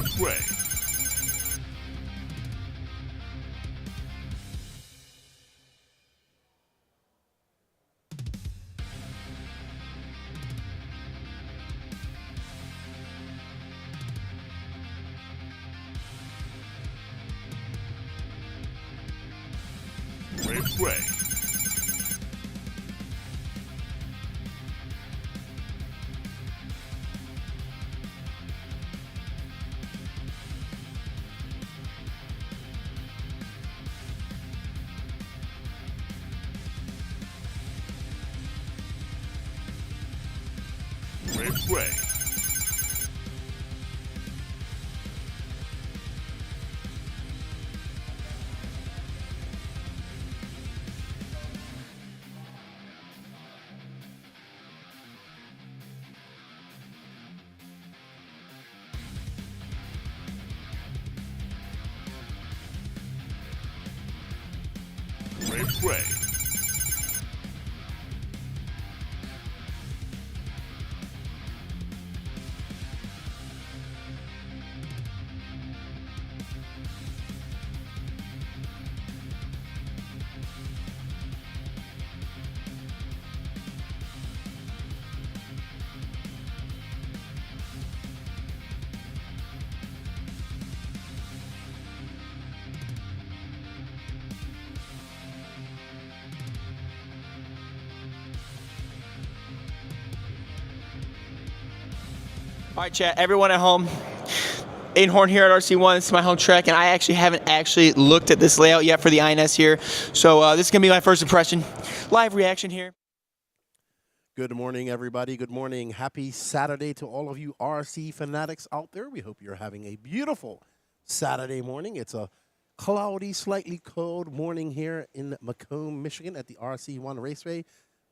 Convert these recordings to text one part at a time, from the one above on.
Raceway. Raceway. Raceway. Raceway. All right, chat, everyone at home. Aiden Horn here at RC1. This is my home track, and I haven't looked at this layout yet for the INS here. So this is going to be my first impression. Live reaction here. Good morning, everybody. Good morning. Happy Saturday to all of you RC fanatics out there. We hope you're having a beautiful Saturday morning. It's a cloudy, slightly cold morning here in Macomb, Michigan at the RC1 Raceway.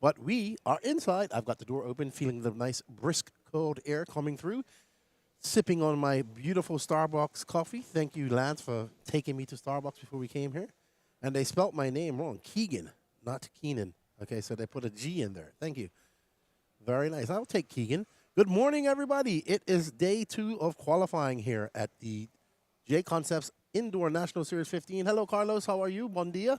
But we are inside. I've got the door open, feeling the nice, brisk, cold air coming through. Sipping on my beautiful Starbucks coffee. Thank you, Lance, for taking me to Starbucks before we came here. And they spelt my name wrong. Keegan, not Keenan. Okay, so they put a G in there. Thank you. Very nice. I'll take Keegan. Good morning, everybody. It is day 2 of qualifying here at the Jconcepts Indoor National Series 15. Hello, Carlos. How are you? Bon dia.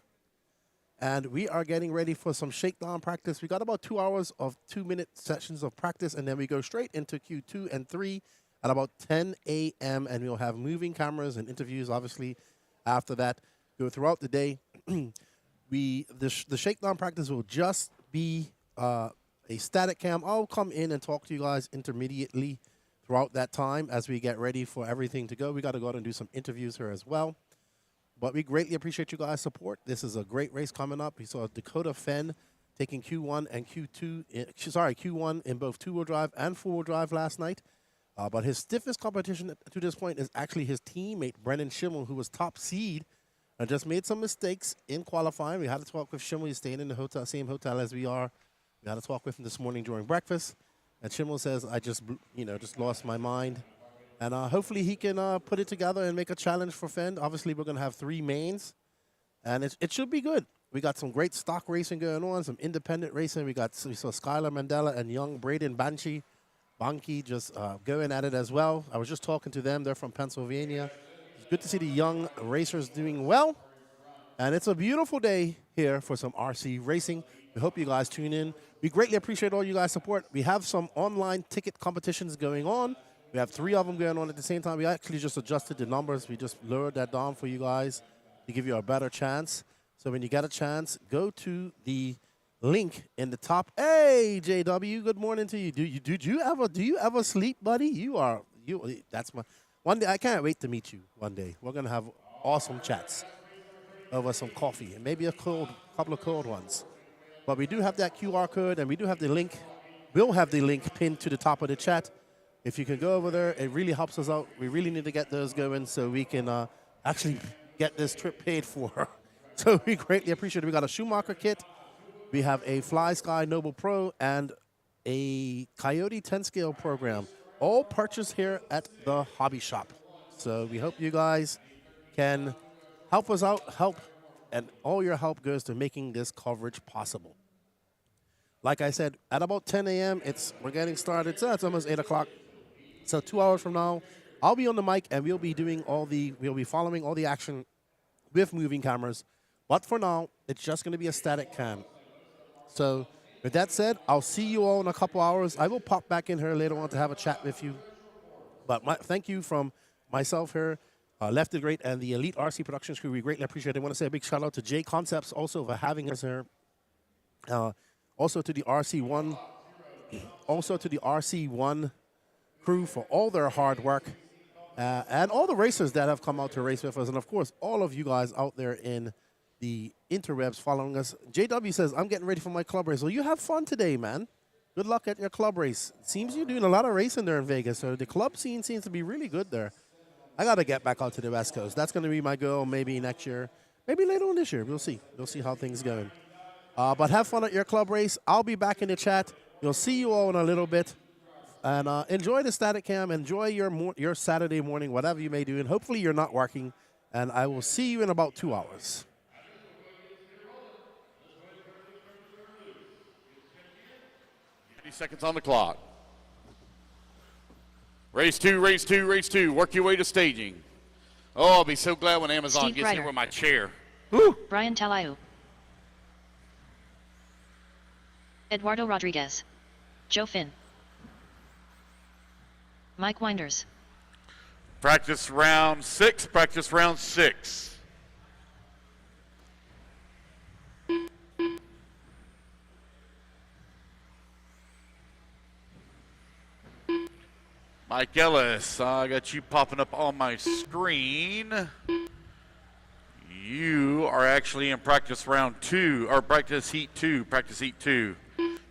And we are getting ready for some shakedown practice. We got about 2 hours of 2-minute sessions of practice, and then we go straight into Q2 and 3 at about 10 a.m., and we'll have moving cameras and interviews, obviously, after that. Go throughout the day. The shakedown practice will just be a static cam. I'll come in and talk to you guys intermediately throughout that time as we get ready for everything to go. We got to go out and do some interviews here as well. But we greatly appreciate you guys' support. This is a great race coming up. We saw Dakota Fenn taking Q1 and Q1 in both 2-wheel drive and 4-wheel drive last night. But his stiffest competition to this point is actually his teammate, Brendan Schimmel, who was top seed and just made some mistakes in qualifying. We had to talk with Schimmel. He's staying in the same hotel as we are. We had to talk with him this morning during breakfast. And Schimmel says, I just lost my mind. And hopefully he can put it together and make a challenge for Fenn. Obviously, we're going to have 3 mains. And it should be good. We got some great stock racing going on, some independent racing. We saw Skylar Mandela and young Braden Banshee. Banky just going at it as well. I was just talking to them. They're from Pennsylvania. It's good to see the young racers doing well. And it's a beautiful day here for some RC racing. We hope you guys tune in. We greatly appreciate all you guys' support. We have some online ticket competitions going on. We have 3 of them going on at the same time. We actually just adjusted the numbers. We just lowered that down for you guys to give you a better chance. So when you get a chance, go to the link in the top. Hey, JW, good morning to you. Do you ever sleep, buddy? That's my one day. I can't wait to meet you one day. We're gonna have awesome chats over some coffee and maybe a couple of cold ones. But we do have that QR code and we do have the link. We'll have the link pinned to the top of the chat. If you can go over there, it really helps us out. We really need to get those going so we can actually get this trip paid for. So we greatly appreciate it. We got a Schumacher kit. We have a Fly Sky Noble Pro and a Coyote 10 scale program, all purchased here at the hobby shop. So we hope you guys can help us out, and all your help goes to making this coverage possible. Like I said, at about 10 a.m., we're getting started. So it's almost 8 o'clock. So 2 hours from now, I'll be on the mic, and we'll be following all the action with moving cameras. But for now, it's just going to be a static cam. So with that said, I'll see you all in a couple hours. I will pop back in here later on to have a chat with you. But thank you from myself here, Left the Great, and the Elite RC Productions crew. We greatly appreciate it. I want to say a big shout out to Jconcepts also for having us here. Also to the RC1, crew for all their hard work, and all the racers that have come out to race with us, and of course all of you guys out there in the interwebs following us. JW says, I'm getting ready for my club race. Well, you have fun today, man. Good luck at your club race. It seems you're doing a lot of racing there in Vegas, so the club scene seems to be really good there. I got to get back out to the West Coast. That's going to be my goal maybe next year, maybe later on this year. We'll see. We'll see how things going. But have fun at your club race. I'll be back in the chat. We'll see you all in a little bit. And enjoy the static cam. Enjoy your Saturday morning, whatever you may do. And hopefully you're not working. And I will see you in about 2 hours. Seconds on the clock. Race two, race two, race two. Work your way to staging. Oh, I'll be so glad when Amazon Steve gets Ryder. here with my chair. Woo! Brian Talayu. Eduardo Rodriguez. Joe Finn. Mike Winders. Practice round 6, practice round 6. Mike Ellis, I got you popping up on my screen. You are actually in practice round 2, or practice heat 2,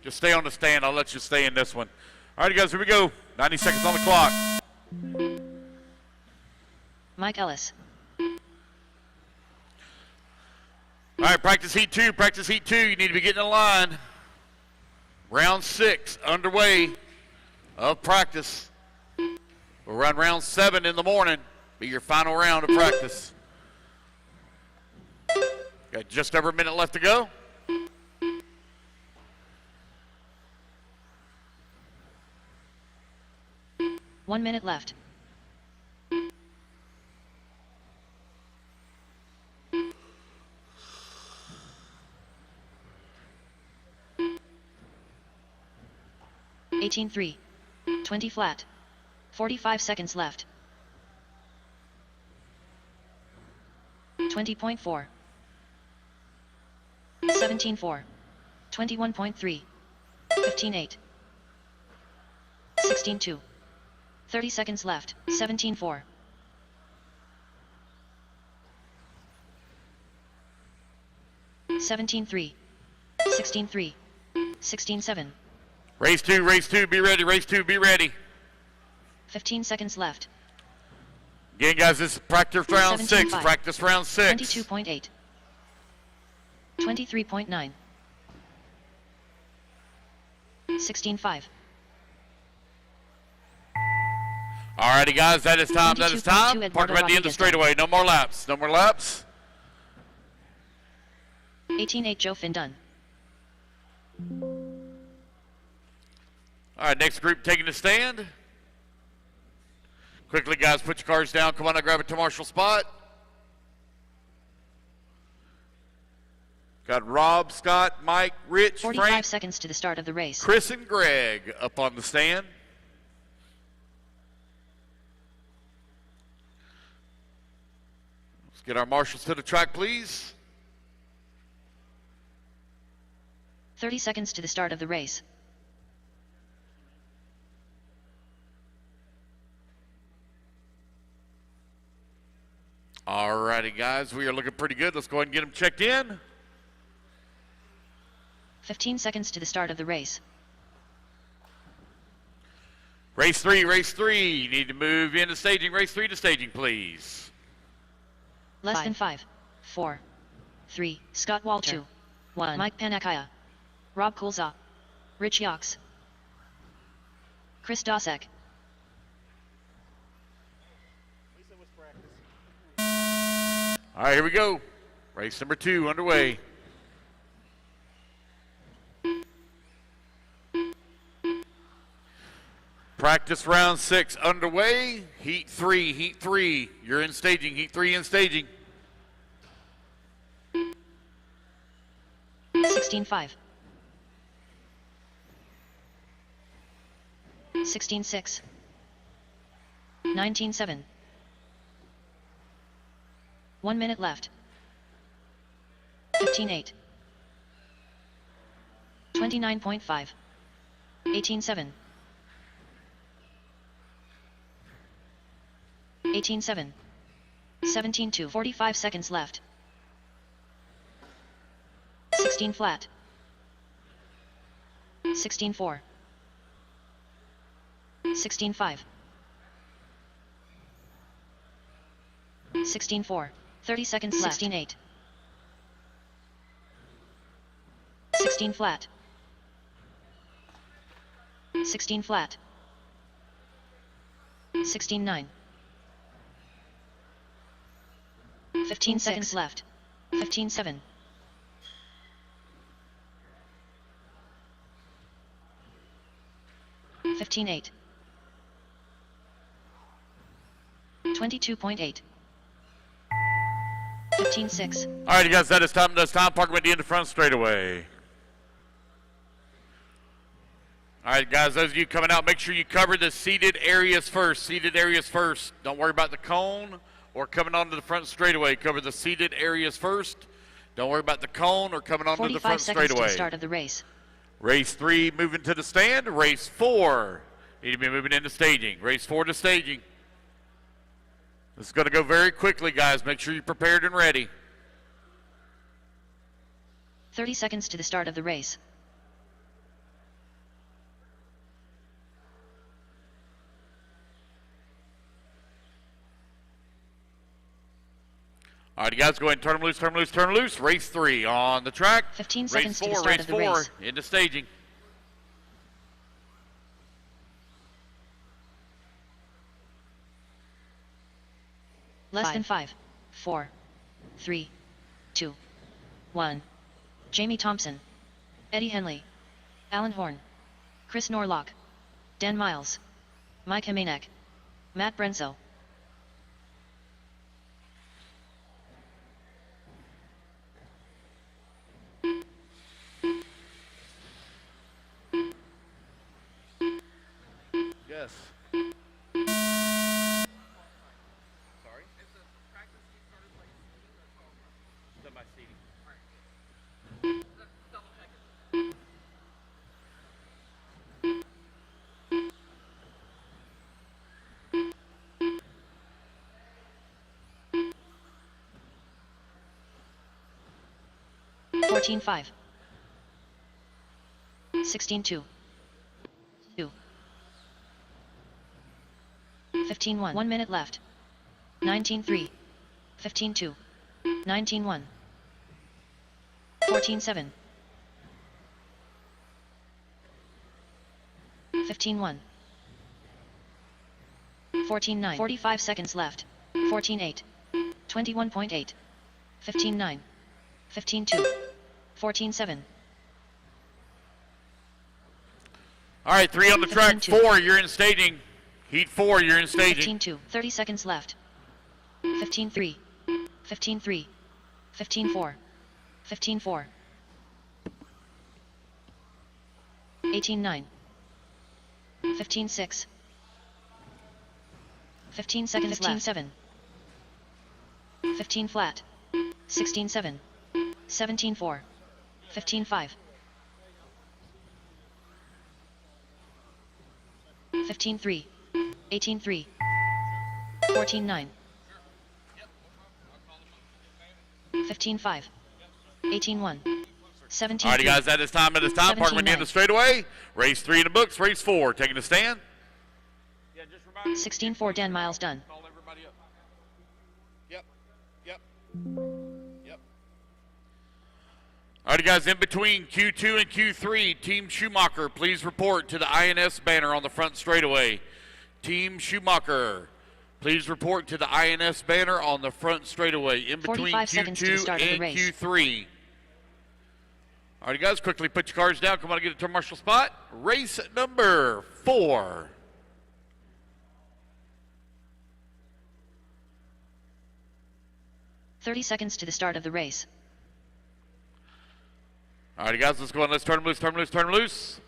Just stay on the stand, I'll let you stay in this one. All right, guys, here we go. 90 seconds on the clock. Mike Ellis. All right, practice heat 2, You need to be getting in line. Round 6 underway of practice. We'll run round 7 in the morning, be your final round of practice. Got just over a minute left to go. One minute left. (18-3). 20 flat. 45 seconds left. 20.4. 17.4. 21.3. 15.8. 16.2. 30 seconds left. 17.4. 17.3. 16.3. 16.7. Race 2, be ready, race 2, be ready. 15 seconds left. Again, guys, this is practice round 6, 17.5. practice round 6. 22.8. 23.9. 16.5. All righty, guys, that is time, 22.2 Park them at the end of the Rodriguez. straightaway. No more laps, 18.8 Joe Finn done. All right, next group taking the stand. Quickly, guys, put your cars down. Come on, I'll grab it to Marshall spot. Got Rob, Scott, Mike, Rich, 45 Frank, seconds to the start of the race. Chris, and Greg up on the stand. Let's get our marshals to the track, please. 30 seconds to the start of the race. All righty, guys, we are looking pretty good. Let's go ahead and get them checked in. 15 seconds to the start of the race. Race 3, you need to move into staging. Race 3 to staging, please. Less than 5, 4, 3, Scott Walter, 2, 1, Mike Panakaya, Rob Kulza, Rich Yox, Chris Dosek. All right, here we go. Race number 2 underway. practice round 6 underway. Heat 3. You're in staging. Heat 3 in staging. 16-5. 16-6. 19-7. 1 minute left. 15-8. 29.5. 18-7. 18-7. 17-2. 45 seconds left. 16 flat. 16-4. 16-5. 16-4. 30 seconds left. 16-8. 16 flat. 16 flat. 16-9. 15 seconds left. 15-7. 15-8. 22.8. 15-6. All right, you guys, that is time. That's time. Park them at the end of the front straightaway. All right, guys, those of you coming out, make sure you cover the seated areas first. Seated areas first. Don't worry about the cone or coming onto the front straightaway. Cover the seated areas first. Don't worry about the cone or coming onto the front 45 seconds straightaway. to the start of the race. Race 3 moving to the stand. Race 4 need to be moving into staging. Race 4 to staging. This is going to go very quickly, guys. Make sure you're prepared and ready. 30 seconds to the start of the race. All right, you guys, go ahead and turn them loose, turn them loose, turn them loose. Race 3 on the track. 15 race seconds 4, to the start race of the 4 race. into staging. Less than 5, 4, 3, 2, 1. Jamie Thompson, Eddie Henley, Alan Horn, Chris Norlock, Dan Miles, Mike Jimenez, Matt Brenso. Yes. Sorry? Done by seating. 14-5. 16-2. 15-1. 1 minute left. 19-3. 15-2. 19-1. 14-7. 15-1. 14-9. 45 seconds left. 14-8. 21.8. 15-9. 15-2. 14-7. All right, 3 on the track. 15-2. 4, you're in staging. Heat 4, you're in staging. 15-2. 30 seconds left. 15-3. 15-3. 15-4. 15-4. 18-9. 15-6. 15 seconds 15-7. 15 flat. 16-7. 17-4. 15-5. 15-3. 18-3. 14-9. 15-5. 18-1. 17-3. All right, guys, that is time. It is time. Park them at the end of the straightaway. Race 3 in the books. Race 4 taking a stand. 16-4. Dan Miles done. Call everybody up. Yep. All right, guys, in between Q2 and Q3, Team Schumacher, please report to the INS banner on the front straightaway. Team Schumacher, please report to the INS banner on the front straightaway. In between 45 seconds to the Q2 start of the and race. Q3. All right, guys, quickly put your cars down. Come on, get a turn marshal spot. Race number 4. 30 seconds to the start of the race. All right, guys, let's go on. Let's turn them loose, turn them loose, turn them loose.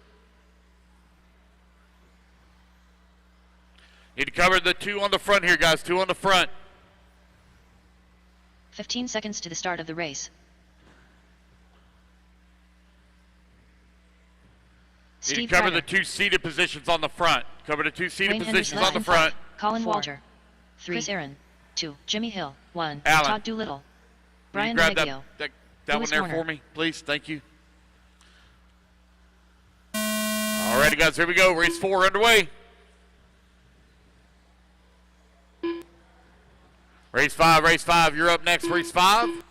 Need to cover the 2 on the front here, guys. 2 on the front. 15 seconds to the start of the race. Need to Steve cover Ryder. the 2 seated positions on the front. Cover the 2 seated Wayne positions Henderson, on the less than front. 5. Colin 4, Walter. 3. Chris Aaron. 2. Jimmy Hill. 1. Alan. Todd Doolittle. Will you Brian grab Maggio. that Louis one there Warner. for me, please? Thank you. All righty, guys, here we go. Race 4 underway. Race 5, you're up next, race 5.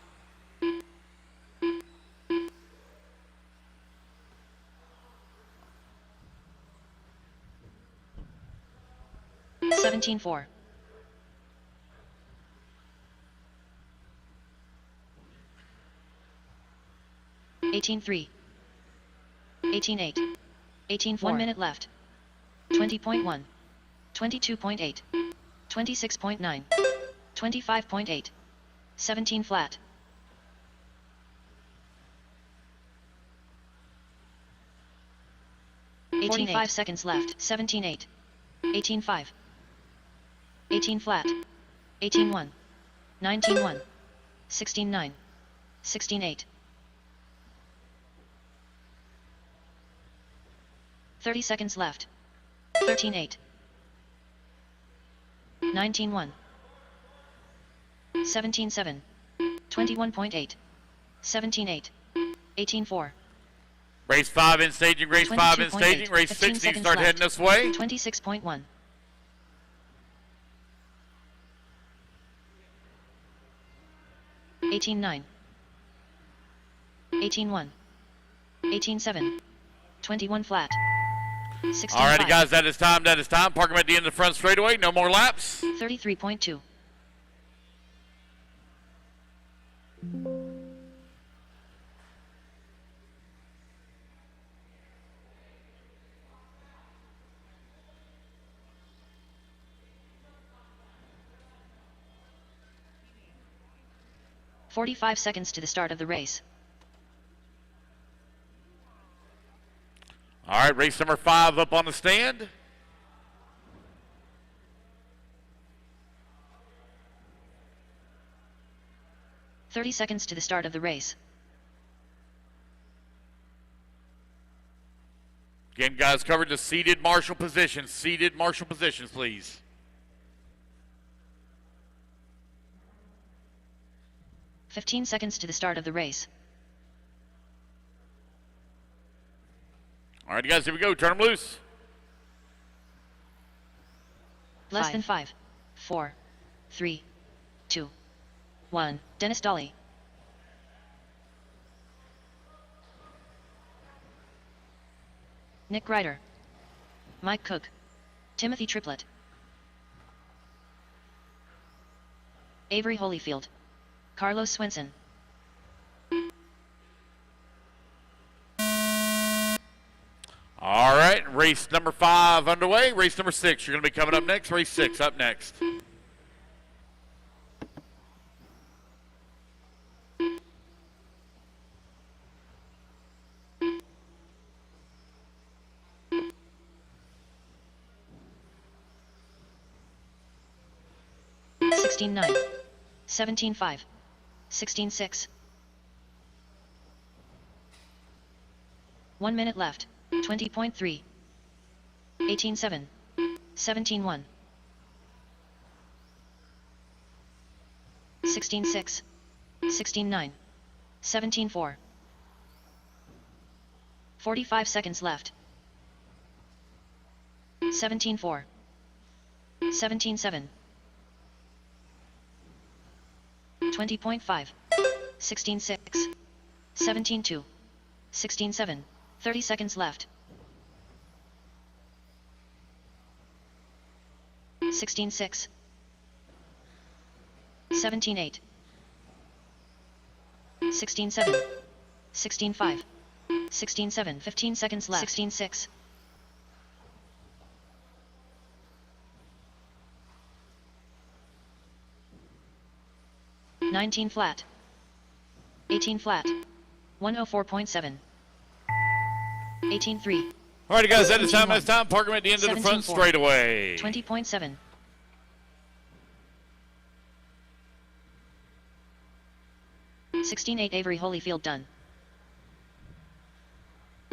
Seventeen 4. 18-3. 18-8. 18-4. 1 minute left. 20.1. 22.8. 26.9. 25.8. 17 flat. 45 seconds left. 17-8. 18-5. 18 flat. 18-1. 19-1. 16-9. 16-8. 30 seconds left. 13-8. 19-1. 17-7. 21.8. 17-8. 18-4. Race 5 in staging, race 5 in 22.8. staging. Race 15 6 needs to seconds start left. heading this way. 26.1. 18-9. 18-1. 18-7. 21 flat. 16 All righty, guys, that is time, that is time. Park them at the end of the front straightaway. No more laps. 33.2. "45 seconds to the start of the race. All right, race number 5 up on the stand. "30 seconds to the start of the race. Again, guys, covered the seated marshal positions. Seated marshal positions, please. "15 seconds to the start of the race. All right, guys, here we go. Turn them loose. Less than 5, 4, 3, 2, 1. Dennis Dolly. Nick Ryder. Mike Cook. Timothy Triplett. Avery Holyfield. Carlos Swenson. All right, race number 5 underway. Race number 6, you're going to be coming up next. Race 6 up next. "16-9. 17-5. 16-6. 1 minute left. 20.3. 18-7. 17-1. 16-6. 16-9. 17-4. 45 seconds left. 17-4. 17-7. 20.5. 16-6. 17-2. 16-7. 30 seconds left. 16-6. 17-8. 16-7. 16-5. 16-7. 15 seconds left. 16-6. 19 flat. 18 flat. 104.7. 18.3. All right, guys, that is time. 17-1. That's time. Park them at the end of the front 17-4. straightaway. 20.7. 16.8 Avery Holyfield done.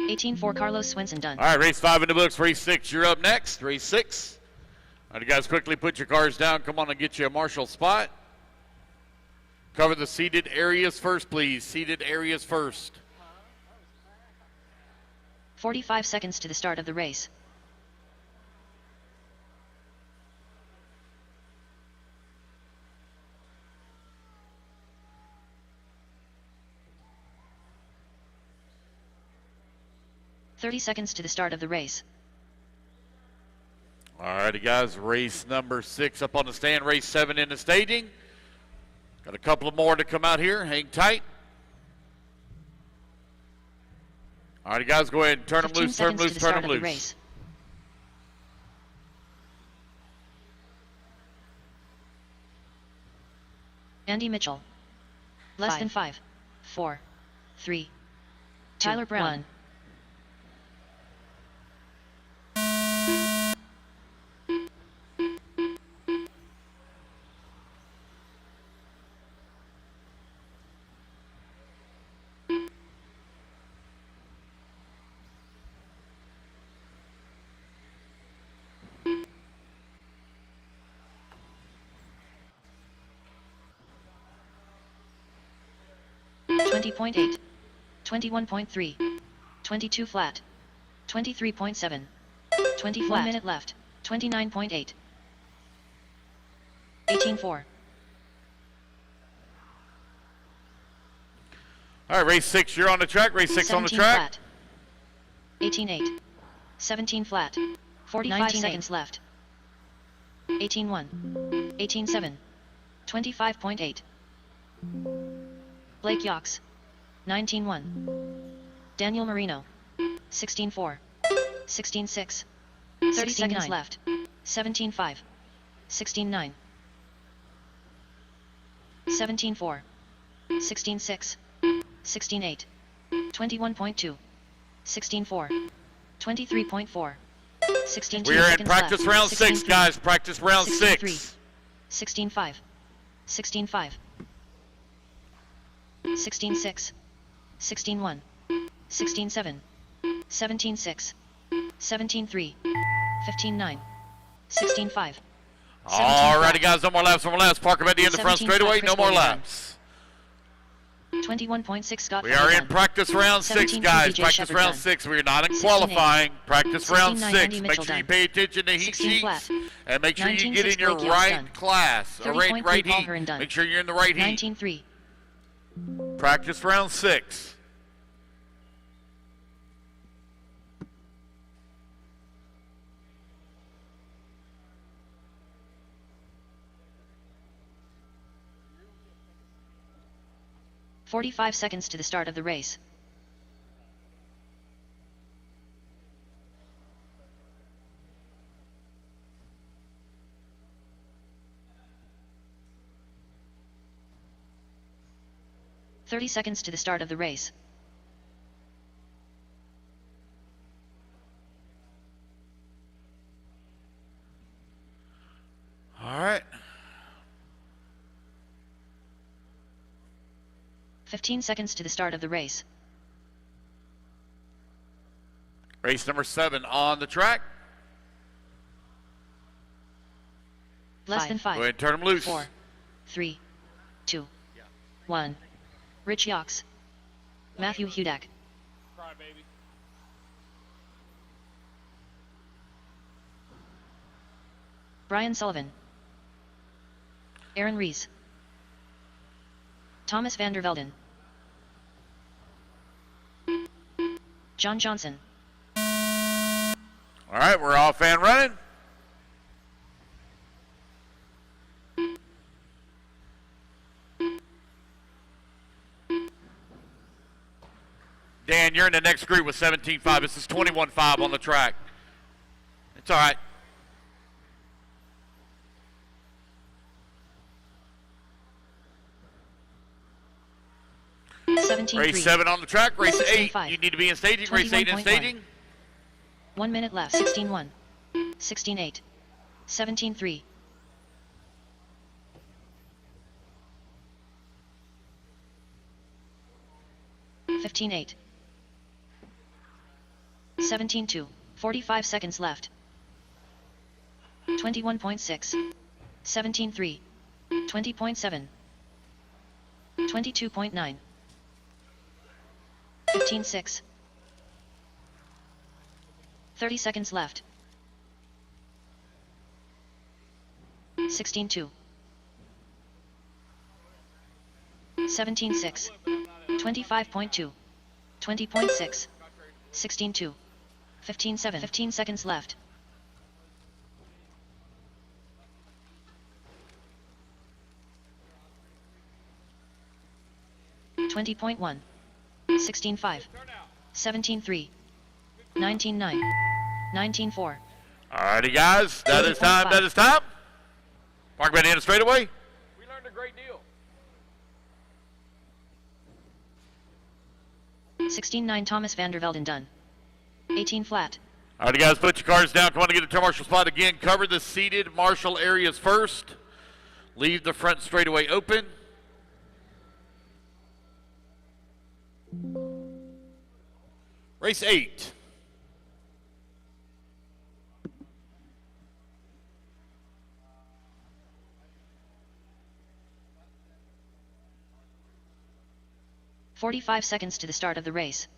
18.4 Carlos Swenson done. All right, race 5 in the books. Race 6, you're up next. Race 6. All right, you guys, quickly put your cars down. Come on and get you a marshal spot. Cover the seated areas first, please. Seated areas first. 45 seconds to the start of the race. Seconds to the start of the race. All righty, guys, race number 6 up on the stand. Race 7 in the staging. Got a couple of more to come out here. Hang tight. All righty, guys, go ahead and turn them loose, turn them loose, turn them loose. Race. Andy Mitchell. Less than 5, 4, 3. Tyler Brown. 1. .8, 21.3, 22 flat, 23.7, 20 flat. 1 minute left, 29.8, 18.4. All right, race 6, you're on the track. Race 6 on the track. Flat, 18.8, 17 flat, 45 seconds left, 18.1, 18.7, 25.8. Blake Yox, 19.1. Daniel Marino, 16.4. 16.6. 30 seconds left. 17.5. 16.9. 17.4. 16.6. 16.8. 21.2. 16.4. 23.4. 16.2. We are in practice round 6, guys. Practice round 6. 16.5. 16.5. 16.6. 16.1. 16.7. 17.6. 17.3. 15.9. 16.5. All righty, guys. No more laps, no more laps. Park them at the end of the front straightaway. No more laps. 21.6 Scott. We are in practice round 6, guys. Practice round 6. We are not in qualifying. Practice round 6. Make sure you pay attention to heat sheets and make sure you get in your right class, or right heat. Make sure you're in the right heat. 19.3. Practice round 6. .45 seconds to the start of the race. .30 seconds to the start of the race. All right. 15 seconds to the start of the race. Race number 7 on the track. Less than 5. Go ahead and turn them loose. 4, 3, 2, 1. Rich Yox. Matthew Hudak. Cry, baby. Brian Sullivan. Aaron Rees. Thomas van der Velden. John Johnson. All right, we're off and running. Dan, you're in the next group with 17.5. This is 21.5 on the track. It's all right. 17 Race 7 on the track. Race 8, 16-5. you need to be in staging. Race 8 in 21.1. staging. 1 minute left. 16-1. 16-8. 17-3. 15-8. 17-2. 45 seconds left. 21.6. 17-3. 20.7. 22.9. 15-6. 30 seconds left. 16-2. 17-6. 25.2. 20.6. 16-2. 15-7. 15 seconds left. 20.1. 16-5. 17-3. 19-9. 19-4. Alrighty, guys. That is time. That is time. Park back in a straightaway. We learned a great deal. 16-9 Thomas van der Velden done. 18 flat. Alrighty, guys. Put your cars down. Come on to get a turn marshal spot again. Cover the seated marshal areas first. Leave the front straightaway open. Race 8. "45 seconds to the start of the race.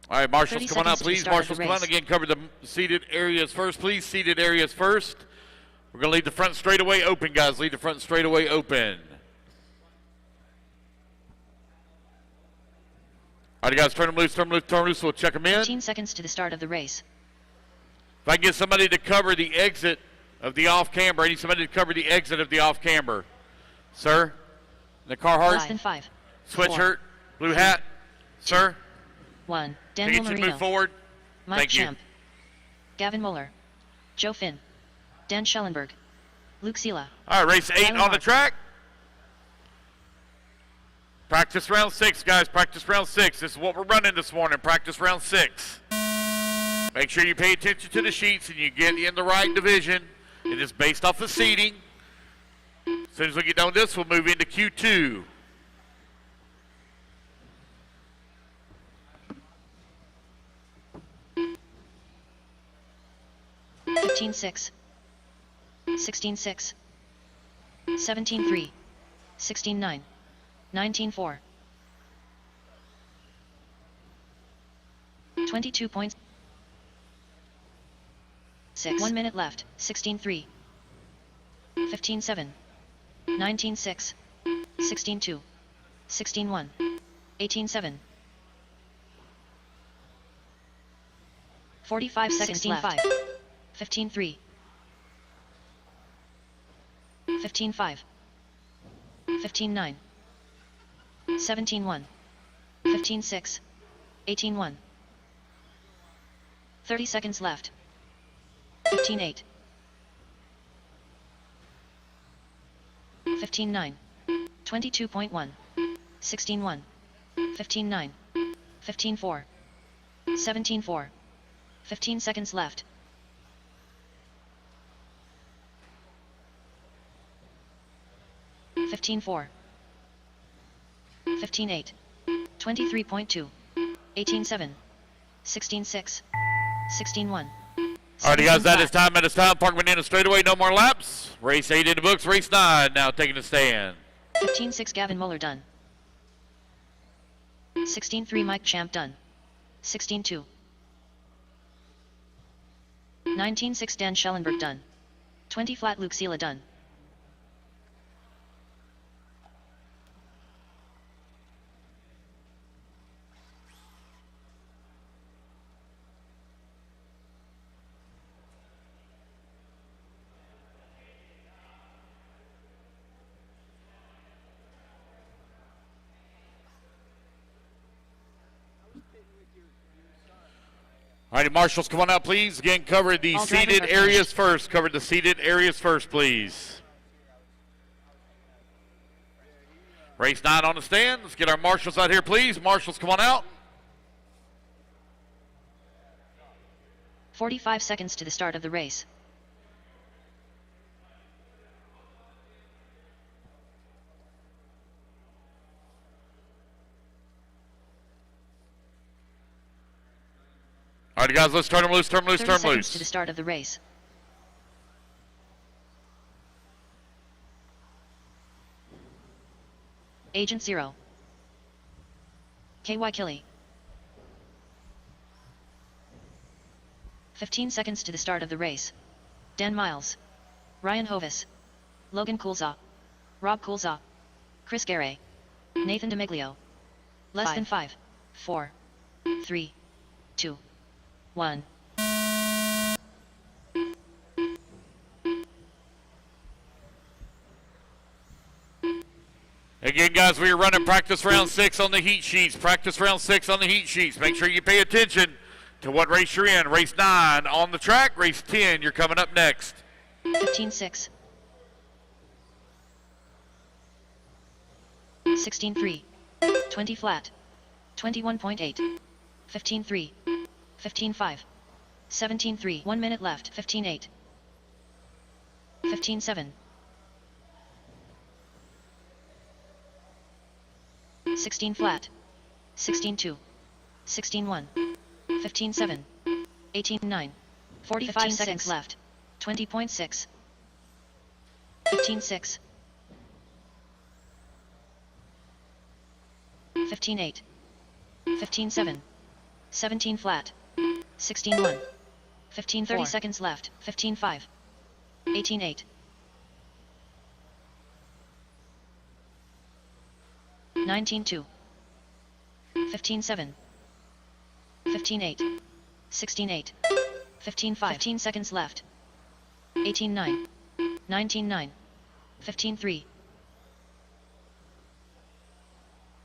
All right, marshals, 30 come on out, seconds to the please. start of Marshals, the come on race. again. Cover the seated areas first, please. Seated areas first. We're going to leave the front straightaway open, guys. Leave the front straightaway open. All right, guys, turn them loose, turn them loose, turn them loose. We'll check them in. 15 seconds to the start of the race. If I can get somebody to cover the exit of the off-camber, I need somebody to cover the exit of the off-camber. Sir, the Less than Carhartt, 5. sweatshirt, blue hat. Sir, 1. can Daniel you get you to Marino. move forward? Mike Thank you. Champ. Gavin Muller. Joe Finn. Dan Schellenberg. Luke Sela. All right, race 8 Tyler on the Mark. track. Practice round 6, guys. Practice round 6. This is what we're running this morning. Practice round 6. Make sure you pay attention to the sheets and you get in the right division. It is based off the seating. As soon as we get done with this, we'll move into Q2. Fifteen 6. 16-6. 17-3. 16-9. 19-4. 22.6. 1 minute left. 16-3. 15-7. 19-6. 16-2. 16-1. 18-7. 45 seconds left. 15-3. 15-5. 15-9. 17-1. 15-6. 18-1. 30 seconds left. 15-8. 15-9. 22.1. 16-1. 15-9. 15-4. 17-4. 15 seconds left. 15-4. 15-8. 23.2. 18-7. 16-6. 16-1. All right, guys, that is time. That is time. Parkman in a straightaway. No more laps. Race 8 in the books. Race 9 now taking a stand. 15-6 Gavin Muller done. 16-3 Mike Champ done. 16-2. 19-6 Dan Schellenberg done. 20 flat Luke Sela done. All right, marshals, come on out, please. Again, cover the All drivers seated are finished. areas first. Cover the seated areas first, please. Race 9 on the stand. Let's get our marshals out here, please. Marshals, come on out. 45 seconds to the start of the race. All right, guys, let's turn them loose, turn them loose, 30 turn them seconds loose. to the start of the race. Agent 0. KY Killy. 15 seconds to the start of the race. Dan Miles. Ryan Hovis. Logan Coulza. Rob Coulza. Chris Garay. Nathan DeMiglio. Less than 5, 4, 3, 2, 1. Again, guys, we are running practice round 6 on the heat sheets. Practice round 6 on the heat sheets. Make sure you pay attention to what race you're in. Race 9 on the track. Race 10, you're coming up next. 15-6. 16-3. 20 flat. 21.8. 15-3. 15-5. 17-3. 1 minute left. 15-8. 15-7. 16 flat. 16-2. 16-1. 15-7. 18-9. 45 seconds left. 20.6. 15-6. 15-8. 15-7. 17 flat. 16-1. 15-4. 30 seconds left. 15-5. 18-8. 19-2. 15-7. 15-8. 16-8. 15-5. 15 seconds left. 18-9. 19-9. 15-3.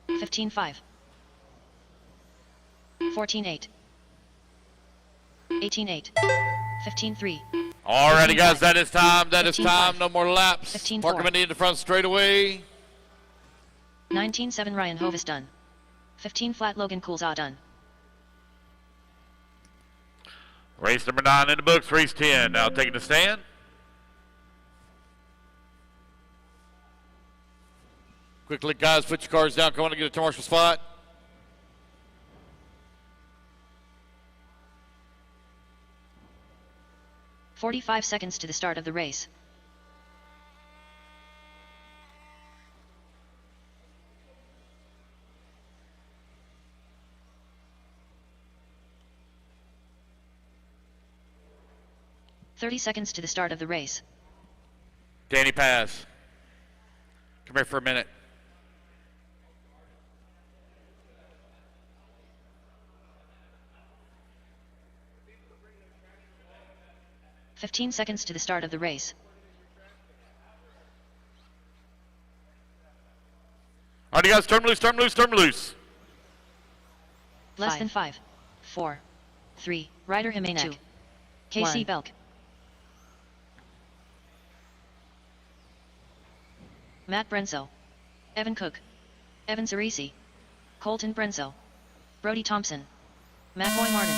15-5. 14-8. 18-8. 15-3. Alrighty, guys, that is time. That is 15-5. time. No more laps. 15-4. Park them in the front straightaway. 19-7 Ryan Hovis done. 15 flat Logan Coulza done. Race number 9 in the books. Race 10 now taking the stand. Quickly, guys, put your cars down. Come on and get a marshal spot. .45 seconds to the start of the race. .30 seconds to the start of the race. Danny Paz. Come here for a minute. .15 seconds to the start of the race. All right, guys, turn loose, turn loose, turn loose. Less than 5, 4, 3. Ryder Jimenez. 2. KC Belk. Matt Brenzo. Evan Cook. Evan Zarisi. Colton Brenzo. Brody Thompson. McCoy Martin.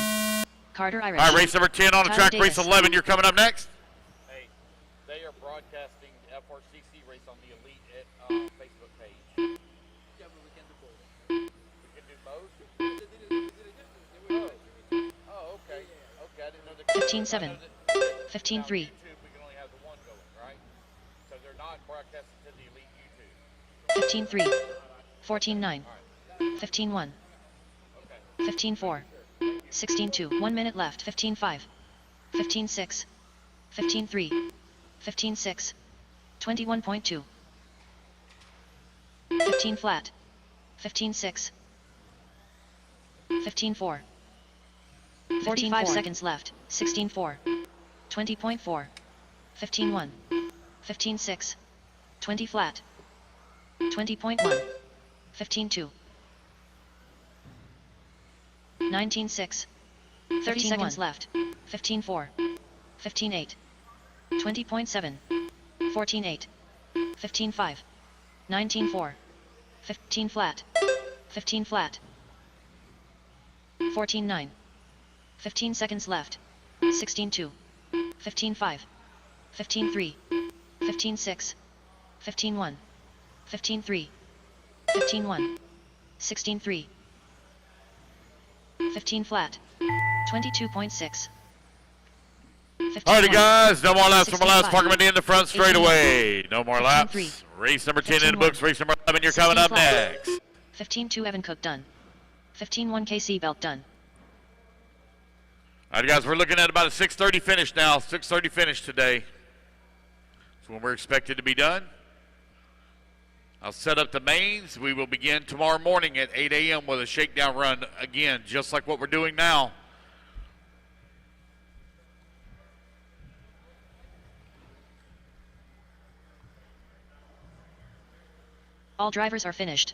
Carter Irish. All right, race number 10 on the Tyler track. Race Davis. 11, you're coming up next. Hey, they are broadcasting the FRCC race on the Elite Facebook page. Yeah, but we can do both. We can do both? Oh, okay. Okay, I didn't know they could. 15-7. 15-3. YouTube, we can only have the one going, right? So they're not broadcasting to the Elite YouTube. 15-3. 14-9. 15-1. 15-4. 16-2. 1 minute left. 15-5. 15-6. 15-3. 15-6. 21.2. 15 flat. 15-6. 15-4. 45 seconds left. 16-4. 20.4. 15-1. 15-6. 20 flat. 20.1. 15-2. 19-6. 30 seconds left. 15-4. 15-8. 20.7. 14-8. 15-5. 19-4. 15 flat. 15 flat. 14-9. 15 seconds left. 16-2. 15-5. 15-3. 15-6. 15-1. 15-3. 15-1. 16-3. 15 flat. 22.6. Alrighty, guys, no more laps, no more laps. 65. Park them in the front straight 18-1. away. No more laps. 15-3. Race number 10 in the 15-1. books. Race number 11, you're coming up 16 flat. next. 15-2 Evan Cook done. 15-1 KC Belt done. Alright, guys, we're looking at about a 6:30 finish now. 6:30 finish today. That's when we're expected to be done. I'll set up the mains. We will begin tomorrow morning at 8 a.m. with a shakedown run again, just like what we're doing now. All drivers are finished.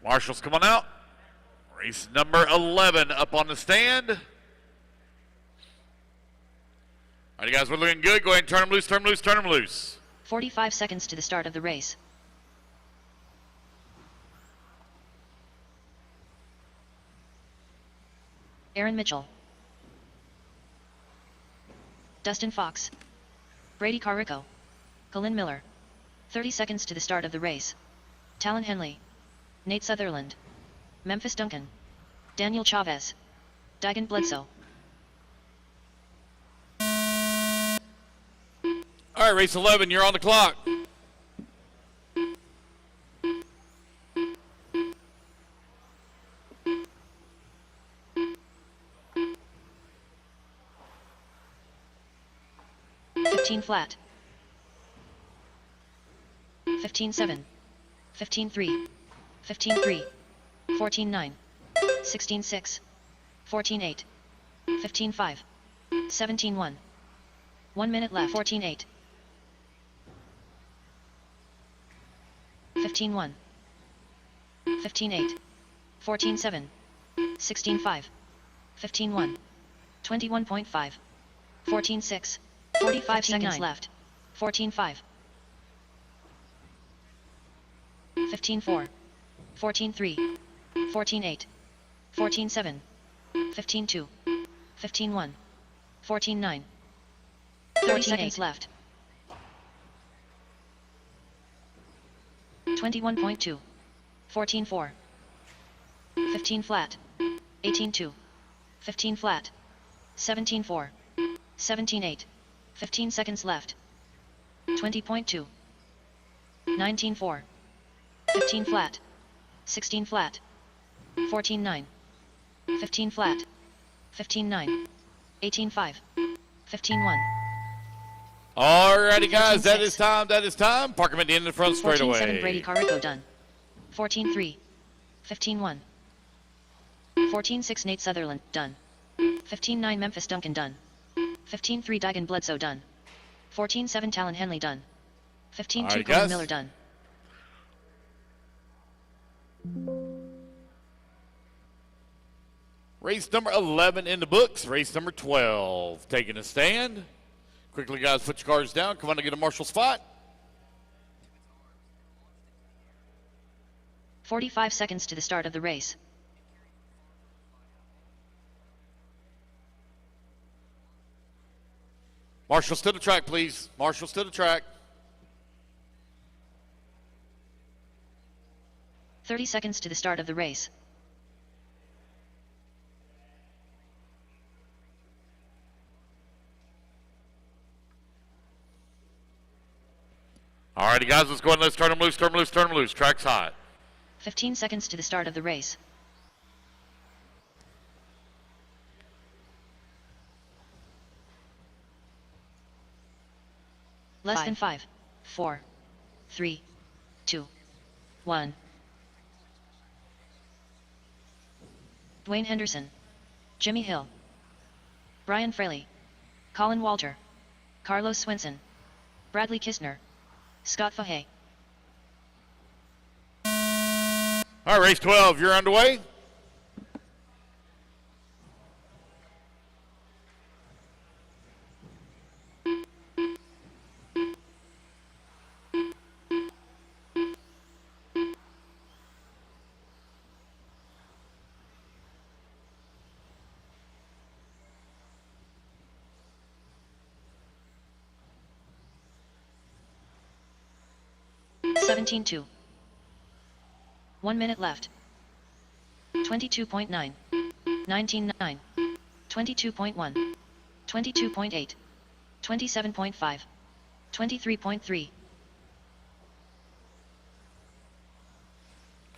Marshall's coming out. Race number 11 up on the stand. All right, guys, we're looking good. Go ahead and turn them loose, turn them loose, turn them loose. 45 seconds to the start of the race. Aaron Mitchell. Dustin Fox. Brady Carrico. Colin Miller. 30 seconds to the start of the race. Talon Henley. Nate Sutherland. Memphis Duncan. Daniel Chavez. Digan Bledsoe. All right, race 11, you're on the clock. Flat. 15-7. 15-3. 15-3. 14-9. 16-6. 14-8. 15-5. 17-1. 1 minute left. 14-8. 15-1. 15-8. 14-7. 16-5. 15-1. 21.5. 14-6. 45 seconds left. 14-5. 15-4. 14-3. 14-8. 14-7. 15-2. 15-1. 14-9. 30 seconds left. 21.2. 14-4. 15 flat. 18-2. 15 flat. 17-4. 17-8. 15 seconds left. 20.2. 19-4. 15 flat. 16 flat. 14-9. 15 flat. 15-9. 18-5. 15-1. Alrighty, guys, 14-6. that is time. That is time. Park them at the end of the front straight 14-7 Brady away. Carrico done. 14-3. 15-1. 14-6 Nate Sutherland done. 15-9 Memphis Duncan done. 15-3 Digan Bledsoe done. 14-7 Talon Henley done. 15-2 Alright, Colin guys. Miller done. Race number 11 in the books. Race number 12 taking a stand. Quickly, guys, put your cards down. Come on to get a marshal spot. 45 seconds to the start of the race. Marshals to the track, please. Marshals to the track. 30 seconds to the start of the race. Alrighty, guys, let's go ahead and let's turn them loose, turn them loose, turn them loose. Track's hot. 15 seconds to the start of the race. Less than 5, 4, 3, 2, 1. Dwayne Henderson. Jimmy Hill. Brian Fraley. Colin Walter. Carlos Swenson. Bradley Kistner. Scott Fahey. All right, race 12, you're underway. 17-2. 1 minute left. 22.9. 19.9. 22.1. 22.8. 27.5. 23.3.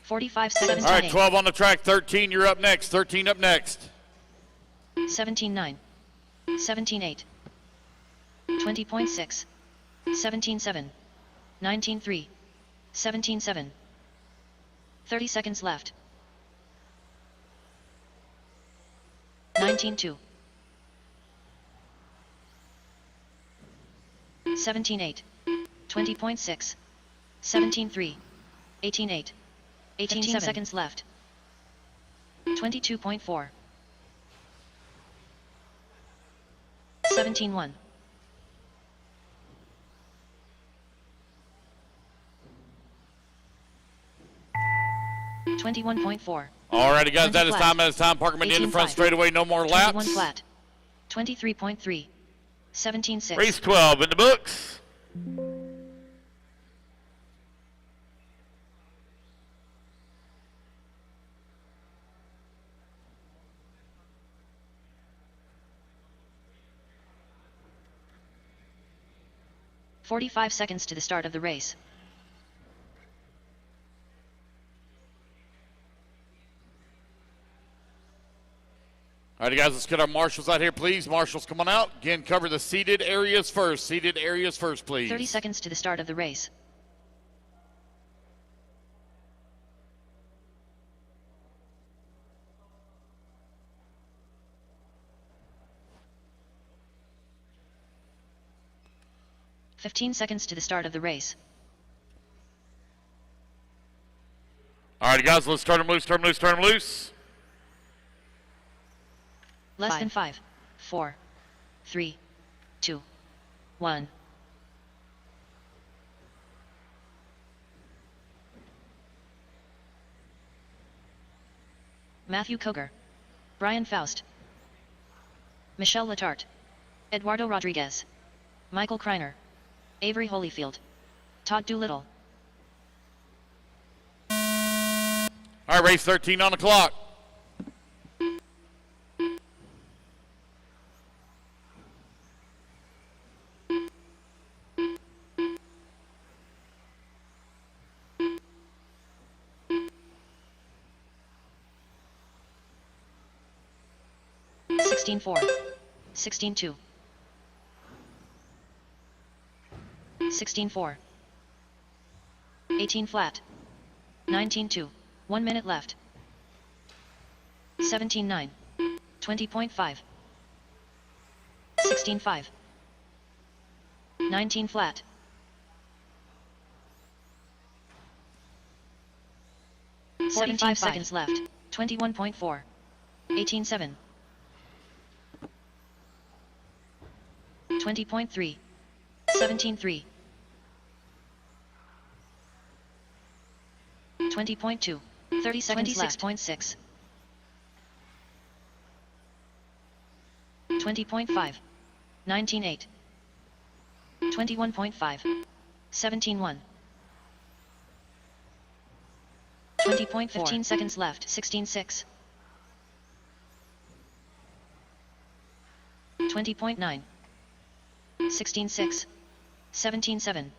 45 seconds. All right, 12 on the track, 13, you're up next. 13 up next. 17.9. 17.8. 20.6. 17.7. 19.3. 17.7. 30 seconds left. 19.2. 17.8. 20.6. 17.3. 18.8. 18 seconds left. 22.4. 17.1. 21.4. All righty, guys, 20 that is flat. time. That is time. Park them at the end of the front 18.5. straightaway. No more 21 laps. flat. 23.3. 17.6. Race 12 in the books. "45 seconds to the start of the race. All right, guys, let's get our marshals out here, please. Marshals, come on out. Again, cover the seated areas first. Seated areas first, please. 30 seconds to the start of the race. "15 seconds to the start of the race. All right, guys, let's turn them loose, turn them loose, turn them loose. Less than 5, 4, 3, 2, 1. Matthew Koger, Brian Faust, Michelle Letarte, Eduardo Rodriguez, Michael Kreiner, Avery Holyfield, Todd Doolittle. All right, race 13 on the clock. Sixteen 4, 16-2, 16-4, 18 flat, 19-2, 1 minute left, 17-9, 20.5, 16-5, 19 flat, 45 seconds left, 21.4, 18-7. 20.3, 17.3, 20.2, 30 seconds left. 26.6, 20.5, 19.8, 21.5, 17.1, 20.4, 15 seconds left. 16.6, 20.9. 16.6, 17.7,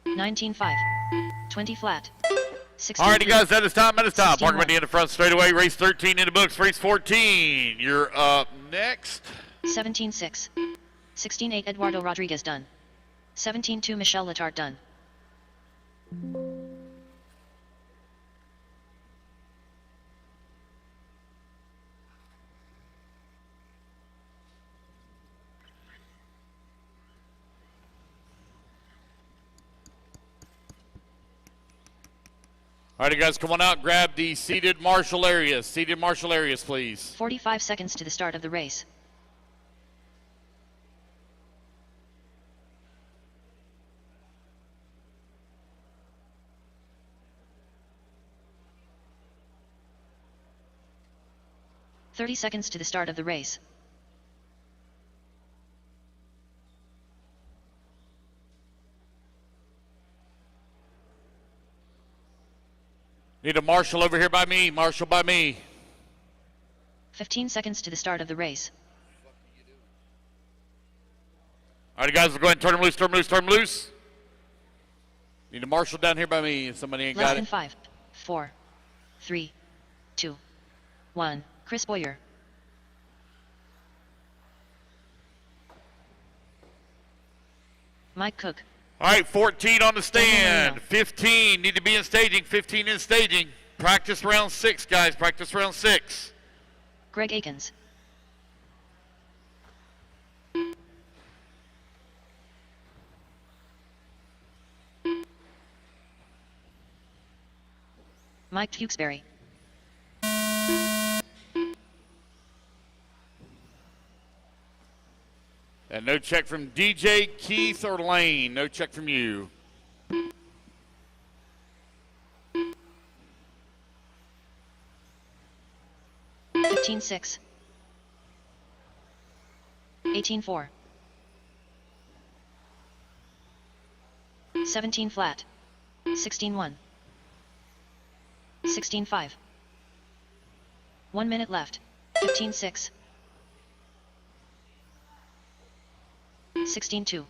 19.5, 20 flat, 16. All righty, guys, that is time. That is time. 16 Park them at the end of the front straightaway. Race 13 in the books. Race 14, you're up next. 17.6, 16.8 Eduardo Rodriguez done. 17.2 Michelle Letarte done. All righty, guys, come on out. Grab the seated marshal areas. Seated marshal areas, please. 45 seconds to the start of the race. "30 seconds to the start of the race. Need a marshal over here by me. Marshal by me. 15 seconds to the start of the race. All right, guys, we'll go ahead and turn them loose, turn them loose, turn them loose. Need a marshal down here by me if somebody ain't Less got than it. 5, 4, 3, 2, 1. Chris Boyer. Mike Cook. All right, 14 on the stand. Marino. 15 need to be in staging. 15 in staging. Practice round 6, guys. Practice round 6. Greg Akins. Mike Tewksbury. And no check from DJ, Keith, or Lane. No check from you. Fifteen 6. 18 4. 17 flat. 16 1. 16 5. 1 minute left. 15 6. 16 2.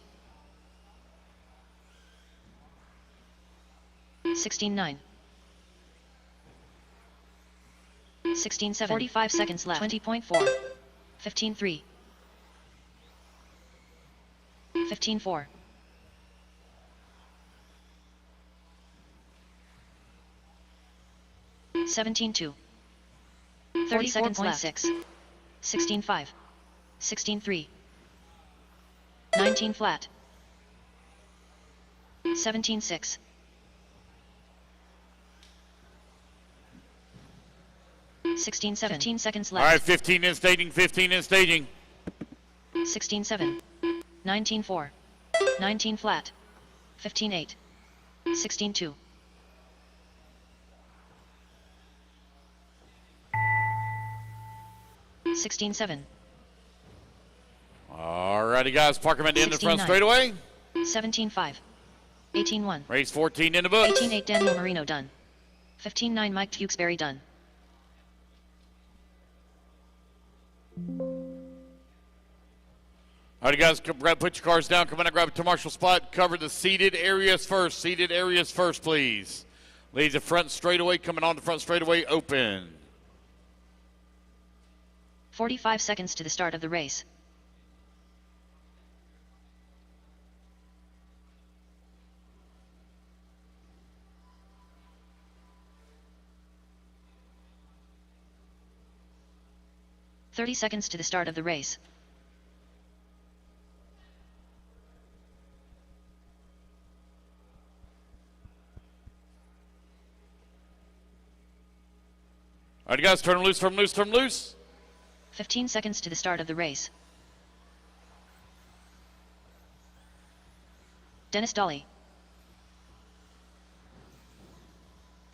16 9. 16 7. 45 seconds left. 20.4. 15 3. 15 4. 17 2. 30 seconds left. 6. 16 5. 16 3. 19 flat. 17 6. 16 7. 15 seconds left. All right, 15 in staging. 15 in staging. 16 7. 19 4. 19 flat. 15 8. 16 2. 16 7. All righty, guys. Park them at the end of the front 16-9. straightaway. 17 5. 18 1. Race 14 in the books. 18 8. Daniel Marino done. 15 9. Mike Tewksbury done. All right, guys, put your cars down. Come on and grab it to Marshall spot. Cover the seated areas first. Seated areas first, please. Leads the front straightaway. Coming on the front straightaway. Open. 45 seconds to the start of the race. "30 seconds to the start of the race. All right, guys, turn them loose, turn them loose, turn them loose. 15 seconds to the start of the race. Dennis Dolly.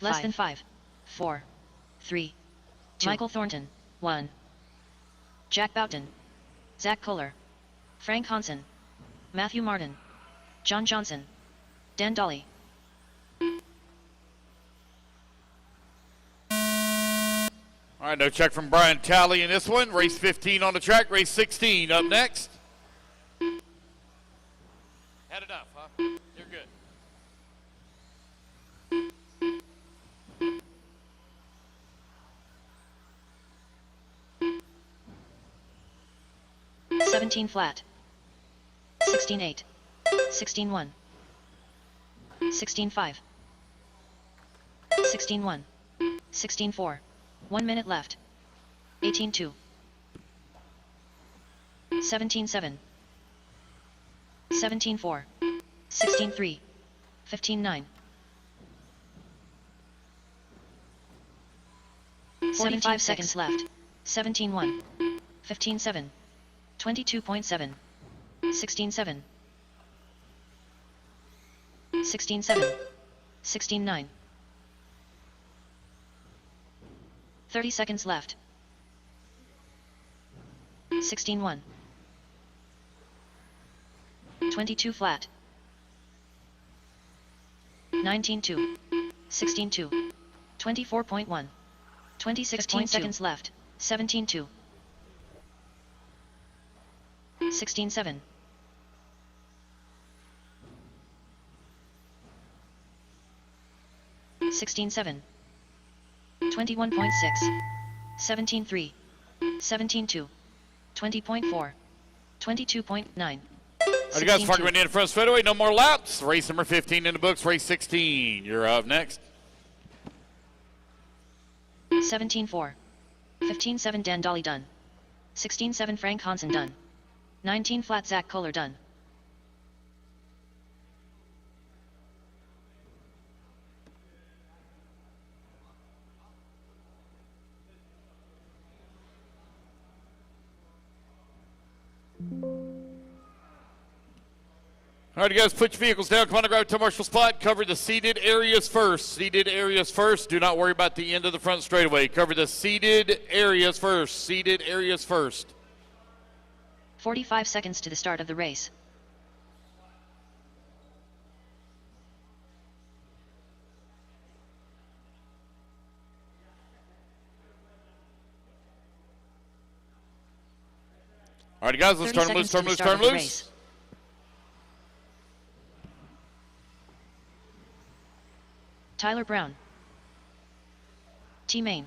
Less than 5, 4, 3, 2. Michael Thornton, 1. Jack Boughton. Zach Kohler. Frank Hansen. Matthew Martin. John Johnson. Dan Dolly. All right, no check from Brian Talley in this one. Race 15 on the track. Race 16 up next. Had enough, huh? You're good. "17 flat. 16 8. 16 1. 16 5. 16 1. 16 4. 1 minute left. 18 2. 17 7. 17 4. 16 3. 15 9. 45 seconds left. 17 1. 15 7. 22.7. 16 7. 16 7. 16 9. 30 seconds left. 16 1. 22 flat. 19 2. 16 2. 24.1. 26 seconds left. 17.2. 16.7. 16.7. 21.6. 17.3. 17.2. 20.4. 22.9. All right, guys, parking right in front straightaway. No more laps. Race number 15 in the books. Race 16. You're up next. 17.4. 15.7 Dan Dolly done. 16.7 Frank Hansen done. 19 flat Zach Kohler done. All right, you guys, put your vehicles down. Come on, grab to marshal spot. Cover the seated areas first. Seated areas first. Do not worry about the end of the front straightaway. Cover the seated areas first. Seated areas first. 45 seconds to the start of the race. All right, guys, let's turn them loose, turn them loose, turn them loose. Tyler Brown. T-Main.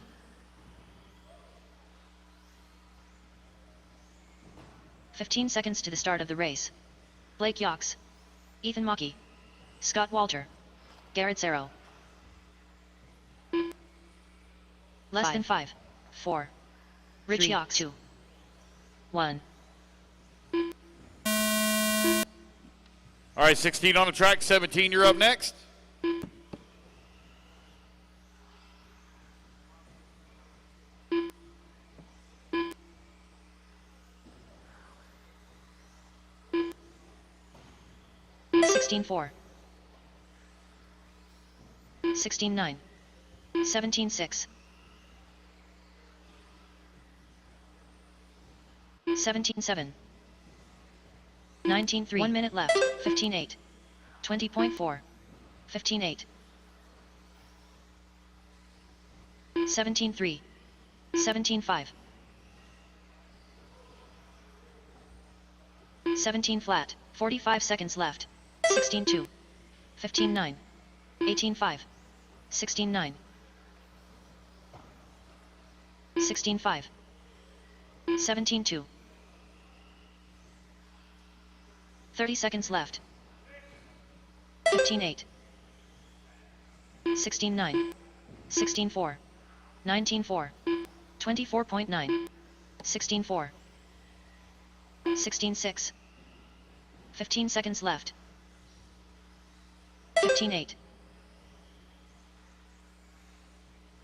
"15 seconds to the start of the race. Blake Yox. Ethan Mockey. Scott Walter. Garrett Zero. Less than 5, 4. Rich Yox 2. 1. All right, 16 on the track, 17, you're up next. "16-4. 16-9. 17-6. 17-7. 19-3. 1 minute left. 15-8. 20.4. 15-8. 17-3. 17-5. 17 flat. 45 seconds left. 16-2. 15-9. 18-5. 16-9. 16-5. 17-2. 30 seconds left. 15-8. 16-9. 16-4. 19-4. 24.9. 16-4. 16-6. 15 seconds left. 15-8.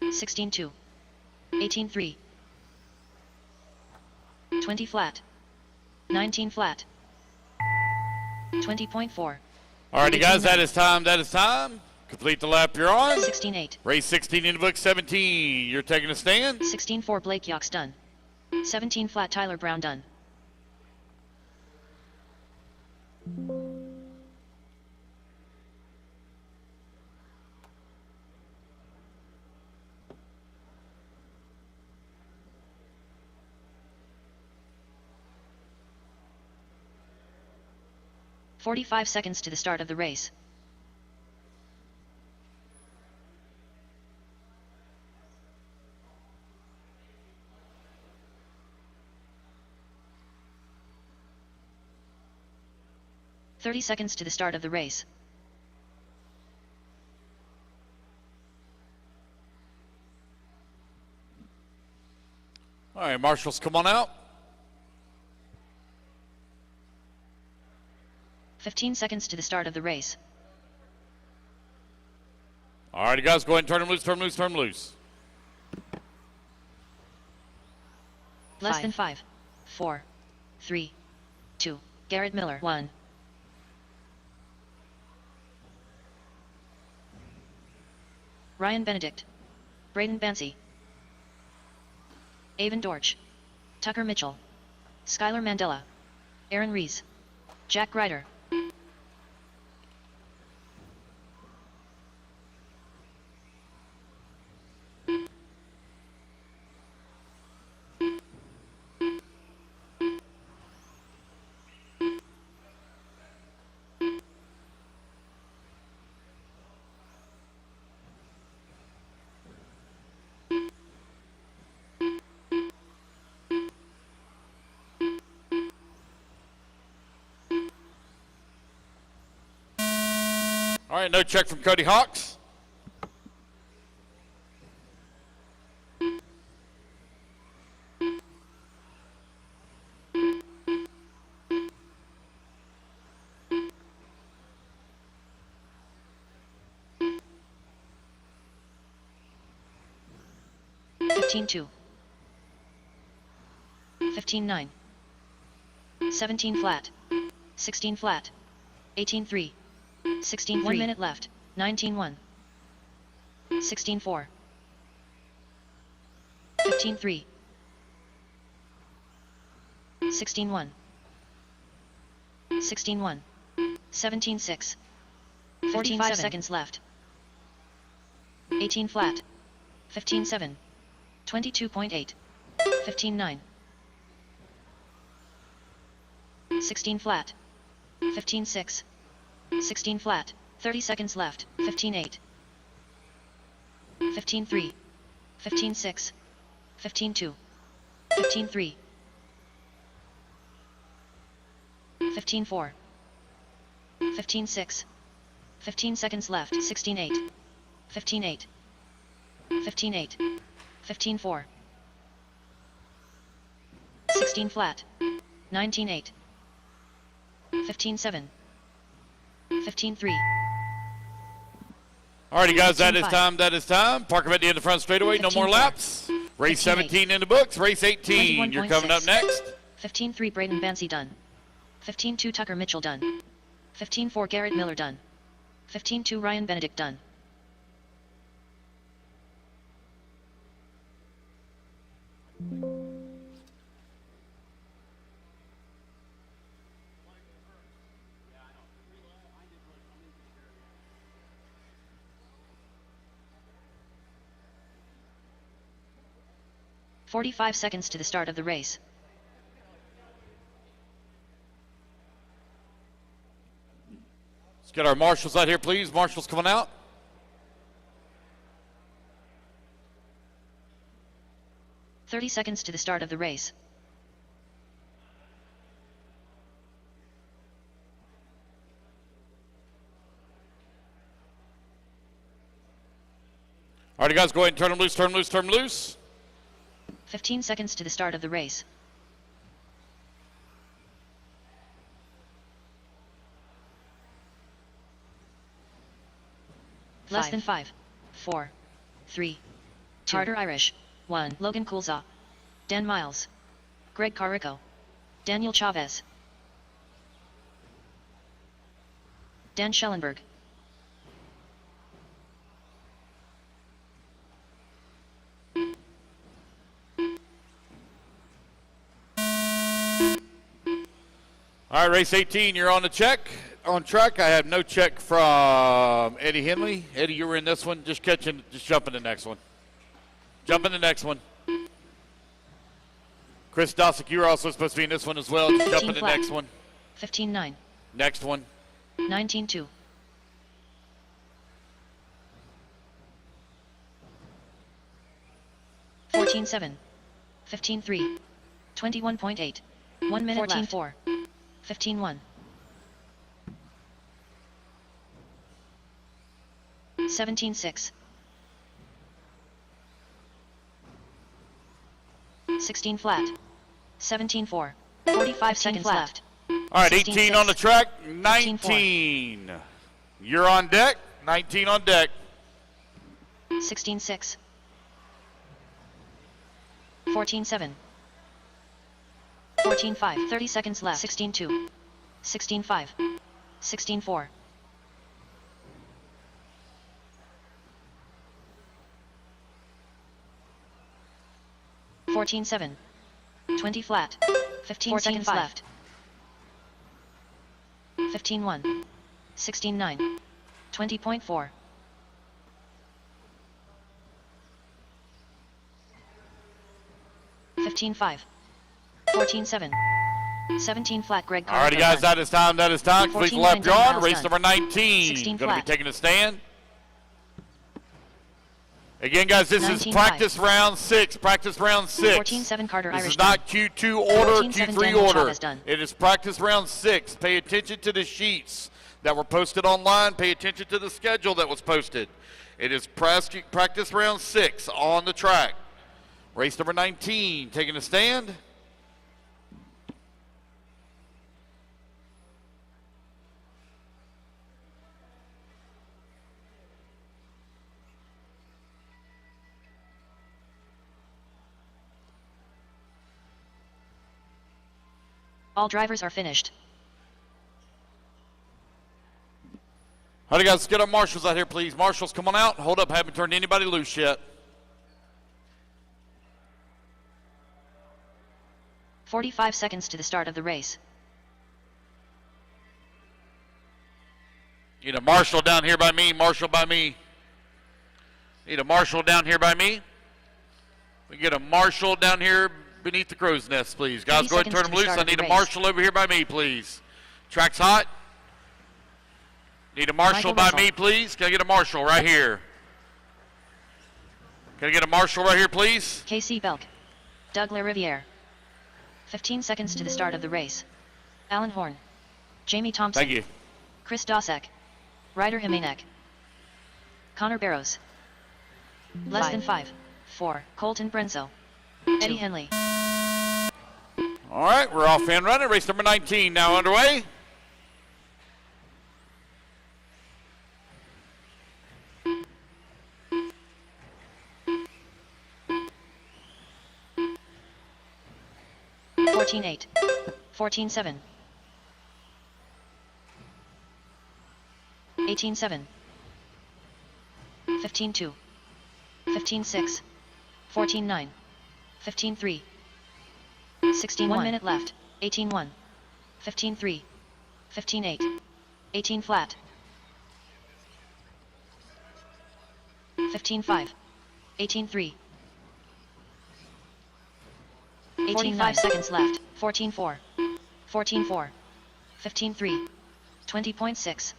16-2. 18-3. 20 flat. 19 flat. 20.4. All righty, guys, that is time. That is time. Complete the lap you're on. 16-8. Race 16 in the book, 17. You're taking a stand. 16-4 Blake Yox done. 17 flat Tyler Brown done. "45 seconds to the start of the race. "30 seconds to the start of the race. All right, marshals, come on out. 15 seconds to the start of the race. All righty, guys, go ahead and turn them loose, turn them loose, turn them loose. Less than 5, 4, 3, 2. Garrett Miller 1. Ryan Benedict. Braden Bancy. Avon Dorch. Tucker Mitchell. Skylar Mandela. Aaron Rees. Jack Ryder. All right, no check from Cody Hawks. $15-2. $15-9. $17 flat. $16 flat. $18-3. $16-3. 1 minute left. $19-1. $16-4. $15-3. $16-1. $16-1. $17-6. 45 seconds left. 18 flat. 15-7. 22.8. 15-9. 16 flat. 15-6. 16 flat. 30 seconds left. 15-8. 15-3. 15-6. 15-2. 15-3. 15-4. 15-6. 15 seconds left. 16-8. 15-8. 15-8. 15-4. 16 flat. 19-8. 15-7. 15-3. Alrighty, guys, that is 15-5. time. That is time. Park them at the end of the front straightaway. No more 15-4. laps. Race 15-8. 17 in the books. Race 18. You're coming up 21.6. next. 15-3 Braden Bancy done. 15-2 Tucker Mitchell done. 15-4 Garrett Miller done. 15-2 Ryan Benedict done. "45 seconds to the start of the race. Let's get our marshals out here, please. Marshals coming out. "30 seconds to the start of the race. Alrighty, guys, go ahead and turn them loose, turn them loose, turn them loose. 15 seconds to the start of the race. Less than 5, 4, 3, Carter Irish, 1, Logan Coulza, Dan Miles, Greg Carrico, Daniel Chavez, Dan Schellenberg, All right, race 18, you're on the check. On track, I have no check from Eddie Henley. Eddie, you were in this one. Just jump in the next one. Jump in the next one. Chris Dosick, you were also supposed to be in this one as well. Just jump in the flat. next one. 15-9, Next one. 19-2, 14-7, 15-3, 21.8, 1 minute 14-4, 15-1, 17-6, 16 flat, 17-4, 45 seconds left. All right, 16, 18 on the track. 19. 19. You're on deck. 19 on deck. 16-6, 14-7, 14-5, 30 seconds left. 16-2, 16-5, 16-4, 14-7, 20 flat, 15 seconds left. 15-1, 16-9, 20.4, 15-5, 14-7, 17 flat Greg All righty, guys, that is time. That is time. Complete the 14-9 lap drawn. miles Race done. number 19. 16 Going to be flat. taking a stand. Again, guys, this is 19-5. practice round 6. Practice round 6. 14-7 Carter This Irish is done. not Q2 order, 14-7 Q3 Daniel order. Chavez done. It is practice round 6. Pay attention to the sheets. that were posted online. Pay attention to the schedule that was posted. It is practice round 6 on the track. Race number 19, taking a stand. All drivers are finished. All right, guys, let's get our marshals out here, please. Marshals, come on out. Hold up, haven't turned anybody loose yet. 45 seconds to the start of the race. Need a marshal down here by me. Marshal by me. Need a marshal down here by me. We get a marshal down here beneath the crow's nest, please. Guys, go ahead and turn them loose. I need a marshal over here by me, please. Track's hot. Need a marshal by me, please. Can I get a marshal right here? Can I get a marshal right here, please? Casey Belk. Doug LaRiviere. 15 seconds to the start of the race. Alan Horn. Jamie Thompson. Thank you. Chris Dosek. Ryder Jimenez. Connor Barrows. Less than 5. 4. Colton Brenzo. Eddie Henley. All right, we're off and running. Race number 19 now underway. $14.8. $14.7. $18.7. $15.2. $15.6. $14.9. $15.3. 16. 1 minute left. 18.1. 15.3. 15.8. 18 flat. 15.5. 18.3. 45 seconds left. 14.4. 14.4. 15.3. 20.6.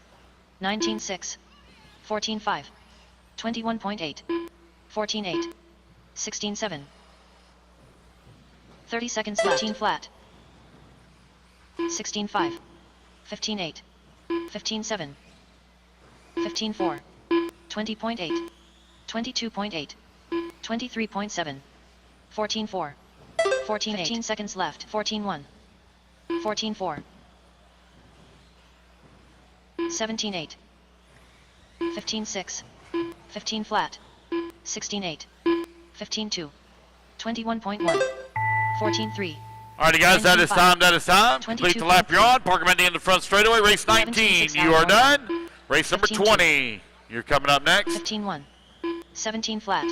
19.6. 14.5. 21.8. 14.8. 16.7. 30 seconds left. 15 flat. 16.5. 15.8. 15.7. 15.4. 20.8. 22.8. 23.7. 14.4. 14.8. 15 seconds left. 14.1. 14.4. 17.8. 15.6. 15 flat. 16.8. 15.2. 21.1. 14.3. All right, guys, that is time. That is time. 22. Complete the lap you're on. Park them at the end of the front straightaway. Race 19, you are done. Race number 20, you're coming up next. 15.1. 17 flat.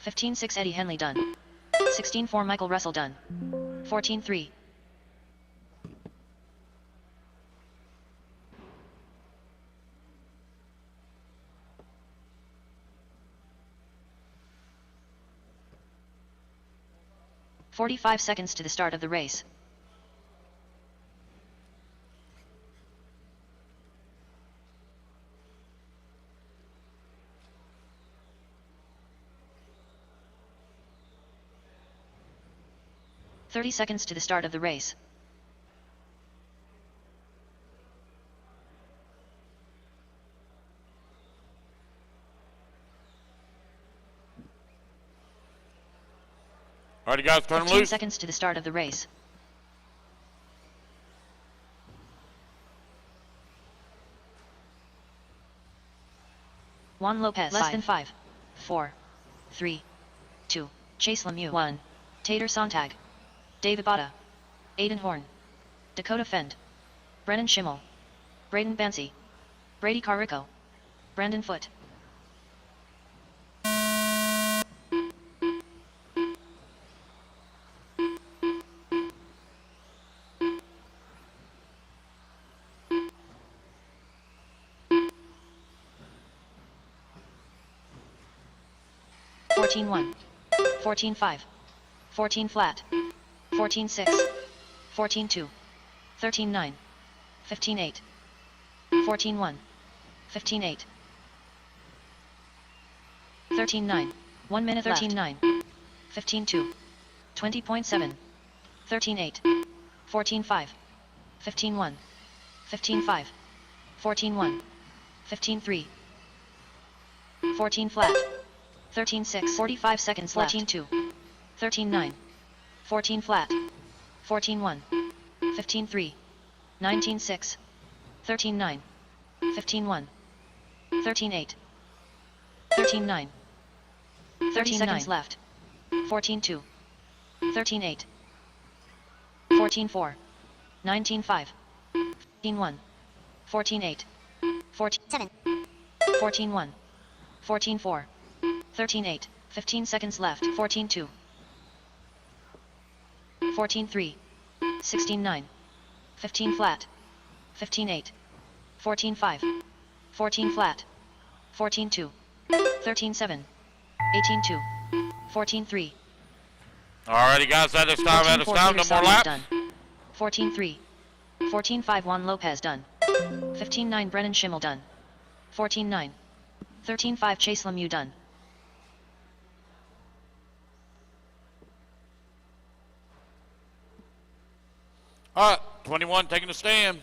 15.6 Eddie Henley done. 16.4 Michael Russell done. 14.3. $45 seconds to the start of the race. $30 seconds to the start of the race. All right, guys, turn them 15 loose. seconds to the start of the race. Juan Lopez. Less than 5. 4. 3. 2. Chase Lemieux. 1. Tater Sontag. David Botta. Aiden Horn. Dakota Fend. Brennan Schimmel. Braden Bansi. Brady Carrico. Brandon Foote. $14.1. $14.5. 14 flat. 14.6. 14.2. 13.9. 15.8. 14.1. 15.8. 13.9. 1 minute 13.9. 15.2. 20.7. 13.8. 14.5. 15.1. 15.5. 14-1. 15-3. 14 flat. 13-6. 45 seconds left. 14-2. 13-9. 14 flat. 14-1. 15-3. 19-6. 13-9. 15-1. 13-8. 13-9. 30 seconds left. 14-2. 13-8. 14-4. 19-5. 15-1. 14-8. 14-7. 14-1. 14-4. 13-8. 15 seconds left. 14-2. 14-3. 16-9. 15 flat. 15-8. 14-5. 14 flat. 14-2. 13-7. 18-2. 14-3. Alrighty, guys, out of time, no more laps. Done. 14-3. 14-5 Juan Lopez done. 15-9 Brennan Schimmel done. 14-9. 13-5 Chase Lemieux done. Alright, 21 taking a stand.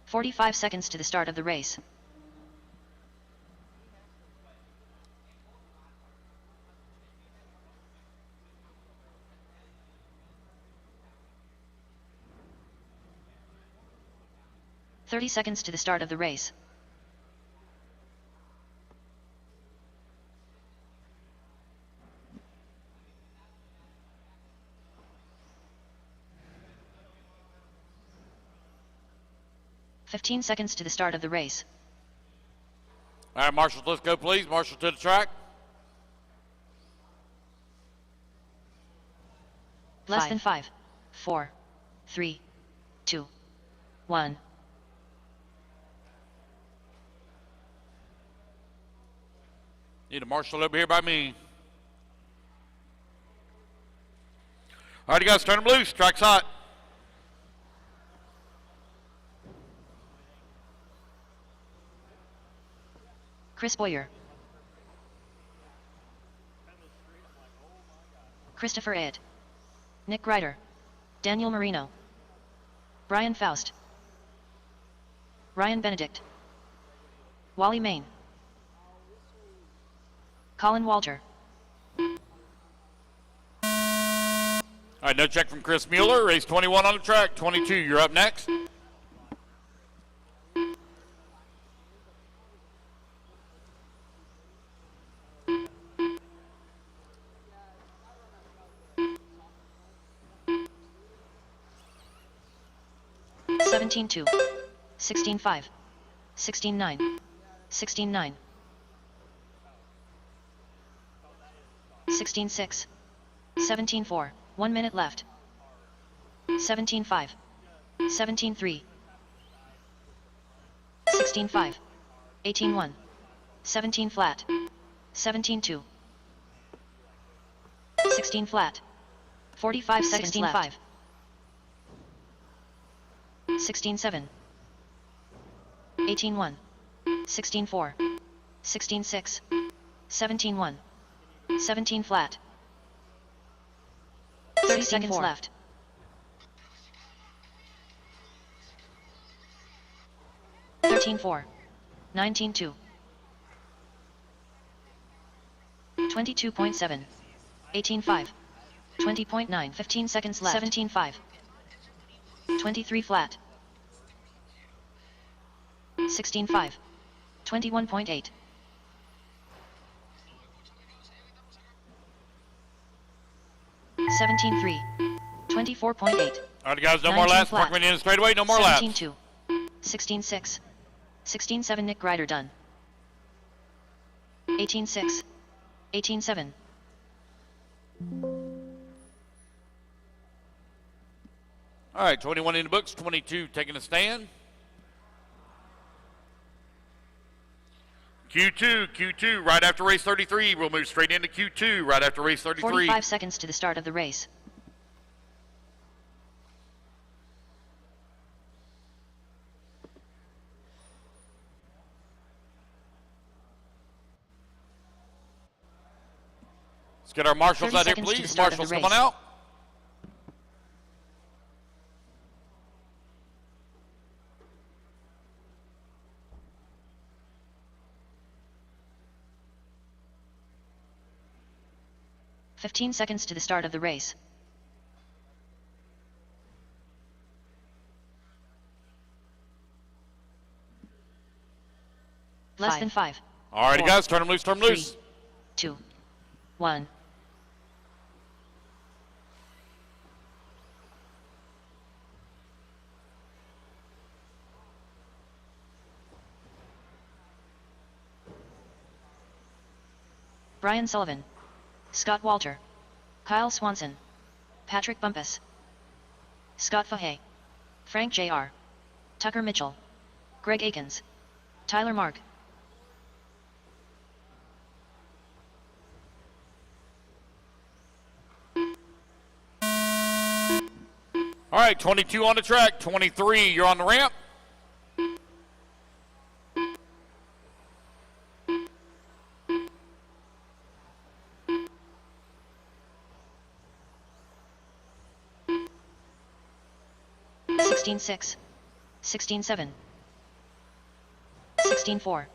45 seconds to the start of the race. "30 seconds to the start of the race. "15 seconds to the start of the race. Alright, marshals, let's go, please. Marshal to the track. Less than 5, 4, 3, 2, 1. Need a marshal over here by me. Alright, you guys, turn them loose. Track's hot. Chris Boyer. Christopher Ed. Nick Ryder. Daniel Marino. Brian Faust. Ryan Benedict. Wally Main. Colin Walter. Alright, no check from Chris Mueller. Race 21 on the track. 22, you're up next. $17-2. 16-5. 16-9. 16-9. 16-6. 17-4. 1 minute left. 17-5. 17-3. 16-5. 18-1. 17 flat. 17-2. 16 flat. 45 seconds left. 16-7. 18-1. 16-4. 16-6. 17-1. 17 flat. 30 seconds left. 13-4. 19-2. 22.7. 18-5. 20.9. 15 seconds left. 17-5. 23 flat. 16-5. 21.8. 17-3. 24.8. Alright, guys, no more laps. Parkman in straightaway, no more laps. 17-2. 16-6. 16-7 Nick Ryder done. 18-6. 18-7. Alright, 21 in the books, 22 taking a stand. Q2, right after race 33. We'll move straight into Q2 right after race 33. 45 seconds to the start of the race. Let's get our marshals out here, 30 seconds to the please. start of the Marshals, come on race. out. 15 seconds to the start of the race. Less than 5. All righty, 4, guys, turn them loose, turn them 3, loose. 2, 1. Brian Sullivan, Scott Walter, Kyle Swanson, Patrick Bumpus, Scott Fahey, Frank Jr., Tucker Mitchell, Greg Akins, Tyler Mark. All right, 22 on the track, 23, you're on the ramp. Sixteen 6, 16 7, 16 4,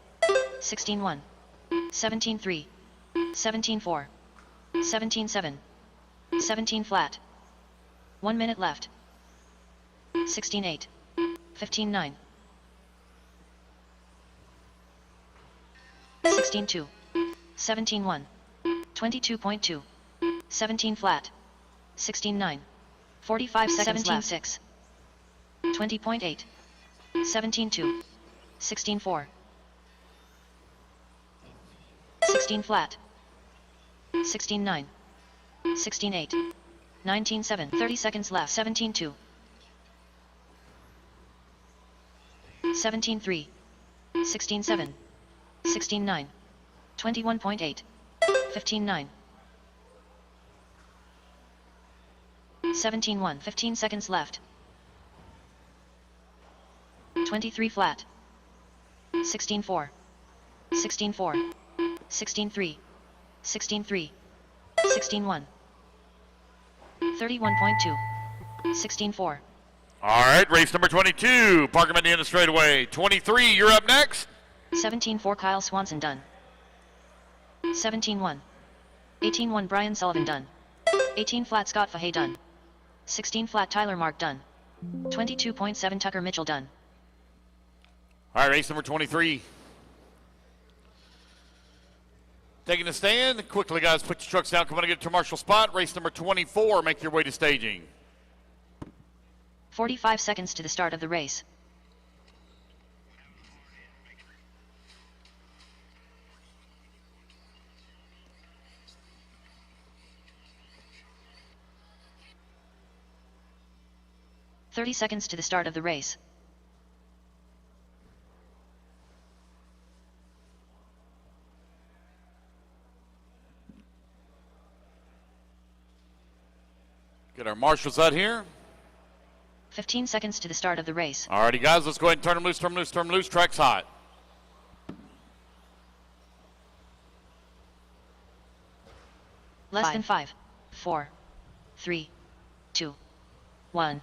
16 1, 17 3, 17 4, 17 7, 17 flat. 1 minute left. 16 8, 15 9, 16 2, 17 1, 22.2, 17 flat. 16 9, 45 seconds 17 left. 6, 20.8, 17 2, 16 4, 16 flat. 16 9, 16 8, 19 7, 30 seconds left. 17 2, 17 3, 16 7, 16 9, 21.8, 15 9, 17 1, 15 seconds left. 23 flat. 16 4, 16 4, 16 3, 16 3, 16 1, 31.2, 16 4. All right, race number 22, park him at the end of the straightaway. 23, you're up next. 17 4 Kyle Swanson done. 17 1, 18 1 Brian Sullivan done. 18 flat Scott Fahey done. 16 flat Tyler Mark done. 22.7 Tucker Mitchell done. All right, race number 23. Taking a stand. Quickly, guys, put your trucks down. Come on and get to marshal spot. Race number 24, make your way to staging. 45 seconds to the start of the race. "30 seconds to the start of the race. Get our marshals out here. 15 seconds to the start of the race. All righty, guys, let's go ahead and turn them loose, turn them loose, turn them loose. Track's hot. Less than 5, 4, 3, 2, 1.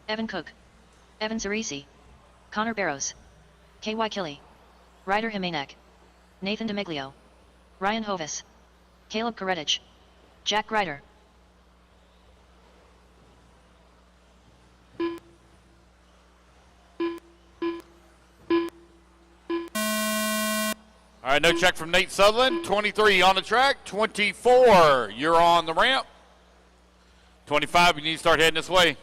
Evan Cook, Evan Zarisi, Connor Barrows, K.Y. Killy, Ryder Jimenez, Nathan DeMiglio, Ryan Hovis, Caleb Koretich, Jack Ryder. All right, no check from Nate Sutherland. 23 on the track. 24, you're on the ramp. 25, you need to start heading this way.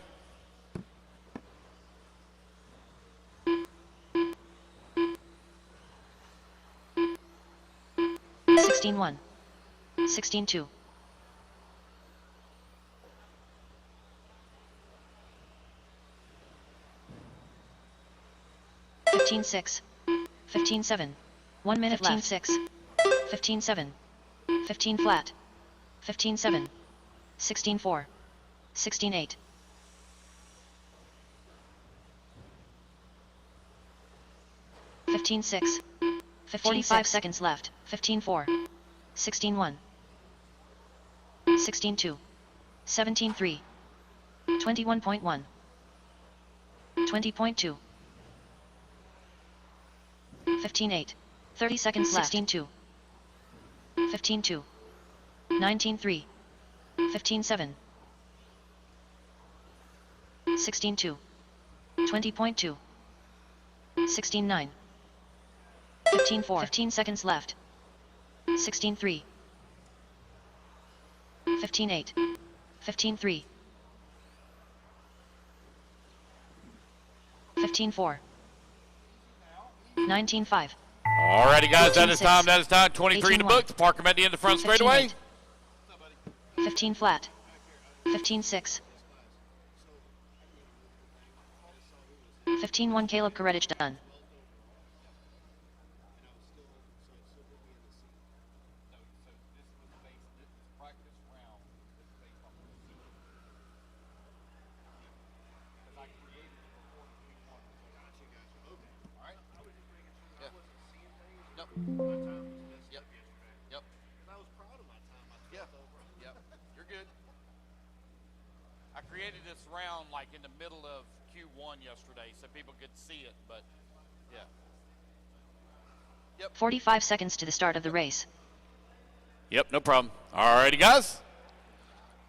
Sixteen 1, 16 2. 15 6, 15 7. 1 minute 15 left. 6, 15 7, 15 flat, 15 7, 16 4, 16 8. 15 6, 45 seconds left. 15 4, 16 1, 16 2, 17 3, 21.1, 20.2, 15 8. 30 seconds left. 16 2, 15 2, 19-3. 15-7. 16-2. 20.2. 16-9. 15-4. 15 seconds left. 16-3. 15-8. 15-3. 15-4. 19-5. Alrighty, guys, that is 15-6. time. That is time. 23 in the 18-1. books. Park them at the end of the front straightaway. 15-8. 15 flat. 15-6. 15-1 Caleb Koretich done. I created this round like in the middle of Q1 yesterday so people could see it, but yeah. 45 seconds to the start of the race. Yep, no problem. Alrighty, guys.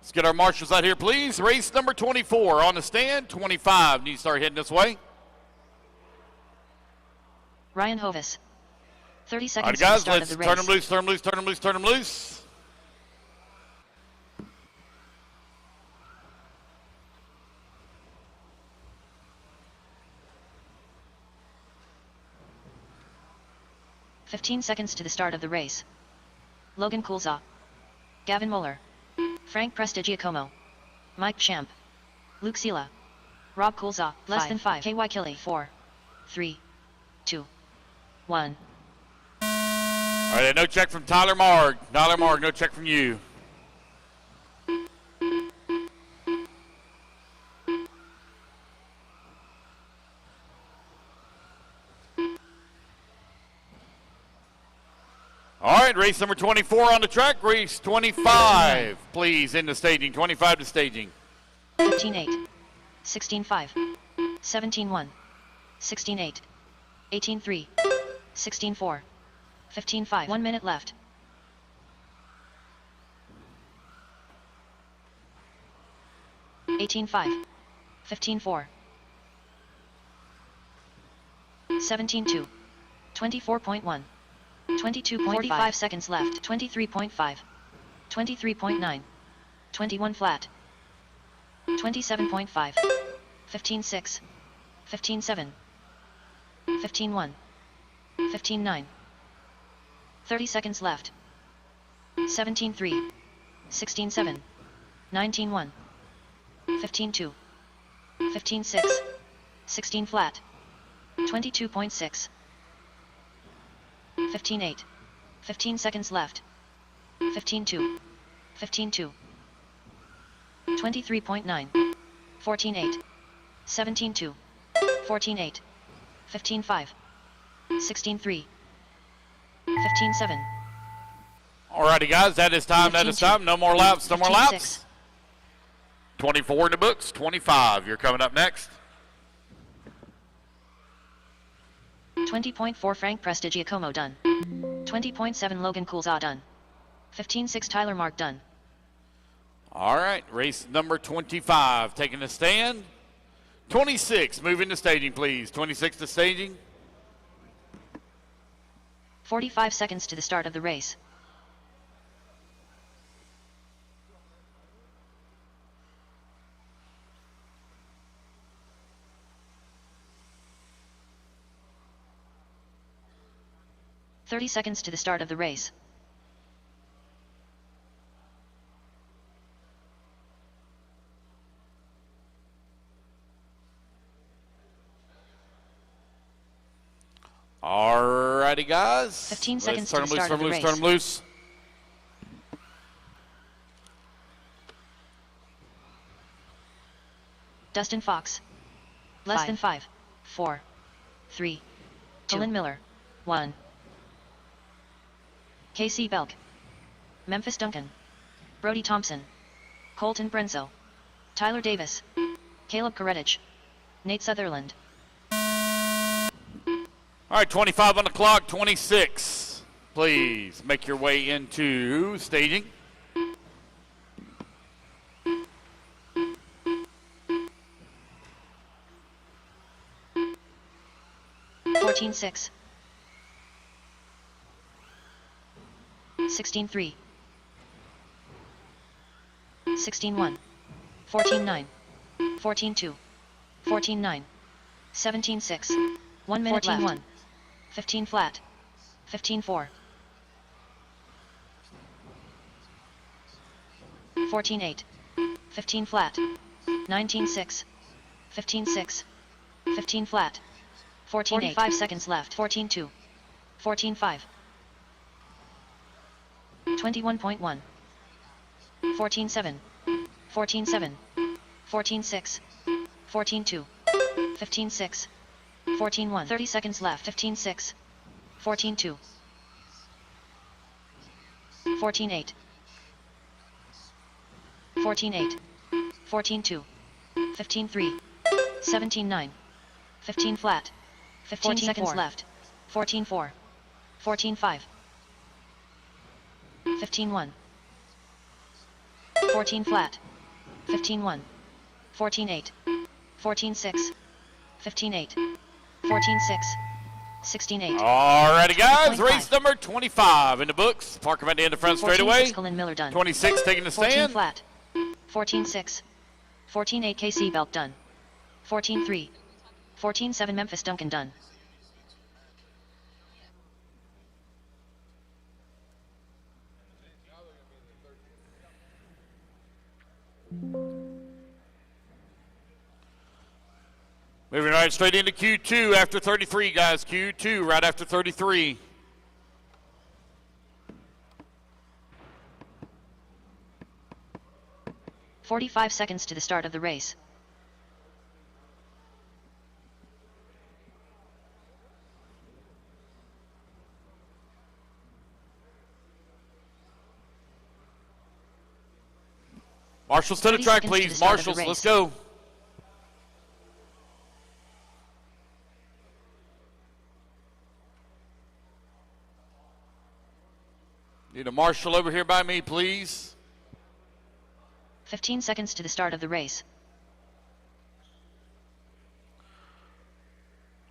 Let's get our marshals out here, please. Race number 24 on the stand. 25 need to start heading this way. Ryan Hovis. 30 All seconds right, to the guys, start let's of the turn race. them loose, turn them loose, turn them loose, turn them loose. "15 seconds to the start of the race. Logan Coulza. Gavin Muller. Frank Prestigiacomo. Mike Champ. Luke Sela. Rob Coulza. Less than 5. KY Killy. 4. 3. 2. 1. All right, no check from Tyler Marg. Tyler Marg, no check from you. All right, race number 24 on the track. Race 25, please, in the staging. 25 to staging. 15-8. 16-5. 17-1. 16-8. 18-3. 16-4. 15-5. 1 minute left. (18-5). 15-4. 17-2. 24.1. 22.45 seconds left. 23.5. 23.9. 21 flat. 27.5. 15-6. 15-7. 15-1. 15-9. 30 seconds left. 17-3. 16-7. 19-1. 15-2. 15-6. 16 flat. 22.6. 15-8. 15 seconds left. 15-2. 15-2. 23.9. 14-8. 17-2. 14-8. 15-5. 16-3. 15-7. Alrighty, guys, that is time. That is time. No more laps. No more 15-6. laps. 24 in the books. 25. You're coming up next. 20.4 Frank Prestigiacomo done. 20.7 Logan Coulza done. 15-6 Tyler Mark done. All right, race number 25 taking the stand. 26 moving to staging, please. 26 to staging. 45 seconds to the start of the race. (30 seconds to the start of the race. Alrighty, guys. 15 Let's seconds turn to the them loose, start of the turn them loose. Dustin Fox. Less than 5. 4. 3. 2. Colin Miller. 1. Casey Belk. Memphis Duncan. Brody Thompson. Colton Brenzo. Tyler Davis. Caleb Koretich. Nate Sutherland. All right, 25 on the clock, 26. Please make your way into staging. 14-6. 16-3. 16-1. 14-9. 14-2. 14-9. 17-6. 1 minute 14-1. Left. 15 flat. 15-4. 14-8. 15 flat. 19-6. 15-6. 15 flat. 14-8. 5 seconds left. 14-2. 14-5. 21.1. 14-7. 14-7. 14-6. 14-2. 15-6. 14-1. 30 seconds left. 15-6. 14-2. 14-8. 14-8. 14-2. 15-3. 17-9. 15 flat. 15 seconds left. 14-4. 14-5. 15-1. 14 flat. 15-1. 14-8. 14-6. 15-8. 14-6. 16-8. Alrighty, guys. 20.5. Race number 25 in the books. Parker at the end of front straightaway. 14-6 Colin Miller done. 26 taking the 14 stand. flat. 14-6. 14-8 KC Belt done. 14-3. 14-7 Memphis Duncan done. Moving right straight into Q2 after 33, guys. Q2 right after 33. "45 seconds to the start of the race. Marshals to the 30 track, seconds to the please. start of the Marshals, let's race. go. Need a marshal over here by me, please. 15 seconds to the start of the race.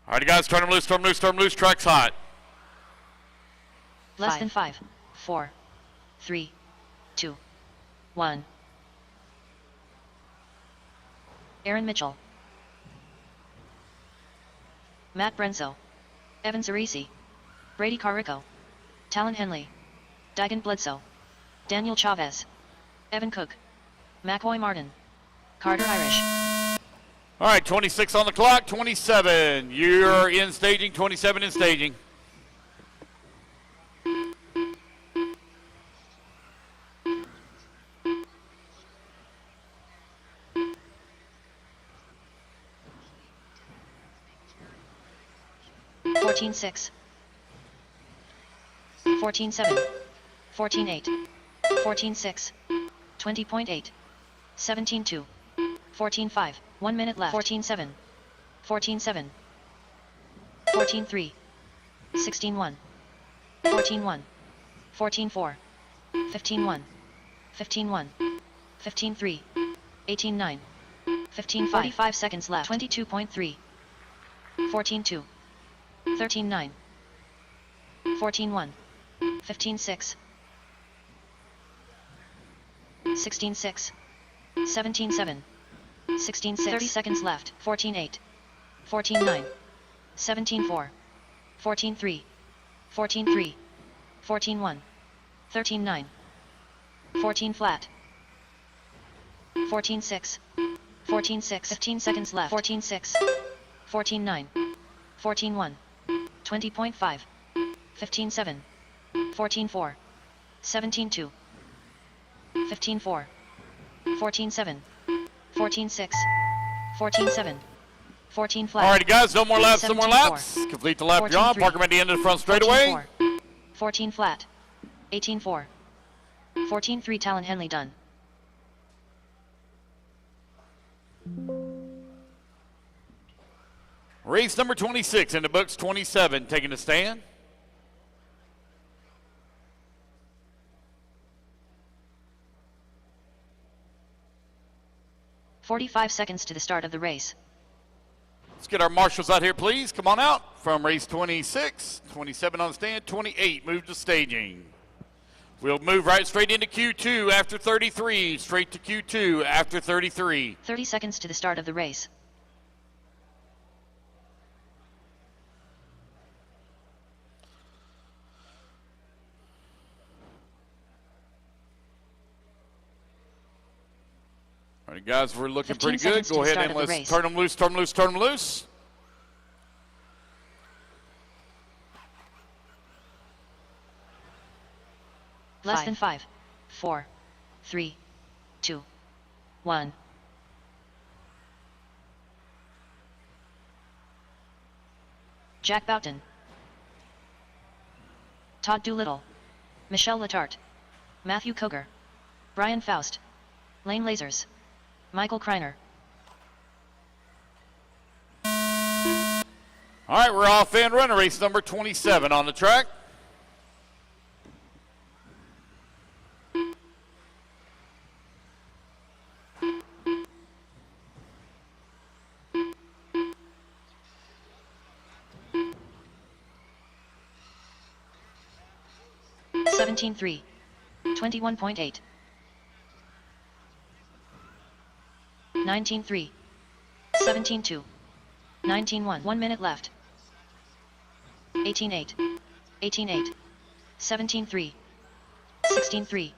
All right, guys, turn them loose, turn them loose, turn them loose. Track's hot. Less than 5, 4, 3, 2, 1. Aaron Mitchell. Matt Brenzo. Evan Zarisi. Brady Carrico. Talon Henley. Digan Bledsoe. Daniel Chavez. Evan Cook. McCoy Martin. Carter Irish. All right, 26 on the clock, 27. You're in staging, 27 in staging. "14-6. 14-7. 14-8. 14-6. 20.8. 17-2. 14-5. 1 minute left. 14-7. 14-7. 14-3. 16-1. 14-1. 14-4. 15-1. 15-1. 15-3. 18-9. 15-5. 45 seconds left. 22.3. 14-2. 13-9. 14-1. 15-6. 16-6. 17-7. 16-6. 30 seconds left. 14-8. 14-9. 17-4. 14-3. 14-3. 14-1. 13-9. 14 flat. 14-6. 14-6. 15 seconds left. 14-6. 14-9. 14-1. 20.5. 15-7. 14-4. 17-2. 15-4. 14-7. 14-6. 14-7. 14 flat. All righty, guys, no more laps, no more 17-4. laps. Complete the lap, John. 14-3. Parker at the end of the front straightaway. 14-4. 14 flat. 18-4. 14-3 Talon Henley done. Race number 26 in the books, 27 taking the stand. "45 seconds to the start of the race. Let's get our marshals out here, please. Come on out from race 26, 27 on the stand, 28. Move to staging. We'll move right straight into Q2 after 33. Straight to Q2 after 33. 30 seconds to the start of the race. All right, guys, we're looking 15 pretty good. seconds to Go the ahead start and of the let's race. turn them loose, turn them loose, turn them loose, turn them loose. Less than 5, 4, 3, 2, 1. Jack Boughton, Todd Doolittle, Michelle Letarte, Matthew Koger, Brian Faust, Lane Lasers, Michael Kreiner. All right, we're off and running. Race number 27 on the track. Seventeen 3, 21.8, 19 3, 17 2, 19 1. 1 minute left. 18 8, 18 8, 17 3, 16 3,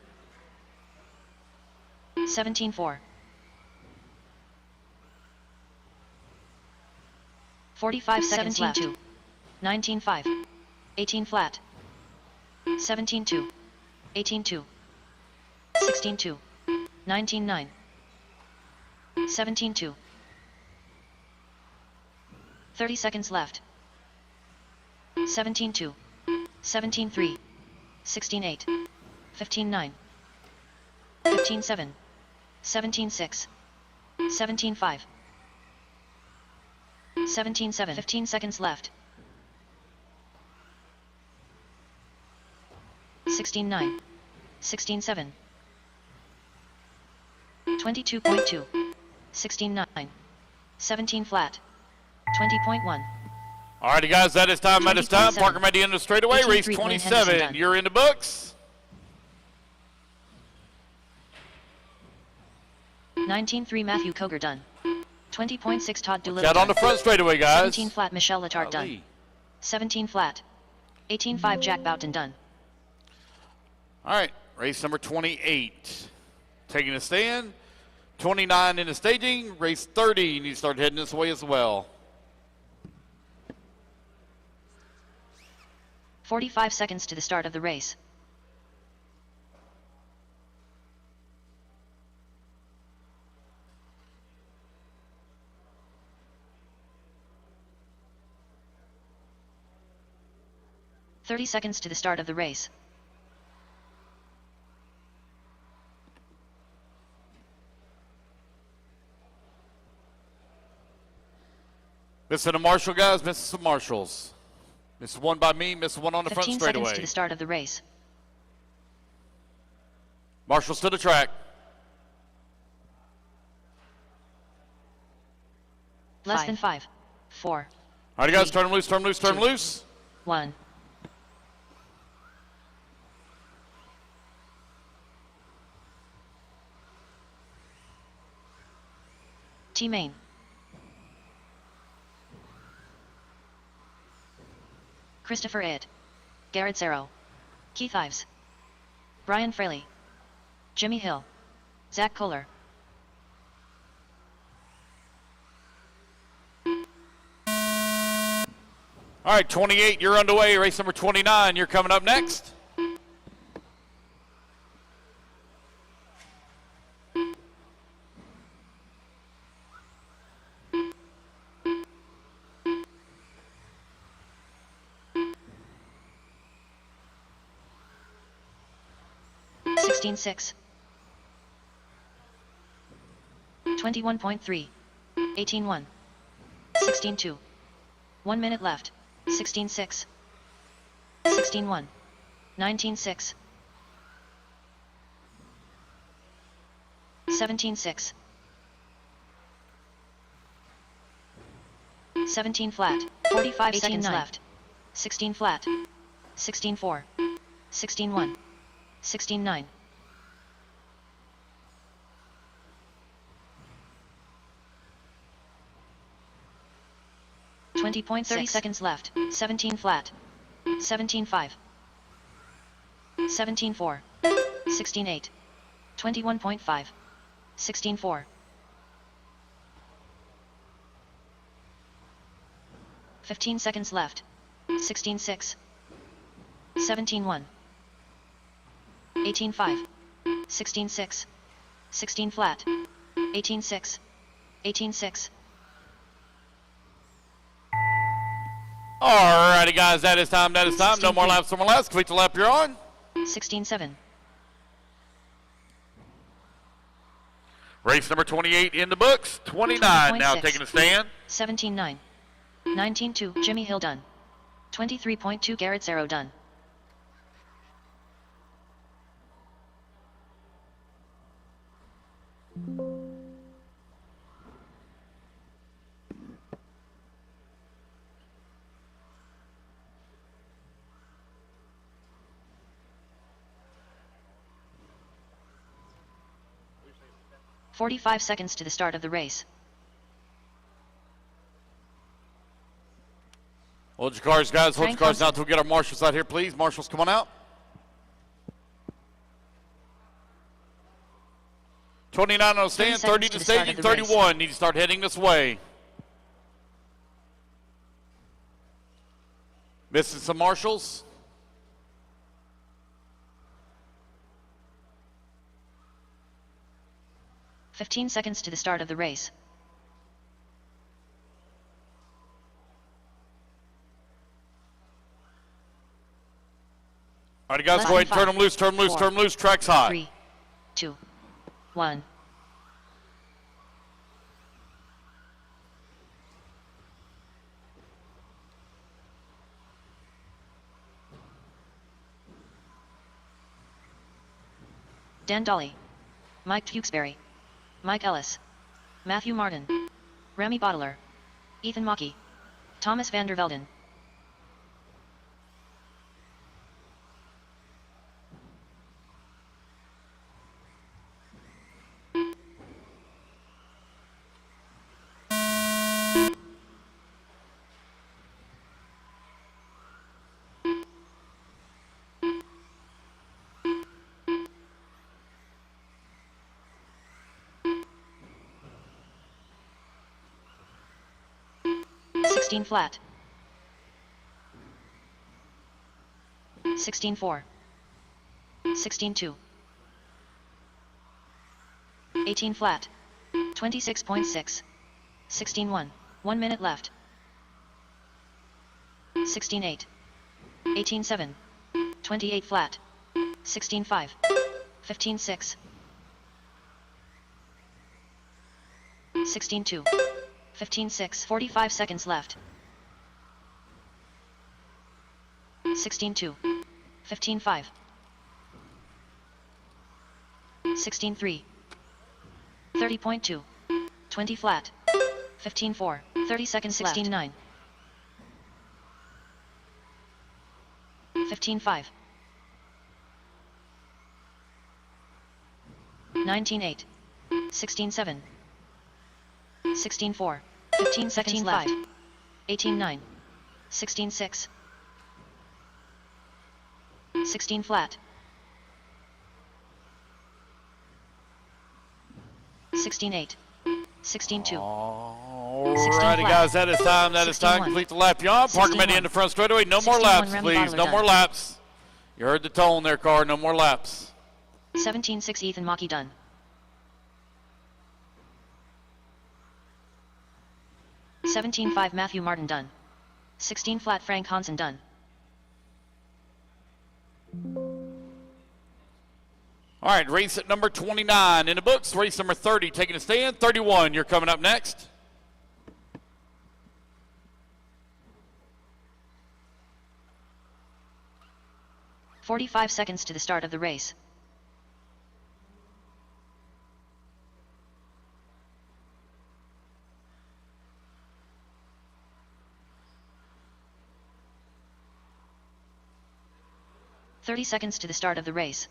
17 4, 45 seconds left. 17 2, 19 5, 18 flat. 17 2, 18 2, 16 2, 19 9, 17 2. 30 seconds left. 17 2, 17 3, 16 8, 15 9, 15 7, 17 6, 17 5, 17 7. 15 seconds left. 16 9, 16 7, 22.2, 16 9, 17 flat, 20.1. All righty, guys, that is time. That is time. 20.7. Parker ready in the straightaway. 18-3 Race Glenn 27. Henderson done. You're in the books. 19 3 Matthew Koger done. 20.6 Todd Doolittle Out on the done. front straightaway, guys. 17 flat Michelle Letarte done. Ali. 17 flat. 18 5 Jack Boughton done. All right, race number 28. Taking a stand. 29 in the staging. Race 30. You need to start heading this way as well. 45 seconds to the start of the race. "30 seconds to the start of the race. Missing a marshal, guys. Missing some marshals. Missed one by me. Missed one on the front 15 seconds straightaway. to the start of the race. Marshals to the track. Less than 5, 4, All right, guys, 3, turn them loose, turn them loose, turn them 2. loose. 1. T-Main. Christopher Ed. Garrett Serro. Keith Ives. Brian Fraley. Jimmy Hill. Zach Kohler. All right, 28, you're underway. Race number 29, you're coming up next. Sixteen 6. 21.3. 18 1. 16 2. 1 minute left. 16 6. 16 1. 19 6. 17 6. 17 flat. 45 seconds 18-9. left. 16 flat. 16-4. 16-1. 16-9. 20.30 seconds left. 17 flat. 17-5. 17-4. 16-8. 21.5. 16-4. 15 seconds left. 16-6. 17-1. 18-5. 16-6. 16 flat. 18-6. 18-6. Alrighty, guys, that is time. That is time. No more laps, no more laps. Complete the lap you're on. 16-7. Race number 28 in the books. 29 now 20.6. taking a stand. 17-9. 19-2. Jimmy Hill done. 23.2. Garrett Zero done. "45 seconds to the start of the race. Hold your cars, guys. Hold Frank your cars now Thompson. until we get our marshals out here, please. Marshals, come on out. 29 on the stand, 30 30 seconds to to the start staging, of the race. 31. Need to start heading this way. Missing some marshals. "15 seconds to the start of the race. All right, guys, Less go ahead than and turn them loose, turn them loose, 4, turn them loose. Track's hot. 3, 2, 1. Dan Dolly. Mike Tewksbury. Mike Ellis. Matthew Martin. Remy Bottler. Ethan Mockey. Thomas van der Velden. Flat. 16-4. 16-2. 18 flat. 26.6. 16-1. 1 minute left. 16-8. 18-7. 28 flat. 16-5. 15-6. 16-2. 15-6. 45 seconds left. 16-2. 15-5. 16-3. 30.2. 20 flat. 15-4. 30 seconds 16-9. 15-5. 19-8. 16-7. 16-4. 15 seconds left. 18-9. 16-6. 16 flat. 16-8. 16-2. Alrighty, guys, that is time. That is time. 16-1. Complete the lap you're on. Park them at the end of the front straightaway. No more 16-1, laps, Remy please. Bottler No done. more laps. You heard the tone there, car. No more laps. 17-6. Ethan Mockey done. 17-5. Matthew Martin done. 16 flat. Frank Hansen done. All right, race at number 29 in the books. Race number 30 taking a stand. 31, you're coming up next. "45 seconds to the start of the race. 30 seconds to the start of the race.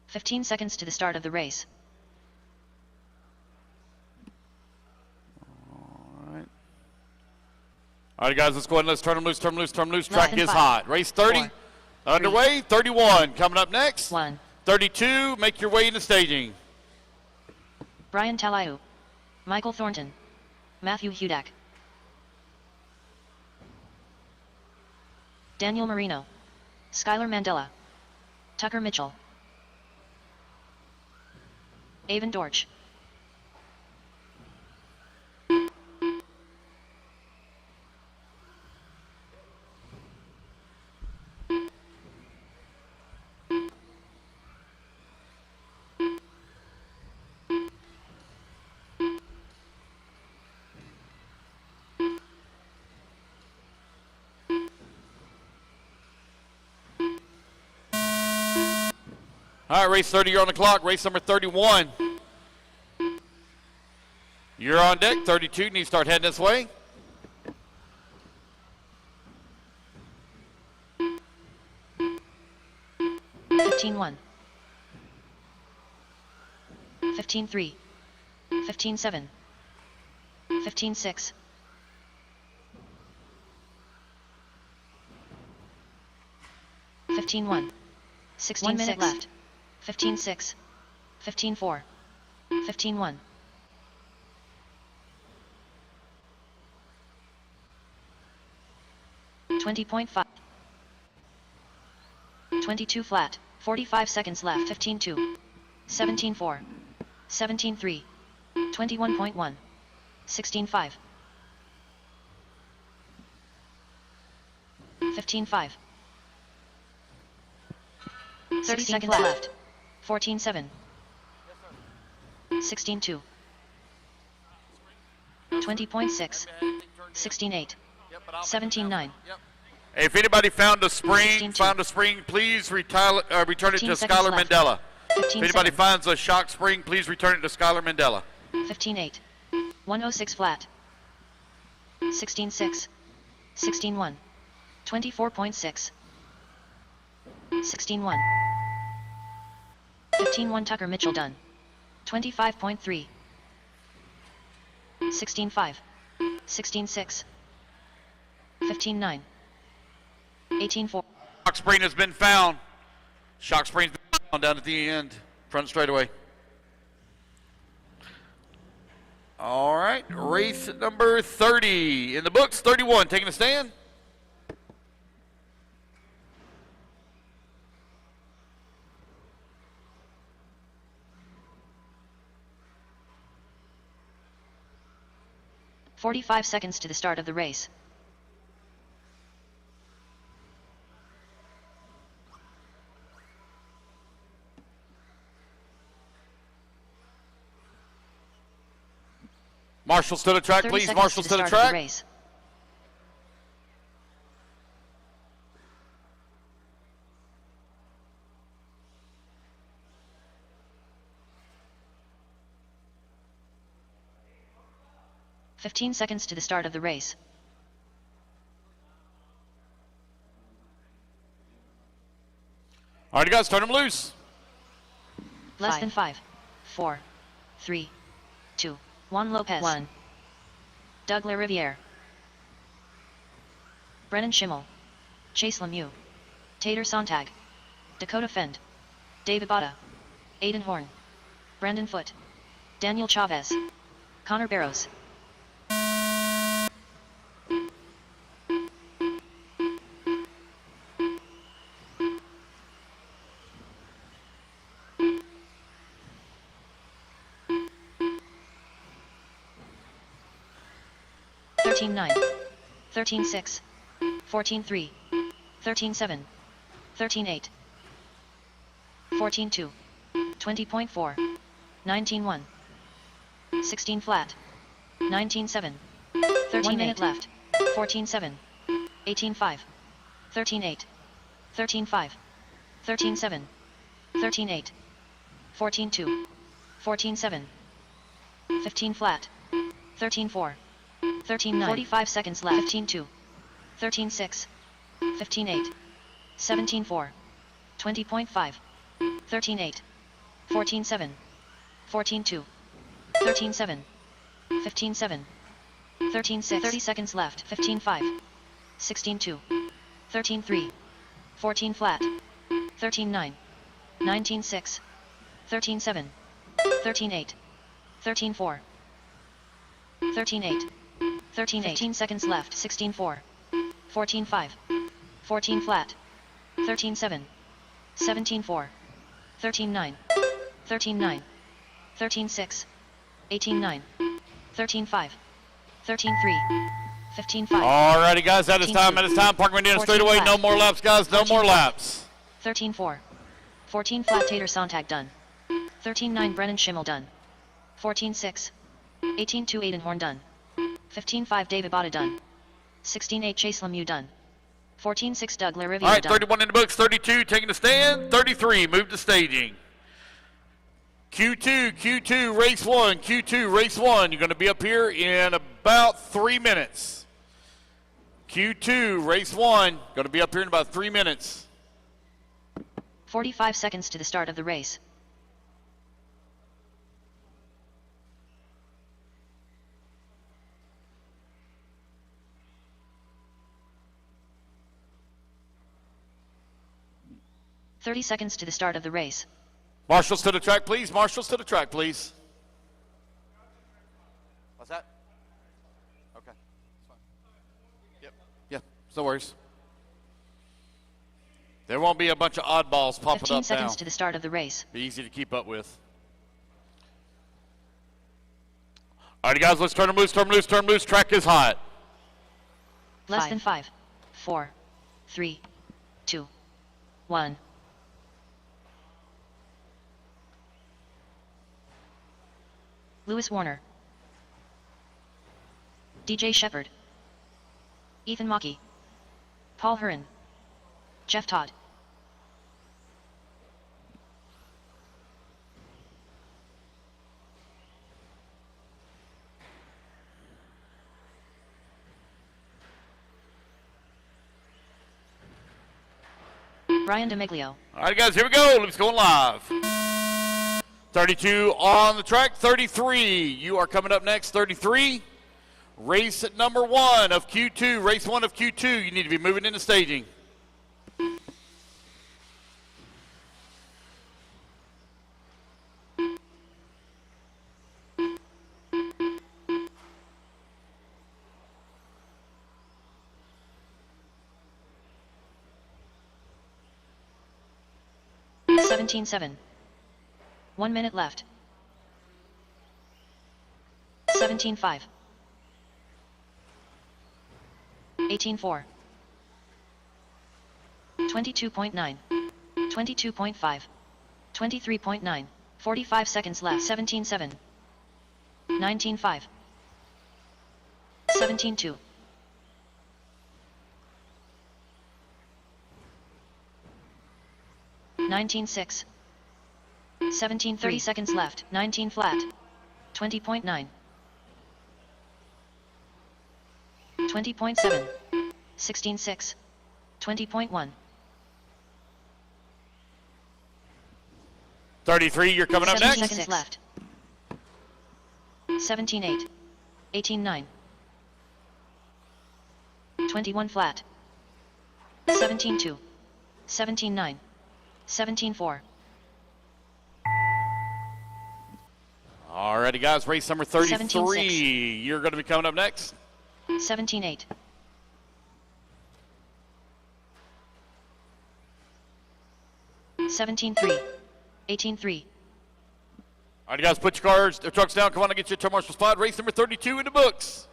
"15 seconds to the start of the race. All right, guys, let's go ahead and let's turn them loose, turn them loose, turn them loose. Less Track than is 5, hot. Race 30 4, underway. 31 coming up next. 1. 32, make your way into staging. Brian Talayu, Michael Thornton, Matthew Hudak, Daniel Marino, Skylar Mandela, Tucker Mitchell, Avon Dorch, All right, race 30, you're on the clock. Race number 31. You're on deck. 32, need to start heading this way. "15-1, 15-3, 15-7, 15-6, 15-1, 16 minutes left, 15-6, 15-4, 15-1, 20.5, 22 flat, 45 seconds left, 15-2, 17-4, 17-3, 21.1, 16-5, 15-5, 30 seconds left, 14-7, 16-2, 20.6, 16-8, 17-9. Hey, if anybody found a spring, 16-2. Please return it 15 to seconds Skylar left. Mandela. If 15-7, anybody finds a shock spring, please return it to Skylar Mandela. 15-8, 106 flat, 16-6, 16-1, 24.6, 16-1, 15-1 Tucker Mitchell done, 25.3, 16-5, 16-6, 15-9, 18-4. Shock spring has been found. Shock spring's been found down at the end, front straightaway. All right, race number 30 in the books. 31 taking a stand. "45 seconds to the start of the race. Marshals to the track, 30 please. seconds Marshals to the to the start of the track. race. "15 seconds to the start of the race. All right, guys, turn them loose. Less than 5, 4, 3, 2, 1 Lopez. 1. Doug LaRiviere. Brennan Schimmel. Chase Lemieux. Tater Sontag. Dakota Fend. David Botta. Aiden Horn. Brandon Foote. Daniel Chavez. Connor Barrows. "13-9, 13-6, 14-3, 13-7, 13-8, 14-2, 20.4, 19-1, 16 flat, 19-7, 13 minute left, 14-7, 18-5, 13-8, 13-5, 13-7, 13-8, 14-2, 14-7, 15 flat, 13-4, 13-9, 45 seconds left, 15-2, 13-6, 15-8, 17-4, 20.5, 13-8, 14-7, 14-2, 13-7, 15-7, 13-6, 30 seconds left, 15-5, 16-2, 13-3, 14 flat, 13-9, 19-6, 13-7, 13-8, 13-4, 13-8, 13-8, 15 seconds left, 16-4, 14-5, 14 flat, 13-7, 17-4, 13-9, 13-9, 13-6, 18-9, 13-5, 13-3, 15-5. Alrighty, guys, that is 15-2, time. That is time. Parkman in 14 straightaway. flat, No more laps, guys. No 14 more flat, laps. 13-4, 14 flat Tater Sontag done, 13-9 Brennan Schimmel done, 14-6, 18-2 Aiden Horn done, 15-5 David Botta done, 16-8 Chase Lemieux done, 14-6 Doug Larivia All right, done. 31 in the books. 32 taking the stand. 33 move to staging. Q2, race 1. Q2, race 1. You're going to be up here in about 3 minutes. Q2, race 1. Going to be up here in about 3 minutes. 45 seconds to the start of the race. "30 seconds to the start of the race. Marshals to the track, please. Marshals to the track, please. What's that? Okay. That's fine. Yep. No worries. There won't be a bunch of oddballs popping 15 up seconds now. to the start of the race. Be easy to keep up with. All right, guys, let's turn them loose, turn them loose, turn them loose. Track is hot. Less than 5, 4, 3, 2, 1. Lewis Warner, DJ Shepard, Ethan Mockey, Paul Huron, Jeff Todd. Brian DeMiglio. All right, guys, here we go. Let's go live. 32 on the track. 33, you are coming up next. 33, race at number 1 of Q2. Race 1 of Q2. You need to be moving into staging. "17-7. 1 minute left. 17-5. 18-4. 22.9. 22.5. 23.9. 45 seconds left. 17-7. 19-5. 17-2. 19-6. 17, 30 seconds left. 19 flat. 20.9. 20.7. 16-6. 20.1. 33, you're coming up 17 next. seconds left. 17-8. 18-9. 21 flat. 17-2. 17-9. 17-4. Alrighty, guys, race number 33. 17-6. You're going to be coming up next. 17-8. 17-3. 18-3. Alrighty, guys, put your trucks down. Come on, I'll get you a turn marshal spot. Race number 32 in the books.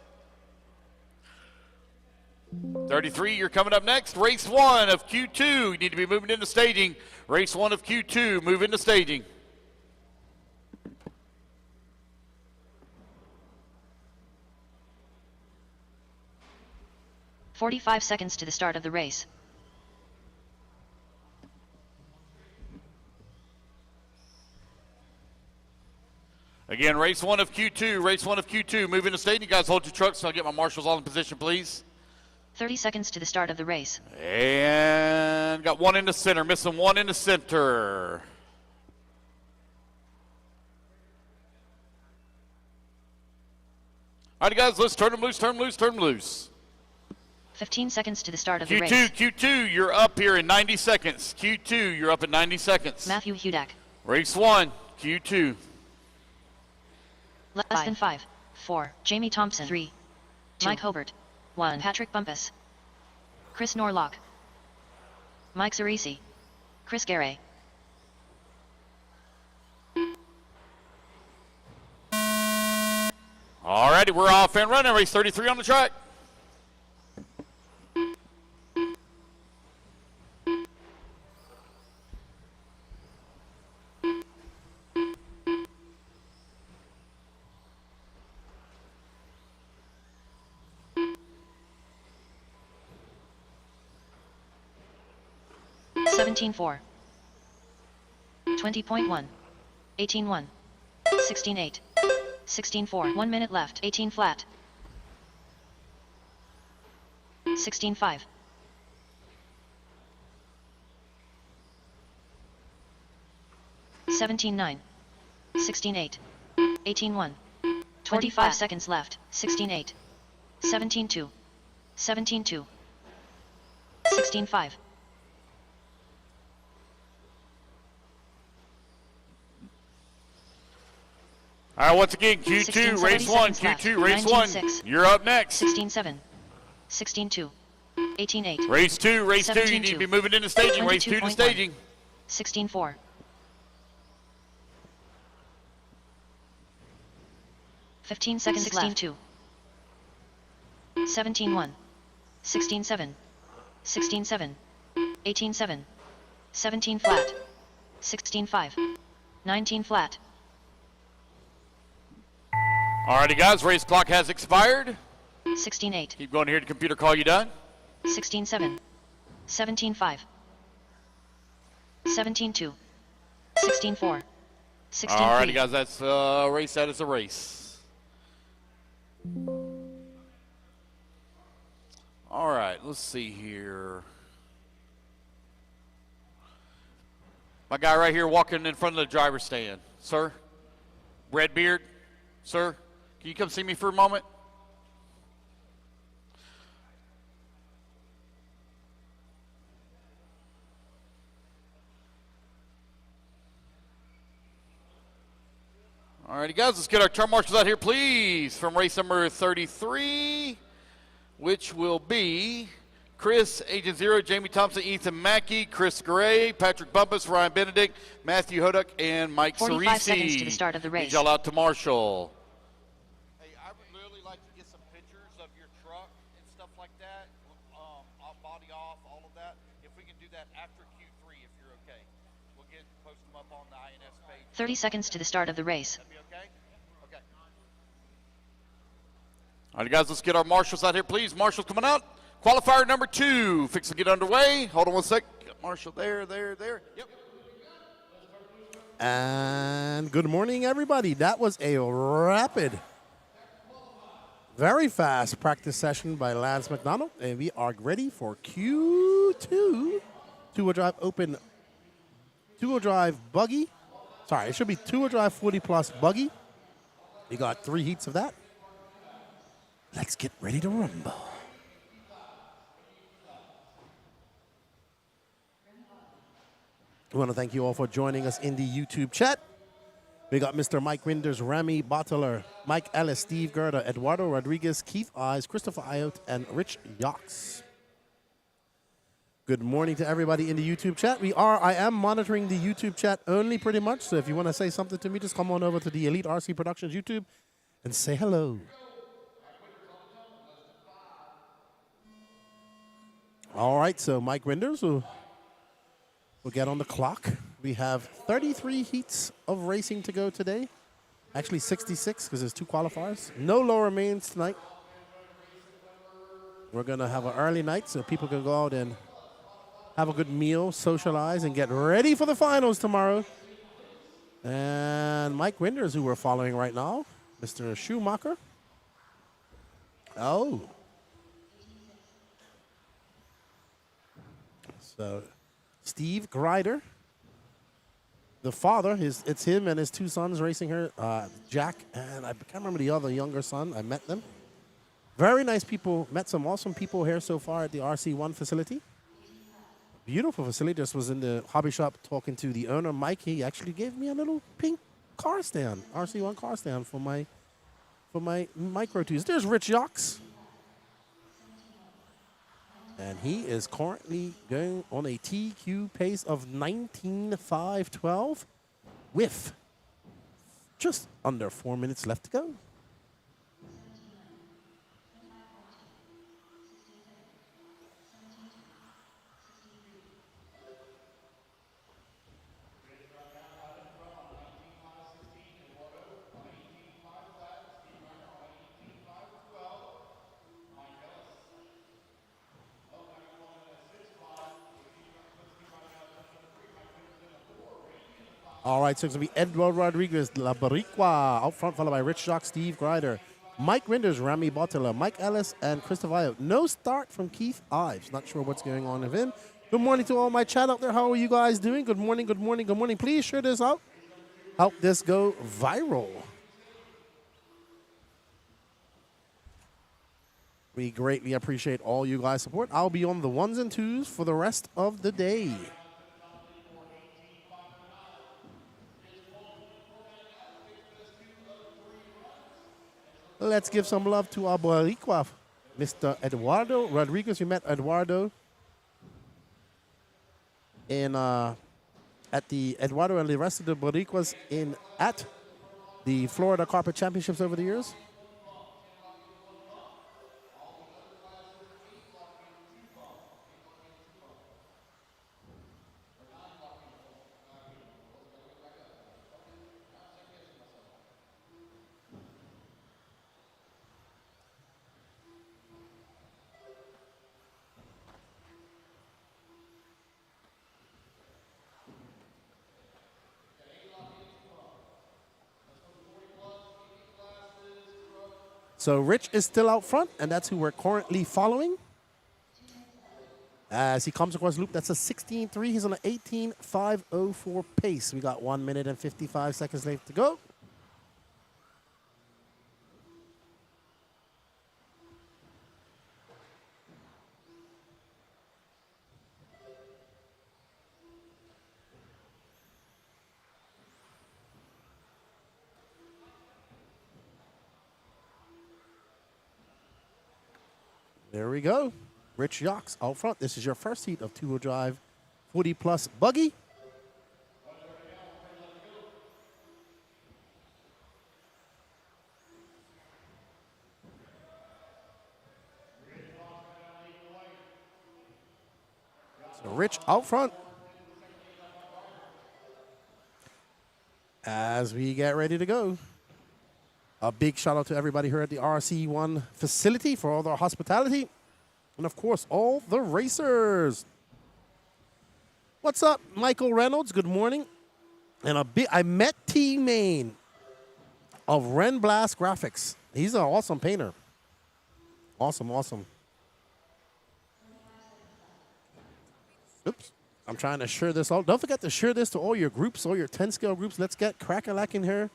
33, you're coming up next. Race 1 of Q2. You need to be moving into staging. Race 1 of Q2, move into staging. "45 seconds to the start of the race. Again, race 1 of Q2, race 1 of Q2. Moving to stage. You guys hold your trucks so I'll get my marshals all in position, please. 30 seconds to the start of the race. And got one in the center, missing one in the center. All right, guys, let's turn them loose, turn them loose, turn them loose. 15 seconds to the start of the race. Q2, you're up here in 90 seconds. Q2, you're up in 90 seconds. Matthew Hudak. Race 1, Q2. Less than 5. 4. Jamie Thompson. 3. 2. Mike Hobart. 1. Patrick Bumpus. Chris Norlock. Mike Cerisi. Chris Garay. All righty, we're off and running. Race 33 on the track. $17.4. 20.1. 18.1. 16.8. 16.4. 1 minute left. 18 flat. 16.5. 17.9. 16.8. 18.1. 25 seconds left. 16.8. 17.2. 17.2. 16.5. All right, once again, Q2, race 1, Q2, race 1. You're up next. 16.7. 16.2. 18.8. Race 2, race 2. You need to be moving into staging. Race 2 to staging. 16.4. 15 seconds left. 16.2. 17.1. 16.7. 16.7. 18.7. 17 flat. 16.5. 19 flat. Alrighty, guys, race clock has expired. 16.8. Keep going here to computer call you done. 16.7. 17.5. 17.2. 16.4. 16.3. Alrighty, guys, that's race. That is a race. All right, let's see here. My guy right here walking in front of the driver's stand. Sir, red beard, sir. Can you come see me for a moment? All righty, guys, let's get our turn marshals out here, please, from race number 33, which will be Chris, Agent Zero, Jamie Thompson, Ethan Mackey, Chris Gray, Patrick Bumpus, Ryan Benedict, Matthew Hoduk, and Mike 45 Cerisi. seconds to the start of the race. Need y'all out to marshal. I would really like to get some pictures of your truck and stuff like that, body off, all of that. If we can do that after Q3, if you're okay, we'll post them up on the INS page. 30 seconds to the start of the race. That'd be okay? Okay. All right, guys, let's get our marshals out here, please. Marshals coming out. Qualifier number 2, fix to get underway. Hold on one sec. Got Marshall there. Yep. And good morning, everybody. That was a rapid, very fast practice session by Lance McDonald, and we are ready for Q2. Two-wheel drive open, two-wheel drive buggy. Sorry, it should be two-wheel drive 40-plus buggy. We got 3 heats of that. Let's get ready to rumble. We want to thank you all for joining us in the YouTube chat. We got Mr. Mike Winders, Remy Bottler, Mike Ellis, Steve Gerda, Eduardo Rodriguez, Keith Eyes, Christopher Iot, and Rich Yox. Good morning to everybody in the YouTube chat. I am monitoring the YouTube chat only pretty much, so if you want to say something to me, just come on over to the Elite RC Productions YouTube and say hello. All right, so Mike Winders will get on the clock. We have 33 heats of racing to go today. Actually 66 because there's 2 qualifiers. No lower mains tonight. We're going to have an early night so people can go out and have a good meal, socialize, and get ready for the finals tomorrow. And Mike Winders, who we're following right now, Mr. Schumacher. Oh. So, Steve Grider, the father, it's him and his two sons racing her, Jack, and I can't remember the other younger son. I met them. Very nice people. Met some awesome people here so far at the RC1 facility. Beautiful facility. Just was in the hobby shop talking to the owner, Mike. He actually gave me a little pink car stand, RC1 car stand for my micro twos. There's Rich Yox. And he is currently going on a TQ pace of 19.512 with just under 4 minutes left to go. All right, so it's going to be Edward Rodriguez, La Barriqua out front, followed by Rich Jock, Steve Grider, Mike Rinders, Rami Bottler, Mike Ellis, and Christopher Ayo. No start from Keith Ives. Not sure what's going on with him. Good morning to all my chat out there. How are you guys doing? Good morning, good morning, good morning. Please share this out. Help this go viral. We greatly appreciate all you guys' support. I'll be on the ones and twos for the rest of the day. Let's give some love to our Boricua, Mr. Eduardo Rodriguez. We met Eduardo in at the Eduardo and the rest of the Boricuas at the Florida Carpet Championships over the years. So Rich is still out front, and that's who we're currently following. As he comes across the loop, that's a 16.3. He's on an 18.504 pace. We got 1 minute and 55 seconds left to go. There we go. Rich Yox out front. This is your first heat of two-wheel drive 40-plus buggy. So Rich out front. As we get ready to go. A big shout out to everybody here at the RC1 facility for all their hospitality. And of course, all the racers. What's up, Michael Reynolds? Good morning. And I met T-Main of Ren Blast Graphics. He's an awesome painter. Awesome, awesome. Oops. I'm trying to share this out. Don't forget to share this to all your groups, all your 10-scale groups. Let's get crack-a-lack in here.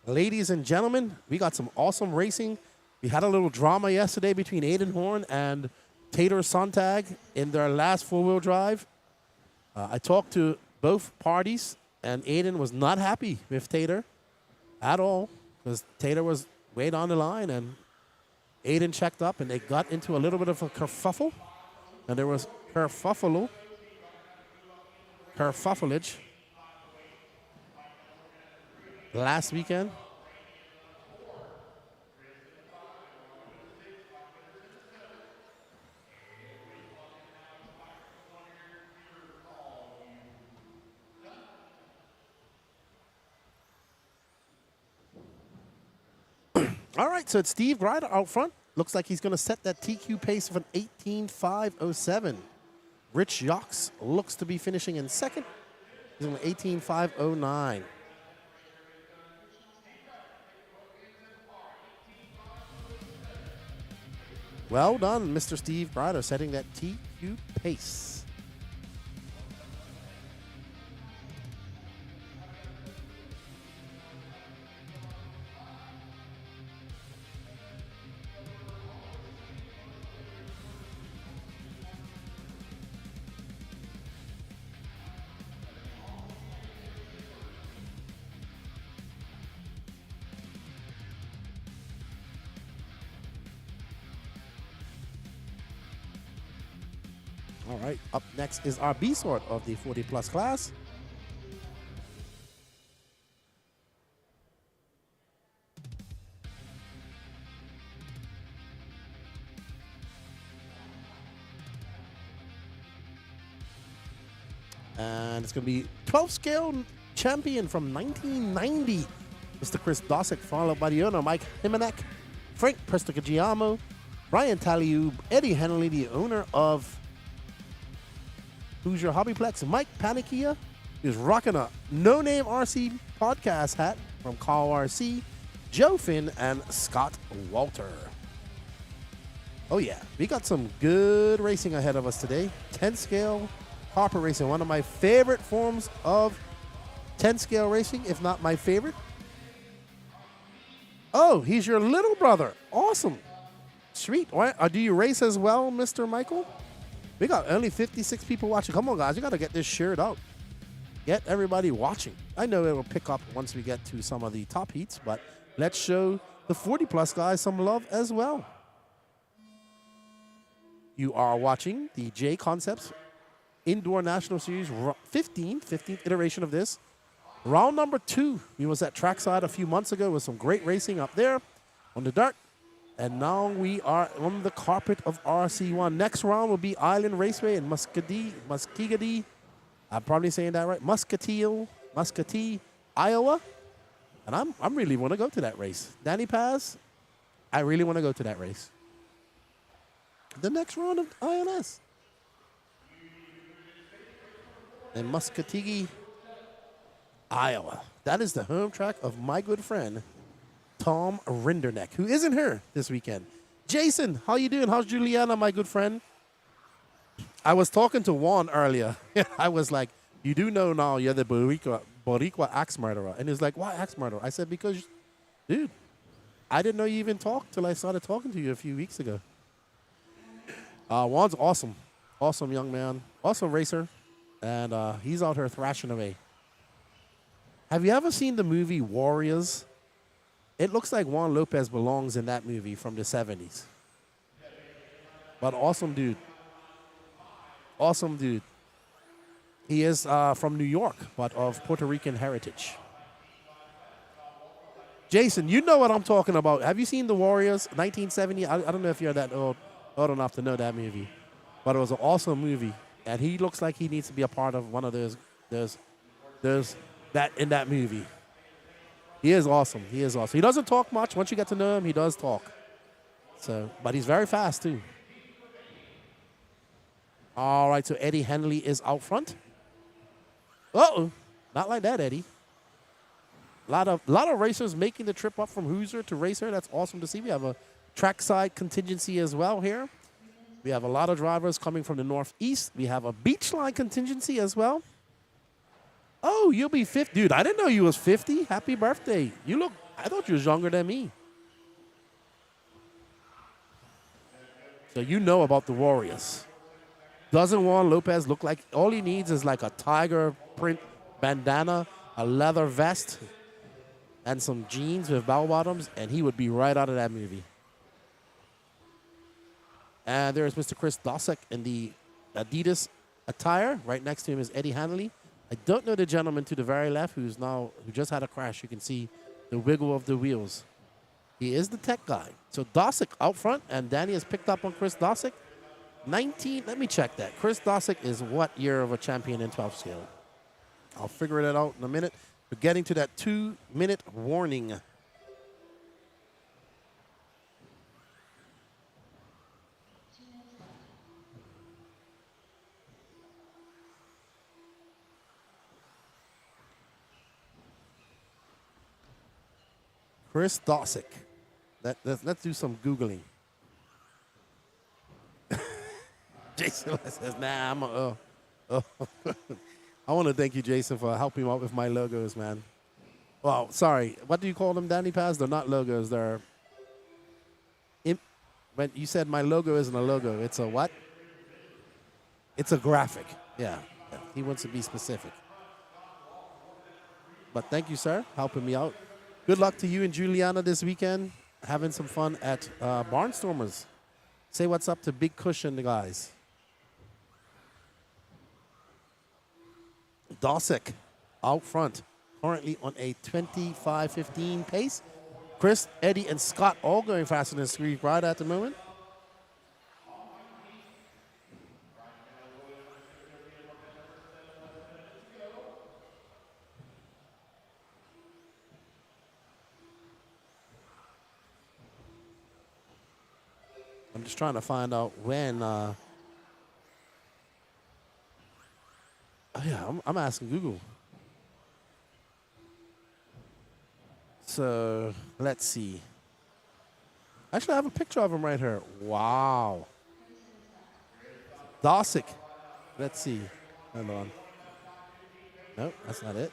Ladies and gentlemen, we got some awesome racing. We had a little drama yesterday between Aiden Horn and Tater Sontag in their last four-wheel drive. I talked to both parties, and Aiden was not happy with Tater at all because Tater was way down the line, and Aiden checked up, and they got into a little bit of a kerfuffle, and there was kerfuffleage. Last weekend. All right, so it's Steve Grider out front. Looks like he's going to set that TQ pace of an 18.507. Rich Yox looks to be finishing in second. He's on 18.509. Well done, Mr. Steve Grider, setting that TQ pace. All right, up next is our B sort of the 40-plus class. And it's going to be 12 scale champion from 1990, Mr. Chris Dosick, followed by the owner, Mike Himenek, Frank Prestigiamo, Brian Taliub, Eddie Henley, the owner of Who's Your Hobbyplex, Mike Panikia, who's rocking a no-name RC podcast hat from Carl RC, Joe Finn, and Scott Walter. Oh yeah, we got some good racing ahead of us today. 10 scale Harper racing, one of my favorite forms of 10 scale racing, if not my favorite. Oh, he's your little brother. Awesome. Sweet. Do you race as well, Mr. Michael? We got only 56 people watching. Come on, guys. You got to get this shared out. Get everybody watching. I know it will pick up once we get to some of the top heats, but let's show the 40-plus guys some love as well. You are watching the Jconcepts Indoor National Series 15th iteration of this. Round number 2. We was at trackside a few months ago with some great racing up there on the dirt. And now we are on the carpet of RC1. Next round will be Island Raceway in Muscogee. I'm probably saying that right. Muscatee, Iowa. And I'm really want to go to that race. Danny Paz, I really want to go to that race. The next round of INS. In Muscatee, Iowa. That is the home track of my good friend, Tom Rinderneck, who isn't here this weekend. Jason, how you doing? How's Juliana, my good friend? I was talking to Juan earlier. I was like, you do know now you're the Boricua axe murderer. And he's like, why axe murderer? I said, because, dude, I didn't know you even talked till I started talking to you a few weeks ago. Juan's awesome. Awesome young man. Awesome racer. And he's out here thrashing away. Have you ever seen the movie Warriors? It looks like Juan Lopez belongs in that movie from the 70s. But awesome dude. Awesome dude. He is from New York, but of Puerto Rican heritage. Jason, you know what I'm talking about. Have you seen The Warriors, 1970? I don't know if you're that old enough to know that movie. But it was an awesome movie. And he looks like he needs to be a part of one of those that in that movie. He is awesome. He is awesome. He doesn't talk much. Once you get to know him, he does talk. So, but he's very fast too. All right, so Eddie Henley is out front. Uh-oh. Not like that, Eddie. A lot of racers making the trip up from Hoosier to Racer. That's awesome to see. We have a trackside contingency as well here. We have a lot of drivers coming from the Northeast. We have a beach line contingency as well. Oh, you'll be 50. Dude, I didn't know you was 50. Happy birthday. I thought you was younger than me. So you know about the Warriors. Doesn't Juan Lopez look like, all he needs is like a tiger print bandana, a leather vest, and some jeans with bell bottoms, and he would be right out of that movie. And there's Mr. Chris Dosick in the Adidas attire. Right next to him is Eddie Hanley. I don't know the gentleman to the very left who just had a crash. You can see the wiggle of the wheels. He is the tech guy. So Dosick out front, and Danny has picked up on Chris Dosick. Let me check that. Chris Dosick is what year of a champion in 12 scale? I'll figure it out in a minute. We're getting to that 2-minute warning. Chris Dosick. Let's do some Googling. Jason says, nah, I'm a, I want to thank you, Jason, for helping out with my logos, man. Well, sorry. What do you call them, Danny Paz? They're not logos. They're... But you said my logo isn't a logo. It's a what? It's a graphic. Yeah. He wants to be specific. But thank you, sir, helping me out. Good luck to you and Juliana this weekend. Having some fun at Barnstormers. Say what's up to Big Cushion, the guys. Dosick out front, currently on a 25-15 pace. Chris, Eddie, and Scott all going faster than Squeak right at the moment. I'm just trying to find out when. Oh yeah, I'm asking Google. So let's see. Actually, I have a picture of him right here. Wow. Dosick. Let's see. Hold on. Nope, that's not it.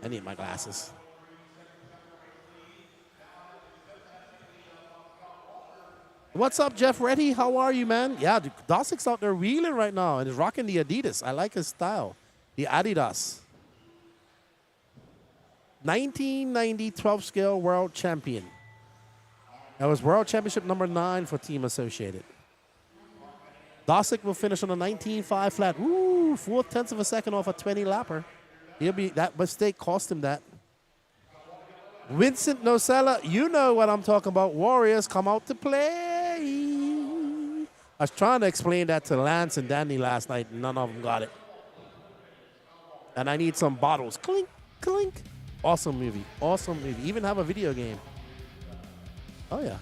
I need my glasses. What's up, Jeff Reddy? How are you, man? Yeah, Dosick's out there wheeling right now and is rocking the Adidas. I like his style. The Adidas. 1990 12 scale world champion. That was world championship number 9 for Team Associated. Dosick will finish on a 19.5 flat. Woo, 4/10 of a second off a 20 lapper. That mistake cost him that. Vincent Nocella, you know what I'm talking about. Warriors come out to play. I was trying to explain that to Lance and Danny last night, and none of them got it. And I need some bottles. Clink, clink. Awesome movie. Awesome movie. Even have a video game. Oh, yeah.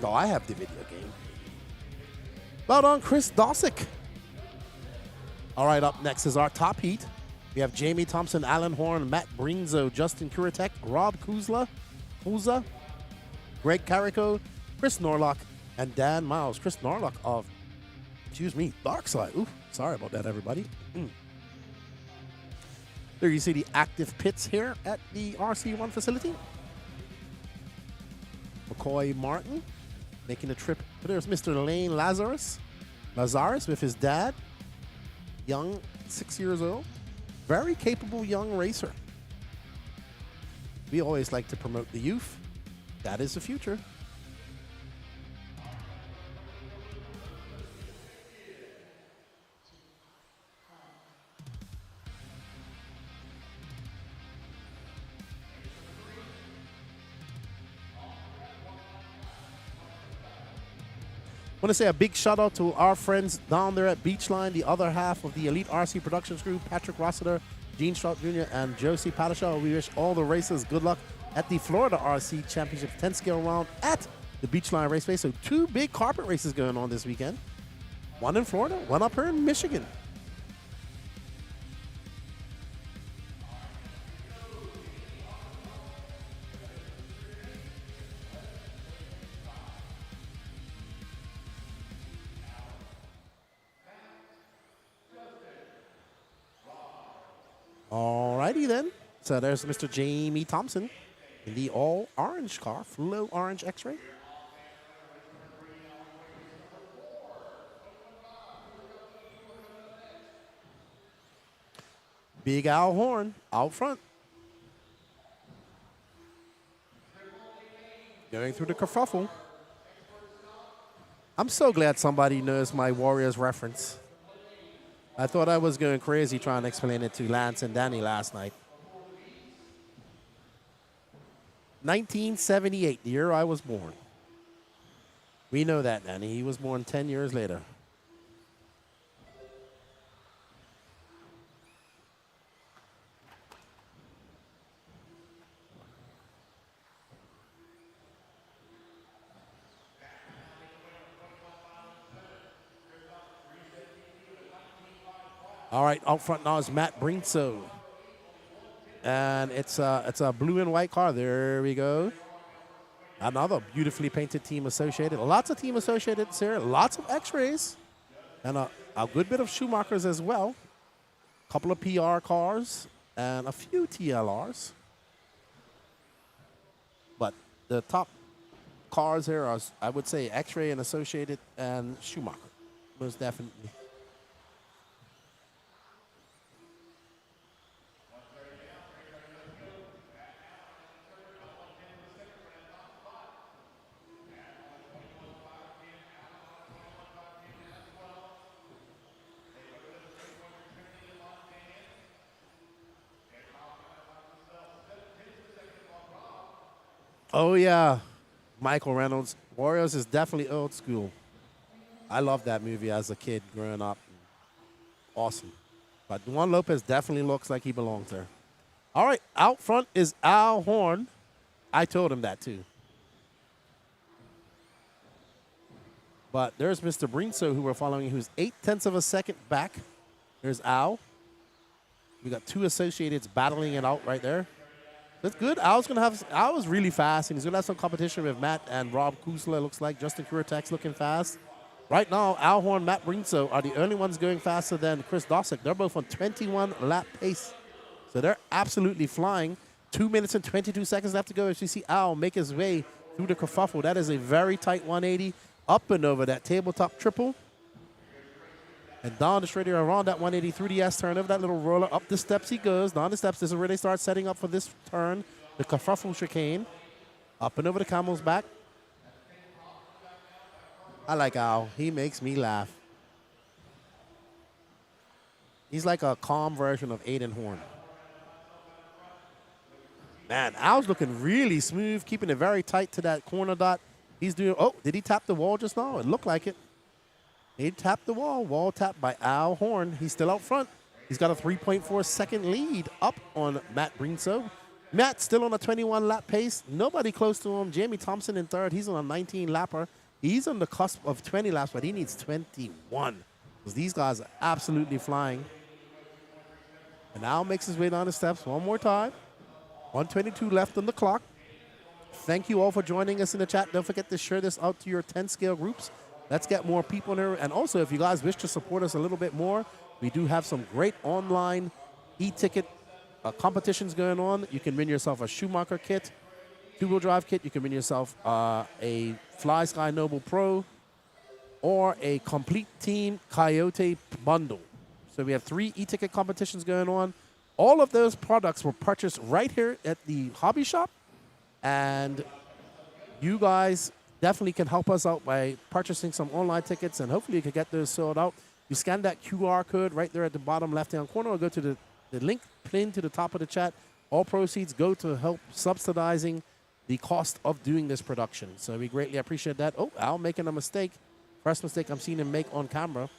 No, I have the video game. Well done, Chris Dosick. All right, up next is our top heat. We have Jamie Thompson, Alan Horn, Matt Brinzo, Justin Kuritek, Rob Kuzla, Greg Carrico, Chris Norlock, and Dan Miles. Chris Norlock of, Darkside. Ooh, sorry about that, everybody. There you see the active pits here at the RC1 facility. McCoy Martin making the trip. There's Mr. Lane Lazarus with his dad, young, 6 years old. Very capable young racer. We always like to promote the youth. That is the future. I want to say a big shout out to our friends down there at Beachline, the other half of the Elite RC Productions crew, Patrick Rossiter, Gene Strout Jr., and Josie Padishaw. We wish all the racers good luck at the Florida RC Championship 10 scale round at the Beachline Raceway. So 2 big carpet races going on this weekend. One in Florida, one up here in Michigan. Alrighty then. So there's Mr. Jamie Thompson in the all orange car, flow orange X-ray. Big Al Horn out front. Going through the kerfuffle. I'm so glad somebody knows my Warriors reference. I thought I was going crazy trying to explain it to Lance and Danny last night. 1978, the year I was born. We know that, Danny. He was born 10 years later. All right, out front now is Matt Brinzo. And it's a blue and white car. There we go. Another beautifully painted Team Associated. Lots of Team Associateds here. Lots of X-rays. And a good bit of Schumachers as well. A couple of PR cars and a few TLRs. But the top cars here are, I would say, X-ray and Associated and Schumacher. Most definitely. Oh, yeah. Michael Reynolds. Warriors is definitely old school. I loved that movie as a kid growing up. Awesome. But Juan Lopez definitely looks like he belongs there. All right, out front is Al Horn. I told him that too. But there's Mr. Brinso, who we're following, who's 0.8 of a second back. There's Al. We got two Associateds battling it out right there. That's good. Al is really fast, and he's gonna have some competition with Matt and Rob Kusla. Looks like Justin Kuretek's looking fast. Right now, Al Horn, Matt Brinso are the only ones going faster than Chris Dosick. They're both on 21 lap pace, so they're absolutely flying. 2 minutes and 22 seconds left to go. As you see Al make his way through the kerfuffle, that is a very tight 180 up and over that tabletop triple. And down the straight around that 180 through the S-turn, over that little roller, up the steps he goes. Down the steps, this is where they start setting up for this turn, the kerfuffle chicane. Up and over the camel's back. I like Al. He makes me laugh. He's like a calm version of Aiden Horn. Man, Al's looking really smooth, keeping it very tight to that corner dot. He's doing, oh, did he tap the wall just now? It looked like it. He tapped the wall. Wall tapped by Al Horn. He's still out front. He's got a 3.4 second lead up on Matt Brinso. Matt still on a 21 lap pace. Nobody close to him. Jamie Thompson in third. He's on a 19 lapper. He's on the cusp of 20 laps, but he needs 21. Because these guys are absolutely flying. And Al makes his way down the steps one more time. 122 left on the clock. Thank you all for joining us in the chat. Don't forget to share this out to your 10 scale groups. Let's get more people in here. And also, if you guys wish to support us a little bit more, we do have some great online e-ticket competitions going on. You can win yourself a Schumacher kit, two-wheel drive kit. You can win yourself a Fly Sky Noble Pro or a complete team Coyote bundle. So we have 3 e-ticket competitions going on. All of those products were purchased right here at the hobby shop. And you guys definitely can help us out by purchasing some online tickets, and hopefully you can get those sold out. You scan that QR code right there at the bottom left-hand corner, or go to the link pinned to the top of the chat. All proceeds go to help subsidizing the cost of doing this production. So we greatly appreciate that. Oh, Al making a mistake. First mistake I'm seeing him make on camera.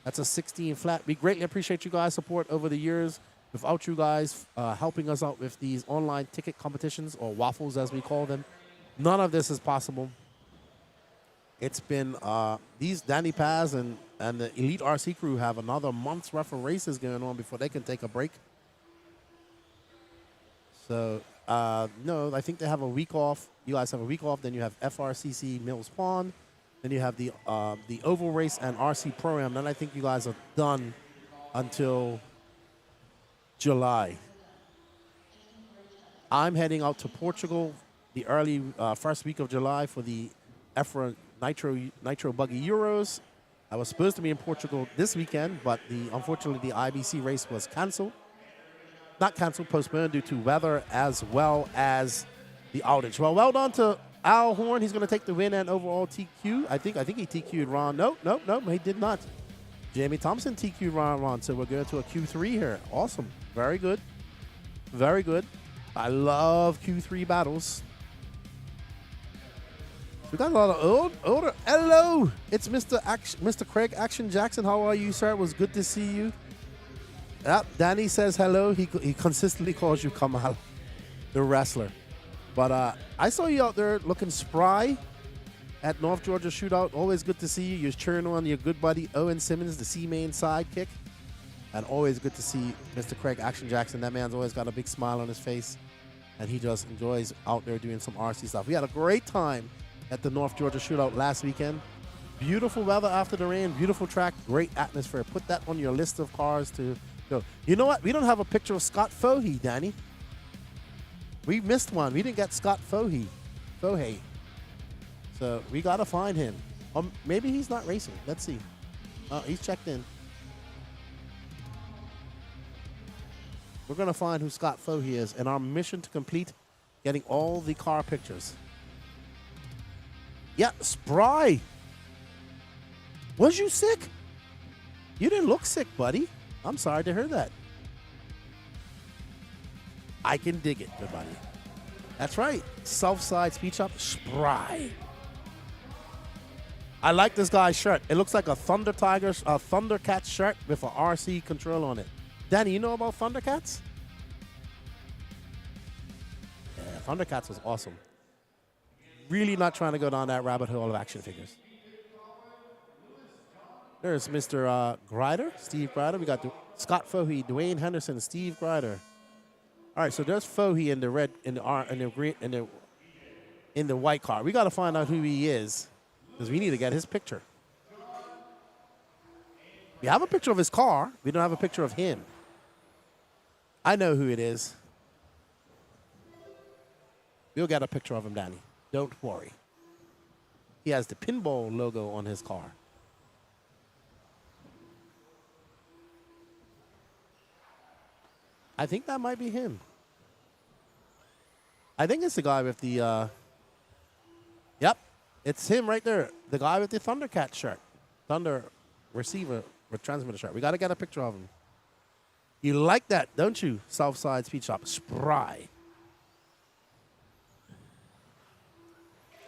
That's a 16 flat. We greatly appreciate you guys' support over the years. Without you guys helping us out with these online ticket competitions, or waffles as we call them, none of this is possible. It's been these Danny Paz and the Elite RC crew have another month's worth of races going on before they can take a break. So, no, I think they have a week off. You guys have a week off. Then you have FRCC Mills Pond. Then you have the Oval Race and RC Pro-Am. Then I think you guys are done until July. I'm heading out to Portugal the early first week of July for the F1 Nitro Buggy Euros. I was supposed to be in Portugal this weekend, but unfortunately the IBC race was canceled. Not canceled, postponed due to weather as well as the outage. Well done to Al Horn. He's going to take the win and overall TQ. I think he TQ'd Ron. No, he did not. Jamie Thompson TQ'd Ron. So we're going to a Q3 here. Awesome. Very good. Very good. I love Q3 battles. We got a lot of older. Hello, it's Mr. Craig Action Jackson. How are you, sir? It was good to see you. Yep, Danny says hello. He consistently calls you Kamal, the wrestler. But I saw you out there looking spry at North Georgia Shootout. Always good to see you. You're cheering on your good buddy Owen Simmons, the C-Main sidekick. And always good to see Mr. Craig Action Jackson. That man's always got a big smile on his face. and he just enjoys out there doing some RC stuff. We had a great time at the North Georgia Shootout last weekend. Beautiful weather after the rain, beautiful track, great atmosphere. Put that on your list of cars to go. You know what? We don't have a picture of Scott Fohey, Danny. We missed one. We didn't get Scott Fohey. So we got to find him. Maybe he's not racing. Let's see. Oh, he's checked in. We're going to find who Scott Fohey is, and our mission to complete getting all the car pictures. Yeah, Spry. Was you sick? You didn't look sick, buddy. I'm sorry to hear that. I can dig it, good buddy. That's right. Southside Speed Shop, Spry. I like this guy's shirt. It looks like a Thundercats shirt with an RC control on it. Danny, you know about Thundercats? Yeah, Thundercats was awesome. Really not trying to go down that rabbit hole of action figures. There's Mr. Grider, Steve Grider. We got Scott Fohey, Dwayne Henderson, Steve Grider. All right, so there's Fohey in the red, in the green, in the white car. We got to find out who he is because we need to get his picture. We have a picture of his car. We don't have a picture of him. I know who it is. We'll get a picture of him, Danny. Don't worry. He has the pinball logo on his car. I think that might be him. I think it's the guy with the, yep, it's him right there. The guy with the Thundercat shirt. Thunder receiver with transmitter shirt. We got to get a picture of him. You like that, don't you? Southside Speed Shop. Spry.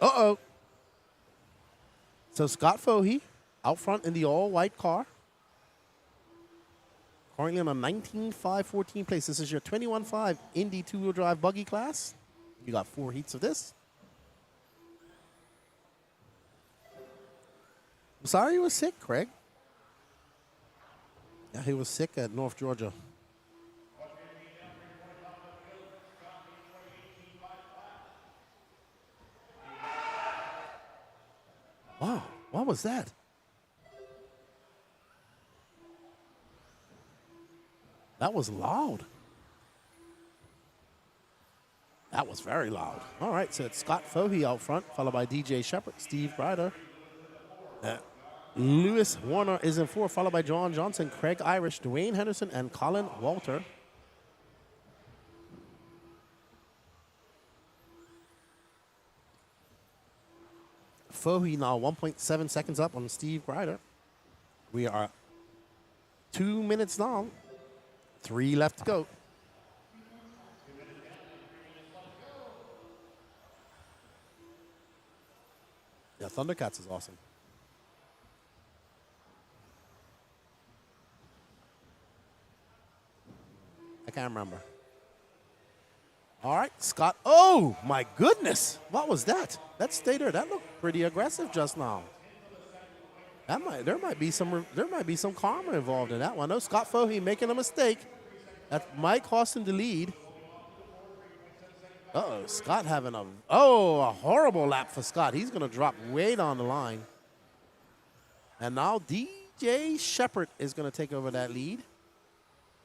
Uh-oh. So Scott Fohey out front in the all-white car. Currently on a 19.514 place. This is your 21.5 Indy two-wheel drive buggy class. You got 4 heats of this. I'm sorry you were sick, Craig. Yeah, he was sick at North Georgia. Wow, what was that? That was loud. That was very loud. All right, so it's Scott Fohey out front, followed by DJ Shepard, Steve Ryder. Lewis Warner is in 4, followed by John Johnson, Craig Irish, Dwayne Henderson, and Colin Walter. Fohey now 1.7 seconds up on Steve Ryder. We are 2 minutes long. 3 left to go. Yeah, Thundercats is awesome. I can't remember. All right, Scott. Oh, my goodness. What was that? That stayed there. That looked pretty aggressive just now. There might be some karma involved in that one. No, Scott Fohey making a mistake. That might cost him the lead. Uh-oh, Scott having a horrible lap for Scott. He's going to drop way down the line. And now DJ Shepard is going to take over that lead.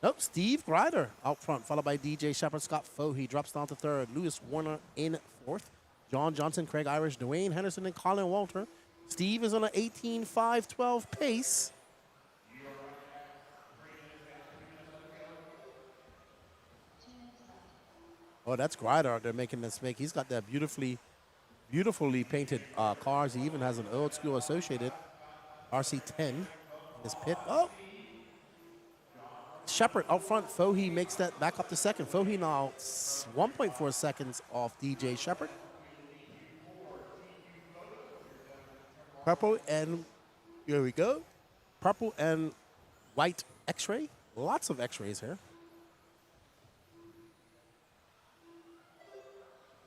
Nope, Steve Grider out front, followed by DJ Shepard. Scott Fohey drops down to 3rd. Lewis Warner in 4th. John Johnson, Craig Irish, Dwayne Henderson, and Colin Walter. Steve is on an 18.512 pace. Oh, that's Grider out there making this make. He's got that beautifully painted cars. He even has an old school associated RC10 in his pit. Oh! Shepard out front. Fohey makes that back up to 2nd. Fohey now 1.4 seconds off DJ Shepard. Purple and, here we go. Purple and white X-ray. Lots of X-rays here.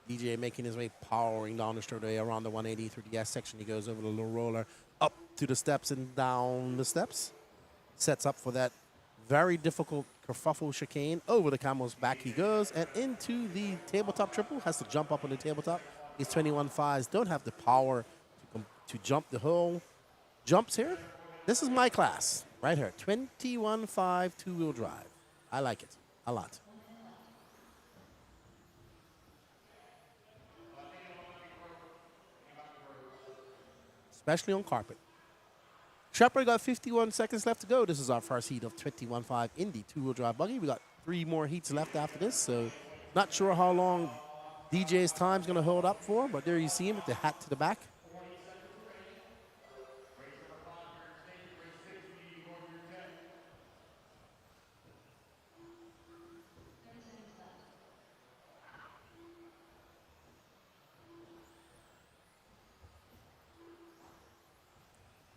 DJ making his way, powering down the straightaway around the 180 through the S section. He goes over the little roller, up to the steps and down the steps. Sets up for that Very difficult kerfuffle chicane. Over the camel's back he goes, and into the tabletop triple. Has to jump up on the tabletop. These 21.5s don't have the power to jump the whole jumps here. This is my class right here. 21.5 two-wheel drive. I like it a lot. Especially on carpet. Shepard got 51 seconds left to go. This is our first heat of 21.5 Indy two-wheel drive buggy. We got 3 more heats left after this, so not sure how long DJ's time's gonna hold up for, but there you see him with the hat to the back.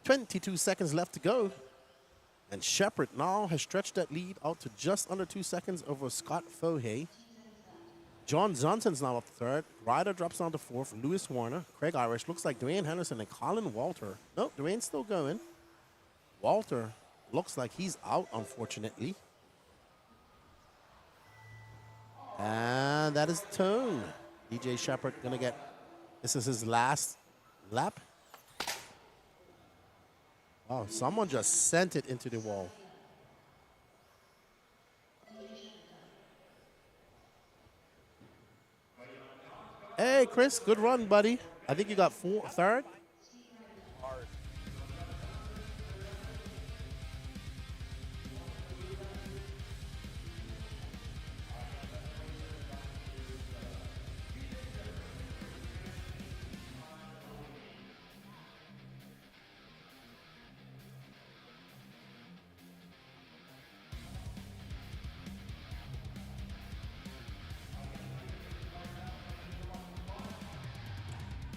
.22 seconds left to go. And Shepard now has stretched that lead out to just under 2 seconds over Scott Fohay. John Johnson's now up to third. Ryder drops down to fourth. Lewis Warner, Craig Irish, looks like Dwayne Henderson and Colin Walter. Nope, Dwayne's still going. Walter looks like he's out, unfortunately. And that is the tone. DJ Shepard gonna get, this is his last lap. Oh, someone just sent it into the wall. Hey, Chris, good run, buddy. I think you got third.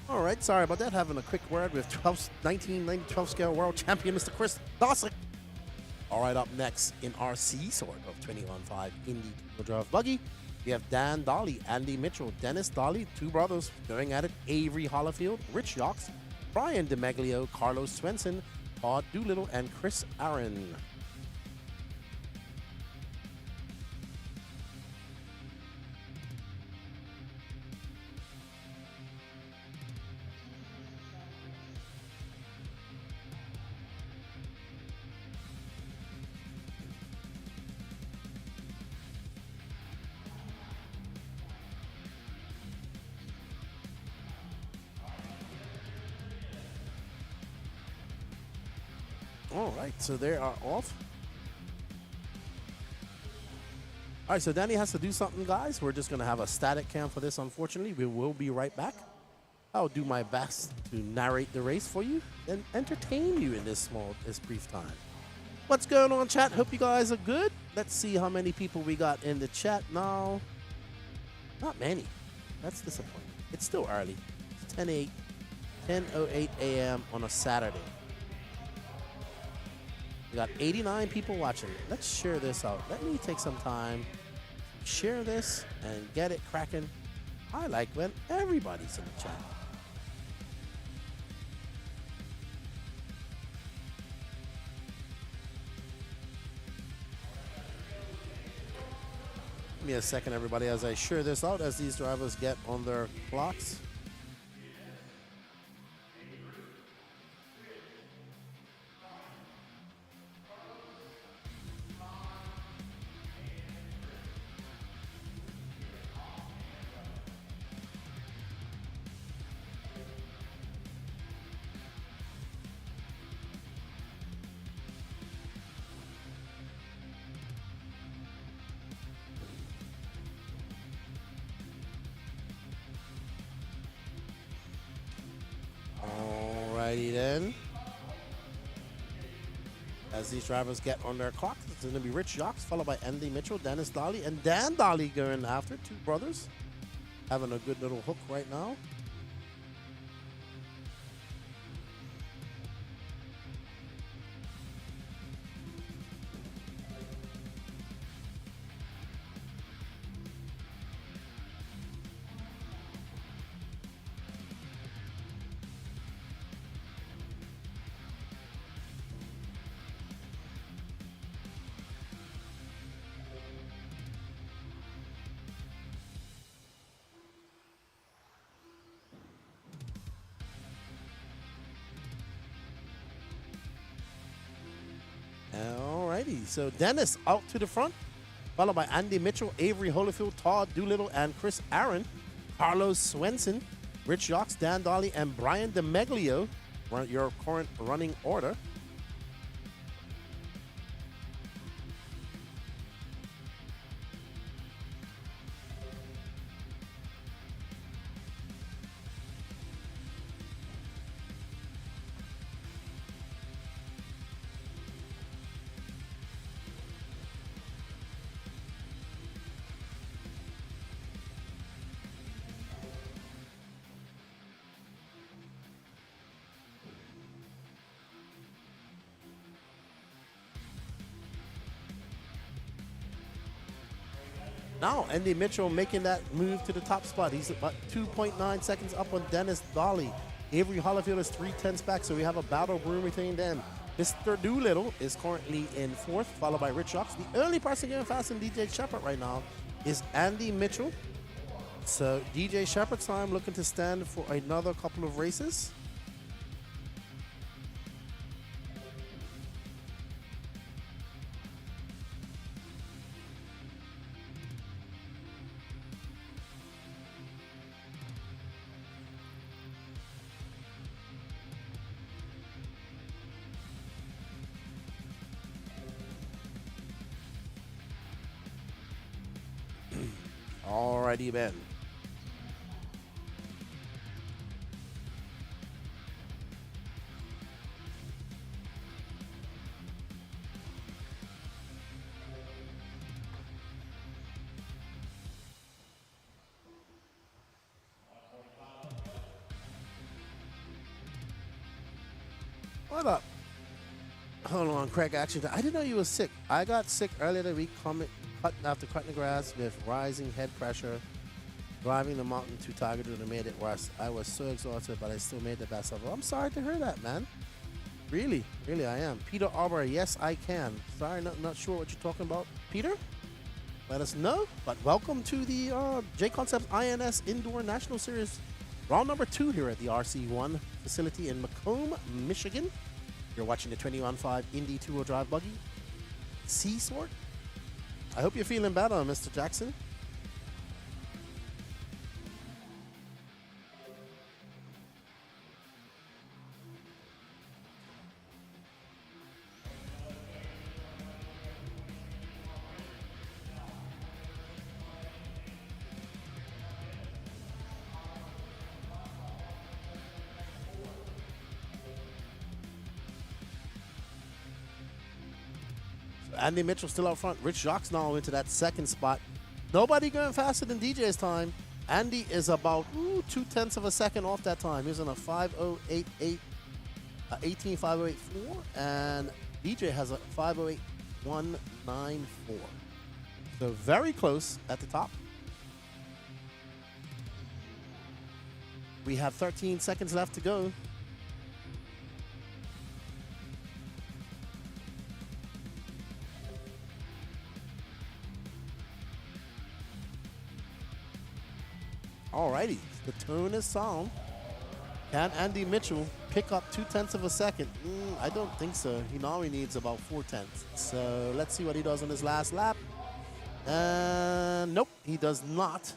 All right, sorry about that. Having a quick word with 1990 scale world champion, Mr. Chris Dawson. All right, up next in our C sort of 21.5 Indy two-wheel drive buggy, we have Dan Dolly, Andy Mitchell, Dennis Dolly, two brothers going at it, Avery Hollifield, Rich Yox, Brian DeMeglio, Carlos Swenson, Todd Doolittle, and Chris Aaron. All right, so they are off. All right, so Danny has to do something, guys. We're just going to have a static cam for this, unfortunately. We will be right back. I'll do my best to narrate the race for you and entertain you in this brief time. What's going on, chat? Hope you guys are good. Let's see how many people we got in the chat now. Not many. That's disappointing. It's still early. It's 10:08 a.m. on a Saturday. We got 89 people watching. Let's share this out. Let me take some time, share this, and get it cracking. I like when everybody's in the chat. Give me a second, everybody, as I share this out, as these drivers get on their clocks. Alrighty then. As these drivers get on their clocks, it's going to be Rich Yox, followed by Andy Mitchell, Dennis Dolly, and Dan Dolly going after. Two brothers having a good little hook right now. righty. So Dennis out to the front, followed by Andy Mitchell, Avery Holyfield, Todd Doolittle, and Chris Aaron. Carlos Swenson, Rich Yox, Dan Dolly, and Brian DeMeglio run your current running order. Now, Andy Mitchell making that move to the top spot. He's about 2.9 seconds up on Dennis Dolly. Avery Holyfield is 3/10 back, so we have a battle brewing between them. Mr. Doolittle is currently in 4th, followed by Rich Ox. The only person getting fast in DJ Shepard right now is Andy Mitchell. So DJ Shepard's time looking to stand for another couple of races. Alrighty, Ben. What up? Hold on, Craig. Actually, I didn't know you were sick. I got sick earlier the week after cutting the grass with rising head pressure, driving the mountain to Tiger and made it worse. I was so exhausted, but I still made the best of it. I'm sorry to hear that, man. Really, really, I am. Peter Arbor, yes, I can. Sorry, not sure what you're talking about, Peter. Let us know. But welcome to the Jconcepts INS Indoor National Series, round number 2 here at the RC1 facility in Macomb, Michigan. You're watching the 21.5 Indy 2-wheel drive buggy, C-Sort. I hope you're feeling better, Mr. Jackson. Andy Mitchell still out front. Rich Jacques now into that 2nd spot. Nobody going faster than DJ's time. Andy is about 2/10 of a second off that time. He's on a 5:08.8, 18.508.4, and DJ has a 5:08.194. So very close at the top. We have 13 seconds left to go. Alrighty, the tone is sound. Can Andy Mitchell pick up 2/10 of a second? I don't think so. He normally needs about 4/10. So let's see what he does on his last lap. Nope, he does not.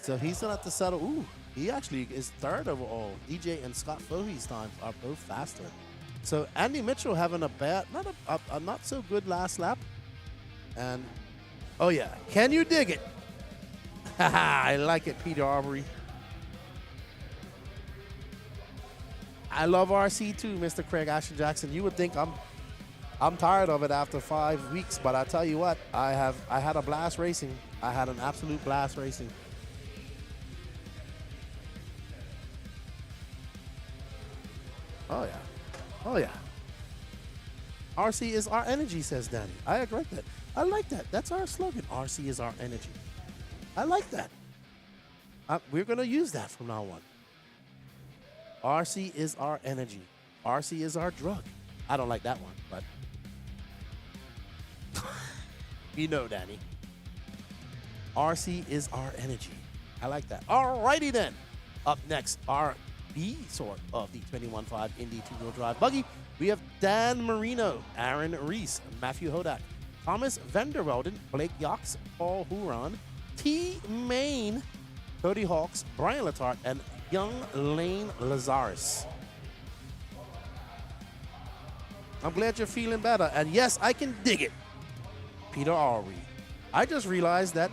So he's gonna have to settle. Ooh, he actually is 3rd overall. DJ and Scott Fohey's times are both faster. So Andy Mitchell having a bad, a not so good last lap. And oh yeah, can you dig it? I like it, Peter Arbery. I love RC too, Mr. Craig Ashton Jackson. You would think I'm tired of it after 5 weeks, but I tell you what, I had a blast racing. I had an absolute blast racing. Oh yeah, oh yeah. RC is our energy, says Danny. I agree with that. I like that. That's our slogan. RC is our energy. I like that. We're going to use that from now on. RC is our energy. RC is our drug. I don't like that one, but you know, Danny. RC is our energy. I like that. All righty then. Up next, our B sort of the 21.5 Indy two-wheel drive buggy. We have Dan Marino, Aaron Reese, Matthew Hodak, Thomas Vanderwelden, Blake Yox, Paul Huron, T. Main, Cody Hawks, Brian Letarte, and young Lane Lazarus. I'm glad you're feeling better. And yes, I can dig it, Peter Aubrey. I just realized that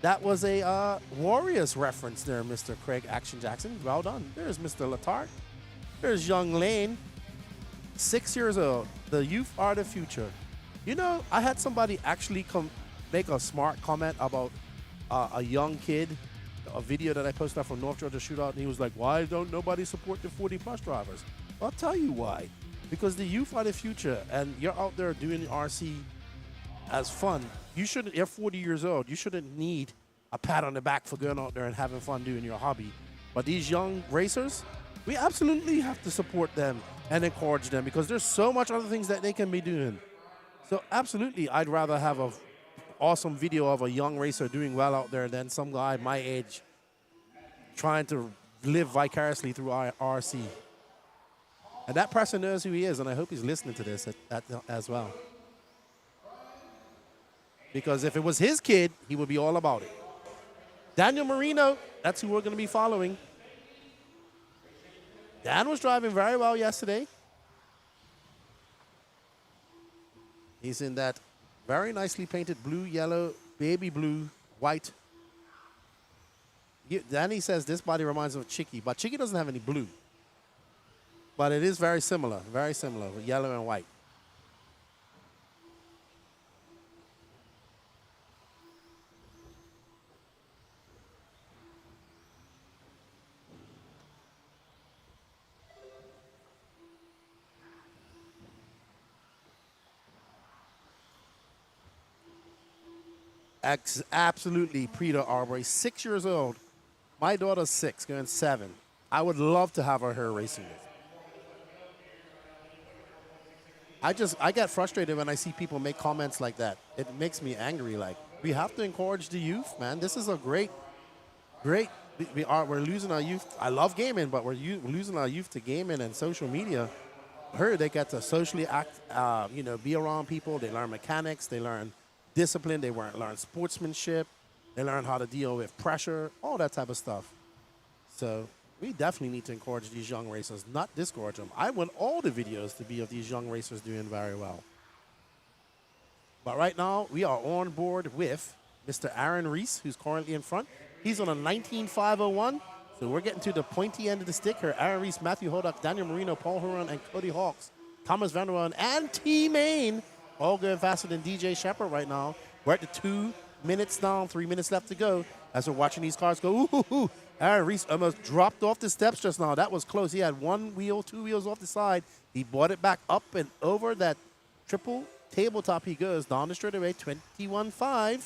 that was a Warriors reference there, Mr. Craig Action Jackson. Well done. There's Mr. Letarte. There's young Lane, 6 years old. The youth are the future. You know, I had somebody actually make a smart comment about a young kid, a video that I posted up from North Georgia Shootout, and he was like, why don't nobody support the 40-plus drivers? I'll tell you why. Because the youth are the future, and you're out there doing RC as fun. You're 40 years old. You shouldn't need a pat on the back for going out there and having fun doing your hobby. But these young racers, we absolutely have to support them and encourage them because there's so much other things that they can be doing. So absolutely, I'd rather have an awesome video of a young racer doing well out there than some guy my age trying to live vicariously through RC. And that person knows who he is, and I hope he's listening to this as well. Because if it was his kid, he would be all about it. Daniel Marino, that's who we're going to be following. Dan was driving very well yesterday. He's in that very nicely painted blue, yellow, baby blue, white. Danny says this body reminds him of Chicky, but Chicky doesn't have any blue. But it is very similar with yellow and white. Absolutely, Peter Arbery, 6 years old. My daughter's 6, going 7. I would love to have her racing with. I get frustrated when I see people make comments like that. It makes me angry. Like, we have to encourage the youth, man. This is a great. We're losing our youth. I love gaming, but we're losing our youth to gaming and social media. I heard they get to socially act, be around people. They learn mechanics. They learn discipline. They learn sportsmanship. They learn how to deal with pressure, all that type of stuff. So we definitely need to encourage these young racers, not discourage them. I want all the videos to be of these young racers doing very well. But right now, we are on board with Mr. Aaron Reese, who's currently in front. He's on a 19.501, so we're getting to the pointy end of the stick here. Aaron Reese, Matthew Hodak, Daniel Marino, Paul Huron, and Cody Hawks, Thomas Vanderwellen, and T. Main, all going faster than DJ Shepard right now. We're at the 2 minutes down, 3 minutes left to go as we're watching these cars go. Ooh. Aaron Reese almost dropped off the steps just now. That was close. He had 1 wheel, 2 wheels off the side. He brought it back up and over that triple tabletop. He goes down the straightaway, 21.5.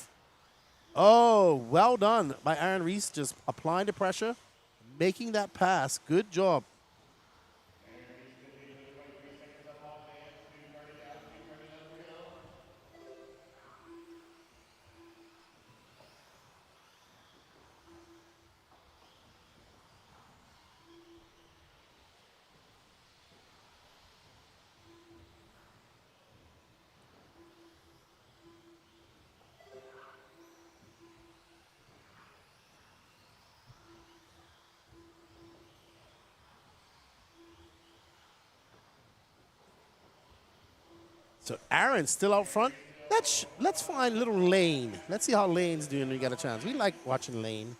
Oh, well done by Aaron Reese, just applying the pressure, making that pass. Good job. So Aaron's still out front. Let's find little Lane. Let's see how Lane's doing when we get a chance. We like watching Lane.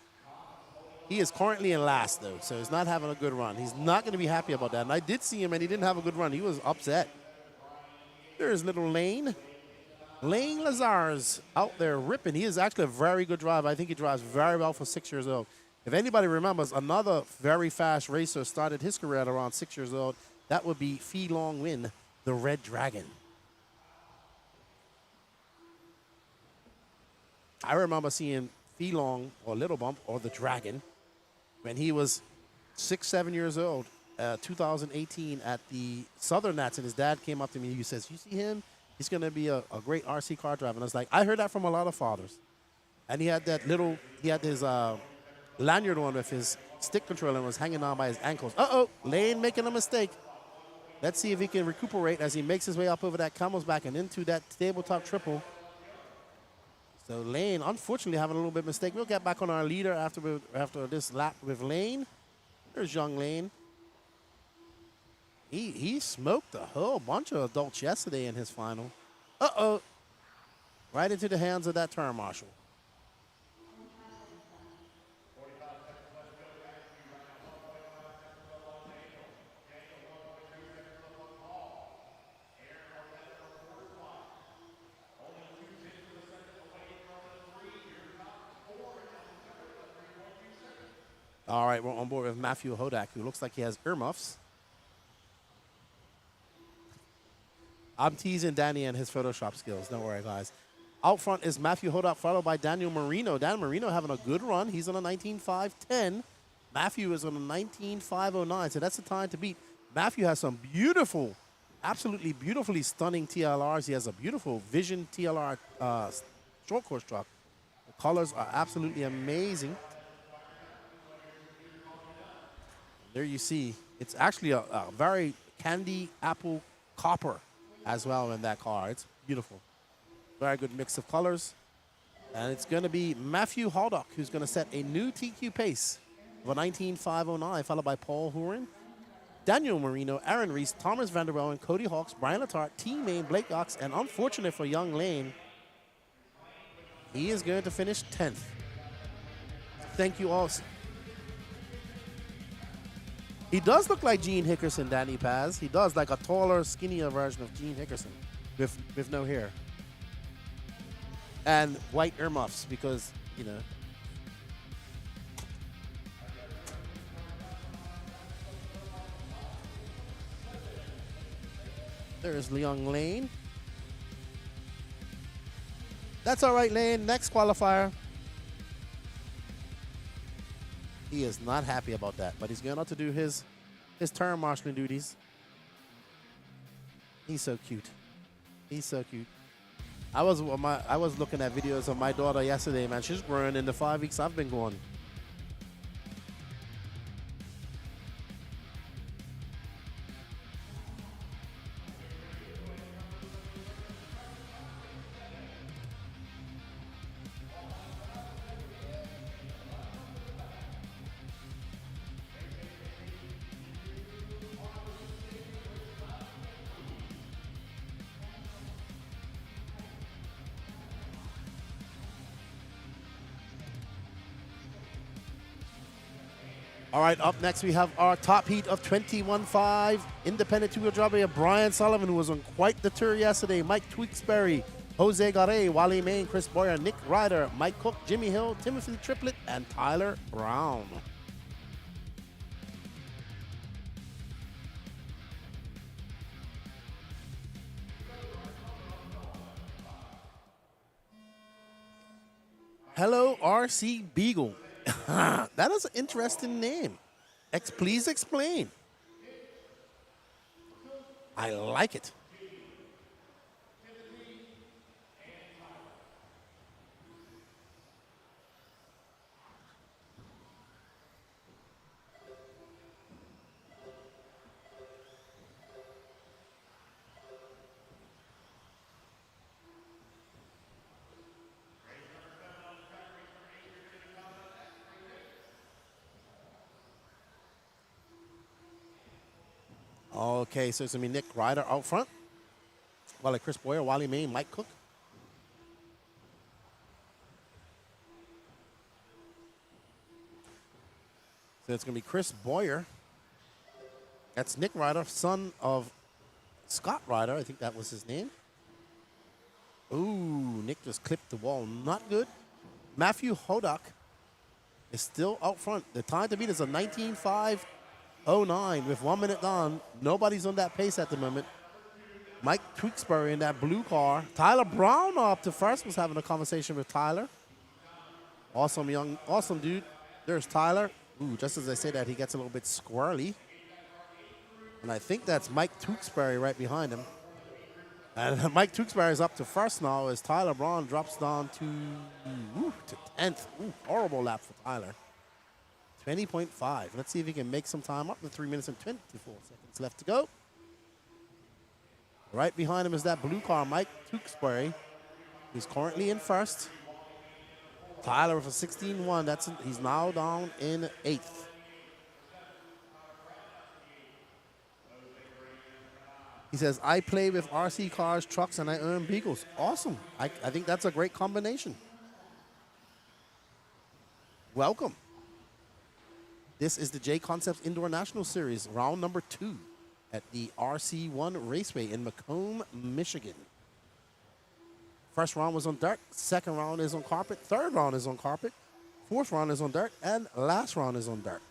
He is currently in last, though, so he's not having a good run. He's not going to be happy about that. And I did see him, and he didn't have a good run. He was upset. There's little Lane. Lane Lazar's out there ripping. He is actually a very good driver. I think he drives very well for 6 years old. If anybody remembers, another very fast racer started his career at around 6 years old. That would be Fee Long Win, the Red Dragon. I remember seeing Fee Long, or Little Bump, or the Dragon, when he was 6, 7 years old, 2018 at the Southern Nats, and his dad came up to me and he says, you see him? He's going to be a great RC car driver. And I was like, I heard that from a lot of fathers. And he had his lanyard on with his stick control and was hanging on by his ankles. Uh-oh, Lane making a mistake. Let's see if he can recuperate as he makes his way up over that camel's back and into that tabletop triple. So Lane, unfortunately, having a little bit of mistake. We'll get back on our leader after this lap with Lane. There's young Lane. He smoked a whole bunch of adults yesterday in his final. Uh-oh. Right into the hands of that turn marshal. All right, we're on board with Matthew Hodak, who looks like he has earmuffs. I'm teasing Danny and his Photoshop skills. Don't worry, guys. Out front is Matthew Hodak, followed by Daniel Marino. Daniel Marino having a good run. He's on a 19.510. Matthew is on a 19.509, so that's the time to beat. Matthew has some beautiful, absolutely beautifully stunning TLRs. He has a beautiful Vision TLR short course truck. The colors are absolutely amazing. There you see, it's actually a very candy apple copper as well in that car. It's beautiful. Very good mix of colors. And it's going to be Matthew Hodak who's going to set a new TQ pace of a 19.509, followed by Paul Horan, Daniel Marino, Aaron Reese, Thomas Vanderwellen, Cody Hawks, Brian Letarte, T. Main, Blake Ox, and unfortunate for young Lane, he is going to finish 10th. Thank you all. He does look like Gene Hickerson, Danny Paz. He does, like a taller, skinnier version of Gene Hickerson with no hair. And white earmuffs because, you know. There's Leon Lane. That's all right, Lane. Next qualifier. He is not happy about that, but he's going out to do his turn marshalling duties. He's so cute. He's so cute. I was looking at videos of my daughter yesterday, man. She's growing in the 5 weeks I've been going. All right, up next we have our top heat of 21.5. Independent two-wheel driver Brian Sullivan, who was on quite the tour yesterday. Mike Tewksbury, Jose Garay, Wally Main, Chris Boyer, Nick Ryder, Mike Cook, Jimmy Hill, Timothy Triplett, and Tyler Brown. Hello, RC Beagle. That is an interesting name. Please explain. I like it. Okay, so it's going to be Nick Ryder out front. Well, like Chris Boyer, Wally Main, Mike Cook. So it's going to be Chris Boyer. That's Nick Ryder, son of Scott Ryder. I think that was his name. Ooh, Nick just clipped the wall. Not good. Matthew Hodak is still out front. The time to beat is a 19.509 with 1 minute gone. Nobody's on that pace at the moment. Mike Tewksbury in that blue car. Tyler Brown up to first, was having a conversation with Tyler. Awesome dude. There's Tyler. Ooh, just as I say that, he gets a little bit squirrely. And I think that's Mike Tewksbury right behind him. And Mike Tewksbury is up to first now as Tyler Brown drops down to 10th. Ooh, horrible lap for Tyler. 20.5. Let's see if he can make some time up. The 3 minutes and 24 seconds left to go. Right behind him is that blue car, Mike Tewksbury, who's currently in first. Tyler with a 16.1. He's now down in 8th. He says, I play with RC cars, trucks, and I earn beagles. Awesome. I think that's a great combination. Welcome. This is the Jconcepts Indoor National Series, round number 2 at the RC1 Raceway in Macomb, Michigan. First round was on dirt, second round is on carpet, third round is on carpet, fourth round is on dirt, and last round is on dirt.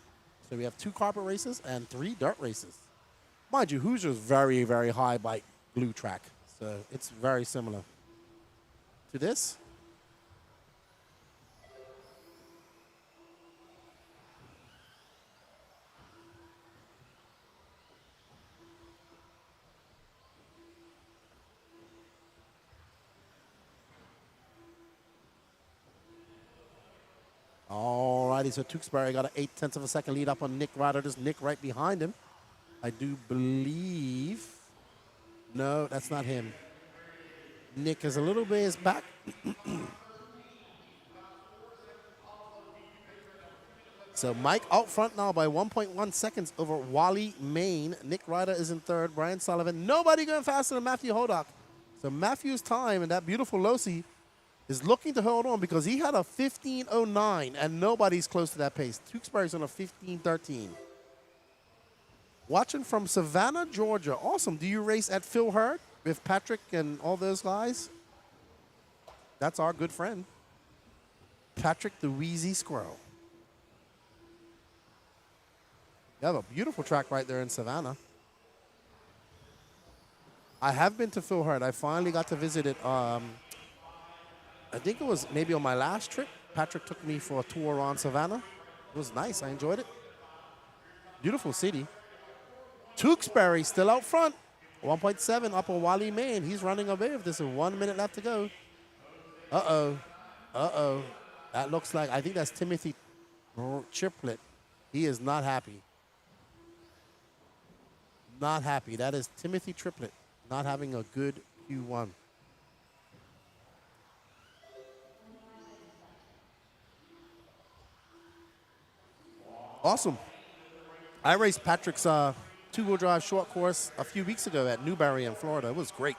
So we have 2 carpet races and 3 dirt races. Mind you, Hoosier's very, very high bike glue track, so it's very similar to this. Alrighty, so Tewksbury got an 0.8 of a second lead up on Nick Ryder. There's Nick right behind him. I do believe, no, that's not him. Nick is a little ways back. So Mike out front now by 1.1 seconds over Wally Main. Nick Ryder is in third, Brian Sullivan. Nobody going faster than Matthew Hodak. So Matthew's time and that beautiful Losi is looking to hold on because he had a 15.09 and nobody's close to that pace. Tewksbury's on a 15.13. Watching from Savannah, Georgia. Awesome. Do you race at Phil Hurd with Patrick and all those guys? That's our good friend, Patrick the Wheezy Squirrel. You have a beautiful track right there in Savannah. I have been to Phil Hurd. I finally got to visit it. I think it was maybe on my last trip. Patrick took me for a tour around Savannah. It was nice. I enjoyed it. Beautiful city. Tewksbury still out front. 1.7 up on Wally Main. He's running away with this with 1 minute left to go. Uh-oh. Uh-oh. That looks like, I think that's Timothy Triplett. He is not happy. Not happy. That is Timothy Triplett not having a good Q1. Awesome. I raced Patrick's two-wheel drive short course a few weeks ago at Newberry in Florida. It was great.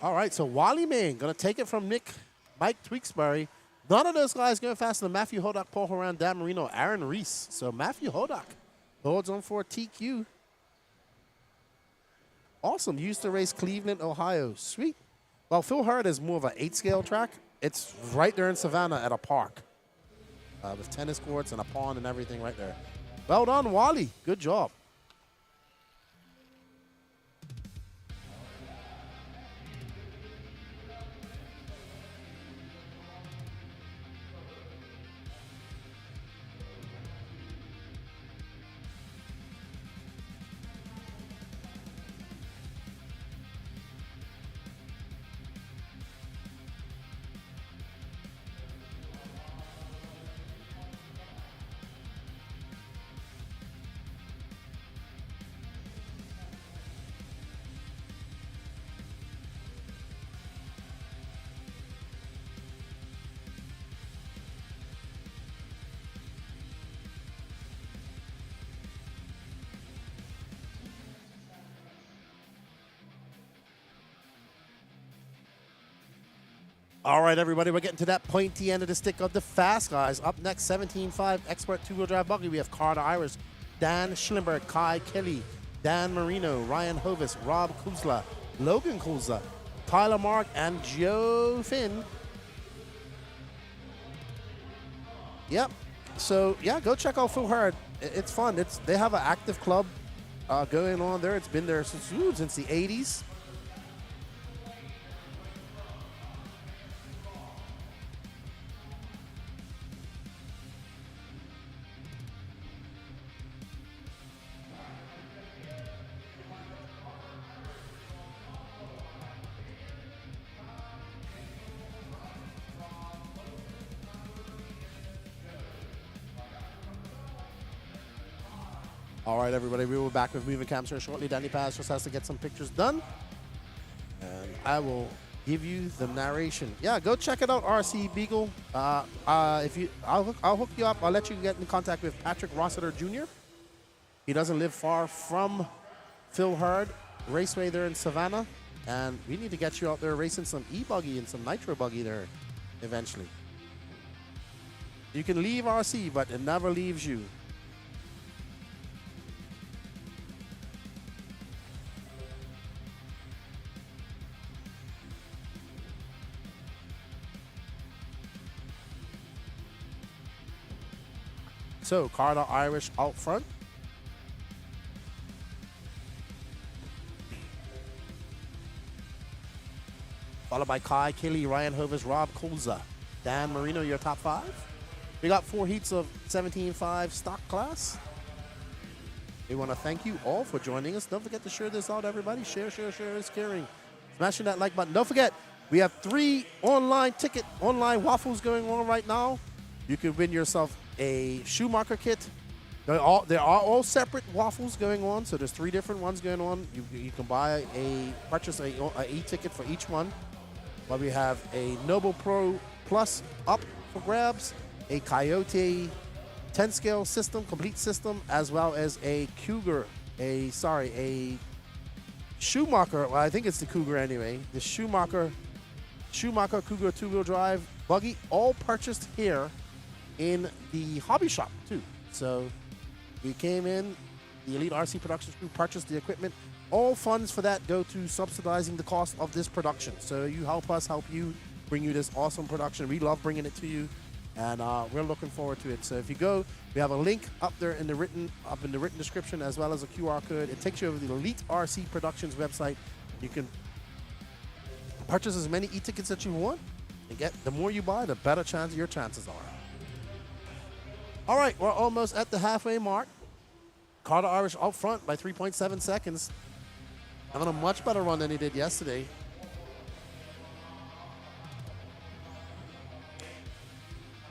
All right, so Wally Main going to take it from Mike Tewksbury. None of those guys going faster than Matthew Hodak, Paul Horan, Dan Marino, Aaron Reese. So Matthew Hodak holds on for a TQ. Awesome. Used to race Cleveland, Ohio. Sweet. Well, Phil Hurd is more of an 8-scale track. It's right there in Savannah at a park with tennis courts and a pond and everything right there. Well done, Wally. Good job. All right, everybody, we're getting to that pointy end of the stick of the fast guys. Up next, 17.5 expert two-wheel drive buggy. We have Carter Irish, Dan Schlimberg, Kai Kelly, Dan Marino, Ryan Hovis, Rob Kuzla, Logan Kuzla, Tyler Mark, and Joe Finn. Yep. So, yeah, go check out Phil Hurd. It's fun. They have an active club going on there. It's been there since the 80s. All right, everybody, we will be back with moving cams here shortly. Danny Paz just has to get some pictures done, and I will give you the narration. Yeah, go check it out, RC Beagle. I'll hook you up. I'll let you get in contact with Patrick Rossiter Jr. He doesn't live far from Phil Hurd Raceway there in Savannah, and we need to get you out there racing some e-buggy and some nitro buggy there eventually. You can leave RC, but it never leaves you. So, Carter Irish out front. Followed by Kai Kelly, Ryan Hovis, Rob Kolza, Dan Marino, your top 5. We got 4 heats of 17.5 stock class. We want to thank you all for joining us. Don't forget to share this out, everybody. Share is caring. Smashing that like button. Don't forget, we have 3 online waffles going on right now. You can win yourself a Schumacher kit. There are all separate waffles going on, so there's 3 different ones going on. You can purchase a e-ticket for each one. But we have a Noble Pro Plus up for grabs, a Coyote 10 scale system, complete system, as well as a Schumacher, well, I think it's the Cougar anyway, the Schumacher Cougar 2-wheel drive buggy, all purchased here in the hobby shop too. So we came in, the Elite RC Productions crew purchased the equipment. All funds for that go to subsidizing the cost of this production. So you help us help you, bring you this awesome production. We love bringing it to you, and we're looking forward to it. So if you go, we have a link up there in the written description, as well as a QR code. It takes you over to the Elite RC Productions website. You can purchase as many e-tickets that you want, and the more you buy, the better chance your chances are. All right, we're almost at the halfway mark. Carter Irish out front by 3.7 seconds. Having a much better run than he did yesterday.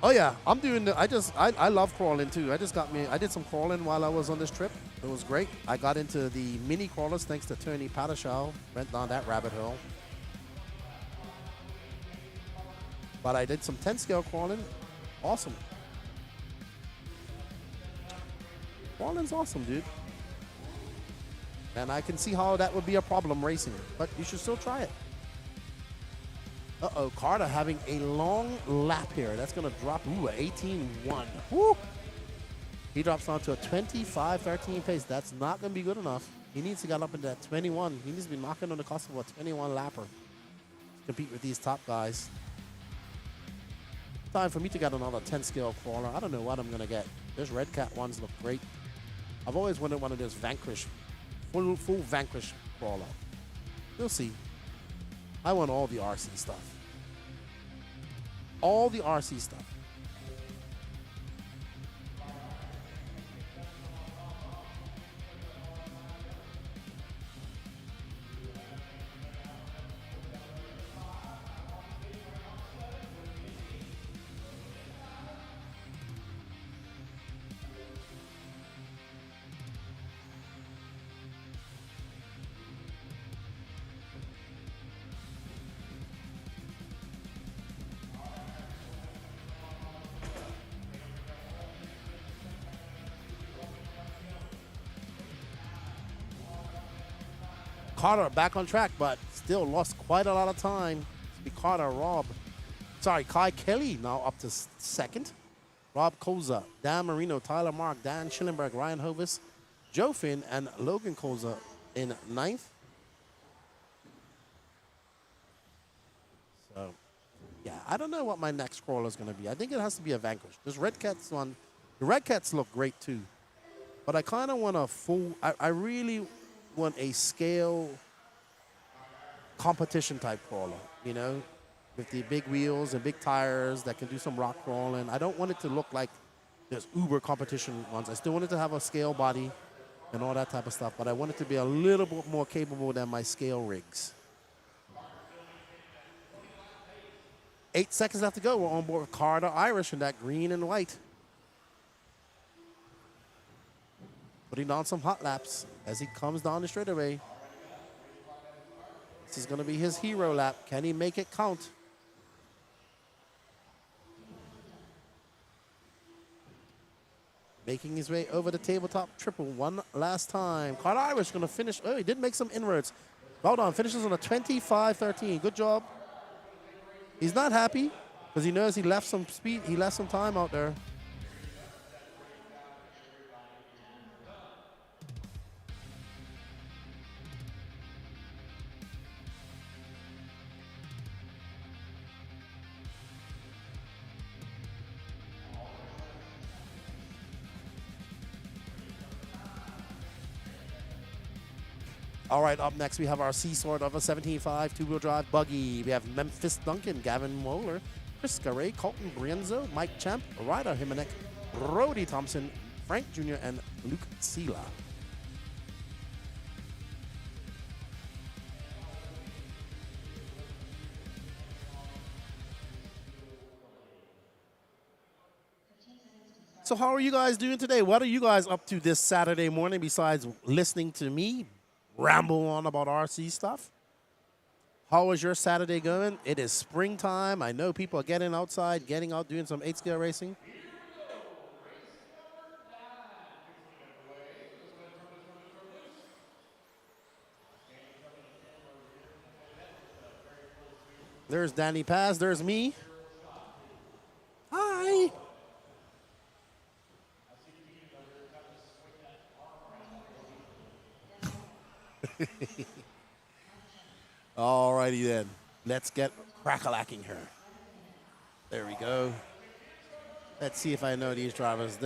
Oh yeah, I'm doing I love crawling too. I did some crawling while I was on this trip. It was great. I got into the mini crawlers thanks to Tony Padashow. Went down that rabbit hole. But I did some 10 scale crawling. Awesome. Crawling's awesome, dude. And I can see how that would be a problem racing, but you should still try it. Uh-oh, Carter having a long lap here. That's going to drop, an 18.1. Woo! He drops down to a 25.13 pace. That's not going to be good enough. He needs to get up into that 21. He needs to be knocking on the cost of a 21 lapper to compete with these top guys. Time for me to get another 10 scale crawler. I don't know what I'm going to get. Those Red Cat ones look great. I've always wanted one of those Vanquish, full Vanquish crawler. You'll see. I want all the RC stuff. All the RC stuff. Carter back on track, but still lost quite a lot of time. Kai Kelly now up to second. Rob Koza, Dan Marino, Tyler Mark, Dan Schillenberg, Ryan Hovis, Joe Finn and Logan Colza in 9th. So, yeah, I don't know what my next crawler is going to be. I think it has to be a Vanquish. This Red Cats one, the Red Cats look great too. But I kind of want a full, I really want a scale competition type crawler, you know, with the big wheels and big tires that can do some rock crawling. I don't want it to look like there's uber competition ones. I still want it to have a scale body and all that type of stuff, but I want it to be a little bit more capable than my scale rigs. 8 seconds left to go. We're on board with Carter Irish in that green and white. Putting on some hot laps as he comes down the straightaway. This is going to be his hero lap. Can he make it count? Making his way over the tabletop triple one last time. Carter Irish going to finish. Oh, he did make some inroads. Well done. Finishes on a 25-13. Good job. He's not happy because he knows he left some speed. He left some time out there. All right, up next we have our C-Sword of a 17.5 two-wheel drive buggy. We have Memphis Duncan, Gavin Moeller, Chris Garay, Colton Brienzo, Mike Champ, Ryder Himanek, Brody Thompson, Frank Jr., and Luke Sela. So how are you guys doing today? What are you guys up to this Saturday morning besides listening to me ramble on about RC stuff? How is your Saturday going? It is springtime. I know people are getting outside, getting out, doing some 8-scale racing. There's Danny Paz. There's me. Hi. All righty then. Let's get crack-a-lacking her. There we go. Let's see if I know these drivers.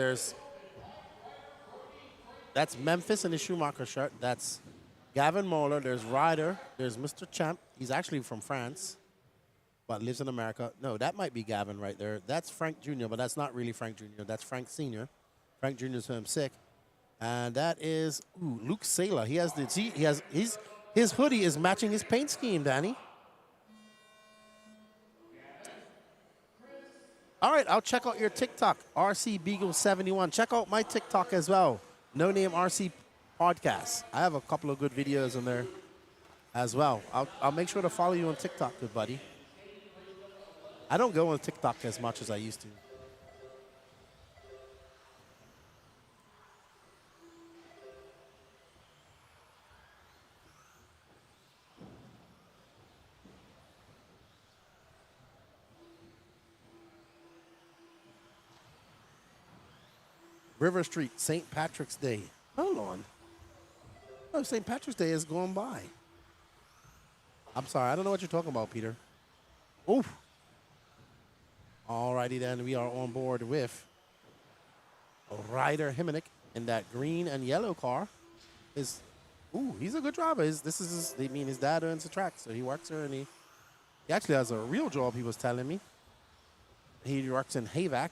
That's Memphis in the Schumacher shirt. That's Gavin Moeller. There's Ryder. There's Mr. Champ. He's actually from France, but lives in America. No, that might be Gavin right there. That's Frank Jr., but that's not really Frank Jr. That's Frank Sr. Frank Jr. is home sick. And that is Luke Sela. He has his hoodie is matching his paint scheme, Danny. All right, I'll check out your TikTok, RC Beagle 71. Check out my TikTok as well, No Name RC Podcast. I have a couple of good videos in there as well. I'll make sure to follow you on TikTok, good buddy. I don't go on TikTok as much as I used to. River Street, St. Patrick's Day. Hold on. Oh, St. Patrick's Day is going by. I'm sorry, I don't know what you're talking about, Peter. Oof. All righty then, we are on board with Ryder Himanek in that green and yellow car. He's a good driver. His dad owns the track, so he works there, and he actually has a real job, he was telling me. He works in HVAC.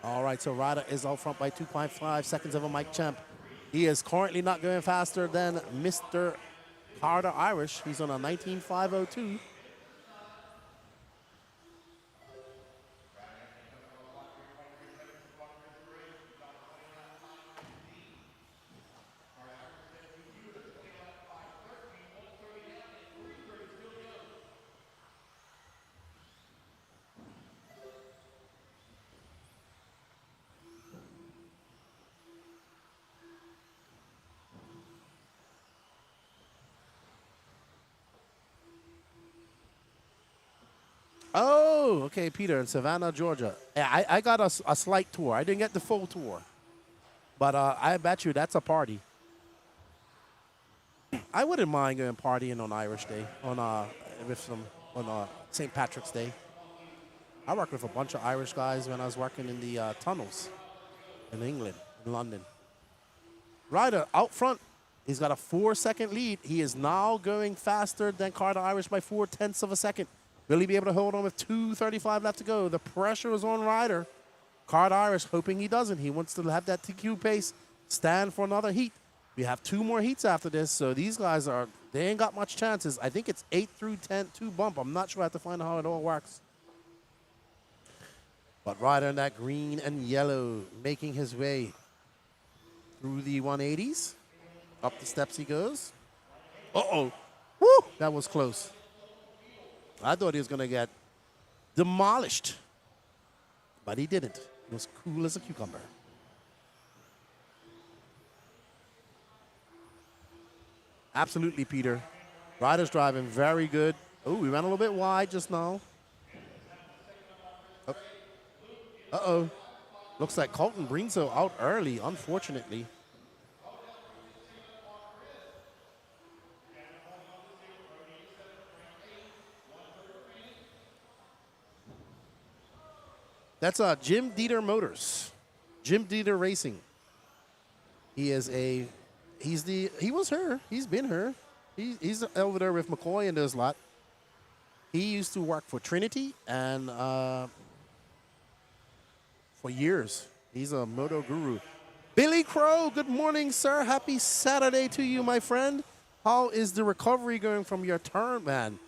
All right, so Ryder is out front by 2.5 seconds over Mike Champ. He is currently not going faster than Mr. Carter Irish. He's on a 19.502. Oh, okay, Peter in Savannah, Georgia. Yeah, I got a slight tour. I didn't get the full tour. But I bet you that's a party. I wouldn't mind going partying on Irish Day, on St. Patrick's Day. I worked with a bunch of Irish guys when I was working in the tunnels in England, in London. Ryder out front. He's got a 4-second lead. He is now going faster than Carter Irish by 0.4 of a second. Will he be able to hold on with 2:35 left to go? The pressure is on Ryder. Carter Irish hoping he doesn't. He wants to have that TQ pace, stand for another heat. We have 2 more heats after this, so these guys they ain't got much chances. I think it's 8 through 10, 2 bump. I'm not sure. I have to find out how it all works. But Ryder in that green and yellow making his way through the 180s. Up the steps he goes. Uh-oh. Woo! That was close. I thought he was going to get demolished. But he didn't. He was cool as a cucumber. Absolutely, Peter. Ryder's driving very good. Oh, we ran a little bit wide just now. Oh. Uh-oh. Looks like Colton Brinzo out early, unfortunately. That's Jim Dieter Motors. Jim Dieter Racing. He was her. He's been her. He's over there with McCoy and those lot. He used to work for Trinity and for years. He's a moto guru. Billy Crow, good morning, sir. Happy Saturday to you, my friend. How is the recovery going from your turn, man?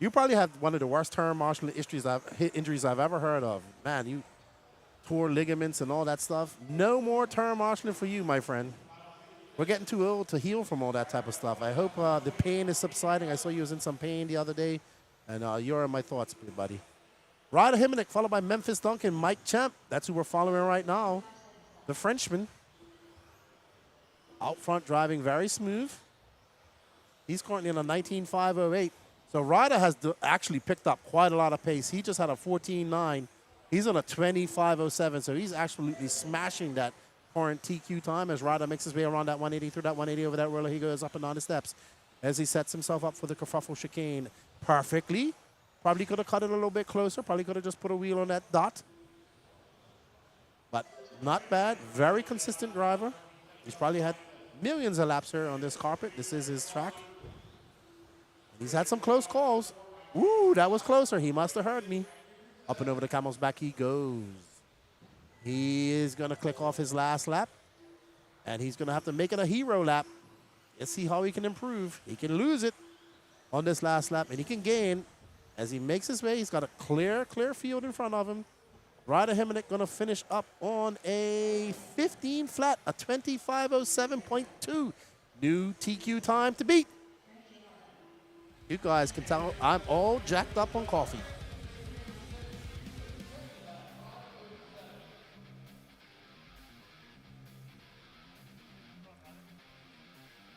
You probably have one of the worst turn marshal injuries I've ever heard of. Man, you tore ligaments and all that stuff. No more turn marshaling for you, my friend. We're getting too old to heal from all that type of stuff. I hope the pain is subsiding. I saw you was in some pain the other day, and you're in my thoughts, buddy. Ryder Himonick, followed by Memphis Duncan, Mike Champ. That's who we're following right now. The Frenchman. Out front driving very smooth. He's currently in a 19.508. So Ryder has actually picked up quite a lot of pace. He just had a 14.9. He's on a 25.07, so he's absolutely smashing that current TQ time as Ryder makes his way around that 180, through that 180 over that roller. He goes up and down the steps as he sets himself up for the kerfuffle chicane perfectly. Probably could have cut it a little bit closer. Probably could have just put a wheel on that dot. But not bad. Very consistent driver. He's probably had millions of laps here on this carpet. This is his track. He's had some close calls. Ooh, that was closer. He must have heard me. Up and over the camel's back he goes. He is going to click off his last lap. And he's going to have to make it a hero lap. Let's see how he can improve. He can lose it on this last lap. And he can gain as he makes his way. He's got a clear field in front of him. Ryder Himonick going to finish up on a 15 flat, a 25.07.2. New TQ time to beat. You guys can tell I'm all jacked up on coffee.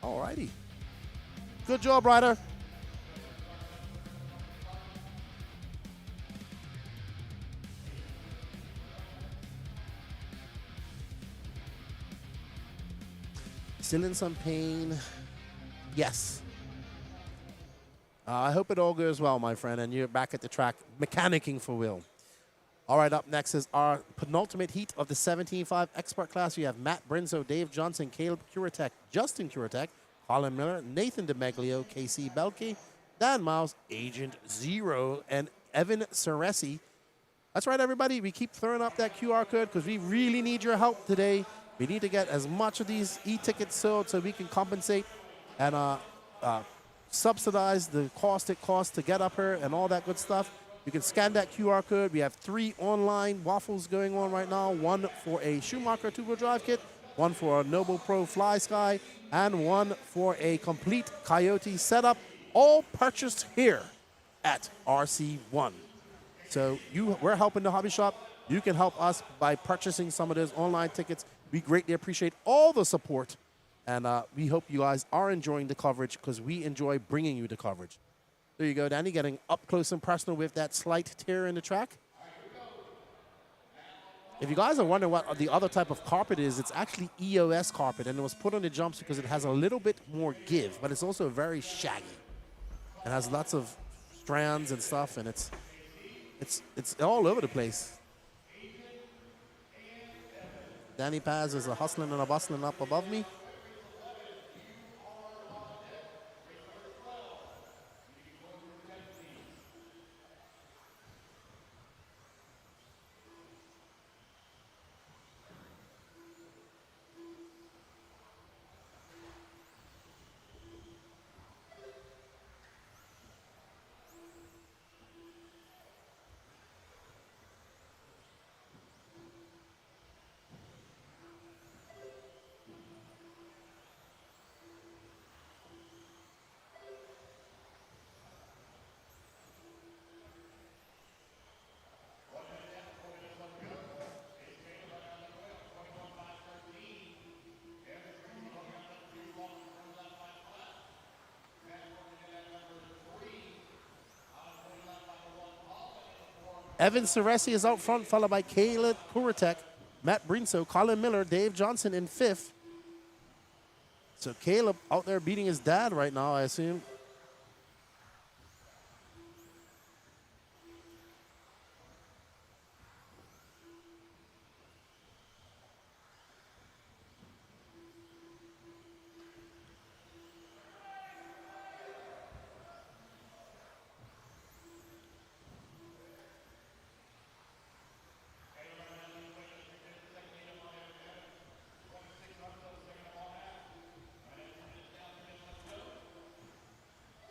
All righty. Good job, Ryder. Still in some pain? Yes. I hope it all goes well, my friend, and you're back at the track mechanicking for Will. All right, up next is our penultimate heat of the 17.5 expert class. We have Matt Brinzo, Dave Johnson, Caleb Curatek, Justin Curatek, Colin Miller, Nathan DeMeglio, KC Belke, Dan Miles, Agent Zero, and Evan Ceresi. That's right, everybody. We keep throwing up that QR code because we really need your help today. We need to get as much of these e-tickets sold so we can compensate and subsidize the cost it costs to get up here and all that good stuff. You can scan that QR code. We have 3 online waffles going on right now. One for a Schumacher two-wheel drive kit, one for a Noble Pro Fly Sky, and one for a complete Coyote setup, all purchased here at RC1. So we're helping the hobby shop. You can help us by purchasing some of those online tickets. We greatly appreciate all the support. And we hope you guys are enjoying the coverage because we enjoy bringing you the coverage. There you go, Danny, getting up close and personal with that slight tear in the track. If you guys are wondering what the other type of carpet is, it's actually EOS carpet, and it was put on the jumps because it has a little bit more give, but it's also very shaggy. It has lots of strands and stuff, and it's all over the place. Danny Paz is a hustling and a bustling up above me. Evan Ceresi is out front, followed by Caleb Kuritek, Matt Brinso, Colin Miller, Dave Johnson in 5th. So Caleb out there beating his dad right now, I assume.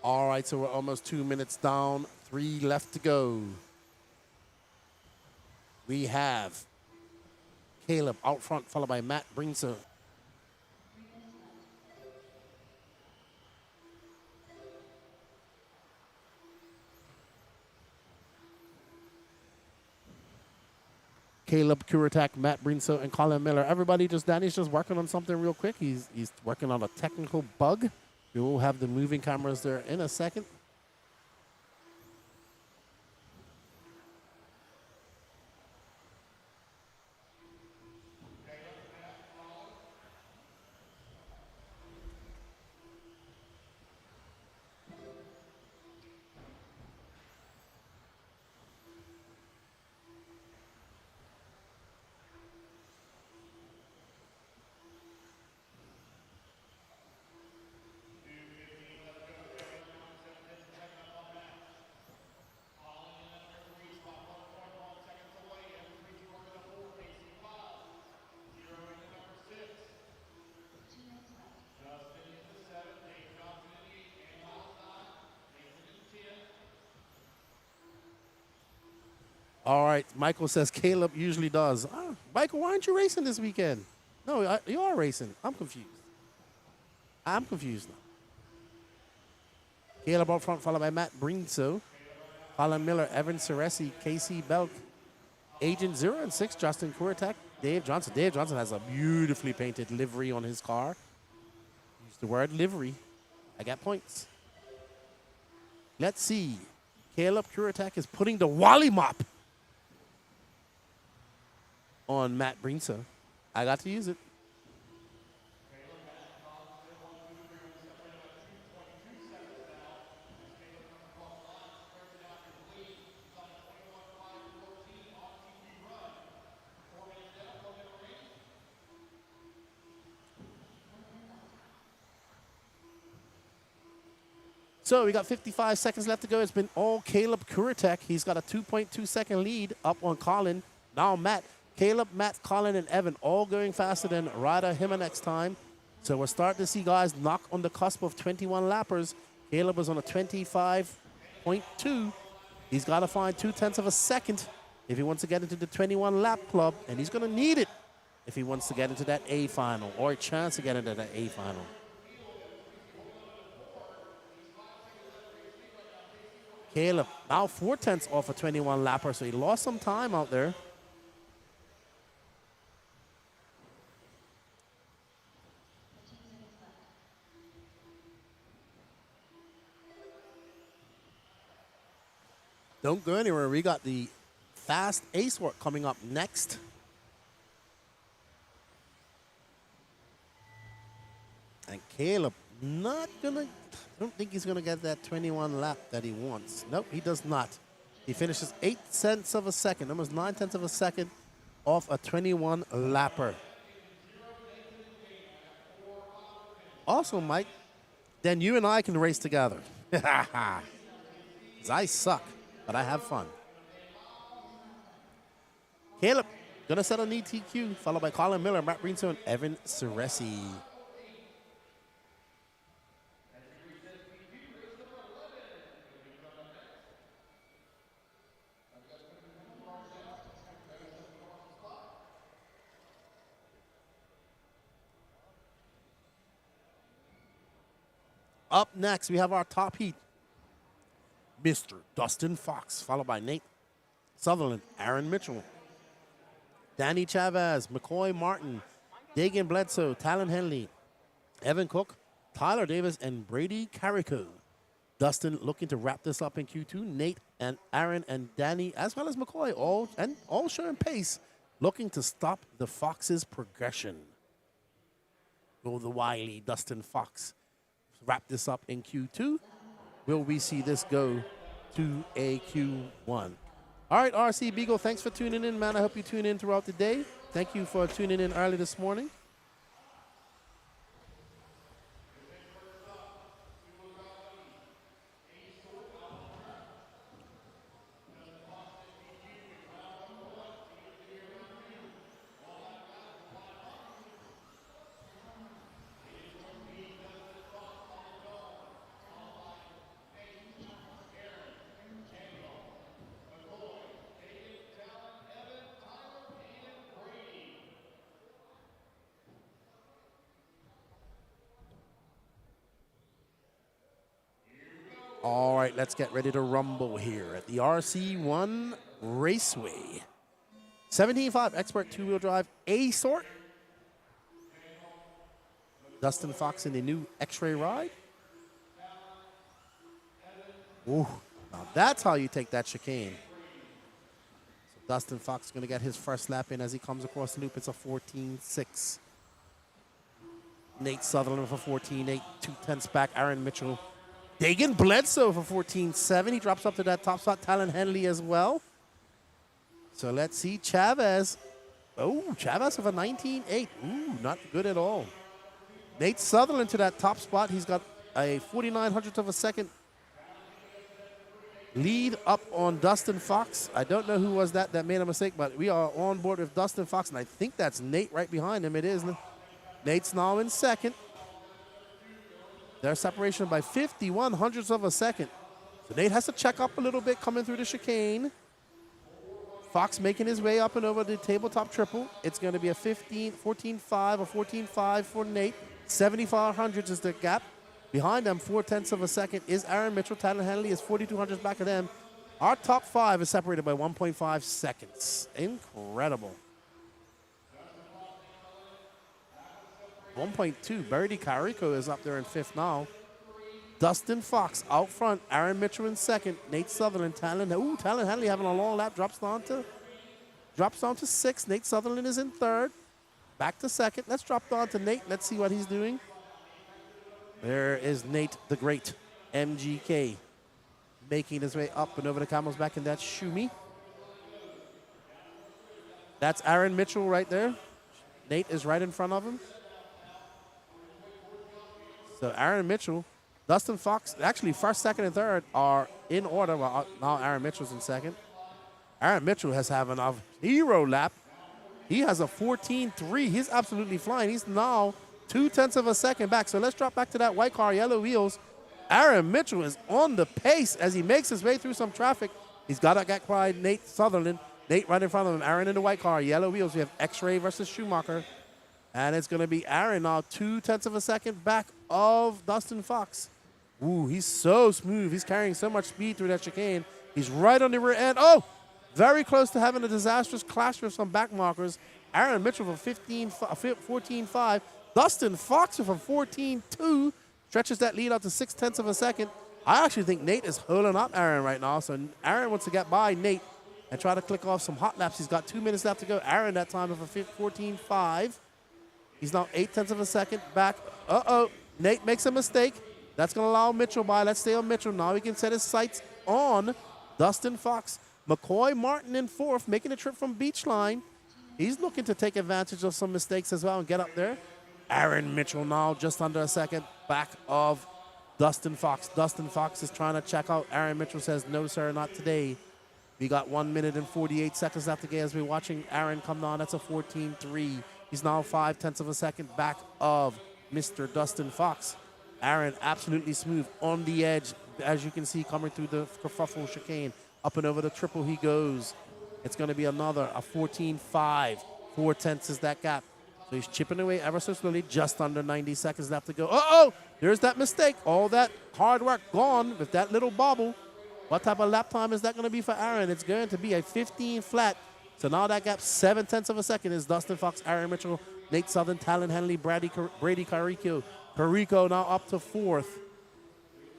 All right, so we're almost 2 minutes down, 3 left to go. We have Caleb out front, followed by Matt Brinso. Caleb Kuritak, Matt Brinso, and Colin Miller. Everybody Danny's just working on something real quick. He's working on a technical bug. We will have the moving cameras there in a second. All right, Michael says Caleb usually does. Oh, Michael, why aren't you racing this weekend? No, you are racing. I'm confused. I'm confused now. Caleb out front, followed by Matt Brinso, Colin Miller, Evan Ceresi, Casey Belk, Agent 0 and 6, Justin Kuritak, Dave Johnson. Dave Johnson has a beautifully painted livery on his car. Use the word livery. I got points. Let's see. Caleb Kuritak is putting the Wally mop on Matt Brinso. I got to use it. So we got 55 seconds left to go. It's been all Caleb Kuritek. He's got a 2.2 second lead up on Colin. Now Matt. Caleb, Matt, Colin, and Evan all going faster than Ryder Himanex time. So we're starting to see guys knock on the cusp of 21 lappers. Caleb is on a 25.2. He's got to find 0.2 of a second if he wants to get into the 21 lap club, and he's going to need it if he wants to get into that A final or a chance to get into that A final. Caleb now 0.4 off a 21 lapper, so he lost some time out there. Don't go anywhere. We got the fast ace work coming up next. And Caleb not gonna, I don't think he's gonna get that 21 lap that he wants. Nope, he does not. He finishes 8 tenths of a second, almost 9 tenths of a second off a 21 lapper. Also, Mike, then you and I can race together. 'Cause I suck, but I have fun. Caleb, gonna set an ETQ, followed by Colin Miller, Matt Breenso, and Evan Ceresi. Up next, we have our top heat. Mr. Dustin Fox, followed by Nate Sutherland, Aaron Mitchell, Danny Chavez, McCoy Martin, Dagan Bledsoe, Talon Henley, Evan Cook, Tyler Davis, and Brady Carrico. Dustin looking to wrap this up in Q2. Nate and Aaron and Danny, as well as McCoy, all showing pace, looking to stop the Fox's progression. Will the wily Dustin Fox wrap this up in Q2? Will we see this go to a Q1? All right, RC Beagle, thanks for tuning in, man. I hope you tune in throughout the day. Thank you for tuning in early this morning. All right, let's get ready to rumble here at the RC1 Raceway. 17.5 Expert two-wheel drive A-Sort. Dustin Fox in the new X-Ray ride. Ooh, now that's how you take that chicane. So Dustin Fox is going to get his first lap in as he comes across the loop. It's a 14.6. Nate Sutherland for 14.8, 2 tenths back. Aaron Mitchell. Dagan Bledsoe for 14.7. He drops up to that top spot. Talon Henley as well. So let's see. Chavez. Oh, Chavez with a 19.8. Ooh, not good at all. Nate Sutherland to that top spot. He's got a 49/100th of a second lead up on Dustin Fox. I don't know who was that made a mistake, but we are on board with Dustin Fox, and I think that's Nate right behind him. It is. Nate's now in second. Their separation by 51/100ths of a second. So Nate has to check up a little bit coming through the chicane. Fox making his way up and over the tabletop triple. It's going to be a 14.5 or 14.5 for Nate. 75/100ths is the gap. Behind them, 4 tenths of a second is Aaron Mitchell. Tyler Henley is 42/100ths back of them. Our top 5 is separated by 1.5 seconds. Incredible. 1.2. Brady Carrico is up there in 5th now. Dustin Fox out front. Aaron Mitchell in 2nd. Nate Sutherland. Talon Henley having a long lap. Drops down to 6th. Nate Sutherland is in 3rd. Back to 2nd. Let's drop down to Nate. Let's see what he's doing. There is Nate the Great. MGK. Making his way up and over the camels back in that Shumi. That's Aaron Mitchell right there. Nate is right in front of him. So Aaron Mitchell, Dustin Fox, actually 1st, 2nd, and 3rd are in order. Well, now Aaron Mitchell's in 2nd. Aaron Mitchell has having a 0 lap. He has a 14.3. He's absolutely flying. He's now 2 tenths of a second back. So let's drop back to that white car, yellow wheels. Aaron Mitchell is on the pace as he makes his way through some traffic. He's got to get by Nate Sutherland. Nate right in front of him. Aaron in the white car, yellow wheels. We have X-Ray versus Schumacher. And it's going to be Aaron now 2 tenths of a second back of Dustin Fox. Ooh, he's so smooth. He's carrying so much speed through that chicane. He's right on the rear end. Oh, very close to having a disastrous clash with some back markers. Aaron Mitchell for 14.5. Dustin Fox from 14.2 stretches that lead out to 6 tenths of a second. I actually think Nate is holding up Aaron right now. So Aaron wants to get by Nate and try to click off some hot laps. He's got 2 minutes left to go. Aaron that time of a 14.5. He's now 0.8 of a second back. Uh-oh. Nate makes a mistake. That's going to allow Mitchell by. Let's stay on Mitchell. Now he can set his sights on Dustin Fox. McCoy Martin in fourth, making a trip from Beachline. He's looking to take advantage of some mistakes as well and get up there. Aaron Mitchell now just under a second back of Dustin Fox. Dustin Fox is trying to check out. Aaron Mitchell says, no, sir, not today. We got 1 minute and 48 seconds left to go as we're watching Aaron come down. That's a 14.3. He's now 0.5 of a second back of Mr. Dustin Fox. Aaron absolutely smooth on the edge, as you can see, coming through the kerfuffle chicane. Up and over the triple he goes. It's going to be another, a 14.5. 0.4 is that gap. So he's chipping away ever so slowly, just under 90 seconds left to go. Uh-oh, there's that mistake. All that hard work gone with that little bobble. What type of lap time is that going to be for Aaron? It's going to be a 15 flat. So now that gap, 0.7 of a second is Dustin Fox, Aaron Mitchell, Nate Southern, Talon Henley, Brady Carico. Carico now up to fourth.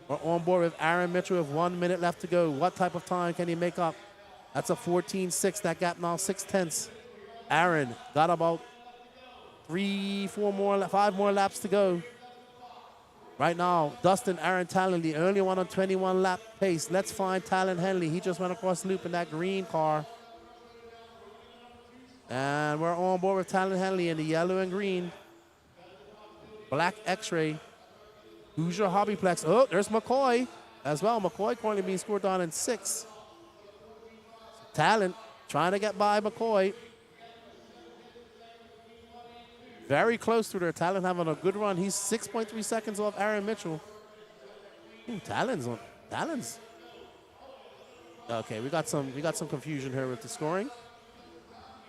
We're on board with Aaron Mitchell with 1 minute left to go. What type of time can he make up? That's a 14.6. That gap now 0.6. Aaron got about 5 more laps to go. Right now, Dustin, Aaron, Talon, the only one on 21 lap pace. Let's find Talon Henley. He just went across the loop in that green car. And we're on board with Talon Henley in the yellow and green. Black X-ray. Hoosier Hobbyplex. Oh, there's McCoy as well. McCoy currently being scored down in 6th. Talon trying to get by McCoy. Very close to their Talon having a good run. He's 6.3 seconds off Aaron Mitchell. Talon's. Okay, we got some confusion here with the scoring.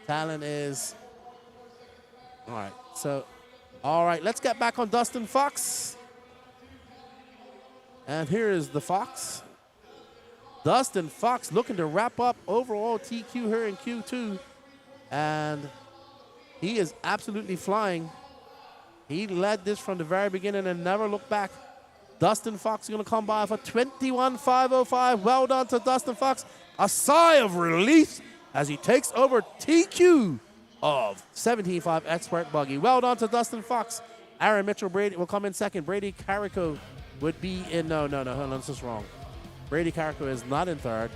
Talon is. All right, let's get back on Dustin Fox. And here is the Fox. Dustin Fox looking to wrap up overall TQ here in Q2. And he is absolutely flying. He led this from the very beginning and never looked back. Dustin Fox is going to come by for 21.505. Well done to Dustin Fox. A sigh of relief as he takes over TQ of 17.5 Expert Buggy. Well done to Dustin Fox. Aaron Mitchell Brady will come in second. Brady Carico would be in, no, hold on, this is wrong. Brady Carico is not in third.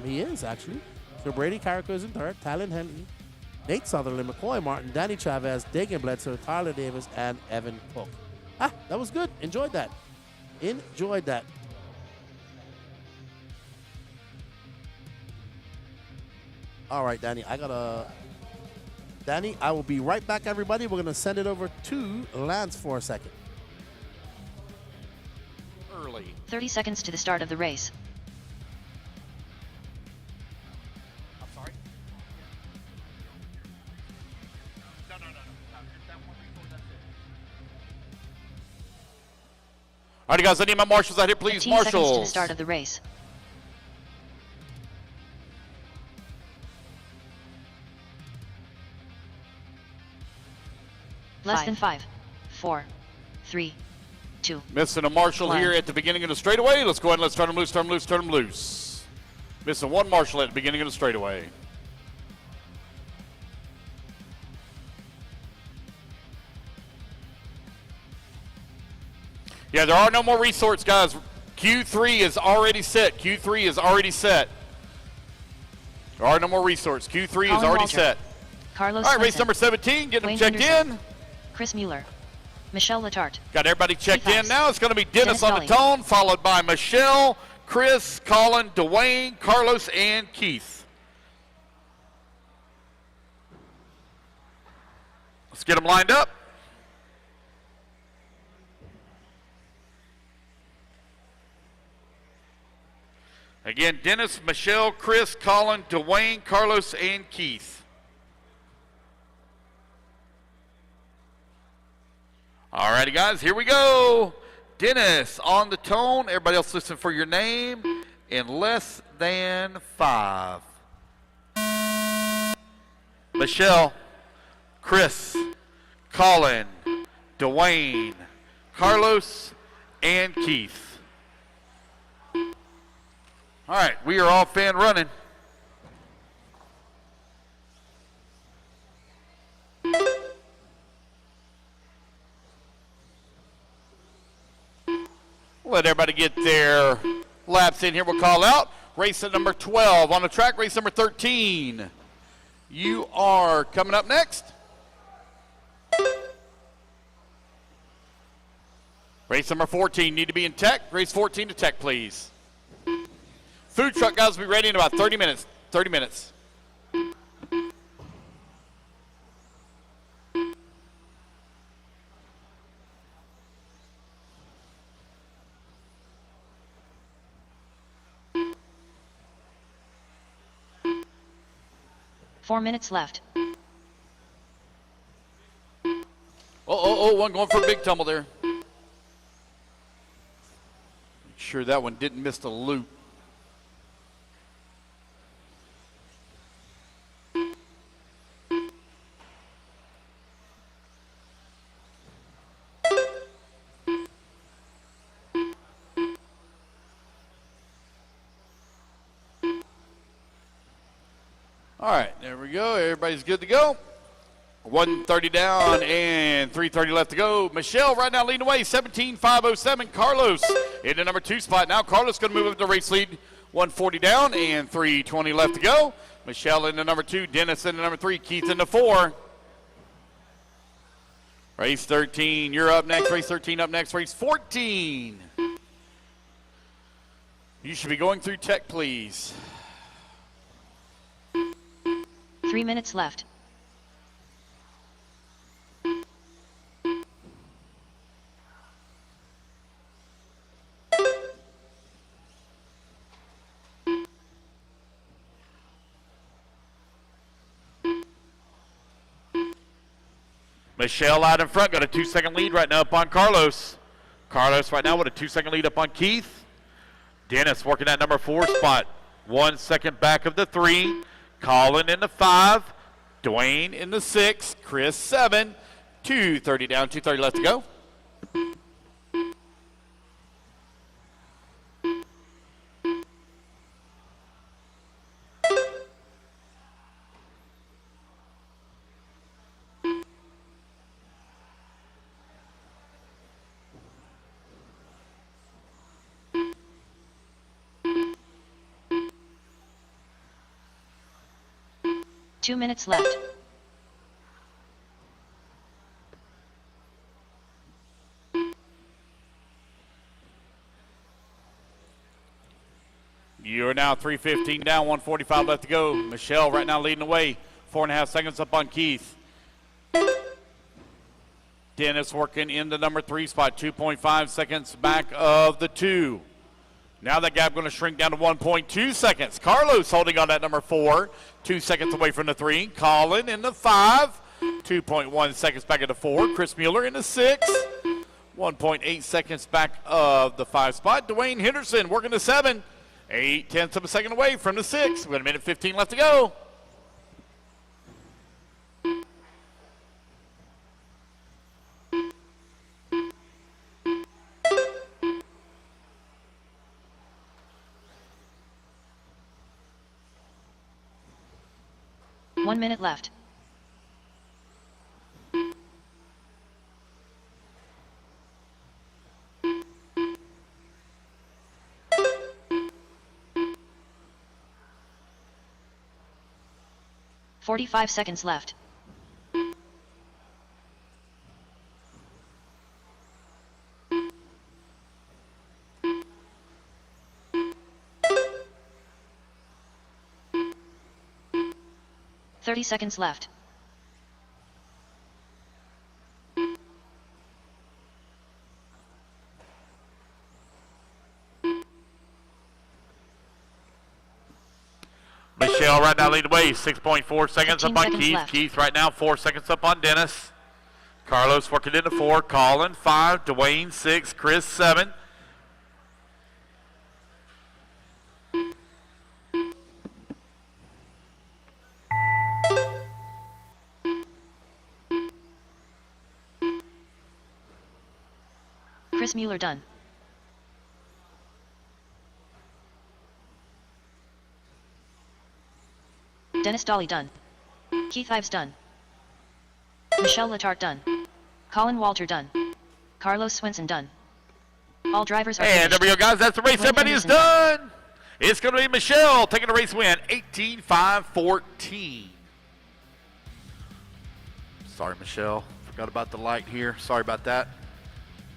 He is, actually. So Brady Carico is in third. Talon Henley, Nate Sutherland, McCoy Martin, Danny Chavez, Dagan Bledsoe, Tyler Davis, and Evan Cook. That was good. Enjoyed that. All right, Danny, Danny, I will be right back, everybody. We're going to send it over to Lance for a second. Early. 30 seconds to the start of the race. I'm sorry? No. All right, guys, I need my marshals out here, please. 15 Marshals. seconds to the start of the race. Less than 5, 4, 3, 2. Missing a marshal here at the beginning of the straightaway. Let's go ahead and let's turn him loose. Missing one marshal at the beginning of the straightaway. Yeah, there are no more resorts, guys. Q3 is already set. There are no more resorts. Q3 is already set. Carlos All right, race Swenson, number 17, getting Wayne them checked Henderson, in. Chris Mueller, Michelle Letarte. Got everybody checked Keith in House. now. It's going to be Dennis on the Dennis tone, followed by Michelle, Chris, Colin, Dwayne, Carlos, and Keith. Let's get them lined up. Again, Dennis, Michelle, Chris, Colin, Dwayne, Carlos, and Keith. All righty, guys, here we go. Dennis on the tone. Everybody else listen for your name in less than 5. Michelle, Chris, Colin, Dwayne, Carlos, and Keith. All right, we are off and running. Let everybody get their laps in here. We'll call out race at number 12. On the track, race number 13. You are coming up next. Race number 14, need to be in tech. Race 14 to tech, please. Food truck guys will be ready in about 30 minutes. 30 minutes. Four minutes left. One going for a big tumble there. Make sure that one didn't miss the loop. All right, there we go. Everybody's good to go. 1:30 down and 3:30 left to go. Michelle right now leading away, 17.507. Carlos in the number 2 spot. Now Carlos going to move up to race lead. 1:40 down and 3:20 left to go. Michelle in the number 2. Dennis in the number 3. Keith in the 4. Race 13, you're up next. Race 13 up next. Race 14. You should be going through tech, please. 3 minutes left. Michelle out in front, got a 2-second lead right now up on Carlos. Carlos right now with a 2-second lead up on Keith. Dennis working that number 4 spot. 1 second back of the 3. Colin in the 5. Dwayne in the 6. Chris 7. 2:30 down, 2:30 left to go. Two minutes left. You are now 3:15 down, 1:45 left to go. Michelle right now leading the way. 4.5 seconds up on Keith. Dennis working in the number 3 spot, 2.5 seconds back of the 2. Now that gap going to shrink down to 1.2 seconds. Carlos holding on that number 4, 2 seconds away from the 3. Colin in the 5, 2.1 seconds back of the 4. Chris Mueller in the 6, 1.8 seconds back of the 5 spot. Dwayne Henderson working the 7, 0.8 of a second away from the 6. We've got a minute 15 left to go. One minute left. "45 seconds left. "30 seconds left. Michelle right now leading the way, 6.4 seconds up 15 on seconds Keith. left. Keith right now 4 seconds up on Dennis. Carlos working into 4. Colin 5. Dwayne 6. Chris 7. Chris Mueller done. Dennis Dolly done. Keith Ives done. Michelle Letarte done. Colin Walter done. Carlos Swenson done. All drivers are And there finished. we go, guys. That's the race. Wayne Everybody is Henderson done. It's going to be Michelle taking the race win, 18-5-14. Sorry, Michelle. Forgot about the light here. Sorry about that.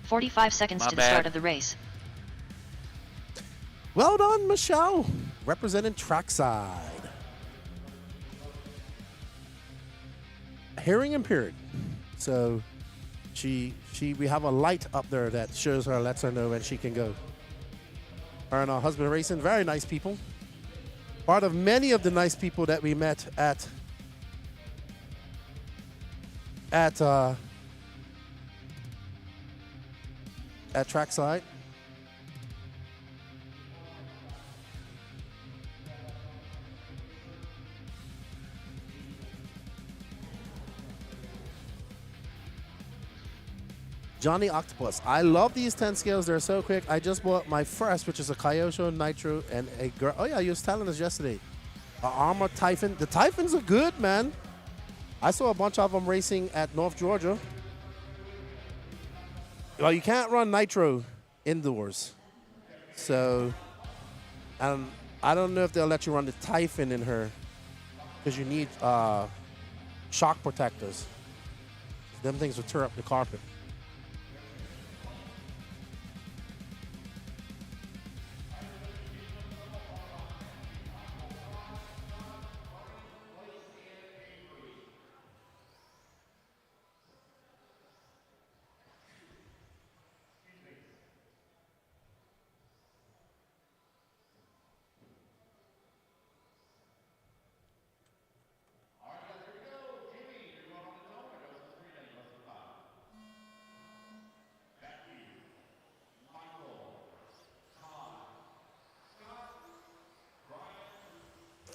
45 seconds My to the bad. start of the race. Well done, Michelle, representing trackside. Hearing impaired. So we have a light up there that shows her, lets her know when she can go. Her and her husband are racing, very nice people. Part of many of the nice people that we met at trackside. Johnny Octopus. I love these 10 scales. They're so quick. I just bought my first, which is a Kyosho Nitro and a girl. Oh, yeah, you was telling us yesterday. A Armor Typhon. The Typhons are good, man. I saw a bunch of them racing at North Georgia. Well, you can't run Nitro indoors. So, I don't know if they'll let you run the Typhon in her because you need shock protectors. Them things will tear up the carpet.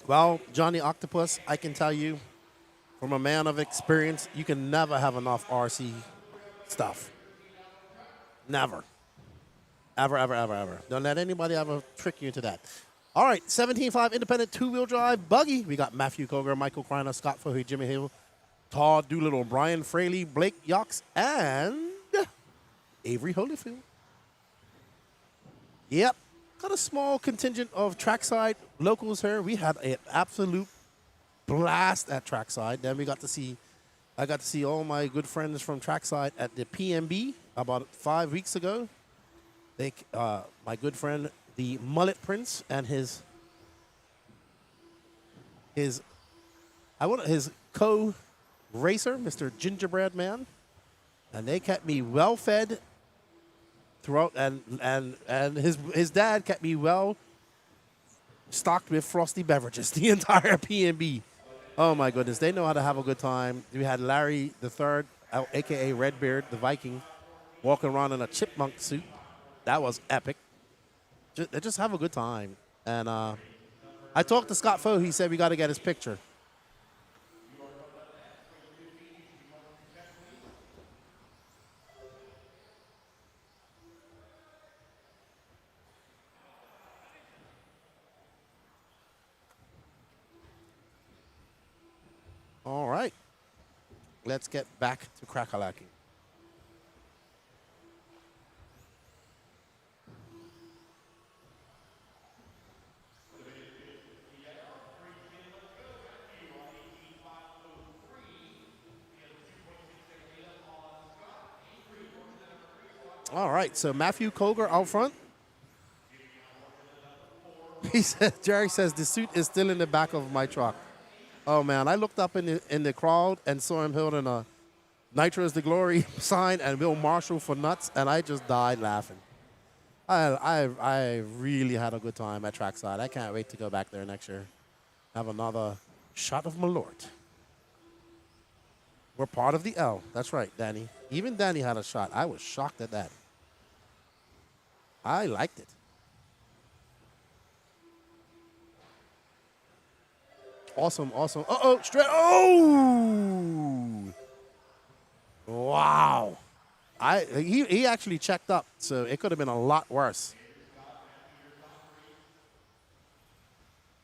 Well, Johnny Octopus, I can tell you, from a man of experience, you can never have enough RC stuff. Never. Ever, ever, ever, ever. Don't let anybody ever trick you into that. All right, 17.5 independent two-wheel drive buggy. We got Matthew Koger, Michael Kreiner, Scott Fohey, Jimmy Hill, Todd Doolittle, Brian Fraley, Blake Yox, and Avery Holyfield. Yep. Got a small contingent of trackside locals here. We had an absolute blast at trackside. Then I got to see all my good friends from trackside at the PMB about 5 weeks ago. My good friend, the Mullet Prince, and his co-racer, Mr. Gingerbread Man, and they kept me well fed throughout, and his dad kept me well stocked with frosty beverages the entire PNB. Oh my goodness, they know how to have a good time. We had Larry the Third, aka Redbeard, the Viking, walking around in a chipmunk suit. That was epic. They just have a good time. And I talked to Scott Foe. He said we got to get his picture. All right. Let's get back to crack-a-lacking. All right, so Matthew Koger out front. He said, Jerry says, the suit is still in the back of my truck. Oh, man, I looked up in the crowd and saw him holding a Nitro is the Glory sign and Will Marshall for nuts, and I just died laughing. I really had a good time at trackside. I can't wait to go back there next year. Have another shot of Malort. We're part of the L. That's right, Danny. Even Danny had a shot. I was shocked at that. I liked it. Awesome, awesome. Uh-oh, straight. Oh! Wow. He actually checked up, so it could have been a lot worse.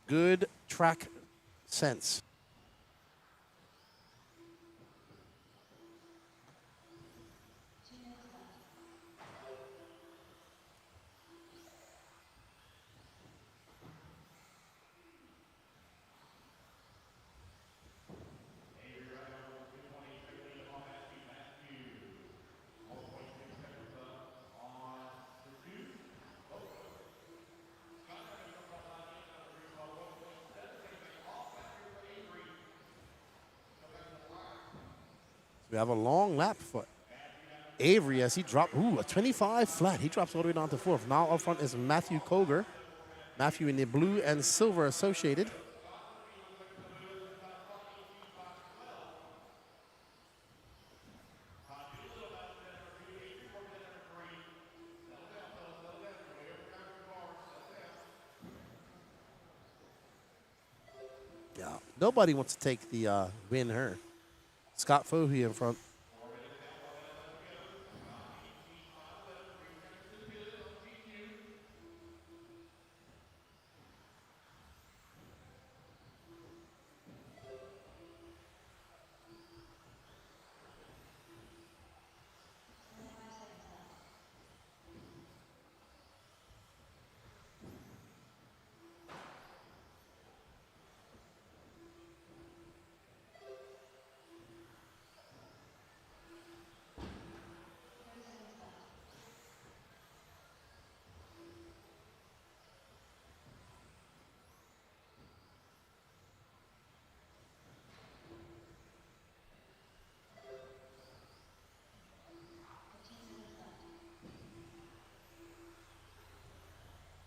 Good track sense. We have a long lap for Avery as he dropped, a 25 flat. He drops all the way down to fourth. Now up front is Matthew Koger. Matthew in the blue and silver associated. Yeah, nobody wants to take the win here. Scott Fohey in front.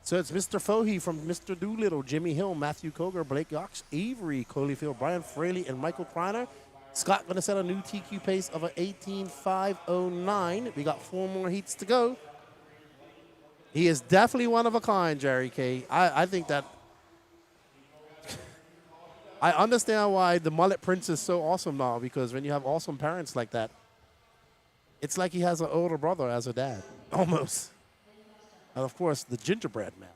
So it's Mr. Fohey from Mr. Doolittle, Jimmy Hill, Matthew Koger, Blake Yox, Avery, Colyfield, Brian Fraley, and Michael Kreiner. Scott going to set a new TQ pace of an 18.509. We got 4 more heats to go. He is definitely one of a kind, Jerry K. I think that I understand why the mullet prince is so awesome now, because when you have awesome parents like that, it's like he has an older brother as a dad, almost. And of course, the gingerbread man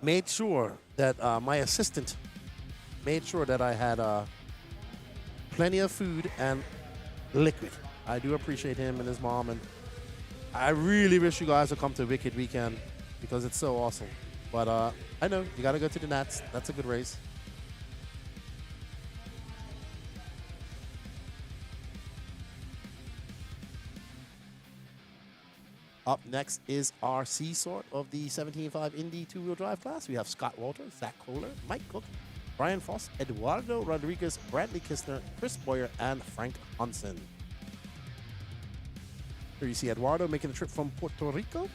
made sure that my assistant made sure that I had plenty of food and liquid. I do appreciate him and his mom, and I really wish you guys would come to Wicked Weekend because it's so awesome. But I know you got to go to the Nats. That's a good race. Up next is our C sort of the 17.5 Indy two-wheel drive class. We have Scott Walter, Zach Kohler, Mike Cook, Brian Foss, Eduardo Rodriguez, Bradley Kistner, Chris Boyer, and Frank Hansen. Here you see Eduardo making the trip from Puerto Rico.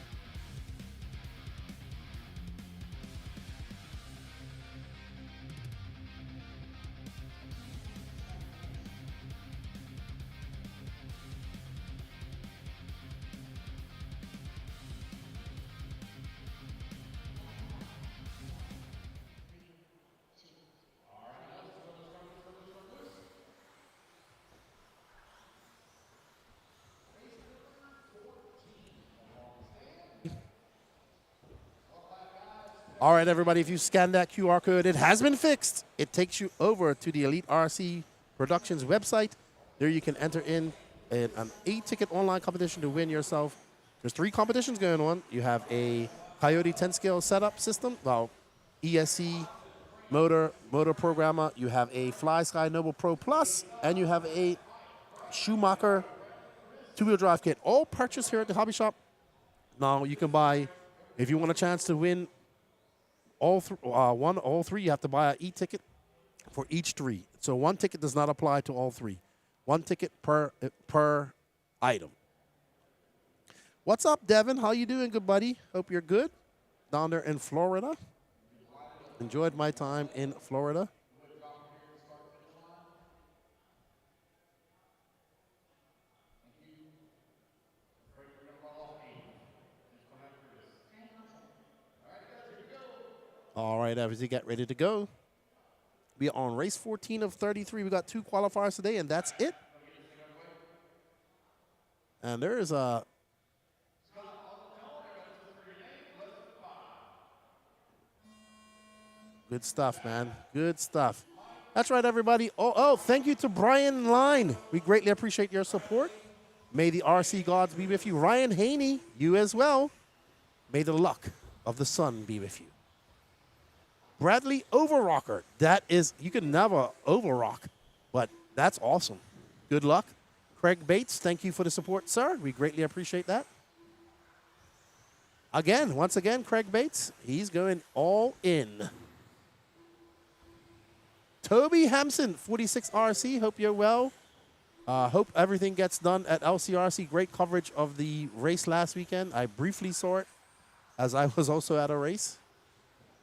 All right, everybody, if you scan that QR code, it has been fixed. It takes you over to the Elite RC Productions website. There you can enter in an 8-ticket online competition to win yourself. There's 3 competitions going on. You have a Coyote 10-scale setup system, well, ESC motor programmer. You have a Fly Sky Noble Pro Plus, and you have a Schumacher two-wheel drive kit. All purchased here at the hobby shop. Now you can buy, if you want a chance to win all 3, you have to buy an e-ticket for each 3. So 1 ticket does not apply to all 3. 1 ticket per item. What's up, Devin? How you doing, good buddy? Hope you're good down there in Florida. Enjoyed my time in Florida. All right, as you get ready to go, we are on race 14 of 33. We got 2 qualifiers today, and that's it. And there is a Good stuff, man. Good stuff. That's right, everybody. Oh, thank you to Brian Line. We greatly appreciate your support. May the RC gods be with you. Ryan Haney, you as well. May the luck of the sun be with you. Bradley Overrocker. That is, you can never overrock, but that's awesome. Good luck. Craig Bates, thank you for the support, sir. We greatly appreciate that. Again, once again, Craig Bates, he's going all in. Toby Hampson, 46 RC, hope you're well. Hope everything gets done at LCRC. Great coverage of the race last weekend. I briefly saw it as I was also at a race.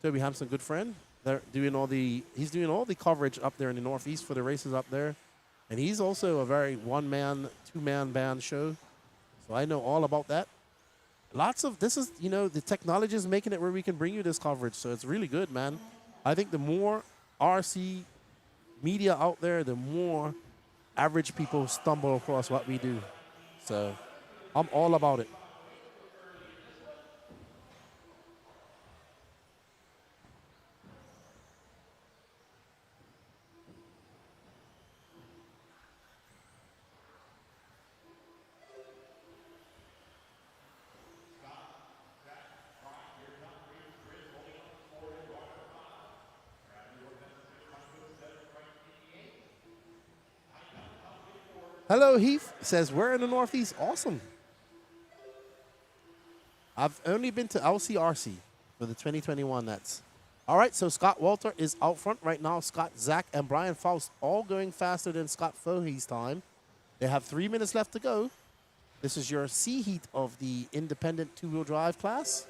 Toby Hampson, good friend. He's doing all the coverage up there in the Northeast for the races up there. And he's also a very one-man, two-man band show. So I know all about that. The technology is making it where we can bring you this coverage. So it's really good, man. I think the more RC media out there, the more average people stumble across what we do. So I'm all about it. Hello, Heath. Says, we're in the Northeast. Awesome. I've only been to LCRC for the 2021 nets. All right, so Scott Walter is out front right now. Scott, Zach, and Brian Faust all going faster than Scott Fohe's time. They have 3 minutes left to go. This is your C heat of the independent two-wheel drive class.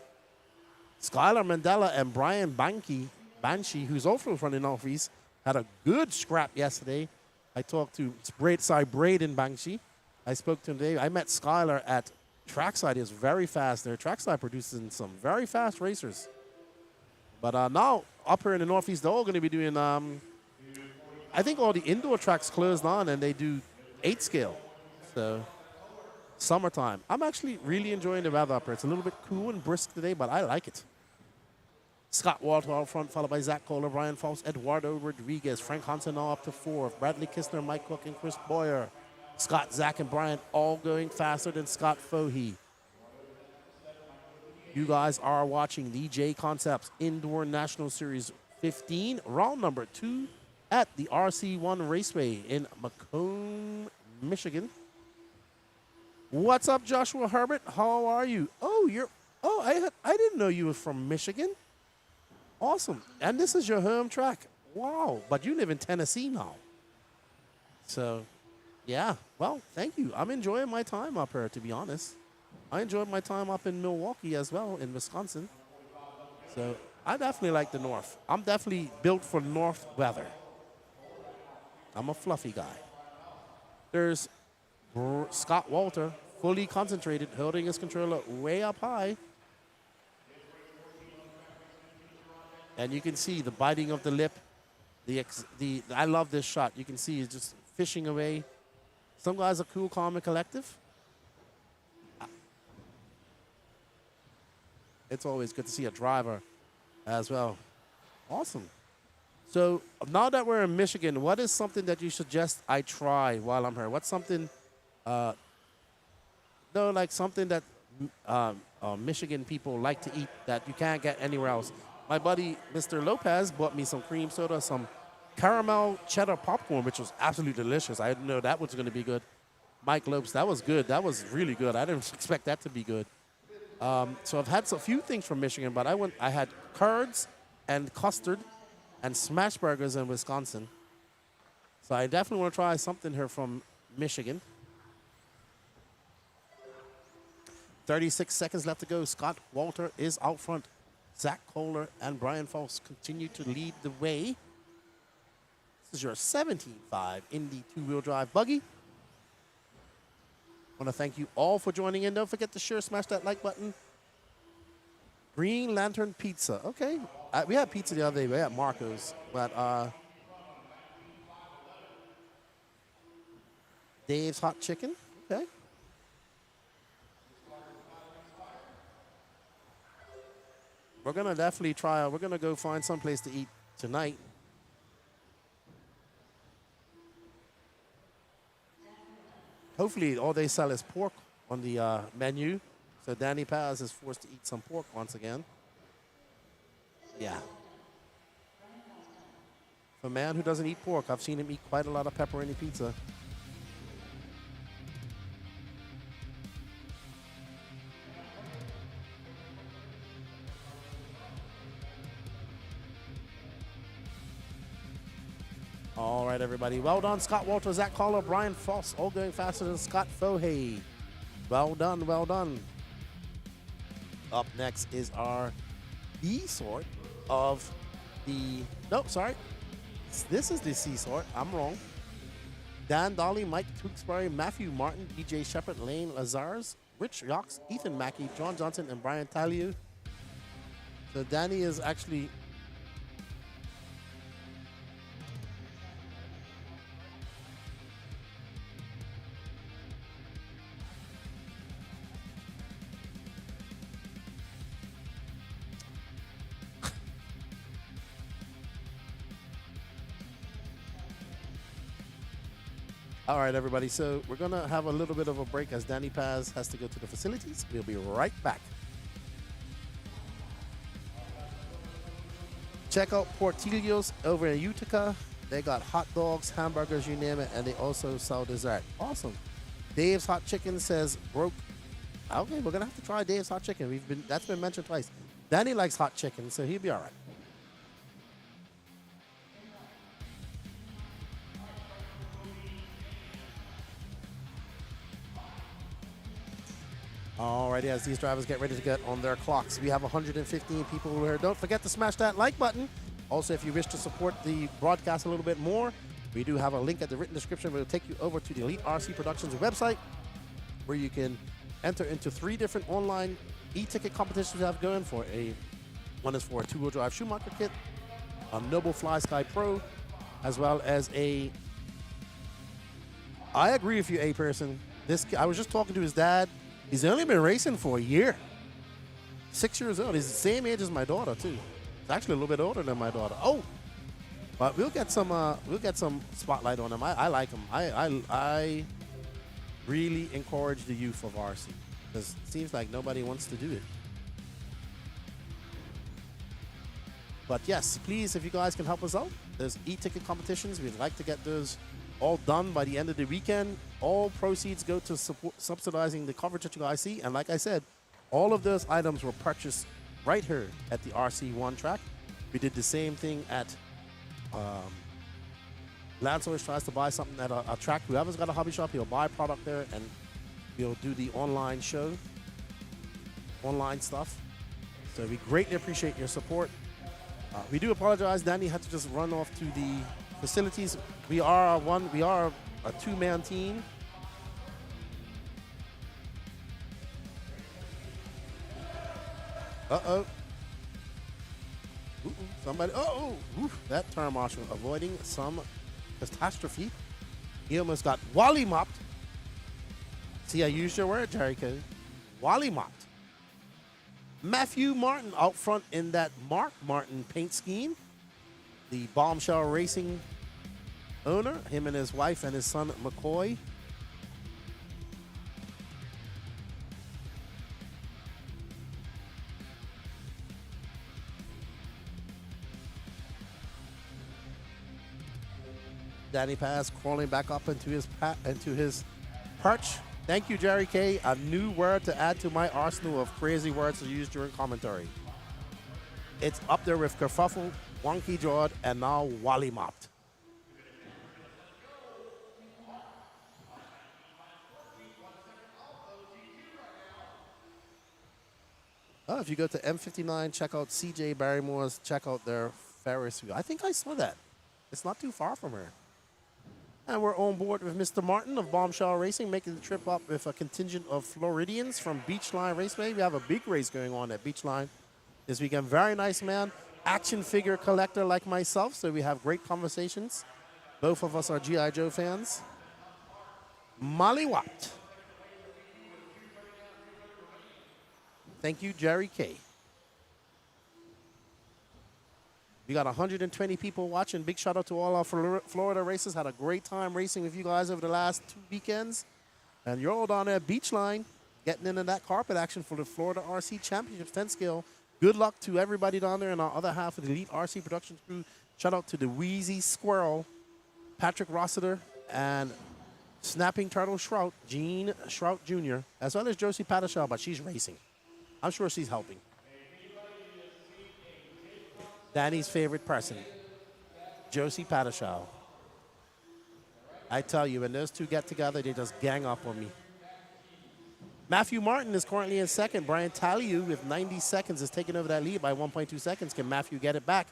Skylar Mandela and Brian Banshee, who's also from the Northeast, had a good scrap yesterday. I talked to Braden Banshee. I spoke to him today. I met Skylar at Trackside. He was very fast there. Trackside produces some very fast racers. But now, up here in the Northeast, they're all going to be doing, I think all the indoor tracks closed on and they do 8 scale. So, summertime. I'm actually really enjoying the weather up here. It's a little bit cool and brisk today, but I like it. Scott Walter out front, followed by Zach Kohler, Brian Faust, Eduardo Rodriguez, Frank Hansen now up to 4, Bradley Kistner, Mike Cook, and Chris Boyer. Scott, Zach, and Brian all going faster than Scott Fohe. You guys are watching the Jconcepts Indoor National Series 15, round number 2 at the RC1 Raceway in Macomb, Michigan. What's up, Joshua Herbert? How are you? I didn't know you were from Michigan. Awesome. And this is your home track. Wow. But you live in Tennessee now. So, yeah. Well, thank you. I'm enjoying my time up here, to be honest. I enjoyed my time up in Milwaukee as well, in Wisconsin. So, I definitely like the North. I'm definitely built for North weather. I'm a fluffy guy. There's Scott Walter, fully concentrated, holding his controller way up high. And you can see the biting of the lip. I love this shot. You can see he's just fishing away. Some guys are cool, calm, and collective. It's always good to see a driver as well. Awesome. So now that we're in Michigan, what is something that you suggest I try while I'm here? What's something, something that Michigan people like to eat that you can't get anywhere else? My buddy, Mr. Lopez, bought me some cream soda, some caramel cheddar popcorn, which was absolutely delicious. I didn't know that was going to be good. Mike Lopes, that was good. That was really good. I didn't expect that to be good. So I've had a few things from Michigan, but I had curds and custard and smash burgers in Wisconsin. So I definitely want to try something here from Michigan. 36 seconds left to go. Scott Walter is out front. Zach Kohler and Brian Faust continue to lead the way. This is your 17.5 Indy two-wheel drive buggy. I want to thank you all for joining in. Don't forget to share, smash that like button. Green Lantern Pizza. Okay. We had pizza the other day. We had Marco's. But Dave's Hot Chicken. Okay. We're going to definitely try. We're going to go find some place to eat tonight. Hopefully, all they sell is pork on the menu. So Danny Paz is forced to eat some pork once again. Yeah. For a man who doesn't eat pork, I've seen him eat quite a lot of pepperoni pizza. All right, everybody. Well done, Scott Walter, Zach Collar, Brian Foss, all going faster than Scott Fohey. Well done, well done. Up next is our B sort of the, nope, sorry. This is the C sort, I'm wrong. Dan Dolly, Mike Tewksbury, Matthew Martin, DJ Shepard, Lane Lazars, Rich Yox, Ethan Mackey, John Johnson, and Brian Taliu. So Danny is actually all right, everybody. So we're going to have a little bit of a break as Danny Paz has to go to the facilities. We'll be right back. Check out Portillo's over in Utica. They got hot dogs, hamburgers, you name it, and they also sell dessert. Awesome. Dave's Hot Chicken says broke. Okay, we're going to have to try Dave's Hot Chicken. That's been mentioned twice. Danny likes hot chicken, so he'll be all right. Alrighty, as these drivers get ready to get on their clocks, we have 115 people here. Don't forget to smash that like button. Also, if you wish to support the broadcast a little bit more, we do have a link at the written description that will take you over to the Elite RC Productions website, where you can enter into 3 different online e-ticket competitions we have going for. One is for a 2-wheel drive Schumacher kit, a Noble Fly Sky Pro, as well as a, I agree with you, A-Person. I was just talking to his dad. He's only been racing for a year. 6 years old. He's the same age as my daughter too. He's actually a little bit older than my daughter. Oh, but we'll get some spotlight on him. I like him. I really encourage the youth of RC because it seems like nobody wants to do it. But yes, please, if you guys can help us out, there's e-ticket competitions. We'd like to get those all done by the end of the weekend. All proceeds go to subsidizing the coverage that you guys see. And like I said, all of those items were purchased right here at the RC1 track. We did the same thing at Lance always tries to buy something at a track. Whoever's got a hobby shop, he'll buy product there and he'll do the online show, online stuff. So we greatly appreciate your support. We do apologize. Danny had to just run off to the facilities. We are a 2-man team. Uh-oh. Somebody, that turn marshal avoiding some catastrophe. He almost got wally mopped. See, I used your word, Jerry K. Wally mopped. Matthew Martin out front in that Mark Martin paint scheme. The Bombshell Racing owner, him and his wife and his son McCoy. Danny Paz crawling back up into his perch. Thank you, Jerry K. A new word to add to my arsenal of crazy words to use during commentary. It's up there with kerfuffle, wonky jawed, and now wally mopped. Oh, if you go to M59, check out CJ Barrymore's, check out their Ferris wheel. I think I saw that. It's not too far from her. And we're on board with Mr. Martin of Bombshell Racing, making the trip up with a contingent of Floridians from Beachline Raceway. We have a big race going on at Beachline this weekend. Very nice man, action figure collector like myself, so we have great conversations. Both of us are G.I. Joe fans. Molly Watt. Thank you, Jerry K. We got 120 people watching. Big shout out to all our Florida racers. Had a great time racing with you guys over the last 2 weekends. And you're all down there at Beachline getting into that carpet action for the Florida RC Championships 10 scale. Good luck to everybody down there in our other half of the Elite RC Productions crew. Shout out to the Wheezy Squirrel, Patrick Rossiter, and Snapping Turtle Shrout, Jean Shrout Jr., as well as Josie Patashal, but she's racing. I'm sure she's helping. Danny's favorite person, Josie Patashal. I tell you, when those two get together, they just gang up on me. Matthew Martin is currently in second. Brian Taliu, with 90 seconds, is taking over that lead by 1.2 seconds. Can Matthew get it back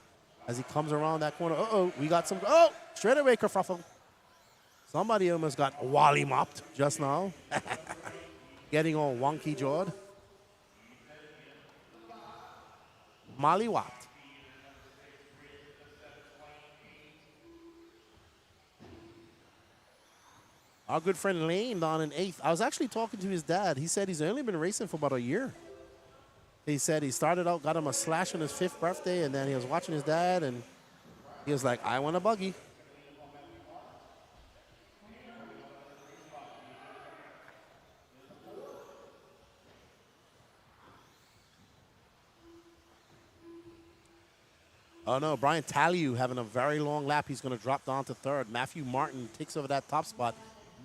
as he comes around that corner? Uh-oh, we got some, oh, straightaway kerfuffle. Somebody almost got wally mopped just now. Getting all wonky jawed. Mollywopped. Our good friend Lane down in 8th. I was actually talking to his dad. He said he's only been racing for about a year. He said he started out, got him a slash on his 5th birthday, and then he was watching his dad, and he was like, I want a buggy. Oh no, Brian Taliu having a very long lap. He's going to drop down to 3rd. Matthew Martin takes over that top spot.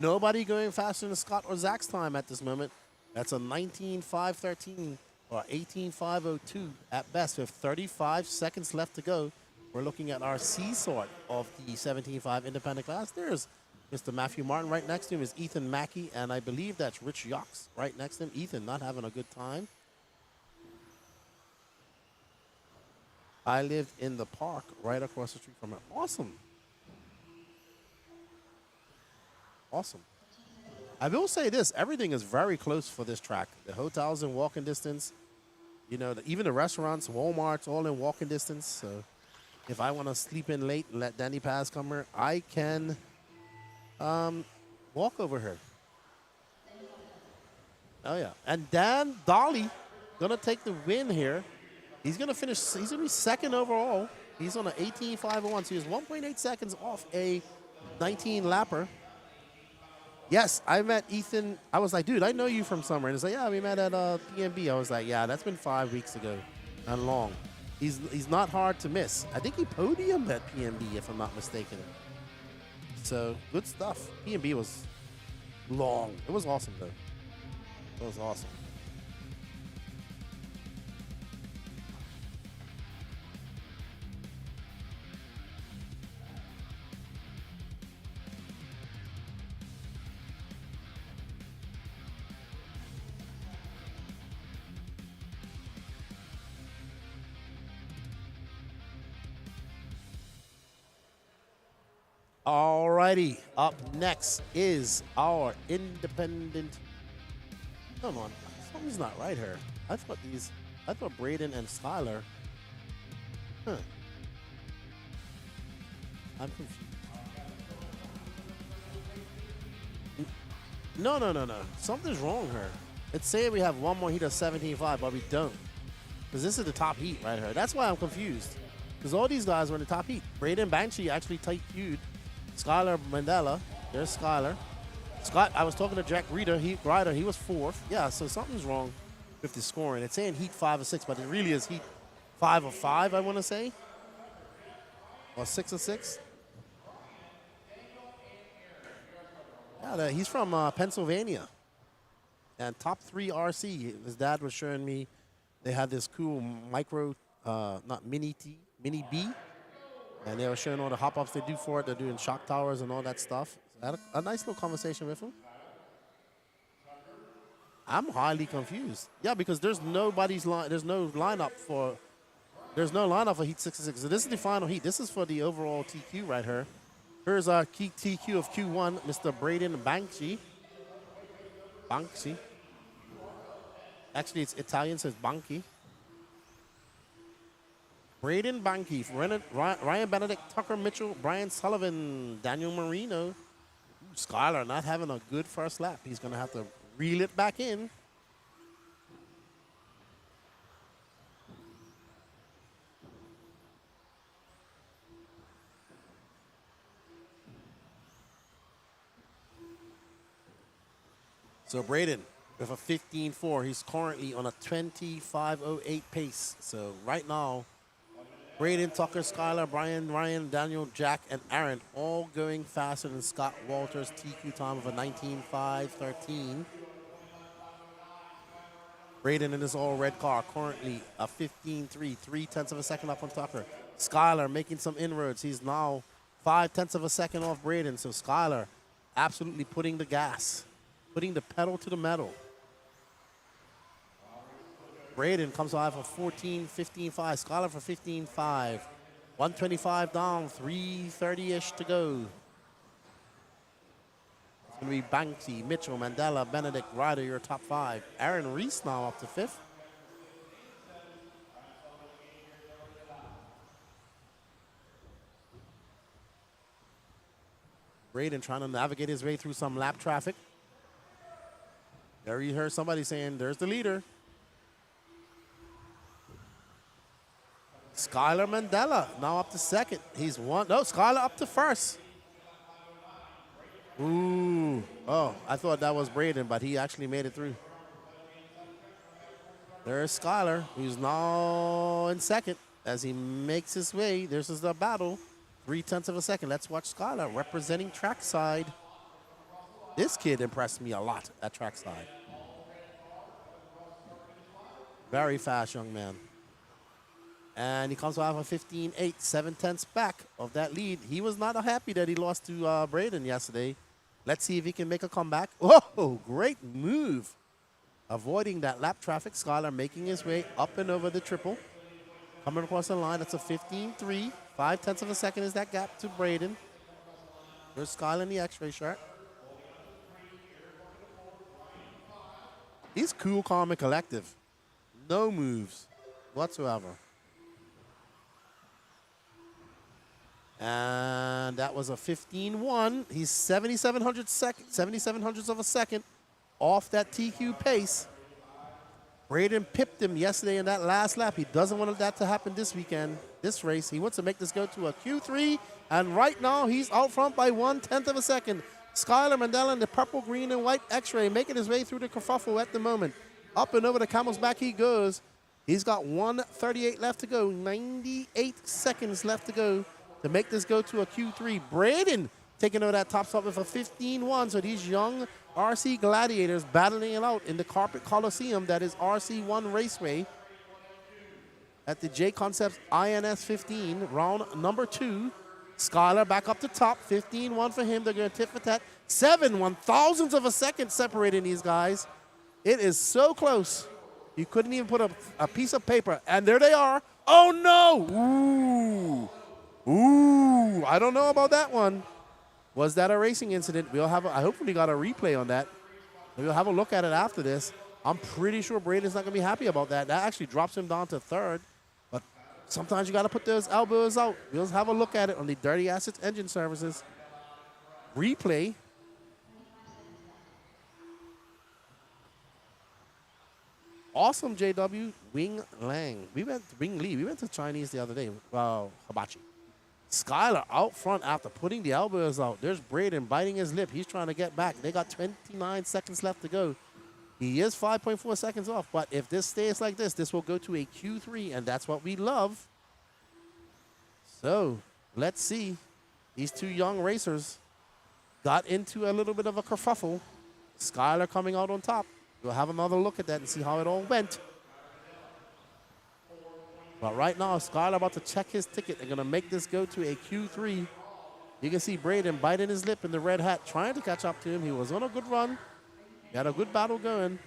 Nobody going faster than Scott or Zach's time at this moment. That's a 19.513 or 18.502 at best with 35 seconds left to go. We're looking at our C sort of the 17.5 independent class. There's Mr. Matthew Martin. Right next to him is Ethan Mackey, and I believe that's Rich Yox right next to him. Ethan not having a good time. I lived in the park right across the street from her. Awesome. Awesome. I will say this, everything is very close for this track. The hotels in walking distance, you know, even the restaurants, Walmart's all in walking distance. So if I want to sleep in late and let Danny Paz come here, I can walk over here. Oh yeah. And Dan Dolly gonna take the win here. He's gonna finish, he's gonna be 2nd overall. He's on an 18.501, so he's 1.8 seconds off a 19 lapper. Yes, I met Ethan. I was like, dude, I know you from somewhere. And he's like, yeah, we met at PNB. I was like, yeah, that's been 5 weeks ago and long. He's not hard to miss. I think he podiumed at PNB, if I'm not mistaken. So, good stuff. PNB was long. It was awesome, though. It was awesome. Alrighty, up next is our independent. Come on, something's not right here. I thought Braden and Skylar. Huh. I'm confused. No. Something's wrong here. It's saying we have one more heat of 17.5, but we don't. Because this is the top heat right here. That's why I'm confused. Because all these guys were in the top heat. Braden Banshee actually tight queued. Skylar Mandela, there's Skylar. Scott, I was talking to Jack Reeder, he was 4th. Yeah, so something's wrong with the scoring. It's saying heat 5 or 6, but it really is heat 5 of 5, I want to say. Or 6 of 6. Yeah, he's from Pennsylvania. And top 3 RC. His dad was showing me they had this cool micro, not mini T, mini B. And they were showing all the hop-ups they do for it. They're doing shock towers and all that stuff. So I had a nice little conversation with him. I'm highly confused. Yeah, because there's no lineup for heat 66. So this is the final heat. This is for the overall TQ right here. Here's our TQ of Q1, Mr. Braden Banksy. Actually, it's Italian, so it's Banky. Braden Banky, Ryan Benedict, Tucker Mitchell, Brian Sullivan, Daniel Marino. Ooh, Skylar not having a good first lap. He's going to have to reel it back in. So Braden with a 15.4. He's currently on a 25.08 pace. So right now, Braden, Tucker, Skylar, Brian, Ryan, Daniel, Jack, and Aaron all going faster than Scott Walters' TQ time of a 19.5.13. Braden in his all-red car, currently a 15.3, 0.3 of a second up on Tucker. Skylar making some inroads. He's now 0.5 of a second off Braden. So Skylar absolutely putting the gas, putting the pedal to the metal. Braden comes alive for 14, 15.5. Skylar for 15.5. 125 down, 3:30-ish to go. It's going to be Banksy, Mitchell, Mandela, Benedict, Ryder, your top 5. Aaron Reese now up to 5th. Braden trying to navigate his way through some lap traffic. There you heard somebody saying, there's the leader. Skylar Mandela now up to 2nd. He's one. No, Skylar up to 1st. Ooh. Oh, I thought that was Braden, but he actually made it through. There's Skylar, who's now in 2nd as he makes his way. This is the battle. 0.3 of a second. Let's watch Skylar representing trackside. This kid impressed me a lot at trackside. Very fast young man. And he comes off a 15.8, 0.7 back of that lead. He was not happy that he lost to Braden yesterday. Let's see if he can make a comeback. Oh, great move. Avoiding that lap traffic. Skylar making his way up and over the triple. Coming across the line, that's a 15.3. 0.5 of a second is that gap to Braden. There's Skylar in the X-ray shirt. He's cool, calm, and collective. No moves whatsoever. And that was a 15.1. He's 77 hundredths of a second off that TQ pace. Braden pipped him yesterday in that last lap. He doesn't want that to happen this weekend, this race. He wants to make this go to a Q3. And right now, he's out front by 1/10 of a second. Skylar Mandela in the purple, green, and white X-ray making his way through the kerfuffle at the moment. Up and over the camel's back he goes. He's got 1:38 left to go. 98 seconds left to go to make this go to a Q3. Braden taking over that top spot with a 15.1. So these young RC gladiators battling it out in the carpet coliseum that is RC1 Raceway at the Jconcepts INS 15, round number 2. Skylar back up to top, 15.1 for him. They're going to tit for tat. 7/1000ths of a second separating these guys. It is so close. You couldn't even put a piece of paper. And there they are. Oh, no. Ooh. I don't know about that one. Was that a racing incident? We'll have. I hopefully got a replay on that. We'll have a look at it after this. I'm pretty sure Braden's not going to be happy about that. That actually drops him down to 3rd. But sometimes you got to put those elbows out. We'll have a look at it on the Dirty Assets Engine Services replay. Awesome, JW. Wing Lang. Wing Lee. We went to Chinese the other day. Hibachi. Skylar out front after putting the elbows out. There's Braden biting his lip. He's trying to get back. They got 29 seconds left to go. He is 5.4 seconds off, but if this stays like this, this will go to a Q3, and that's what we love. So let's see. These two young racers got into a little bit of a kerfuffle. Skylar coming out on top. We'll have another look at that and see how it all went. But right now, Skylar about to check his ticket. They're going to make this go to a Q3. You can see Braden biting his lip in the red hat, trying to catch up to him. He was on a good run. He had a good battle going.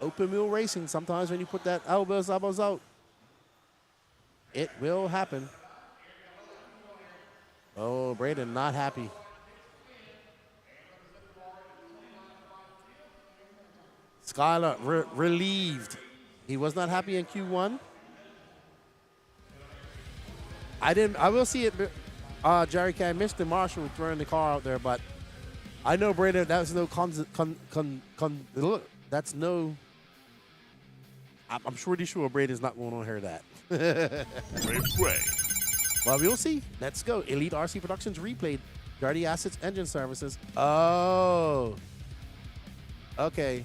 Open wheel racing, sometimes when you put that elbows out, it will happen. Oh, Braden not happy. Skylar relieved. He was not happy in Q1. I will see it. Jerry Can Mr. Marshall throwing the car out there, but I know Braden. That's no that's no. I'm pretty sure Braden's not going to hear that. Well, we'll see. Let's go. Elite RC Productions replayed. Dirty Assets Engine Services. Oh. Okay.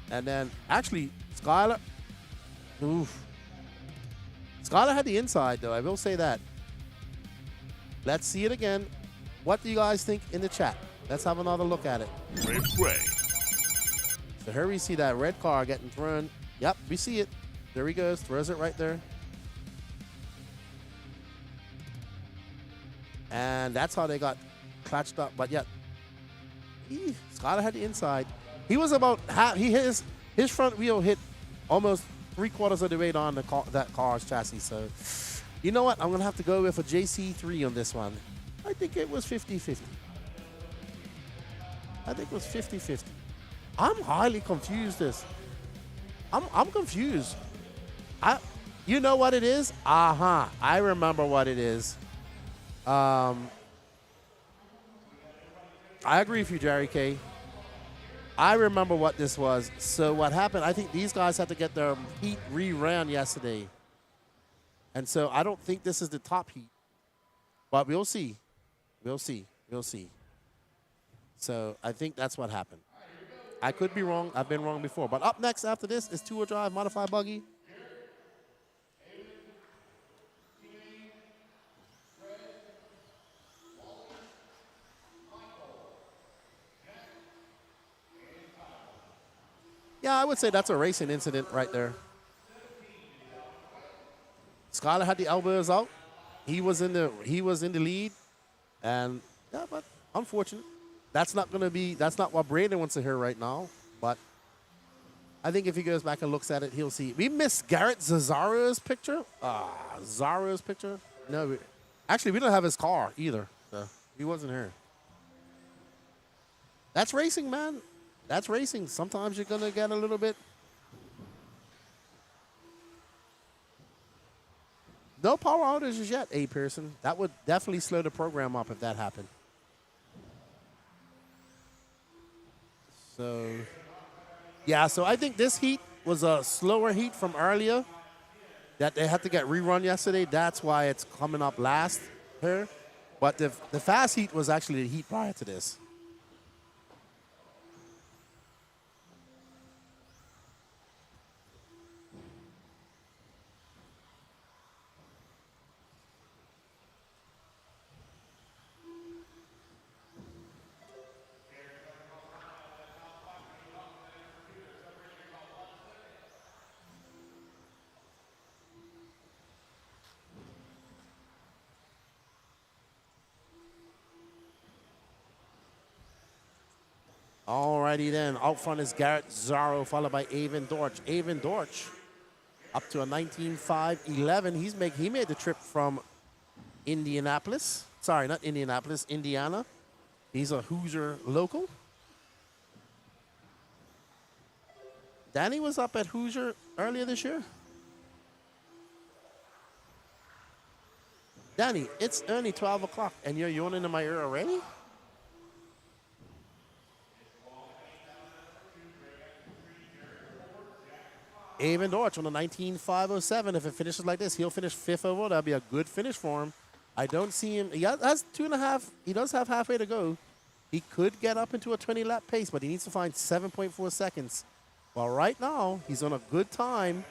And then, actually, Skylar. Oof. Skylar had the inside, though. I will say that. Let's see it again. What do you guys think in the chat? Let's have another look at it. Raceway. So here we see that red car getting thrown. Yep, we see it. There he goes. Throws it right there. And that's how they got clutched up. But yet, Skylar had the inside. He was about half. He hit his front wheel hit almost 3/4 of the way down that car's chassis. So, you know what? I'm gonna have to go with a JC3 on this one. I think it was 50-50. I think it was 50-50. I'm highly confused. I'm confused. You know what it is? I remember what it is. I agree with you, Jerry K. I remember what this was. So what happened, I think these guys had to get their heat re-ran yesterday. And so I don't think this is the top heat. But we'll see. We'll see. We'll see. So I think that's what happened. I could be wrong. I've been wrong before. But up next after this is two-wheel drive modified buggy. Yeah, I would say that's a racing incident right there. Skylar had the elbows out. He was in the lead, and yeah, but unfortunate. That's not what Brandon wants to hear right now. But I think if he goes back and looks at it, he'll see. We missed Garrett Zazzaro's picture. Zazzaro's picture. No, actually, we don't have his car either. So he wasn't here. That's racing, man. That's racing. Sometimes you're going to get a little bit. No power outages yet, A. Pearson. That would definitely slow the program up if that happened. So, yeah, so I think this heat was a slower heat from earlier that they had to get rerun yesterday. That's why it's coming up last here. But the fast heat was actually the heat prior to this. Alrighty then, out front is Garrett Zarro, followed by Avon Dorch. Avon Dorch up to a 19.511. He made the trip from Indianapolis. Sorry, not Indianapolis, Indiana. He's a Hoosier local. Danny was up at Hoosier earlier this year. Danny, it's only 12 o'clock and you're yawning in my ear already? Avon Dorch on the 19.507. If it finishes like this, he'll finish 5th overall. That'll be a good finish for him. I don't see him. He has 2.5. He does have halfway to go. He could get up into a 20-lap pace, but he needs to find 7.4 seconds. Well, right now, he's on a good time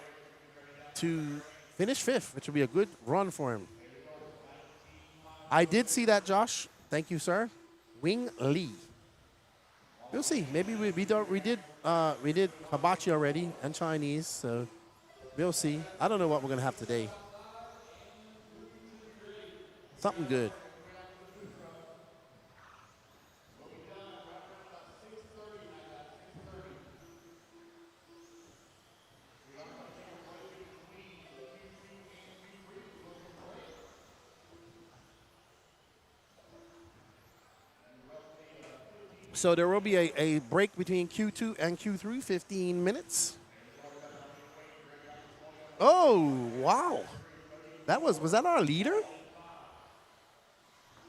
to finish 5th, which would be a good run for him. I did see that, Josh. Thank you, sir. Wing Lee. We'll see. Maybe we did hibachi already and Chinese, so we'll see. I don't know what we're gonna have today. Something good. So there will be a break between Q2 and Q3, 15 minutes. Oh, wow. Was that our leader?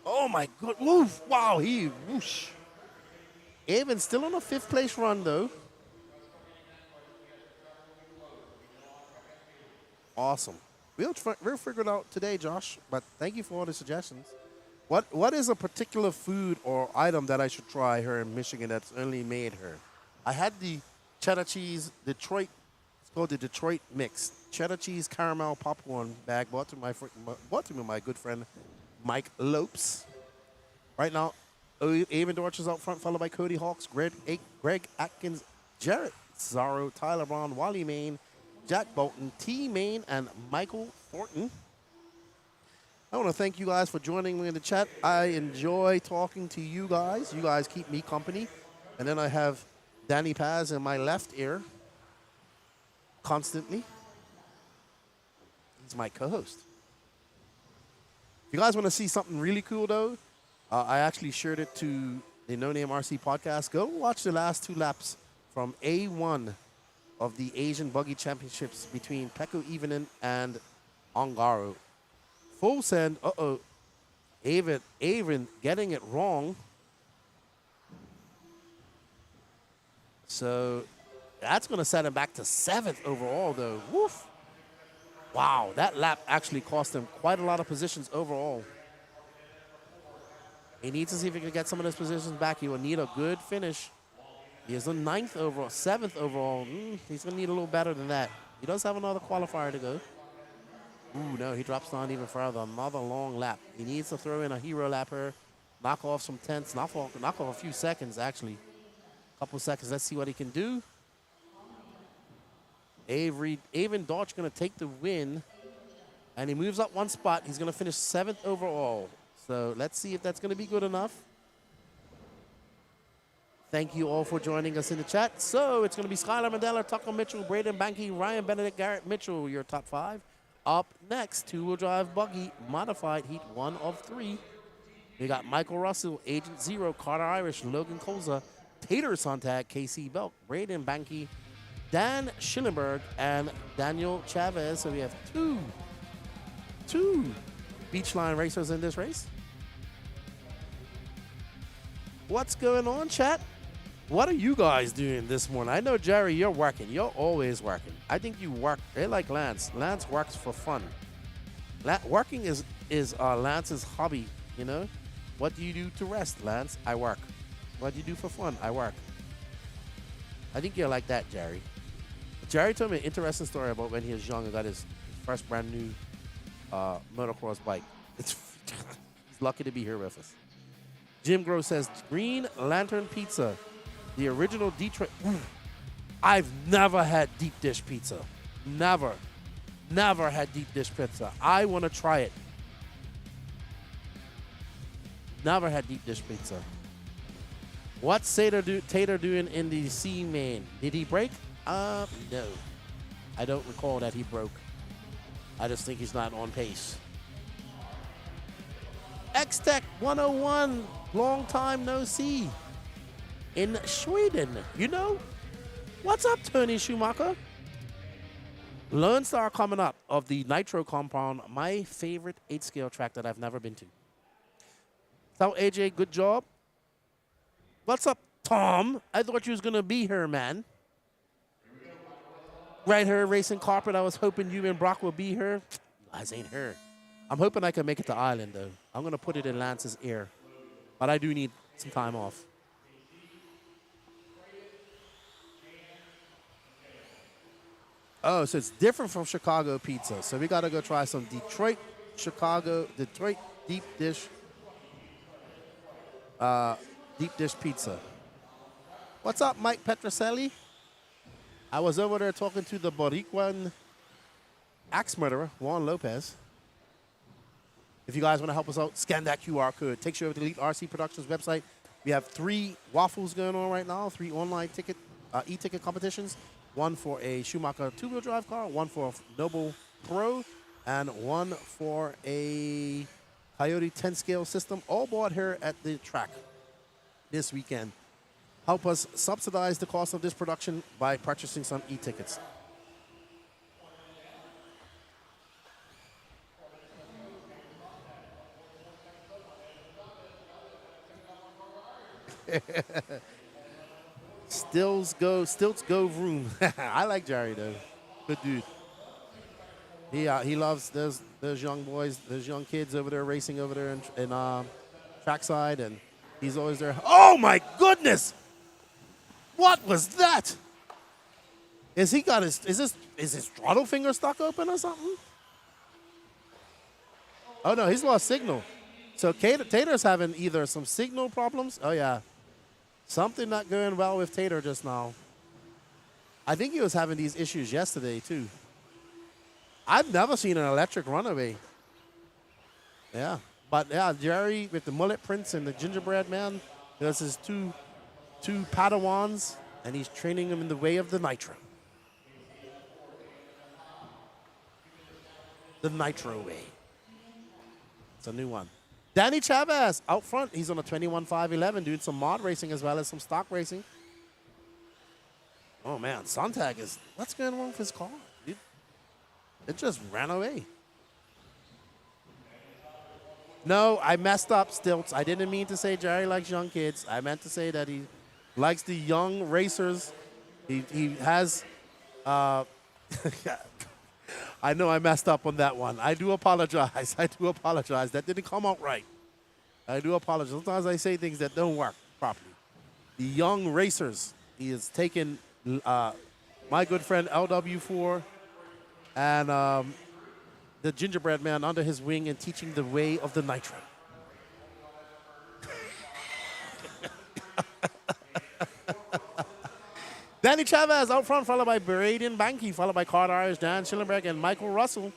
Oh, my God. Woof. Wow, whoosh. Avon's still on a 5th place run, though. Awesome. We'll figure it out today, Josh, but thank you for all the suggestions. What is a particular food or item that I should try here in Michigan that's only made here? I had the cheddar cheese Detroit. It's called the Detroit Mix. Cheddar cheese caramel popcorn bag bought to me by my good friend Mike Lopes. Right now, Avon Dorch is out front, followed by Cody Hawks, Greg Atkins, Jarrett Zorro, Tyler Braun, Wally Main, Jack Bolton, T Main, and Michael Thornton. I want to thank you guys for joining me in the chat. I enjoy talking to you guys. You guys keep me company. And then I have Danny Paz in my left ear constantly. He's my co-host. If you guys want to see something really cool, though, I actually shared it to the No Name RC podcast. Go watch the last 2 laps from A1 of the Asian Buggy Championships between Pekko Ivanen and Ongaro. Full send. Avon getting it wrong. So that's going to set him back to 7th overall, though. Woof. Wow, that lap actually cost him quite a lot of positions overall. He needs to see if he can get some of those positions back. He will need a good finish. He is on 9th overall, 7th overall. He's going to need a little better than that. He does have another qualifier to go. Ooh, no, he drops down even further. Another long lap. He needs to throw in a hero lap here. Knock off some tenths. Knock off a few seconds, actually. A couple seconds. Let's see what he can do. Avon Dorch going to take the win. And he moves up 1 spot. He's going to finish 7th overall. So let's see if that's going to be good enough. Thank you all for joining us in the chat. So it's going to be Skylar Mandela, Tucker Mitchell, Braden Banky, Ryan Benedict, Garrett Mitchell, your top 5. Up next, 2-wheel drive buggy, modified heat 1 of 3. We got Michael Russell, Agent Zero, Carter Irish, Logan Colza, Tater Sontag, KC Belk, Braden Banky, Dan Schillenberg, and Daniel Chavez. So we have two Beachline racers in this race. What's going on, chat? What are you guys doing this morning? I know, Jerry, you're working. You're always working. I think you work. They're like Lance. Lance works for fun. Working is Lance's hobby, you know? What do you do to rest, Lance? I work. What do you do for fun? I work. I think you're like that, Jerry. Jerry told me an interesting story about when he was young and got his first brand new motocross bike. He's lucky to be here with us. Jim Gross says, Green Lantern Pizza. The original Detroit. I've never had deep dish pizza. Never had deep dish pizza. I want to try it. Never had deep dish pizza. What's Tater doing in the C main? Did he break? No. I don't recall that he broke. I just think he's not on pace. X-Tech 101. Long time no see. In Sweden, you know? What's up, Tony Schumacher? Lone Star coming up of the Nitro Compound, my favorite 8-scale track that I've never been to. So, AJ, good job. What's up, Tom? I thought you was going to be here, man. Right here, Racing Carpet. I was hoping you and Brock would be here. You guys ain't here. I'm hoping I can make it to Ireland, though. I'm going to put it in Lance's ear. But I do need some time off. Oh, so it's different from Chicago pizza. So we got to go try some Detroit deep dish pizza. What's up, Mike Petroselli? I was over there talking to the Boricuan axe murderer, Juan Lopez. If you guys want to help us out, scan that QR code. Takes you over to Elite RC Productions website. We have 3 waffles going on right now, 3 online e-ticket competitions. 1 for a Schumacher 2-wheel drive car, 1 for a Noble Pro, and 1 for a Coyote 10-scale system, all bought here at the track this weekend. Help us subsidize the cost of this production by purchasing some e-tickets. Stilts go vroom. I like Jerry though. Good dude. He loves those young boys, those young kids over there racing over there in trackside, and he's always there. Oh my goodness! What was that? Is his throttle finger stuck open or something? Oh no, he's lost signal. So Tater's having either some signal problems. Oh yeah, something not going well with Tater just now. I think he was having these issues yesterday too. I've never seen an electric runaway. Yeah, but yeah, Jerry with the mullet prints and the gingerbread man, there's his two Padawans, and he's training them in the way of the nitro. The nitro way. It's a new one. Danny Chavez out front. He's on a 21.511 doing some mod racing as well as some stock racing. Oh man, Sontag is, what's going on with his car? It just ran away. No, I messed up, Stilts. I didn't mean to say Jerry likes young kids. I meant to say that he likes the young racers. He has, I know I messed up on that one. I do apologize. I do apologize. That didn't come out right. I do apologize. Sometimes I say things that don't work properly. The young racers. He has taken my good friend LW4 and the gingerbread man under his wing and teaching the way of the nitro. Danny Chavez out front, followed by Braden Banky, followed by Carter Irish, Dan Schillenberg, and Michael Russell.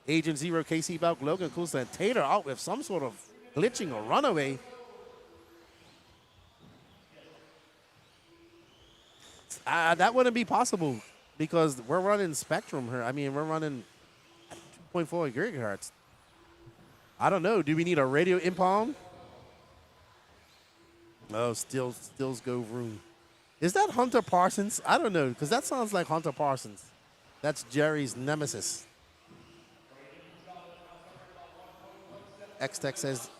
Agent Zero, KC Belk, Logan Coulson, and Tater out with some sort of glitching or runaway. That wouldn't be possible because we're running Spectrum here. I mean, we're running 2.4 gigahertz. I don't know. Do we need a radio impound? Oh, stills go room. Is that Hunter Parsons? I don't know, because that sounds like Hunter Parsons. That's Jerry's nemesis. X-Tech says,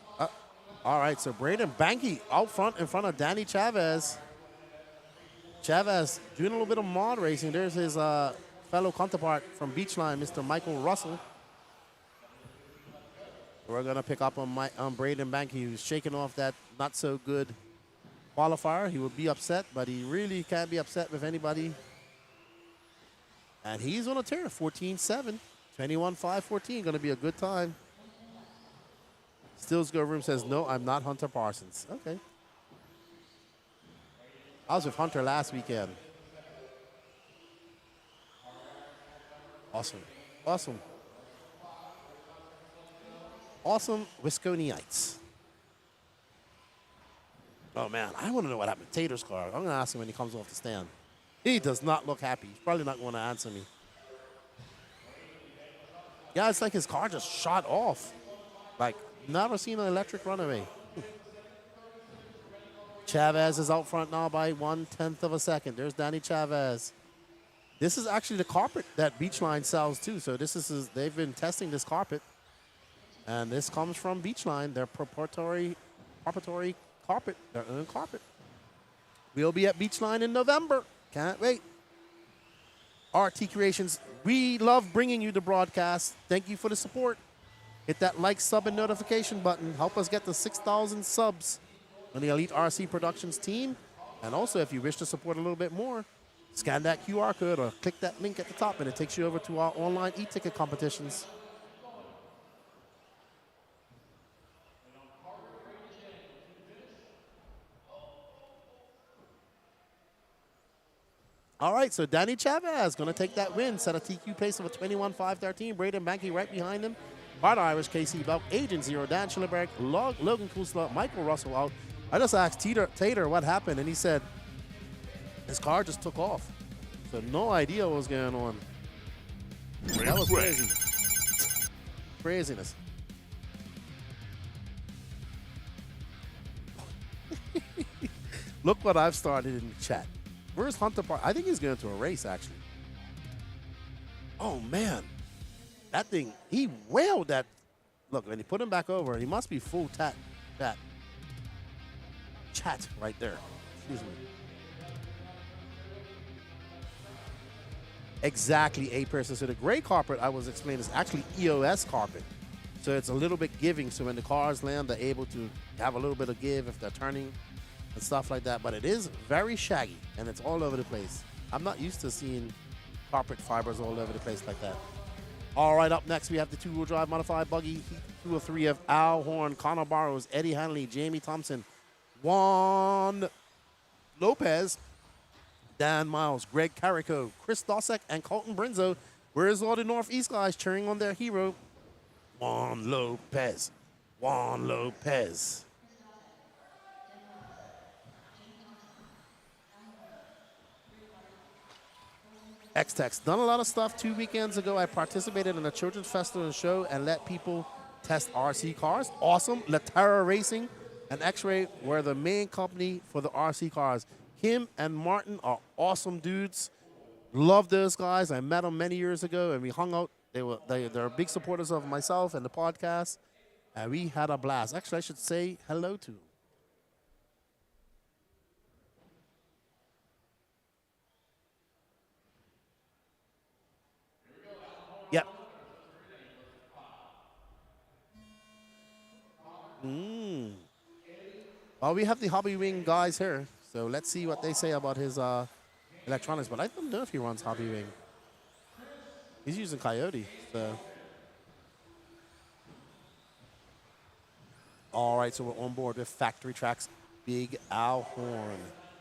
all right, so Braden Banky out front in front of Danny Chavez. Chavez doing a little bit of mod racing. There's his fellow counterpart from Beachline, Mr. Michael Russell. We're going to pick up on Braden Banky, who's shaking off that not-so-good qualifier. He would be upset, but he really can't be upset with anybody. And he's on a tear, 14.7, 21.514, going to be a good time. Stills Go Room says, no, I'm not Hunter Parsons. Okay. I was with Hunter last weekend. Awesome. Awesome. Awesome Wisconites. Oh, man, I want to know what happened to Tater's car. I'm going to ask him when he comes off the stand. He does not look happy. He's probably not going to answer me. Yeah, it's like his car just shot off. Like, never seen an electric runaway. Chavez is out front now by 1/10 of a second. There's Danny Chavez. This is actually the carpet that Beachline sells, too. So this is they've been testing this carpet. And this comes from Beachline, their proprietary carpet, their own carpet. We'll be at Beachline in November. Can't wait. RT Creations, we love bringing you the broadcast. Thank you for the support. Hit that like, sub, and notification button. Help us get to 6,000 subs on the Elite RC Productions team. And also, if you wish to support a little bit more, scan that QR code or click that link at the top, and it takes you over to our online e-ticket competitions. All right, so Danny Chavez going to take that win, set a TQ pace of a 21.513. Braden Banky right behind him. Bart Irish, KC Belk, Agent Zero, Dan Schillenberg, Logan Kusla, Michael Russell out. I just asked Tater what happened, and he said his car just took off. So no idea what was going on. That was crazy. Craziness. Look what I've started in the chat. Where's Hunter Park? I think he's going to a race, actually. Oh, man. That thing, he wailed that. Look, when he put him back over, he must be full chat right there. Excuse me. Exactly, A person. So the gray carpet I was explaining is actually EOS carpet. So it's a little bit giving. So when the cars land, they're able to have a little bit of give if they're turning and stuff like that. But it is very shaggy, and it's all over the place. I'm not used to seeing carpet fibers all over the place like that. All right, up next, we have the two-wheel drive modified buggy, Heat 2 of 3 of Al Horn, Connor Barrows, Eddie Hanley, Jamie Thompson, Juan Lopez, Dan Miles, Greg Carrico, Chris Dosek, and Colton Brinzo. Where's all the Northeast guys cheering on their hero? Juan Lopez. Juan Lopez. X-Tex. Done a lot of stuff 2 weekends ago. I participated in a children's festival and show and let people test RC cars. Awesome. Latera Racing and X-Ray were the main company for the RC cars. Kim and Martin are awesome dudes. Love those guys. I met them many years ago and we hung out. They're big supporters of myself and the podcast. And we had a blast. Actually, I should say hello to them. Yep. Well, we have the Hobby Wing guys here, so let's see what they say about his electronics. But I don't know if he runs Hobby Wing. He's using Coyote, so. All right, so we're on board with Factory Tracks Big Al Horn.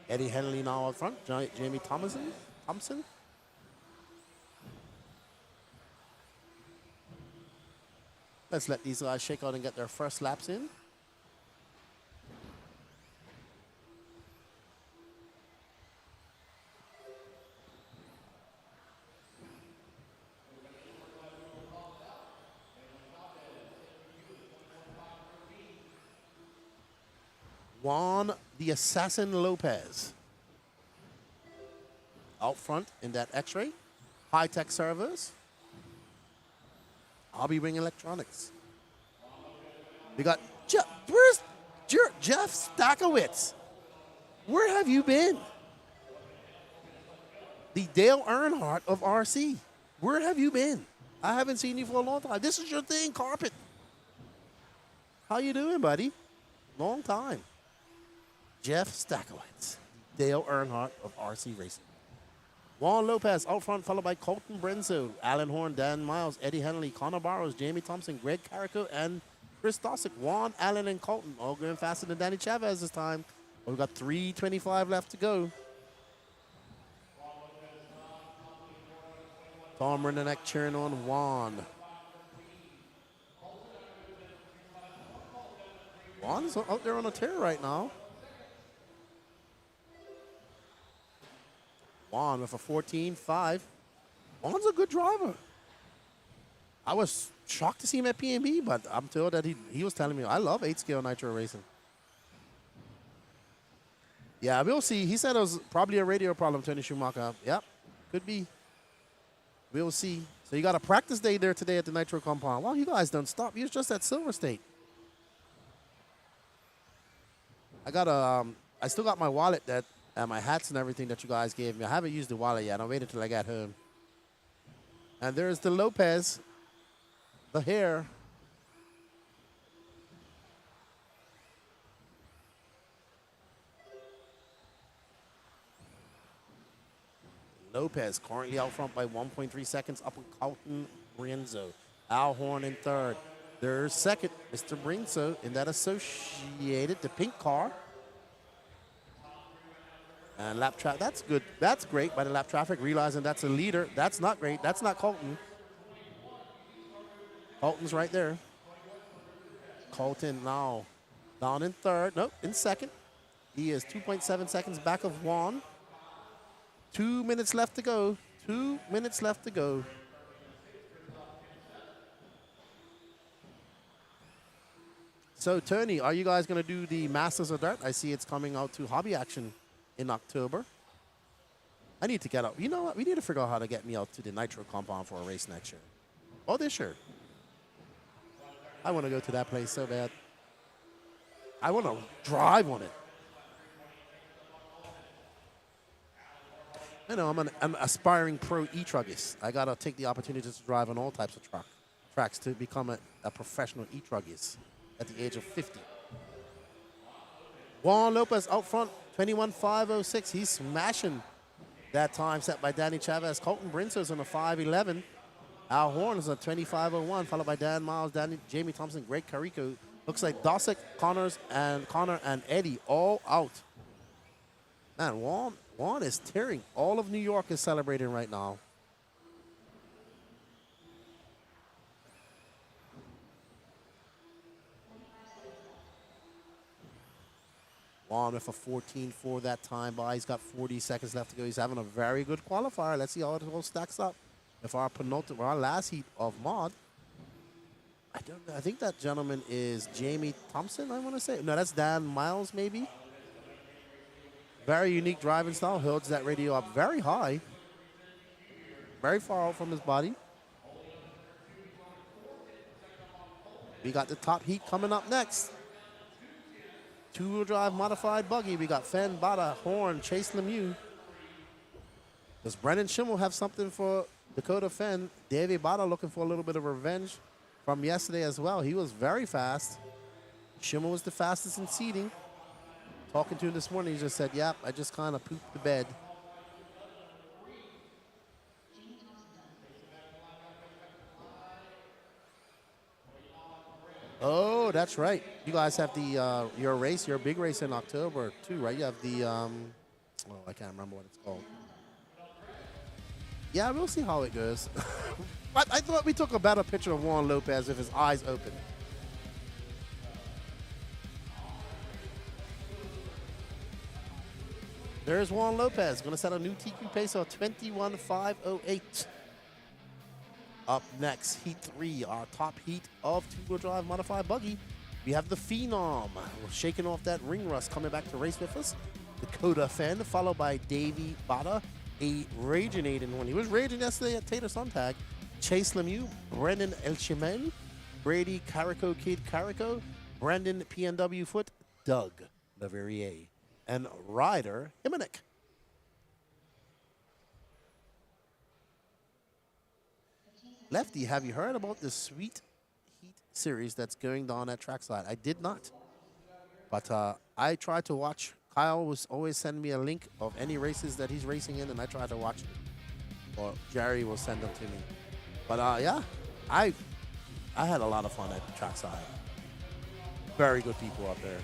Eddie Henley now up front. Jamie Thompson. Let's let these guys shake out and get their first laps in. Juan the Assassin Lopez. Out front in that X-Ray. High-tech servos. Hobby Wing Electronics. We got where's Jeff Stakowitz? Where have you been? The Dale Earnhardt of RC. Where have you been? I haven't seen you for a long time. This is your thing, carpet. How you doing, buddy? Long time. Jeff Stakowitz, Dale Earnhardt of RC Racing. Juan Lopez out front, followed by Colton Brenzo, Alan Horn, Dan Miles, Eddie Henley, Connor Barrows, Jamie Thompson, Greg Carrico, and Chris Dosick. Juan, Alan, and Colton all going faster than Danny Chavez this time. Well, we've got 3:25 left to go. Tom Renneck cheering on Juan. Juan's out there on a tear right now. Juan with a 14.5. Juan's a good driver. I was shocked to see him at PNB, but I'm told that he was telling me, I love 8-scale nitro racing. Yeah, we'll see. He said it was probably a radio problem, Tony Schumacher. Yep, could be. We'll see. So you got a practice day there today at the nitro compound. Well, you guys don't stop. You was just at Silver State. I still got my wallet and my hats and everything that you guys gave me. I haven't used the wallet yet. I'll wait until I get home. And there's the Lopez, the hair. Lopez currently out front by 1.3 seconds up on Colton Brinzo. Al Horn in third. There's second, Mr. Brinzo in that associated, the pink car. And lap traffic, that's good. That's great by the lap traffic, realizing that's a leader. That's not great. That's not Colton. Colton's right there. Colton now down in third. Nope, in second. He is 2.7 seconds back of Juan. 2 minutes left to go. 2 minutes left to go. So, Tony, are you guys going to do the Masters of Dirt? I see it's coming out to Hobby Action in October. I need to get out. You know what? We need to figure out how to get me out to the Nitro compound for a race next year. Oh, this year. I want to go to that place so bad. I want to drive on it. I know I'm an aspiring pro e-truckist. I got to take the opportunity to drive on all types of tracks to become a professional e-truggist at the age of 50. Juan Lopez out front, 21.506. He's smashing that time set by Danny Chavez. Colton Brinsos on a 5.11. Al Horn is a 25.01, followed by Dan Miles, Jamie Thompson, Greg Carico. Looks like Dosick, Connor and Eddie all out. Man, Juan is tearing. All of New York is celebrating right now. Juan with a 14.4 that time by. He's got 40 seconds left to go. He's having a very good qualifier. Let's see how it all stacks up. If our last heat of mod, I don't know. I think that gentleman is Jamie Thompson, I want to say. No, that's Dan Miles, maybe. Very unique driving style. Holds that radio up very high. Very far out from his body. We got the top heat coming up next. Two-wheel drive modified buggy. We got Fenn, Bada, Horn, Chase Lemieux. Does Brendan Schimmel have something for Dakota Fenn? Davey Bada looking for a little bit of revenge from yesterday as well. He was very fast. Schimmel was the fastest in seating. Talking to him this morning, he just said, yep, I just kind of pooped the bed. Oh, that's right. You guys have the your big race in October too, right? You have the oh, I can't remember what it's called. Yeah, we'll see how it goes. But I thought we took a better picture of Juan Lopez with his eyes open. There's Juan Lopez, going to set a new TQ pace of 21.508. Up next, Heat 3, our top heat of two-wheel drive modified buggy. We have the Phenom, shaking off that ring rust, coming back to race with us. Dakota Fenn, followed by Davey Bada, a raging Aiden one. He was raging yesterday at Tater Sontag. Chase Lemieux, Brendan Elchimel, Brady Carico Kid Carico, Brendan PNW Foot, Doug Leverrier, and Ryder Himonek. Lefty, have you heard about the Sweet Heat series that's going on at Trackside? I did not. But I tried to watch. Kyle was always sending me a link of any races that he's racing in, and I tried to watch it. Or Jerry will send them to me. But yeah, I had a lot of fun at Trackside. Very good people up there.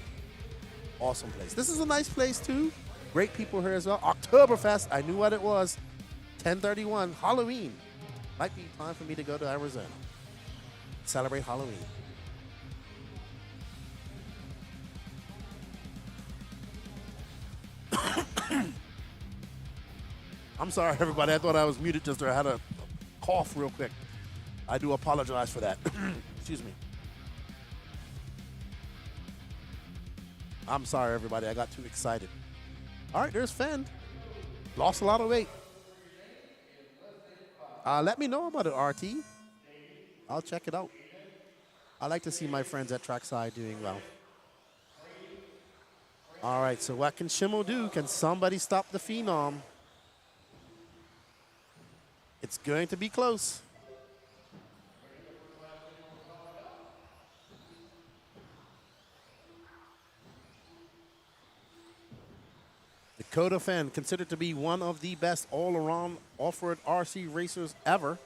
Awesome place. This is a nice place too. Great people here as well. Oktoberfest, I knew what it was. 10/31, Halloween. Might be time for me to go to Arizona. Celebrate Halloween. I'm sorry, everybody. I thought I was muted just I had a cough real quick. I do apologize for that. Excuse me. I'm sorry, everybody. I got too excited. All right, there's Fenn. Lost a lot of weight. Let me know about it, RT. I'll check it out. I like to see my friends at Trackside doing well. All right, so what can Schimmel do? Can somebody stop the Phenom? It's going to be close. Dakota Fenn, considered to be one of the best all-around off-road RC racers ever.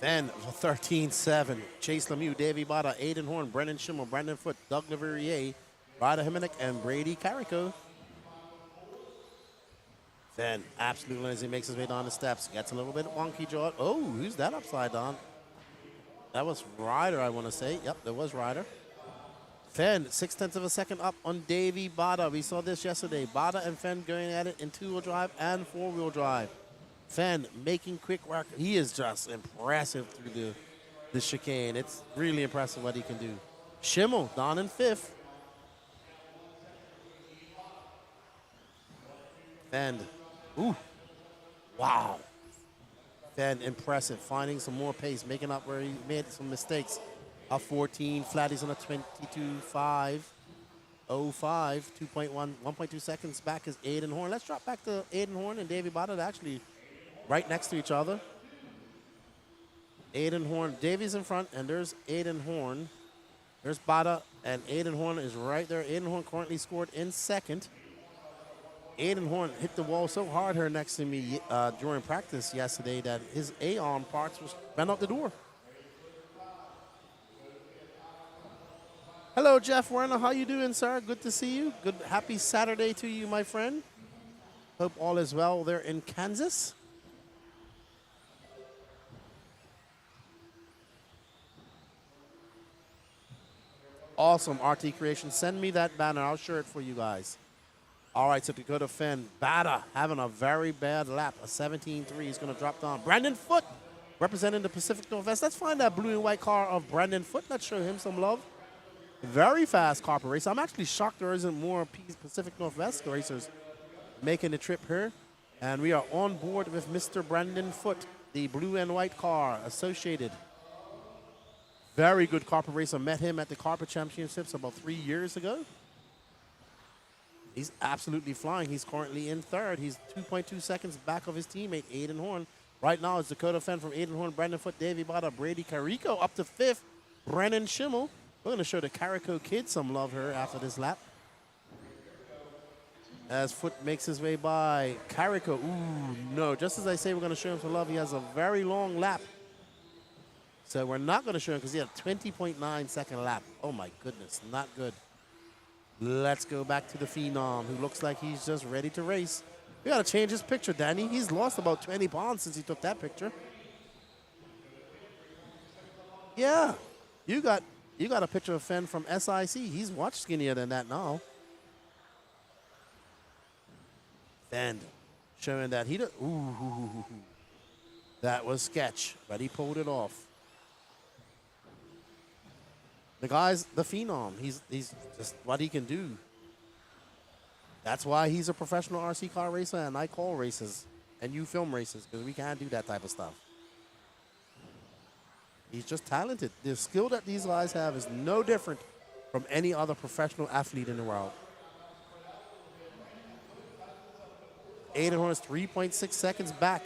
Fenn for 13.7. Chase Lemieux, Davey Bada, Aiden Horn, Brendan Schimmel, Brandon Foote, Doug Leverrier, Ryder Himonek, and Brady Carico. Fenn absolutely as he makes his way down the steps. Gets a little bit wonky jaw. Oh, who's that upside down? That was Ryder, I want to say. Yep, there was Ryder. Fenn, 0.6 of a second up on Davey Bada. We saw this yesterday. Bada and Fenn going at it in two-wheel drive and four-wheel drive. Fenn making quick work. He is just impressive through the chicane. It's really impressive what he can do. Schimmel down in 5th. Fenn, ooh, wow. Fenn, impressive, finding some more pace, making up where he made some mistakes. A 14, Flatty's on a 22.5. 05, 1.2 seconds back is Aiden Horn. Let's drop back to Aiden Horn and Davey Bada, actually right next to each other. Aiden Horn, Davey's in front, and there's Aiden Horn. There's Bada, and Aiden Horn is right there. Aiden Horn currently scored in second. Aiden Horn hit the wall so hard here next to me during practice yesterday that his A-arm parts was bent out the door. Hello, Jeff Werner. How you doing, sir? Good to see you. Good, happy Saturday to you, my friend. Hope all is well there in Kansas. Awesome, RT Creation. Send me that banner. I'll share it for you guys. All right, so Dakota Fenn, Bada having a very bad lap. A 17.3. He's going to drop down. Brandon Foote representing the Pacific Northwest. Let's find that blue and white car of Brandon Foote. Let's show him some love. Very fast carpet race. I'm actually shocked there isn't more Pacific Northwest racers making the trip here. And we are on board with Mr. Brandon Foote, the blue and white car associated. Very good carpet racer. Met him at the Carpet Championships about 3 years ago. He's absolutely flying. He's currently in third. He's 2.2 seconds back of his teammate, Aiden Horn. Right now, it's Dakota Fenn from Aiden Horn, Brandon Foote, Davey Bada, Brady Carico up to fifth. Brennan Schimmel. We're going to show the Carico kid some love here after this lap. As Foote makes his way by Carico. Ooh, no. Just as I say we're going to show him some love, he has a very long lap. So we're not going to show him because he had a 20.9 second lap. Oh, my goodness. Not good. Let's go back to the Phenom, who looks like he's just ready to race. We got to change his picture, Danny. He's lost about 20 pounds since he took that picture. Yeah. You got a picture of Fenn from SIC. He's much skinnier than that now. Fenn showing that he... Ooh. That was sketch, but he pulled it off. The guy's the Phenom. He's just what he can do. That's why he's a professional RC car racer, and I call races, and you film races, because we can't do that type of stuff. He's just talented. The skill that these guys have is no different from any other professional athlete in the world. Aiden Horn is 3.6 seconds back.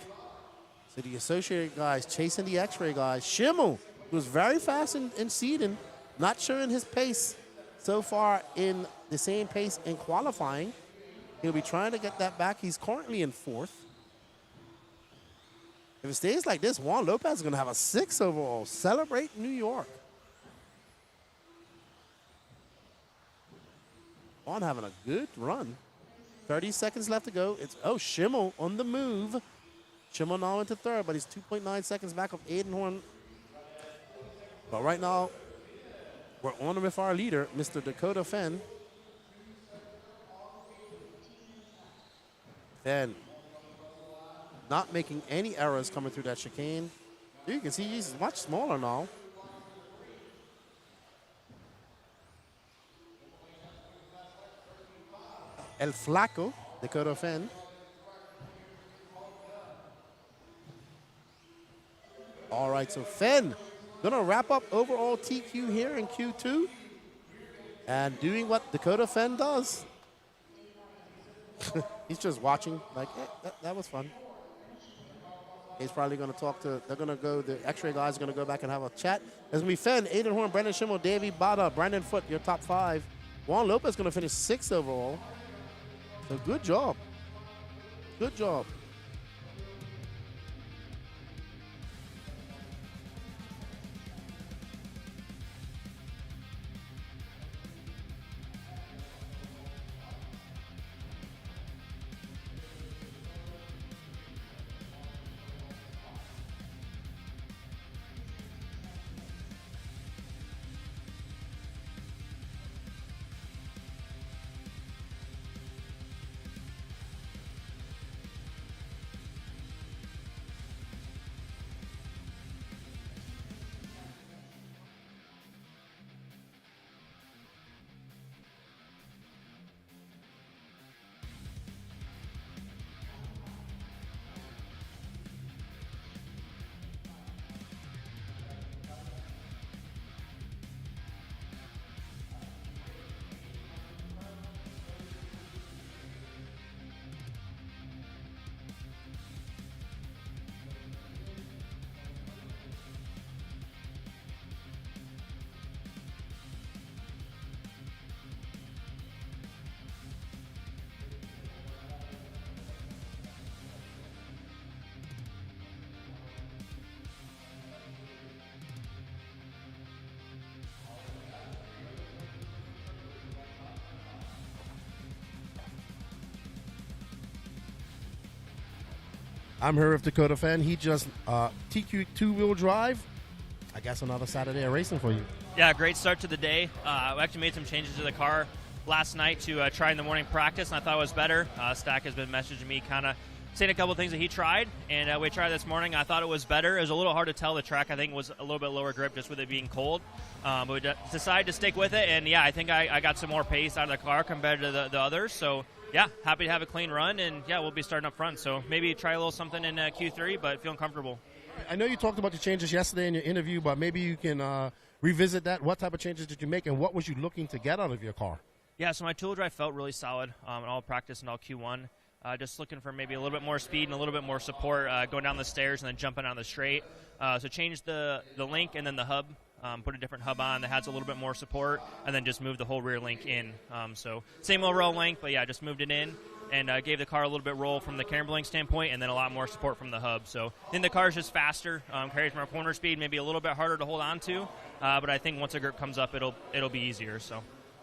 So the associated guys chasing the X-ray guys. Schimmel, who was very fast in seeding, not showing his pace so far in the same pace in qualifying. He'll be trying to get that back. He's currently in fourth. If it stays like this, Juan Lopez is going to have a 6 overall. Celebrate New York. Juan having a good run. 30 seconds left to go. Schimmel on the move. Schimmel now into third, but he's 2.9 seconds back of Aiden Horn. But right now, we're on with our leader, Mr. Dakota Fenn. Fenn not making any errors coming through that chicane. You can see he's much smaller now. El Flaco, Dakota Fenn. All right, so Fenn gonna wrap up overall TQ here in Q2 and doing what Dakota Fenn does. He's just watching like, that was fun. He's probably gonna talk to, the X-ray guys are gonna go back and have a chat. As we Fenn, Aiden Horn, Brendan Schimmel, Davey Bada, Brandon Foote, your top 5. Juan Lopez gonna finish 6th overall. So good job. Good job. I'm here with Dakota Fan. He just TQ two-wheel drive. I guess another Saturday of racing for you. Yeah, great start to the day. We actually made some changes to the car last night to try in the morning practice, and I thought it was better. Stack has been messaging me, kind of saying a couple things that he tried, and we tried this morning. I thought it was better. It was a little hard to tell. The track, I think, was a little bit lower grip just with it being cold. But we decided to stick with it, and yeah, I think I got some more pace out of the car compared to the others. So yeah, happy to have a clean run, and yeah, we'll be starting up front. So maybe try a little something in Q3, but feeling comfortable. I know you talked about the changes yesterday in your interview, but maybe you can revisit that. What type of changes did you make, and what was you looking to get out of your car? Yeah, so my two-wheel drive felt really solid in all practice and all Q1. Just looking for maybe a little bit more speed and a little bit more support going down the stairs and then jumping on the straight. So changed the link and then the hub. Put a different hub on that has a little bit more support, and then just moved the whole rear link in. So same overall length, but yeah, just moved it in and gave the car a little bit roll from the camber link standpoint, and then a lot more support from the hub. So then the car is just faster, carries more corner speed, maybe a little bit harder to hold on to, but I think once the grip comes up, it'll be easier. So.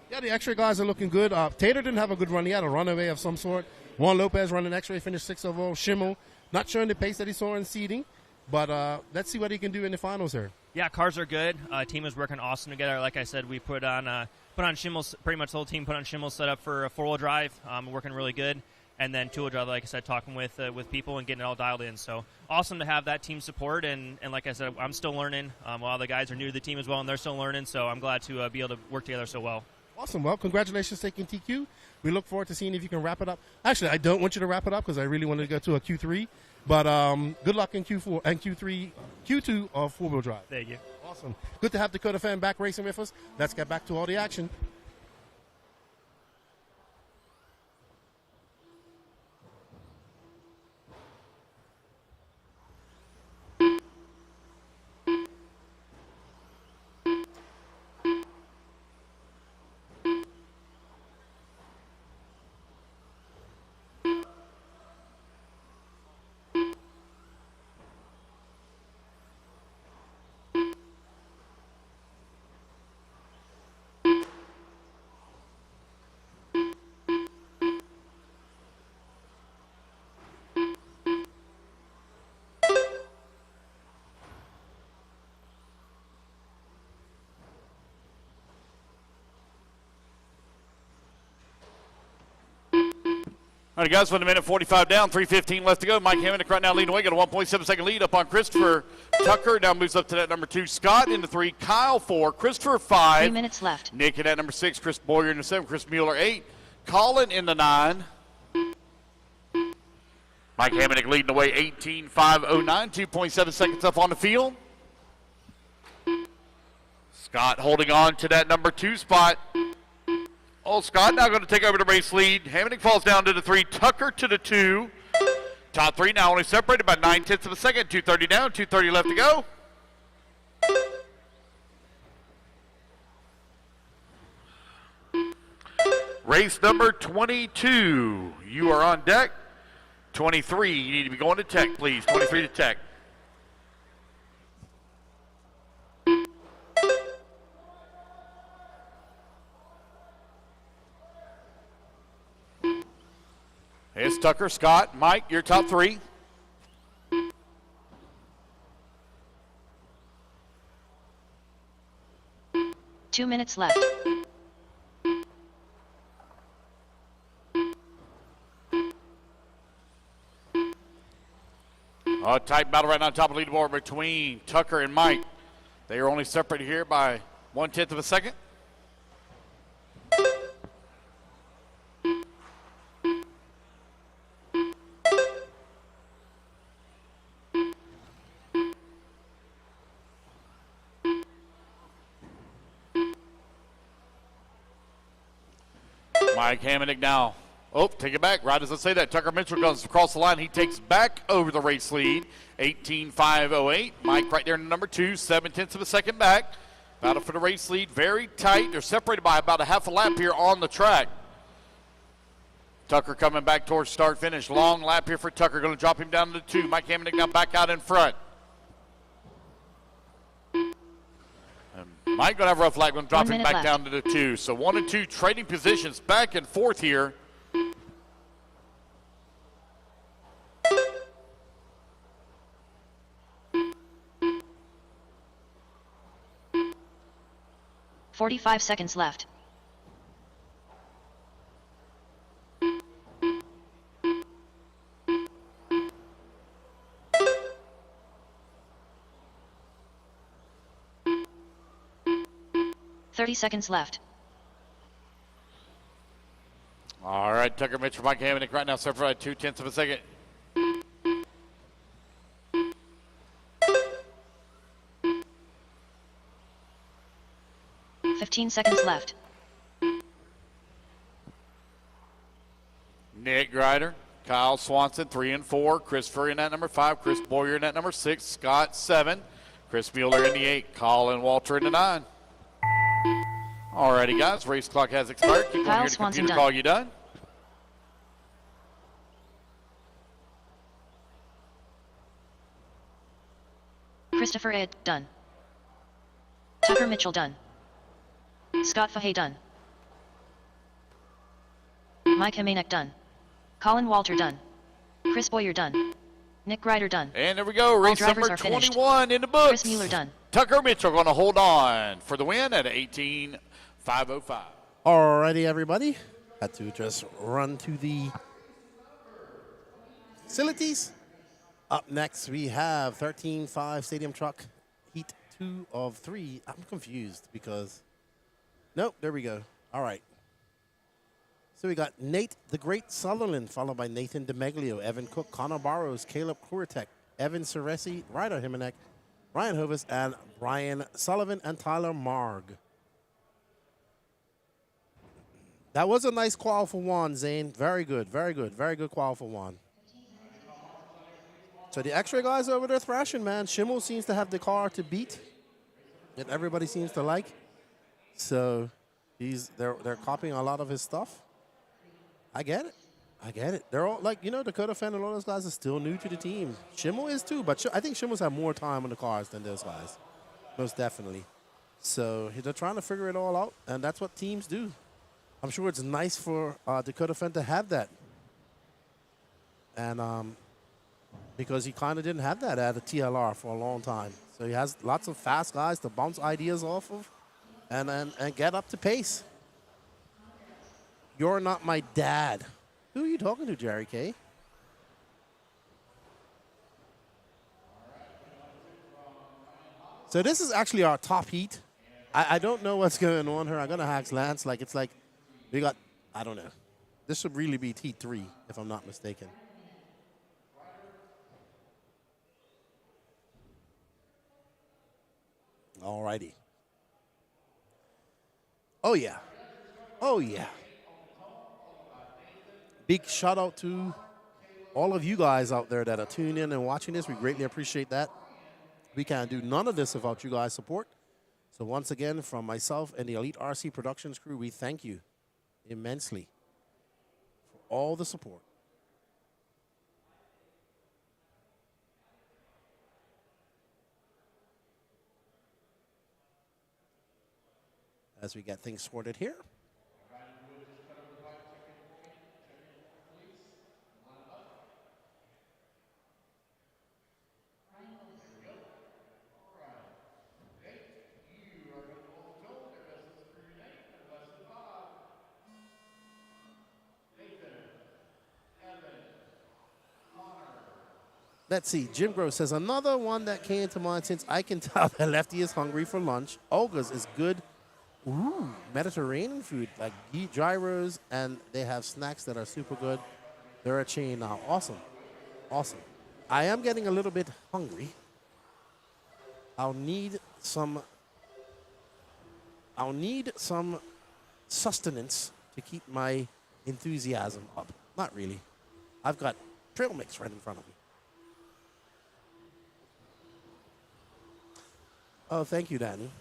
Yeah, the X-Ray guys are looking good. Tater didn't have a good run. He had a runaway of some sort. Juan Lopez running X-Ray, finished 6th overall. Schimmel, not showing the pace that he saw in seeding, but let's see what he can do in the finals here. Yeah, cars are good. Team is working awesome together. Like I said, we put on Schimmel's, pretty much the whole team put on Schimmel's setup for a 4-wheel drive, working really good. And then 2-wheel drive, like I said, talking with people and getting it all dialed in. So awesome to have that team support. And like I said, I'm still learning. A lot of the guys are new to the team as well, and they're still learning. So I'm glad to be able to work together so well. Awesome. Well, congratulations taking TQ. We look forward to seeing if you can wrap it up. Actually, I don't want you to wrap it up because I really wanted to go to a Q3. But good luck in Q4 and Q2 of 4-wheel drive. Thank you. Awesome. Good to have Dakota Fan back racing with us. Let's get back to all the action. All right, guys, 1 minute 45 down, 3:15 left to go. Mike Hamonic right now leading away, got a 1.7-second lead up on Christopher. Tucker now moves up to that number 2. Scott into 3, Kyle 4, Christopher 5. 3 minutes left. Nick at number 6, Chris Boyer in the 7, Chris Mueller 8, Colin in the 9. Mike Hamonic leading away 18.509, 2.7 seconds up on the field. Scott holding on to that number 2 spot. Oh, Scott now going to take over the race lead. Hamonic falls down to the 3, Tucker to the 2. Top 3 now only separated by 9/10 of a second. 2:30 down, 2:30 left to go. Race number 22. You are on deck. 23, you need to be going to tech, please. 23 to tech. It's Tucker, Scott, Mike, your top 3. Two minutes left. Tight battle right now on top of the leaderboard between Tucker and Mike. They are only separated here by 1/10 of a second. Mike Hamonic now. Oh, take it back. Right as I say that, Tucker Mitchell goes across the line. He takes back over the race lead. 18.508. Mike right there in number 2, 7/10 of a second back. Battle for the race lead. Very tight. They're separated by about a half a lap here on the track. Tucker coming back towards start finish. Long lap here for Tucker. Going to drop him down to 2. Mike Hamonic now back out in front. Mike going to have a rough lap. Going to drop him back down to the 2. So 1 and 2 trading positions back and forth here. 45 seconds left. Seconds left. All right, Tucker Mitchell, Mike Hamonic right now, separated 0.2 of a second. 15 seconds left. Nick Grider, Kyle Swanson, 3 and 4. Christopher in at number 5. Chris Boyer in at number 6. Scott, 7. Chris Mueller in the 8. Colin Walter in the 9. Alrighty, guys, race clock has expired. Keep on Kyle here to Swanson computer done. call you done. Christopher Ed, done. Tucker Mitchell, done. Scott Fahey, done. Mike Hamanek, done. Colin Walter, done. Chris Boyer, done. Nick Grider, done. And there we go, race drivers number are finished. 21 in the books. Chris Mueller, done. Tucker Mitchell going to hold on for the win at 18.505. Alrighty, everybody. Had to just run to the facilities. Up next, we have 13.5 Stadium Truck, Heat 2 of 3. I'm confused because, nope, there we go. All right. So we got Nate the Great Sutherland, followed by Nathan DeMeglio, Evan Cook, Connor Barrows, Caleb Kuritek, Evan Ceresi, Ryder Himanek, Ryan Hovis, and Brian Sullivan, and Tyler Marg. That was a nice qual for one, Zane. Very good, very good, very good qual for one. So the X-ray guys over there thrashing, man. Schimmel seems to have the car to beat that everybody seems to like. So they're copying a lot of his stuff. I get it. I get it. They're all like, you know, Dakota Fenn and all those guys are still new to the team. Schimmel is too, but I think Schimmel's had more time on the cars than those guys. Most definitely. So they're trying to figure it all out, and that's what teams do. I'm sure it's nice for Dakota Fenn to have that. And because he kind of didn't have that at a TLR for a long time. So he has lots of fast guys to bounce ideas off of and get up to pace. You're not my dad. Who are you talking to, Jerry K? So this is actually our top heat. I don't know what's going on here. I'm going to ask Lance. Like, it's like we got, I don't know. This should really be heat 3, if I'm not mistaken. All righty. Oh, yeah. Oh, yeah. Big shout out to all of you guys out there that are tuning in and watching this. We greatly appreciate that. We can't do none of this without you guys' support. So once again, from myself and the Elite RC Productions crew, we thank you immensely for all the support. As we get things sorted here. Let's see. Jim Gross says, another one that came to mind since I can tell that Lefty is hungry for lunch. Olga's is good. Ooh, Mediterranean food, like gyros, and they have snacks that are super good. They're a chain now. Awesome. Awesome. I am getting a little bit hungry. I'll need some sustenance to keep my enthusiasm up. Not really. I've got trail mix right in front of me. Oh, thank you, Danny.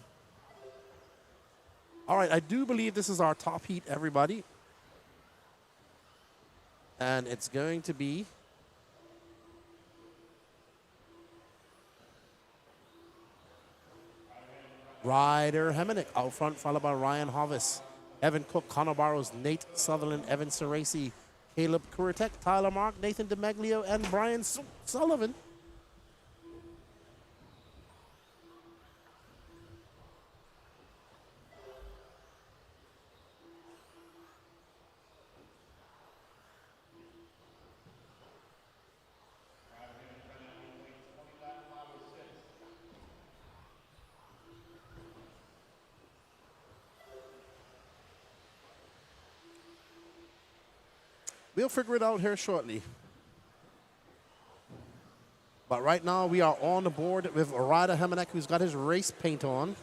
All right, I do believe this is our top heat, everybody. And it's going to be Ryder Hemenick out front, followed by Ryan Hovis, Evan Cook, Connor Barrows, Nate Sutherland, Evan Ceresi, Caleb Kuritek, Tyler Mark, Nathan DeMeglio, and Brian Sullivan. We'll figure it out here shortly. But right now, we are on the board with Ryder Hemenek, who's got his race paint on.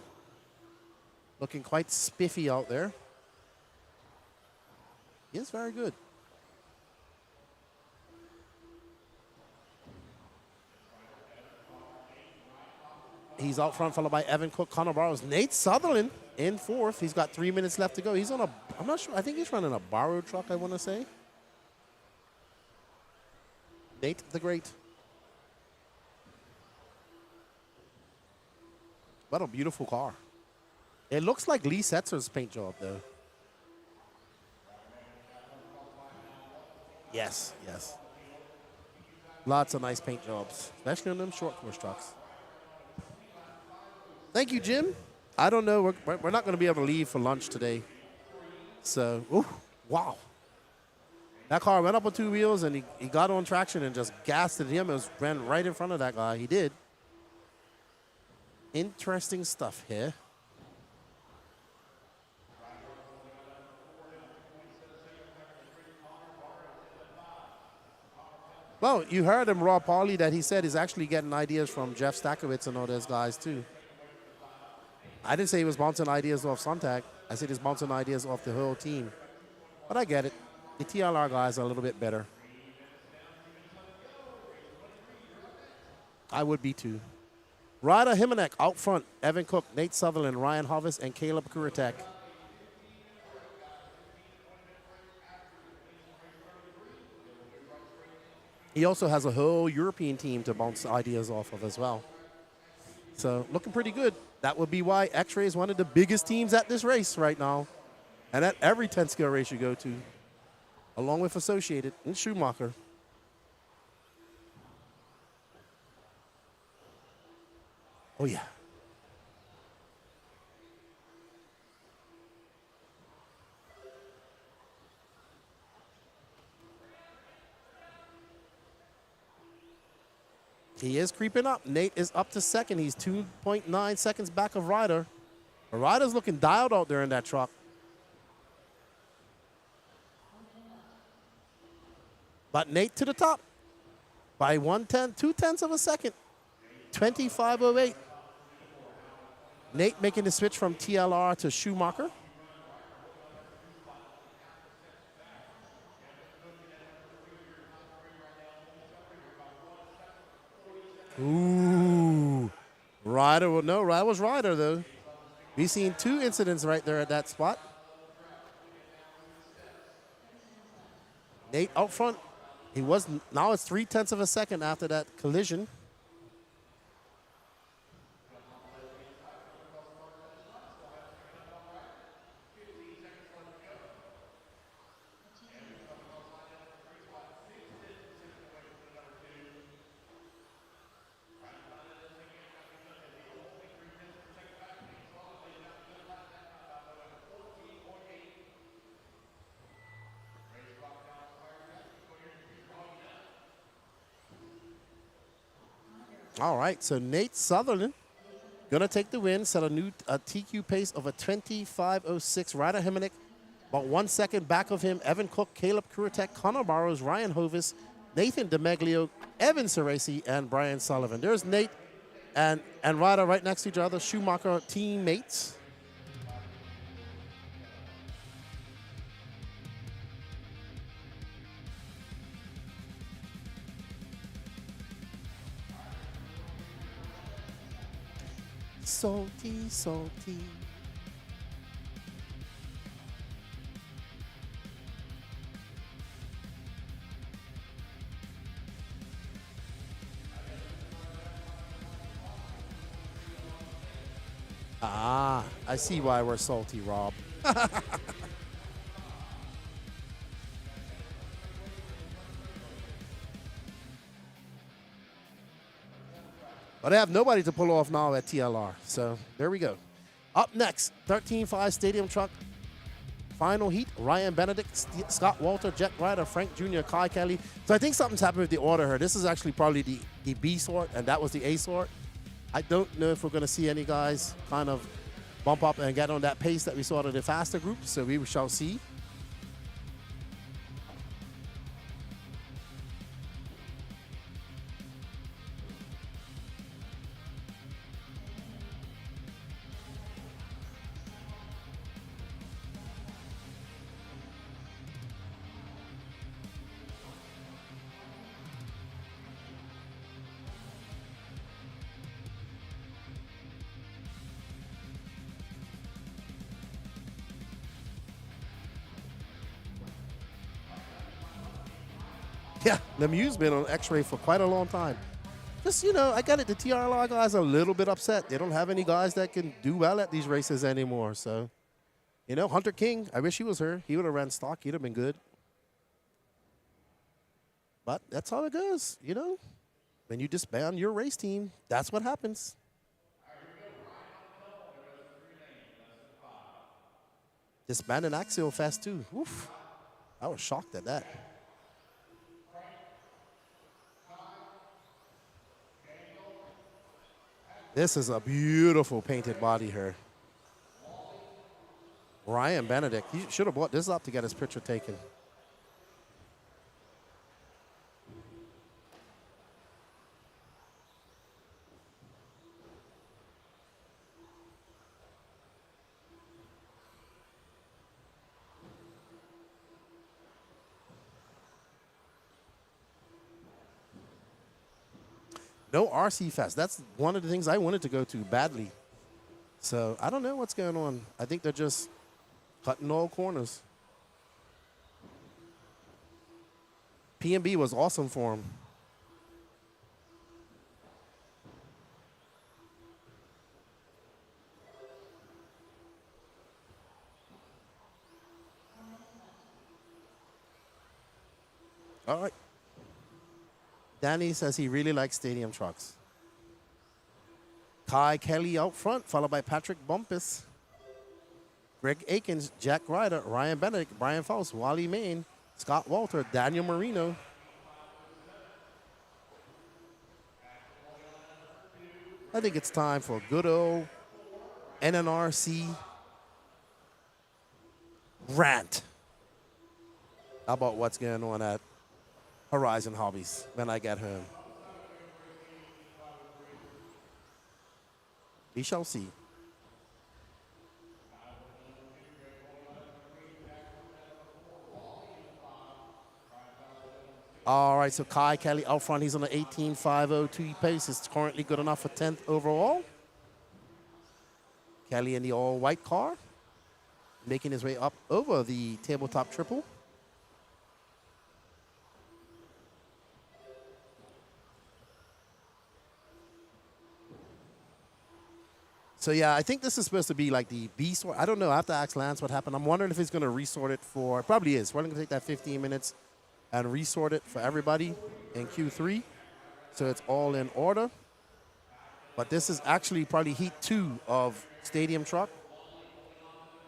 Looking quite spiffy out there. He is very good. He's out front, followed by Evan Cook, Connor Barrows. Nate Sutherland in fourth. He's got 3 minutes left to go. He's on a, I'm not sure, I think he's running a borrowed truck, I want to say. Nate the Great. What a beautiful car. It looks like Lee Setzer's paint job, though. Yes, yes. Lots of nice paint jobs, especially on them short course trucks. Thank you, Jim. I don't know. We're not going to be able to leave for lunch today. So, ooh, wow. That car went up on 2 wheels, and he got on traction and just gassed at him. It ran right in front of that guy. He did. Interesting stuff here. Well, you heard him, Rob Pauley, that he said he's actually getting ideas from Jeff Stakowitz and all those guys, too. I didn't say he was bouncing ideas off Sontag. I said he's bouncing ideas off the whole team. But I get it. The TLR guys are a little bit better. I would be, too. Ryder Hemenek out front. Evan Cook, Nate Sutherland, Ryan Hovis, and Caleb Kuritek. He also has a whole European team to bounce ideas off of as well. So looking pretty good. That would be why X-Ray is one of the biggest teams at this race right now. And at every 10-scale race you go to, along with Associated and Schumacher. Oh, yeah. He is creeping up. Nate is up to second. He's 2.9 seconds back of Ryder. But Ryder's looking dialed out there in that truck. But Nate to the top by 2/10 of a second. 25.08. Nate making the switch from TLR to Schumacher. Ooh. Ryder, well, no, that was Ryder, though. We've seen 2 incidents right there at that spot. Nate out front. Now it's 0.3 of a second after that collision. All right, so Nate Sutherland gonna take the win, set a new TQ pace of a 25.06. Ryder Hemenek about 1 second back of him. Evan Cook, Caleb Kuritek, Connor Barrows, Ryan Hovis, Nathan DeMeglio, Evan Ceresi, and Brian Sullivan. There's Nate and Ryder right next to each other, Schumacher teammates. Salty, salty. Ah, I see why we're salty, Rob. But I have nobody to pull off now at TLR. So there we go. Up next, 13.5 Stadium Truck. Final heat, Ryan Benedict, Scott Walter, Jet Ryder, Frank Jr., Kai Kelly. So I think something's happened with the order here. This is actually probably the B sort, and that was the A sort. I don't know if we're going to see any guys kind of bump up and get on that pace that we saw to the faster group. So we shall see. Yeah, Lemieux's been on X-ray for quite a long time. Just, you know, I got it. The TRLR guys are a little bit upset. They don't have any guys that can do well at these races anymore. So, you know, Hunter King, I wish he was here. He would have ran stock. He'd have been good. But that's how it goes, you know. When you disband your race team, that's what happens. Disbanded Axial Fest, too. Oof. I was shocked at that. This is a beautiful painted body here. Ryan Benedict, he should have brought this up to get his picture taken. No RC Fest. That's one of the things I wanted to go to badly. So I don't know what's going on. I think they're just cutting all corners. P&B was awesome for him. All right. Danny says he really likes stadium trucks. Kai Kelly out front, followed by Patrick Bumpus. Greg Akins, Jack Ryder, Ryan Benedict, Brian Faust, Wally Main, Scott Walter, Daniel Marino. I think it's time for good old NNRC rant about what's going on at Horizon Hobbies when I get home. We shall see. All right, so Kai Kelly out front. He's on the 18.502 pace. Is currently good enough for 10th overall. Kelly in the all-white car, making his way up over the tabletop triple. So, yeah, I think this is supposed to be like the B sort. I don't know. I have to ask Lance what happened. I'm wondering if he's going to resort it for, it probably is. We're going to take that 15 minutes and resort it for everybody in Q3. So it's all in order. But this is actually probably heat 2 of Stadium Truck.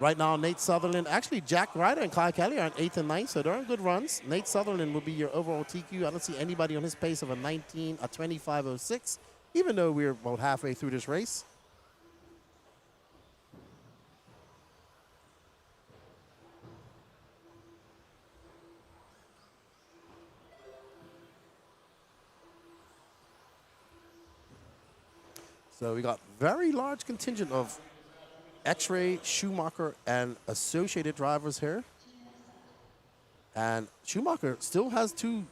Right now, Nate Sutherland, actually Jack Ryder and Kyle Kelly are in 8th and 9th, so they're on good runs. Nate Sutherland will be your overall TQ. I don't see anybody on his pace of a 25.06, even though we're about halfway through this race. So we got very large contingent of X-Ray, Schumacher, and associated drivers here. And Schumacher still has two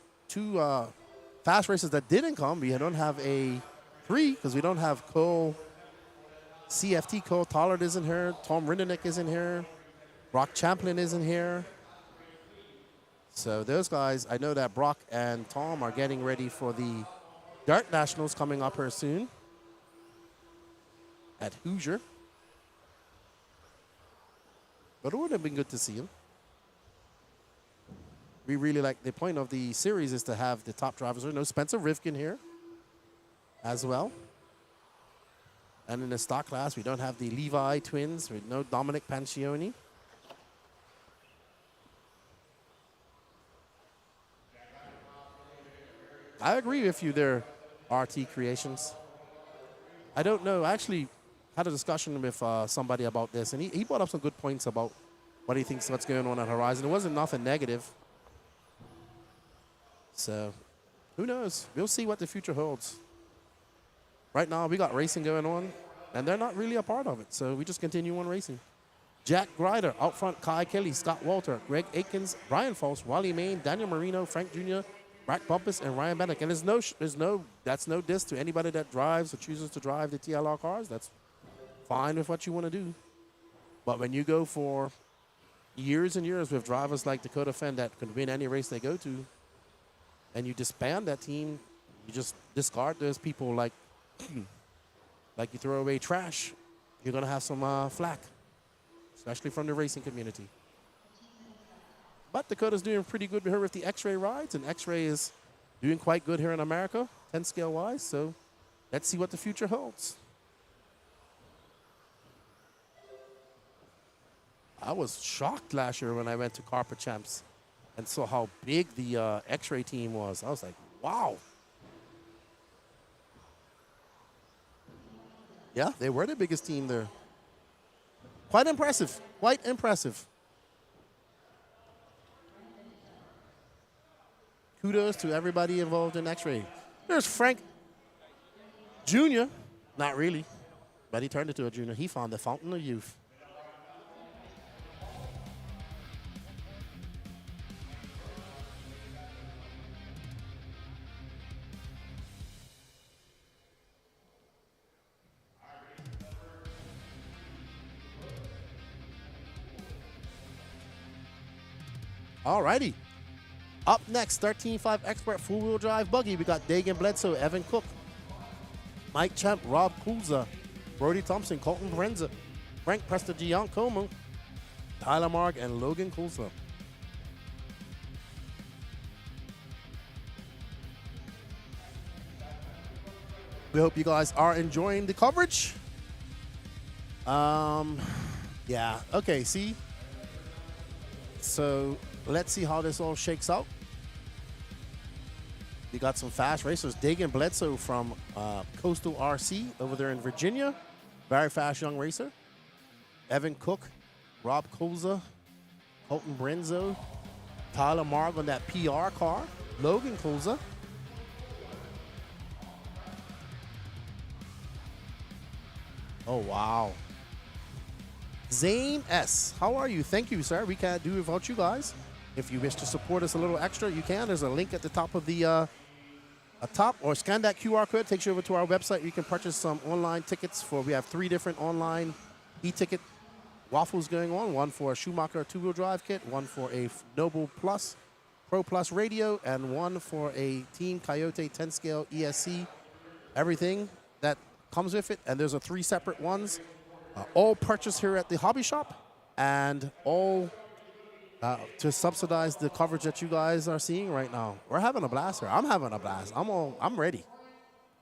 fast races that didn't come. We don't have a 3 because we don't have Cole, CFT Cole Tollard isn't here. Tom Rindernick isn't here. Brock Champlin isn't here. So those guys, I know that Brock and Tom are getting ready for the Dart Nationals coming up here soon at Hoosier. But it would have been good to see him. We really like, the point of the series is to have the top drivers. There's no Spencer Rivkin here as well. And in the stock class, we don't have the Levi twins with no Dominic Pancioni. I agree with you there, RT Creations. I don't know. I actually had a discussion with somebody about this, and he brought up some good points about what he thinks what's going on at Horizon. It wasn't nothing negative. So, who knows? We'll see what the future holds. Right now, we got racing going on, and they're not really a part of it, so we just continue on racing. Jack Grider, out front, Kai Kelly, Scott Walter, Greg Akins, Brian Faust, Wally Main, Daniel Marino, Frank Jr., Brack Bumpus, and Ryan Bennick. And that's no diss to anybody that drives or chooses to drive the TLR cars. That's fine with what you want to do. But when you go for years and years with drivers like Dakota Fenn that can win any race they go to, and you disband that team, you just discard those people like you throw away trash, you're going to have some flack, especially from the racing community. But Dakota's doing pretty good here with the X-Ray rides, and X-Ray is doing quite good here in America, 10 scale-wise, so let's see what the future holds. I was shocked last year when I went to Carpet Champs and saw how big the X-Ray team was. I was like, wow. Yeah, they were the biggest team there. Quite impressive, quite impressive. Kudos to everybody involved in X-Ray. There's Frank Jr., not really, but he turned into a junior. He found the fountain of youth. Alrighty. Up next, 13.5 Expert full-wheel drive buggy. We got Dagan Bledsoe, Evan Cook, Mike Champ, Rob Kulza, Brody Thompson, Colton Brenza, Frank Prestigiancomo, Tyler Marg, and Logan Kulza. We hope you guys are enjoying the coverage. Yeah, okay, see? So let's see how this all shakes out. We got some fast racers. Dagan Bledsoe from Coastal RC over there in Virginia. Very fast young racer. Evan Cook, Rob Kulza, Colton Brenzo, Tyler Marg on that PR car. Logan Kulza. Oh, wow. Zane S. How are you? Thank you, sir. We can't do without you guys. If you wish to support us a little extra, you can. There's a link at the top of the top, or scan that QR code. Takes you over to our website. You can purchase some online tickets for. We have 3 different online e-ticket waffles going on. One for a Schumacher 2-wheel drive kit, one for a Noble Plus Pro Plus radio, and one for a Team Coyote 10 scale ESC. Everything that comes with it, and there's 3 separate ones. All purchased here at the hobby shop, and all to subsidize the coverage that you guys are seeing right now. We're having a blast here. I'm having a blast. I'm ready.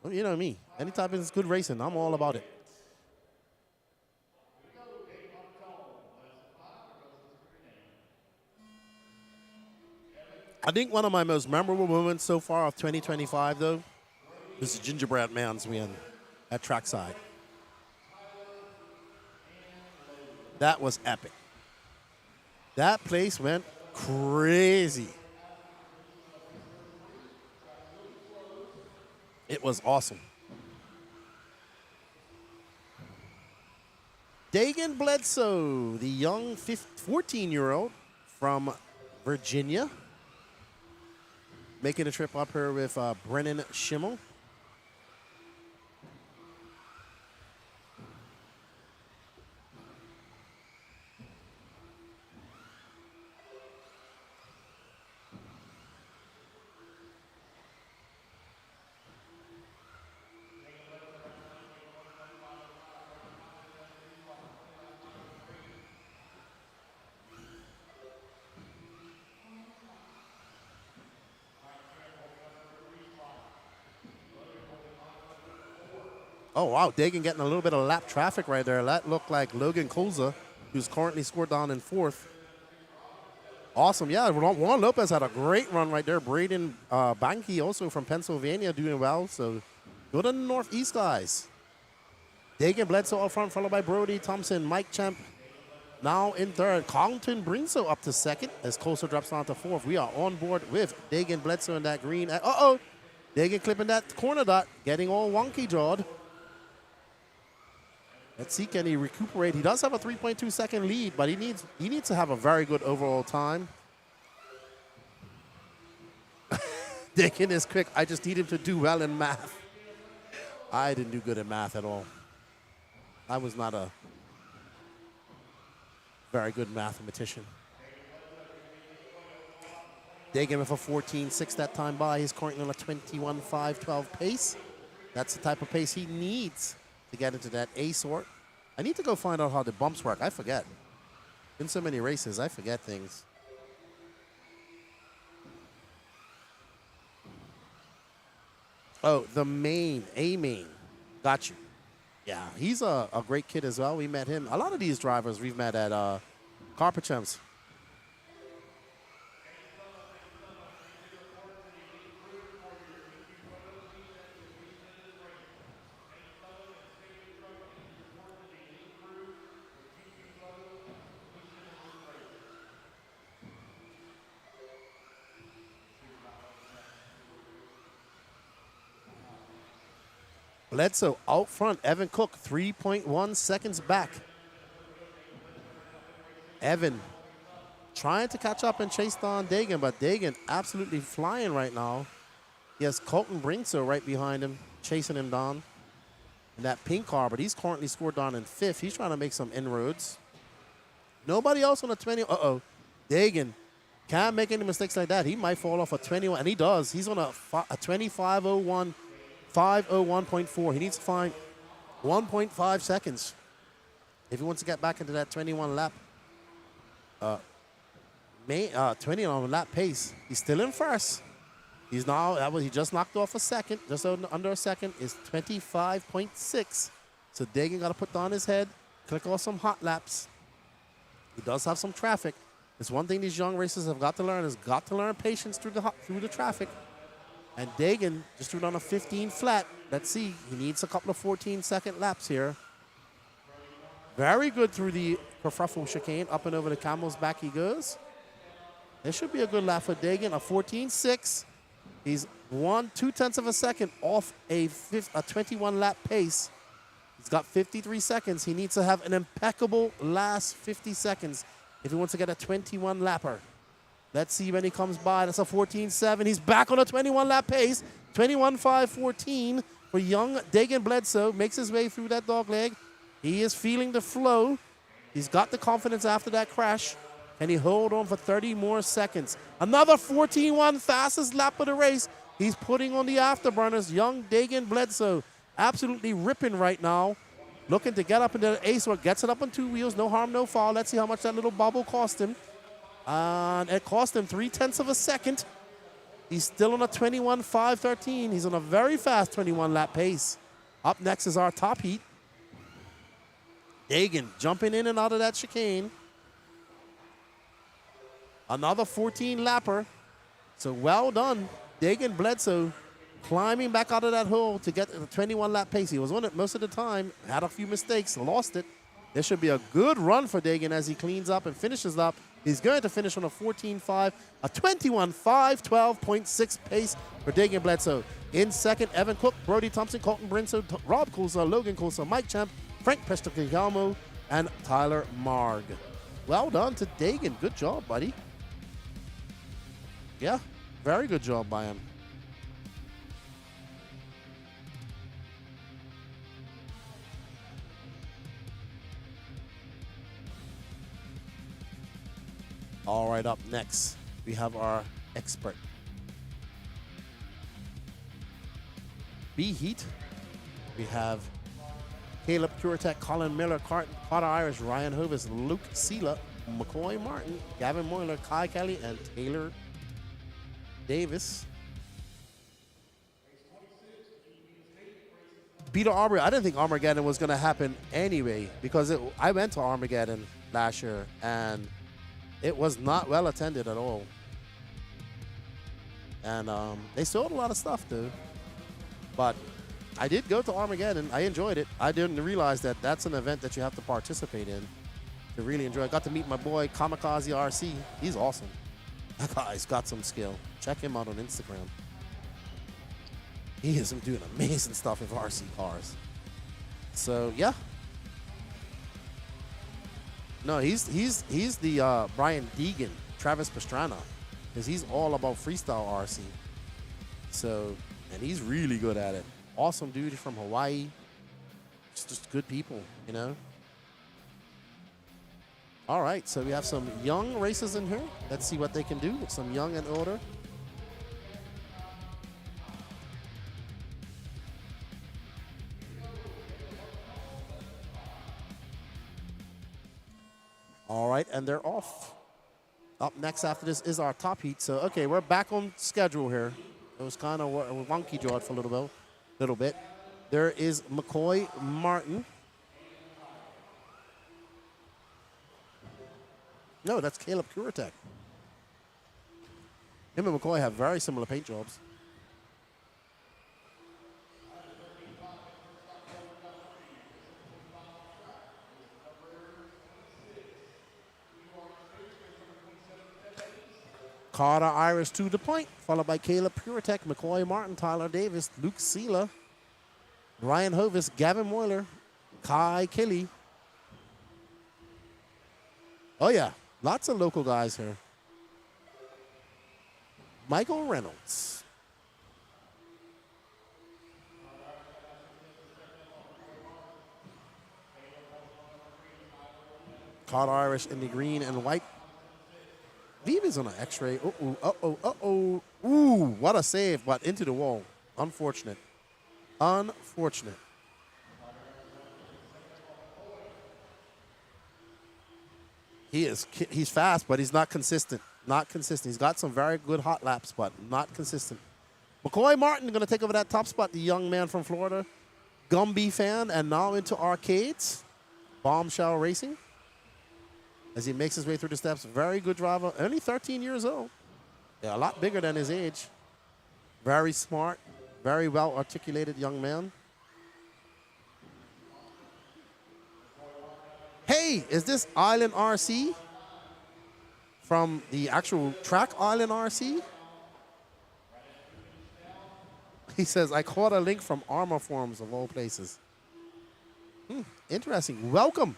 You know me. Anytime it's good racing, I'm all about it. I think one of my most memorable moments so far of 2025, though, is the Gingerbread Man's win at Trackside. That was epic. That place went crazy. It was awesome. Dagan Bledsoe, the young 14-year-old from Virginia, making a trip up here with Brennan Schimmel. Oh, wow. Dagan getting a little bit of lap traffic right there. That looked like Logan Kulza, who's currently scored down in 4th. Awesome. Yeah, Juan Lopez had a great run right there. Braden Banke, also from Pennsylvania, doing well. So go to the Northeast, guys. Dagan Bledsoe up front, followed by Brody Thompson. Mike Champ now in 3rd. Colton Brenzo up to 2nd as Coastal drops down to 4th. We are on board with Dagan Bledsoe in that green. Uh-oh. Dagan clipping that corner dot, getting all wonky-jawed. Let's see, can he recuperate? He does have a 3.2 second lead, but he needs to have a very good overall time. Dagan is quick. I just need him to do well in math. I didn't do good in math at all. I was not a very good mathematician. Dagan with a 14.6 that time by. He's currently on a 21.512 pace. That's the type of pace he needs to get into that A sort. I need to go find out how the bumps work. I forget. In so many races, I forget things. Oh, the main, A main. Got you. Yeah, he's a great kid as well. We met him. A lot of these drivers we've met at Carpet Champs. Bledsoe out front. Evan Cook, 3.1 seconds back. Evan trying to catch up and chase down Dagan, but Dagan absolutely flying right now. He has Colton Brinkso right behind him, chasing him down in that pink car, but he's currently scored down in 5th. He's trying to make some inroads. Nobody else on a 20. Uh-oh. Dagan can't make any mistakes like that. He might fall off a 21, and he does. He's on a 25.01. 5:01.4. He needs to find 1.5 seconds if he wants to get back into that 21 lap, 20 on lap pace. He's still in first. He's now, he just knocked off a second, just under a second, is 25.6. So Dagan got to put down his head, click off some hot laps. He does have some traffic. It's one thing these young racers have got to learn is got to learn patience through the traffic. And Dagan just threw down a 15 flat. Let's see. He needs a couple of 14-second laps here. Very good through the kerfuffle chicane. Up and over the camel's back he goes. There should be a good lap for Dagan. A 14.6. He's 2/10 of a second off a 21-lap pace. He's got 53 seconds. He needs to have an impeccable last 50 seconds if he wants to get a 21-lapper. Let's see when he comes by. That's a 14.7. He's back on a 21-lap pace. 21.5.14 for young Dagan Bledsoe. Makes his way through that dog leg. He is feeling the flow. He's got the confidence after that crash. Can he hold on for 30 more seconds? Another 14.1, fastest lap of the race. He's putting on the afterburners. Young Dagan Bledsoe absolutely ripping right now. Looking to get up into the ace, or gets it up on 2 wheels. No harm, no foul. Let's see how much that little bubble cost him. And it cost him 0.3 of a second. He's still on a 21.5.13. He's on a very fast 21-lap pace. Up next is our top heat. Dagan jumping in and out of that chicane. Another 14-lapper. So well done. Dagan Bledsoe climbing back out of that hole to get the 21-lap pace. He was on it most of the time. Had a few mistakes. Lost it. There should be a good run for Dagan as he cleans up and finishes up. He's going to finish on a 14.5, a 21.512.6 pace for Dagan Bledsoe. In second, Evan Cook, Brody Thompson, Colton Brinso, Rob Coulson, Logan Coulson, Mike Champ, Frank Pestrogalmo, and Tyler Marg. Well done to Dagan. Good job, buddy. Yeah, very good job by him. All right, up next, we have our expert. B heat, we have Caleb Curatek, Colin Miller, Carter Irish, Ryan Hovis, Luke Sela, McCoy Martin, Gavin Moyler, Kai Kelly, and Taylor Davis. Peter Aubrey, I didn't think Armageddon was going to happen anyway because I went to Armageddon last year and it was not well attended at all. And they sold a lot of stuff, too. But I did go to Armageddon. I enjoyed it. I didn't realize that that's an event that you have to participate in to really enjoy. I got to meet my boy, Kamikaze RC. He's awesome. That guy's got some skill. Check him out on Instagram. He is doing amazing stuff with RC cars. So, yeah. No, he's the Brian Deegan, Travis Pastrana, because he's all about freestyle RC. So, and he's really good at it. Awesome dude from Hawaii. Just good people, you know. All right, so we have some young racers in here. Let's see what they can do. Some young and older. All right, and they're off. Up next after this is our top heat. So, okay, we're back on schedule here. It was kind of wonky jawed for a little bit. There is McCoy Martin. No, that's Caleb Kuritek. Him and McCoy have very similar paint jobs. Carter Irish to the point, followed by Caleb Kuritek, McCoy Martin, Tyler Davis, Luke Seela, Ryan Hovis, Gavin Moyler, Kai Kelly. Oh, yeah. Lots of local guys here. Michael Reynolds. Carter Irish in the green and white. Viva's on an x-ray. Uh-oh, uh-oh, uh-oh. Ooh, what a save, but into the wall. Unfortunate. Unfortunate. He's fast, but he's not consistent. Not consistent. He's got some very good hot laps, but not consistent. McCoy Martin going to take over that top spot, the young man from Florida. Gumby fan, and now into arcades. Bombshell Racing. As he makes his way through the steps. Very good driver. Only 13 years old. Yeah, a lot bigger than his age. Very smart. Very well articulated young man. Hey, is this Island RC? From the actual track Island RC? He says, I caught a link from Armor Forums of all places. Interesting. Welcome.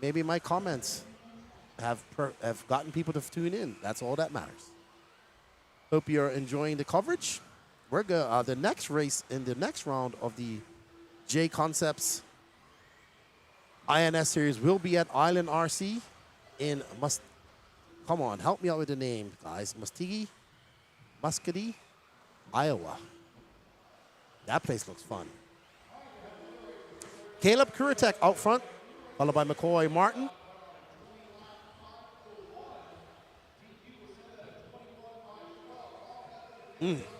Maybe my comments have gotten people to tune in. That's all that matters. Hope you're enjoying the coverage. We're going the next race in the next round of the Jconcepts INS series will be at Island RC in come on, help me out with the name, guys. Muscatine, Iowa. That place looks fun. Caleb Kuritek out front, followed by McCoy Martin.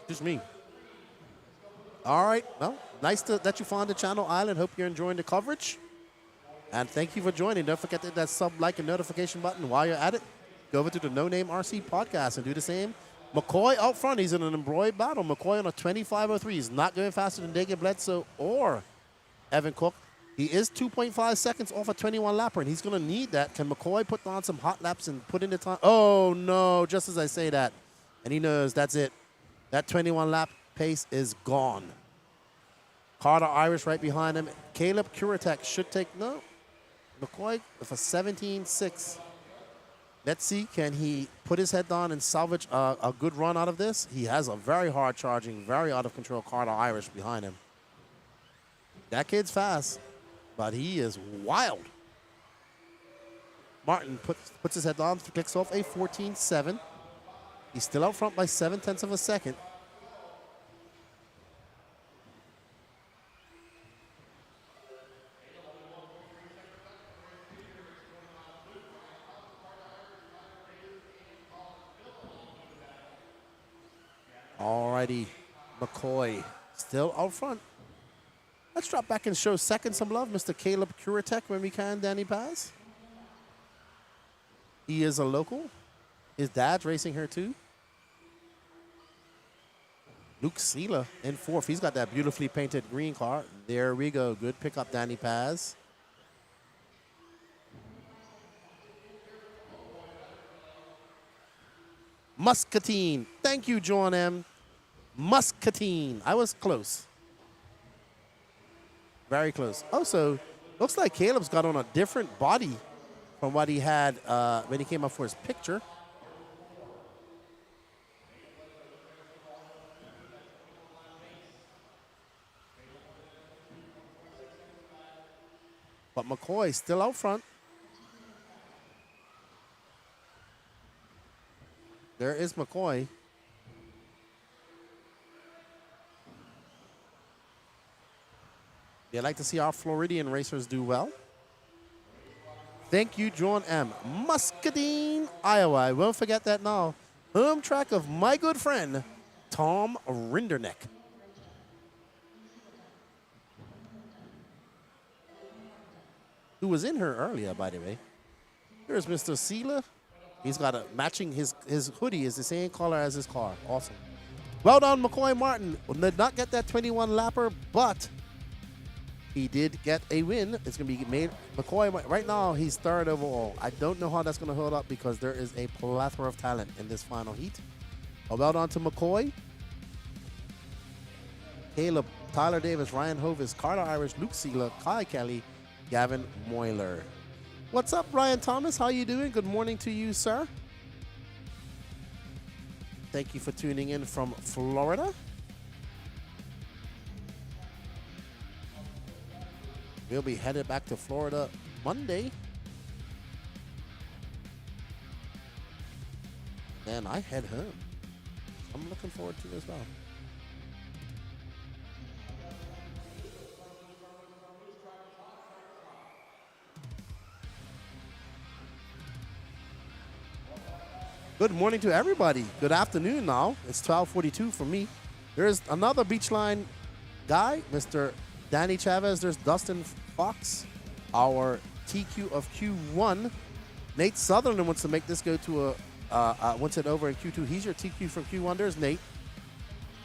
Just me. All right, well, nice that you found the channel, Island. Hope you're enjoying the coverage. And thank you for joining. Don't forget that sub, like, and notification button. While you're at it, go over to the No Name RC podcast and do the same. McCoy out front. He's in an embroidered battle. McCoy on a 25.03. He's not going faster than David Bledsoe or Evan Cook. He is 2.5 seconds off a 21 lapper, and he's going to need that. Can McCoy put on some hot laps and put in the time? Oh, no, just as I say that. And he knows that's it. That 21 lap pace is gone. Carter Irish right behind him. Caleb Kuritek should take, no. McCoy with a 17.6. Let's see, can he put his head down and salvage a good run out of this? He has a very hard charging, very out of control Carter Irish behind him. That kid's fast, but he is wild. Martin puts his head down, clicks off a 14.7. He's still out front by 0.7 of a second. Alrighty, McCoy still out front. Let's drop back and show second some love, Mr. Caleb Kuritek, when we can, Danny Paz. He is a local. His dad's racing here too. Luke Seela in fourth. He's got that beautifully painted green car. There we go. Good pickup, Danny Paz. Muscatine. Thank you, John M. Muscatine. I was close. Very close. Also, looks like Caleb's got on a different body from what he had when he came up for his picture. But McCoy still out front. There is McCoy. You like to see our Floridian racers do well. Thank you, John M. Muscadine, Iowa. I won't forget that now. Home track of my good friend, Tom Rinderneck. Who was in here earlier, by the way. Here's Mr. Sealer. He's got a matching, his hoodie is the same color as his car. Awesome. Well done, McCoy Martin. Did not get that 21 lapper, but he did get a win. It's going to be made. McCoy, right now, he's third overall. I don't know how that's going to hold up because there is a plethora of talent in this final heat. Well done to McCoy. Caleb, Tyler Davis, Ryan Hovis, Carter Irish, Luke Sealer, Kai Kelly, Gavin Moyler. What's up, Ryan Thomas? How you doing? Good morning to you, sir. Thank you for tuning in from Florida. We'll be headed back to Florida Monday. Then I head home. I'm looking forward to it as well. Good morning to everybody. Good afternoon now. It's 12:42 for me. There's another Beachline guy, Mr. Danny Chavez. There's Dustin Fox, our TQ of Q1. Nate Sutherland wants to make this go to wants it over in Q2. He's your TQ from Q1. There's Nate.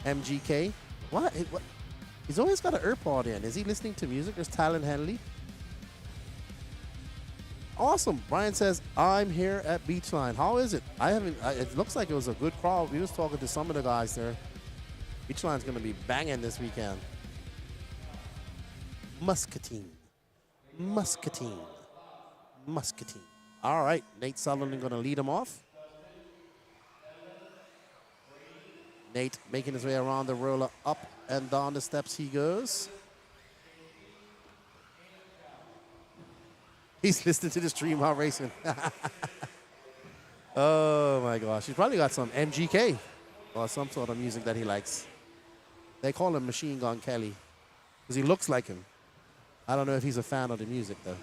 MGK. What? He's always got an earpod in. Is he listening to music? There's Talon Henley. Awesome. Brian says, I'm here at Beachline. How is it? It looks like it was a good crowd. We was talking to some of the guys there. Beachline's going to be banging this weekend. Muscatine. All right. Nate Sutherland going to lead him off. Nate making his way around the roller. Up and down the steps he goes. He's listening to the stream while racing. Oh, my gosh. He's probably got some MGK or some sort of music that he likes. They call him Machine Gun Kelly because he looks like him. I don't know if he's a fan of the music, though.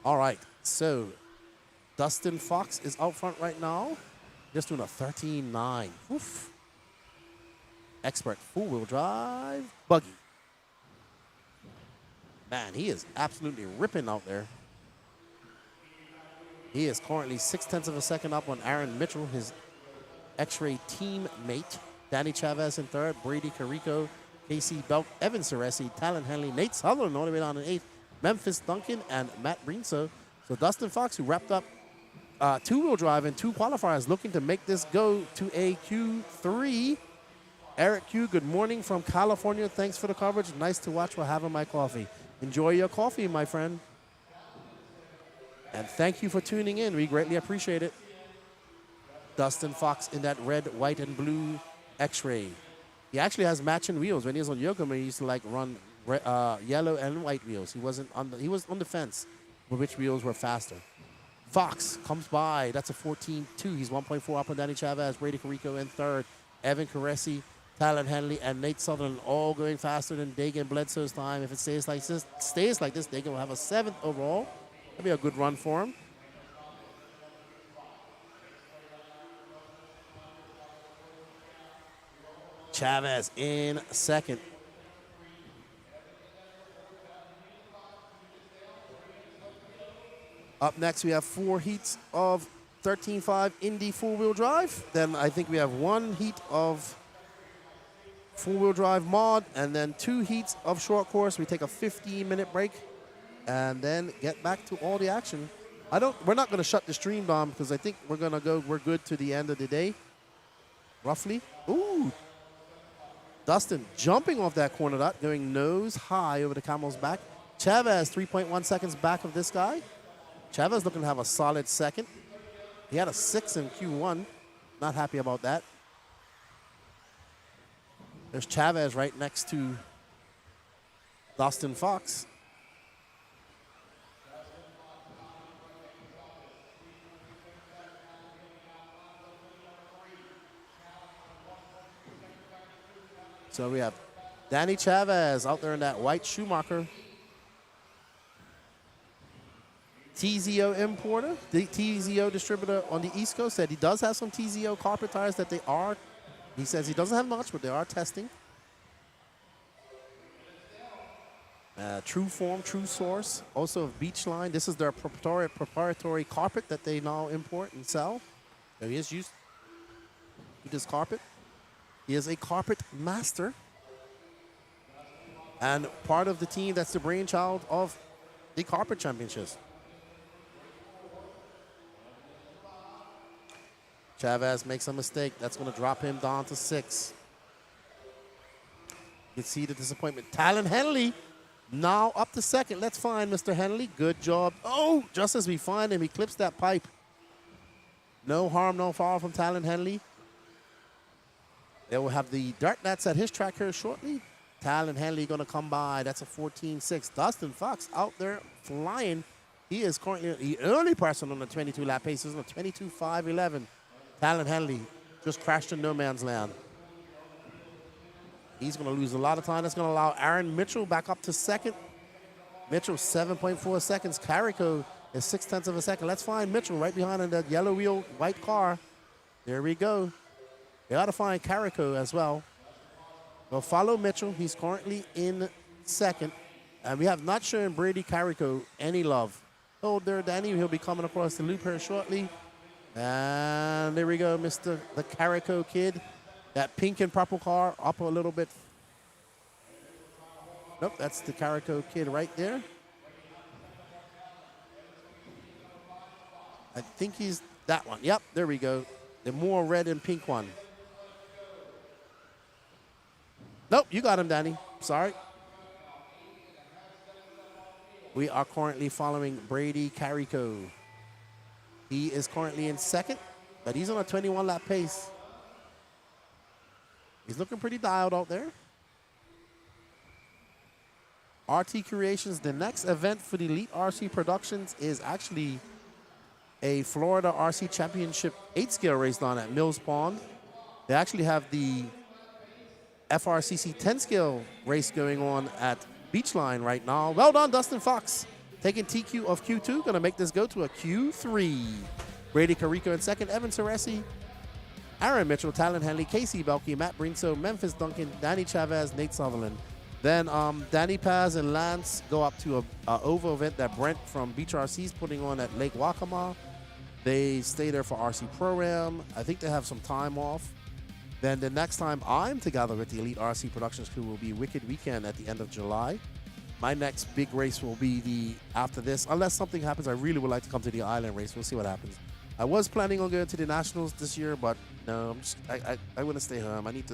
All right. So Dustin Fox is out front right now. Just doing a 13.9. Oof. Expert four-wheel drive buggy. Man, he is absolutely ripping out there. He is currently 0.6 of a second up on Aaron Mitchell, his X-Ray teammate. Danny Chavez in third, Brady Carico, KC Belk, Evan Ceresi, Talon Henley, Nate Sutherland all the way down in eighth, Memphis Duncan, and Matt Brinso. So Dustin Fox, who wrapped up two-wheel drive and 2 qualifiers, looking to make this go to a Q3. Eric Q, good morning from California. Thanks for the coverage. Nice to watch while having my coffee. Enjoy your coffee, my friend. And thank you for tuning in. We greatly appreciate it. Dustin Fox in that red, white, and blue X-Ray. He actually has matching wheels. When he was on Yokohama, he used to like run yellow and white wheels. He was on the fence with which wheels were faster. Fox comes by. That's a 14.2. He's 1.4 up on Danny Chavez, Brady Carico in third, Evan Caresi, Talon Henley, and Nate Sutherland all going faster than Dagan Bledsoe's time. If it stays like this, Dagan will have a 7th overall. That'll be a good run for him. Chavez in second. Up next, we have 4 heats of 13.5 Indy four-wheel drive. Then I think we have 1 heat of four-wheel drive mod, and then 2 heats of short course. We take a 15-minute break and then get back to all the action. We're not going to shut the stream down because I think we're good to the end of the day, roughly. Ooh. Dustin jumping off that corner dot, going nose high over the camel's back. Chavez 3.1 seconds back of this guy. Chavez looking to have a solid second. He had a 6 in Q1. Not happy about that. There's Chavez right next to Dustin Fox. So we have Danny Chavez out there in that white Schumacher. TZO importer, the TZO distributor on the East Coast, said he does have some TZO carpet tires that they are, he says he doesn't have much, but they are testing. True Form, True Source, also of Beachline. This is their proprietary carpet that they now import and sell. So he is used to this carpet. He is a carpet master and part of the team that's the brainchild of the carpet championships. Chavez makes a mistake. That's going to drop him down to 6. You can see the disappointment. Talon Henley now up to 2nd. Let's find Mr. Henley. Good job. Oh, just as we find him, he clips that pipe. No harm, no foul from Talon Henley. They will have the dirt nets at his track here shortly. Talon Henley going to come by. That's a 14.6. Dustin Fox out there flying. He is currently the early person on the 22-lap pace. He's on a 22.5.11. Talon Henley just crashed in no man's land. He's going to lose a lot of time. That's going to allow Aaron Mitchell back up to 2nd. Mitchell, 7.4 seconds. Carrico is 0.6 of a second. Let's find Mitchell right behind in that yellow wheel white car. There we go. They ought to find Carrico as well. We'll follow Mitchell. He's currently in 2nd. And we have not shown Brady Carrico any love. Hold there, Danny. He'll be coming across the loop here shortly. And there we go, the Carrico kid. That pink and purple car up a little bit. Nope, that's the Carrico kid right there. I think he's that one. Yep, there we go. The more red and pink one. Nope, you got him, Danny. Sorry. We are currently following Brady Carrico. He is currently in 2nd, but he's on a 21-lap pace. He's looking pretty dialed out there. RT Creations, the next event for the Elite RC Productions is actually a Florida RC Championship 8-scale race down at Mills Pond. They actually have the FRCC 10-scale race going on at Beachline right now. Well done, Dustin Fox. Taking TQ of Q2, going to make this go to a Q3. Brady Carrico in 2nd, Evan Ceresi, Aaron Mitchell, Talon Henley, Casey Belkey, Matt Brinso, Memphis Duncan, Danny Chavez, Nate Sutherland. Then Danny Paz and Lance go up to a oval event that Brent from Beach RC is putting on at Lake Waccamaw. They stay there for RC Pro-Am. I think they have some time off. Then the next time I'm together with the Elite RC Productions crew will be Wicked Weekend at the end of July. My next big race will be after this. Unless something happens, I really would like to come to the island race. We'll see what happens. I was planning on going to the Nationals this year, but no, I want to stay home. I need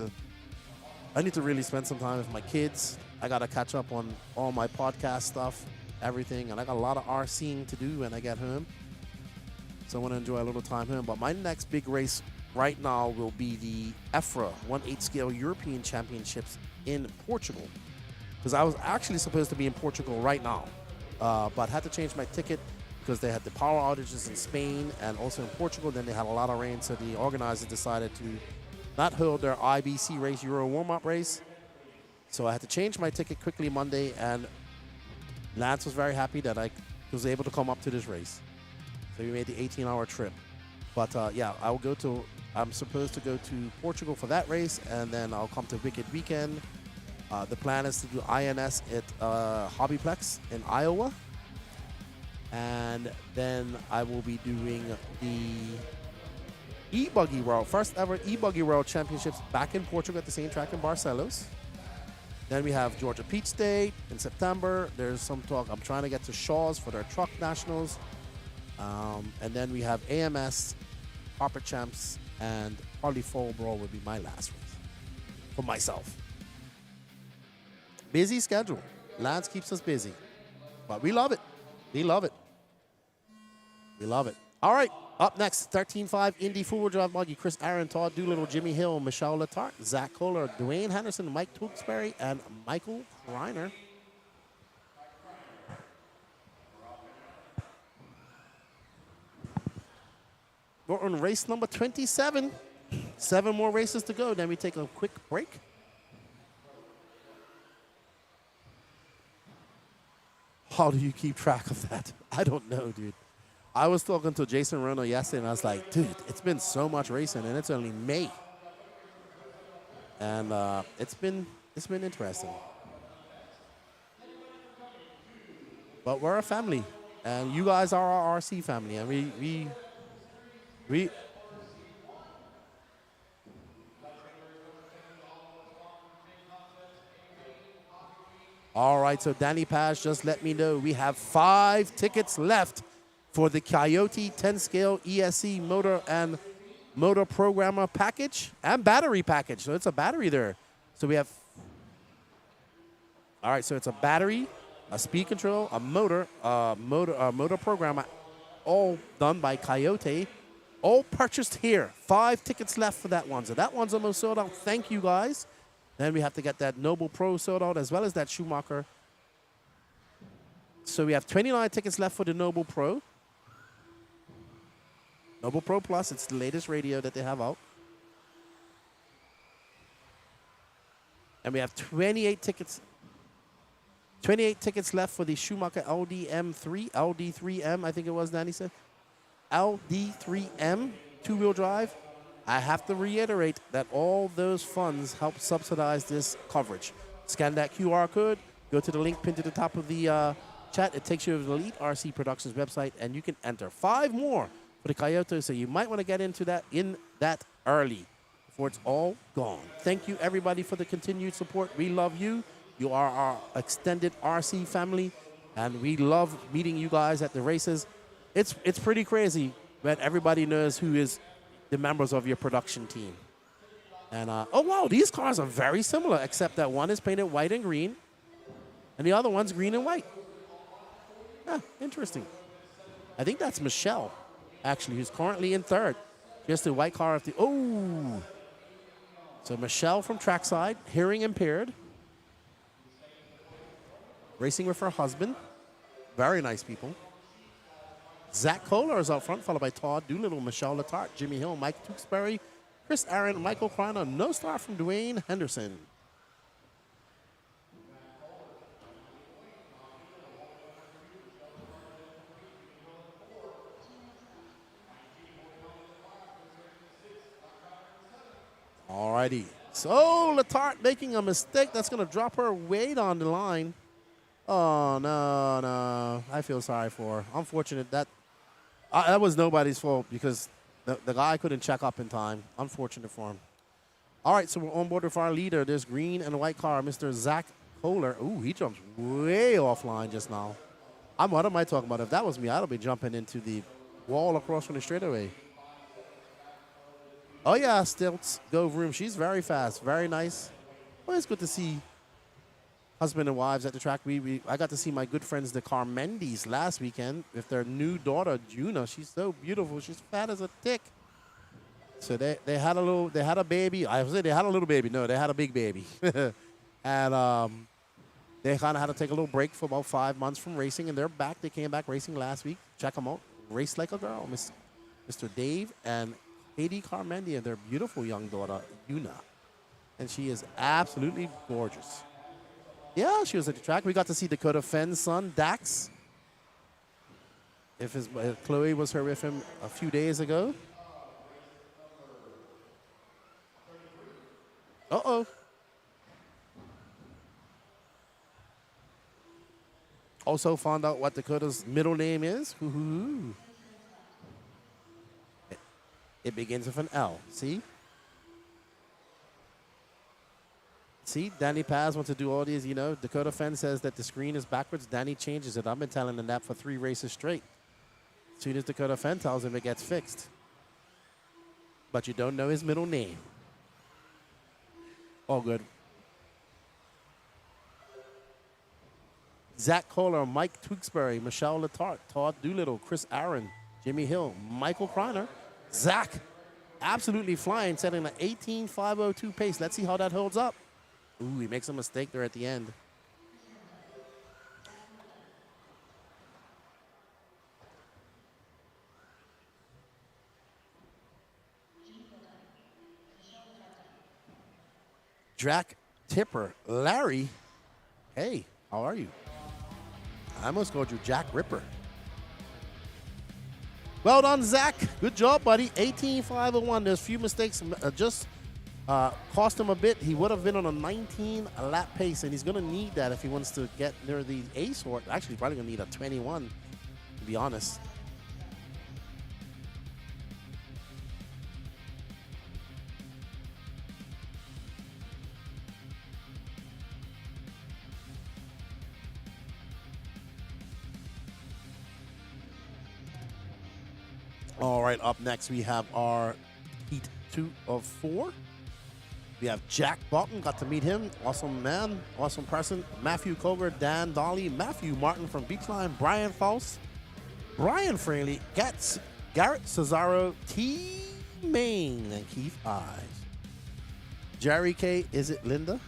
to really spend some time with my kids. I got to catch up on all my podcast stuff, everything, and I got a lot of RCing to do when I get home. So I want to enjoy a little time home. But my next big race right now will be the EFRA 1/8 scale European Championships in Portugal. Because I was actually supposed to be in Portugal right now, but had to change my ticket because they had the power outages in Spain and also in Portugal. Then they had a lot of rain, so the organizers decided to not hold their IBC race, Euro warm-up race. So I had to change my ticket quickly Monday, and Lance was very happy that I was able to come up to this race. So we made the 18-hour trip. But yeah, I'm supposed to go to Portugal for that race, and then I'll come to Wicked Weekend. The plan is to do INS at Hobbyplex in Iowa. And then I will be doing the E-Buggy World, first ever E-Buggy World Championships back in Portugal at the same track in Barcelos. Then we have Georgia Peach State in September. There's some talk. I'm trying to get to Shaw's for their truck nationals. And then we have AMS, Harper Champs, and Harley Fall Brawl will be my last race for myself. Busy schedule. Lance keeps us busy. But we love it. We love it. We love it. All right. Up next, 13.5 Indy Four-Wheel Drive Buggy. Chris Aaron, Todd Doolittle, Jimmy Hill, Michelle Letarte, Zach Kohler, Dwayne Henderson, Mike Tewksbury, and Michael Reiner. We're on race number 27. 7 more races to go. Then we take a quick break. How do you keep track of that? I don't know, dude. I was talking to Jason Rono yesterday, and I was like, dude, it's been so much racing, and it's only May. And it's been interesting. But we're a family, and you guys are our RC family, and we All right, so Danny Paz just let me know we have 5 tickets left for the Coyote 10-scale ESC motor and motor programmer package and battery package. So it's a battery there. So we have, all right, so it's a battery, a speed control, a motor programmer, all done by Coyote, all purchased here. 5 tickets left for that one. So that one's almost sold out. Thank you, guys. Then we have to get that Noble Pro sold out as well as that Schumacher. So we have 29 tickets left for the Noble Pro. Noble Pro Plus, it's the latest radio that they have out. And we have 28 tickets left for the Schumacher LD3M, I think it was, Danny said. LD3M, 2-wheel drive. I have to reiterate that all those funds help subsidize this coverage. Scan that QR code, go to the link pinned to the top of the chat. It takes you to the Elite RC Productions website, and you can enter 5 more for the Coyote, so you might want to get into that early before it's all gone. Thank you, everybody, for the continued support. We love you. You are our extended RC family, and we love meeting you guys at the races. It's pretty crazy when everybody knows who is the members of your production team. And, oh, wow, these cars are very similar, except that one is painted white and green, and the other one's green and white. Yeah, interesting. I think that's Michelle, actually, who's currently in 3rd. Just the white car of the, oh. So Michelle from Trackside, hearing impaired, racing with her husband. Very nice people. Zach Kohler is out front, followed by Todd Doolittle, Michelle Letarte, Jimmy Hill, Mike Tewksbury, Chris Aaron, Michael Kreiner, no star from Dwayne Henderson. Alrighty. So Letarte making a mistake. That's going to drop her weight on the line. Oh, no. I feel sorry for her. Unfortunate. That was nobody's fault because the guy couldn't check up in time. Unfortunate for him. All right, so we're on board with our leader. This green and white car, Mr. Zach Kohler. Ooh, he jumps way offline just now. What am I talking about? If that was me, I'd be jumping into the wall across from the straightaway. Oh, yeah, Stilts, Go Vroom. She's very fast, very nice. Always good to see husband and wives at the track. I got to see my good friends, the Carmendis, last weekend with their new daughter, Juna. She's so beautiful. She's fat as a tick. So they had a baby. I was saying they had a little baby. No, they had a big baby. And they kind of had to take a little break for about 5 months from racing, and they're back. They came back racing last week. Check them out. Race like a girl. Mr. Dave and Katie Carmendi and their beautiful young daughter, Yuna. And she is absolutely gorgeous. Yeah, she was at the track. We got to see Dakota Fenn's son, Dax. If Chloe was here with him a few days ago. Uh-oh. Also found out what Dakota's middle name is. Hoo-hoo. It begins with an L. See? See, Danny Paz wants to do all these, Dakota Fenn says that the screen is backwards. Danny changes it. I've been telling him that for 3 races straight. As soon as Dakota Fenn tells him, it gets fixed. But you don't know his middle name. All good. Zach Kohler, Mike Tewksbury, Michelle Letarte, Todd Doolittle, Chris Aaron, Jimmy Hill, Michael Kreiner, Zach, absolutely flying, setting an 18.502 pace. Let's see how that holds up. Ooh, he makes a mistake there at the end. Jack Tipper, Larry, hey, how are you? I almost called you Jack Ripper. Well done, Zach. Good job, buddy. 18.501. There's a few mistakes just cost him a bit. He would have been on a 19 lap pace, and he's going to need that if he wants to get near the A sort. Actually, probably going to need a 21, to be honest. All right, up next we have our Heat 2 of 4. We have Jack Bolton, got to meet him. Awesome man, awesome person. Matthew Koger, Dan Dolly, Matthew Martin from Beachline, Brian Faust, Brian Fraley, Garrett Cesaro, T. Main, and Keith Eyes. Jerry K, is it Linda?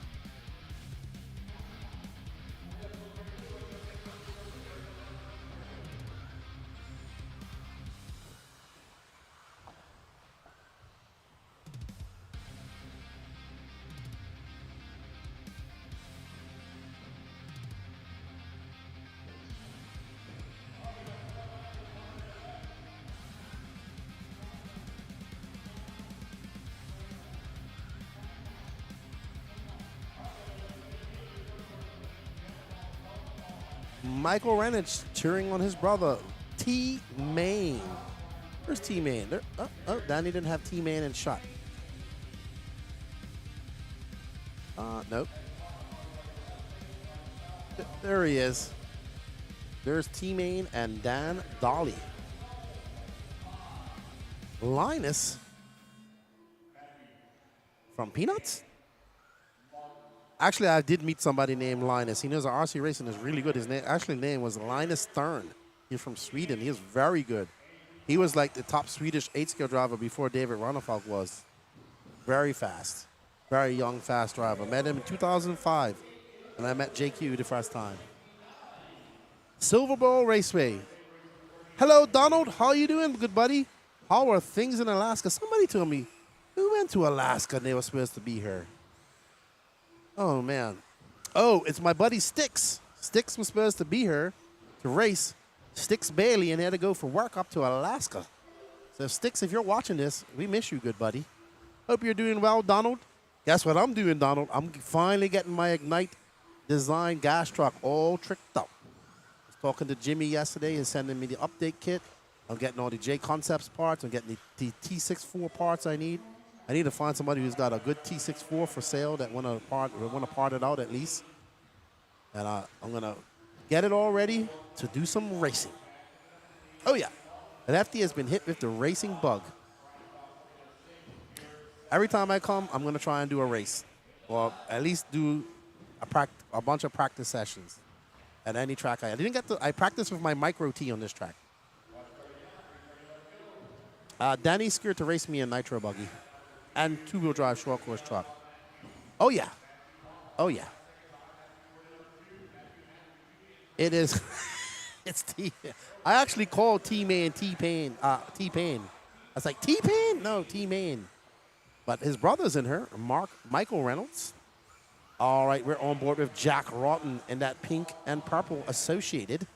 Michael Renich cheering on his brother, T. Main. Where's T. Main? Oh, Danny didn't have T. Main in shot. Nope. There he is. There's T. Main and Dan Dolly. Linus from Peanuts? Actually, I did meet somebody named Linus. He knows our RC racing is really good. His name was Linus Stern. He's from Sweden. He is very good. He was like the top Swedish 8-scale driver before David Ronnefalk was. Very fast. Very young, fast driver. Met him in 2005, and I met JQ the first time. Silver Bowl Raceway. Hello, Donald. How you doing, good buddy? How are things in Alaska? Somebody told me we went to Alaska and they were supposed to be here. Oh, man. Oh, it's my buddy Sticks. Sticks was supposed to be here to race. Sticks Bailey, and he had to go for work up to Alaska. So, Sticks, if you're watching this, we miss you, good buddy. Hope you're doing well, Donald. Guess what I'm doing, Donald? I'm finally getting my Ignite design gas truck all tricked up. I was talking to Jimmy yesterday and sending me the update kit. I'm getting all the Jconcepts parts. I'm getting the T64 parts I need. I need to find somebody who's got a good T64 for sale that want to part it out at least. And I'm going to get it all ready to do some racing. Oh, yeah. And FD has been hit with the racing bug. Every time I come, I'm going to try and do a race. Or at least do a bunch of practice sessions at any track. I practiced with my Micro T on this track. Danny's scared to race me in Nitro Buggy. And two-wheel drive short course truck. Oh, yeah. Oh, yeah. It is. It's T. I actually called T-Man T-Pain. T-Pain. I was like, T-Pain? No, T-Man. But his brother's in her, Michael Reynolds. All right, we're on board with Jack Rotten in that pink and purple associated.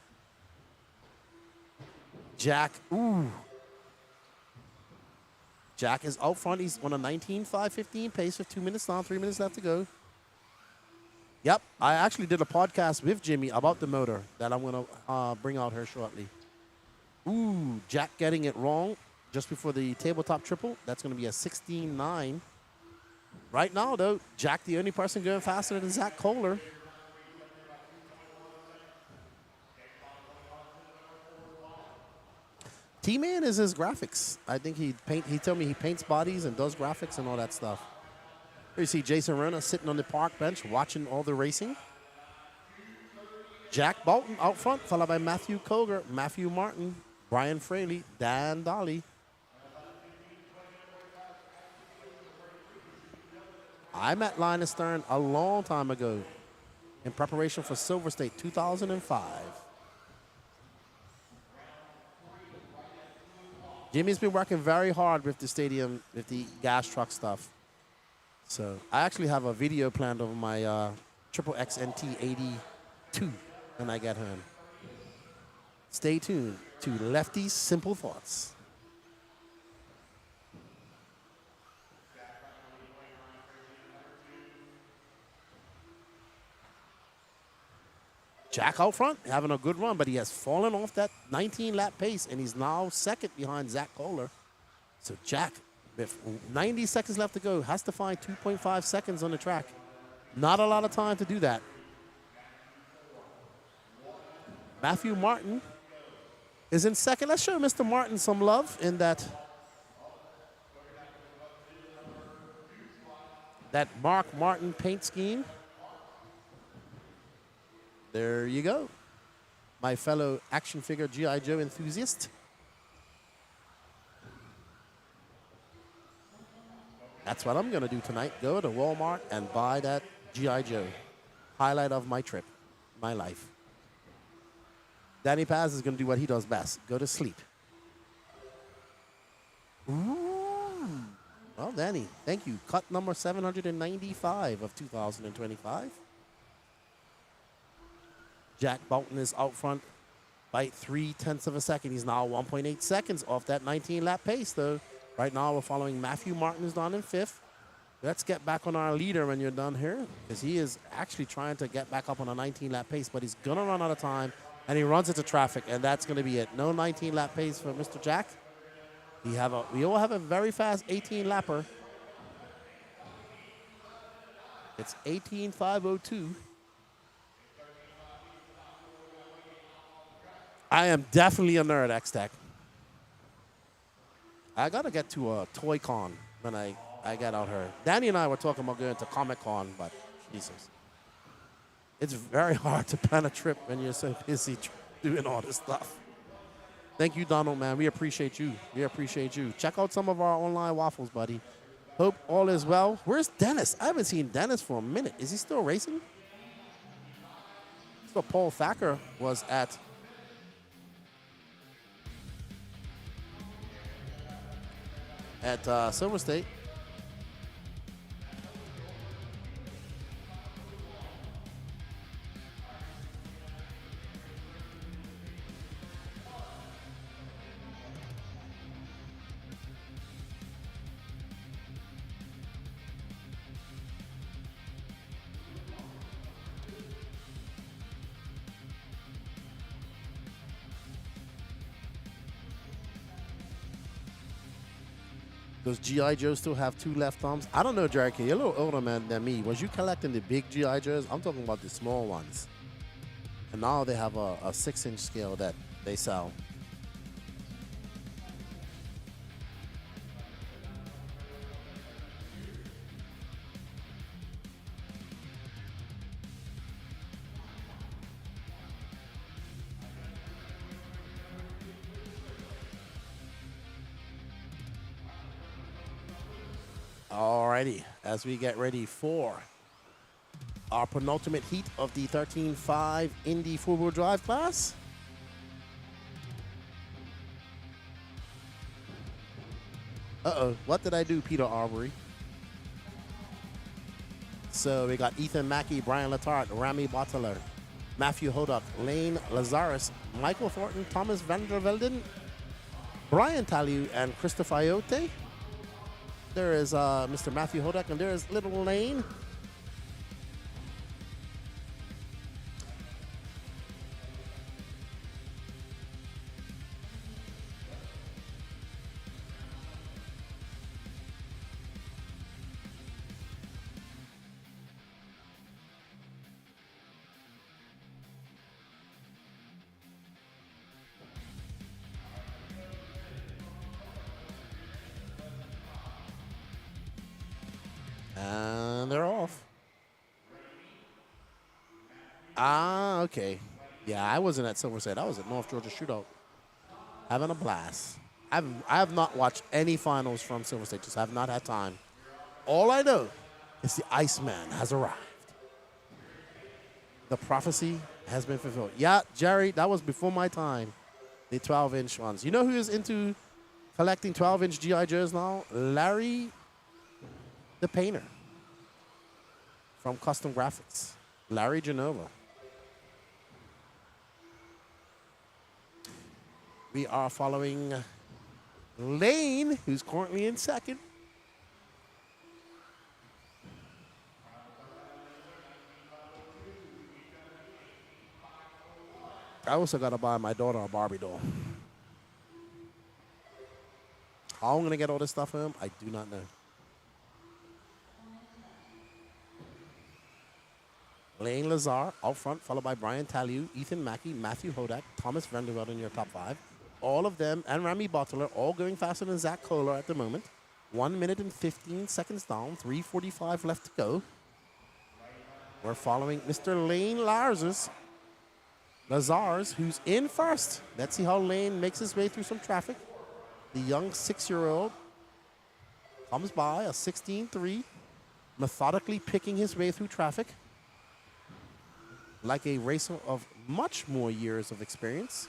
Jack, ooh. Jack is out front. He's on a 19.515 pace with 2 minutes down, 3 minutes left to go. Yep, I actually did a podcast with Jimmy about the motor that I'm going to bring out here shortly. Ooh, Jack getting it wrong just before the tabletop triple. That's going to be a 16.9. Right now, though, Jack the only person going faster than Zach Kohler. T-Man is his graphics. I think he told me he paints bodies and does graphics and all that stuff. Here you see Jason Rona sitting on the park bench watching all the racing. Jack Bolton out front, followed by Matthew Koger, Matthew Martin, Brian Fraley, Dan Dolly. I met Linus Stern a long time ago in preparation for Silver State 2005. Jimmy's been working very hard with the stadium, with the gas truck stuff. So I actually have a video planned of my Triple X NT 82 when I get home. Stay tuned to Lefty's Simple Thoughts. Jack out front, having a good run, but he has fallen off that 19-lap pace, and he's now second behind Zach Kohler. So Jack, with 90 seconds left to go, has to find 2.5 seconds on the track. Not a lot of time to do that. Matthew Martin is in second. Let's show Mr. Martin some love in that Mark Martin paint scheme. There you go. My fellow action figure G.I. Joe enthusiast. That's what I'm going to do tonight. Go to Walmart and buy that G.I. Joe. Highlight of my trip, my life. Danny Paz is going to do what he does best. Go to sleep. Ooh. Well, Danny, thank you. Cut number 795 of 2025. Jack Bolton is out front by 0.3 of a second. He's now 1.8 seconds off that 19-lap pace, though. Right now, we're following Matthew Martin, who's down in 5th. Let's get back on our leader when you're done here, because he is actually trying to get back up on a 19-lap pace, but he's going to run out of time, and he runs into traffic, and that's going to be it. No 19-lap pace for Mr. Jack. We all have a very fast 18-lapper. It's 18.502. I am definitely a nerd, X-Tech. I got to get to a Toy Con when I get out here. Danny and I were talking about going to Comic-Con, but Jesus. It's very hard to plan a trip when you're so busy doing all this stuff. Thank you, Donald, man. We appreciate you. We appreciate you. Check out some of our online waffles, buddy. Hope all is well. Where's Dennis? I haven't seen Dennis for a minute. Is he still racing? So Paul Thacker was at Silver State. Does G.I. Joe still have 2 left thumbs? I don't know, Jerry. You're a little older man than me. Was you collecting the big G.I. Joes? I'm talking about the small ones. And now they have a 6-inch scale that they sell. Alrighty, as we get ready for our penultimate heat of the 13.5 Indy 4-wheel drive class. Uh-oh, what did I do, Peter Arbery? So we got Ethan Mackey, Brian Letarte, Rami Bottler, Matthew Hoduck, Lane Lazarus, Michael Thornton, Thomas Vandervelden, Brian Taliu, and Christopher Iote. There is Mr. Matthew Hoduck, and there is Little Lane. And they're off. Ah, okay. Yeah, I wasn't at Silver State. I was at North Georgia Shootout. Having a blast. I have not watched any finals from Silver State. Just have not had time. All I know is the Iceman has arrived. The prophecy has been fulfilled. Yeah, Jerry, that was before my time. The 12-inch ones. You know who is into collecting 12-inch G.I. Joes now? Larry the painter from Custom Graphics, Larry Genova. We are following Lane, who's currently in second. I also got to buy my daughter a Barbie doll. How I'm going to get all this stuff home, I do not know. Lane Lazar out front, followed by Brian Taliu, Ethan Mackey, Matthew Hodak, Thomas Vanderveld in your top 5. All of them, and Remy Butler, all going faster than Zach Kohler at the moment. 1 minute and 15 seconds down, 3:45 left to go. We're following Mr. Lane Lazars, who's in first. Let's see how Lane makes his way through some traffic. The young 6-year-old comes by, a 16.3, methodically picking his way through traffic. Like a racer of much more years of experience.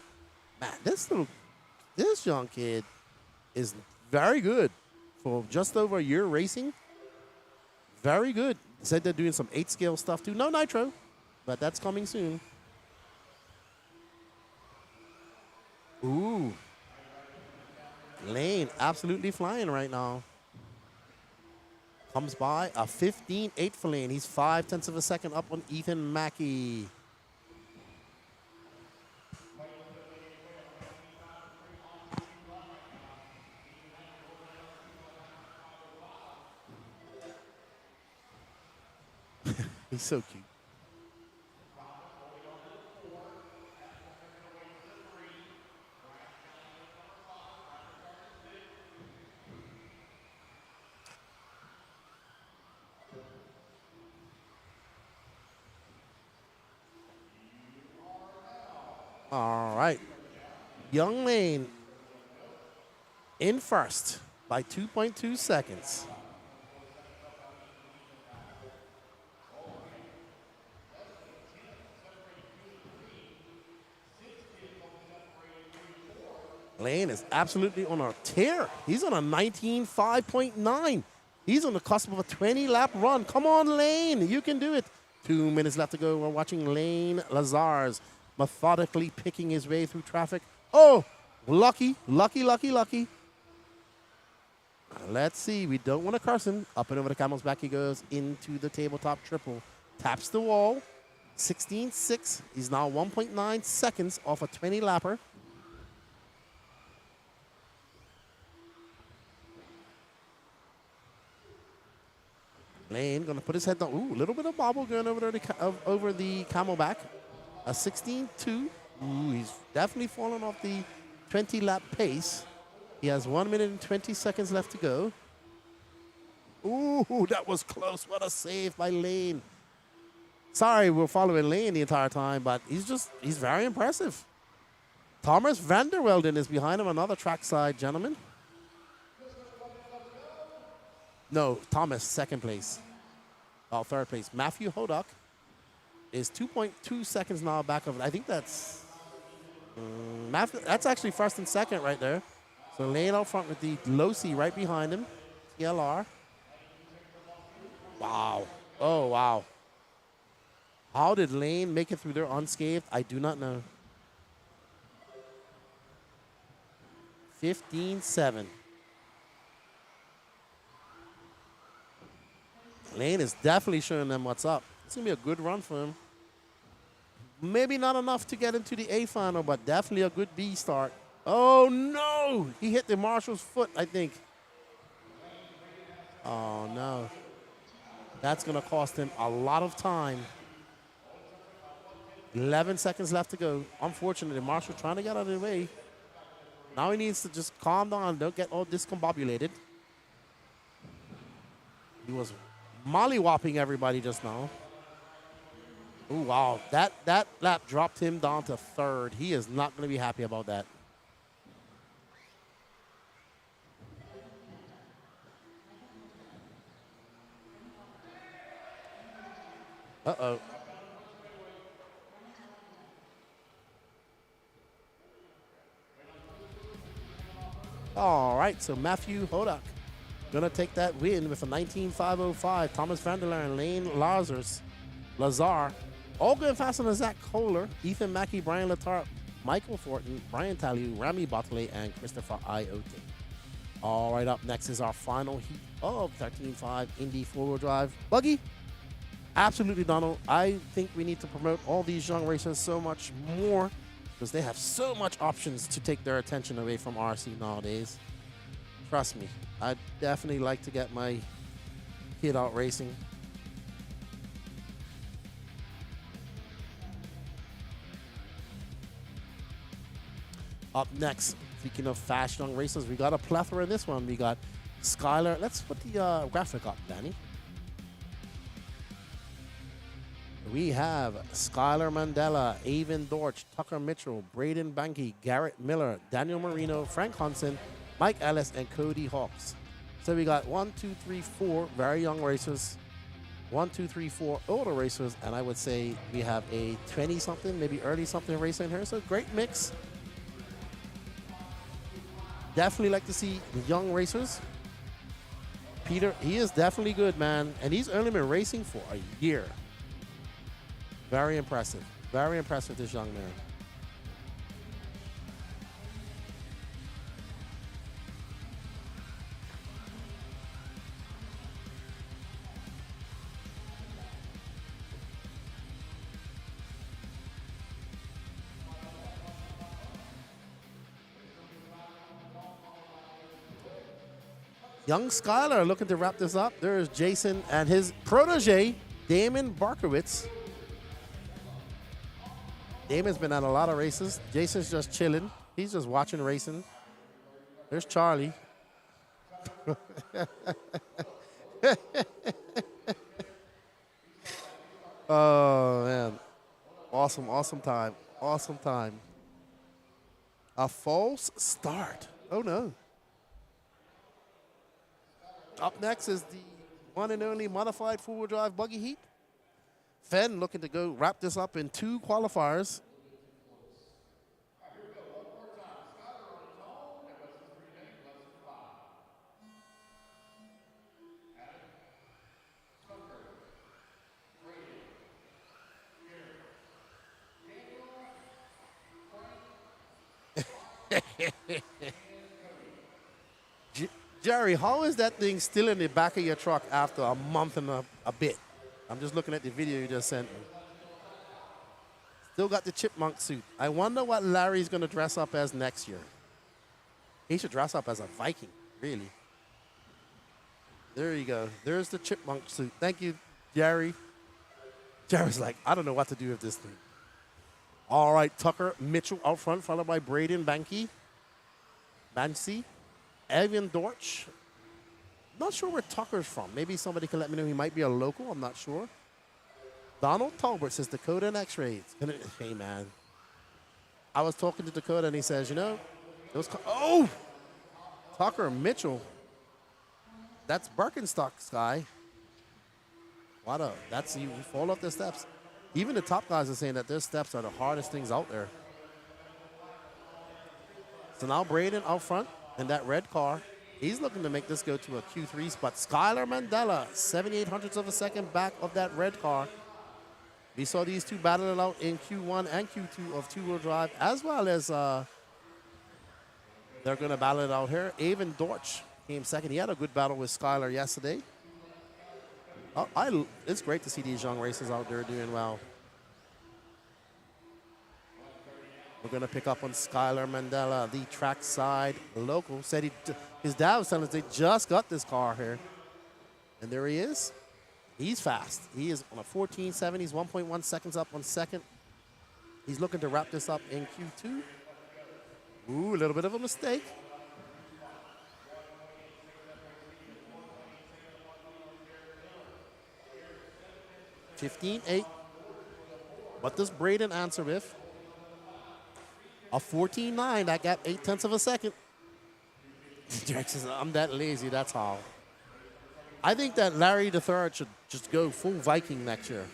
Man, this young kid is very good for just over a year racing. Very good. Said they're doing some 8-scale stuff too. No nitro, but that's coming soon. Ooh. Lane absolutely flying right now. Comes by a 15.8 for Lane. He's 0.5 of a second up on Ethan Mackey. He's so cute. All right. Young Lane in first by 2.2 seconds. Lane is absolutely on a tear. He's on a 19.5.9. He's on the cusp of a 20-lap run. Come on, Lane. You can do it. 2 minutes left to go. We're watching Lane Lazars methodically picking his way through traffic. Oh, lucky. Let's see. We don't want to curse him. Up and over the camel's back he goes into the tabletop triple. Taps the wall. 16.6. He's now 1.9 seconds off a 20-lapper. Lane gonna put his head down. Ooh, a little bit of bobble going over there over the camelback. A 16.2. Ooh, he's definitely fallen off the 20-lap pace. He has 1 minute and 20 seconds left to go. Ooh, that was close. What a save by Lane. Sorry, we're following Lane the entire time, but he's very impressive. Thomas Vandervelden is behind him, another trackside gentleman. No, Thomas, second place. Oh, third place. Matthew Hodak is 2.2 seconds now back of it. I think that's that's actually first and second right there. So Lane out front with the Losi right behind him. TLR. Wow. Oh, wow. How did Lane make it through there unscathed? I do not know. 15.7. Lane is definitely showing them what's up. It's going to be a good run for him. Maybe not enough to get into the A final, but definitely a good B start. Oh, no! He hit the marshal's foot, I think. Oh, no. That's going to cost him a lot of time. 11 seconds left to go. Unfortunately, Marshall trying to get out of the way. Now he needs to just calm down. Don't get all discombobulated. He was molly-whopping everybody just now. Oh, wow. That lap dropped him down to third. He is not going to be happy about that. Uh-oh. All right, so Matthew Hodak gonna take that win with a 19.505. Thomas Vanderleer and Lane Lazar, all going faster than Zach Kohler. Ethan Mackey, Brian Michael Thornton, Brian Taliu, Rami Botley, and Christopher Iote. All right, up next is our final heat of 13.5 Indy four-wheel drive buggy. Absolutely, Donald. I think we need to promote all these young racers so much more because they have so much options to take their attention away from RC nowadays. Trust me, I'd definitely like to get my kid out racing. Up next, speaking of fast young racers, we got a plethora in this one. We got Skylar. Let's put the graphic up, Danny. We have Skylar Mandela, Avon Dorch, Tucker Mitchell, Braden Banky, Garrett Miller, Daniel Marino, Frank Hansen, Mike Ellis, and Cody Hawks. So we got 1, 2, 3, 4 very young racers, 1, 2, 3, 4 older racers, and I would say we have a 20-something, maybe early something racer in here. So great mix. Definitely like to see the young racers. Peter, he is definitely good, man, and he's only been racing for a year. Very impressive. Very impressive, this young man. Young Skylar looking to wrap this up. There's Jason and his protege, Damon Barkowitz. Damon's been at a lot of races. Jason's just chilling. He's just watching racing. There's Charlie. Oh, man. Awesome, awesome time. Awesome time. A false start. Oh, no. Up next is the one and only modified four-wheel drive buggy heat. Fenn looking to go wrap this up in 2 qualifiers. Jerry, how is that thing still in the back of your truck after a month and a bit? I'm just looking at the video you just sent me. Still got the chipmunk suit. I wonder what Larry's going to dress up as next year. He should dress up as a Viking, really. There you go. There's the chipmunk suit. Thank you, Jerry. Jerry's like, I don't know what to do with this thing. All right, Tucker Mitchell out front, followed by Braden Banky. Banksy. Evan Dorch. Not sure where Tucker's from. Maybe somebody can let me know. He might be a local. I'm not sure. Donald Talbert says Dakota and X-Rays. Hey, man. I was talking to Dakota, and he says, you know, those oh! Tucker Mitchell. That's Birkenstock's guy. What a, that's, you fall off the steps. Even the top guys are saying that their steps are the hardest things out there. So now Braden out front in that red car. He's looking to make this go to a Q3 spot. Skylar Mandela, 7/800ths of a second back of that red car. We saw these two battle it out in Q1 and Q2 of two-wheel drive, as well as they're going to battle it out here. Avon Dorch came second. He had a good battle with Skylar yesterday. It's great to see these young racers out there doing well. We're going to pick up on Skylar Mandela, the trackside local. Said his dad was telling us they just got this car here. And there he is. He's fast. He is on a 14.7. He's 1.1 seconds up on second. He's looking to wrap this up in Q2. Ooh, a little bit of a mistake. $15.8. What does Braden answer with? A 14.9. That got 0.8 of a second. Derek says, I'm that lazy, that's how. I think that Larry III should just go full Viking next year.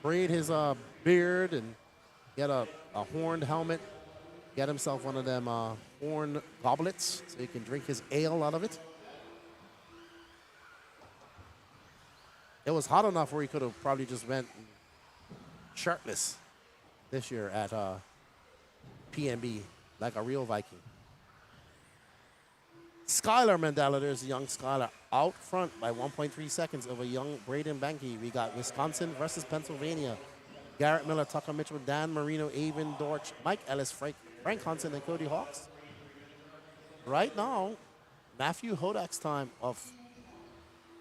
Braid his beard and get a horned helmet. Get himself one of them horn goblets so he can drink his ale out of it. It was hot enough where he could have probably just went shirtless this year at PNB like a real Viking. Skylar Mandela, there's young Skylar out front by 1.3 seconds over young Braden Banky. We got Wisconsin versus Pennsylvania. Garrett Miller, Tucker Mitchell, Dan Marino, Avon Dorch, Mike Ellis, Frank Hunson, and Cody Hawks. Right now, Matthew Hodak's time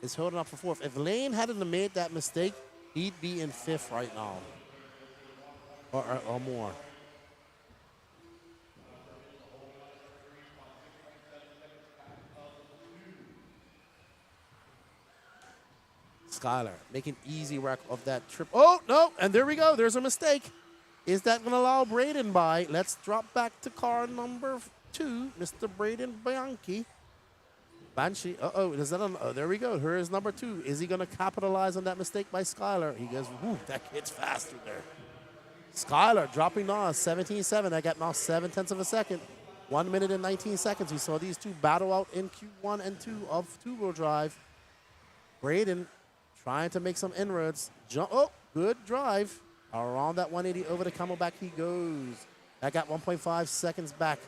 is holding up for fourth. If Lane hadn't made that mistake, he'd be in fifth right now, or more. Skylar making easy work of that trip. Oh, no, and there we go. There's a mistake. Is that going to allow Braden by? Let's drop back to car number 2, Mr. Braden Bianchi. Banshee, is that there we go. Here is number 2. Is he going to capitalize on that mistake by Skylar? He goes, whoo, that kid's faster there. Skylar dropping down 17.7. I got now 0.7 of a second. 1 minute and 19 seconds. We saw these two battle out in Q1 and 2 of two-wheel drive. Braden trying to make some inroads. Oh, good drive. Around that 180 over the Camelback he goes. That got 1.5 seconds back.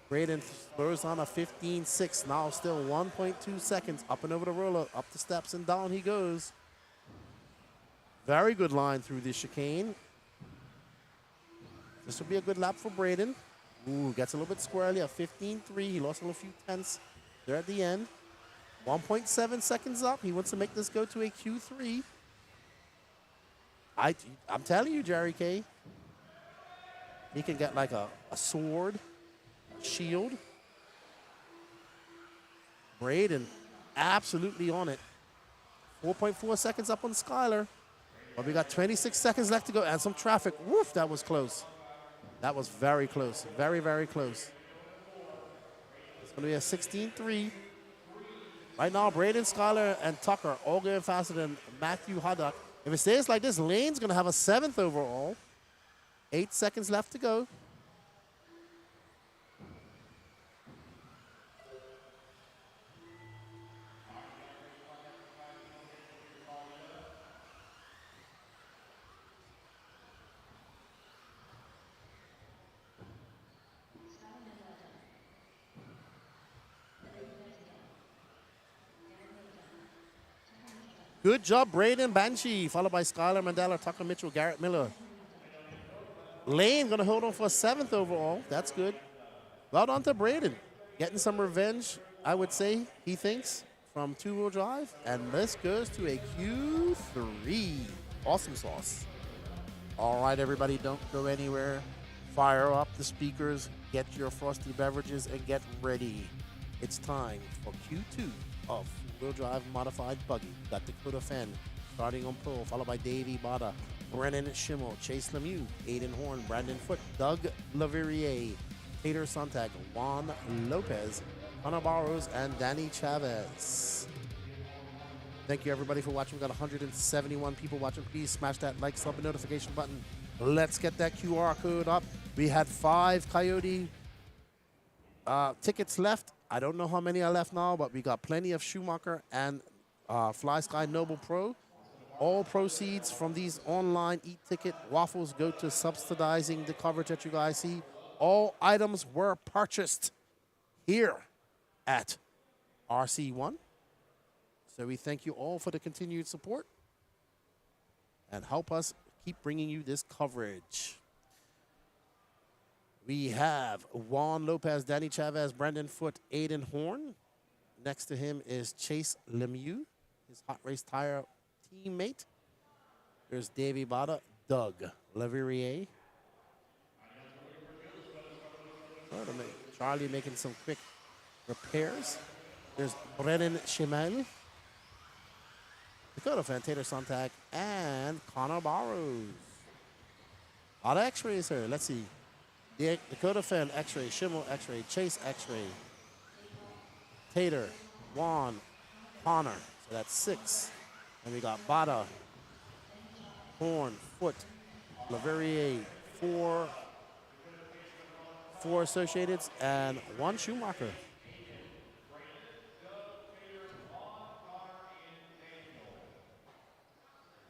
Braden throws on a 15.6. Now still 1.2 seconds. Up and over the roller. Up the steps and down he goes. Very good line through the chicane. This will be a good lap for Braden. Ooh, gets a little bit squirrely. A 15.3. He lost a little few tenths there at the end. 1.7 seconds up. He wants to make this go to a Q3. I'm telling you, Jerry K. He can get like a sword, a shield. Braden absolutely on it. 4.4 seconds up on Skylar. But we got 26 seconds left to go and some traffic. Woof, that was close. That was very close. Very, very close. It's going to be a 16.3. Right now, Braden, Skylar, and Tucker all going faster than Matthew Haddock. If it stays like this, Lane's going to have a 7th overall. 8 seconds left to go. Good job, Braden Banshee, followed by Skylar Mandela, Tucker Mitchell, Garrett Miller. Lane going to hold on for a 7th overall. That's good. Well done to Braden. Getting some revenge, I would say, he thinks, from two-wheel drive. And this goes to a Q3. Awesome sauce. All right, everybody, don't go anywhere. Fire up the speakers, get your frosty beverages, and get ready. It's time for Q2 of wheel drive modified buggy. Got Dakota Fenn starting on pole, followed by Davey Bada, Brennan Schimmel, Chase Lemieux, Aiden Horn, Brandon Foote, Doug Laverriere, Tater Sontag, Juan Lopez, Connor Barrows, and Danny Chavez. Thank you, everybody, for watching. We've got 171 people watching. Please smash that like, sub, and notification button. Let's get that QR code up. We had 5 Coyote tickets left. I don't know how many are left now, but we got plenty of Schumacher and Fly Sky Noble Pro. All proceeds from these online e-ticket waffles go to subsidizing the coverage that you guys see. All items were purchased here at RC1. So we thank you all for the continued support and help us keep bringing you this coverage. We have Juan Lopez, Danny Chavez, Brandon Foote, Aiden Horn. Next to him is Chase Lemieux, his Hot Race Tire teammate. There's Davey Bada, Doug Laverriere. Charlie making some quick repairs. There's Brennan Schimmel, Dakota Fan, Tater Sontag, and Connor Barrows. A lot of x-rays here. Let's see. Dakota Fan, X-ray, Schimmel, X-ray, Chase, X-ray, Tater, Juan, Connor. So that's 6. And we got Bada, Horn, Foote, Laverriere, 4 Associateds, and 1 Schumacher.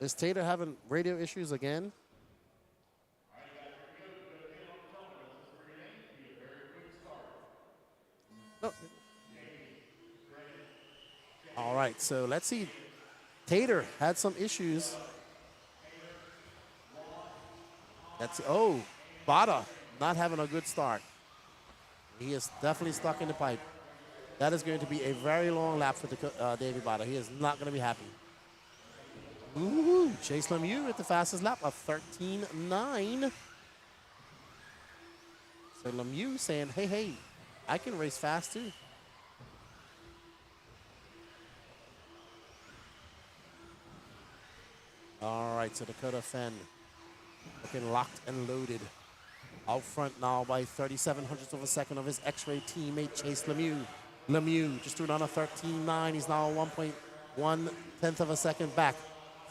Is Tater having radio issues again? right, so let's see. Tater had some issues. Oh, Bada not having a good start. He is definitely stuck in the pipe. That is going to be a very long lap for Davey Bada. He is not going to be happy. Ooh, Chase Lemieux with the fastest lap of 13.9. So Lemieux saying, hey, I can race fast too. All right, so Dakota Fenn looking locked and loaded. Out front now by 37/100ths of a second of his X-Ray teammate Chase Lemieux. Lemieux just threw down a 13.9. He's now 1.1 of a second back.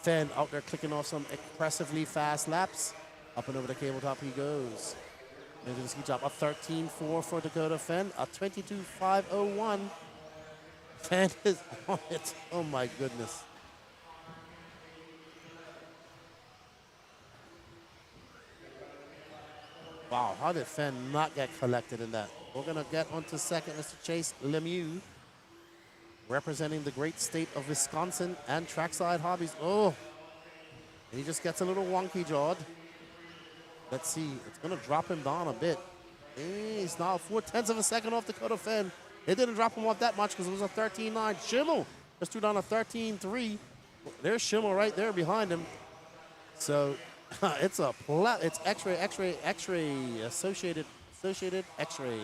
Fenn out there clicking off some impressively fast laps. Up and over the cable top he goes. Into the ski drop, a 13.4 for Dakota Fenn, a 22.501. Fenn is on it. Oh my goodness. Wow, how did Fenn not get collected in that? We're going to get onto second, Mr. Chase Lemieux, representing the great state of Wisconsin and trackside hobbies. Oh, and he just gets a little wonky jawed. Let's see, it's going to drop him down a bit. He's now 0.4 of a second off Dakota Fenn. It didn't drop him off that much because it was a 13.9. Schimmel just threw down a 13.3. There's Schimmel right there behind him. So it's X-ray, associated X-ray.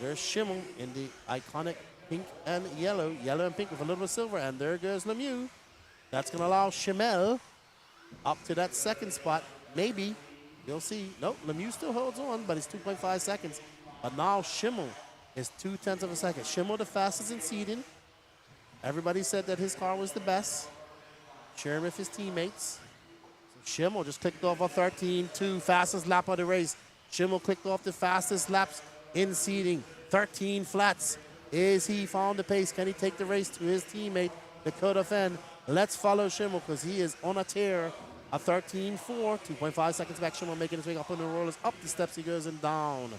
There's Schimmel in the iconic pink and yellow and pink with a little bit of silver, and there goes Lemieux. That's going to allow Schimmel up to that second spot. Maybe. You'll see. Nope, Lemieux still holds on, but it's 2.5 seconds. But now Schimmel is 0.2 of a second. Schimmel the fastest in seeding. Everybody said that his car was the best. Sharing with his teammates. Schimmel just clicked off a 13.2, fastest lap of the race. Schimmel clicked off the fastest laps in seeding. 13 flats. Is he found the pace? Can he take the race to his teammate, Dakota Fenn? Let's follow Schimmel because he is on a tear. A 13.4, 2.5 seconds back. Schimmel making his way up on the rollers. Up the steps he goes and down.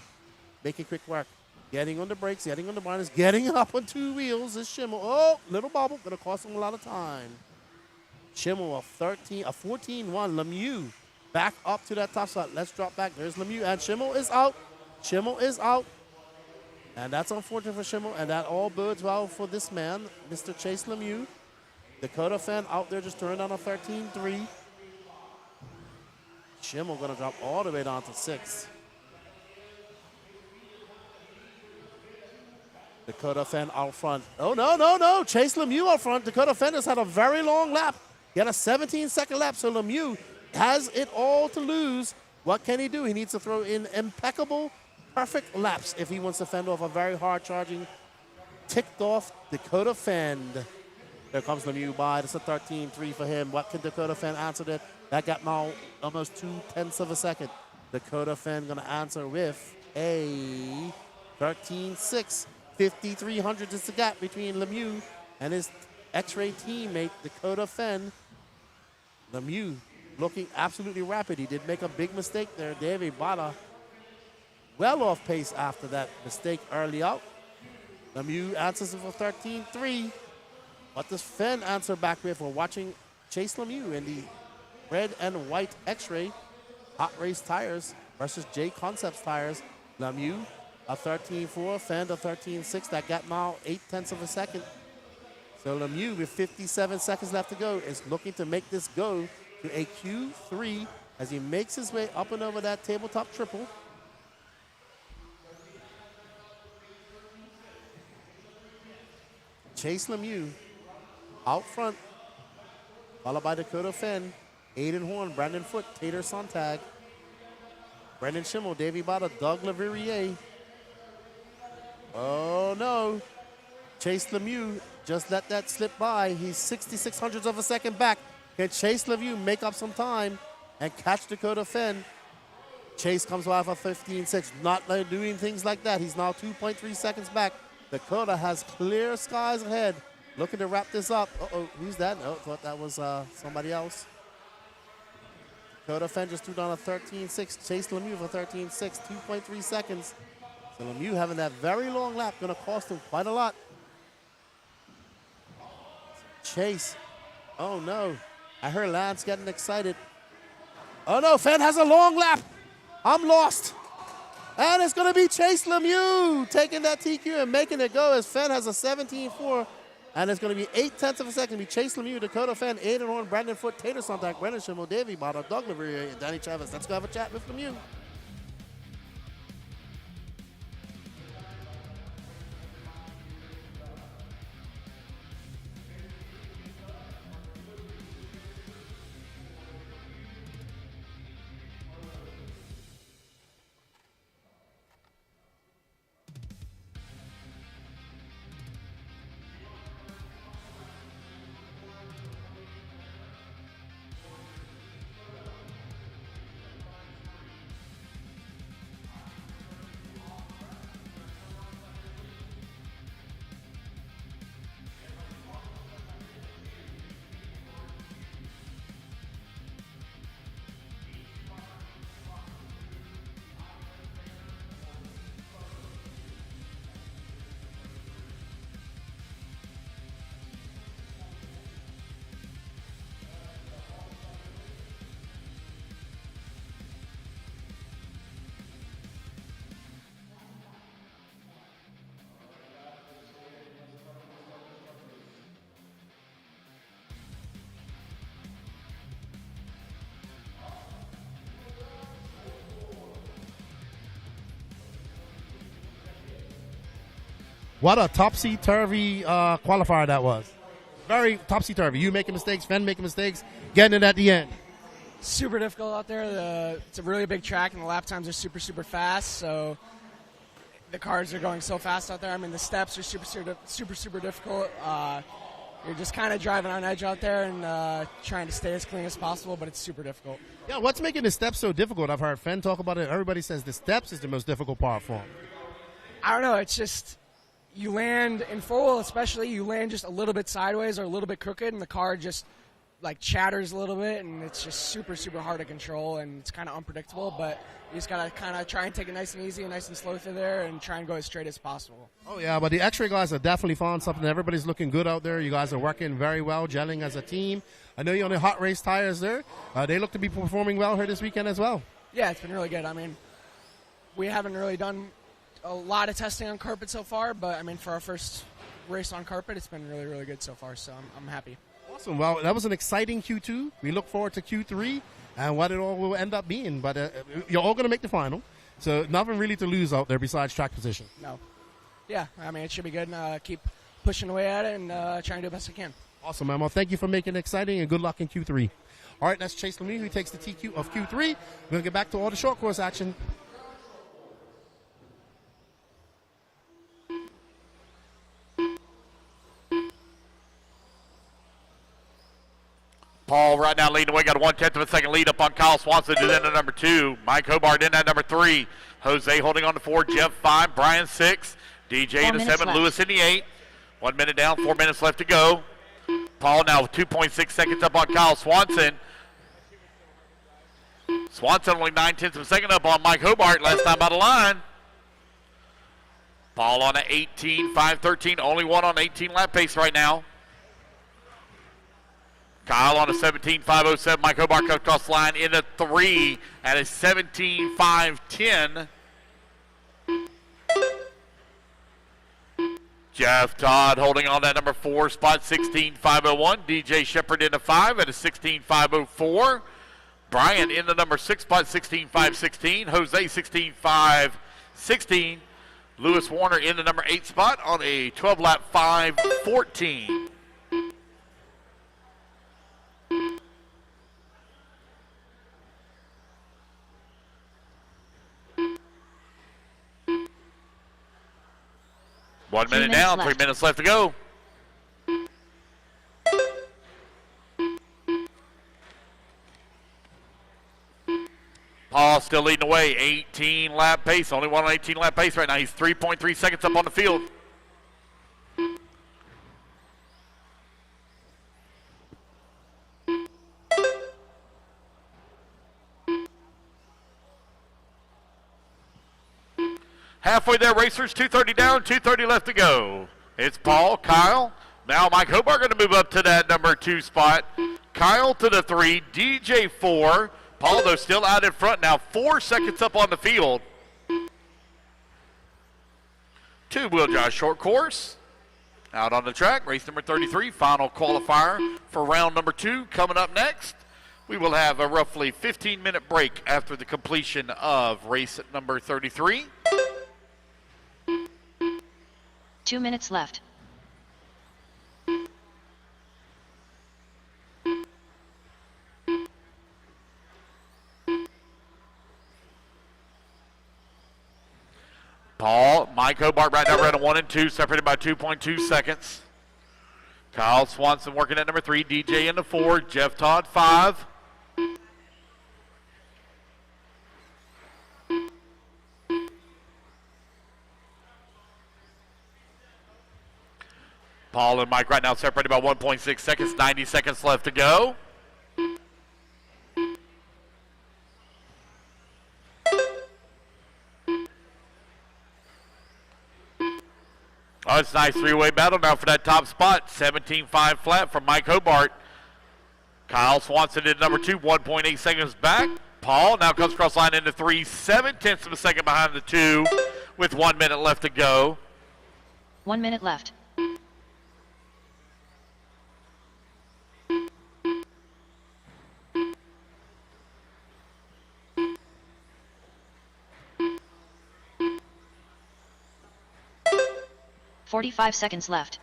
Making quick work. Getting on the brakes, getting on the binders, getting up on two wheels is Schimmel. Oh, little bobble. Going to cost him a lot of time. Schimmel a 14.1. Lemieux back up to that top spot. Let's drop back. There's Lemieux, and Schimmel is out. Schimmel is out. And that's unfortunate for Schimmel, and that all bodes well for this man, Mr. Chase Lemieux. Dakota Fenn out there just throwing down a 13.3. Schimmel going to drop all the way down to 6. Dakota Fenn out front. Oh, no. Chase Lemieux out front. Dakota Fenn has had a very long lap. He had a 17-second lap, so Lemieux has it all to lose. What can he do? He needs to throw in impeccable, perfect laps if he wants to fend off a very hard-charging, ticked-off Dakota Fenn. There comes Lemieux by. That's a 13.3 for him. What can Dakota Fenn answer that? That got now almost 0.2 of a second. Dakota Fenn going to answer with a 13.6. 5,300 is the gap between Lemieux and his X-Ray teammate, Dakota Fenn. Lemieux looking absolutely rapid. He did make a big mistake there. Davey Bada well off pace after that mistake early out. Lemieux answers with a 13.3. What does Fenn answer back with? We're watching Chase Lemieux in the red and white X-Ray hot race tires versus Jconcepts tires. Lemieux a 13.4, Fenn a 13.6. That gap now 0.8 of a second. So Lemieux, with 57 seconds left to go, is looking to make this go to a Q3 as he makes his way up and over that tabletop triple. Chase Lemieux out front, followed by Dakota Fenn, Aiden Horn, Brandon Foote, Tater Sontag, Brendan Schimmel, Davey Bada, Doug Laverriere. Oh no, Chase Lemieux just let that slip by. He's 66/100ths of a second back. Can Chase Lemieux make up some time and catch Dakota Fenn? Chase comes by for 15.6, not doing things like that. He's now 2.3 seconds back. Dakota has clear skies ahead. Looking to wrap this up. Uh-oh, who's that? Oh, thought that was somebody else. Dakota Fenn just threw down a 13.6. Chase Lemieux for 13.6, 2.3 seconds. So Lemieux having that very long lap, gonna cost him quite a lot. Chase. Oh, no. I heard Lance getting excited. Oh, no. Fenn has a long lap. I'm lost. And it's going to be Chase Lemieux taking that TQ and making it go as Fenn has a 17.4. And it's going to be 0.8 of a second. It'll be Chase Lemieux, Dakota Fenn, Aiden Horn, Brandon Foote, Tater Sonntag, Brendan Schimmel, Davey Bottle, Doug Laveria, and Danny Travis. Let's go have a chat with Lemieux. What a topsy-turvy qualifier that was. Very topsy-turvy. You making mistakes, Fenn making mistakes, getting it at the end. Super difficult out there. It's a really big track, and the lap times are super, super fast. So the cars are going so fast out there. I mean, the steps are super, super difficult. You're just kind of driving on edge out there and trying to stay as clean as possible, but it's super difficult. Yeah, what's making the steps so difficult? I've heard Fenn talk about it. Everybody says the steps is the most difficult part for him. I don't know. It's just you land in four-wheel, especially you land just a little bit sideways or a little bit crooked, and the car just like chatters a little bit, and it's just super, super hard to control, and it's kind of unpredictable. But you just gotta kind of try and take it nice and easy and nice and slow through there, and try and go as straight as possible. Oh yeah, but the X-Ray guys are definitely found something. Everybody's looking good out there. You guys are working very well, gelling as a team. I know you're on the hot race tires there. They look to be performing well here this weekend as well. Yeah, it's been really good. I mean, we haven't really done a lot of testing on carpet so far, but I mean, for our first race on carpet, it's been really, really good so far, so I'm happy. Awesome. Well, that was an exciting Q2. We look forward to Q3 and what it all will end up being, but you're all going to make the final, so nothing really to lose out there besides track position. No. Yeah, I mean, it should be good, and keep pushing away at it and trying to do the best I can. Awesome, man. Well, thank you for making it exciting, and good luck in Q3. All right, that's Chase Lemieux, who takes the TQ of Q3. We're going to get back to all the short course action. Paul right now leading the way, got a 1/10 of a second lead up on Kyle Swanson, who's in at number 2. Mike Hobart in at number 3. Jose holding on to 4, Jeff 5, Brian 6, DJ in the 7, left. Lewis in the 8. 1 minute down, 4 minutes left to go. Paul now with 2.6 seconds up on Kyle Swanson. Swanson only 9/10 of a second up on Mike Hobart, last time out of line. Paul on an 18.513, only one on 18 lap pace right now. Kyle on a 17.507. Mike Hobart cut across the line in a 3 at a 17.510. Jeff Todd holding on that number 4 spot, 16.501. DJ Shepard in a 5 at a 16.504. Brian in the number 6 spot, 16.516. Jose 16.516. Lewis Warner in the number 8 spot on a 12 lap 514. One minute minutes down, left. 3 minutes left to go. Paul still leading the way, 18 lap pace, only one on 18 lap pace right now. He's 3.3 seconds up on the field. Halfway there, racers, 2:30 down, 2:30 left to go. It's Paul, Kyle, Now Mike Hobart going to move up to that number 2 spot. Kyle to the 3, DJ 4. Paul, though, still out in front now, 4 seconds up on the field. 2-wheel drive short course. Out on the track, race number 33, final qualifier for round number 2. Coming up next, we will have a roughly 15-minute break after the completion of race number 33. 2 minutes left. Paul, Mike Hobart right now running 1 and 2, separated by 2.2 seconds. Kyle Swanson working at number 3, DJ in the 4, Jeff Todd 5. Paul and Mike right now separated by 1.6 seconds, 90 seconds left to go. Oh, it's a nice 3-way battle now for that top spot. 17.5 flat from Mike Hobart. Kyle Swanson in number 2, 1.8 seconds back. Paul now comes across line into 3, 0.7 of a second behind the 2 with 1 minute left to go. 1 minute left. "45 seconds left.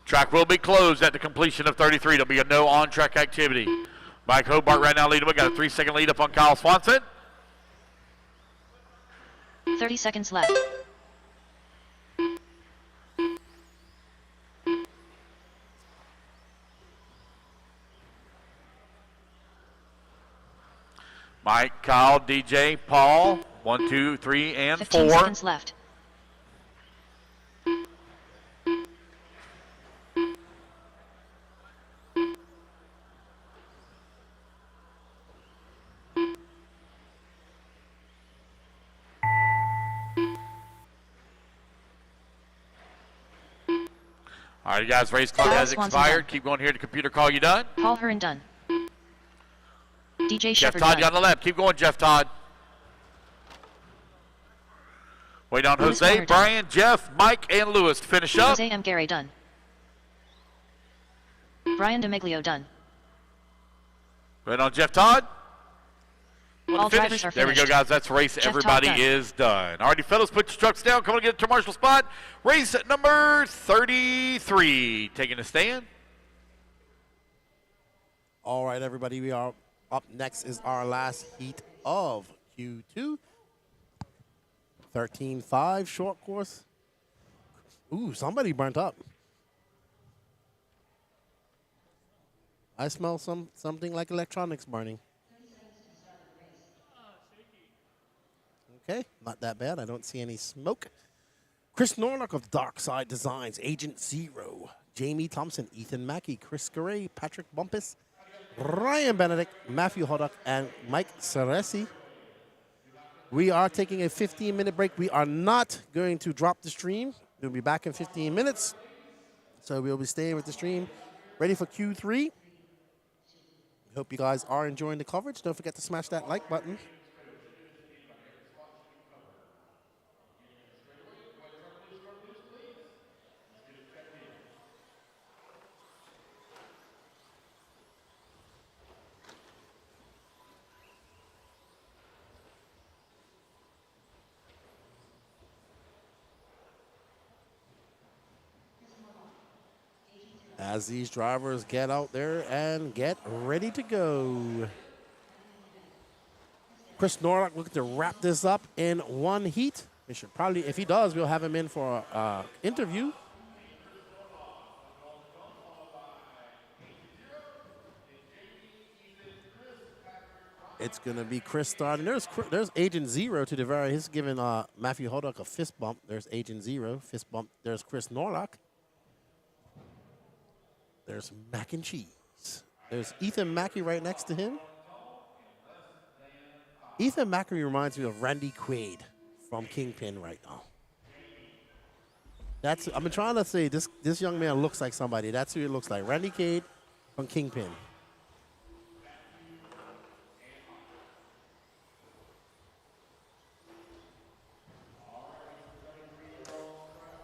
Track will be closed at the completion of 33. There'll be a no on-track activity. Mike Hobart right now leading. We got a 3-second lead up on Kyle Swanson. 30 seconds left. Mike, Kyle, DJ, Paul. 1, 2, 3, and 15 4. seconds left. All right, guys, race clock Kyle has Swanson expired. done. Keep going here. The computer call you done. Paul Hearn done. DJ Jeff Shepard Todd, you on done. the left. Keep going, Jeff Todd. Wait on Lewis Jose, Warner done. Brian, Jeff, Mike, and Lewis to finish up. Jose M. Gary done. Brian DeMiglio done. Wait on Jeff Todd. All Finish. drivers are There we go, finished. guys. That's race. Jeff Todd Everybody done. is done. Alrighty, fellas, put your trucks down. Come on, get to Marshall spot. Race at number 33. Taking a stand. All right, everybody, we are up next is our last heat of Q2. 13.5 short course. Ooh, somebody burnt up. I smell something like electronics burning. Okay, not that bad. I don't see any smoke. Chris Norlock of Darkside Designs, Agent Zero, Jamie Thompson, Ethan Mackey, Chris Garay, Patrick Bumpus, Ryan Benedict, Matthew Hoddock, and Mike Ceresi. We are taking a 15-minute break. We are not going to drop the stream. We'll be back in 15 minutes. So we'll be staying with the stream. Ready for Q3. Hope you guys are enjoying the coverage. Don't forget to smash that like button. As these drivers get out there and get ready to go. Chris Norlock looking to wrap this up in one heat. We should probably, if he does, we'll have him in for an interview. It's going to be Chris starting. There's Agent Zero to the very. He's giving Matthew Hoddock a fist bump. There's Agent Zero, fist bump. There's Chris Norlock. There's mac and cheese. There's Ethan Mackey right next to him. Ethan Mackey reminds me of Randy Quaid from Kingpin right now. That's, I've been trying to say, this young man looks like somebody. That's who it looks like. Randy Cade from Kingpin.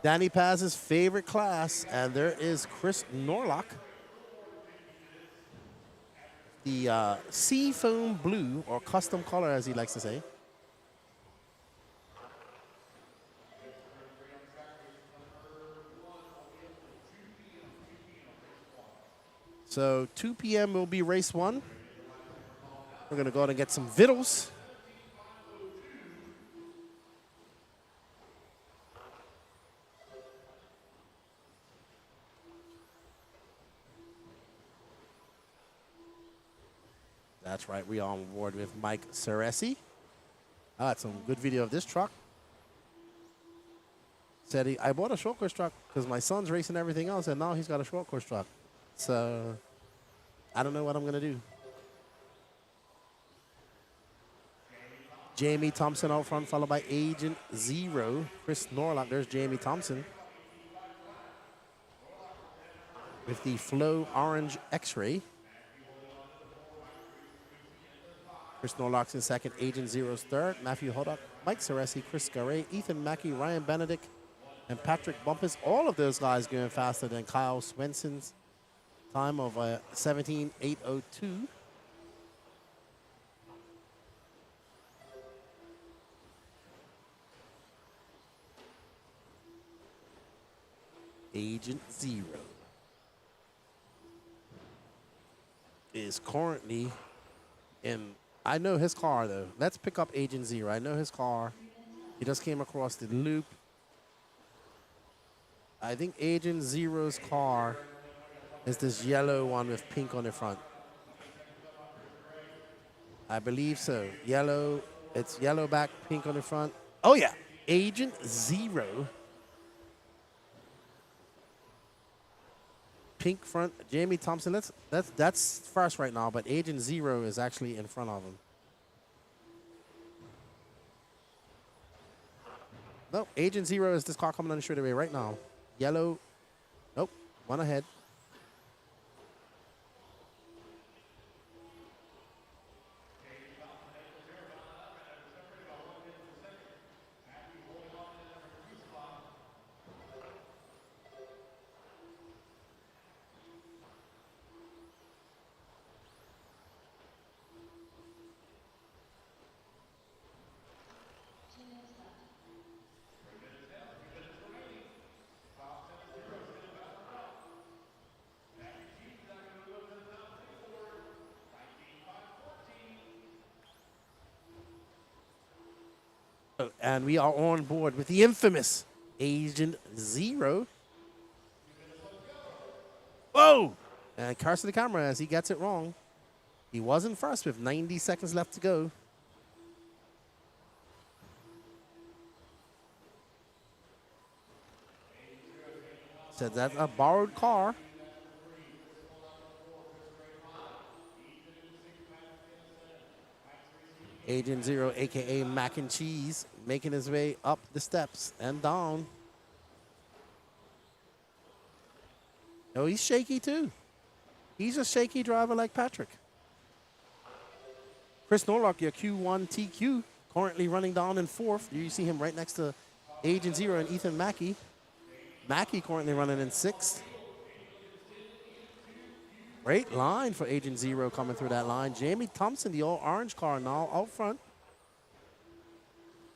Danny Paz's favorite class, and there is Chris Norlock. The seafoam blue, or custom color as he likes to say. So 2 p.m. will be race 1. We're gonna go out and get some vittles. That's right, we are on board with Mike Ceresi. I got some good video of this truck. Said I bought a short course truck because my son's racing everything else, and now he's got a short course truck. So I don't know what I'm gonna do. Jamie Thompson out front, followed by Agent Zero. Chris Norlock, there's Jamie Thompson. With the Flow Orange X-Ray. Chris Norlock's in second, Agent Zero's third, Matthew Hoddock, Mike Ceresi, Chris Garay, Ethan Mackey, Ryan Benedict, and Patrick Bumpus. All of those guys going faster than Kyle Swenson's time of 17.802. Agent Zero is currently in, I know his car though. Let's pick up Agent Zero. I know his car. He just came across the loop. I think Agent Zero's car is this yellow one with pink on the front. I believe so. Yellow, it's yellow back, pink on the front. Oh yeah, Agent Zero. Pink front, Jamie Thompson. That's first right now, but Agent Zero is actually in front of him. Nope, Agent Zero is this car coming on the straightaway right now. Yellow, nope, one ahead. And we are on board with the infamous Agent Zero. Whoa! And curse to the camera as he gets it wrong. He wasn't first with 90 seconds left to go. Said that's a borrowed car. Agent Zero, a.k.a. Mac and Cheese, making his way up the steps and down. Oh, he's shaky too. He's a shaky driver like Patrick. Chris Norlock, your Q1 TQ, currently running down in fourth. You see him right next to Agent Zero and Ethan Mackey. Mackey currently running in sixth. Great line for Agent Zero coming through that line. Jamie Thompson, the old orange car now out front.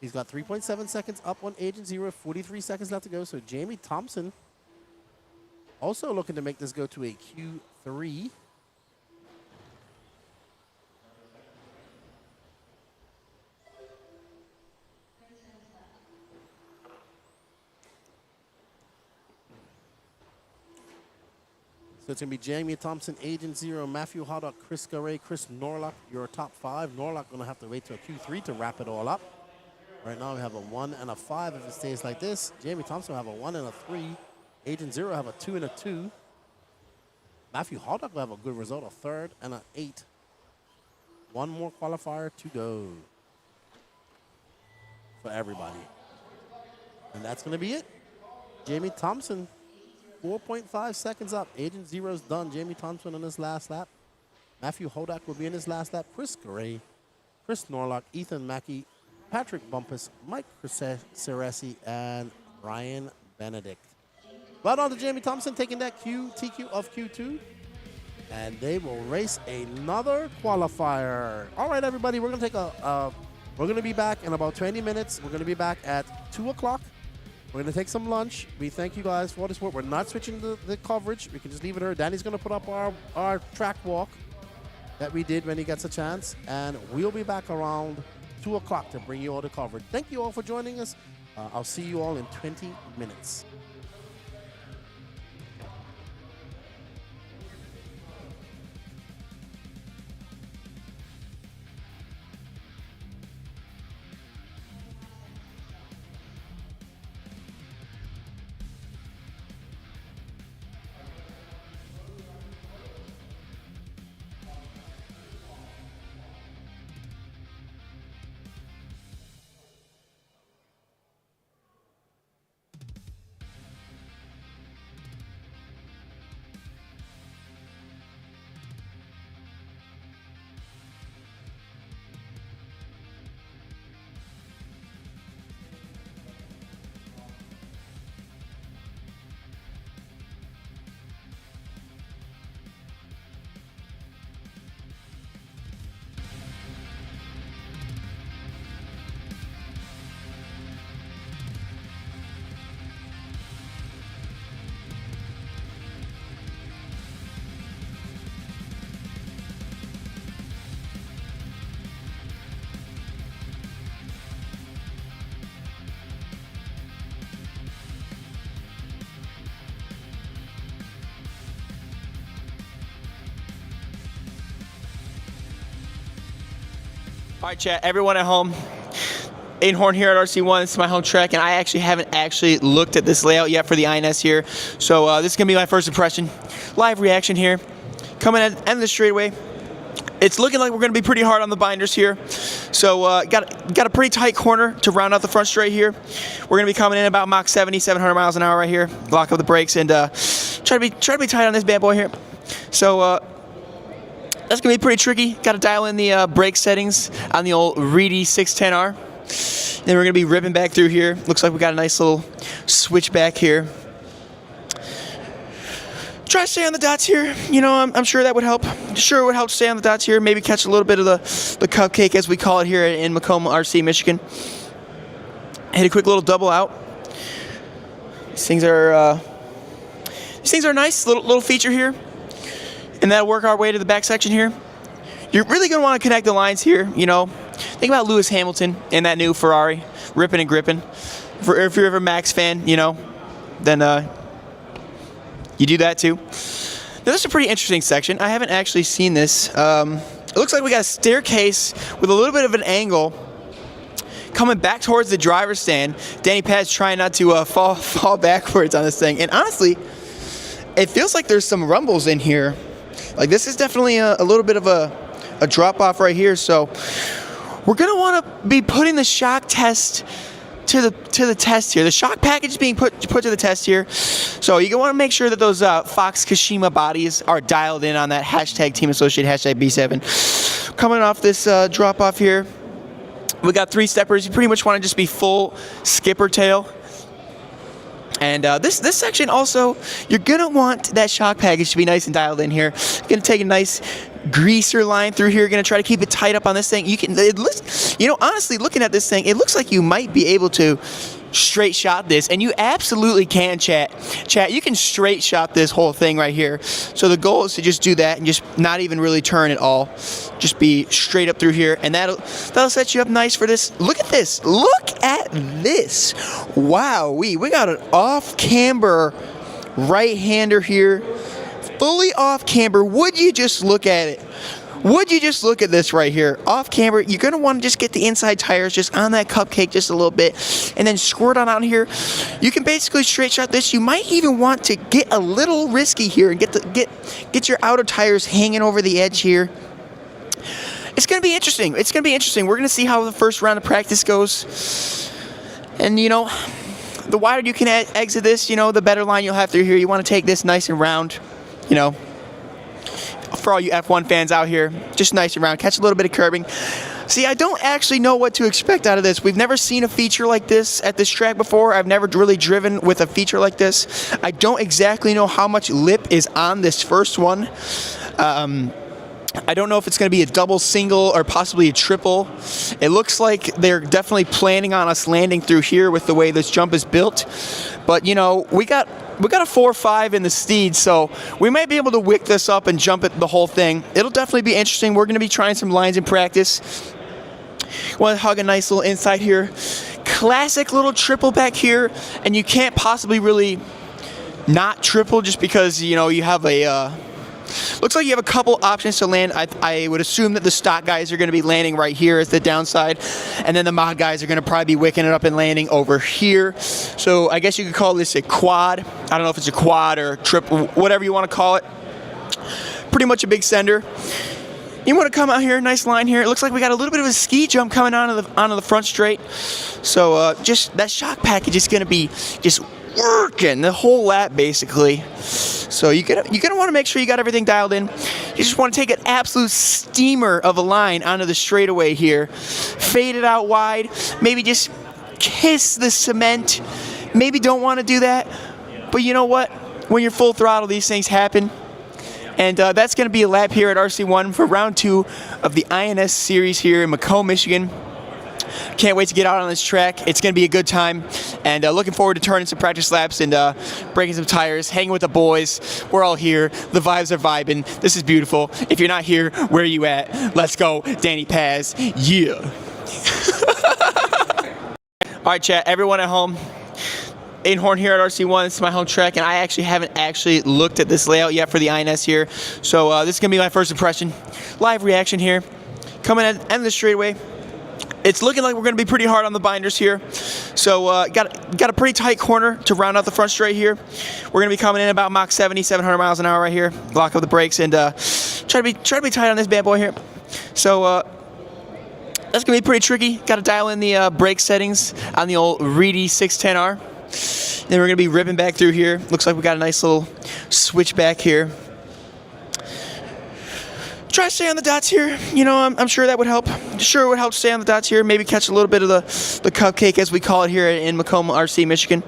He's got 3.7 seconds up on Agent Zero, 43 seconds left to go. So Jamie Thompson also looking to make this go to a Q3. So it's going to be Jamie Thompson, Agent Zero, Matthew Hoddock, Chris Garay, Chris Norlock, your top five. Norlock going to have to wait till Q3 to wrap it all up. Right now we have a 1 and a 5 if it stays like this. Jamie Thompson will have a 1 and a 3. Agent Zero have a 2 and a 2. Matthew Hoddock will have a good result, a 3rd and an 8. One more qualifier to go for everybody. And that's going to be it. Jamie Thompson, 4.5 seconds up. Agent Zero's done. Jamie Thompson on his last lap. Matthew Hodak will be in his last lap. Chris Gray, Chris Norlock, Ethan Mackey, Patrick Bumpus, Mike Ceresi, and Ryan Benedict. Right on to Jamie Thompson taking that TQ of Q2. And they will race another qualifier. All right, everybody, we're going to take we're going to be back in about 20 minutes. We're going to be back at 2 o'clock. We're going to take some lunch. We thank you guys for the support. We're not switching the coverage. We can just leave it here. Danny's going to put up our track walk that we did when he gets a chance. And we'll be back around 2 o'clock to bring you all the coverage. Thank you all for joining us. I'll see you all in 20 minutes. All right, chat, everyone at home. Aiden Horn here at RC1. This is my home track, and I actually haven't looked at this layout yet for the INS here. So this is going to be my first impression. Live reaction here. Coming at the end of the straightaway. It's looking like we're going to be pretty hard on the binders here. So got a pretty tight corner to round out the front straight here. We're going to be coming in about Mach 70, 700 miles an hour right here. Lock up the brakes and try to be tight on this bad boy here. So that's going to be pretty tricky. Got to dial in the brake settings on the old Reedy 610R. Then we're going to be ripping back through here. Looks like we got a nice little switch back here. Try to stay on the dots here. You know, I'm sure that would help. Sure, it would help to stay on the dots here. Maybe catch a little bit of the cupcake, as we call it here in Macomb, RC, Michigan. Hit a quick little double out. These things are nice. Little feature here. And that'll work our way to the back section here. You're really going to want to connect the lines here, you know. Think about Lewis Hamilton in that new Ferrari, ripping and gripping. If you're ever a Max fan, you know, then you do that too. Now, this is a pretty interesting section. I haven't actually seen this. It looks like we got a staircase with a little bit of an angle coming back towards the driver's stand. Danny Pad's trying not to fall backwards on this thing. And honestly, it feels like there's some rumbles in here. Like, this is definitely a little bit of a drop-off right here. So we're going to want to be putting the shock test to the test here. The shock package is being put to the test here. So you want to make sure that those Fox Kashima bodies are dialed in on that hashtag Team Associate, hashtag B7. Coming off this drop-off here, we got 3 steppers. You pretty much want to just be full skipper tail. And this section also, you're going to want that shock package to be nice and dialed in here. You're going to take a nice greaser line through here. You're going to try to keep it tight up on this thing. Honestly, looking at this thing, it looks like you might be able to straight shot this, and you absolutely can, chat. You can straight shot this whole thing right here. So the goal is to just do that and just not even really turn at all. Just be straight up through here, and that'll set you up nice for this. Look at this. Look at this. Wow, we got an off-camber right-hander here. Fully off-camber. Would you just look at it? Would you just look at this right here? Off camber, you're going to want to just get the inside tires just on that cupcake just a little bit and then squirt on out here. You can basically straight shot this. You might even want to get a little risky here and get your outer tires hanging over the edge here. It's going to be interesting. We're going to see how the first round of practice goes. And, you know, the wider you can exit this, you know, the better line you'll have through here. You want to take this nice and round, you know. For all you F1 fans out here, just nice and round. Catch a little bit of curbing. See, I don't actually know what to expect out of this. We've never seen a feature like this at this track before. I've never really driven with a feature like this. I don't exactly know how much lip is on this first one. I don't know if it's going to be a double, single, or possibly a triple. It looks like they're definitely planning on us landing through here with the way this jump is built. But, you know, we got a 4.5 in the Steed, so we might be able to wick this up and jump it the whole thing. It'll definitely be interesting. We're going to be trying some lines in practice. Want to hug a nice little inside here. Classic little triple back here, and you can't possibly really not triple just because, you know, you have a... looks like you have a couple options to land. I would assume that the stock guys are going to be landing right here as the downside, and then the mod guys are going to probably be wicking it up and landing over here. So I guess you could call this a quad. I don't know if it's a quad or triple, whatever you want to call it. Pretty much a big sender. You want to come out here, nice line here. It looks like we got a little bit of a ski jump coming onto the front straight. So just that shock package is going to be just working the whole lap basically. So you're gonna want to make sure you got everything dialed in. You just want to take an absolute steamer of a line onto the straightaway here. Fade it out wide. Maybe just kiss the cement. Maybe don't want to do that. But you know what? When you're full throttle, these things happen. And that's going to be a lap here at RC1 for round 2 of the INS series here in Macomb, Michigan. Can't wait to get out on this track. It's going to be a good time, and looking forward to turning some practice laps and breaking some tires, hanging with the boys. We're all here. The vibes are vibing. This is beautiful. If you're not here, where are you at? Let's go, Danny Paz. Yeah. All right, chat. Everyone at home. Aiden Horn here at RC1. This is my home track, and I actually haven't looked at this layout yet for the INS here. So this is going to be my first impression. Live reaction here. Coming at the end of the straightaway. It's looking like we're going to be pretty hard on the binders here. So got a pretty tight corner to round out the front straight here. We're going to be coming in about Mach 70, 700 miles an hour right here. Lock up the brakes and try to be tight on this bad boy here. So that's going to be pretty tricky. Got to dial in the brake settings on the old Reedy 610R. Then we're going to be ripping back through here. Looks like we got a nice little switch back here. Try to stay on the dots here. You know, I'm sure that would help. Sure, it would help stay on the dots here. Maybe catch a little bit of the cupcake, as we call it here in Macomb, RC, Michigan.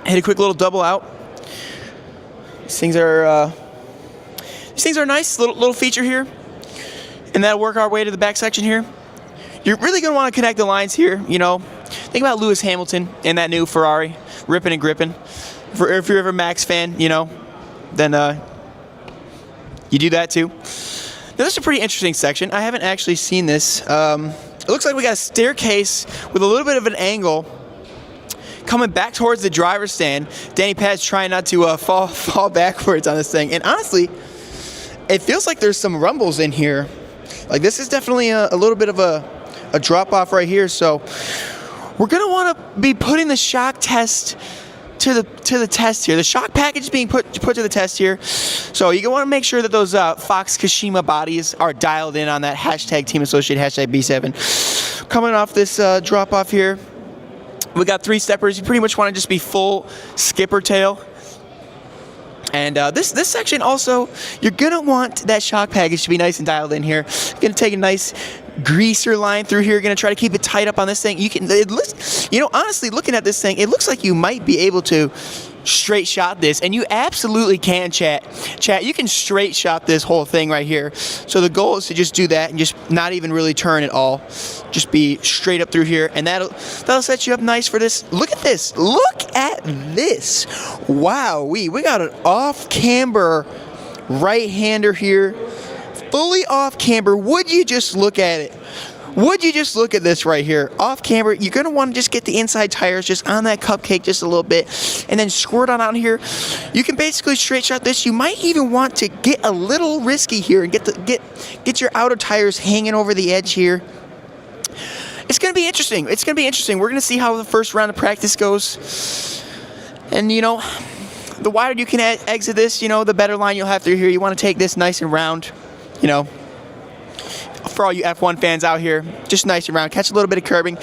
Hit a quick little double out. These things are nice. Little feature here, and that'll work our way to the back section here. You're really going to want to connect the lines here. You know, think about Lewis Hamilton in that new Ferrari, ripping and gripping. If you're ever a Max fan, you know, then you do that too. Now, this is a pretty interesting section. I haven't actually seen this. It looks like we got a staircase with a little bit of an angle coming back towards the driver's stand. Danny Paz trying not to fall backwards on this thing. And honestly, it feels like there's some rumbles in here. Like, this is definitely a little bit of a drop off right here. So we're going to want to be putting the shock test to the test here. The shock package is being put to the test here. So you want to make sure that those Fox Kashima bodies are dialed in on that hashtag Team Associate, hashtag B7. Coming off this drop off here, we got 3 steppers. You pretty much want to just be full skipper tail. And this section also, you're going to want that shock package to be nice and dialed in here. You're going to take a nice greaser line through here. You're going to try to keep it tight up on this thing. Honestly, looking at this thing, it looks like you might be able to straight shot this, and you absolutely can, chat. You can straight shot this whole thing right here. So the goal is to just do that and just not even really turn at all. Just be straight up through here, and that'll set you up nice for this. Look at this. Look at this. Wow, we got an off-camber right-hander here. Fully off-camber. Would you just look at it? Would you just look at this right here? Off camber, you're going to want to just get the inside tires just on that cupcake just a little bit, and then squirt on out here. You can basically straight shot this. You might even want to get a little risky here and get your outer tires hanging over the edge here. It's going to be interesting. We're going to see how the first round of practice goes. And, you know, the wider you can exit this, you know, the better line you'll have through here. You want to take this nice and round, you know. For all you F1 fans out here, just nice and round. Catch a little bit of curbing.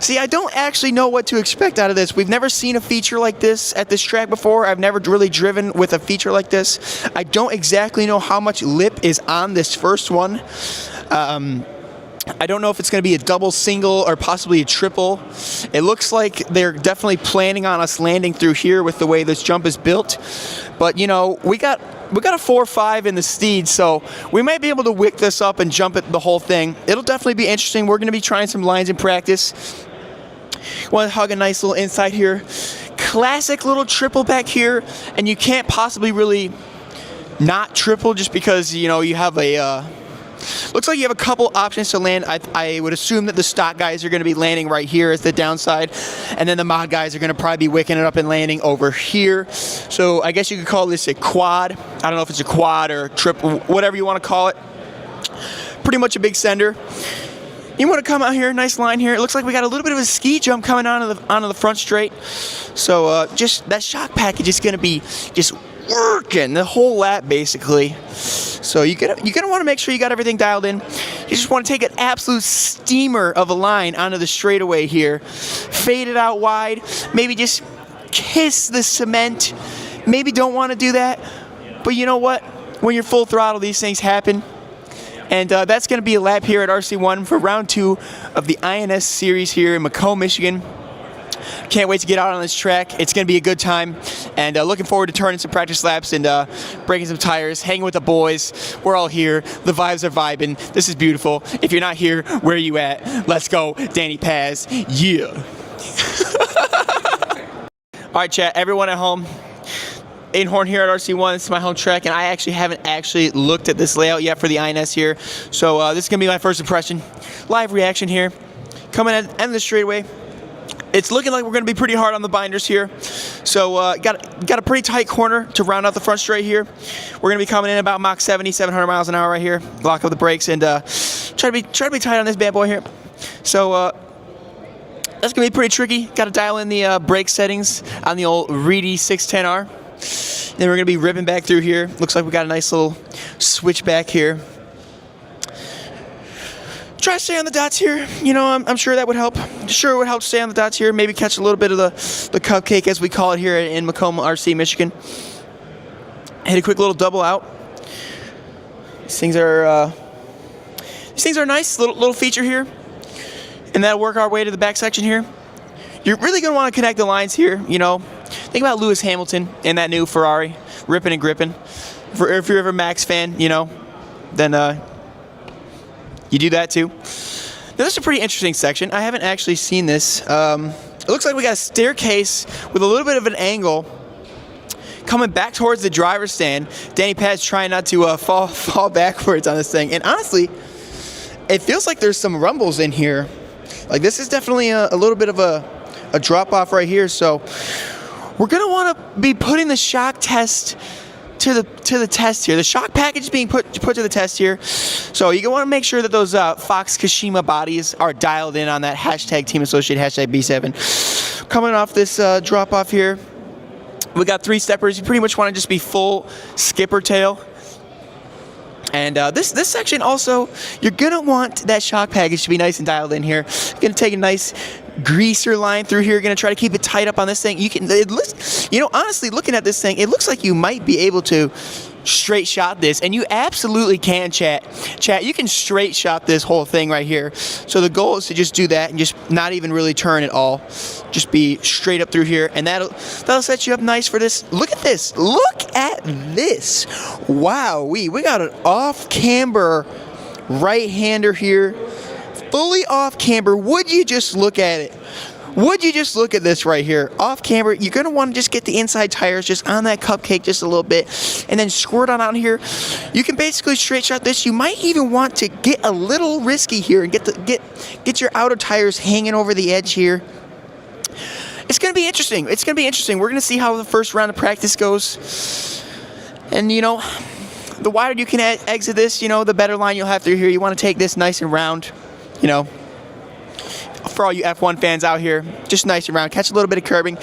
See, I don't actually know what to expect out of this. We've never seen a feature like this at this track before. I've never really driven with a feature like this. I don't exactly know how much lip is on this first one. I don't know if it's going to be a double, single, or possibly a triple. It looks like they're definitely planning on us landing through here with the way this jump is built. But, you know, we got a 4.5 in the Steed, so we might be able to wick this up and jump it the whole thing. It'll definitely be interesting. We're going to be trying some lines in practice. Want to hug a nice little inside here. Classic little triple back here, and you can't possibly really not triple just because, you know, you have a... looks like you have a couple options to land. I would assume that the stock guys are going to be landing right here as the downside, and then the mod guys are going to probably be wicking it up and landing over here. So I guess you could call this a quad. I don't know if it's a quad or a triple, whatever you want to call it. Pretty much a big sender. You want to come out here, nice line here. It looks like we got a little bit of a ski jump coming onto the front straight. So just that shock package is going to be just working the whole lap basically. So you're gonna want to make sure you got everything dialed in. You just want to take an absolute steamer of a line onto the straightaway here, fade it out wide, maybe just kiss the cement. Maybe don't want to do that, but you know what? When you're full throttle, these things happen. And that's going to be a lap here at RC1 for round 2 of the INS series here in Macomb, Michigan. Can't wait to get out on this track. It's going to be a good time, and looking forward to turning some practice laps and breaking some tires, hanging with the boys. We're all here. The vibes are vibing. This is beautiful. If you're not here, where are you at? Let's go, Danny Paz. Yeah. All right, chat. Everyone at home. Aiden Horn here at RC1. This is my home track, and I actually haven't looked at this layout yet for the INS here. So this is going to be my first impression. Live reaction here. Coming at the end of the straightaway. It's looking like we're going to be pretty hard on the binders here. So got a pretty tight corner to round out the front straight here. We're going to be coming in about Mach 70, 700 miles an hour right here. Lock up the brakes and try to be tight on this bad boy here. So that's going to be pretty tricky. Got to dial in the brake settings on the old Reedy 610R. Then we're going to be ripping back through here. Looks like we got a nice little switch back here. Try to stay on the dots here. You know, I'm sure that would help. Sure, it would help stay on the dots here. Maybe catch a little bit of the cupcake, as we call it here in Macomb, RC, Michigan. Hit a quick little double out. These things are nice. Little feature here, and that'll work our way to the back section here. You're really going to want to connect the lines here. You know, think about Lewis Hamilton in that new Ferrari, ripping and gripping. If you're ever a Max fan, you know, then you do that too. Now, this is a pretty interesting section. I haven't actually seen this. It looks like we got a staircase with a little bit of an angle coming back towards the driver's stand. Danny Paz trying not to fall backwards on this thing. And honestly, it feels like there's some rumbles in here. Like, this is definitely a little bit of a drop off right here. So we're gonna want to be putting the shock test to the test here. The shock package is being put to the test here. So you want to make sure that those Fox Kashima bodies are dialed in on that hashtag Team Associate, hashtag B7. Coming off this drop off here, we got 3 steppers. You pretty much want to just be full skipper tail. And this section also, you're going to want that shock package to be nice and dialed in here. You're going to take a nice greaser line through here. You're going to try to keep it tight up on this thing. Honestly, looking at this thing, it looks like you might be able to straight shot this, and you absolutely can, chat. You can straight shot this whole thing right here. So the goal is to just do that and just not even really turn at all. Just be straight up through here, and that'll set you up nice for this. Look at this. Look at this. Wow, we got an off-camber right-hander here. Fully off-camber. Would you just look at it? Would you just look at this right here? Off camber, you're going to want to just get the inside tires just on that cupcake just a little bit, and then squirt on out here. You can basically straight shot this. You might even want to get a little risky here and get your outer tires hanging over the edge here. It's going to be interesting. We're going to see how the first round of practice goes. And, you know, the wider you can exit this, you know, the better line you'll have through here. You want to take this nice and round, you know. For all you F1 fans out here, just nice and round. Catch a little bit of curbing.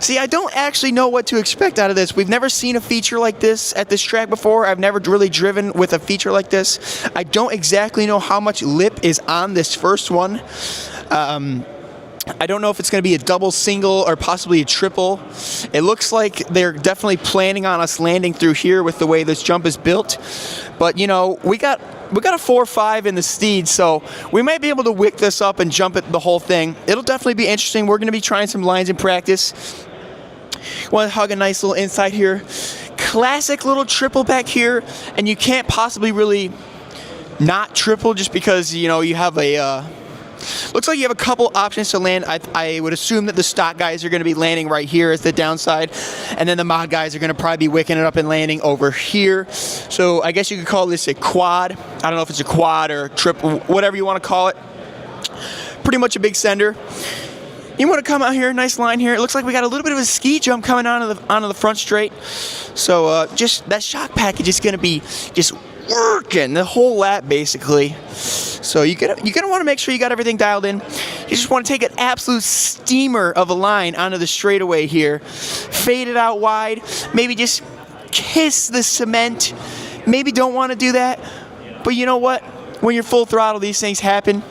See, I don't actually know what to expect out of this. We've never seen a feature like this at this track before. I've never really driven with a feature like this. I don't exactly know how much lip is on this first one. I don't know if it's going to be a double, single, or possibly a triple. It looks like they're definitely planning on us landing through here with the way this jump is built. But, you know, we got a 4.5 in the Steed, so we might be able to wick this up and jump it the whole thing. It'll definitely be interesting. We're going to be trying some lines in practice. Want to hug a nice little inside here. Classic little triple back here, and you can't possibly really not triple just because, you know, you have a... looks like you have a couple options to land. I would assume that the stock guys are going to be landing right here as the downside, and then the mod guys are going to probably be wicking it up and landing over here. So I guess you could call this a quad. I don't know if it's a quad or a triple, whatever you want to call it. Pretty much a big sender. You want to come out here, nice line here. It looks like we got a little bit of a ski jump coming onto the front straight. So just that shock package is going to be just working the whole lap basically. So you're gonna want to make sure you got everything dialed in. You just want to take an absolute steamer of a line onto the straightaway here, fade it out wide, maybe just kiss the cement. Maybe don't want to do that, but you know what? When you're full throttle, these things happen.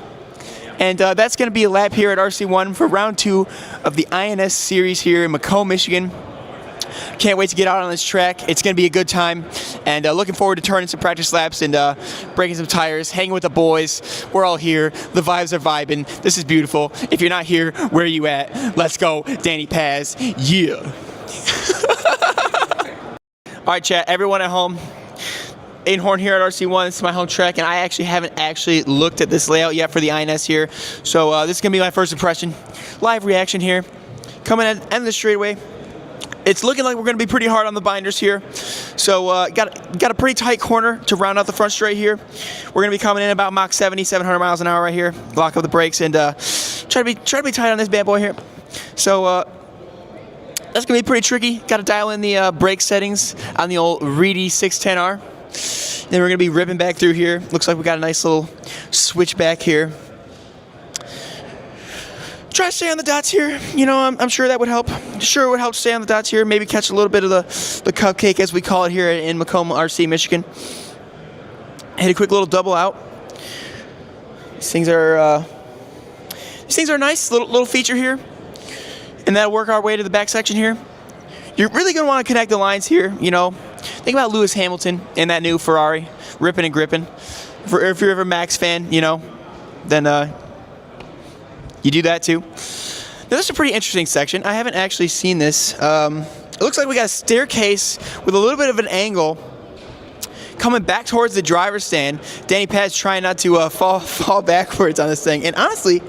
And that's going to be a lap here at RC1 for round 2 of the INS series here in Macomb, Michigan. Can't wait to get out on this track. It's going to be a good time, and looking forward to turning some practice laps and breaking some tires, hanging with the boys. We're all here. The vibes are vibing. This is beautiful. If you're not here, where are you at? Let's go, Danny Paz. Yeah. All right, chat. Everyone at home. Horn here at RC1. This is my home track, and I actually haven't looked at this layout yet for the INS here. So this is going to be my first impression. Live reaction here. Coming at the end of the straightaway. It's looking like we're going to be pretty hard on the binders here. So got a pretty tight corner to round out the front straight here. We're going to be coming in about Mach 70, 700 miles an hour right here. Lock up the brakes and try to be tight on this bad boy here. So that's going to be pretty tricky. Got to dial in the brake settings on the old Reedy 610R. Then we're going to be ripping back through here. Looks like we got a nice little switch back here. Try to stay on the dots here. You know, I'm sure that would help. Sure it would help stay on the dots here. Maybe catch a little bit of the cupcake, as we call it here in Macomb, RC, Michigan. Hit a quick little double out. These things are nice. Little feature here. And that'll work our way to the back section here. You're really going to want to connect the lines here, you know. Think about Lewis Hamilton and that new Ferrari, ripping and gripping. If you're ever a Max fan, you know, then you do that too. Now, this is a pretty interesting section. I haven't actually seen this. It looks like we got a staircase with a little bit of an angle coming back towards the driver's stand. Danny Paz trying not to fall backwards on this thing. And honestly,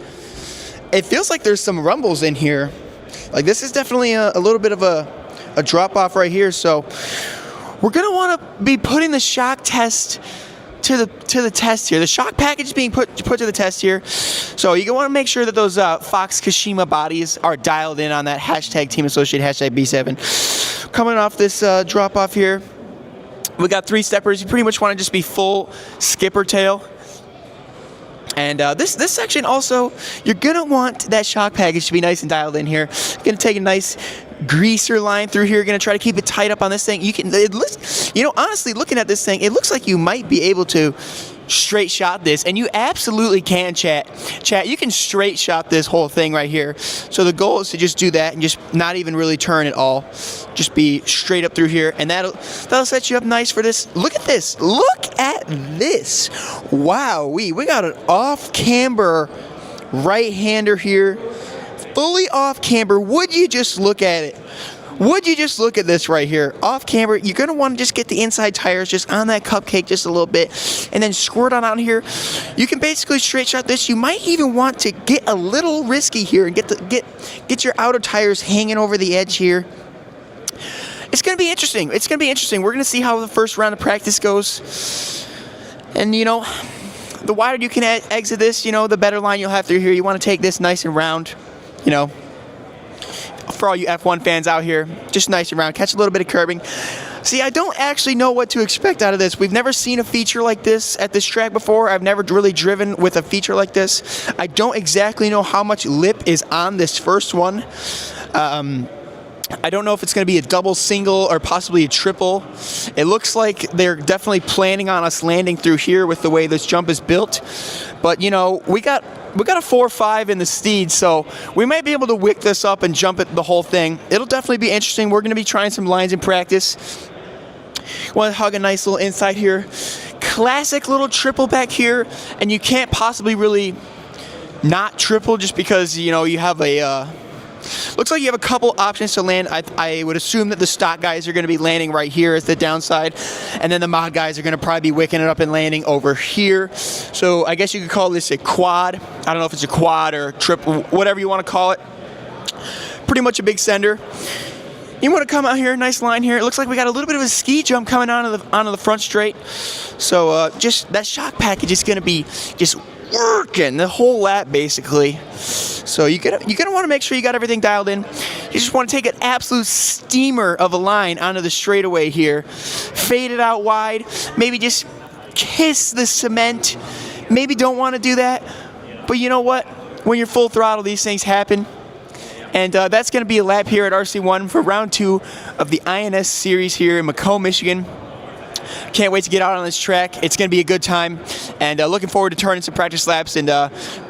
it feels like there's some rumbles in here. Like, this is definitely a little bit of a drop off right here. So we're going to want to be putting the shock test to the test here. The shock package is being put to the test here. So you want to make sure that those Fox Kashima bodies are dialed in on that hashtag Team Associate, hashtag B7. Coming off this drop off here, we got 3 steppers. You pretty much want to just be full skipper tail. And this section also, you're going to want that shock package to be nice and dialed in here. Going to take a nice greaser line through here. Going to try to keep it tight up on this thing. Honestly, looking at this thing, it looks like you might be able to straight shot this, and you absolutely can, chat. You can straight shot this whole thing right here. So the goal is to just do that and just not even really turn at all. Just be straight up through here, and that'll set you up nice for this. Look at this. Look at this. Wow, we got an off-camber right-hander here. Fully off-camber. Would you just look at it? Would you just look at this right here? Off camber, you're going to want to just get the inside tires just on that cupcake just a little bit and then squirt on out here. You can basically straight shot this. You might even want to get a little risky here and get your outer tires hanging over the edge here. It's going to be interesting. We're going to see how the first round of practice goes. And, you know, the wider you can exit this, you know, the better line you'll have through here. You want to take this nice and round, you know. For all you F1 fans out here, just nice and round. Catch a little bit of curbing. See, I don't actually know what to expect out of this. We've never seen a feature like this at this track before. I've never really driven with a feature like this. I don't exactly know how much lip is on this first one. I don't know if it's going to be a double, single, or possibly a triple. It looks like they're definitely planning on us landing through here with the way this jump is built. But, you know, we got a 4.5 in the steed, so we might be able to wick this up and jump it the whole thing. It'll definitely be interesting. We're going to be trying some lines in practice. Want to hug a nice little inside here. Classic little triple back here, and you can't possibly really not triple just because, you know, you have a looks like you have a couple options to land. I would assume that the stock guys are going to be landing right here as the downside, and then the mod guys are going to probably be wicking it up and landing over here. So I guess you could call this a quad. I don't know if it's a quad or triple, whatever you want to call it. Pretty much a big sender. You want to come out here, nice line here. It looks like we got a little bit of a ski jump coming onto the front straight. So just that shock package is going to be just working the whole lap basically. So you're gonna want to make sure you got everything dialed in. You just want to take an absolute steamer of a line onto the straightaway here, fade it out wide, maybe just kiss the cement. Maybe don't want to do that, but you know what? When you're full throttle, these things happen. And that's going to be a lap here at RC1 for round 2 of the INS series here in Macomb, Michigan. Can't wait to get out on this track. It's going to be a good time, and looking forward to turning some practice laps and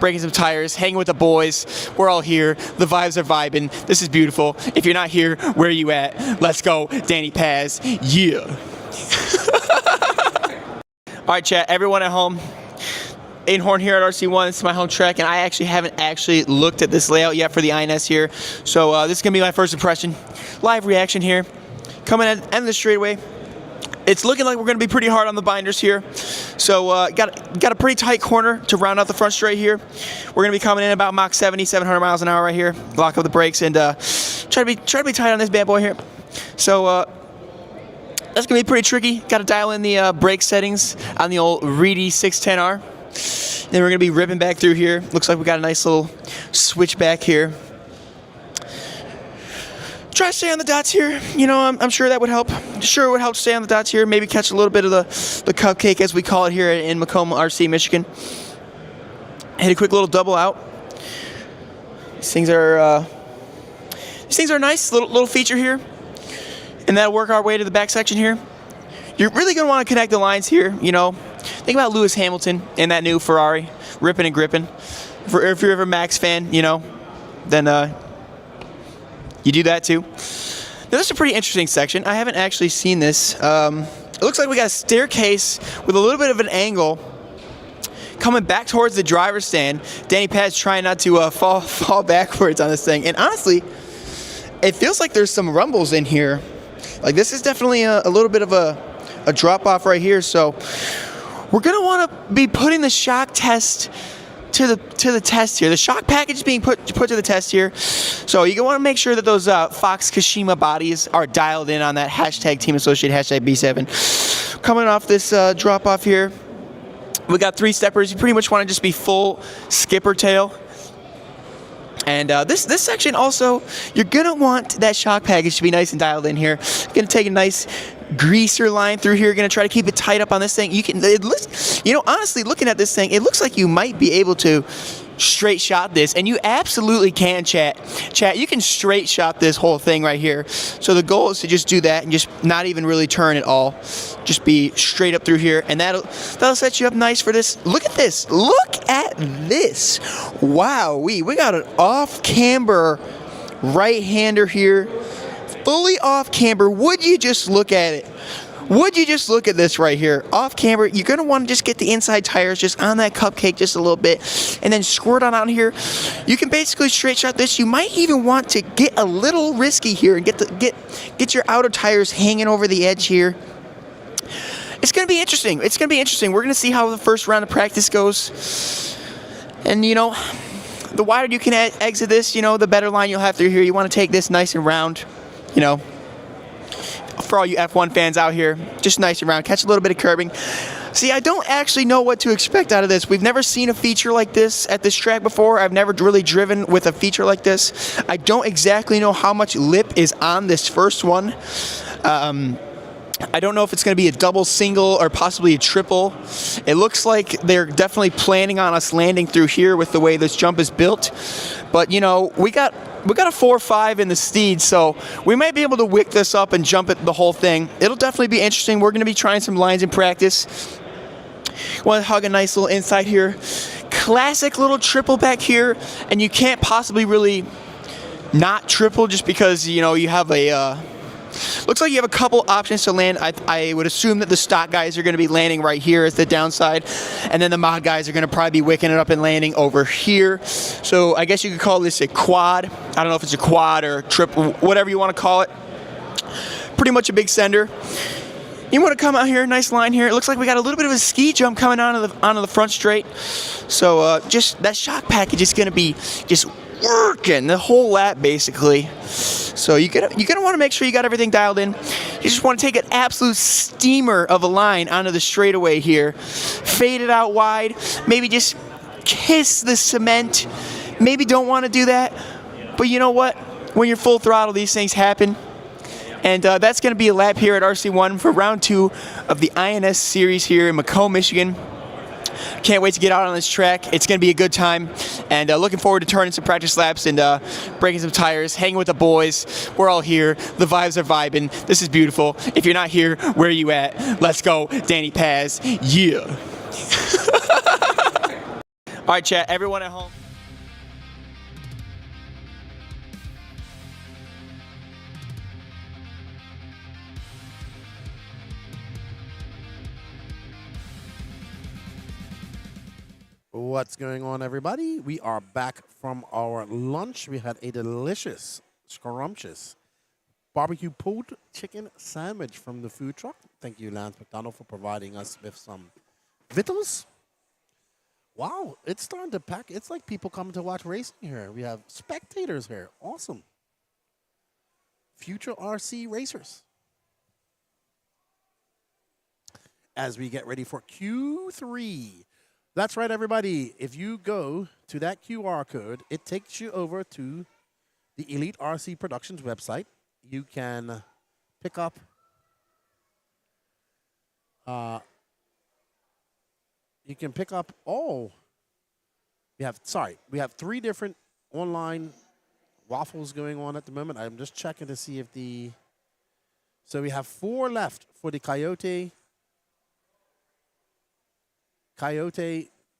breaking some tires, hanging with the boys. We're all here. The vibes are vibing. This is beautiful. If you're not here, where are you at? Let's go, Danny Paz. Yeah. All right, chat. Everyone at home. Horn here at RC1. This is my home track, and I actually haven't looked at this layout yet for the INS here. So this is going to be my first impression. Live reaction here. Coming at the end of the straightaway. It's looking like we're going to be pretty hard on the binders here. So got a pretty tight corner to round out the front straight here. We're going to be coming in about Mach 70, 700 miles an hour right here. Lock up the brakes and try to be tight on this bad boy here. So that's going to be pretty tricky. Got to dial in the brake settings on the old Reedy 610R. Then we're going to be ripping back through here. Looks like we got a nice little switch back here. Try to stay on the dots here. You know, I'm sure that would help. Sure it would help stay on the dots here. Maybe catch a little bit of the cupcake, as we call it here in Macomb, RC, Michigan. Hit a quick little double out. These things are nice. Little feature here. And that'll work our way to the back section here. You're really going to want to connect the lines here, you know. Think about Lewis Hamilton and that new Ferrari, ripping and gripping. If you're ever a Max fan, you know, then you do that too. Now, this is a pretty interesting section. I haven't actually seen this. It looks like we got a staircase with a little bit of an angle coming back towards the driver's stand. Danny Paz trying not to fall backwards on this thing. And honestly, it feels like there's some rumbles in here. Like, this is definitely a little bit of a drop off right here. So we're going to want to be putting the shock test to the test here. The shock package is being put to the test here. So you want to make sure that those Fox Kashima bodies are dialed in on that hashtag Team Associate, hashtag B7. Coming off this drop off here, we got 3 steppers. You pretty much want to just be full skipper tail. And this section also, you're going to want that shock package to be nice and dialed in here. Going to take a nice greaser line through here. Going to try to keep it tight up on this thing. Honestly, looking at this thing, it looks like you might be able to straight shot this, and you absolutely can, chat. You can straight shot this whole thing right here. So the goal is to just do that and just not even really turn at all. Just be straight up through here, and that'll set you up nice for this. Look at this. Look at this. Wow, we got an off-camber right-hander here. Fully off-camber. Would you just look at it? Would you just look at this right here? Off camber, you're going to want to just get the inside tires just on that cupcake just a little bit and then squirt on out here. You can basically straight shot this. You might even want to get a little risky here and get your outer tires hanging over the edge here. It's going to be interesting. We're going to see how the first round of practice goes. And, you know, the wider you can exit this, you know, the better line you'll have through here. You want to take this nice and round, you know. For all you F1 fans out here, just nice and round. Catch a little bit of curbing. See, I don't actually know what to expect out of this. We've never seen a feature like this at this track before. I've never really driven with a feature like this. I don't exactly know how much lip is on this first one. I don't know if it's going to be a double, single, or possibly a triple. It looks like they're definitely planning on us landing through here with the way this jump is built. But, you know, we got a 4.5 in the steed, so we might be able to wick this up and jump it the whole thing. It'll definitely be interesting. We're going to be trying some lines in practice. Want to hug a nice little inside here. Classic little triple back here, and you can't possibly really not triple just because, you know, you have a looks like you have a couple options to land. I would assume that the stock guys are going to be landing right here as the downside, and then the mod guys are going to probably be wicking it up and landing over here. So I guess you could call this a quad. I don't know if it's a quad or triple, whatever you want to call it. Pretty much a big sender. You want to come out here, nice line here. It looks like we got a little bit of a ski jump coming onto the front straight. So just that shock package is going to be just working the whole lap basically. So you're gonna want to make sure you got everything dialed in. You just want to take an absolute steamer of a line onto the straightaway here, fade it out wide, maybe just kiss the cement. Maybe don't want to do that, but you know what? When you're full throttle, these things happen. And that's going to be a lap here at RC1 for round 2 of the INS series here in Macomb, Michigan. Can't wait to get out on this track. It's going to be a good time, and looking forward to turning some practice laps and breaking some tires, hanging with the boys. We're all here. The vibes are vibing. This is beautiful. If you're not here, where are you at? Let's go, Danny Paz. Yeah. All right, chat. Everyone at home. What's going on, everybody? We are back from our lunch. We had a delicious, scrumptious barbecue pulled chicken sandwich from the food truck. Thank you, Lance McDonald, for providing us with some victuals. Wow, it's starting to pack. It's like people coming to watch racing here. We have spectators here. Awesome. Future RC racers. As we get ready for Q3. That's right, everybody. If you go to that QR code, it takes you over to the Elite RC Productions website. You can pick up all. We have 3 different online waffles going on at the moment. I'm just checking to see if so we have 4 left for the Coyote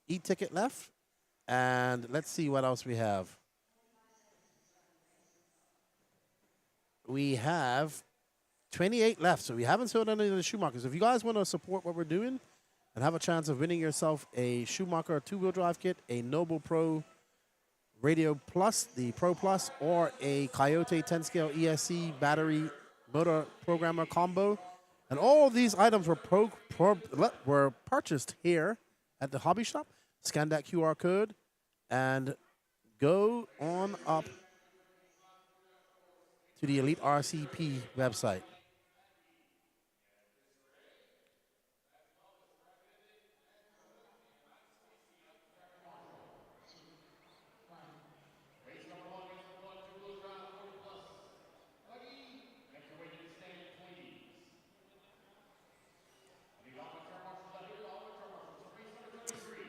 e-ticket left, and let's see what else we have. We have 28 left, so we haven't sold any of the Schumachers. If you guys want to support what we're doing and have a chance of winning yourself a Schumacher 2-wheel drive kit, a Noble Pro Radio Plus, the Pro Plus, or a Coyote 10-scale ESC battery motor programmer combo, and all of these items were purchased here at the hobby shop. Scan that QR code and go on up to the Elite RCP website.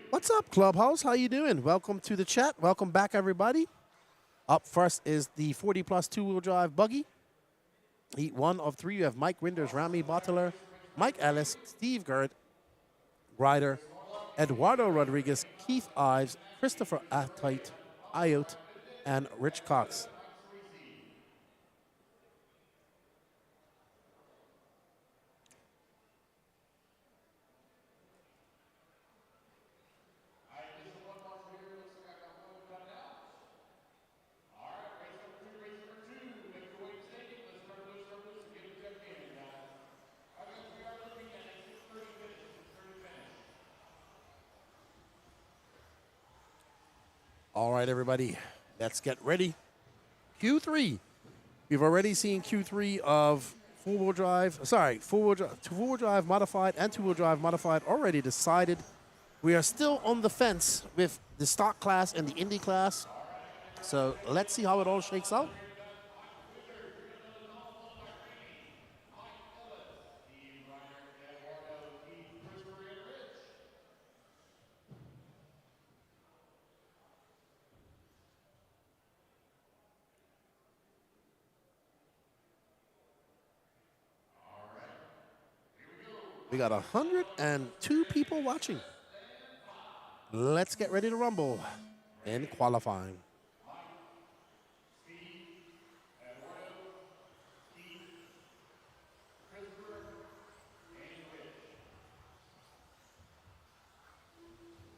What's up, Clubhouse? How you doing? Welcome to the chat. Welcome back, everybody. Up first is the 40 plus 2-wheel drive buggy. Heat 1 of 3. You have Mike Winters, Rami Bottler, Mike Ellis, Steve Gerd, Ryder, Eduardo Rodriguez, Keith Ives, Christopher Ayotte, and Rich Cox. All right, everybody, let's get ready. Q3. We've already seen Q3 of four-wheel drive modified and two-wheel drive modified already decided. We are still on the fence with the stock class and the Indy class. So let's see how it all shakes out. We got 102 people watching. Let's get ready to rumble in qualifying.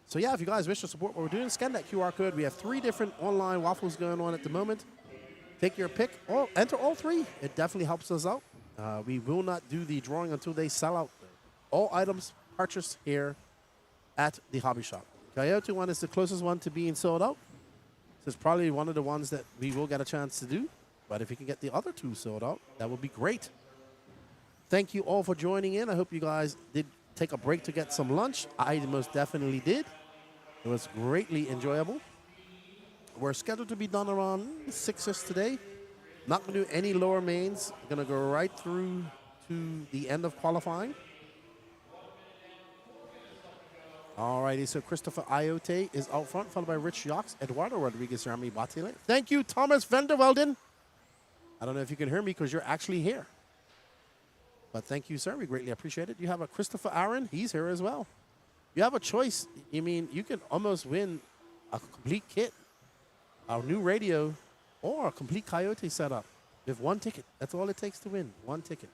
So yeah, if you guys wish to support what we're doing, scan that QR code. We have 3 different online waffles going on at the moment. Take your pick or enter all 3. It definitely helps us out. We will not do the drawing until they sell out. All items purchased here at the hobby shop. Coyote one is the closest one to being sold out. This is probably one of the ones that we will get a chance to do. But if we can get the other 2 sold out, that would be great. Thank you all for joining in. I hope you guys did take a break to get some lunch. I most definitely did. It was greatly enjoyable. We're scheduled to be done around 6-ish today. Not going to do any lower mains. Going to go right through to the end of qualifying. Alrighty, so Christopher Iote is out front, followed by Rich Yox, Eduardo Rodriguez, Rami Batile. Thank you, Thomas Vandervelden. I don't know if you can hear me because you're actually here. But thank you, sir. We greatly appreciate it. You have a Christopher Aaron. He's here as well. You have a choice. I mean, you can almost win a complete kit, a new radio, or a complete Coyote setup with 1 ticket. That's all it takes to win, 1 ticket.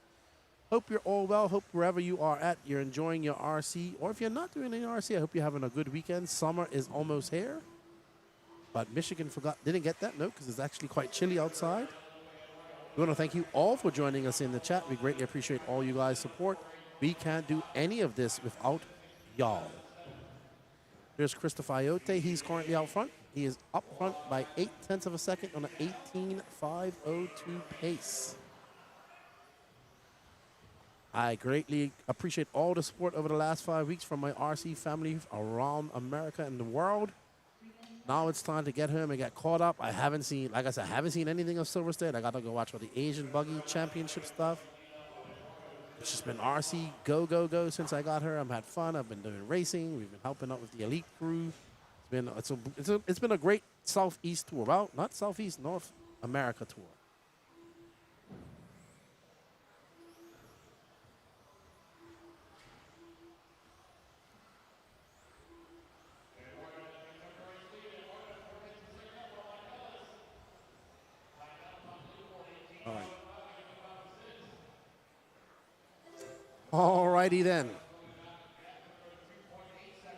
Hope you're all well. Hope wherever you are at, you're enjoying your RC. Or if you're not doing any RC, I hope you're having a good weekend. Summer is almost here. But Michigan didn't get that note because it's actually quite chilly outside. We want to thank you all for joining us in the chat. We greatly appreciate all you guys' support. We can't do any of this without y'all. There's Christopher Iote. He's currently out front. He is up front by 0.8 of a second on an 18.502 pace. I greatly appreciate all the support over the last 5 weeks from my RC family around America and the world. Now it's time to get home and get caught up. I haven't seen, like I said, I haven't seen anything of Silver State. I got to go watch all the Asian Buggy Championship stuff. It's just been RC go, go, go since I got here. I've had fun. I've been doing racing. We've been helping out with the elite crew. It's been a great Southeast tour. Well, not Southeast, North America tour. Alrighty then.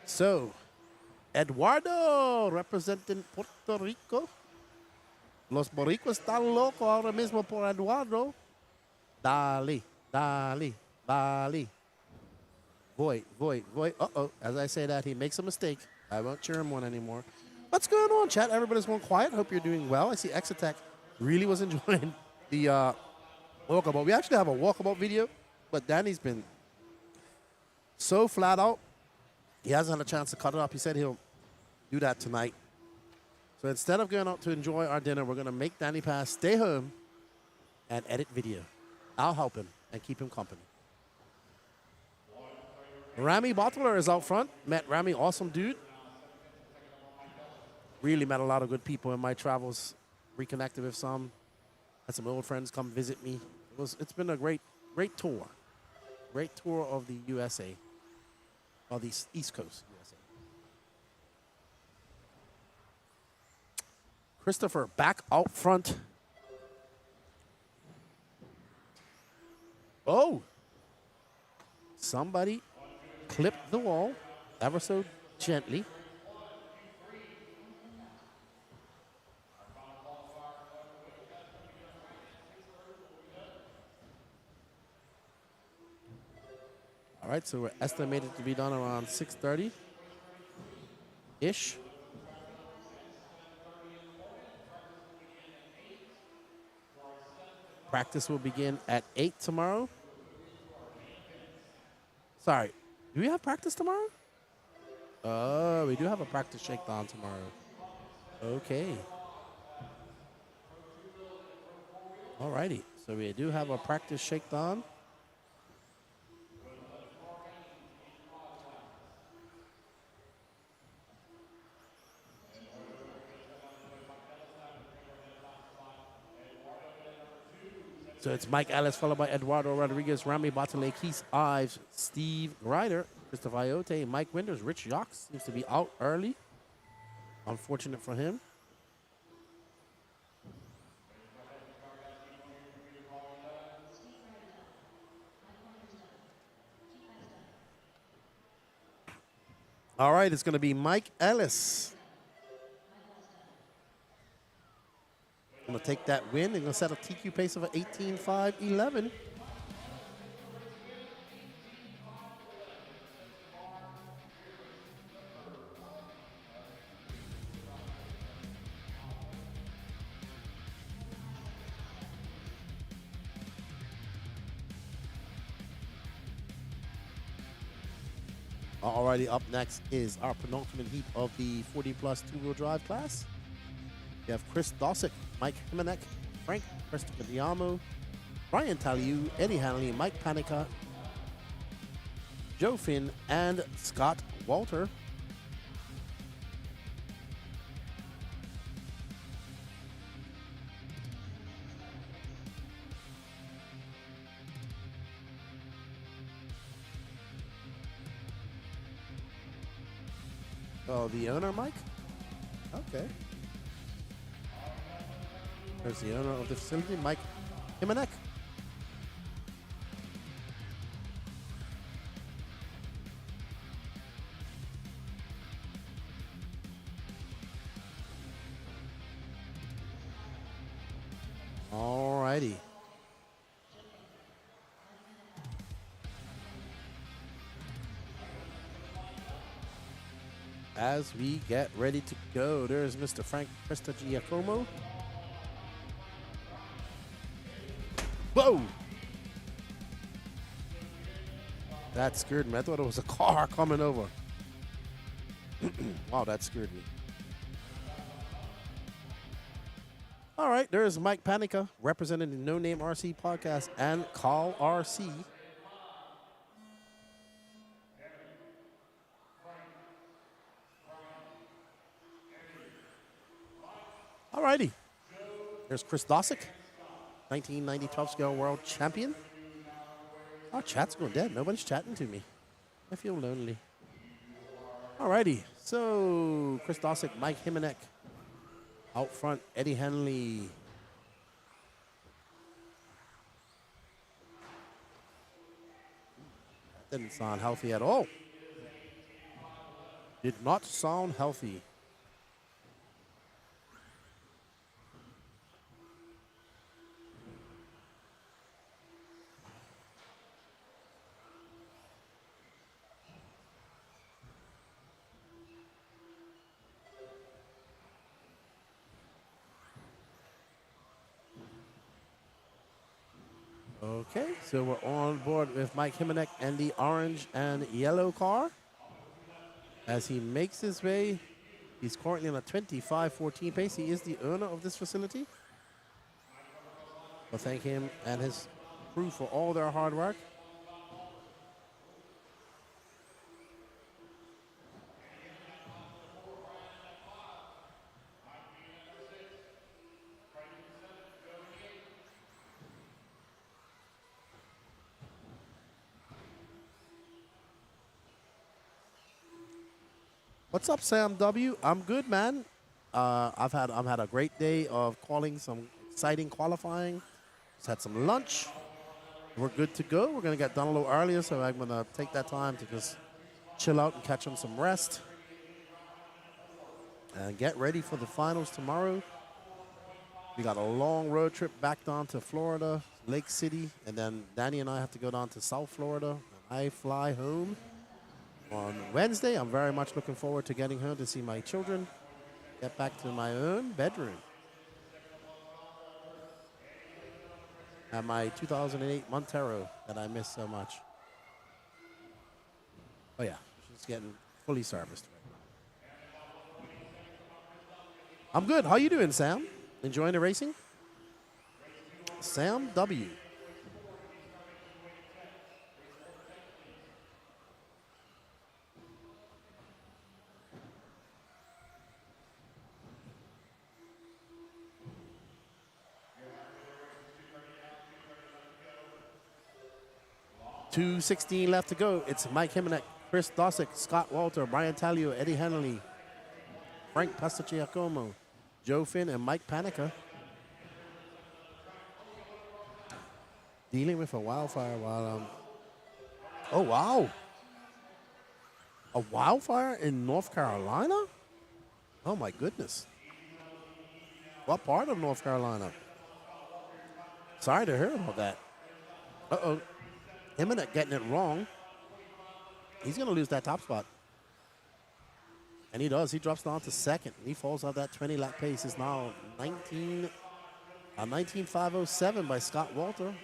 So, Eduardo representing Puerto Rico. Los Boricuas están locos ahora mismo por Eduardo. Dale, dale, dale. Voy. Uh-oh. As I say that, he makes a mistake. I won't cheer him one anymore. What's going on, chat? Everybody's going quiet. Hope you're doing well. I see X-Attack really was enjoying the walkabout. We actually have a walkabout video. But Danny's been so flat out, he hasn't had a chance to cut it up. He said he'll do that tonight. So instead of going out to enjoy our dinner, we're going to make Danny Pass stay home and edit video. I'll help him and keep him company. Rami Bottler is out front. Met Rami, awesome dude. Really met a lot of good people in my travels. Reconnected with some. Had some old friends come visit me. It's been a great tour. Great tour of the USA, or the East Coast USA. Christopher back out front. Oh! Somebody clipped the wall ever so gently. All right, so we're estimated to be done around 6:30-ish. Practice will begin at 8 tomorrow. Sorry, do we have practice tomorrow? Oh, we do have a practice shakedown tomorrow. Okay. All righty, so we do have a practice shakedown. So it's Mike Ellis, followed by Eduardo Rodriguez, Rami Batale, Keith Ives, Steve Ryder, Christopher Iote, Mike Winters. Rich Jacques seems to be out early. Unfortunate for him. All right, it's going to be Mike Ellis. Going to take that win. They're going to set a TQ pace of 18.5.11. Alrighty, up next is our penultimate heat of the 40-plus two-wheel drive class. We have Chris Dosick, Mike Himenek, Frank Christopher Diamo, Brian Taliu, Eddie Hanley, Mike Panica, Joe Finn, and Scott Walter. Oh, the owner, Mike? Okay. There's the owner of the facility, Mike Himenek. All righty. As we get ready to go, there's Mr. Frank Presta Giacomo. Whoa! That scared me. I thought it was a car coming over. Wow, that scared me. All right, there's Mike Panica, representing the No Name RC podcast and Call RC. All righty. There's Chris Dosick, 1990 12-scale world champion. Our chat's going dead. Nobody's chatting to me. I feel lonely. All righty. So, Chris Dosick, Mike Himenek. Out front, Eddie Henley. That didn't sound healthy at all. Did not sound healthy. Okay, so we're on board with Mike Himenek and the orange and yellow car. As he makes his way, he's currently on a 25.14 pace. He is the owner of this facility. We'll thank him and his crew for all their hard work. What's up, Sam W? I'm good, man. I've had a great day of calling some exciting qualifying. Just had some lunch. We're good to go. We're gonna get done a little earlier, so I'm gonna take that time to just chill out and catch on some rest and get ready for the finals tomorrow. We got a long road trip back down to Florida, Lake City, and then Danny and I have to go down to South Florida. And I fly home on Wednesday. I'm very much looking forward to getting home to see my children, get back to my own bedroom. And my 2008 Montero that I miss so much. Oh yeah, she's getting fully serviced right now. I'm good. How you doing, Sam? Enjoying the racing? Sam W. 2:16 left to go. It's Mike Himonek, Chris Dosick, Scott Walter, Brian Talio, Eddie Henley, Frank Pastachiacomo, Joe Finn, and Mike Panica. Dealing with a wildfire while oh wow. A wildfire in North Carolina? Oh my goodness. What part of North Carolina? Sorry to hear about that. Uh-oh. Himonek getting it wrong. He's going to lose that top spot. And he does. He drops down to second. He falls off that 20-lap pace. Is now 19.507 by Scott Walter.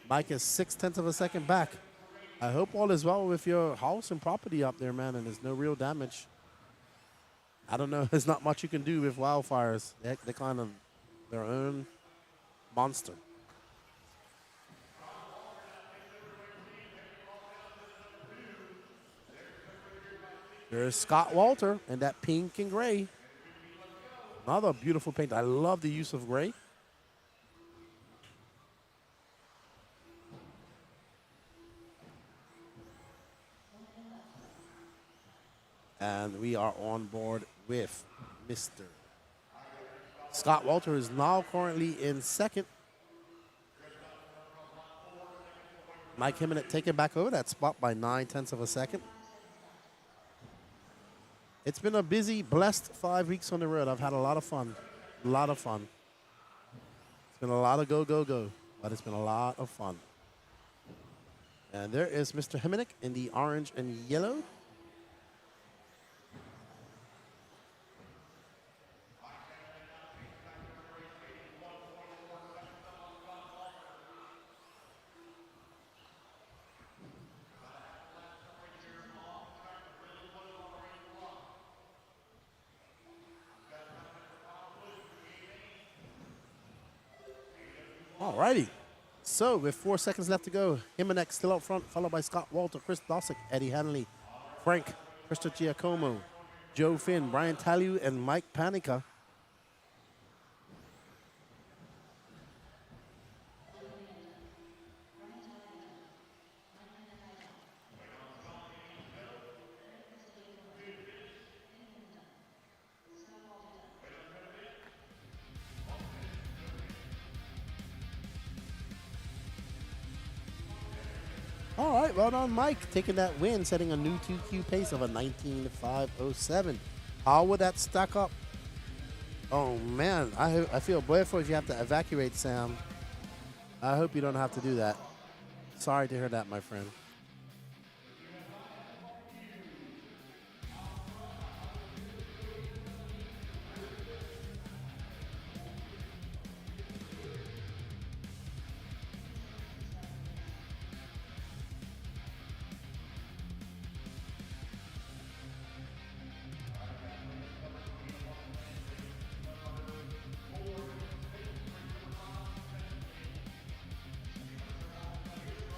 Mike is 0.6 of a second back. I hope all is well with your house and property up there, man, and there's no real damage. I don't know. There's not much you can do with wildfires. They're kind of their own monster. There's Scott Walter in that pink and gray. Another beautiful paint. I love the use of gray. And we are on board with Mr. Scott Walter is now currently in second. Mike Himonek taking back over that spot by 0.9 of a second. It's been a busy, blessed 5 weeks on the road. I've had a lot of fun. A lot of fun. It's been a lot of go, go, go. But it's been a lot of fun. And there is Mr. Himonek in the orange and yellow. Alrighty. So with 4 seconds left to go, Himonek still up front, followed by Scott Walter, Chris Dosick, Eddie Hanley, Frank Giacomo, Joe Finn, Brian Taliu, and Mike Panica. All right, well done, Mike, taking that win, setting a new 2Q pace of a 19.507. How would that stack up? Oh, man, I feel bad for if you have to evacuate, Sam. I hope you don't have to do that. Sorry to hear that, my friend.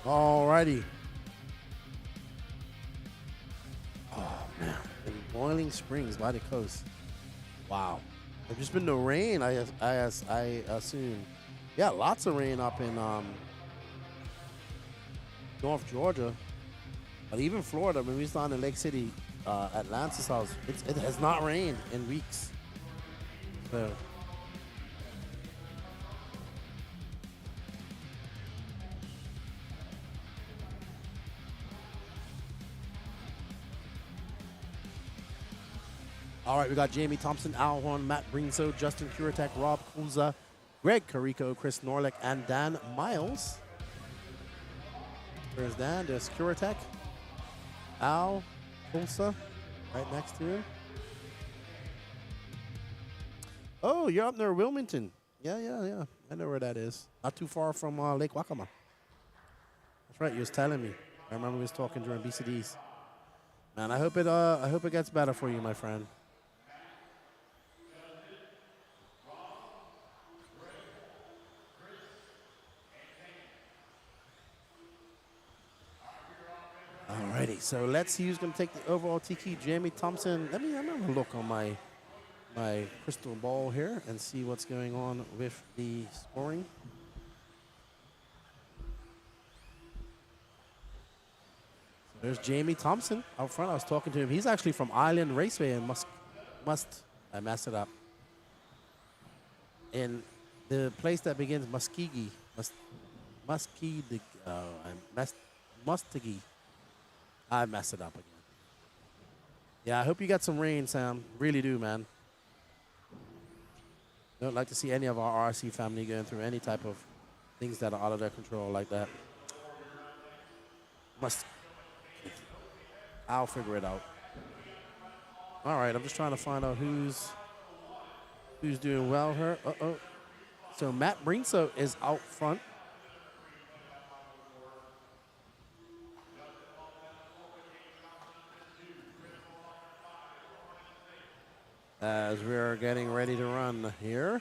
Alrighty. Oh man, in Boiling Springs by the coast. Wow. There's just been no rain. I assume. Yeah, lots of rain up in North Georgia, but even Florida. When we was down in Lake City, at Lance's house, it has not rained in weeks. So. All right, we got Jamie Thompson, Al Horn, Matt Bringso, Justin Kuratek, Rob Kulza, Greg Carico, Chris Norlick, and Dan Miles. There's Dan, there's Kuratek, Al, Kulza, right next to him. Oh, you're up near Wilmington. Yeah. I know where that is. Not too far from Lake Wakama. That's right, you was telling me. I remember we was talking during BCDs. Man, I hope it gets better for you, my friend. Alrighty, so let's see who's going to take the overall TQ. Jamie Thompson. I'm going to look on my crystal ball here and see what's going on with the scoring. There's Jamie Thompson out front. I was talking to him. He's actually from Island Raceway in I messed it up. In the place that begins Muskegee. Muskegee. Muskegee. I messed it up again. Yeah, I hope you got some rain, Sam. Really do, man. Don't like to see any of our RC family going through any type of things that are out of their control like that. I'll figure it out. All right, I'm just trying to find out who's doing well here. Uh-oh. So Matt Brinso is out front. As we're getting ready to run here.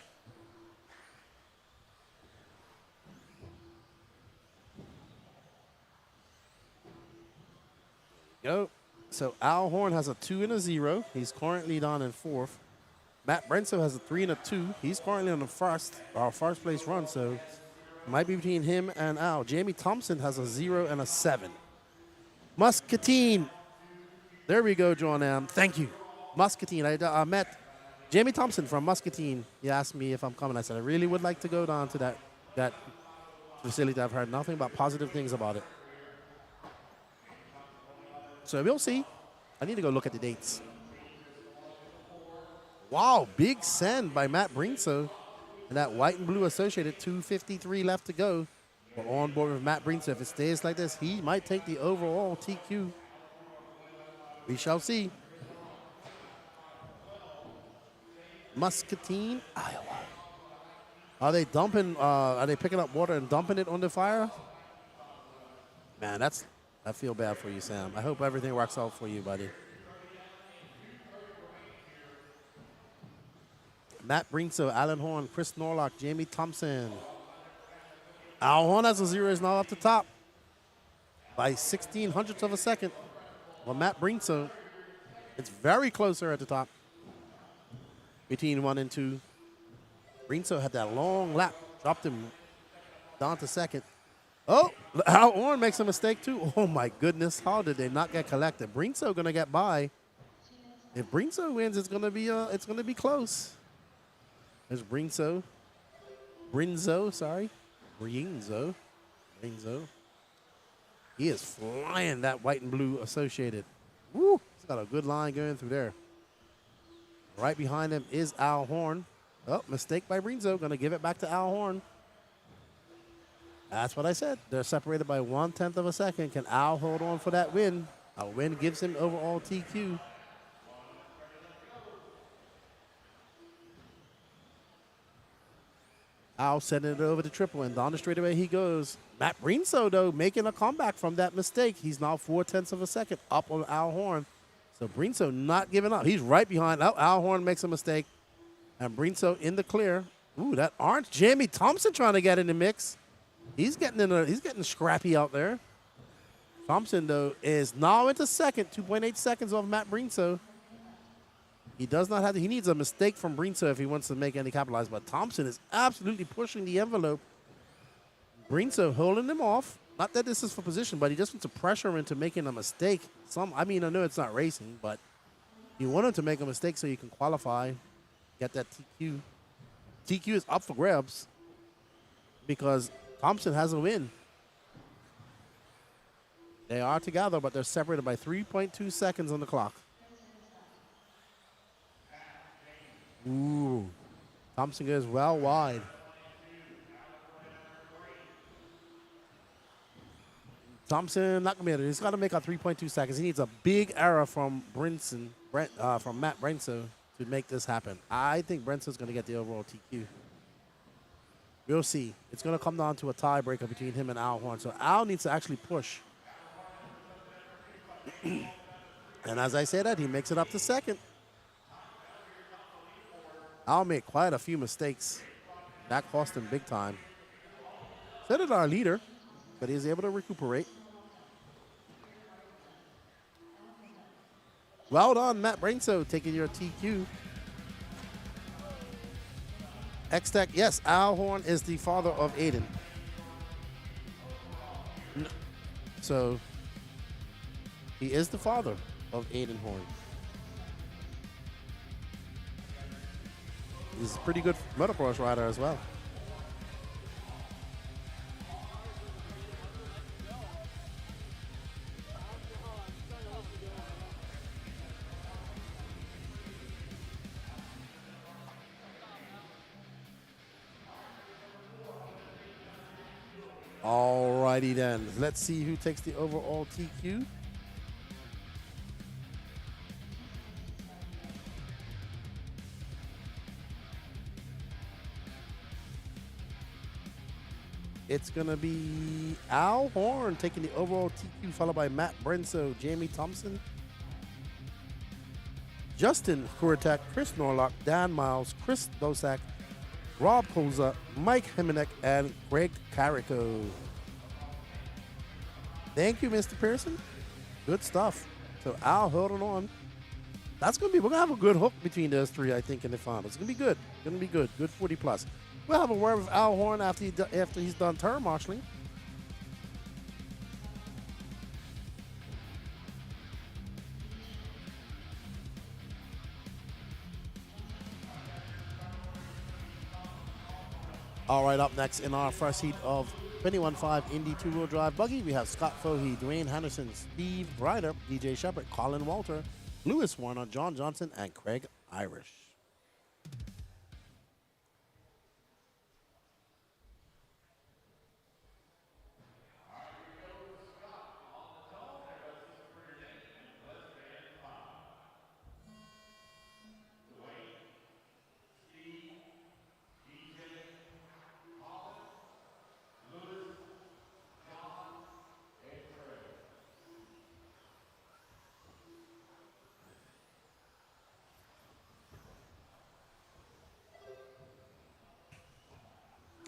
Go. So Al Horn has a 2 and a 0. He's currently down in 4th. Matt Brenso has a 3 and a 2. He's currently on the first place run, so it might be between him and Al. Jamie Thompson has a 0 and a 7. Muscatine. There we go, John M. Thank you. Muscatine. I met Jamie Thompson from Muscatine. He asked me if I'm coming. I said I really would like to go down to that facility. I've heard nothing but positive things about it. So we'll see. I need to go look at the dates. Wow, big send by Matt Brinso. And that white and blue associated, 2:53 left to go. We're on board with Matt Brinso. If it stays like this, he might take the overall TQ. We shall see. Muscatine, Iowa. Are they dumping, are they picking up water and dumping it on the fire? Man, I feel bad for you, Sam. I hope everything works out for you, buddy. Matt Brinso, Alan Horn, Chris Norlock, Jamie Thompson. Al Horn has a 0, is now up the top by 1600ths of a second. Well, Matt Brinso, it's very close there at the top. Between 1 and 2. Brinso had that long lap, dropped him down to second. Oh, Al Horn makes a mistake too. Oh my goodness, how did they not get collected? Brinso gonna get by. If Brinso wins, it's gonna be close. There's Brinso. Brinso. He is flying that white and blue associated. Woo, he's got a good line going through there. Right behind him is Al Horn. Oh, mistake by Brinso. Gonna give it back to Al Horn. That's what I said. They're separated by 1/10 of a second. Can Al hold on for that win? A win gives him overall TQ. Al sending it over to triple, and down the straightaway he goes. Matt Brinso, though, making a comeback from that mistake. He's now 4/10 of a second up on Al Horn. So Brinso not giving up. He's right behind. Oh, Al Horn makes a mistake. And Brinso in the clear. Ooh, that orange. Jamie Thompson trying to get in the mix. He's getting scrappy out there. Thompson, though, is now into second, 2.8 seconds off Matt Brinso. He does not have to, he needs a mistake from Brinso if he wants to make any capitalize, but Thompson is absolutely pushing the envelope. Brinso holding him off. Not that this is for position, but he just wants to pressure him into making a mistake. I know it's not racing, but you want him to make a mistake so you can qualify, get that TQ. TQ is up for grabs because Thompson has a win. They are together, but they're separated by 3.2 seconds on the clock. Ooh. Thompson goes well wide. Thompson not gonna be able to. He's got to make out 3.2 seconds. He needs a big error from from Matt Brinso to make this happen. I think Brinso's gonna get the overall TQ. We'll see. It's gonna come down to a tiebreaker between him and Al Horn. So Al needs to actually push. And as I say that, he makes it up to second. Al made quite a few mistakes. That cost him big time. So did our leader, but he's able to recuperate. Well done, Matt Brinso, taking your TQ. X-Tech, yes, Al Horn is the father of Aiden. So, He is the father of Aiden Horn. He's a pretty good motocross rider as well. Alrighty then. Let's see who takes the overall TQ. It's going to be Al Horn taking the overall TQ, followed by Matt Brenso, Jamie Thompson, Justin Kuritek, Chris Norlock, Dan Miles, Chris Dosak, Rob Koza, Mike Heminek, and Greg Carrico. Thank you, Mr. Pearson. Good stuff. So Al holding on. That's going to be, we're going to have a good hook between those three, I think, in the final. It's going to be good. Going to be good. Good 40 plus. We'll have a word with Al Horn after he's done turn marshaling. All right, up next in our first heat of 21.5 Indy two-wheel drive buggy, we have Scott Fohey, Dwayne Henderson, Steve Ryder, DJ Shepard, Colin Walter, Lewis Warner, John Johnson, and Craig Irish.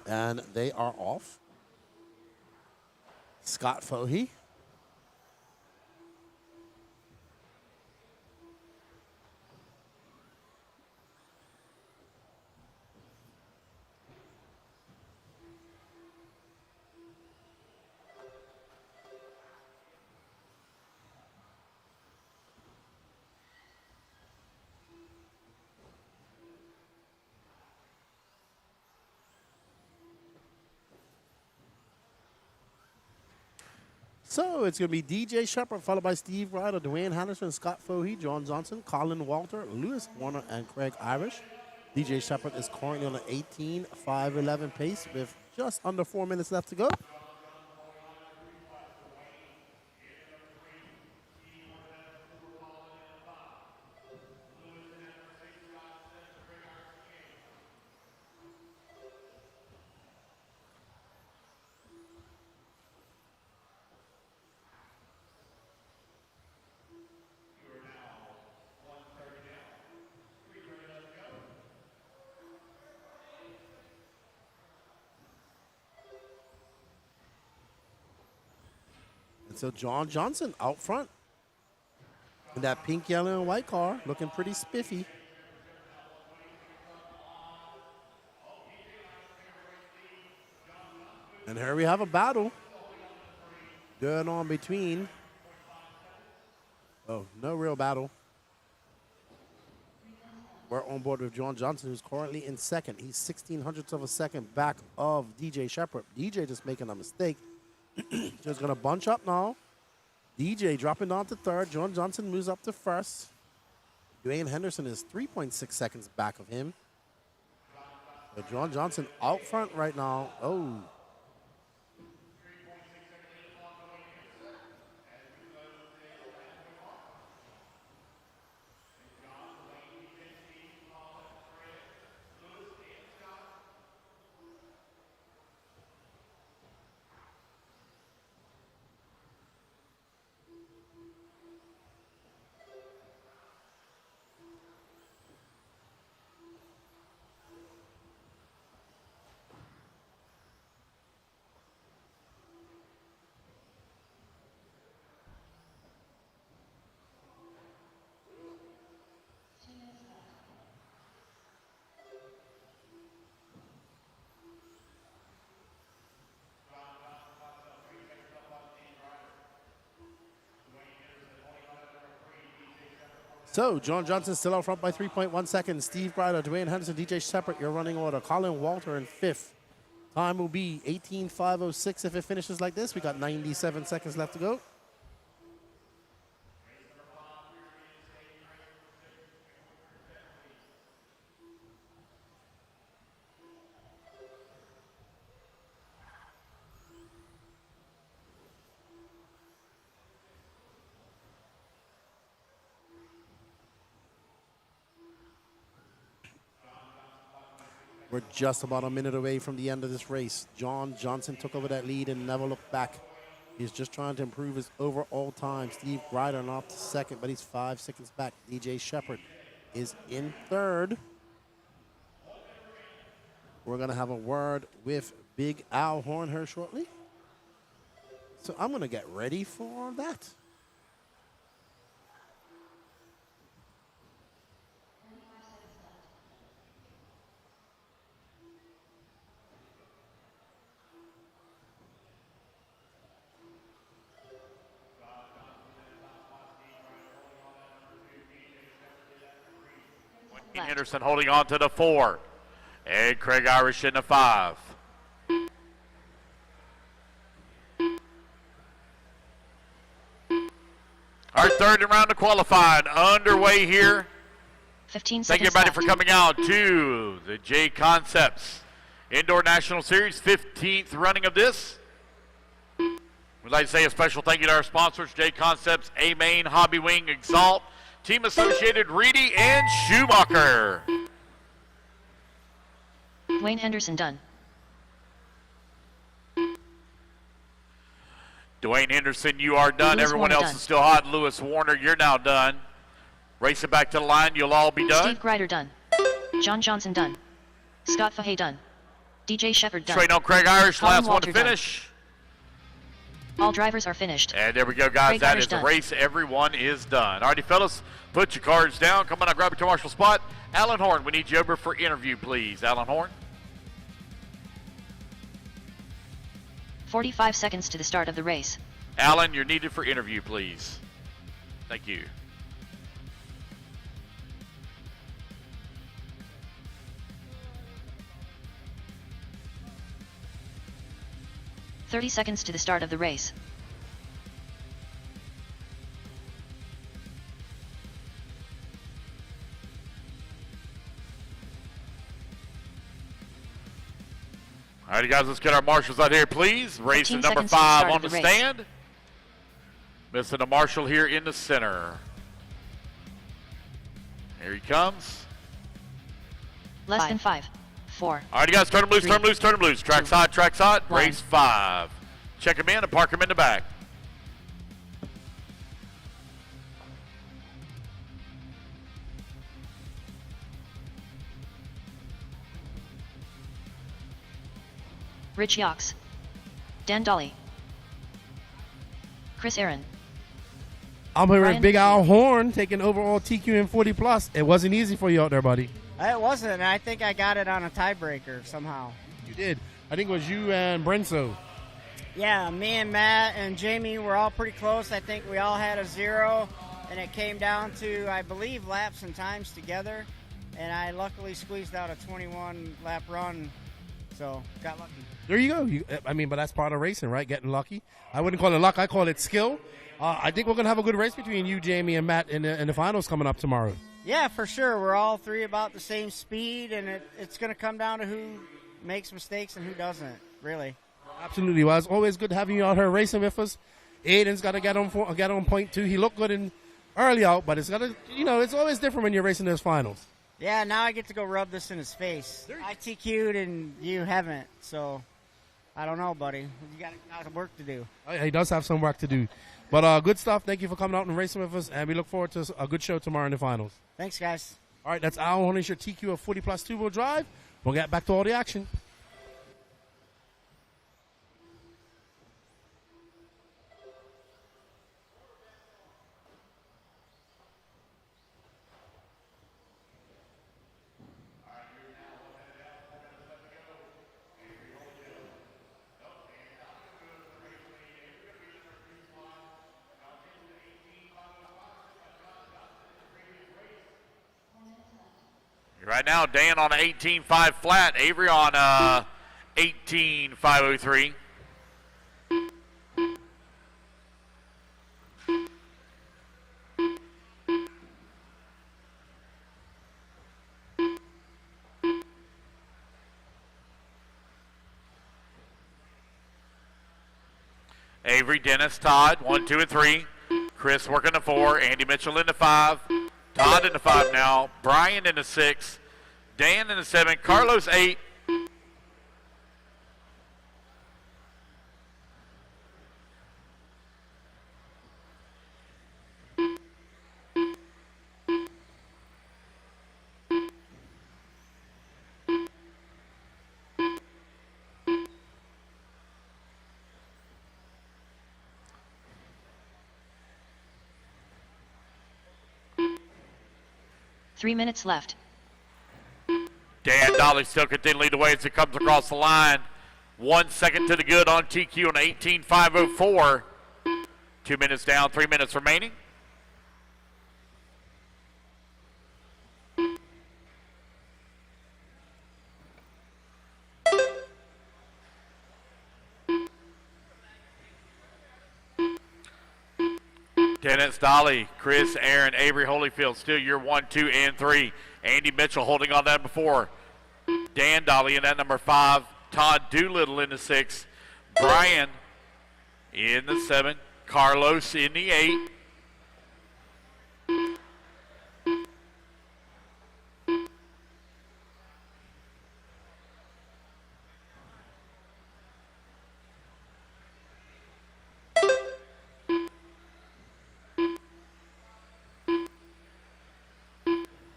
And they are off. Scott Fohey. So it's going to be DJ Shepard, followed by Steve Ryder, Dwayne Henderson, Scott Fohey, John Johnson, Colin Walter, Lewis Warner, and Craig Irish. DJ Shepard is currently on an 18.511 pace with just under 4 minutes left to go. And so John Johnson out front in that pink, yellow, and white car, looking pretty spiffy. And here we have a battle going on between. Oh, no real battle. We're on board with John Johnson, who's currently in second. He's 1600ths of a second back of DJ Shepard. DJ just making a mistake. Just going to bunch up now. DJ dropping down to third. John Johnson moves up to first. Dwayne Henderson is 3.6 seconds back of him. But John Johnson out front right now. Oh. So, John Johnson still out front by 3.1 seconds. Steve Grider, Dwayne Henderson, DJ Shepard, your running order. Colin Walter in fifth. Time will be 18:5:06 if it finishes like this. We got 97 seconds left to go. We're just about a minute away from the end of this race. John Johnson took over that lead and never looked back. He's just trying to improve his overall time. Steve Grider off to second, but he's 5 seconds back. DJ Shepard is in third. We're going to have a word with Big Al Horn here shortly. So I'm going to get ready for that. Henderson holding on to the 4. And Craig Irish in the 5. Our third round of qualifying underway here. 15 Thank you seconds everybody left. for coming out to the Jconcepts Indoor National Series, 15th running of this. We'd like to say a special thank you to our sponsors, Jconcepts, A-Main, Hobby Wing, Exalt, Team Associated, Reedy, and Schumacher. Wayne Henderson done. Dwayne Henderson, you are done. Lewis Everyone Warner else done. is still hot. Lewis Warner, you're now done. Race it back to the line. You'll all be done. Steve Grider done. John Johnson done. Scott Fahey done. DJ Shepard done. Straight on Craig Irish, Colin last one Walter to done. finish. All drivers are finished. And there we go, guys. Craig That Irish is the done. race. Everyone is done. Alrighty, fellas, put your cards down. Come on out, grab your marshal spot. Alan Horn, we need you over for interview, please. Alan Horn. 45 seconds to the start of the race. Alan, you're needed for interview, please. Thank you. "30 seconds to the start of the race. Alrighty, guys, let's get our marshals out here, please. Racing 15 number seconds to the 5 start on of the the race. stand. Missing a marshal here in the center. Here he comes. Less than 5, 4, Alrighty, guys, turn them loose, 3, turn them loose, turn them loose. Track's hot, track's hot. 1. Race 5. Check them in and park them in the back. Rich Yox. Dan Dolly. Chris Aaron. I'm here Ryan with Big Bishop. Al Horn taking overall TQ in 40 plus. It wasn't easy for you out there, buddy. It wasn't. I think I got it on a tiebreaker somehow. You did. I think it was you and Brenso. Yeah, me and Matt and Jamie were all pretty close. I think we all had a 0, and it came down to, I believe, laps and times together. And I luckily squeezed out a 21-lap run, so got lucky. There you go. But that's part of racing, right? Getting lucky. I wouldn't call it luck. I call it skill. I think we're going to have a good race between you, Jamie, and Matt in the finals coming up tomorrow. Yeah, for sure. We're all three about the same speed, and it's going to come down to who makes mistakes and who doesn't, really. Absolutely. Well, it's always good having you out here racing with us. Aiden's got to get on point, too. He looked good in early out, but it's got to, it's always different when you're racing those finals. Yeah, now I get to go rub this in his face. I TQ'd and you haven't, so I don't know, buddy. You got work to do. He does have some work to do. But good stuff. Thank you for coming out and racing with us, and we look forward to a good show tomorrow in the finals. Thanks, guys. All right, that's Al Horn, your TQ of 40 plus two-wheel drive. We'll get back to all the action. Right now, Dan on an 18.5 flat. Avery on 18.503. Avery, Dennis, Todd, 1, 2, and 3. Chris working the 4. Andy Mitchell in the 5. Todd in the 5 now. Brian in the 6. Dan in the 7. Carlos 8. Three minutes left. Dan Dolly still continuing to lead the way as it comes across the line. 1 second to the good on TQ on 18.504. 2 minutes down, 3 minutes remaining. Dennis Dolly, Chris, Aaron, Avery Holyfield, still your 1, 2, and 3. Andy Mitchell holding on that before. Dan Dolly in that number 5. Todd Doolittle in the 6. Brian in the 7. Carlos in the 8.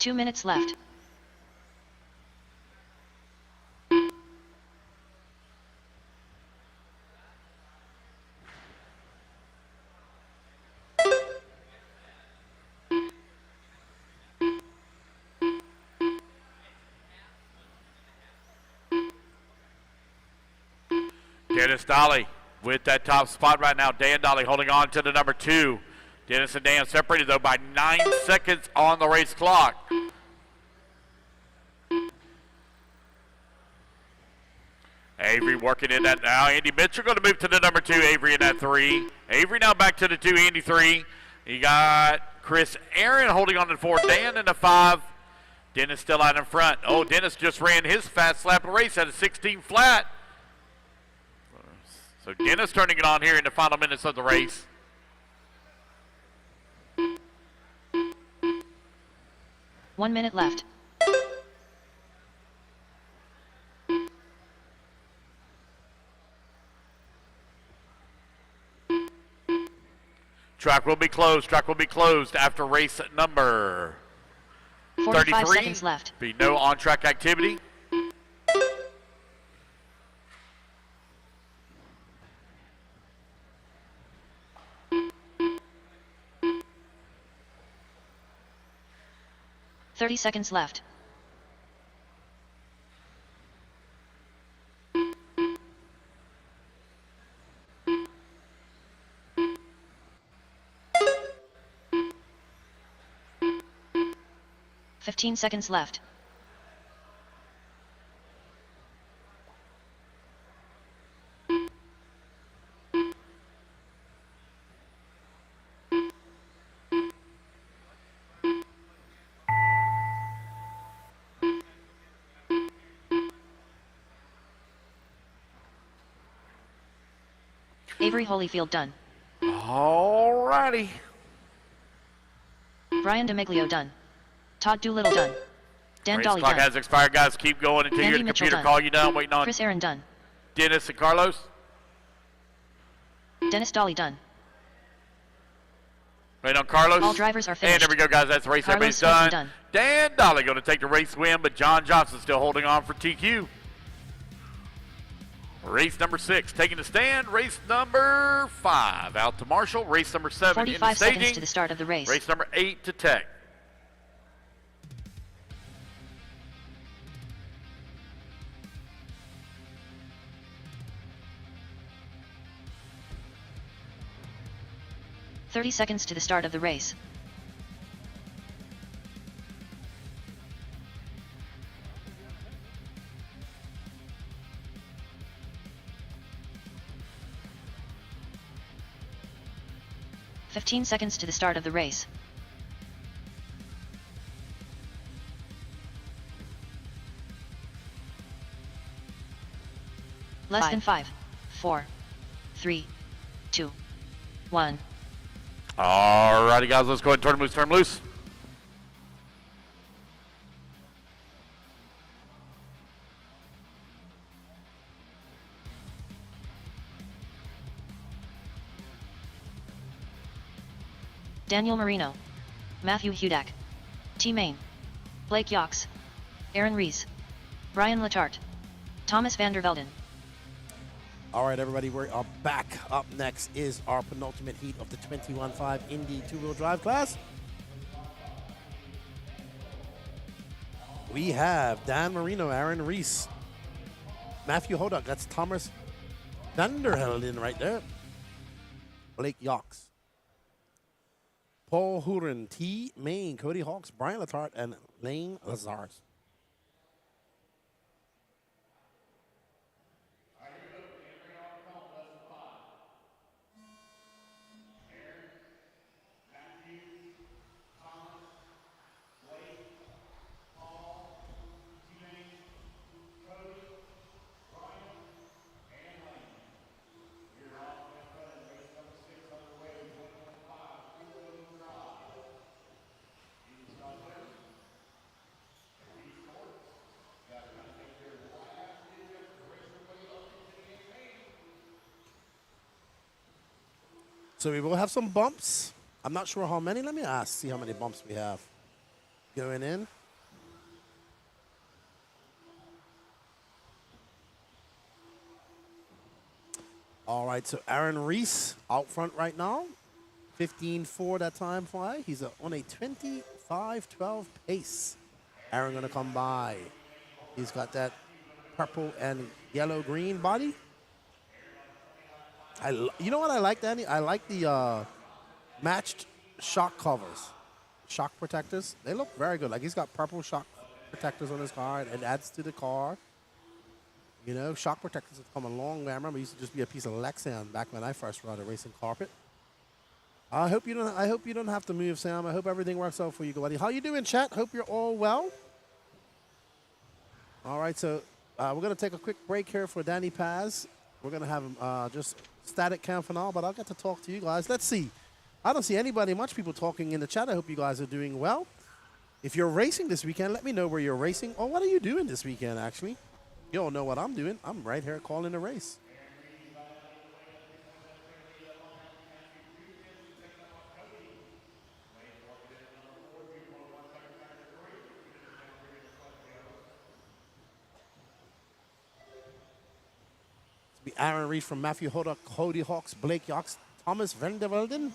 Two minutes left. Dennis Dolly with that top spot right now. Dan Dolly holding on to the number 2. Dennis and Dan separated though by 9 seconds on the race clock. Avery working in that now. Andy Mitchell going to move to the number 2. Avery in that 3. Avery now back to the 2. Andy 3. You got Chris Aaron holding on to the 4. Dan in the 5. Dennis still out in front. Oh, Dennis just ran his fast lap of the race at a 16 flat. So Dennis turning it on here in the final minutes of the race. One minute left. Track will be closed. Track will be closed after race number 45 33. seconds left. Be no on-track activity. $30 seconds left. $15 seconds left. Avery Holyfield done. All righty. Brian DeMiglio done. Todd Doolittle done. Dan Race Dolly clock done. has expired, guys. Keep going until you Andy hear the Mitchell computer done. call you down. Waiting on Chris Aaron done. Dennis and Carlos. Dennis Dolly done. Waiting on Carlos. All drivers are And finished. there we go, guys. That's the race. Carlos Everybody's Smith done. Dan Dolly going to take the race win, but John Johnson still holding on for TQ. Race number 6 taking the stand. Race number 5 out to Marshall. Race number 7 in the 45 seconds staging. to the start of the race. Race number 8 to Tech. $30 seconds to the start of the race. 15 seconds to the start of the race. Less than 5, 4, 3, 2, 1. All righty, guys, let's go ahead and turn them loose, turn them loose. Daniel Marino, Matthew Hudak, T. Main, Blake Yox, Aaron Rees, Brian Letarte, Thomas van der Velden. All right, everybody, we are back. Up next is our penultimate heat of the 21.5 Indy two-wheel drive class. We have Dan Marino, Aaron Rees, Matthew Hodak, that's Thomas van der Velden right there, Blake Yox, Paul Huren, T. Main, Cody Hawks, Brian Letarte, and Lane Lazars. So we will have some bumps. I'm not sure how many. Let me see how many bumps we have going in. All right, so Aaron Rees out front right now. 15.4 that time fly. He's on a 25.12 pace. Aaron gonna come by. He's got that purple and yellow-green body. You know what I like, Danny? I like the matched shock covers, shock protectors. They look very good. Like, he's got purple shock protectors on his car. It adds to the car. You know, shock protectors have come a long way. I remember it used to just be a piece of Lexan back when I first rode a racing carpet. I hope you don't have to move, Sam. I hope everything works out for you, buddy. How you doing, chat? Hope you're all well. All right, so we're gonna take a quick break here for Danny Paz. We're gonna have him just static cam for now, but I'll get to talk to you guys. Let's see. I don't see much people talking in the chat. I hope you guys are doing well. If you're racing this weekend, let me know where you're racing or what are you doing this weekend, actually. You don't know what I'm doing. I'm right here calling a race. Aaron Reed from Matthew Hodak, Cody Hawks, Blake Yox, Thomas van der Velden,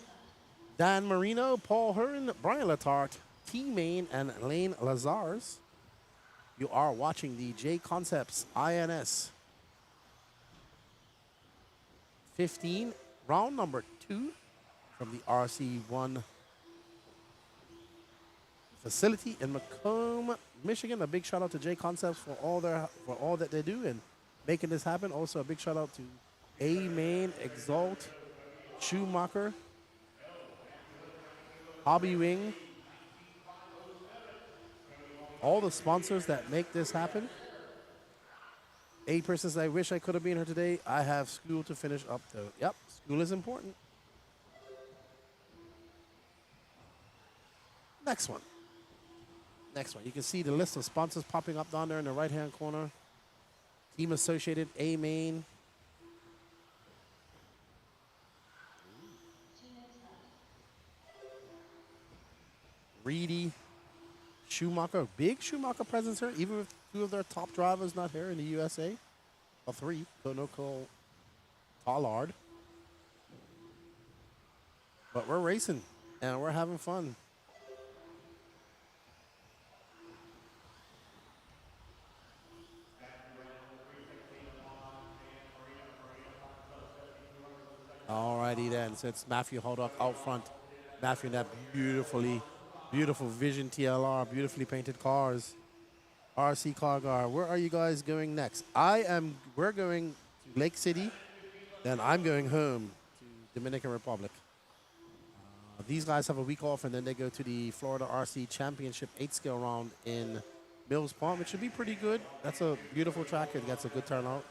Dan Marino, Paul Huren, Brian Letarte, T. Main, and Lane Lazars. You are watching the Jconcepts INS 15, round number 2 from the RC1 facility in Macomb, Michigan. A big shout out to Jconcepts for all that they do and making this happen. Also, a big shout out to A-Main, Exalt, Schumacher, Hobby Wing, all the sponsors that make this happen. A-Person says, I wish I could have been here today. I have school to finish up though. Yep, school is important. Next one. You can see the list of sponsors popping up down there in the right-hand corner. Team Associated, A-Main. Reedy, Schumacher, big Schumacher presence here, even with 2 of their top drivers not here in the USA. Or 3, Konoko, Pollard. But we're racing, and we're having fun. Alrighty then, so it's Matthew Hodak out front. Matthew in that beautiful Vision TLR, beautifully painted cars. RC Cargar, where are you guys going next? We're going to Lake City, then I'm going home to Dominican Republic. These guys have a week off, and then they go to the Florida RC Championship 8-scale round in Mills Pond, which should be pretty good. That's a beautiful track. It gets a good turnout.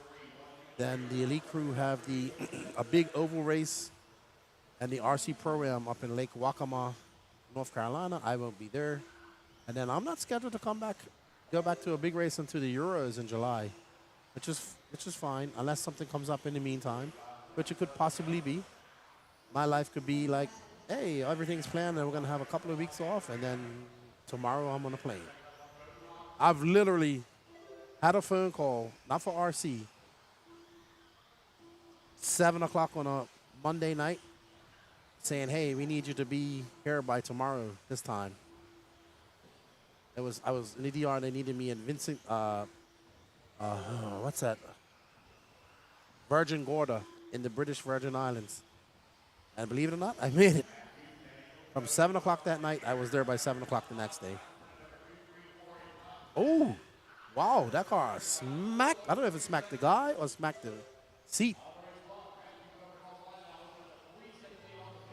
Then the elite crew have the a big oval race and the RC Pro-Am up in Lake Waccamaw, North Carolina. I won't be there. And then I'm not scheduled to go back to a big race into the Euros in July, which is fine, unless something comes up in the meantime, which it could possibly be. My life could be like, hey, everything's planned and we're going to have a couple of weeks off, and then tomorrow I'm on a plane. I've literally had a phone call, not for RC, 7 o'clock on a Monday night, saying, hey, we need you to be here by tomorrow this time. I was in the DR, and they needed me in Vincent, what's that? Virgin Gorda in the British Virgin Islands. And believe it or not, I made it. From 7 o'clock that night, I was there by 7 o'clock the next day. Oh, wow, that car smacked. I don't know if it smacked the guy or smacked the seat.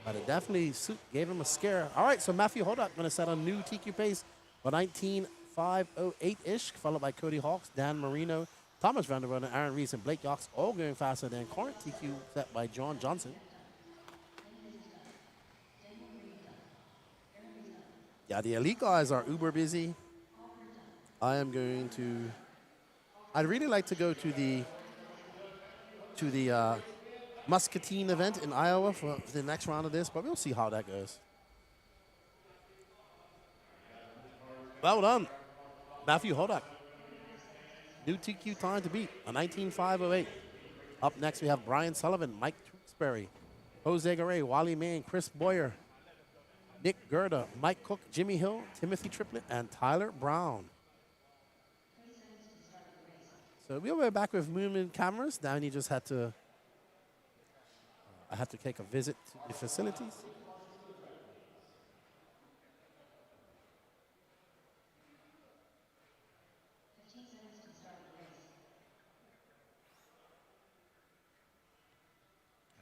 But it definitely gave him a scare. All right, so Matthew Hodak going to set a new TQ pace for 19.508-ish, followed by Cody Hawks, Dan Marino, Thomas Vanderbilt, and Aaron Reese, and Blake Yox, all going faster than current TQ set by John Johnson. Yeah, the elite guys are uber busy. I'd really like to go to the Muscatine event in Iowa for the next round of this, but we'll see how that goes. Well done, Matthew Hodak. New TQ time to beat, a 19.508. Up next, we have Brian Sullivan, Mike Tewksbury, Jose Garay, Wally Main, Chris Boyer, Nick Gerda, Mike Cook, Jimmy Hill, Timothy Triplett, and Tyler Brown. So we'll be back with movement cameras. Downey just had to, I had to take a visit to the facilities.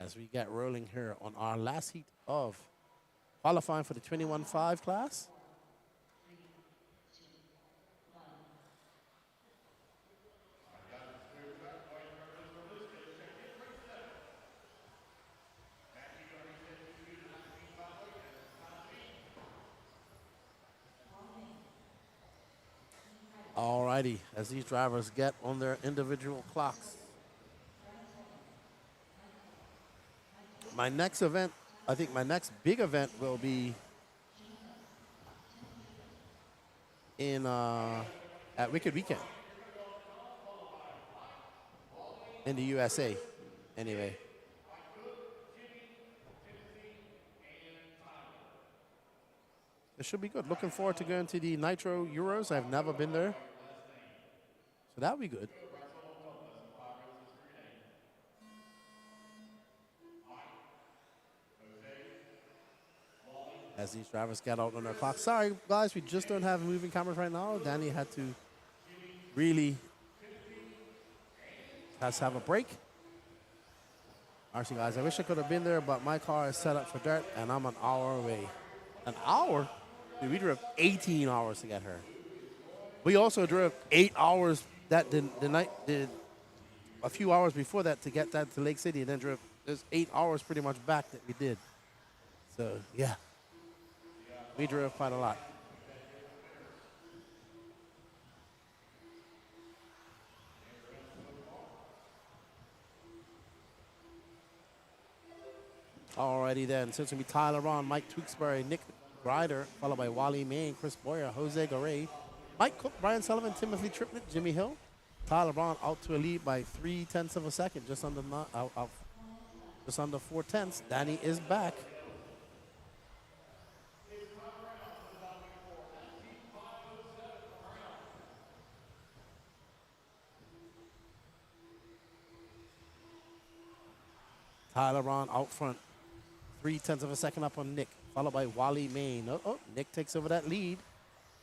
As we get rolling here on our last heat of qualifying for the 21.5 class. Alrighty, as these drivers get on their individual clocks. My next event, I think my next big event will be in at Wicked Weekend in the USA. Anyway, it should be good. Looking forward to going to the Nitro Euros. I've never been there, so that'll be good. As these drivers get out on their clock. Sorry, guys, we just don't have moving cameras right now. Danny had to really has to have a break. RC guys, I wish I could have been there, but my car is set up for dirt, and I'm an hour away. An hour? Dude, we drove 18 hours to get here. We also drove 8 hours that a few hours before that to get that to Lake City, and then drove there's 8 hours pretty much back that we did. So yeah. We drove quite a lot. Alrighty then, so it's going to be Tyler Ron, Mike Tewksbury, Nick Grider, followed by Wally Main, Chris Boyer, Jose Garay, Mike Cook, Brian Sullivan, Timothy Triplett, Jimmy Hill. Tyler Ron out to a lead by 0.3 of a second, just under 0.4. Danny is back. Tyler Ron out front, 0.3 of a second up on Nick, followed by Wally Main. Oh, Nick takes over that lead.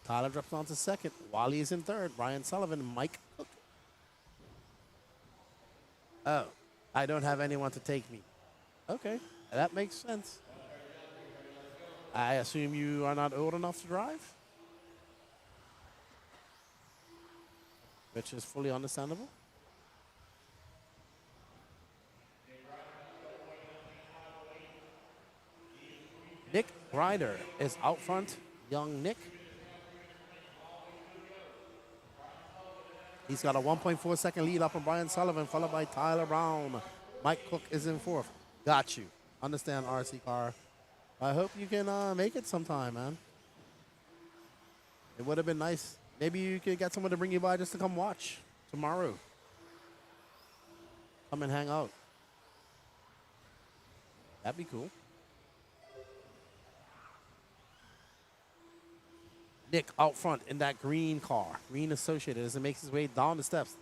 Tyler drops on to second. Wally is in third. Brian Sullivan, Mike Cook. Oh, I don't have anyone to take me. Okay, that makes sense. I assume you are not old enough to drive, which is fully understandable. Nick Ryder is out front. Young Nick. He's got a 1.4 second lead up on Brian Sullivan, followed by Tyler Brown. Mike Cook is in fourth. Got you. Understand, RC car. I hope you can make it sometime, man. It would have been nice. Maybe you could get someone to bring you by just to come watch tomorrow. Come and hang out. That'd be cool. Nick out front in that green car, green Associated, as it makes his way down the steps.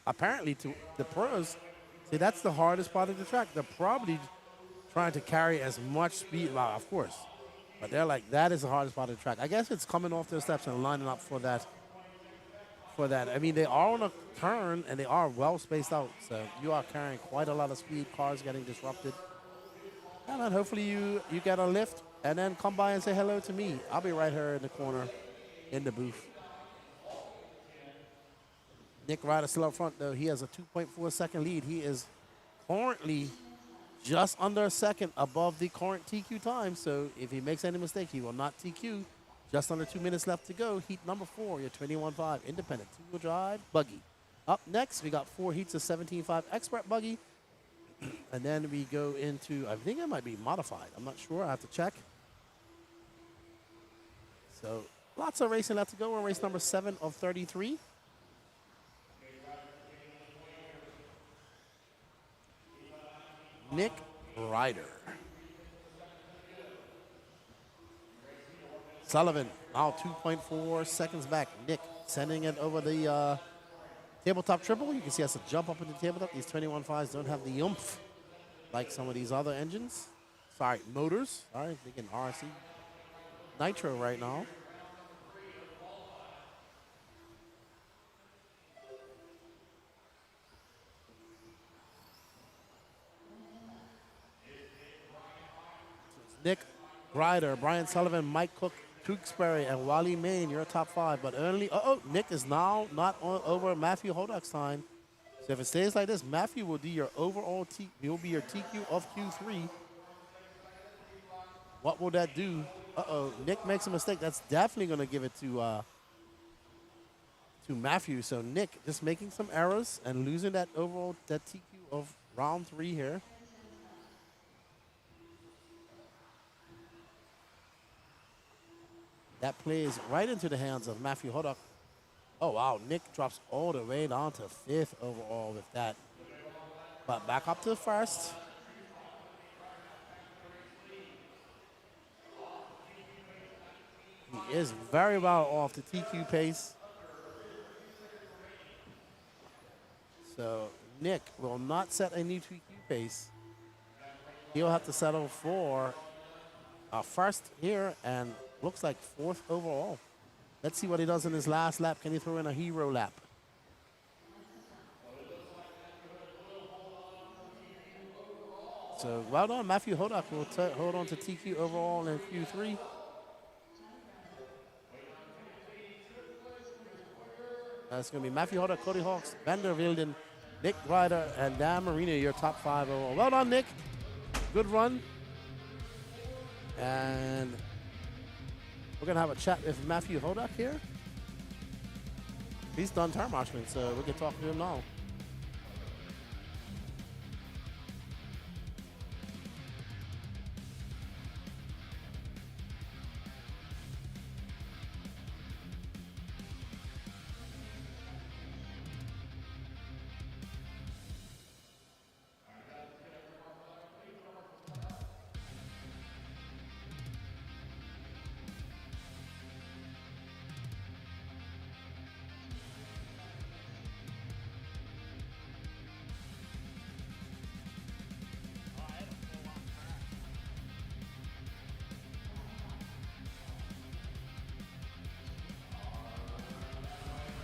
Apparently, to the pros, see, that's the hardest part of the track. They're probably trying to carry as much speed, well, of course, but they're like, that is the hardest part of the track. I guess it's coming off their steps and lining up for that. I mean, they are on a turn, and they are well spaced out, so you are carrying quite a lot of speed. Cars getting disrupted. And then hopefully you get a lift, and then come by and say hello to me. I'll be right here in the corner in the booth. Nick Ryder still up front, though. He has a 2.4 second lead. He is currently just under a second above the current TQ time. So if he makes any mistake, he will not TQ. Just under 2 minutes left to go. Heat number 4, your 21.5 independent two-wheel drive buggy. Up next, we got 4 heats of 17.5 expert buggy. And then we go into, I think it might be modified. I'm not sure. I have to check. So lots of racing left to go. We're on race number 7 of 33. Nick Ryder. Sullivan now 2.4 seconds back. Nick sending it over the tabletop triple. You can see has to jump up into the tabletop. These 21.5s don't have the oomph like some of these other engines. Sorry, motors. Sorry, thinking RC Nitro right now. Nick Ryder, Brian Sullivan, Mike Cook, Tewksbury, and Wally Main, your top 5. But only, Nick is now not over Matthew Hodock's time. So if it stays like this, Matthew will do your overall he'll be your TQ of Q3. What will that do? Nick makes a mistake. That's definitely going to give it to Matthew. So Nick just making some errors and losing that overall TQ of round 3 here. That plays right into the hands of Matthew Hodock. Oh, wow. Nick drops all the way down to 5th overall with that. But back up to 1st. He is very well off the TQ pace. So Nick will not set a new TQ pace. He'll have to settle for a 1st here and looks like 4th overall. Let's see what he does in his last lap. Can he throw in a hero lap? So well done. Matthew Hodock will hold on to TQ overall in Q3. That's going to be Matthew Hodock, Cody Hawks, Vander Wilden, Nick Ryder, and Dan Marino, your top 5 overall. Well done, Nick. Good run. And we're going to have a chat with Matthew Hodock here. He's done turn marshalling, so we can talk to him now.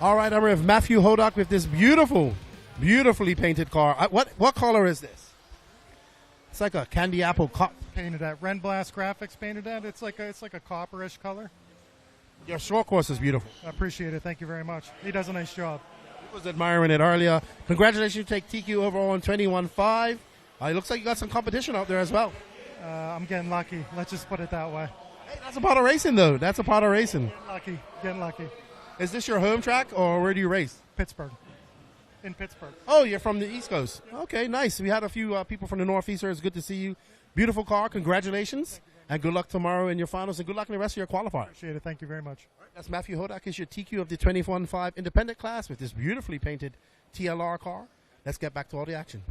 All right, I'm with Matthew Hodock with this beautifully painted car. What color is this? It's like a candy apple painted at. Ren Blast Graphics painted at. It's like a copperish color. Your short course is beautiful. I appreciate it. Thank you very much. He does a nice job. I was admiring it earlier. Congratulations, you take TQ overall in 21.5. It looks like you got some competition out there as well. I'm getting lucky. Let's just put it that way. Hey, that's a part of racing, though. That's a part of racing. Getting lucky. Is this your home track, or where do you race? Pittsburgh. In Pittsburgh. Oh, you're from the East Coast. Okay, nice. We had a few people from the Northeast here. It's good to see you. Beautiful car. Congratulations. And good luck tomorrow in your finals, and good luck in the rest of your qualifiers. Appreciate it. Thank you very much. All right, that's Matthew Hodak. Is your TQ of the 21.5 independent class with this beautifully painted TLR car. Let's get back to all the action.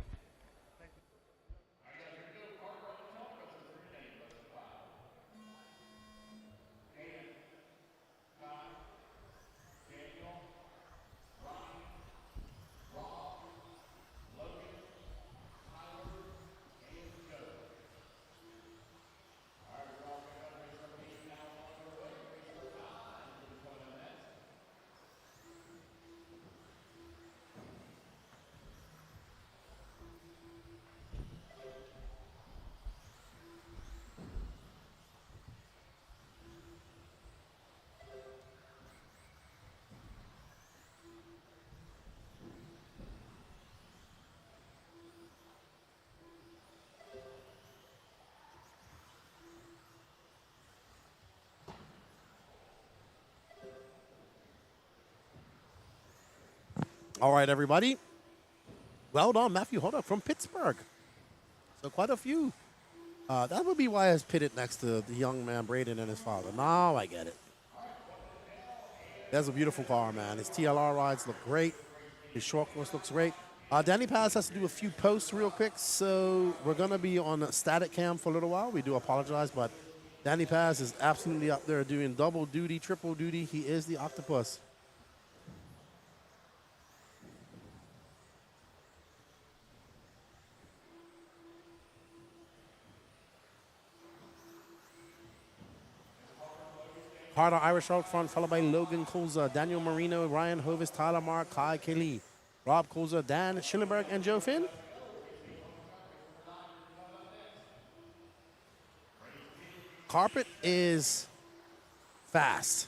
All right, everybody. Well done, Matthew Hodak from Pittsburgh. So quite a few. That would be why I was pitted next to the young man, Braden, and his father. Now I get it. That's a beautiful car, man. His TLR rides look great. His short course looks great. Danny Paz has to do a few posts real quick, so we're going to be on a static cam for a little while. We do apologize, but Danny Paz is absolutely up there doing double duty, triple duty. He is the octopus. Carter Irish out front, followed by Logan Kulza, Daniel Marino, Ryan Hovis, Tyler Mark, Kai Kelly, Rob Kulza, Dan Schillenberg, and Joe Finn. Carpet is fast.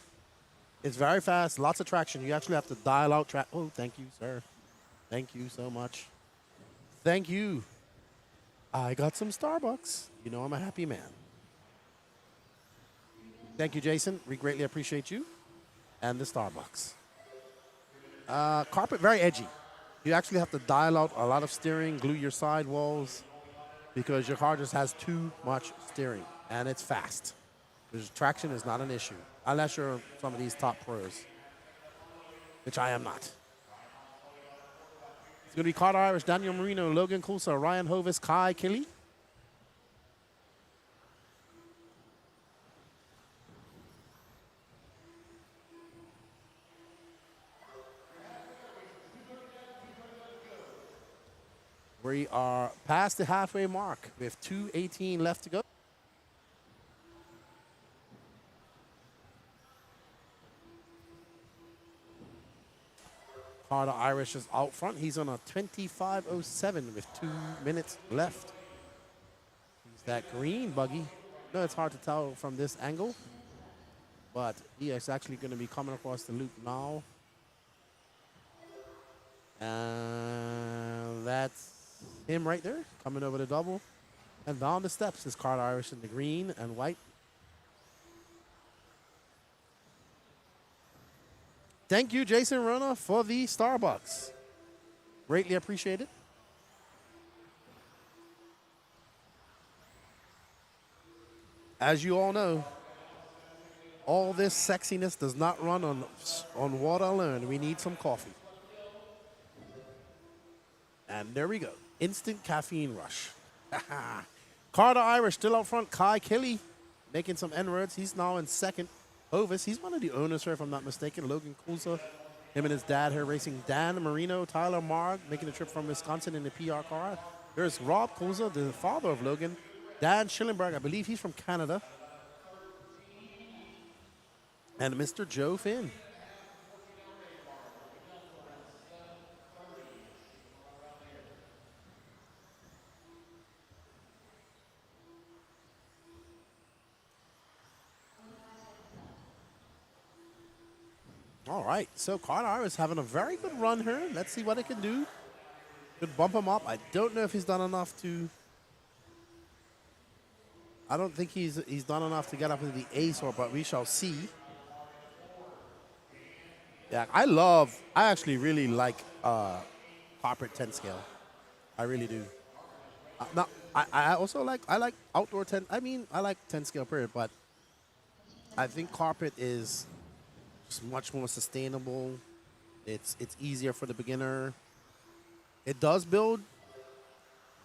It's very fast, lots of traction. You actually have to dial out track. Oh, thank you, sir. Thank you so much. Thank you. I got some Starbucks. You know I'm a happy man. Thank you, Jason. We greatly appreciate you and the Starbucks. Carpet, very edgy. You actually have to dial out a lot of steering, glue your sidewalls, because your car just has too much steering, and it's fast. Because traction is not an issue, unless you're some of these top pros, which I am not. It's going to be Carter Irish, Daniel Marino, Logan Kulsa, Ryan Hovis, Kai Kelly. We are past the halfway mark with 2:18 left to go. Carter Irish is out front. He's on a 25:07 with 2 minutes left. He's that green buggy. No, it's hard to tell from this angle, but he is actually going to be coming across the loop now. And that's him right there, coming over the double. And down the steps is Carter Irish in the green and white. Thank you, Jason Rona, for the Starbucks. Greatly appreciated. As you all know, all this sexiness does not run on water alone. We need some coffee. And there we go. Instant caffeine rush. Carter Irish still out front. Kai Kelly making some N-words. He's now in second. Hovis, he's one of the owners here, if I'm not mistaken. Logan Kulsa, him and his dad here racing. Dan Marino, Tyler Marg making a trip from Wisconsin in the PR car. There's Rob Kulsa, the father of Logan. Dan Schillenberg, I believe he's from Canada. And Mr. Joe Finn. All right, so Carter is having a very good run here. Let's see what it can do. Could bump him up. I don't know if he's done enough to. I don't think he's done enough to get up into the A sort, but we shall see. Yeah, I actually really like corporate 10 scale. I really do. Now, I also like outdoor 10. I mean, I like 10 scale period, but I think carpet is just much more sustainable. It's easier for the beginner. It does build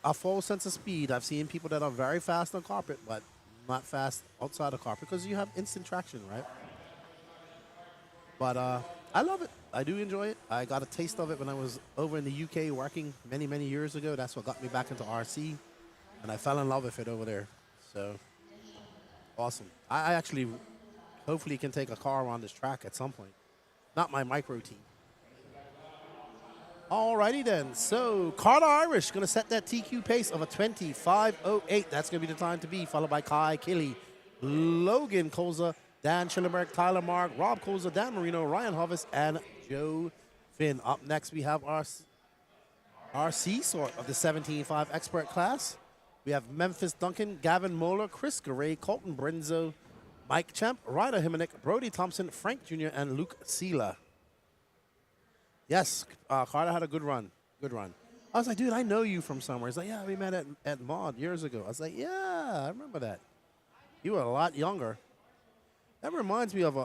a full sense of speed. I've seen people that are very fast on carpet, but not fast outside of carpet because you have instant traction, right? But I love it. I do enjoy it. I got a taste of it when I was over in the UK working many, many years ago. That's what got me back into RC, and I fell in love with it over there. So awesome. I actually hopefully can take a car on this track at some point. Not my micro team. Alrighty then. So Carter Irish going to set that TQ pace of a 25.08. That's going to be the time to be, followed by Kai Killy, Logan Kolza, Dan Schillenberg, Tyler Mark, Rob Kolza, Dan Marino, Ryan Hovis, and Joe Finn. Up next, we have our C sort of the 17.5 expert class. We have Memphis Duncan, Gavin Moeller, Chris Garay, Colton Brenzo, Mike Champ, Ryder Himonick, Brody Thompson, Frank Jr., and Luke Sela. Yes, Carter had a good run. Good run. I was like, dude, I know you from somewhere. He's like, yeah, we met at Mod years ago. I was like, yeah, I remember that. You were a lot younger. That reminds me of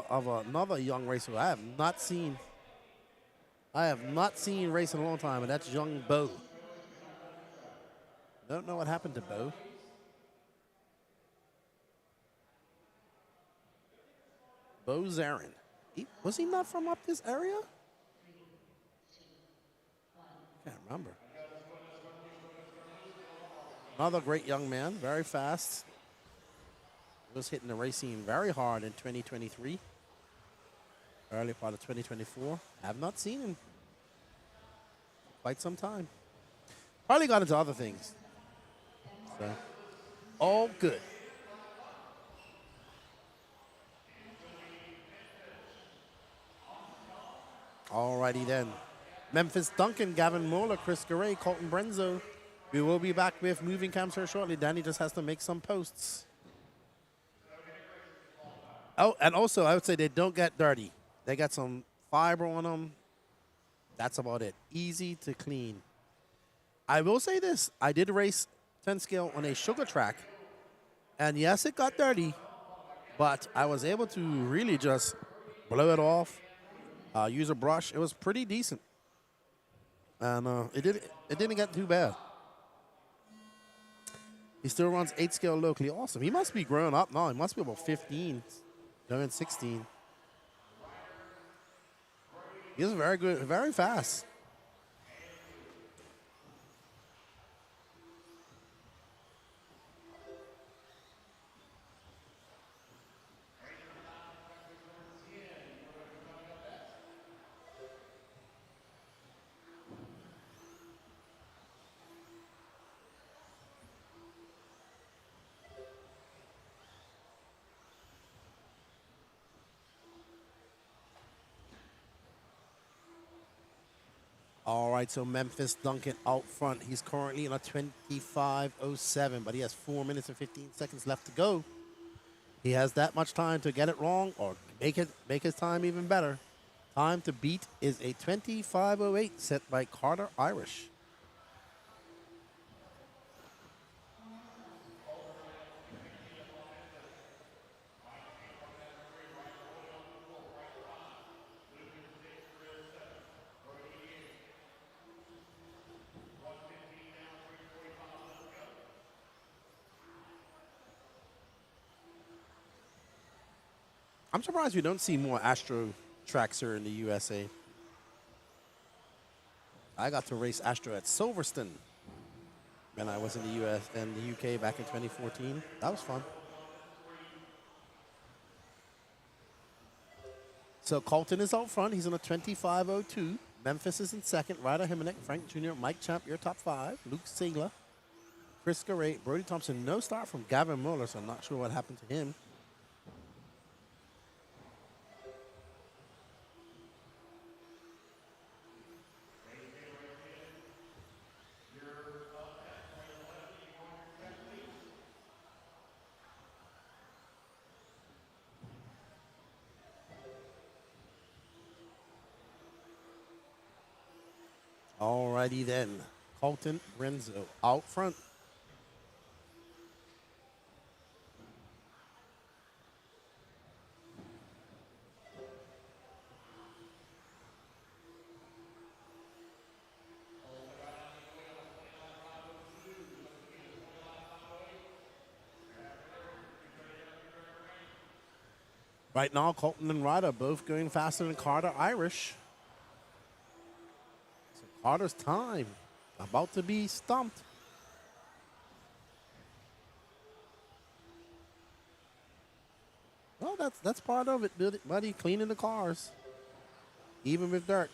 another young racer I have not seen. I have not seen race in a long time, and that's young Bo. Don't know what happened to Bo. Bo Zarin. Was he not from up this area? Can't remember. Another great young man, very fast. Was hitting the race scene very hard in 2023. Early part of 2024. Have not seen him quite some time. Probably got into other things. So, all good. Alrighty then. Memphis Duncan, Gavin Moeller, Chris Garay, Colton Brenzo. We will be back with moving cams here shortly. Danny just has to make some posts. Oh, and also I would say they don't get dirty. They got some fiber on them. That's about it. Easy to clean. I will say this. I did race 10 scale on a sugar track. And yes, it got dirty. But I was able to really just blow it off. Use a brush. It was pretty decent. And it didn't get too bad. He still runs 8 scale locally. Awesome. He must be growing up now. He must be about 15, going 16. He's very good, very fast. All right, so Memphis Duncan out front. He's currently in a 25.07, but he has 4 minutes and 15 seconds left to go. He has that much time to get it wrong or make his time even better. Time to beat is a 25.08 set by Carter Irish. I'm surprised we don't see more Astro tracks here in the USA. I got to race Astro at Silverstone when I was in the US and the UK back in 2014. That was fun. So Colton is out front. He's in a 25.02. Memphis is in second. Ryder Himonick, Frank Jr., Mike Champ, your top 5. Luke Singler, Chris Garay, Brody Thompson. No start from Gavin Muller, so I'm not sure what happened to him. Alrighty then. Colton Renzo out front. Right now, Colton and Ryder both going faster than Carter Irish. So Carter's time about to be stumped. Well, that's part of it, buddy. Cleaning the cars, even with dirt.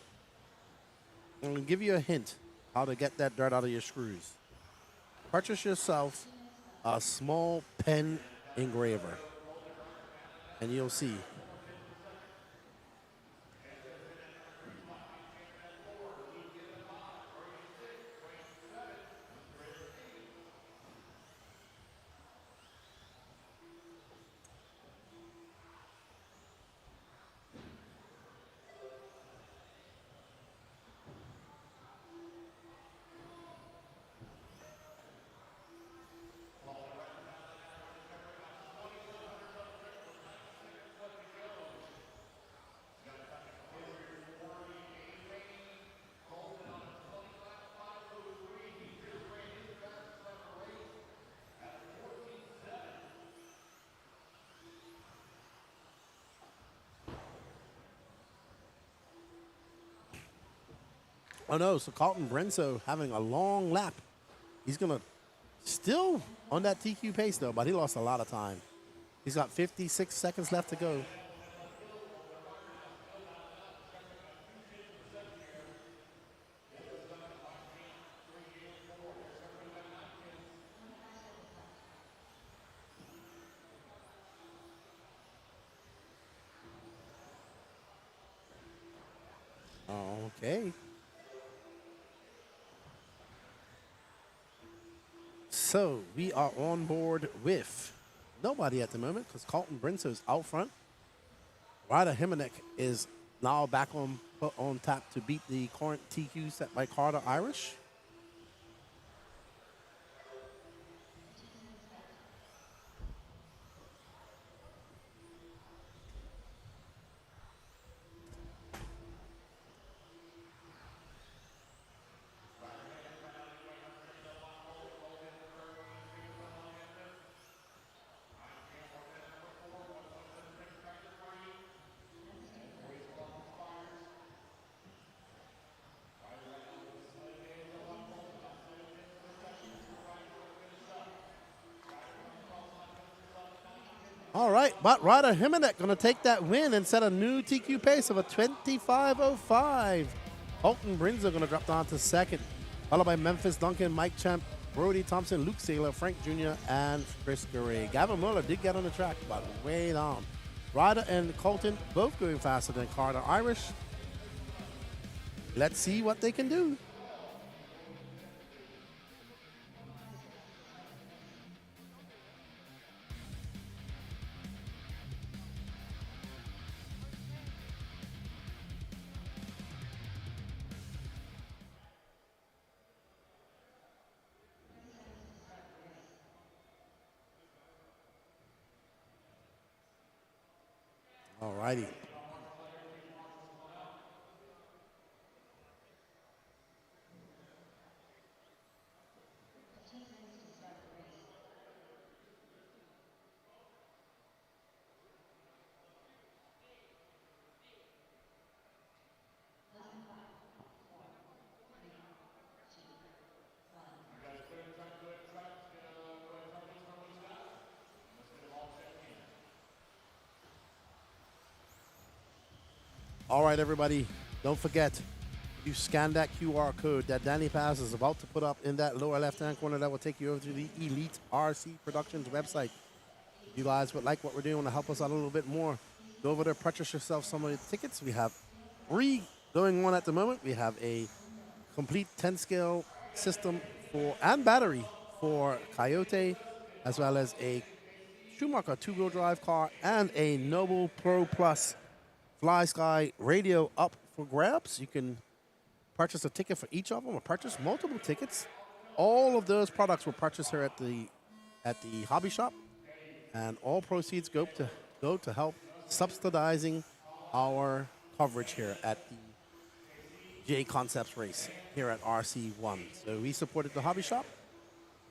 I'm gonna give you a hint how to get that dirt out of your screws. Purchase yourself a small pen engraver, and you'll see. Oh no, so Colton Brenso having a long lap. He's gonna still on that TQ pace though, but he lost a lot of time. He's got 56 seconds left to go. Okay. So we are on board with nobody at the moment because Colton Brenso is out front. Ryder Himonek is now back on tap to beat the current TQ set by Carter Irish. All right, but Ryder Himonek going to take that win and set a new TQ pace of a 25.05. Colton Brenso going to drop down to second, followed by Memphis Duncan, Mike Champ, Brody Thompson, Luke Saylor, Frank Jr., and Chris Garay. Gavin Muller did get on the track, but way down. Ryder and Colton both going faster than Carter Irish. Let's see what they can do. All righty. All right, everybody, don't forget, you scan that QR code that Danny Paz is about to put up in that lower left-hand corner. That will take you over to the Elite RC Productions website. If you guys would like what we're doing to help us out a little bit more, go over there, purchase yourself some of the tickets. We have 3 going on at the moment. We have a complete 10-scale system and battery for Coyote, as well as a Schumacher 2-wheel drive car and a Noble Pro Plus Fly Sky radio up for grabs. You can purchase a ticket for each of them or purchase multiple tickets, all of those products were purchased here at the hobby shop, and all proceeds go to help subsidizing our coverage here at the Jconcepts race here at RC1. So we supported the hobby shop,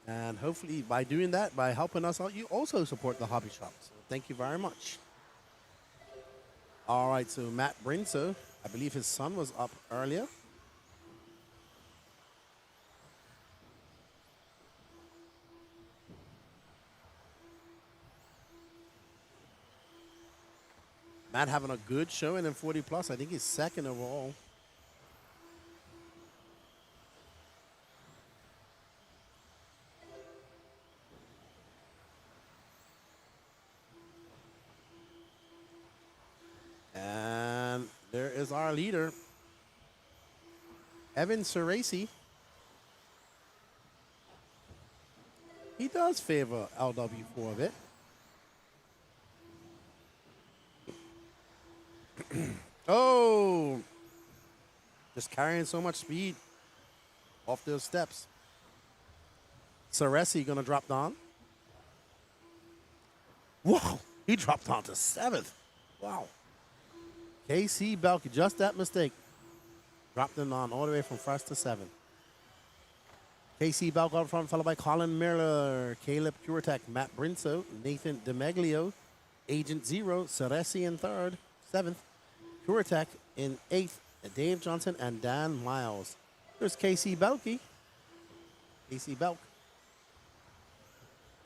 and hopefully by doing that, by helping us out, you also support the hobby shop. So thank you very much. All right, so Matt Brinso, I believe his son was up earlier. Matt having a good showing in 40 plus. I think he's second overall. And there is our leader, Evan Cerasi. He does favor LW4 a bit. Oh, just carrying so much speed off those steps. Cerasi gonna drop down. Wow, he dropped down to 7th. Wow. KC Belk, just that mistake. Dropped him on all the way from 1st to 7th. KC Belk up front, followed by Colin Miller, Caleb Curatek, Matt Brinso, Nathan DeMeglio, Agent Zero, Cerasi in 3rd, 7th. Curatek in 8th, Dave Johnson and Dan Miles. There's KC Belky. KC Belk.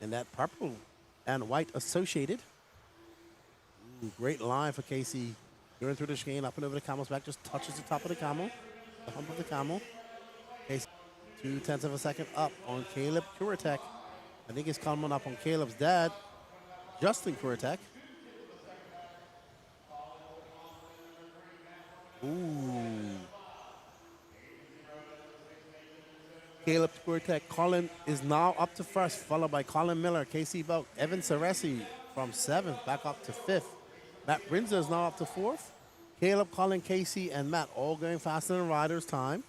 And that purple and white associated. Ooh, great line for KC. Going through the chicane, up and over the camel's back, just touches the top of the camel, the hump of the camel. KC, 0.2 of a second up on Caleb Curatek. I think he's coming up on Caleb's dad, Justin Curatek. Ooh. Caleb Curatek. Colin is now up to 1st, followed by Colin Miller, KC Belk, Evan Cerasi from 7th, back up to 5th. Matt Brinza is now up to 4th. Caleb, Colin, Casey, and Matt all going faster than Ryder's time.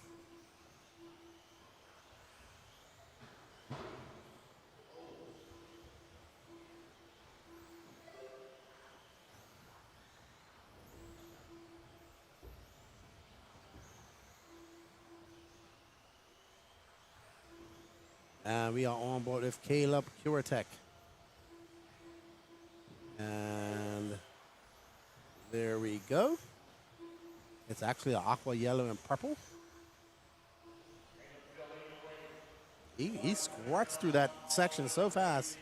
And we are on board with Caleb Curatek. And there we go. It's actually an aqua yellow and purple. He squirts through that section so fast.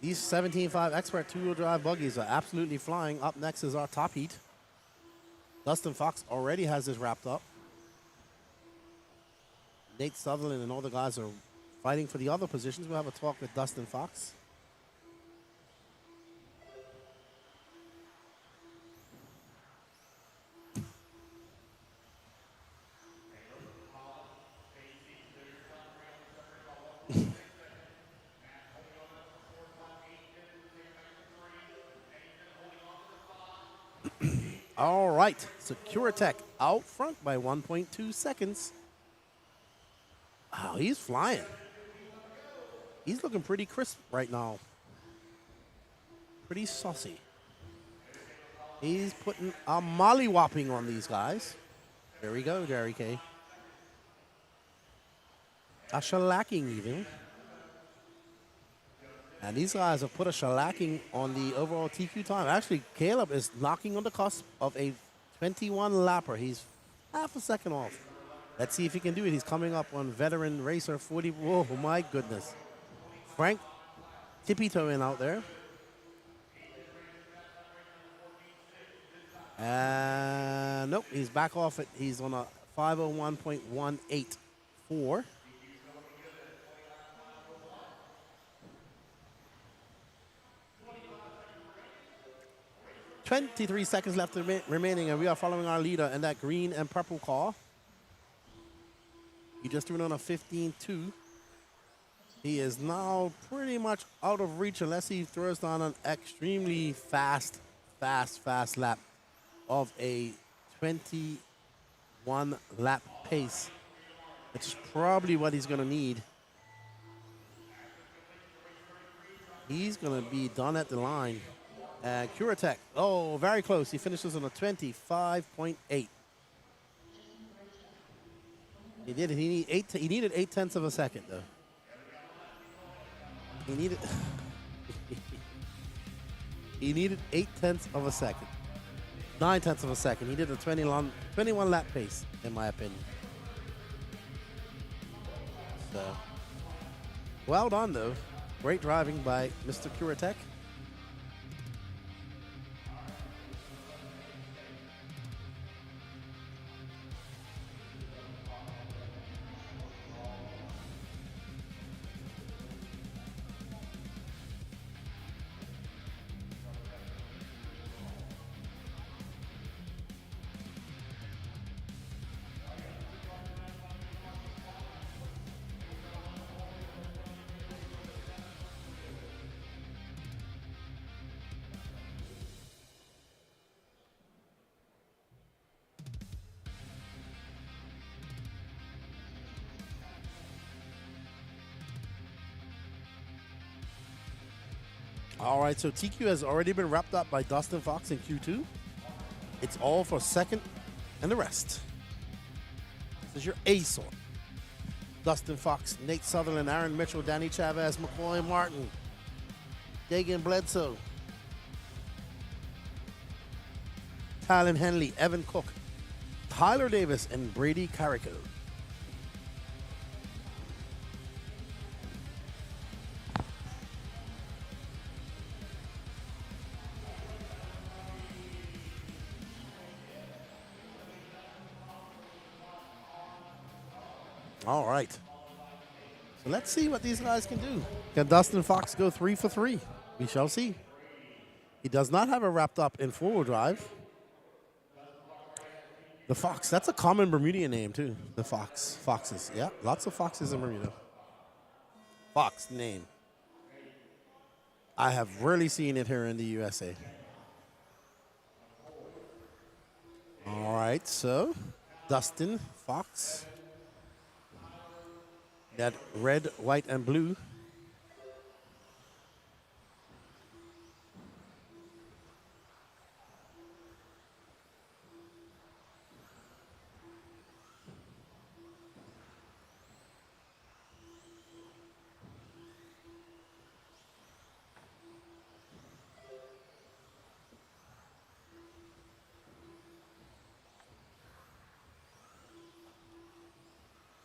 These 17.5 Expert two-wheel drive buggies are absolutely flying. Up next is our top heat. Dustin Fox already has this wrapped up. Nate Sutherland and all the guys are fighting for the other positions. We'll have a talk with Dustin Fox. All right, so Curatek out front by 1.2 seconds. Wow, he's flying. He's looking pretty crisp right now. Pretty saucy. He's putting a molly-whopping on these guys. There we go, Jerry K. A shellacking even. And these guys have put a shellacking on the overall TQ time. Actually, Caleb is knocking on the cusp of a 21 lapper. He's half a second off. Let's see if he can do it. He's coming up on veteran racer 40. Whoa, my goodness. Frank tippy-toeing out there. And nope, he's back off it. He's on a 5:01.184. 23 seconds left remaining, and we are following our leader in that green and purple car. He just threw it on a 15.2. He is now pretty much out of reach unless he throws down an extremely fast lap of a 21 1 lap pace, which is probably what he's going to need. He's going to be done at the line. And Kuratech, oh, very close. He finishes on a 25.8. He did it. He needed 8/10 of a second, though. He needed he needed 8/10 of a second. 9/10 of a second. He did a 21 lap pace, in my opinion. So, well done, though. Great driving by Mr. Kuratech. All right, so TQ has already been wrapped up by Dustin Fox in Q2. It's all for second and the rest. This is your ace on. Dustin Fox, Nate Sutherland, Aaron Mitchell, Danny Chavez, McCoy Martin, Dagan Bledsoe, Tylen Henley, Evan Cook, Tyler Davis, and Brady Carrico. All right. So let's see what these guys can do. Can Dustin Fox go 3 for 3? We shall see. He does not have a wrapped up in four-wheel drive. The Fox, that's a common Bermudian name too. The Fox, Foxes. Yeah, lots of foxes in Bermuda. Fox name. I have rarely seen it here in the USA. All right, so Dustin Fox. That red, white, and blue.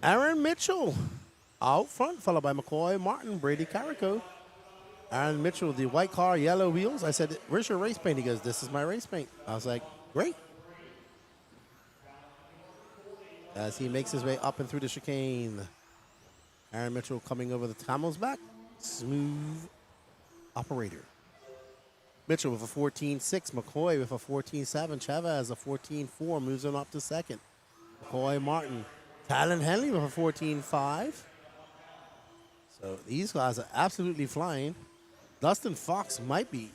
Aaron Mitchell out front, followed by McCoy Martin, Brady Carrico. Aaron Mitchell, the white car, yellow wheels. I said, where's your race paint? He goes, this is my race paint. I was like, great. As he makes his way up and through the chicane. Aaron Mitchell coming over the camel's back. Smooth operator. Mitchell with a 14.6. McCoy with a 14.7. Chavez a 14.4. Moves on up to second. McCoy Martin. Tylen Henley with a 14.5. So these guys are absolutely flying. Dustin Fox might be.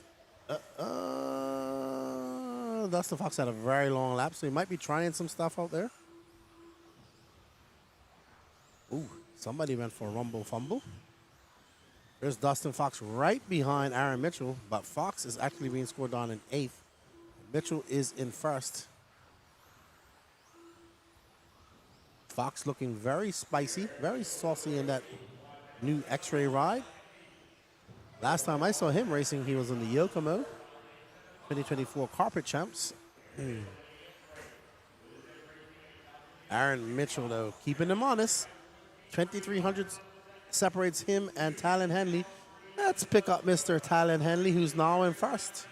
Dustin Fox had a very long lap, so he might be trying some stuff out there. Ooh, somebody went for a rumble fumble. There's Dustin Fox right behind Aaron Mitchell, but Fox is actually being scored on in 8th. Mitchell is in 1st. Fox looking very spicy, very saucy in that new X-Ray ride. Last time I saw him racing, he was in the Yokomo 2024 Carpet Champs. Aaron Mitchell, though, keeping him honest. 2,300 separates him and Tylen Henley. Let's pick up Mr. Tylen Henley, who's now in 1st.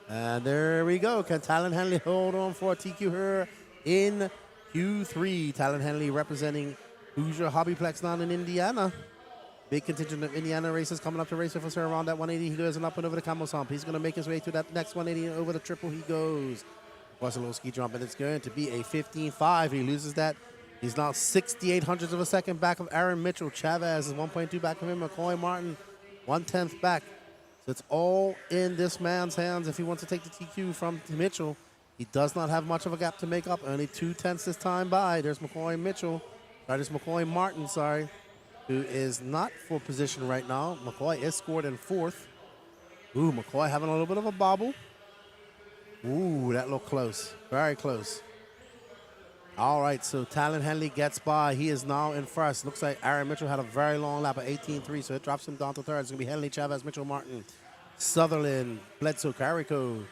And there we go. Can Tylen Henley hold on for TQ here in Q3? Tylen Henley representing Hoosier Hobbyplex down in Indiana. Big contingent of Indiana racers coming up to race with us here around that 180. He goes and up and over the Camel's Hump. He's going to make his way to that next 180 and over the triple he goes. Plus a little ski jump, and it's going to be a 15.5. He loses that. He's now 6,800 of a second back of Aaron Mitchell. Chavez is 1.2 back of him. McCoy Martin, 1/10 back. So it's all in this man's hands if he wants to take the TQ from Mitchell. He does not have much of a gap to make up. Only 2/10 this time by. There's there's McCoy Martin, who is not for position right now. McCoy is scored in 4th. Ooh, McCoy having a little bit of a bobble. Ooh, that looked close. Very close. All right, so Talon Henley gets by. He is now in 1st. Looks like Aaron Mitchell had a very long lap of 18.3, so it drops him down to 3rd. It's going to be Henley, Chavez, Mitchell, Martin, Sutherland, Bledsoe, Carrico,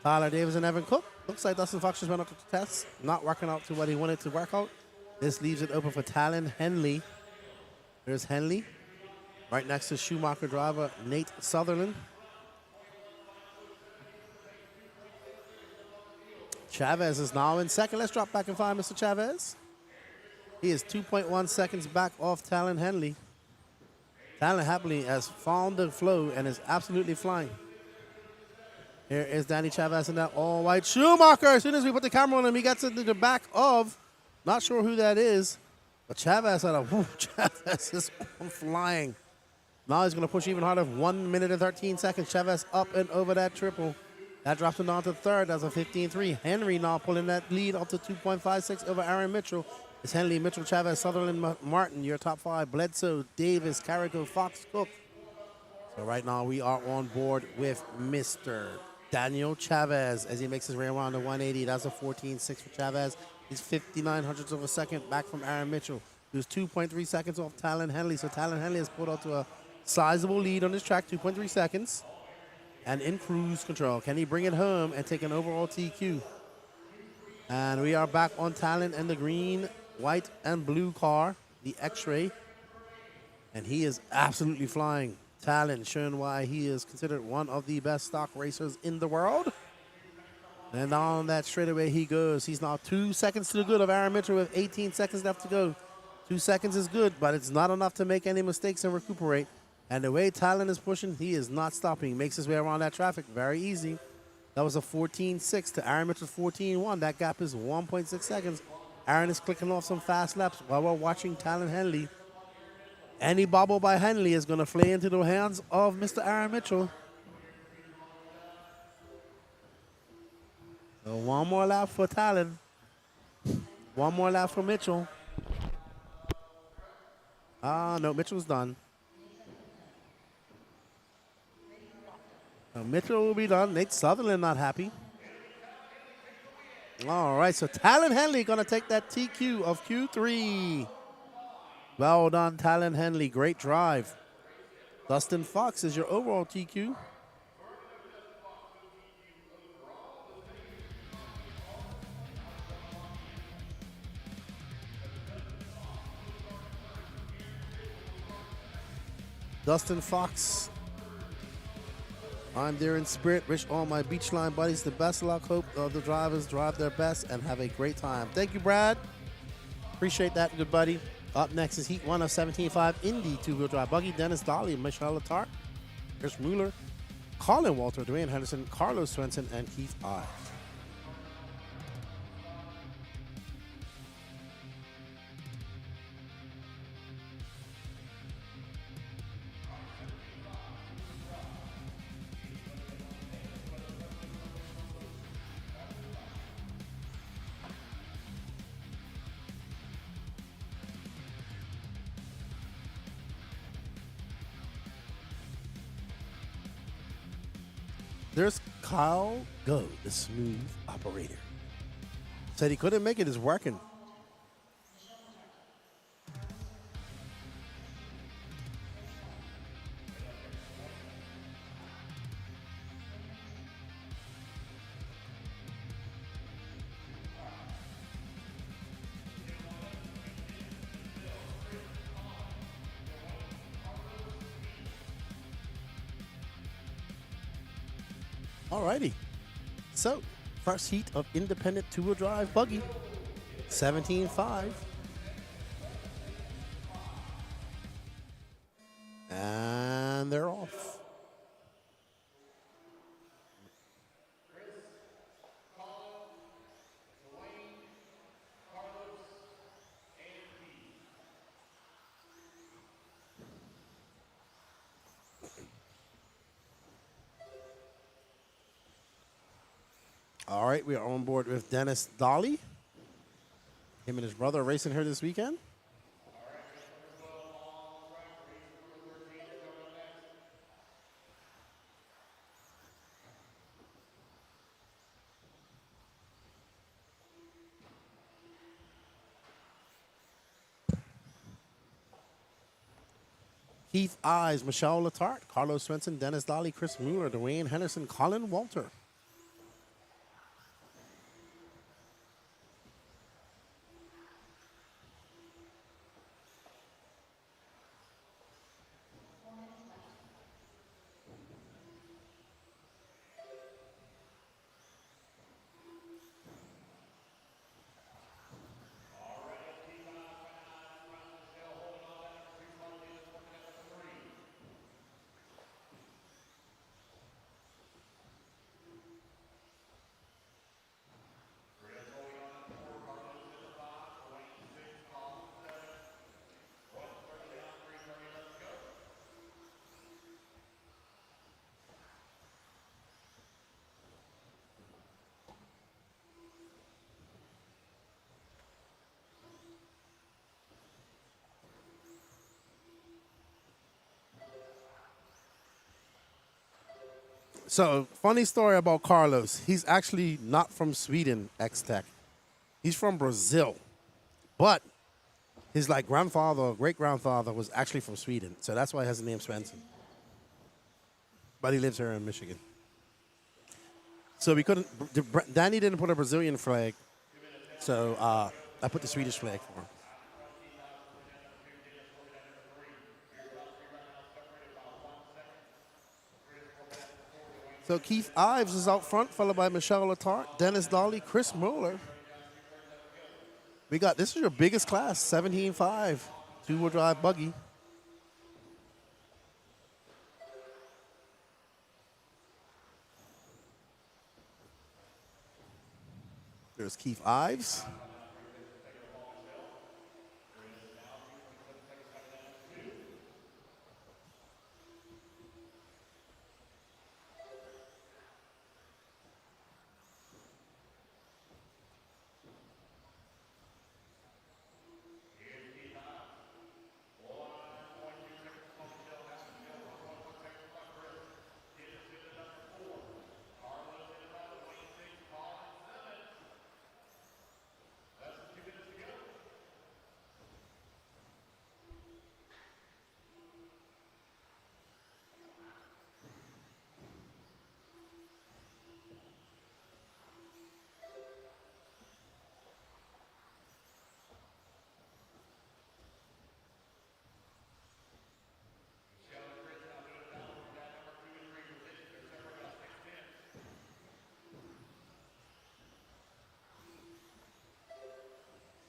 Tyler Davis, and Evan Cook. Looks like Dustin Fox just went up to the test. Not working out to what he wanted to work out. This leaves it open for Talon Henley. There's Henley. Right next to Schumacher driver Nate Sutherland. Chavez is now in 2nd. Let's drop back and find Mr. Chavez. He is 2.1 seconds back off Talon Henley. Talon happily has found the flow and is absolutely flying. Here is Danny Chavez in that all-white Schumacher. As soon as we put the camera on him, he gets into the back of, not sure who that is, but Chavez had Chavez is flying. Now he's going to push even harder. 1 minute and 13 seconds. Chavez up and over that triple. That drops him down to 3rd. That's a 15.3. Henry now pulling that lead up to 2.56 over Aaron Mitchell. It's Henley, Mitchell, Chavez, Sutherland, Martin, your top 5. Bledsoe, Davis, Carrico, Fox, Cook. So right now we are on board with Mr. Daniel Chavez as he makes his way around the 180. That's a 14.6 for Chavez. He's 59 hundredths of a second back from Aaron Mitchell, who's 2.3 seconds off Talon Henley. So Talon Henley has pulled out to a sizable lead on this track, 2.3 seconds. And in cruise control. Can he bring it home and take an overall TQ? And we are back on Talon and the green, white, and blue car, the X-Ray. And he is absolutely flying. Talon showing why he is considered one of the best stock racers in the world. And on that straightaway he goes. He's now 2 seconds to the good of Aaron Mitchell with 18 seconds left to go. 2 seconds is good, but it's not enough to make any mistakes and recuperate. And the way Talon is pushing, he is not stopping. He makes his way around that traffic very easy. That was a 14.6 to Aaron Mitchell's 14.1. That gap is 1.6 seconds. Aaron is clicking off some fast laps while we're watching Talon Henley. Any bobble by Henley is going to fly into the hands of Mr. Aaron Mitchell. So 1 more lap for Talon. 1 more lap for Mitchell. No, Mitchell's done. Mitchell will be done. Nate Sutherland not happy. All right, so Talon Henley going to take that TQ of Q3. Well done, Talon Henley. Great drive. Dustin Fox is your overall TQ. Dustin Fox. I'm there in spirit. Wish all my Beachline buddies the best of luck. Hope the drivers drive their best and have a great time. Thank you, Brad. Appreciate that, good buddy. Up next is Heat 1 of 17.5 Indy two-wheel drive buggy. Dennis Dolly, Michelle Letarte, Chris Mueller, Colin Walter, Dwayne Henderson, Carlos Swenson, and Keith Ives. There's Kyle Go, the smooth operator. Said he couldn't make it, is working. Alrighty, so first heat of independent two-wheel drive buggy, 17.5. And they're off. All right, we are on board with Dennis Dolly. Him and his brother are racing here this weekend. Keith Eyes, Michelle Letarte, Carlos Swenson, Dennis Dolly, Chris Mueller, Dwayne Henderson, Colin Walter. So, funny story about Carlos. He's actually not from Sweden, X-Tech. He's from Brazil. But his grandfather or great-grandfather was actually from Sweden. So that's why he has the name Svensson. But he lives here in Michigan. So we couldn't, Danny didn't put a Brazilian flag. So I put the Swedish flag for him. So Keith Ives is out front, followed by Michelle Letarte, Dennis Dolly, Chris Mueller. This is your biggest class, 17.5, two-wheel drive buggy. There's Keith Ives.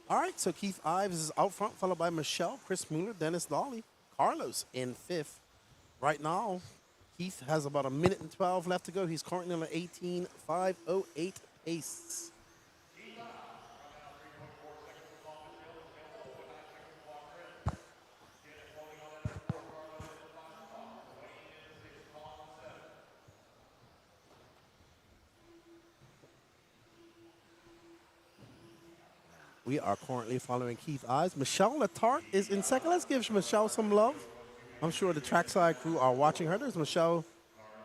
All right, so Keith Ives is out front, followed by Michelle, Chris Mueller, Dennis Dolly, Carlos in fifth. Right now, Keith has about 1:12 left to go. He's currently on an 18.508 pace. We are currently following Keith Ives. Michelle Letarte is in second. Let's give Michelle some love. I'm sure the trackside crew are watching her. There's Michelle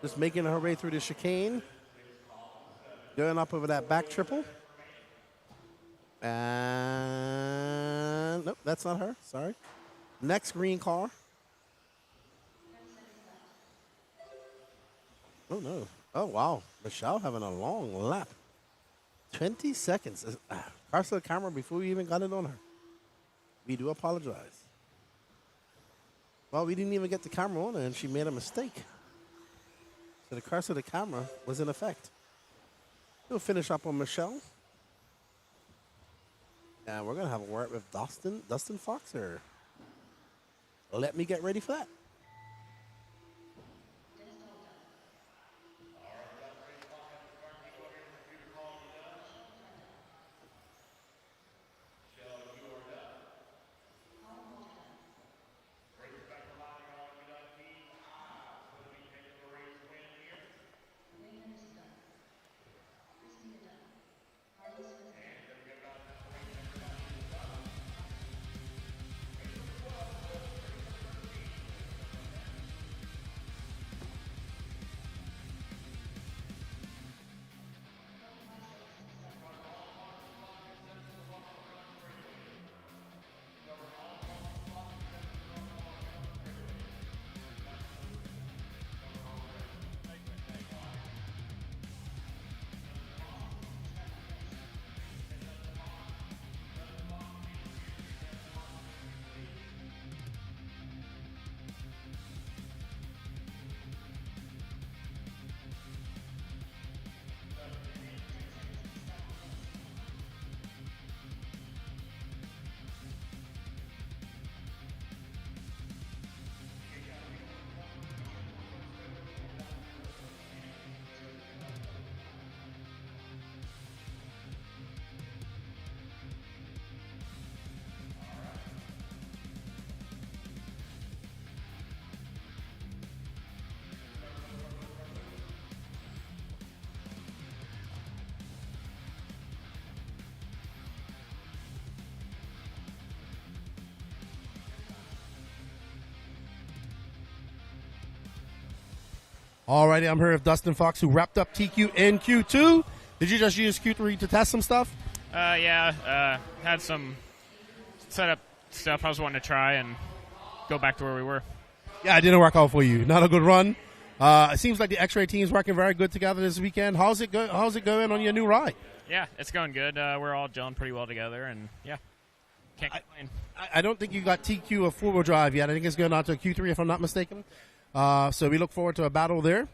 just making her way through the chicane. Going up over that back triple. And nope, that's not her. Sorry. Next green car. Oh, no. Oh, wow. Michelle having a long lap. 20 seconds. Car to the camera before we even got it on her. We do apologize. Well, we didn't even get the camera on her, and she made a mistake. So the car to the camera was in effect. We'll finish up on Michelle. And we're going to have a word with Dustin Foxer. Let me get ready for that. Alrighty, I'm here with Dustin Fox, who wrapped up TQ in Q2. Did you just use Q3 to test some stuff? Had some setup stuff I was wanting to try and go back to where we were. Yeah, it didn't work out for you. Not a good run. It seems like the X-Ray team's working very good together this weekend. How's it going on your new ride? Yeah, it's going good. We're all gelling pretty well together, and yeah, can't complain. I don't think you got TQ of four-wheel drive yet. I think it's going on to Q3 if I'm not mistaken. So we look forward to a battle there.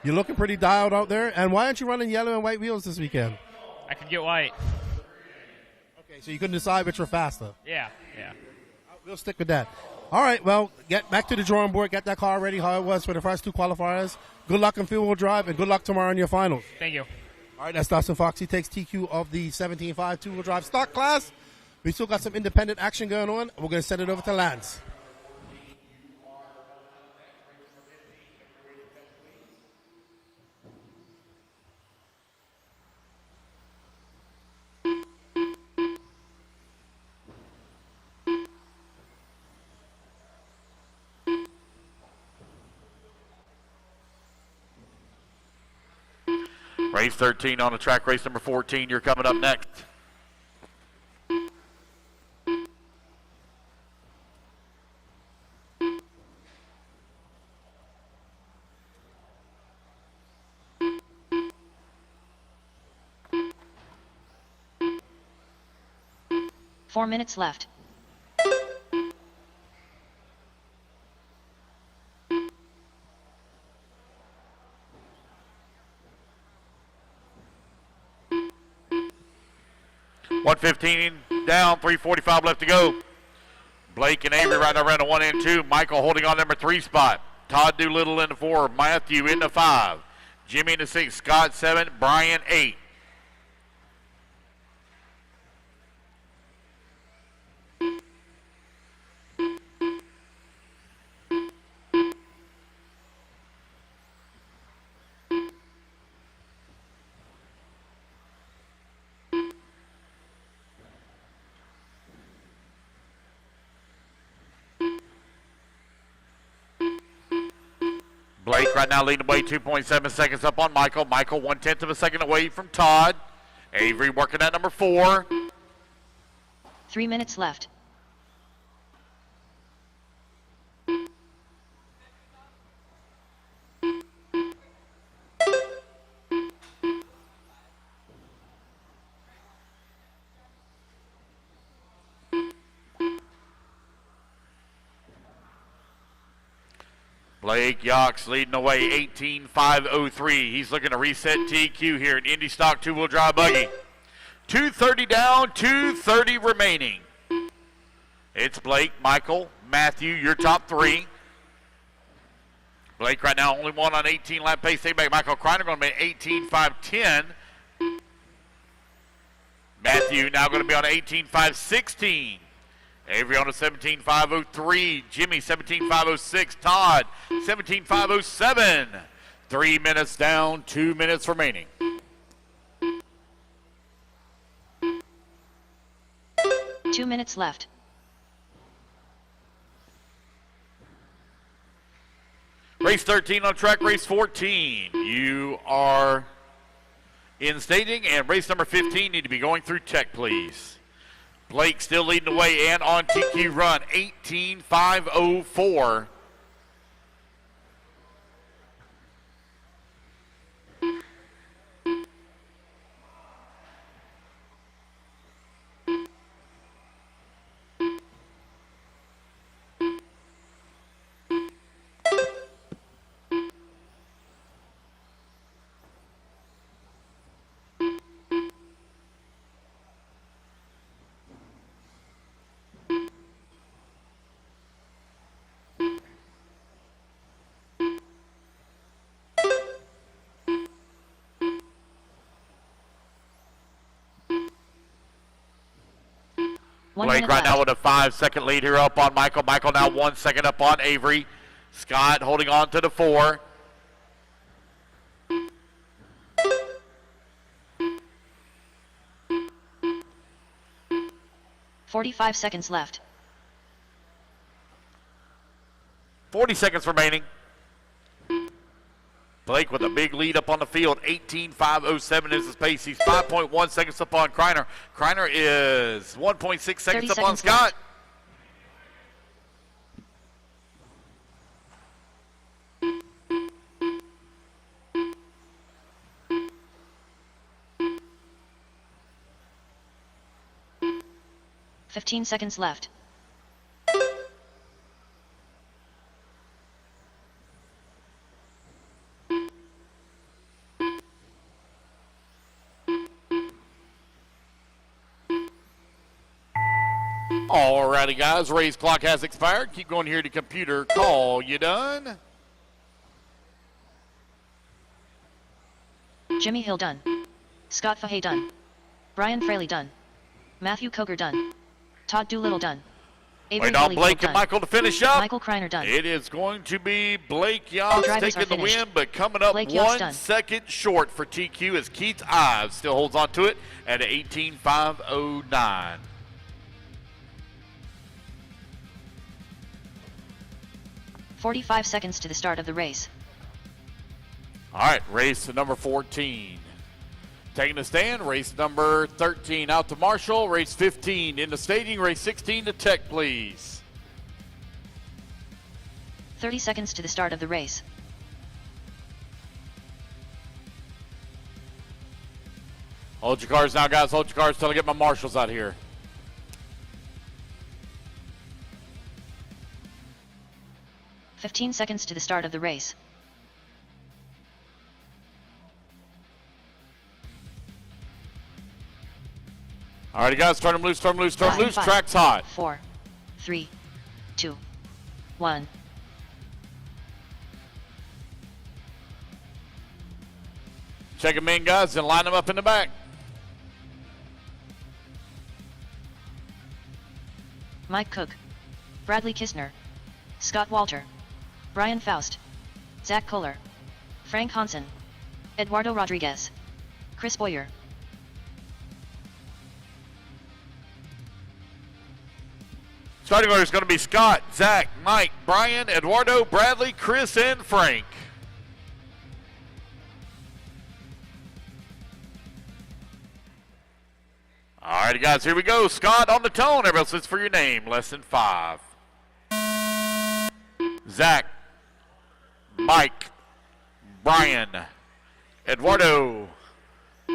You're looking pretty dialed out there. And why aren't you running yellow and white wheels this weekend? I could get white. Okay, so you couldn't decide which were faster. Yeah. We'll stick with that. All right, well, get back to the drawing board. Get that car ready how it was for the first two qualifiers. Good luck in four-wheel drive, and good luck tomorrow in your finals. Thank you. All right, that's Dustin Fox. He takes TQ of the 17.5 two-wheel drive stock class. We still got some independent action going on. We're going to send it over to Lance. Race 13 on the track. Race number 14, you're coming up next. Four minutes left. .115 down, 3:45 left to go. Blake and Avery right now around the 1 and 2. Michael holding on number 3 spot. Todd Doolittle in the 4. Matthew in the 5. Jimmy in the 6. Scott 7. Brian 8. Blake right now leading away 2.7 seconds up on Michael. Michael 1/10 of a second away from Todd. Avery working at number 4. 3 minutes left. Blake Yox leading away 18.503. He's looking to reset TQ here in Indy Stock two-wheel drive buggy. 2:30 down, 2:30 remaining. It's Blake, Michael, Matthew, your top 3. Blake right now only one on 18 lap pace. Take back Michael Kreiner going to be 18.510. Matthew now going to be on 18.516. Avery on a 17.503. Jimmy 17.506. Todd 17.507. 3 minutes down, 2 minutes remaining. Two minutes left. Race 13 on track, race 14. You are in staging, and race number 15 need to be going through tech, please. Blake still leading the way and on TQ run, 18.504. Blake right now with a 5-second lead here up on Michael. Michael now 1 second up on Avery. Scott holding on to the 4. "45 seconds left. 40 seconds remaining. Blake with a big lead up on the field. 18.507 is his pace. He's 5.1 seconds up on Kreiner. Kreiner is 1.6 seconds up on Scott. Left. "15 seconds left. Alrighty, guys. Race clock has expired. Keep going here to computer. Call. You done? Jimmy Hill done. Scott Fahey done. Brian Fraley done. Matthew Coker done. Todd Doolittle done. Avery Wait on Holyfield Blake done. and Michael to finish up. Michael Kreiner done. It is going to be Blake Yost Drivers taking are the finished. win, but coming up Blake Yost 1 done. second short for TQ as Keith Ives still holds on to it at 18.509. 45 seconds to the start of the race. All right, race to number 14. Taking the stand, race number 13 out to Marshall. Race 15 in the staging. Race 16 to Tech, please. 30 seconds to the start of the race. Hold your cars now, guys. Hold your cars till I get my marshals out here. "15 seconds to the start of the race. All righty, guys. Turn them loose, turn them loose, turn them loose. 5, Track's hot. 4, 3, 2, 1. Check them in, guys, and line them up in the back. Mike Cook. Bradley Kistner. Scott Walter. Brian Faust. Zach Kohler. Frank Hansen. Eduardo Rodriguez. Chris Boyer. Starting order is going to be Scott, Zach, Mike, Brian, Eduardo, Bradley, Chris, and Frank. All righty, guys, here we go. Scott on the tone. Everybody else, it's for your name. Less than 5. Zach, Mike, Brian, Eduardo,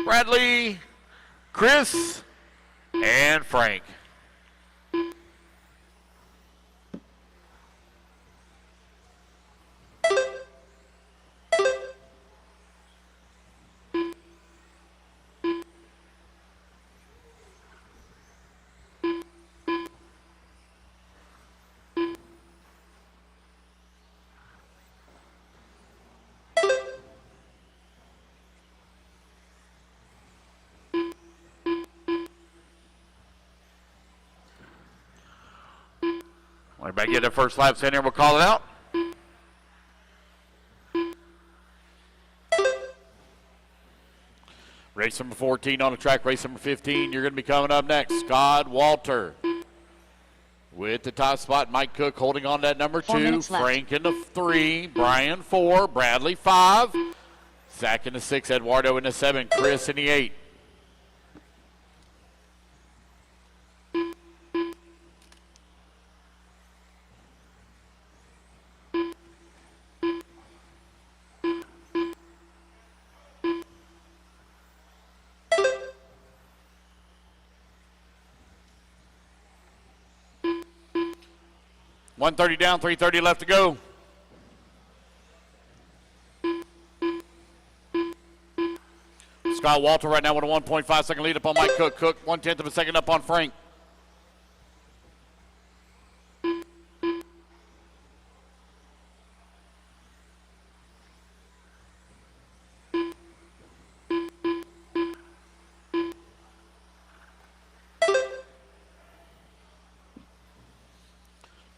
Bradley, Chris, and Frank. Everybody get their first laps in here, we'll call it out. Race number 14 on the track, race number 15. You're going to be coming up next. Scott Walter with the top spot. Mike Cook holding on to that number 4 2. minutes left. Frank in the 3. Brian 4. Bradley 5. Zach in the 6. Eduardo in the 7. Chris in the 8. $130 down, $330 left to go. Scott Walter right now with a 1.5 second lead up on Mike Cook. Cook 1/10 of a second up on Frank.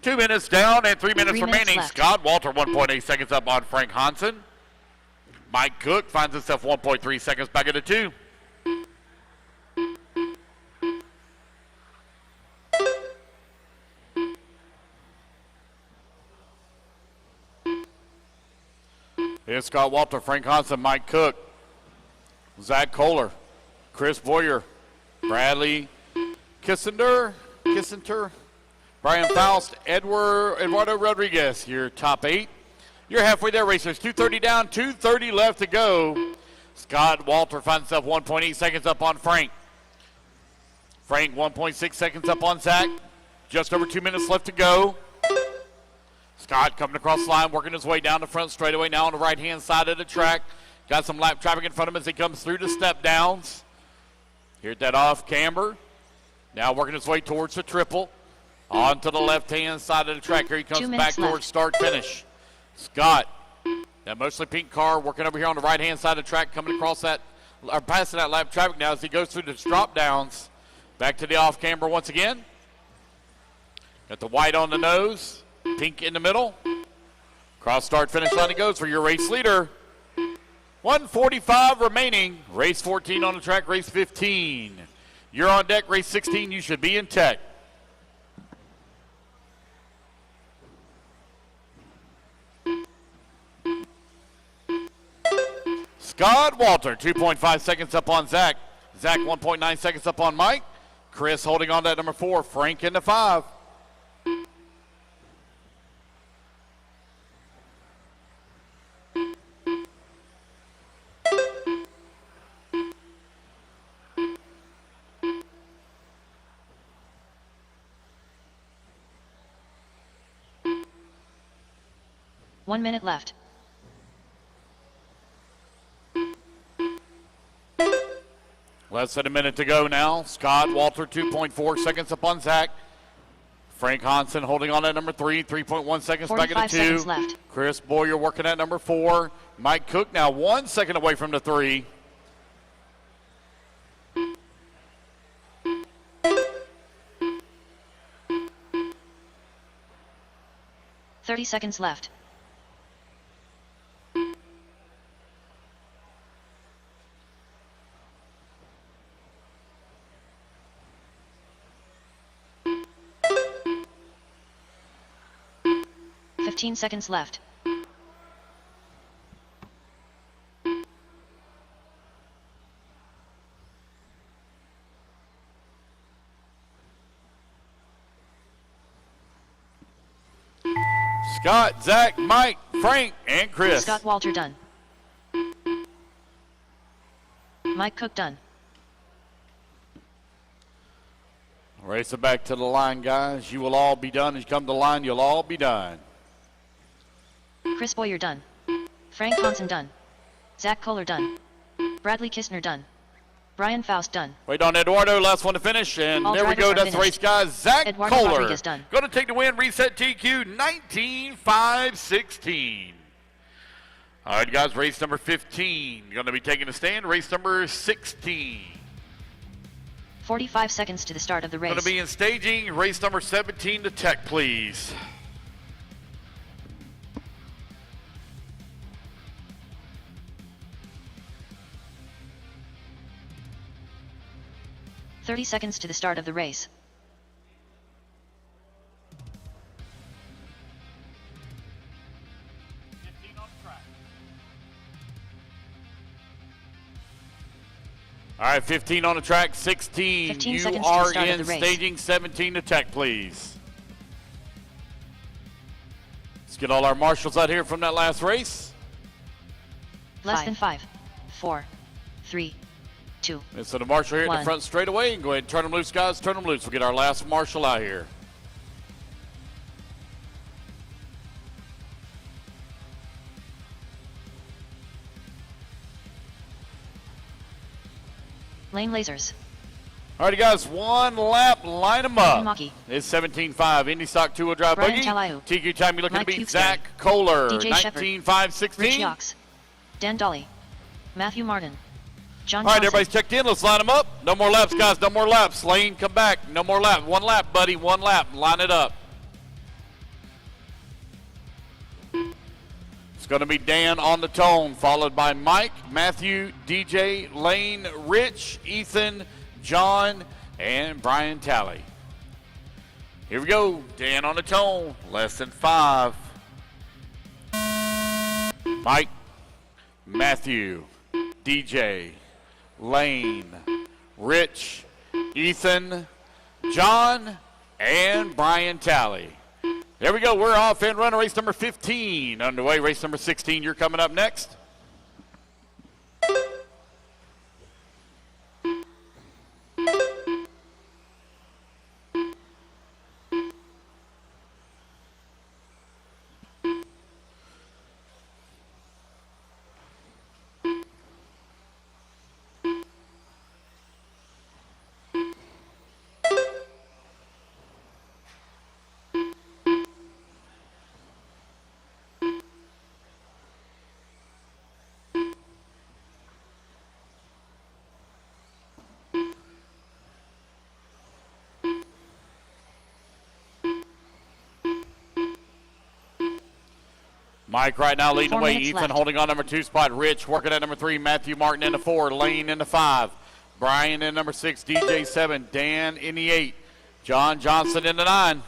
Two minutes down and 3 minutes 3 minutes remaining. left. Scott Walter 1.8 seconds up on Frank Hansen. Mike Cook finds himself 1.3 seconds back into 2. Here's Scott Walter, Frank Hansen, Mike Cook, Zach Kohler, Chris Boyer, Bradley Kissinger, Brian Faust, Eduardo Rodriguez, your top 8. You're halfway there, racers. 2:30 down, 2:30 left to go. Scott Walter finds himself 1.8 seconds up on Frank. Frank 1.6 seconds up on Zach. Just over 2 minutes left to go. Scott coming across the line, working his way down the front straightaway now on the right-hand side of the track. Got some lap traffic in front of him as he comes through the step downs. Here at that off camber. Now working his way towards the triple. On to the left-hand side of the track. Here he comes back towards start-finish. Scott, that mostly pink car, working over here on the right-hand side of the track, coming across that, or passing that lap traffic now as he goes through the drop downs. Back to the off camber once again. Got the white on the nose, pink in the middle. Cross start finish line he goes for your race leader. 1:45 remaining. Race 14 on the track, race 15. You're on deck, race 16. You should be in tech. Scott Walter, 2.5 seconds up on Zach. Zach, 1.9 seconds up on Mike. Chris holding on to that number 4. Frank in the 5. One minute left. Less than a minute to go now. Scott Walter, 2.4 seconds up on Zach. Frank Hansen holding on at number 3, 3.1 seconds back at the 2. Seconds left. Chris Boyer working at number 4. Mike Cook now 1 second away from the 3. Thirty seconds left. Seconds left. Scott, Zach, Mike, Frank, and Chris. Scott Walter done. Mike Cook done. Race it back to the line, guys. You will all be done. As you come to the line, you'll all be done. Chris Boyer done. Frank Hansen done. Zach Kohler done. Bradley Kistner done. Brian Faust done. Wait on Eduardo, last one to finish, and All there we go. That's the race, guys. Zach Eduardo Kohler Rodriguez done. going to take the win. Reset TQ 19.516. All right, guys. Race number 15 going to be taking a stand. Race number 16. 45 seconds to the start of the race. Going to be in staging. Race number 17 to tech, please. "30 seconds to the start of the race. All right, 15 on the track, 16. 15 You seconds to the are start of in the race. staging, 17 to tech, please. Let's get all our marshals out here from that last race. Less than 5, 4, 3, 2. And so the marshal here at the 1. front straightaway, and go ahead and turn them loose, guys. Turn them loose. We'll get our last marshal out here. Lane lasers. All right, guys, one lap, line them up. Maki. It's 17.5, Indy Stock 2-wheel drive Brian buggy. Talayu. TQ time, you're looking Mike to beat Fuchs, Zach Kohler, DJ Shepard. 19.516. Rich Yox. Dan Dolly. Matthew Martin. John All right, Johnson. everybody's checked in. Let's line them up. No more laps, guys. No more laps. Lane, come back. No more lap. One lap, buddy. One lap. Line it up. It's going to be Dan on the tone, followed by Mike, Matthew, DJ, Lane, Rich, Ethan, John, and Brian Talley. Here we go. Dan on the tone. Less than 5. Mike, Matthew, DJ, Lane, Rich, Ethan, John, and Brian Talley. There we go. We're off and running race number 15 underway. Race number 16, you're coming up next. Mike right now leading 4 away. minutes Ethan left. holding on number 2 spot. Rich working at number 3. Matthew Martin in the 4. Lane in the 5. Brian in number 6. DJ 7. Dan in the 8. John Johnson in the 9.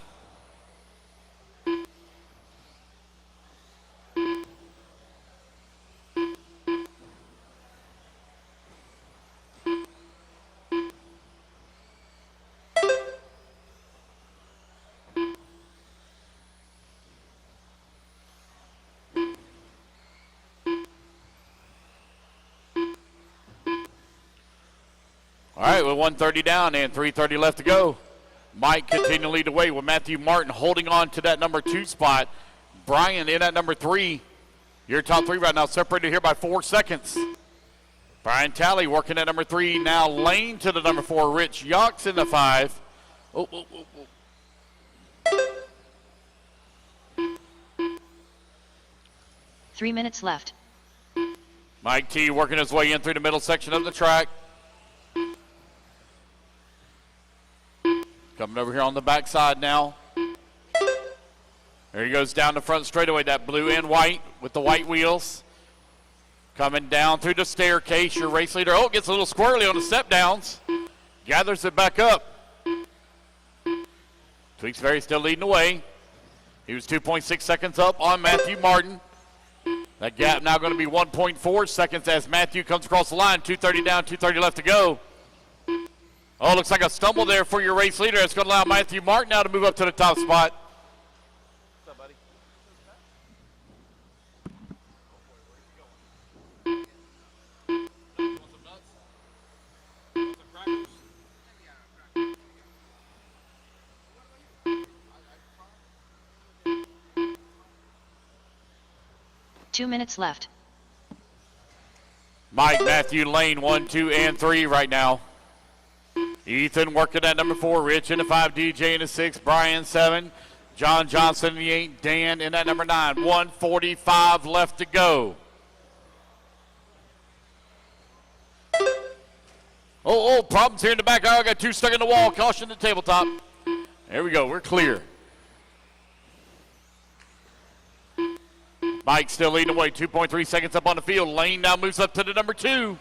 All right, with 1:30 down and 3:30 left to go. Mike continuing to lead the way with Matthew Martin holding on to that number 2 spot. Brian in at number 3. Your top 3 right now separated here by 4 seconds. Brian Talley working at number 3. Now Lane to the number 4. Rich Yawks in the 5. Oh, oh, oh, oh. 3 minutes left. Mike T working his way in through the middle section of the track. Coming over here on the backside now. There he goes down the front straightaway, that blue and white with the white wheels. Coming down through the staircase, your race leader. Oh, gets a little squirrely on the step downs. Gathers it back up. Tewksbury still leading the way. He was 2.6 seconds up on Matthew Martin. That gap now going to be 1.4 seconds as Matthew comes across the line. 2:30 down, 2:30 left to go. Oh, looks like a stumble there for your race leader. It's going to allow Matthew Martin now to move up to the top spot. What's up, buddy? 2 minutes left. Mike, Matthew, Lane, 1, 2, and 3 right now. Ethan working at number 4. Rich in the 5. DJ in the 6. Brian 7. John Johnson in the 8. Dan in that number 9. 1:45 left to go. Oh, problems here in the back. I got 2 stuck in the wall. Caution to the tabletop. There we go. We're clear. Mike still leading away. 2.3 seconds up on the field. Lane now moves up to the number 2.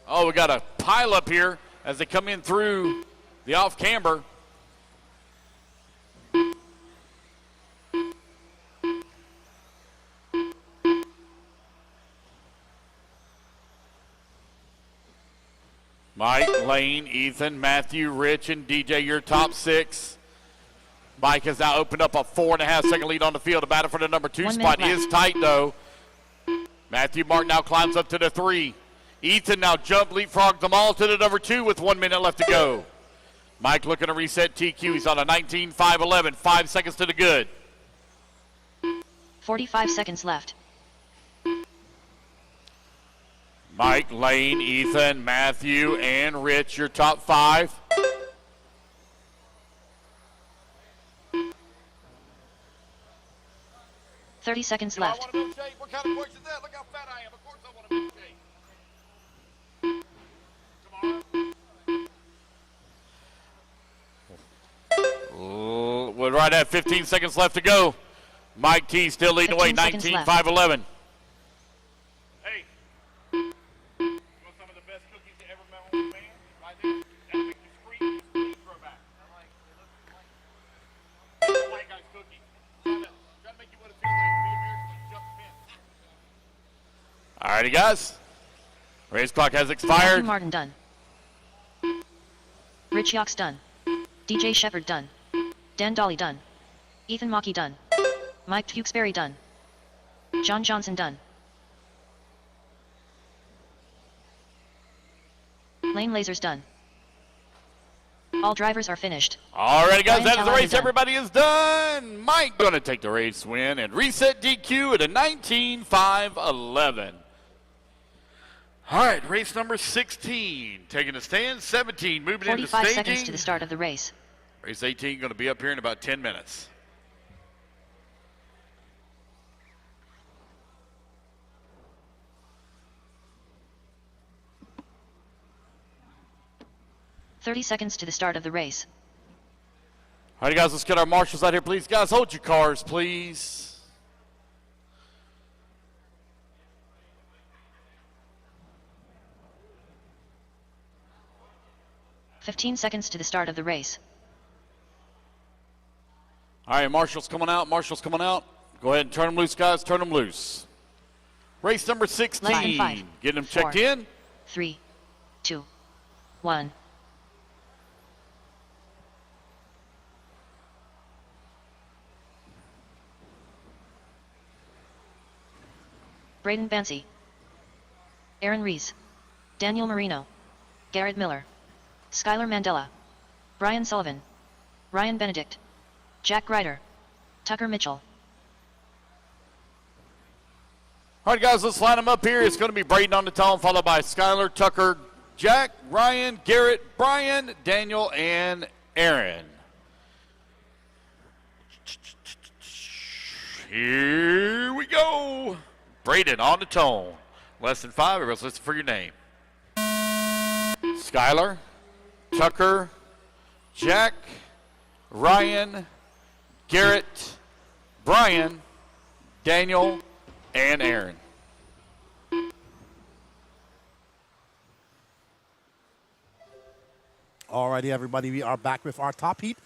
Oh, we got a pile up here as they come in through the off camber. Mike, Lane, Ethan, Matthew, Rich, and DJ, your top 6. Mike has now opened up a 4.5 second lead on the field. The battle for the number 2 spot is tight, though. Matthew Martin now climbs up to the 3. Ethan now leapfrogged them all to the number 2 with 1 minute left to go. Mike looking to reset TQ. He's on a 19.511. 5 seconds to the good. 45 seconds left. Mike, Lane, Ethan, Matthew, and Rich, your top 5. Thirty seconds left. I want to milkshake. What kind of question is that? Look how fat I am. Of course I want a milkshake. We're right at 15 seconds left to go. Mike T still leading away, 15 seconds 19.511. Hey, you want some of the best cookies you ever met on a man? Right there. That'll make you scream and throw back. I'm like, it looks like white guy's cookie. Try to make you what it feels like to be American and jump in. Alrighty, guys. Race clock has Matthew expired. Martin done. Rich Yox done. DJ Shepard done. Dan Dolly done. Ethan Mockey done. Mike Tewksbury done. John Johnson done. Lane Lasers done. All drivers are finished. Alrighty, guys, Ryan that is the Callahan race. done. Everybody is done. Mike going to take the race win and reset DQ at a 19.511. All right, race number 16. Taking the stand, 17 moving into 45 staging. seconds to the start of the race. Race 18 going to be up here in about 10 minutes. .30 seconds to the start of the race. All right, guys, let's get our marshals out here, please. Guys, hold your cars, please. .15 seconds to the start of the race. All right, marshals coming out. Marshals coming out. Go ahead and turn them loose, guys. Turn them loose. Race number 16. Less than 5, Getting them 4, checked in. 3, 2, 1. Braden Bancy. Aaron Rees. Daniel Marino. Garrett Miller. Skylar Mandela. Brian Sullivan. Ryan Benedict. Jack Ryder. Tucker Mitchell. All right, guys, let's line them up here. It's going to be Braden on the tone, followed by Skylar, Tucker, Jack, Ryan, Garrett, Brian, Daniel, and Aaron. Here we go. Braden on the tone. Less than 5. Everybody's listening for your name. Skylar, Tucker, Jack, Ryan, Garrett, Brian, Daniel, and Aaron. Alrighty, everybody, we are back with our top heat.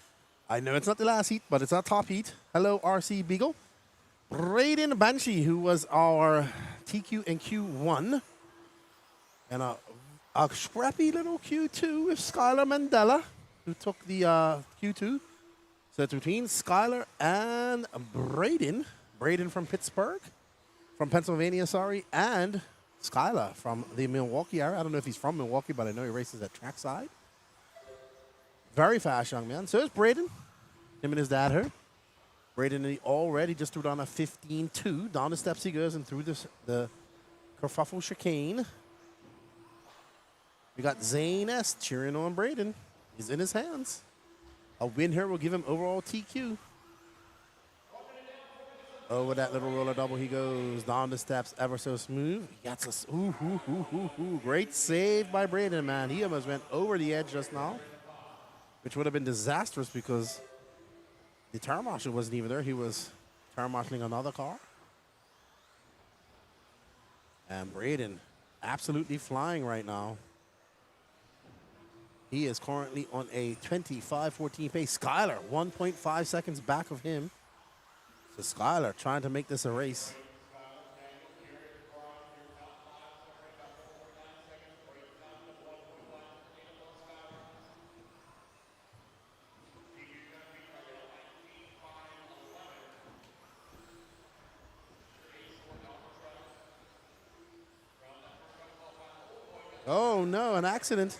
I know it's not the last heat, but it's our top heat. Hello, RC Beagle. Braden Banshee, who was our TQ and Q1. And a scrappy little Q2 with Skylar Mandela, who took the Q2. So it's between Skylar and Braden. Braden from Pittsburgh, from Pennsylvania, sorry, and Skylar from the Milwaukee area. I don't know if he's from Milwaukee, but I know he races at trackside. Very fast young man. So is Braden. Him and his dad here. Braden already just threw down a 15-2. Down the steps he goes and through the kerfuffle chicane. We got Zane S. cheering on Braden. He's in his hands. A win here will give him overall TQ. Over that little roller double he goes. Down the steps ever so smooth. He gets us. Great save by Braden, man. He almost went over the edge just now, which would have been disastrous because the tire marshal wasn't even there. He was tire marshaling another car. And Braden absolutely flying right now. He is currently on a 25-14 pace. Skylar, 1.5 seconds back of him. So Skylar trying to make this a race. Oh no, an accident.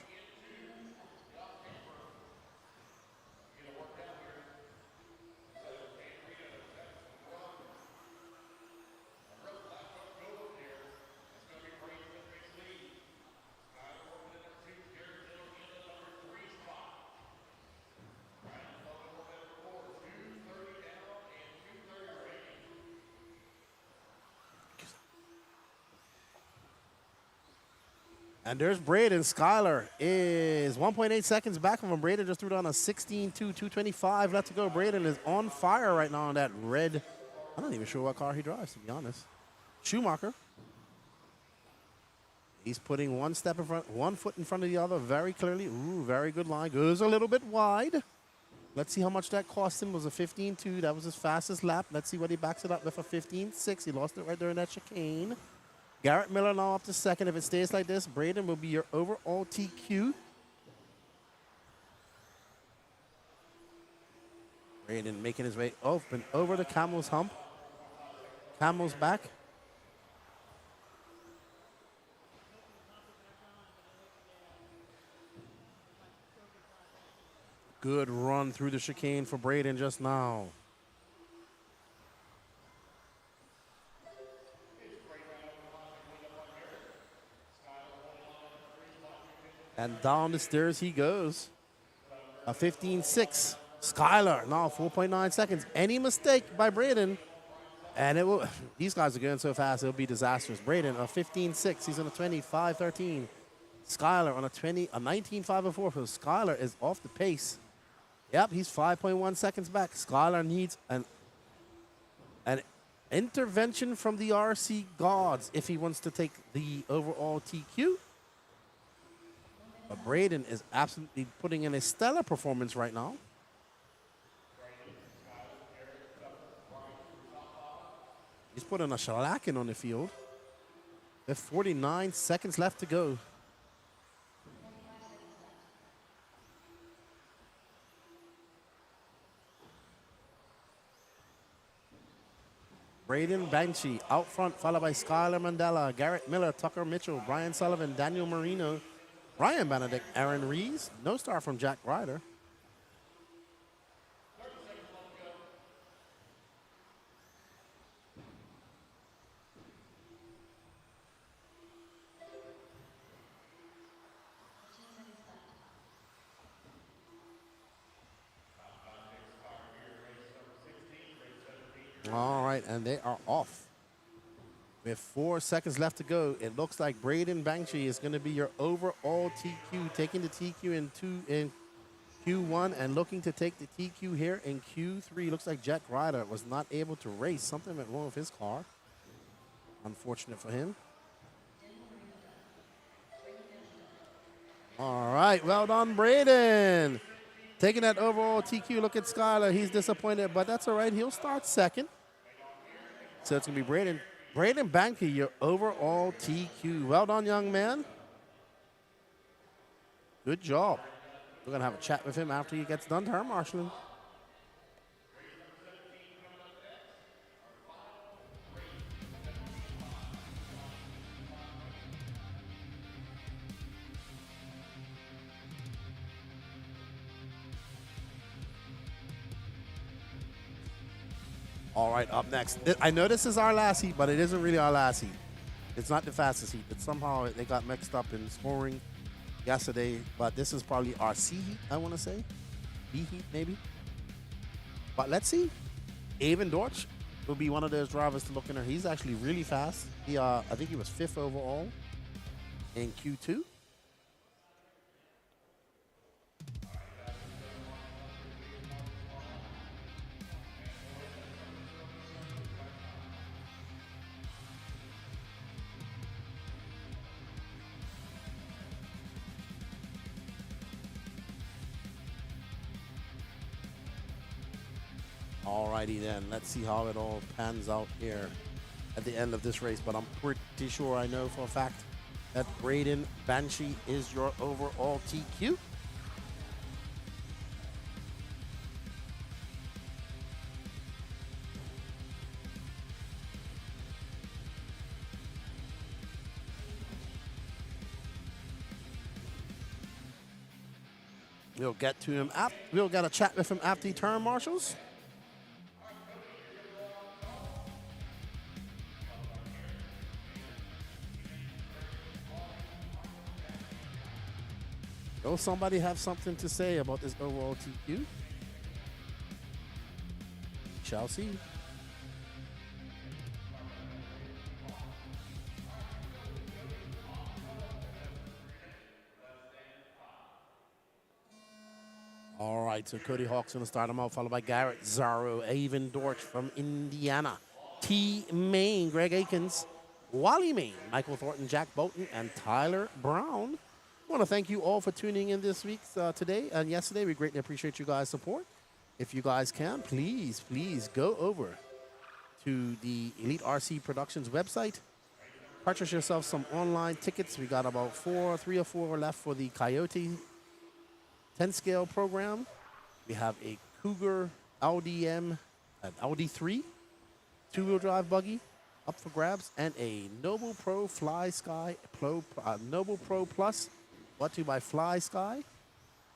And there's Braden. Skylar is 1.8 seconds back of him. Braden just threw down a 16-2, 225 left to go. Braden is on fire right now on that red. I'm not even sure what car he drives, to be honest. Schumacher. He's putting one step in front, one foot in front of the other very clearly. Ooh, very good line. Goes a little bit wide. Let's see how much that cost him. It was a 15-2. That was his fastest lap. Let's see what he backs it up with a 15-6. He lost it right there in that chicane. Garrett Miller now up to second. If it stays like this, Braden will be your overall TQ. Braden making his way open over the Camel's hump. Camel's back. Good run through the chicane for Braden just now. And down the stairs he goes. A 15.6. Skylar now 4.9 seconds. Any mistake by Braden, and it will. These guys are going so fast, it'll be disastrous. Braden a 15.6. He's on a 25.13. Skylar on a 19.504. So Skylar is off the pace. Yep, he's 5.1 seconds back. Skylar needs an intervention from the RC gods if he wants to take the overall TQ. But Braden is absolutely putting in a stellar performance right now. He's putting a shellacking on the field. There's 49 seconds left to go. Braden Banshee out front, followed by Skylar Mandela, Garrett Miller, Tucker Mitchell, Brian Sullivan, Daniel Marino, Ryan Benedict, Aaron Rees, no star from Jack Ryder. All right, and they are off. With 4 seconds left to go, it looks like Braden Banshee is going to be your overall TQ, taking the TQ in Q1 and looking to take the TQ here in Q3. Looks like Jack Ryder was not able to race. Something went wrong with his car. Unfortunate for him. All right, well done, Braden. Taking that overall TQ. Look at Skylar. He's disappointed, but that's all right. He'll start second. So it's going to be Braden. Braden Banshee, your overall TQ. Well done, young man. Good job. We're going to have a chat with him after he gets done term marshaling. All right, up next. I know this is our last heat, but it isn't really our last heat. It's not the fastest heat, but somehow they got mixed up in scoring yesterday. But this is probably our C heat, I want to say. B heat, maybe. But let's see. Avon Dortch will be one of those drivers to look in there. He's actually really fast. I think he was 5th overall in Q2. Alrighty then, let's see how it all pans out here at the end of this race. But I'm pretty sure I know for a fact that Braden Banshee is your overall TQ. We'll get to him we'll get a chat with him after the turn marshals. Will somebody have something to say about this overall TQ? Shall see. All right, so Cody Hawk's going to start him out, followed by Garrett Zarro, Avon Dortch from Indiana, T. Main, Greg Akins, Wally Main, Michael Thornton, Jack Bolton, and Tyler Brown. I want to thank you all for tuning in this week, today and yesterday. We greatly appreciate you guys' support. If you guys can, please go over to the Elite RC Productions website purchase yourself some online tickets. We got about 3 or 4 left for the Coyote 10 scale program. We have a Cougar LDM, an LD3 2-wheel drive buggy up for grabs, and a Noble Pro Fly Sky Noble Pro Plus, brought to you by Fly Sky.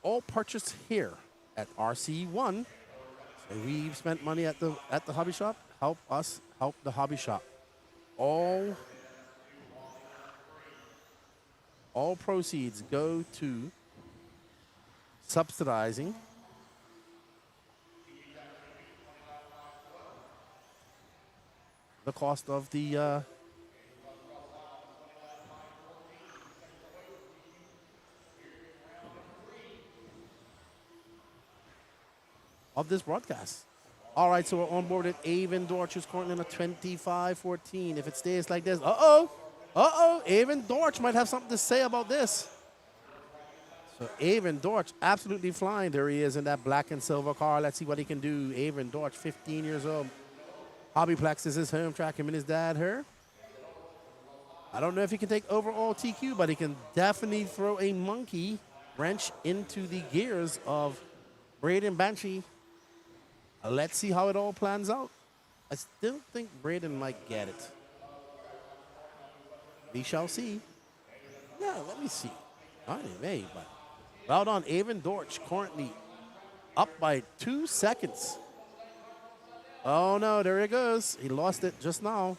All purchased here at RC1. So we've spent money at the hobby shop. Help us help the hobby shop. All proceeds go to subsidizing the cost of the of this broadcast. All right, so we're on board at Avon Dortch, who's currently in a 25-14. If it stays like this, Avon Dortch might have something to say about this. So Avon Dortch absolutely flying. There he is in that black and silver car. Let's see what he can do. Avon Dortch, 15 years old. Hobbyplex is his home track. Him and his dad, her. I don't know if he can take overall TQ, but he can definitely throw a monkey wrench into the gears of Braden Banshee. Let's see how it all plans out. I still think Braden might get it. We shall see. Yeah, let me see. Anyway, but well done, Avon Dortch, currently up by 2 seconds. Oh no, there it goes. He lost it just now.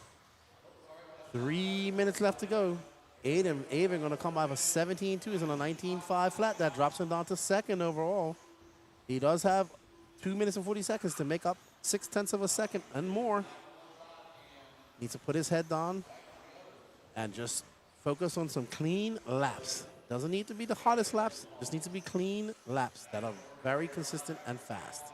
3 minutes left to go. Avon going to come by with 17.2. He's on a 19.5 flat. That drops him down to second overall. He does have 2 minutes and 40 seconds to make up 0.6 of a second and more. Needs to put his head down and just focus on some clean laps. Doesn't need to be the hottest laps, just needs to be clean laps that are very consistent and fast.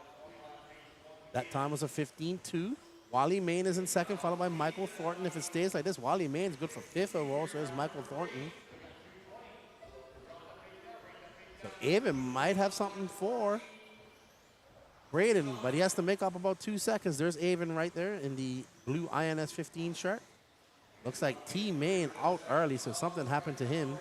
That time was a 15.2. Wally Main is in second, followed by Michael Thornton. If it stays like this, Wally Main's good for 5th overall, so is Michael Thornton. So Avon might have something for Braden, but he has to make up about 2 seconds. There's Avon right there in the blue INS 15 shirt. Looks like T-Main out early, so something happened to him.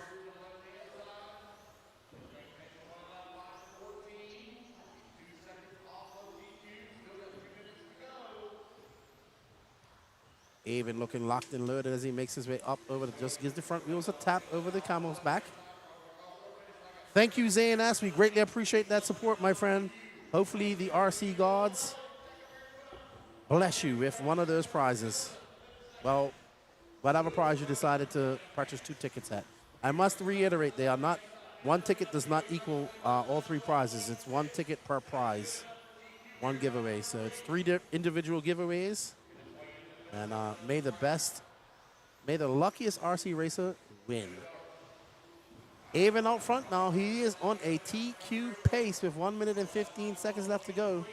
Avon looking locked and loaded as he makes his way up over just gives the front wheels a tap over the camel's back. Thank you, ZNS. We greatly appreciate that support, my friend. Hopefully the RC gods bless you with one of those prizes. Well, whatever prize you decided to purchase 2 tickets at. I must reiterate, they are not, one ticket does not equal all 3 prizes. It's 1 ticket per prize, 1 giveaway. So it's 3 individual giveaways. And may the luckiest RC racer win. Avon out front now. He is on a TQ pace with 1 minute and 15 seconds left to go.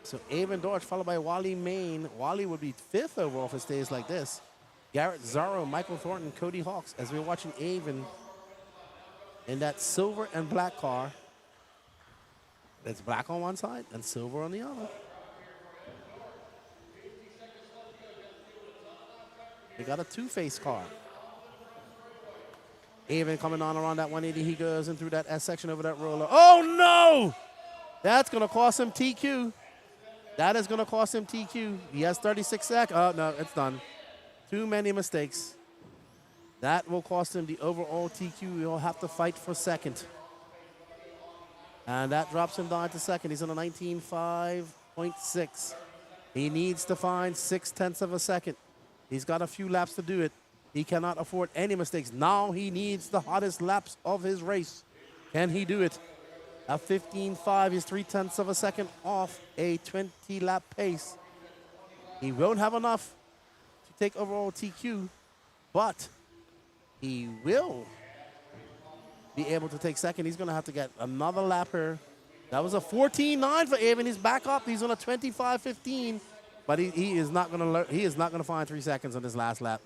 So Avon Dortch followed by Wally Main. Wally would be 5th overall if it stays like this. Garrett Zorro, Michael Thornton, Cody Hawks as we're watching Avon in that silver and black car. It's black on one side and silver on the other. They got a 2-face car. Avon coming on around that 180. He goes in through that S section over that roller. Oh, no! That's going to cost him TQ. That is going to cost him TQ. He has 36 seconds. Oh, no, it's done. Too many mistakes. That will cost him the overall TQ. He'll have to fight for second. And that drops him down to second. He's on a 19.5.6. He needs to find 0.6 of a second. He's got a few laps to do it. He cannot afford any mistakes. Now he needs the hottest laps of his race. Can he do it? At 15.5, he's 0.3 of a second off a 20-lap pace. He won't have enough to take overall TQ, but he will be able to take second. He's going to have to get another lap here. That was a 14.9 for Avon. He's back up. He's on a 25.15, but he is not going to find 3 seconds on this last lap.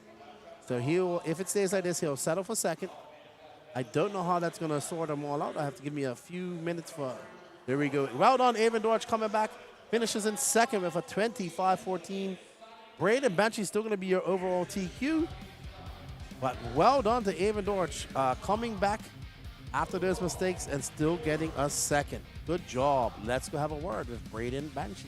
So he'll, if it stays like this, he'll settle for second. I don't know how that's going to sort them all out. I have to give me a few minutes for. There we go. Well done, Avon Dortch coming back finishes in second with a 25-14. Braden Benchy's still going to be your overall TQ. But well done to Avon Dorch, coming back after those mistakes and still getting a second. Good job. Let's go have a word with Braden Benchy.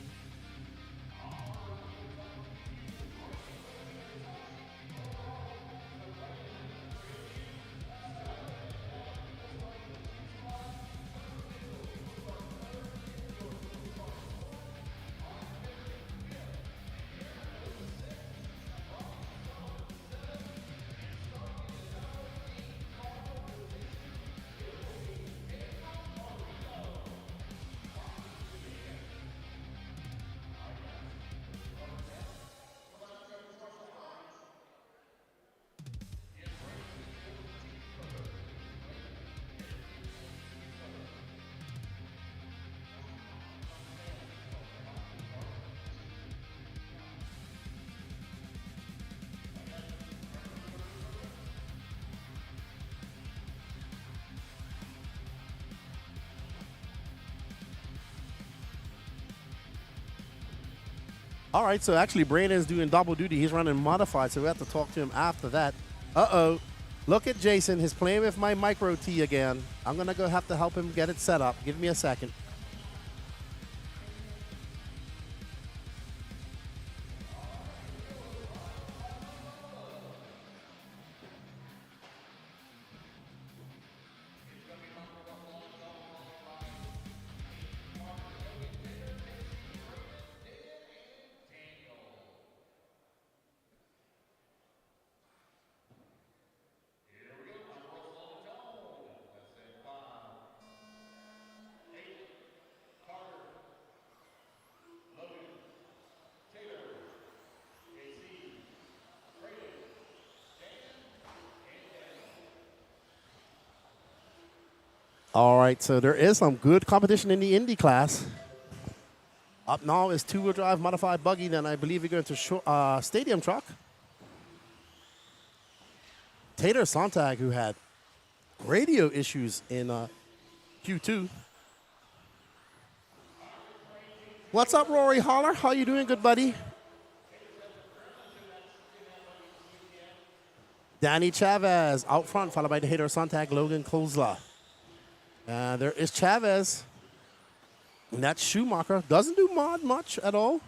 All right, so actually Brandon's doing double duty. He's running modified, so we have to talk to him after that. Uh-oh. Look at Jason. He's playing with my micro T again. I'm going to go have to help him get it set up. Give me a second. All right, so there is some good competition in the Indy class. Up now is two-wheel drive modified buggy. Then I believe we're going to stadium truck. Tater Sontag, who had radio issues in Q2. What's up, Rory Holler? How you doing, good buddy? Danny Chavez out front, followed by the Tater Sontag, Logan Kozla. There is Chavez. And that Schumacher doesn't do mod much at all,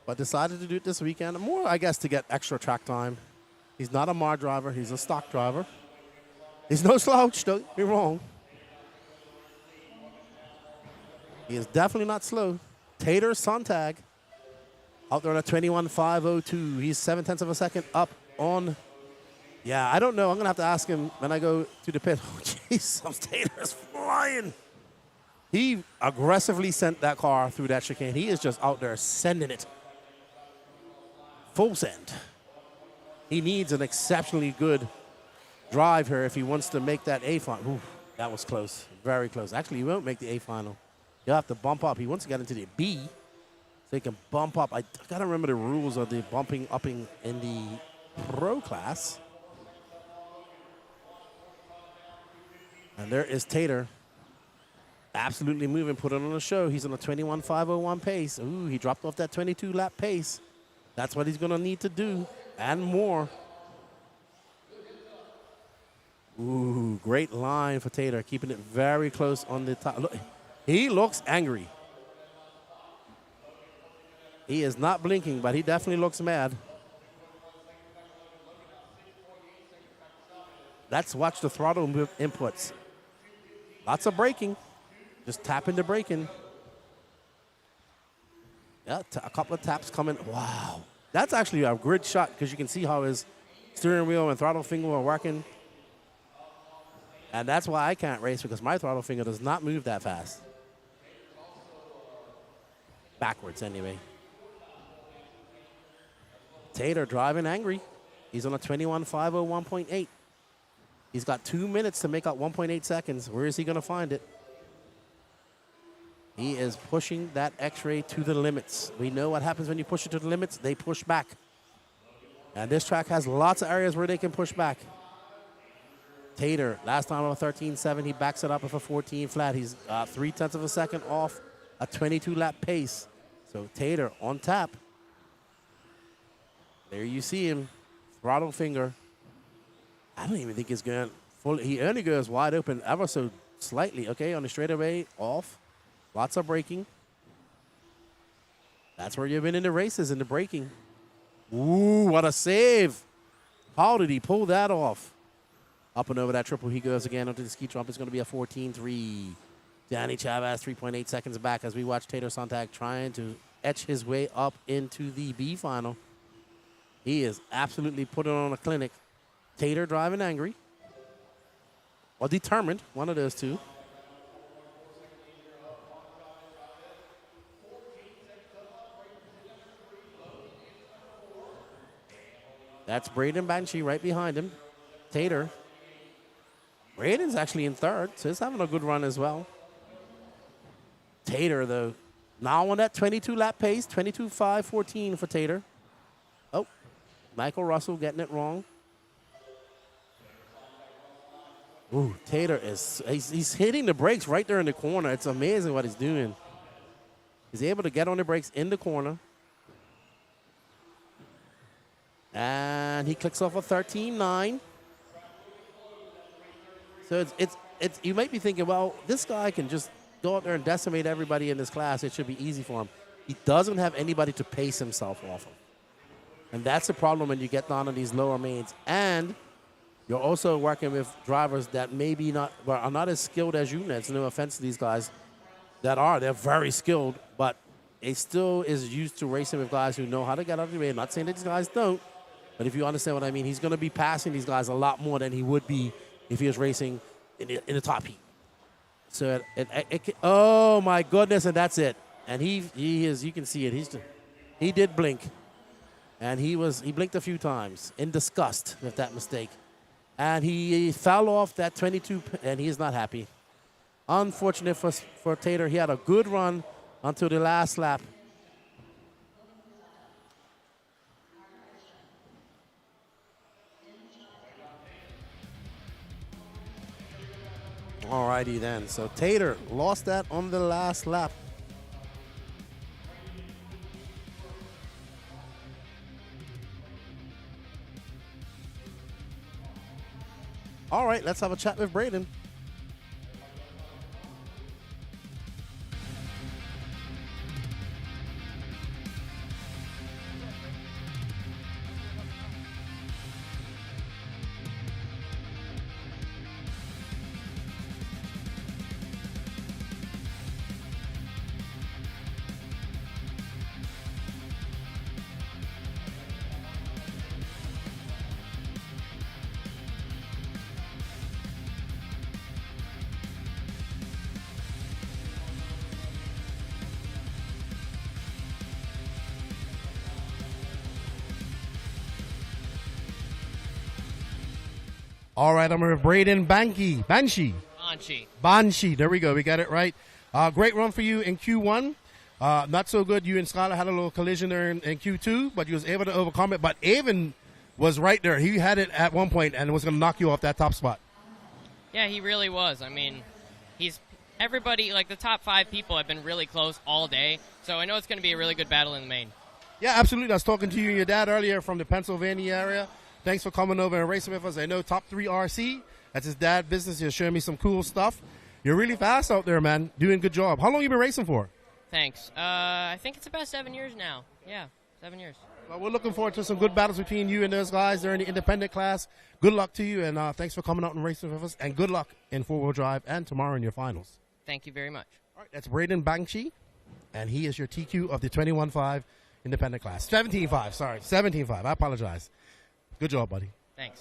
but decided to do it this weekend. More, I guess, to get extra track time. He's not a mod driver. He's a stock driver. He's no slouch, don't get me wrong. He is definitely not slow. Tater Sontag out there on a 21.502. He's 0.7 of a second up on. Yeah, I don't know. I'm going to have to ask him when I go to the pit. Oh, jeez, some Tater's flying. He aggressively sent that car through that chicane. He is just out there sending it. Full send. He needs an exceptionally good drive here if he wants to make that A final. Ooh, that was close. Very close. Actually, he won't make the A final. He'll have to bump up. He wants to get into the B so he can bump up. I got to remember the rules of the bumping upping in the pro class. And there is Tater. Absolutely moving, put it on the show. He's on a 21.501 pace. Ooh, he dropped off that 22-lap pace. That's what he's going to need to do and more. Ooh, great line for Tater, keeping it very close on the top. Look, he looks angry. He is not blinking, but he definitely looks mad. Let's watch the throttle inputs. Lots of braking. Just tapping the braking. Yeah, a couple of taps coming. Wow. That's actually a grid shot because you can see how his steering wheel and throttle finger are working. And that's why I can't race, because my throttle finger does not move that fast. Backwards, anyway. Tater driving angry. He's on a 21.501.8. He's got 2 minutes to make up 1.8 seconds. Where is he going to find it? He is pushing that X-ray to the limits. We know what happens when you push it to the limits. They push back. And this track has lots of areas where they can push back. Tater, last time on a 13.7, he backs it up with a 14 flat. He's 0.3 of a second off a 22-lap pace. So Tater on tap. There you see him, throttle finger. I don't even think he's going full. He only goes wide open ever so slightly. Okay, on the straightaway, off. Lots of braking. That's where you've been in the races, in the braking. Ooh, what a save. How did he pull that off? Up and over that triple, he goes again onto the ski trump. It's going to be a 14-3. Danny Chavez 3.8 seconds back as we watch Tater Sontag trying to etch his way up into the B final. He is absolutely putting on a clinic. Tater driving angry. Or determined, one of those two. That's Braden Banshee right behind him. Tater. Braden's actually in third, so he's having a good run as well. Tater, though, now on that 22-lap pace, 22.5.14 for Tater. Oh, Michael Russell getting it wrong. Ooh, Tater he's hitting the brakes right there in the corner. It's amazing what he's doing. He's able to get on the brakes in the corner. And he clicks off a 13.9. So it's you might be thinking, well, this guy can just go out there and decimate everybody in this class. It should be easy for him. He doesn't have anybody to pace himself off of. And that's the problem when you get down on these lower mains. And you're also working with drivers that maybe are not as skilled as you. That's no offense to these guys that are. They're very skilled, but he still is used to racing with guys who know how to get out of the way. I'm not saying that these guys don't, but if you understand what I mean, he's going to be passing these guys a lot more than he would be if he was racing in the top heat. So, oh my goodness, and that's it. And he is, you can see it. He did blink, and he blinked a few times in disgust with that mistake, and he fell off that 22, and he is not happy. Unfortunate for Tater, he had a good run until the last lap. Alrighty then, so Tater lost that on the last lap. All right, let's have a chat with Braden. All right, I'm with Braden Banshee. There we go. We got it right. Great run for you in Q1. Not so good. You and Skylar had a little collision there in Q2, but you was able to overcome it. But Avon was right there. He had it at one point and was going to knock you off that top spot. Yeah, he really was. I mean, everybody, like the top 5 people have been really close all day. So I know it's going to be a really good battle in the main. Yeah, absolutely. I was talking to you and your dad earlier from the Pennsylvania area. Thanks for coming over and racing with us. I know Top 3 RC. That's his dad's business. He's showing me some cool stuff. You're really fast out there, man. Doing a good job. How long you been racing for? Thanks. I think it's about 7 years now. Yeah, 7 years. Well, we're looking forward to some good battles between you and those guys. They're in the independent class. Good luck to you, and thanks for coming out and racing with us. And good luck in four-wheel drive and tomorrow in your finals. Thank you very much. All right, that's Braden Banshee, and he is your TQ of the 21.5 independent class. 17.5, sorry. 17.5. I apologize. Good job, buddy. Thanks.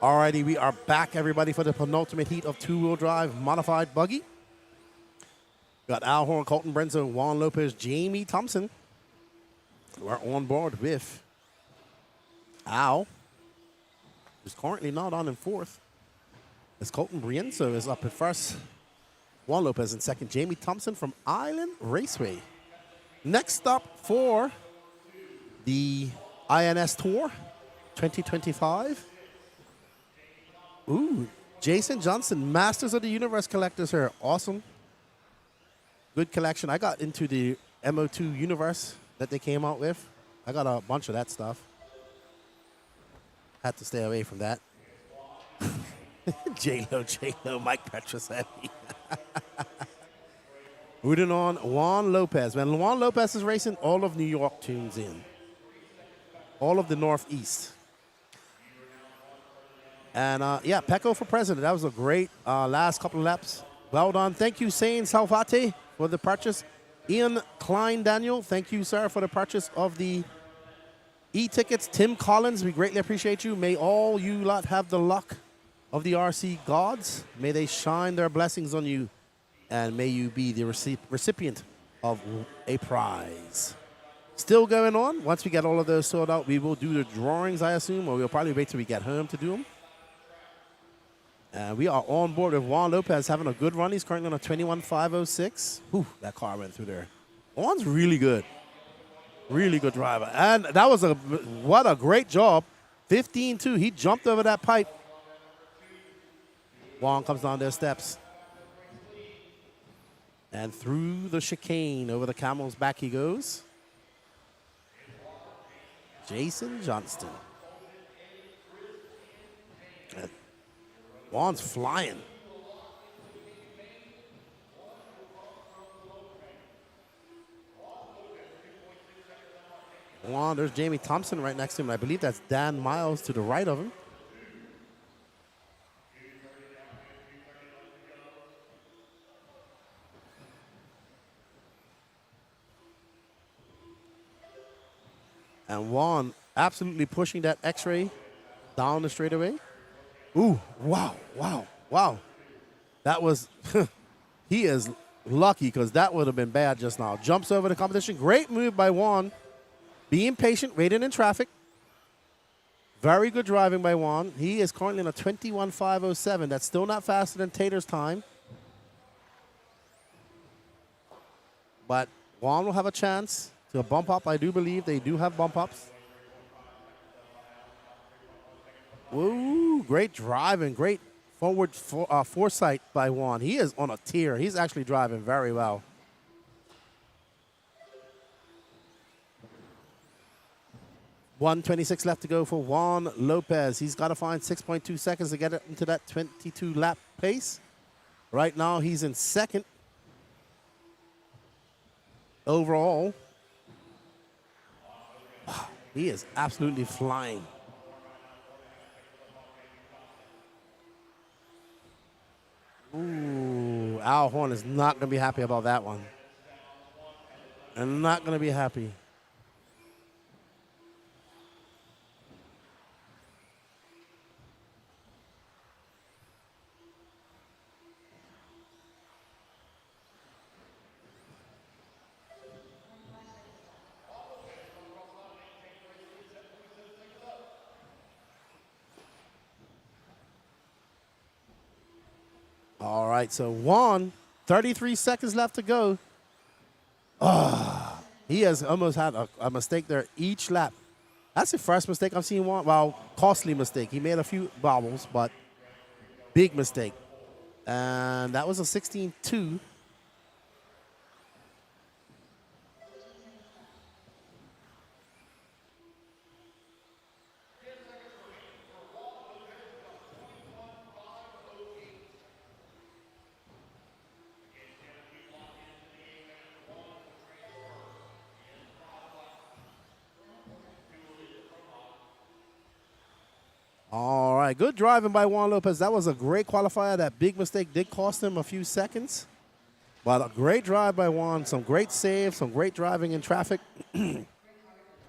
Alrighty, we are back, everybody, for the penultimate heat of two-wheel drive modified buggy. Got Al Horn, Colton Brenzo, Juan Lopez, Jamie Thompson. We're on board with Al, who's currently not on in fourth. As Colton Brienzo is up at first. Juan Lopez in second. Jamie Thompson from Island Raceway. Next up for the INS Tour 2025. Ooh, Jason Johnson, Masters of the Universe collectors here. Awesome. Good collection. I got into the MO2 Universe that they came out with. I got a bunch of that stuff. Had to stay away from that. J-Lo, Mike Petroselli. Rooting on Juan Lopez. When Juan Lopez is racing, all of New York tunes in. All of the Northeast. And, yeah, Pecco for president. That was a great last couple of laps. Well done. Thank you, Sain Salvate, for the purchase. Ian Klein Daniel, thank you, sir, for the purchase of the e-tickets. Tim Collins, we greatly appreciate you. May all you lot have the luck of the RC gods. May they shine their blessings on you. And may you be the recipient of a prize. Still going on. Once we get all of those sorted out, we will do the drawings, I assume, or we'll probably wait till we get home to do them. We are on board with Juan Lopez having a good run. He's currently on a 21.506. Whew, that car went through there. Juan's really good. Really good driver. And that was what a great job. 15.2. He jumped over that pipe. Juan comes down their steps. And through the chicane, over the camel's back he goes. Jason Johnston. Juan's flying. Juan, there's Jamie Thompson right next to him. I believe that's Dan Miles to the right of him. And Juan absolutely pushing that X-ray down the straightaway. Ooh, wow, wow, wow. That was, he is lucky because that would have been bad just now. Jumps over the competition. Great move by Juan. Being patient, waiting in traffic. Very good driving by Juan. He is currently in a 21.507. That's still not faster than Tater's time. But Juan will have a chance to bump up. I do believe they do have bump ups. Woo, great driving, great forward foresight by Juan. He is on a tear. He's actually driving very well. $1:26 left to go for Juan Lopez. He's got to find 6.2 seconds to get it into that 22 lap pace. Right now, he's in second overall. Wow, he is absolutely flying. Ooh, Al Horn is not going to be happy about that one. And not going to be happy. All right, so Juan, 33 seconds left to go. He has almost had a mistake there each lap. That's the first mistake I've seen Juan. Well, costly mistake. He made a few bobbles, but big mistake. And that was a 16.2. All right, good driving by Juan Lopez. That was a great qualifier. That big mistake did cost him a few seconds. But a great drive by Juan. Some great saves, some great driving in traffic. And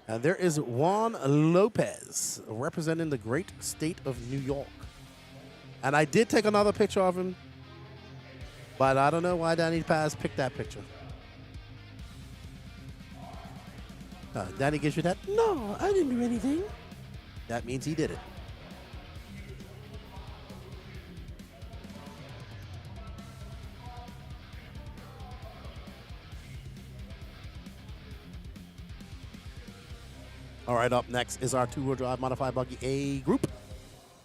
there is Juan Lopez representing the great state of New York. And I did take another picture of him, but I don't know why Danny Paz picked that picture. Danny gives you that, no, I didn't do anything. That means he did it. All right, up next is our two-wheel drive modified buggy A group.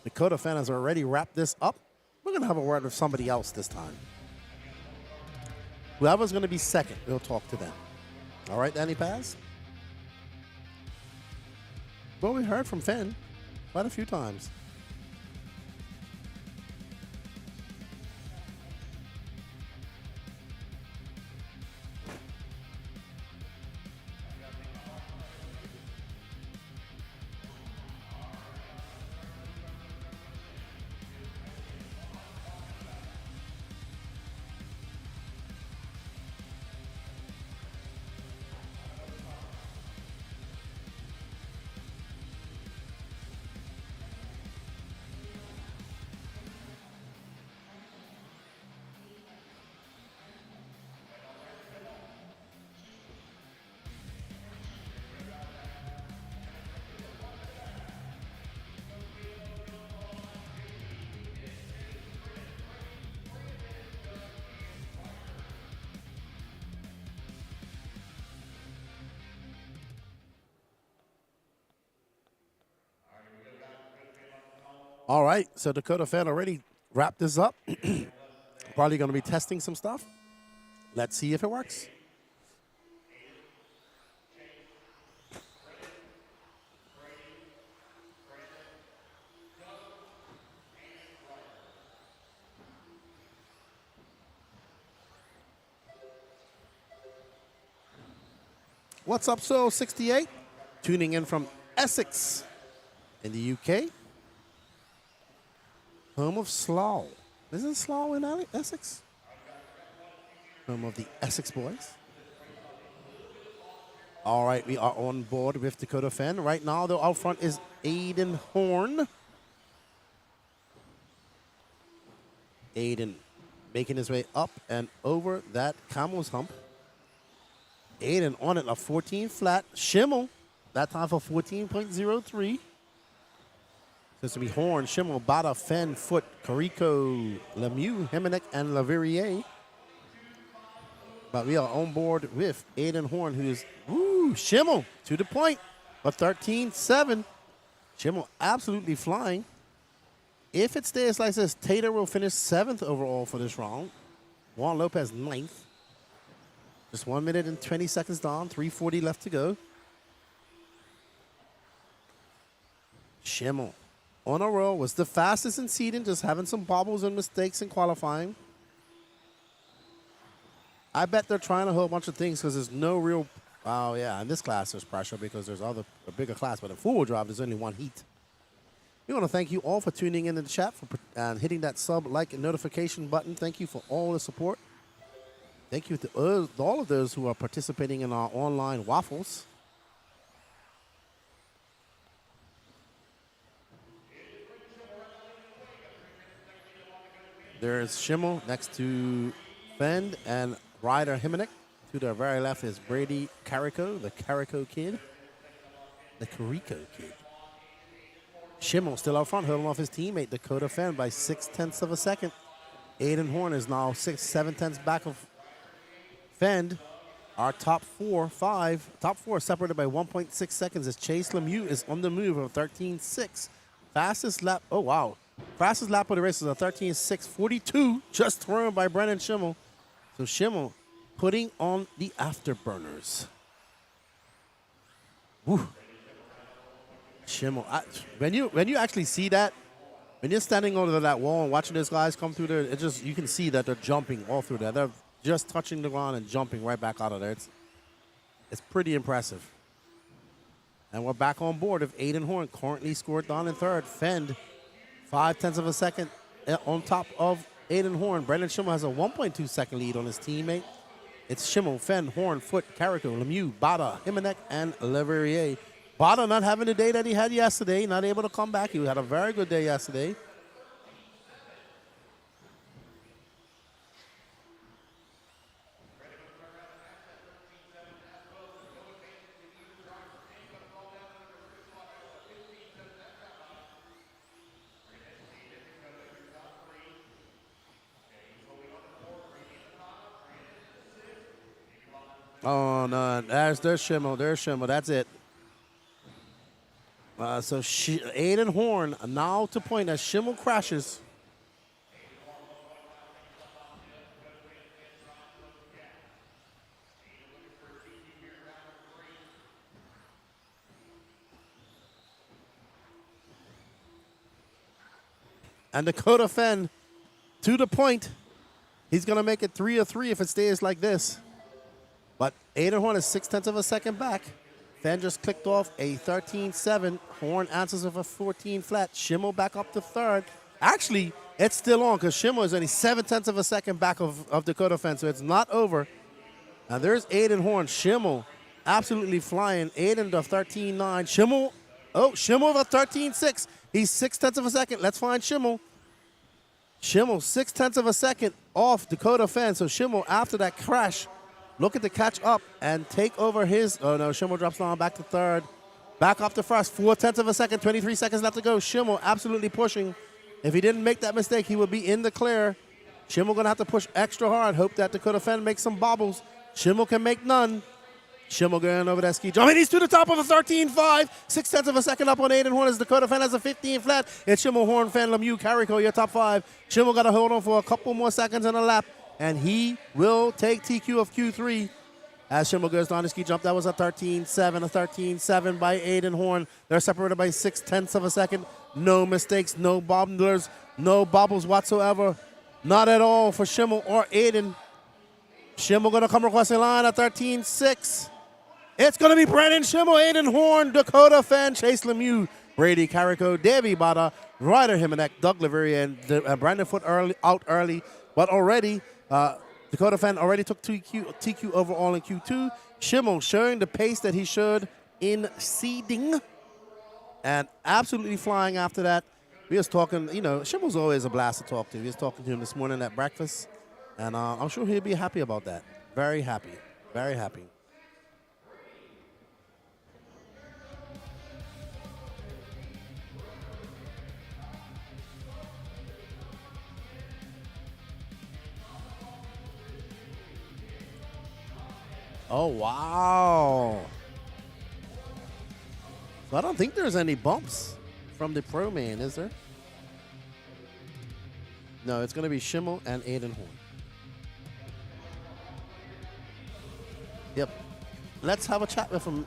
Dakota Fan has already wrapped this up. We're going to have a word with somebody else this time. Whoever's going to be second, we'll talk to them. All right, Danny Paz? Well, we heard from Fenn quite a few times. All right, so Dakota Fan already wrapped this up. Probably going to be testing some stuff. Let's see if it works. What's up, so 68? Tuning in from Essex in the UK. Home of Slough. Isn't Slough in Essex? Home of the Essex boys. All right, we are on board with Dakota Fan. Right now, though, out front is Aiden Horn. Aiden making his way up and over that camel's hump. Aiden on it, a 14 flat. Schimmel, that time for 14.03. This will be Horn, Schimmel, Bada, Fenn, Foot, Carico, Lemieux, Jimenez, and Laverrier. But we are on board with Aiden Horn, who is, Schimmel to the point for 13.7. Schimmel absolutely flying. If it stays like this, Tater will finish 7th overall for this round. Juan Lopez 9th. Just 1 minute and 20 seconds down, 3:40 left to go. Schimmel on a roll, was the fastest in seeding, just having some bobbles and mistakes in qualifying. I bet they're trying a whole bunch of things because there's no real, in this class there's pressure because there's a bigger class, but in four-wheel drive there's only one heat. We want to thank you all for tuning in the chat and hitting that sub, like, and notification button. Thank you for all the support. Thank you to all of those who are participating in our online waffles. There's Schimmel next to Fend and Ryder Jimenez. To the very left is Brady Carico, the Carico kid. The Carico kid. Schimmel still out front, holding off his teammate Dakota Fenn by 0.6 of a second. Aiden Horn is now 7/10 back of Fend. Our top four separated by 1.6 seconds as Chase Lemieux is on the move of 13.6. Fastest lap, fastest lap of the race is a 13.6.42, just thrown by Brennan Schimmel. So Schimmel putting on the afterburners. Woo. Schimmel, when you actually see that, when you're standing over that wall and watching those guys come through there, you can see that they're jumping all through there. They're just touching the ground and jumping right back out of there. It's pretty impressive. And we're back on board with Aiden Horn, currently scored down in third. Fend, 0.5 of a second on top of Aiden Horn. Brendan Schimmel has a 1.2 second lead on his teammate. It's Schimmel, Fend, Horn, Foot, Carico, Lemieux, Bada, Jimenez, and Leverrier. Bada not having the day that he had yesterday, not able to come back. He had a very good day yesterday. Oh, no. There's Schimmel. There's Schimmel. That's it. So Aiden Horn now to point as Schimmel crashes. And Dakota Fenn to the point. He's going to make it 3 of 3 if it stays like this. But Aiden Horn is 0.6 of a second back. Fenn just clicked off a 13-7. Horn answers with a 14 flat. Schimmel back up to third. Actually, it's still on because Schimmel is only 0.7 of a second back of Dakota Fenn, so it's not over. Now there's Aiden Horn. Schimmel absolutely flying. Aiden the 13-9. Schimmel the 13-6. He's 0.6 of a second. Let's find Schimmel. Schimmel 0.6 of a second off Dakota Fenn. So Schimmel, after that crash, looking to catch up and take over his. Oh no, Schimmel drops down back to third. Back up to first. 0.4 of a second. 23 seconds left to go. Schimmel absolutely pushing. If he didn't make that mistake, he would be in the clear. Schimmel gonna have to push extra hard. Hope that Dakota Fenn makes some bobbles. Schimmel can make none. Schimmel going over that ski jump. And he's to the top of a 13-5. 0.6 of a second up on Aiden Horn as Dakota Fenn has a 15 flat. It's Schimmel, Horn, Fenn, Lemieux, Carrico, your top 5. Schimmel got to hold on for a couple more seconds in a lap. And he will take TQ of Q3 as Schimmel goes down the ski jump. That was a 13-7, a 13-7 by Aiden Horn. They're separated by 0.6 of a second. No mistakes, no bobblers, no bobbles whatsoever. Not at all for Schimmel or Aiden. Schimmel going to come across the line at 13-6. It's going to be Brandon Schimmel, Aiden Horn, Dakota Fenn, Chase Lemieux, Brady Carrico, Davey Bada, Ryder Himonek, Doug Laveria, and Brandon Foote out early. But already, Dakota Fenn already took TQ overall in Q2. Schimmel showing the pace that he showed in seeding and absolutely flying after that. We was talking, Schimmel's always a blast to talk to. We was talking to him this morning at breakfast, and I'm sure he'll be happy about that. Very happy. Very happy. Oh, wow. So I don't think there's any bumps from the pro man, is there? No, it's going to be Schimmel and Aiden Horn. Yep. Let's have a chat with him.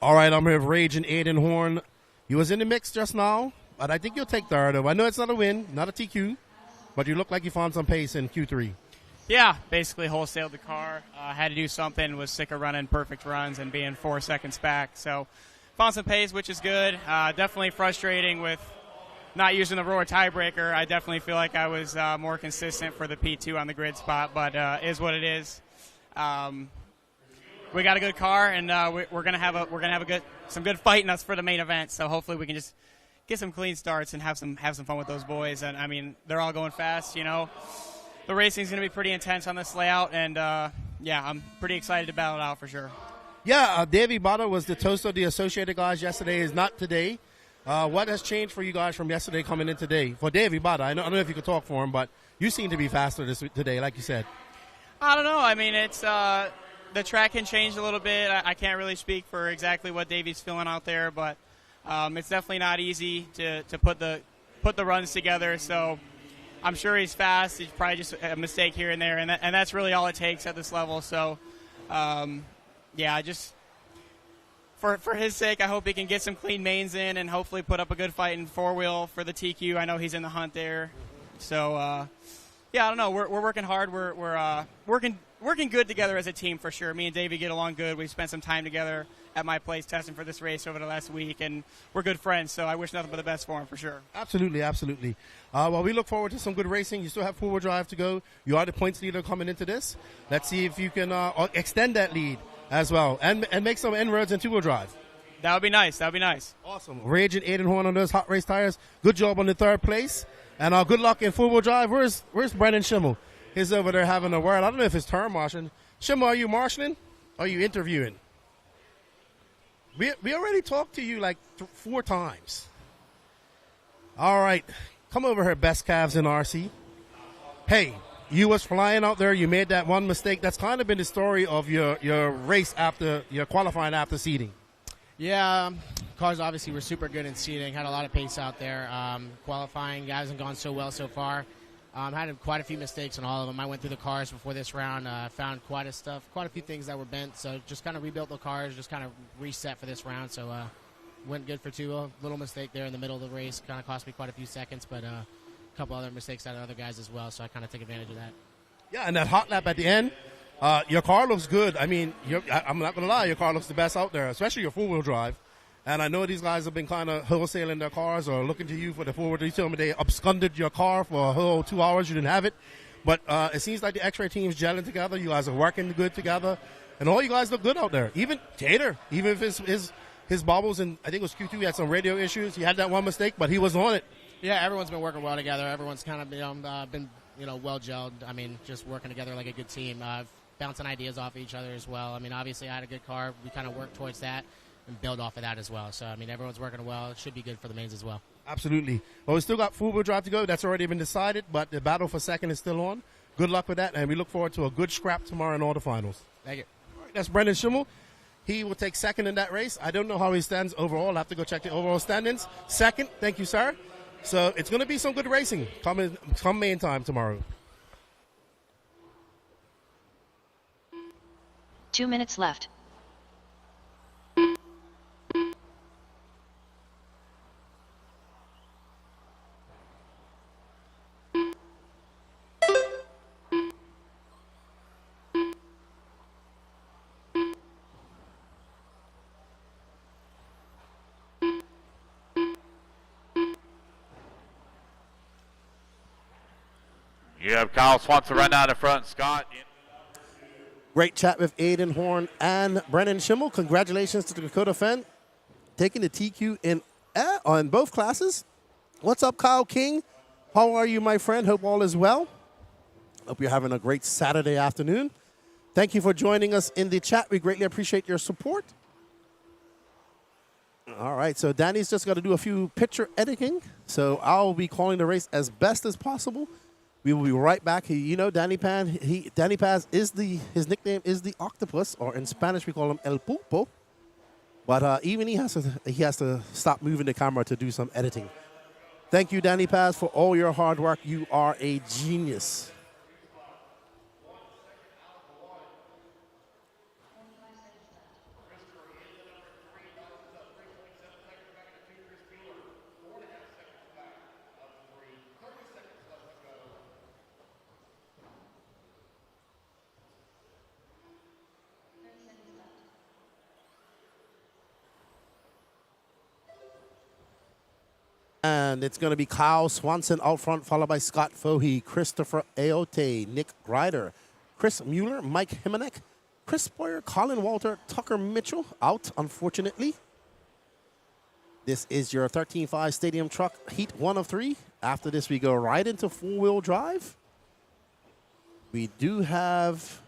All right, I'm here with Rage and Aiden Horn. You was in the mix just now, but I think you'll take third. I know it's not a win, not a TQ, but you look like you found some pace in Q3. Yeah, basically wholesaled the car. Had to do something, was sick of running perfect runs and being 4 seconds back. So found some pace, which is good. Definitely frustrating with not using the Roar tiebreaker. I definitely feel like I was more consistent for the P2 on the grid spot, but is what it is. We got a good car, and we're gonna have some good fight in us for the main event. So hopefully we can just get some clean starts and have some fun with those boys. And I mean, they're all going fast. The racing's gonna be pretty intense on this layout, and yeah, I'm pretty excited to battle it out for sure. Yeah, Davey Bada was the toast of the Associated guys yesterday. Is not today. What has changed for you guys from yesterday coming in today? For Davey Bada, I don't know if you could talk for him, but you seem to be faster today, like you said. I don't know. I mean, it's the track can change a little bit. I can't really speak for exactly what Davey's feeling out there, but it's definitely not easy to put the runs together. So I'm sure he's fast. It's probably just a mistake here and there, and that's really all it takes at this level. So yeah, just for his sake, I hope he can get some clean mains in and hopefully put up a good fight in 4-wheel for the TQ. I know he's in the hunt there. So, yeah, I don't know. We're working hard. We're working good together as a team for sure. Me and Davey get along good. We spent some time together at my place testing for this race over the last week, and we're good friends. So I wish nothing but the best for him for sure. Absolutely, absolutely. Well, we look forward to some good racing. You still have 4-wheel drive to go. You are the points leader coming into this. Let's see if you can extend that lead as well and make some inroads in 2-wheel drive. That would be nice. That would be nice. Awesome. Rage and Aiden Horn on those hot race tires. Good job on the 3rd place. And good luck in 4-wheel drive. Where's Brendan Schimmel? He's over there having a word. I don't know if it's turn marshalling. Schimmel, are you marshalling? Or are you interviewing? We already talked to you like 4 times. All right. Come over here, best calves in RC. Hey, you was flying out there. You made that one mistake. That's kind of been the story of your race after your qualifying after seeding. Yeah, cars obviously were super good in seeding. Had a lot of pace out there. Qualifying hasn't gone so well so far. Had quite a few mistakes on all of them. I went through the cars before this round. Found quite a few things that were bent. So just kind of rebuilt the cars, just kind of reset for this round. So went good for 2. A little mistake there in the middle of the race kind of cost me quite a few seconds, but a couple other mistakes out of other guys as well. So I kind of took advantage of that. Yeah, and that hot lap at the end. Your car looks good. I mean, I'm not going to lie, your car looks the best out there, especially your 4-wheel drive. And I know these guys have been kind of wholesaling their cars or looking to you for the 4-wheel. You told me they absconded your car for a whole 2 hours. You didn't have it. But it seems like the X-Ray team's gelling together. You guys are working good together. And all you guys look good out there. Even Tater, even if his bobbles, and I think it was Q2, he had some radio issues. He had that one mistake, but he was on it. Yeah, everyone's been working well together. Everyone's kind of been well gelled. I mean, just working together like a good team. Bouncing ideas off each other as well. I mean, obviously I had a good car. We kind of worked towards that and build off of that as well. So, I mean, everyone's working well. It should be good for the mains as well. Absolutely. Well, we still got 4-wheel drive to go. That's already been decided, but the battle for second is still on. Good luck with that, and we look forward to a good scrap tomorrow in all the finals. Thank you. All right, that's Brendan Schimmel. He will take second in that race. I don't know how he stands overall. I'll have to go check the overall standings. Second, thank you, sir. So it's going to be some good racing come main time tomorrow. 2 minutes left. You have Kyle Swanson right now in the front. Scott. Great chat with Aiden Horn and Brennan Schimmel. Congratulations to the Dakota Fen taking the TQ on both classes. What's up, Kyle King? How are you, my friend? Hope all is well. Hope you're having a great Saturday afternoon. Thank you for joining us in the chat. We greatly appreciate your support. All right, so Danny's just got to do a few picture editing. So I'll be calling the race as best as possible. We will be right back. Danny Paz is his nickname is the Octopus, or in Spanish we call him El Pulpo. But even he has to stop moving the camera to do some editing. Thank you, Danny Paz, for all your hard work. You are a genius. And it's going to be Kyle Swanson out front, followed by Scott Fohey, Christopher Aote, Nick Grider, Chris Mueller, Mike Himanek, Chris Boyer, Colin Walter, Tucker Mitchell out, unfortunately. This is your 13.5 Stadium Truck Heat 1 of 3. After this, we go right into 4-wheel drive. We do have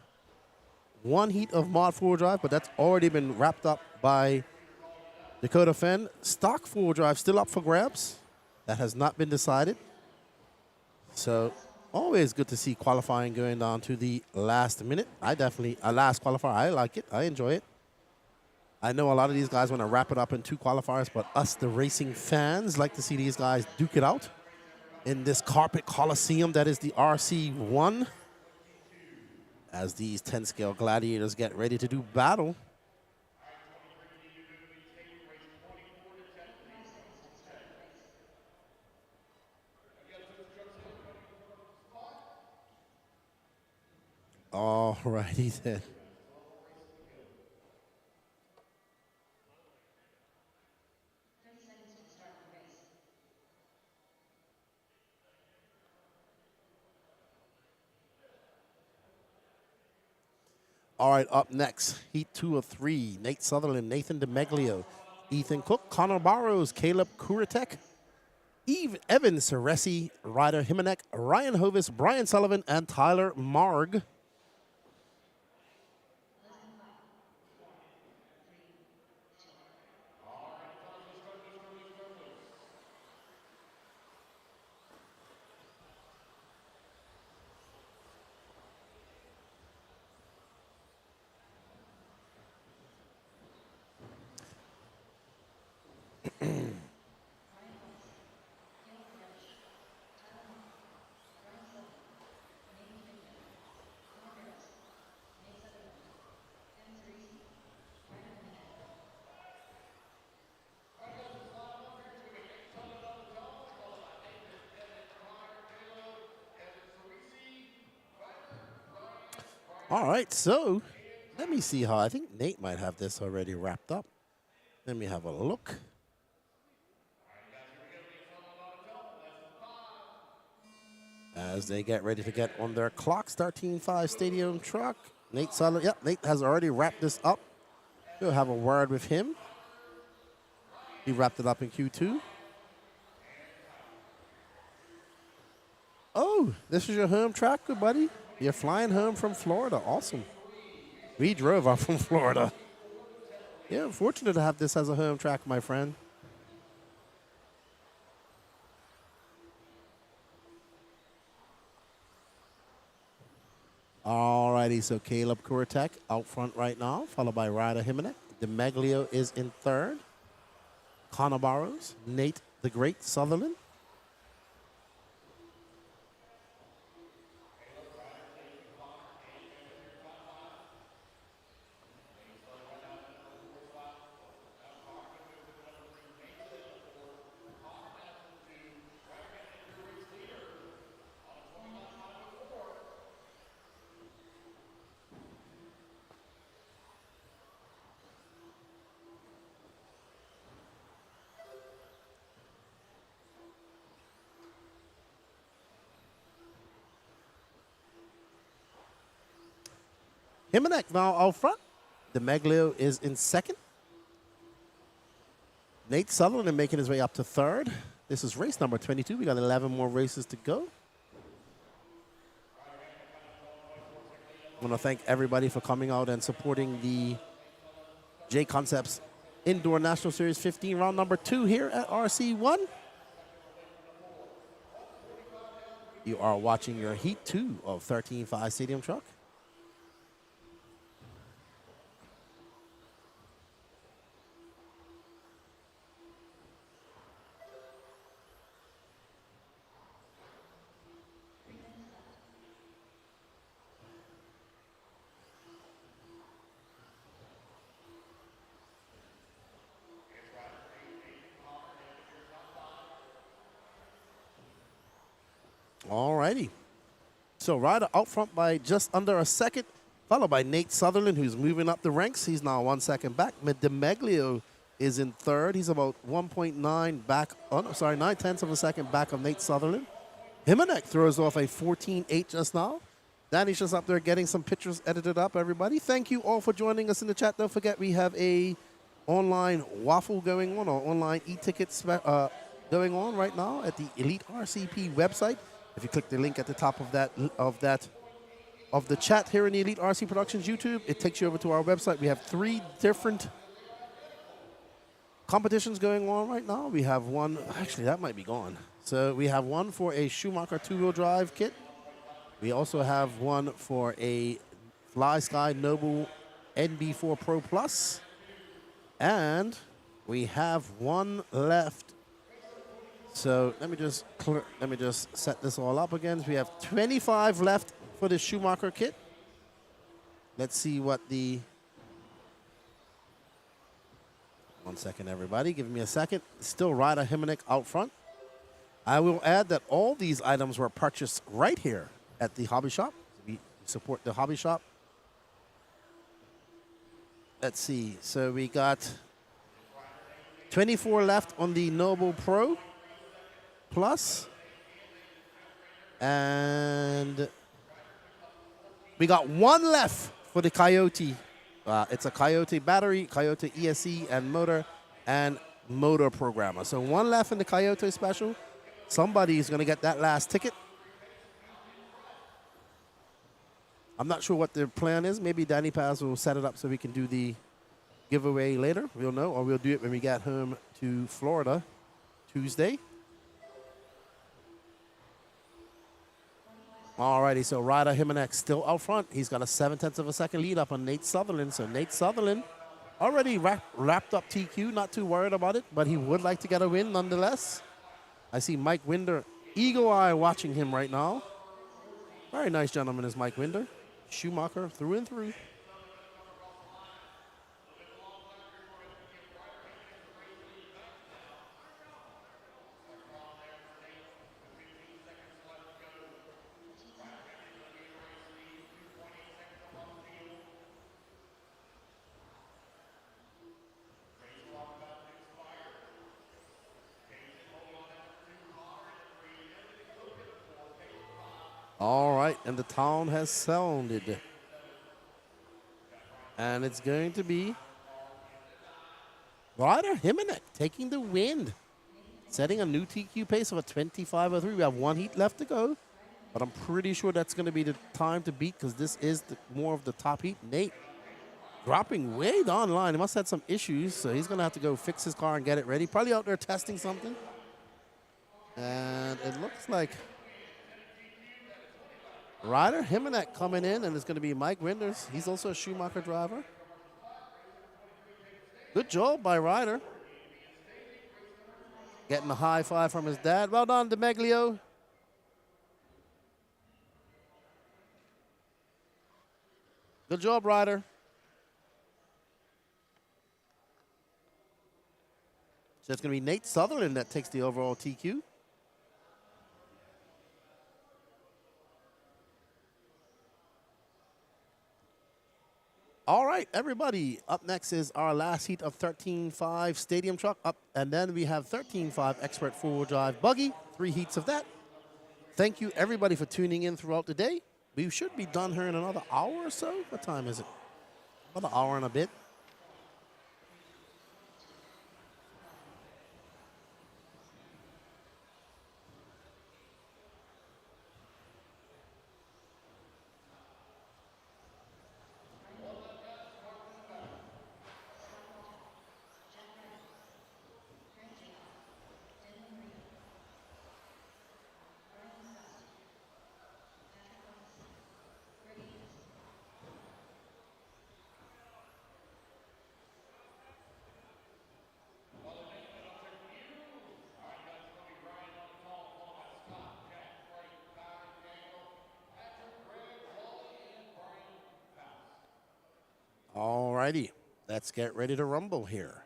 one heat of mod 4-wheel drive, but that's already been wrapped up by Dakota Fen. Stock 4-wheel drive still up for grabs. That has not been decided. So always good to see qualifying going down to the last minute. Last qualifier, I like it. I enjoy it. I know a lot of these guys want to wrap it up in 2 qualifiers, but us, the racing fans, like to see these guys duke it out in this carpet coliseum that is the RC1 as these 10-scale gladiators get ready to do battle. All righty then. All right, up next, Heat 2 of 3. Nate Sutherland, Nathan DeMeglio, Ethan Cook, Connor Barrows, Caleb Kuritek, Evan Ceresi, Ryder Himanek, Ryan Hovis, Brian Sullivan, and Tyler Marg. All right, so let me see how, I think Nate might have this already wrapped up. Let me have a look. As they get ready to get on their clock, start Team 5 Stadium truck. Nate Sutherland, yep, Nate has already wrapped this up. We'll have a word with him. He wrapped it up in Q2. Oh, this is your home track, good buddy. You're flying home from Florida. Awesome. We drove up from Florida. Yeah, I'm fortunate to have this as a home track, my friend. All righty, so Caleb Kuritek out front right now, followed by Ryder Himanek. DeMeglio is in third. Connor Barrows, Nate the Great Sutherland. Himanek now out front. DeMeglio is in second. Nate Sutherland making his way up to third. This is race number 22. We got 11 more races to go. I want to thank everybody for coming out and supporting the Jconcepts Indoor National Series 15 round number 2 here at RC1. You are watching your Heat 2 of 13.5 Stadium Truck. All righty. So Ryder out front by just under a second, followed by Nate Sutherland, who's moving up the ranks. He's now 1 second back. DeMeglio is in third. He's about 1.9 back, 9/10 of a second back of Nate Sutherland. Himanek throws off a 14.8 just now. Danny's just up there getting some pictures edited up, everybody. Thank you all for joining us in the chat. Don't forget we have a online waffle going on, or online e-tickets going on right now at the Elite RCP website. If you click the link at the top of the chat here in the Elite RC Productions YouTube, it takes you over to our website. We have 3 different competitions going on right now. We have one, actually that might be gone. So we have one for a Schumacher 2-wheel drive kit. We also have one for a Fly Sky Noble NB4 Pro Plus. And we have one left. So let me just set this all up again. We have 25 left for the Schumacher kit. Let's see what the... 1 second, everybody. Give me a second. Still Ryder Himanek out front. I will add that all these items were purchased right here at the hobby shop. We support the hobby shop let's see. So we got 24 left on the Noble Pro Plus. And we got one left for the Coyote. It's a Coyote battery, Coyote ESC, and motor programmer. So one left in the Coyote special. Somebody is going to get that last ticket. I'm not sure what their plan is. Maybe Danny Paz will set it up so we can do the giveaway later. We'll know, or we'll do it when we get home to Florida Tuesday. Alrighty, so Ryder Jimenez still out front. He's got a 0.7 of a second lead up on Nate Sutherland. So Nate Sutherland already wrapped up TQ, not too worried about it, but he would like to get a win nonetheless. I see Mike Winder, eagle eye watching him right now. Very nice gentleman is Mike Winder. Schumacher through and through. All right, and the town has sounded. And it's going to be Ryder Jimenez taking the win, setting a new TQ pace of a 25:03. We have one heat left to go, but I'm pretty sure that's going to be the time to beat because this is more of the top heat. Nate dropping way down the line. He must have had some issues, so he's going to have to go fix his car and get it ready. Probably out there testing something. And it looks like Ryder Jimenez coming in, and it's going to be Mike Winders. He's also a Schumacher driver. Good job by Ryder. Getting a high five from his dad. Well done, DeMeglio. Good job, Ryder. So it's going to be Nate Sutherland that takes the overall TQ. All right, everybody. Up next is our last heat of 13.5 Stadium Truck. And then we have 13.5 Expert 4-wheel drive buggy. 3 heats of that. Thank you, everybody, for tuning in throughout the day. We should be done here in another hour or so. What time is it? About an hour and a bit. Alrighty, let's get ready to rumble here.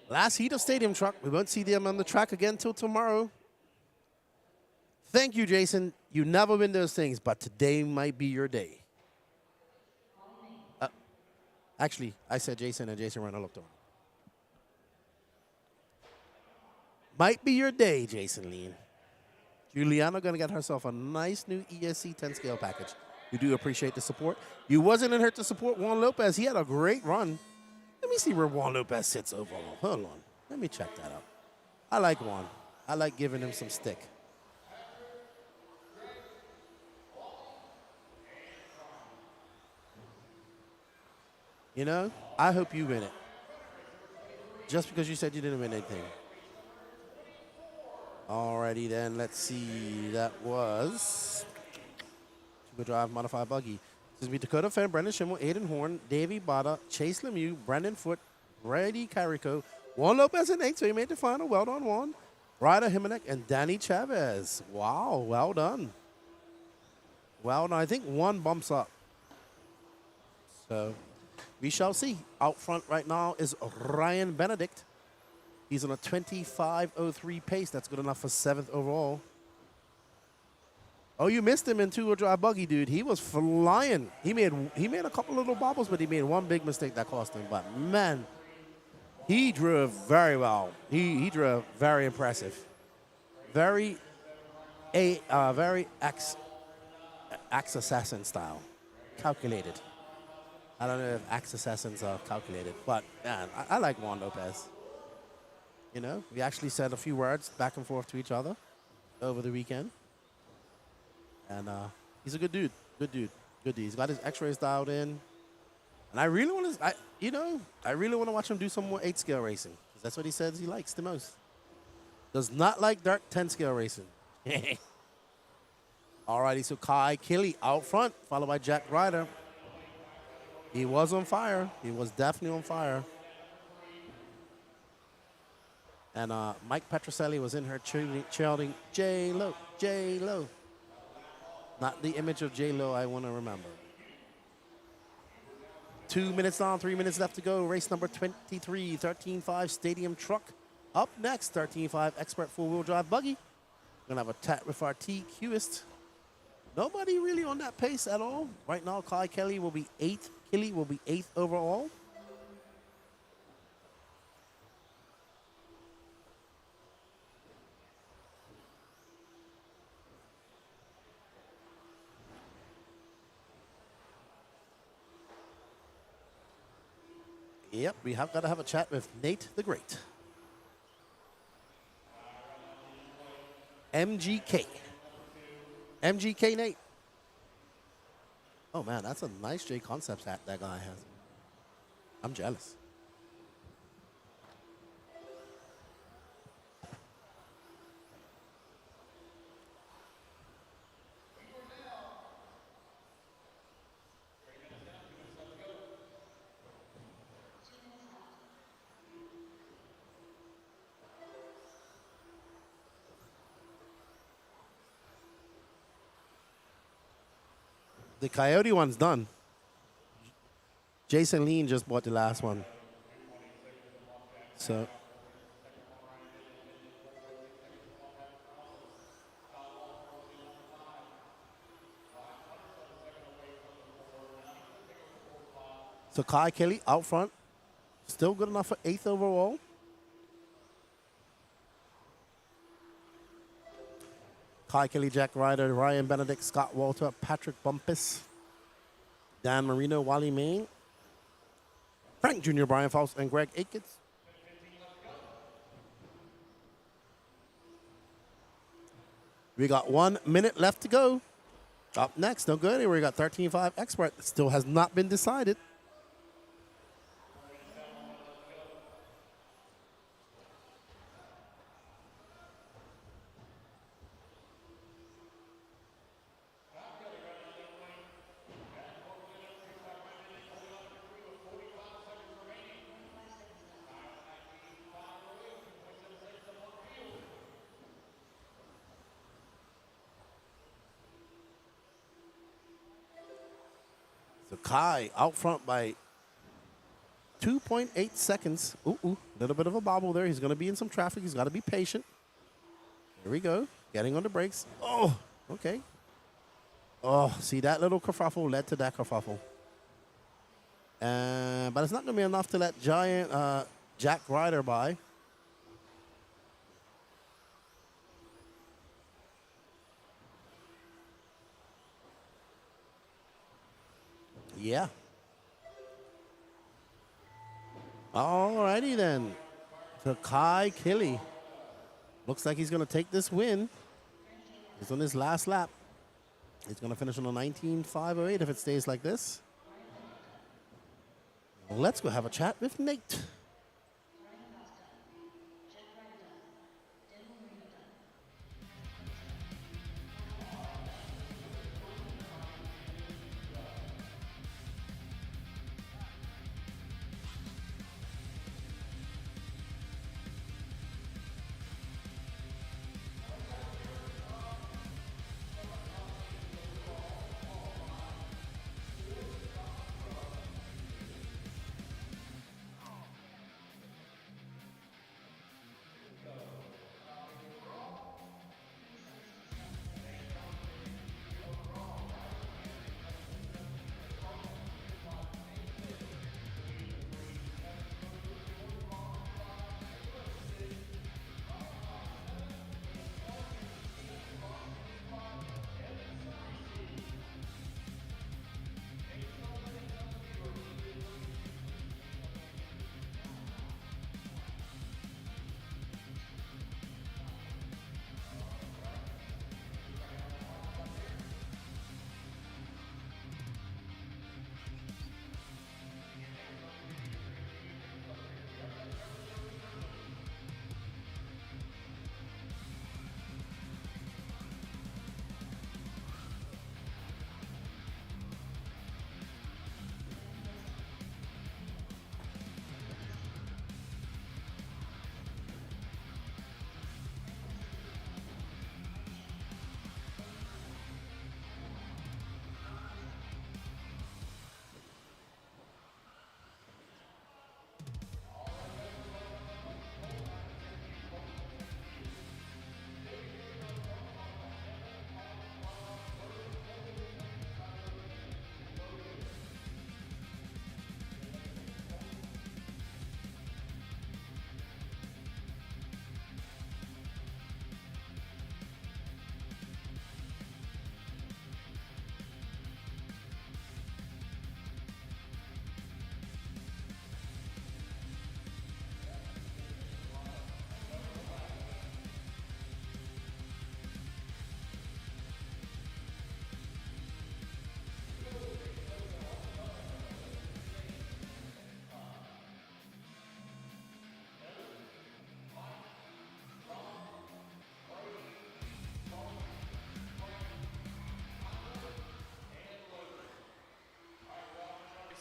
Last heat of Stadium Truck. We won't see them on the track again till tomorrow. Thank you, Jason. You never win those things, but today might be your day. Actually, I said Jason, and Jason ran and looked on. Might be your day, Jason Lean. Juliana going to get herself a nice new ESC 10 scale package. We do appreciate the support. You wasn't in here to support Juan Lopez. He had a great run. Let me see where Juan Lopez sits overall. Hold on. Let me check that out. I like Juan. I like giving him some stick. You know, I hope you win it. Just because you said you didn't win anything. Alrighty then, let's see. That was two-wheel drive modified buggy. This is me, Dakota Fan, Brendan Schimmel, Aiden Horn, Davey Bada, Chase Lemieux, Brendan Foote, Brady Carrico, Juan Lopez and 8, so he made the final. Well done, Juan. Ryder Jimenez and Danny Chavez. Wow, well done. Well done. I think one bumps up. So we shall see. Out front right now is Ryan Benedict. He's on a 25:03 pace. That's good enough for 7th overall. Oh, you missed him in two-wheel drive buggy, dude. He was flying. He made a couple little bobbles, but he made one big mistake that cost him. But man, he drove very well. He drove very impressive. Very axe assassin style, calculated. I don't know if axe assassins are calculated, but man, I like Juan Lopez. You know, we actually said a few words back and forth to each other over the weekend. And he's a good dude. Good dude. Good dude. He's got his X-rays dialed in. And I really want to watch him do some more 8-scale racing. 'Cause that's what he says he likes the most. Does not like dark 10-scale racing. Alrighty, so Kai Kelly out front, followed by Jack Ryder. He was on fire. He was definitely on fire. And Mike Petroselli was in her cheerleading J-Lo, J-Lo. Not the image of J-Lo I want to remember. 2 minutes on, 3 minutes left to go. Race number 23, 13.5 Stadium Truck. Up next, 13.5 Expert 4-wheel drive buggy. Gonna have a chat with our TQist. Nobody really on that pace at all. Right now, Kai Kelly will be 8th. Kelly will be 8th overall. Yep, we have got to have a chat with Nate the Great. MGK. MGK Nate. Oh man, that's a nice Jconcepts hat that guy has. I'm jealous. The Coyote one's done. Jason Lean just bought the last one. So. So Kai Kelly out front. Still good enough for 8th overall. Kai Kelly, Jack Ryder, Ryan Benedict, Scott Walter, Patrick Bumpus, Dan Marino, Wally Main, Frank Jr., Brian Faust, and Greg Aikens. We got 1 minute left to go. Up next, no good. We got 13.5 Expert. Still has not been decided. So Kai out front by 2.8 seconds. Ooh, little bit of a bobble there. He's going to be in some traffic. He's got to be patient. Here we go. Getting on the brakes. Oh, okay. Oh, see, that little kerfuffle led to that kerfuffle. But it's not going to be enough to let giant Jack Ryder by. Yeah. Alrighty then. So Kai Kelly. Looks like he's going to take this win. He's on his last lap. He's going to finish on a 19.508 if it stays like this. Let's go have a chat with Nate.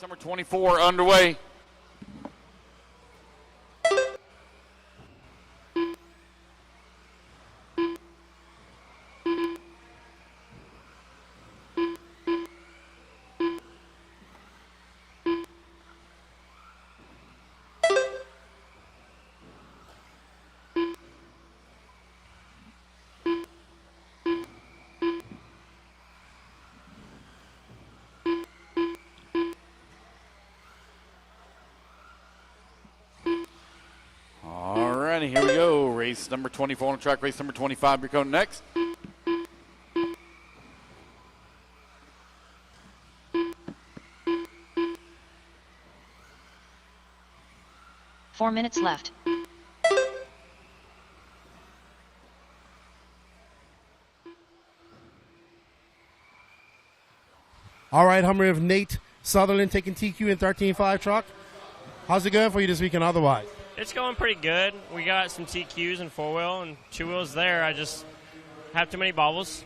Number 24 underway. Alrighty, here we go. Race number 24 on the track. Race number 25, you're going next. Four minutes left. All right, Hummer of Nate Sutherland taking TQ in 13.5 truck. How's it going for you this weekend otherwise? It's going pretty good. We got some TQs and 4-wheel and 2-wheels there. I just have too many bobbles.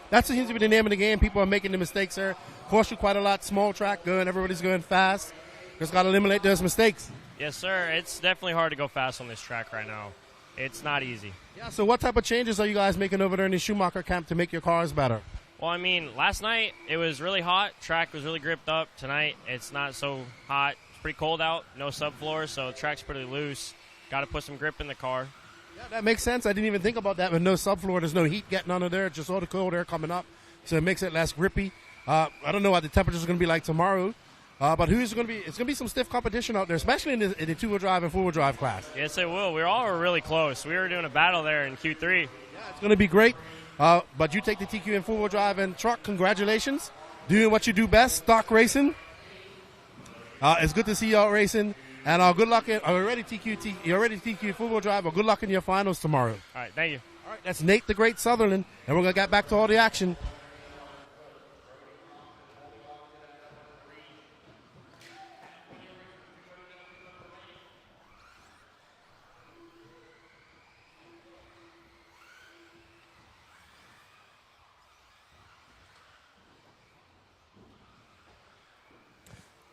That seems to be the name of the game. People are making the mistakes there. Cost you quite a lot. Small track going. Everybody's going fast. Just got to eliminate those mistakes. Yes, sir. It's definitely hard to go fast on this track right now. It's not easy. Yeah, so what type of changes are you guys making over there in the Schumacher camp to make your cars better? Well, I mean, last night it was really hot. Track was really gripped up. Tonight it's not so hot. It's pretty cold out. No subfloor, so the track's pretty loose. Got to put some grip in the car. Yeah, that makes sense. I didn't even think about that. With no subfloor, there's no heat getting under there. Just all the cold air coming up, so it makes it less grippy. I don't know what the temperatures are going to be like tomorrow, but who's going to be? It's going to be some stiff competition out there, especially in the two-wheel drive and four-wheel drive class. Yes, it will. We all were really close. We were doing a battle there in Q3. Yeah, it's going to be great. But you take the TQ in four-wheel drive and truck. Congratulations. Doing what you do best, stock racing. It's good to see y'all racing. And good luck. You're ready TQ four-wheel drive. Good luck in your finals tomorrow. All right, thank you. All right, that's Nate the Great Sutherland. And we're going to get back to all the action.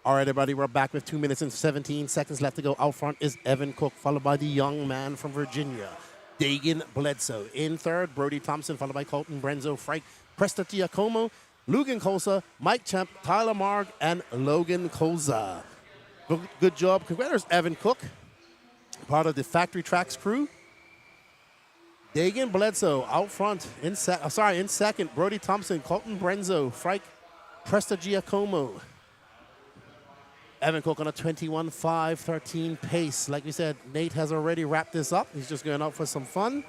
All right, everybody, we're back with 2 minutes and 17 seconds left to go. Out front is Evan Cook, followed by the young man from Virginia, Dagan Bledsoe. In third, Brody Thompson, followed by Colton Brenzo, Frank Prestatiacomo, Logan Kosa, Mike Champ, Tyler Marg, and Logan Koza. Good job. Congratulations, Evan Cook, part of the Factory Tracks crew. Dagan Bledsoe out front. In second, Brody Thompson, Colton Brenzo, Frank Prestatiacomo. Evan Cook on a 21.513 pace. Like we said, Nate has already wrapped this up. He's just going out for some fun,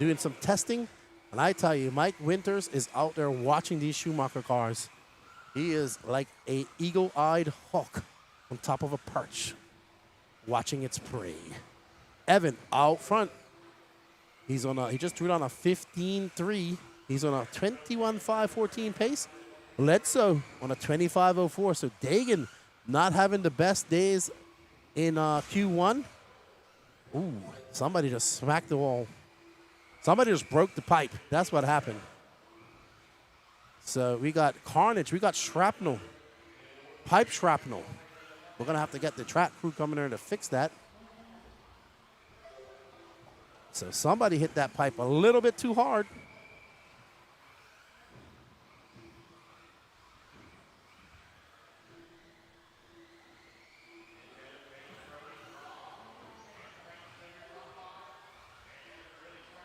doing some testing. And I tell you, Mike Winters is out there watching these Schumacher cars. He is like a eagle-eyed hawk on top of a perch, watching its prey. Evan out front. He just threw it on a 15.3. He's on a 21.514 pace. Bledsoe on a 25.04. So Dagan not having the best days in Q1. Ooh, somebody just smacked the wall. Somebody just broke the pipe. That's what happened. So we got carnage. We got shrapnel. Pipe shrapnel. We're going to have to get the track crew coming there to fix that. So somebody hit that pipe a little bit too hard.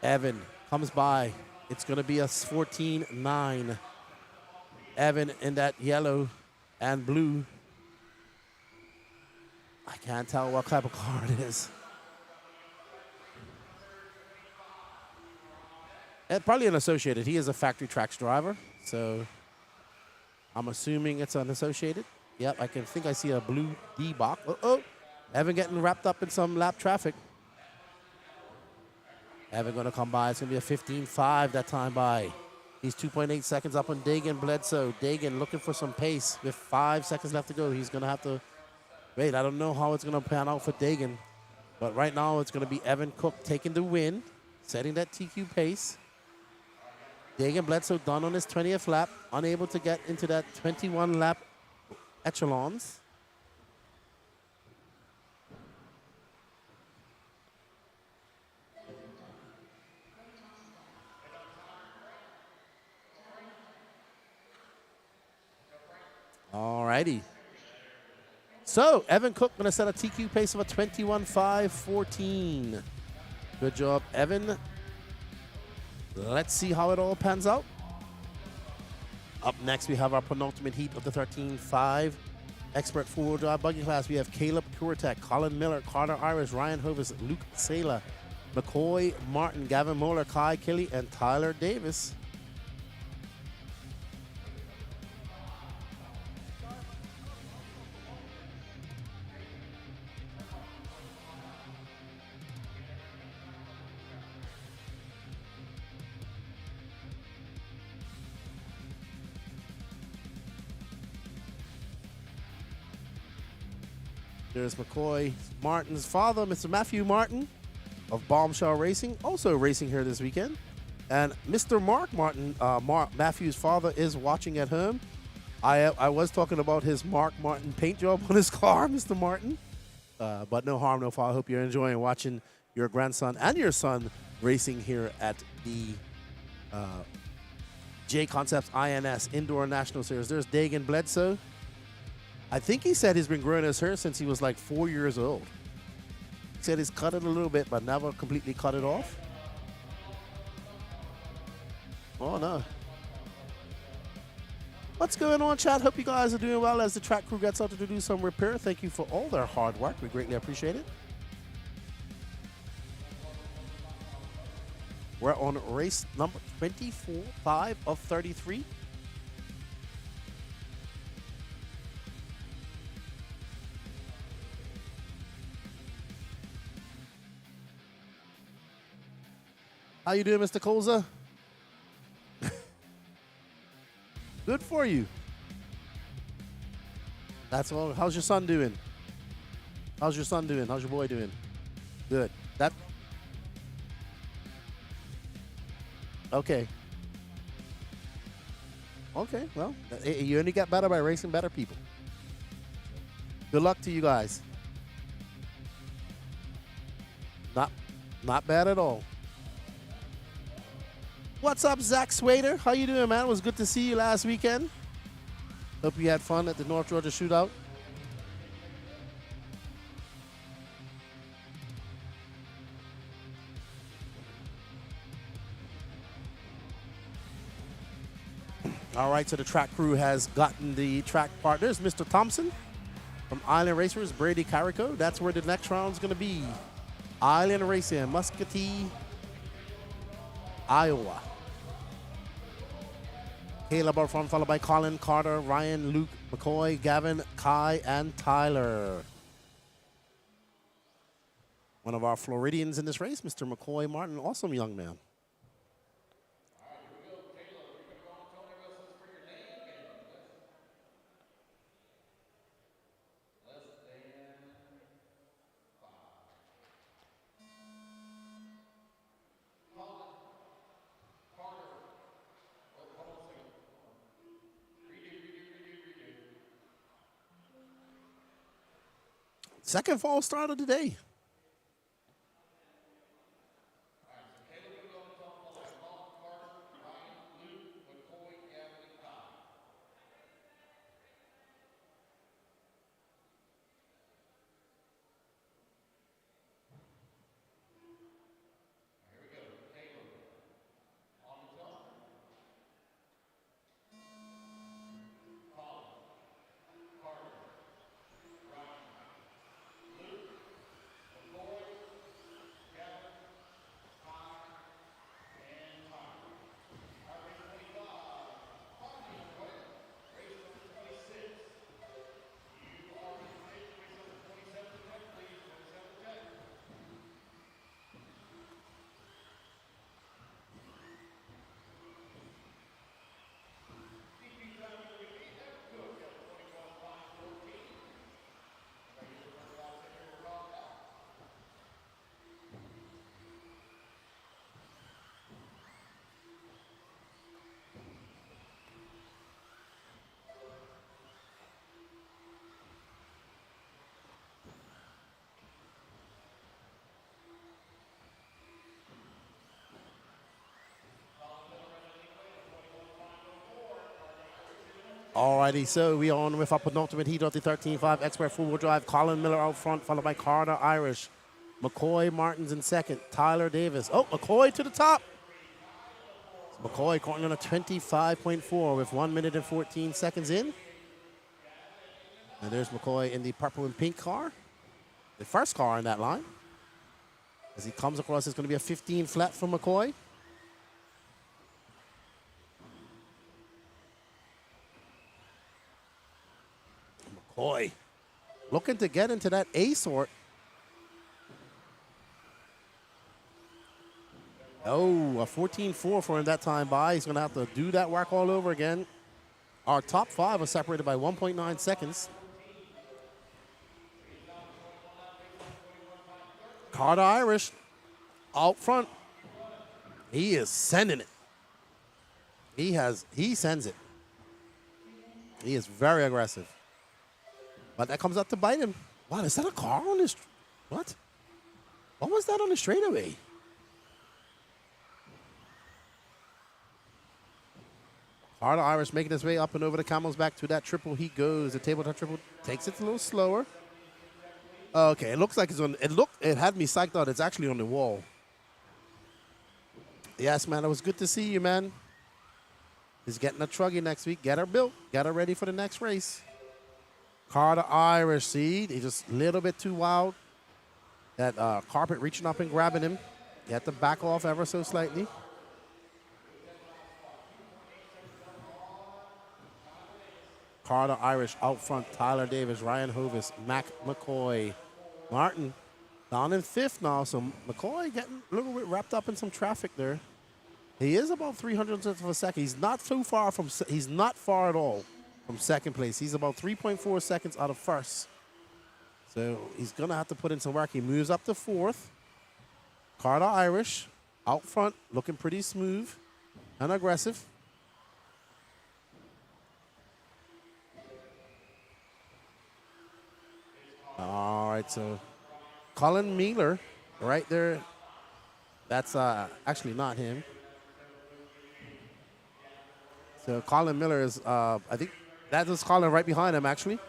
Evan comes by. It's going to be a 14.9. Evan in that yellow and blue. I can't tell what type of car it is. And probably an Associated. He is a Factory Tracks driver, so I'm assuming it's an Associated. Yep, I think I see a blue D box. Uh-oh. Evan getting wrapped up in some lap traffic. Evan going to come by. It's going to be a 15.5 that time by. He's 2.8 seconds up on Dagan Bledsoe. Dagan looking for some pace with 5 seconds left to go. He's going to have to wait. I don't know how it's going to pan out for Dagan. But right now it's going to be Evan Cook taking the win, setting that TQ pace. Dagan Bledsoe done on his 20th lap, unable to get into that 21 lap echelons. All righty. So, Evan Cook going to set a TQ pace of a 21.5.14. Good job, Evan. Let's see how it all pans out. Up next, we have our penultimate heat of the 13.5 expert four-wheel drive buggy class. We have Caleb Kuretek, Colin Miller, Carter Irish, Ryan Hovis, Luke Sala, McCoy Martin, Gavin Moeller, Kai Kelly, and Tyler Davis. There's McCoy Martin's father, Mr. Matthew Martin of Bombshell Racing, also racing here this weekend. And Mr. Mark Martin, Matthew's father, is watching at home. I was talking about his Mark Martin paint job on his car, Mr. Martin. But no harm, no foul. I hope you're enjoying watching your grandson and your son racing here at the Jconcepts INS Indoor National Series. There's Dagan Bledsoe. I think he said he's been growing his hair since he was like 4 years old. He said he's cut it a little bit, but never completely cut it off. Oh, no. What's going on, chat? Hope you guys are doing well as the track crew gets out to do some repair. Thank you for all their hard work. We greatly appreciate it. We're on race number 24.5 of 33. How you doing, Mr. Colza? Good for you. That's all. How's your son doing? How's your son doing? How's your boy doing? Good. That. Okay. Okay, well, you only get better by racing better people. Good luck to you guys. Not bad at all. What's up, Zach Swader? How you doing, man? It was good to see you last weekend. Hope you had fun at the North Georgia Shootout. All right, so the track crew has gotten the track partners. Mr. Thompson from Island Racers, Brady Carrico. That's where the next round's going to be. Island Racing, Muscatee, Iowa. Caleb up front, followed by Colin, Carter, Ryan, Luke, McCoy, Gavin, Kai, and Tyler. One of our Floridians in this race, Mr. McCoy Martin, awesome young man. Second fall start of the day. Alrighty, so we are on with our penultimate heat of the 13.5 Expert four-wheel drive. Colin Miller out front, followed by Carter Irish. McCoy Martins in second. Tyler Davis. Oh, McCoy to the top. McCoy currently on a 25.4 with 1 minute and 14 seconds in. And there's McCoy in the purple and pink car. The first car in that line. As he comes across, it's going to be a 15 flat for McCoy. McCoy looking to get into that A sort. Oh, a 14.4 for him that time by. He's going to have to do that work all over again. Our top five are separated by 1.9 seconds. Carter Irish out front. He is sending it. He sends it. He is very aggressive. But that comes up to bite him. Wow, is that a car on this? What? What was that on the straightaway? Carter Irish making his way up and over the Camel's back to that triple. He goes. The tabletop triple takes it a little slower. Okay, it looks like it's on. It had me psyched out. It's actually on the wall. Yes, man, it was good to see you, man. He's getting a truggy next week. Get her built. Get her ready for the next race. Carter Irish, see, he's just a little bit too wild. That carpet reaching up and grabbing him. You have to back off ever so slightly. Carter Irish out front. Tyler Davis, Ryan Hovis, Mac McCoy. Martin down in fifth now, so McCoy getting a little bit wrapped up in some traffic there. He is about 300 of a second. He's not too far from, he's not far at all from second place. He's about 3.4 seconds out of first. So he's going to have to put in some work. He moves up to fourth. Carter Irish out front, looking pretty smooth and aggressive. All right, so Colin Miller right there. That's actually not him. So Colin Miller is, I think that is Colin right behind him, actually.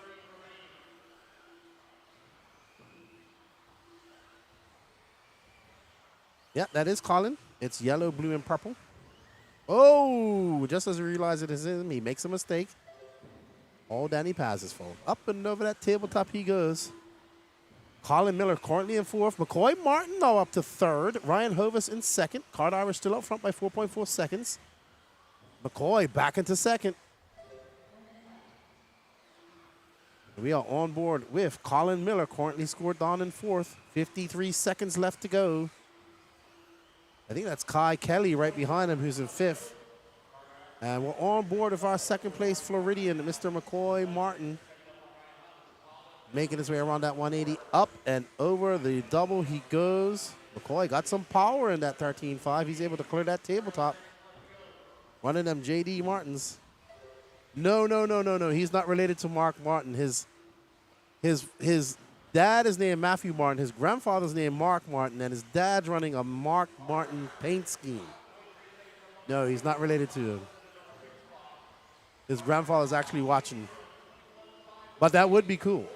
Yeah, that is Colin. It's yellow, blue, and purple. Oh, just as he realizes it is him, he makes a mistake. All Danny Paz's fault. Up and over that tabletop he goes. Colin Miller currently in fourth. McCoy Martin now up to third. Ryan Hovis in second. Carter Irish still up front by 4.4 seconds. McCoy back into second. We are on board with Colin Miller, currently scored down in fourth. 53 seconds left to go. I think that's Kai Kelly right behind him, who's in fifth. And we're on board with our second place Floridian, Mr. McCoy Martin. Making his way around that 180. Up and over the double he goes. McCoy got some power in that 13.5. He's able to clear that tabletop. Running them J.D. Martins. No. He's not related to Mark Martin. His dad is named Matthew Martin. His grandfather's named Mark Martin. And his dad's running a Mark Martin paint scheme. No, he's not related to him. His grandfather's actually watching. But that would be cool.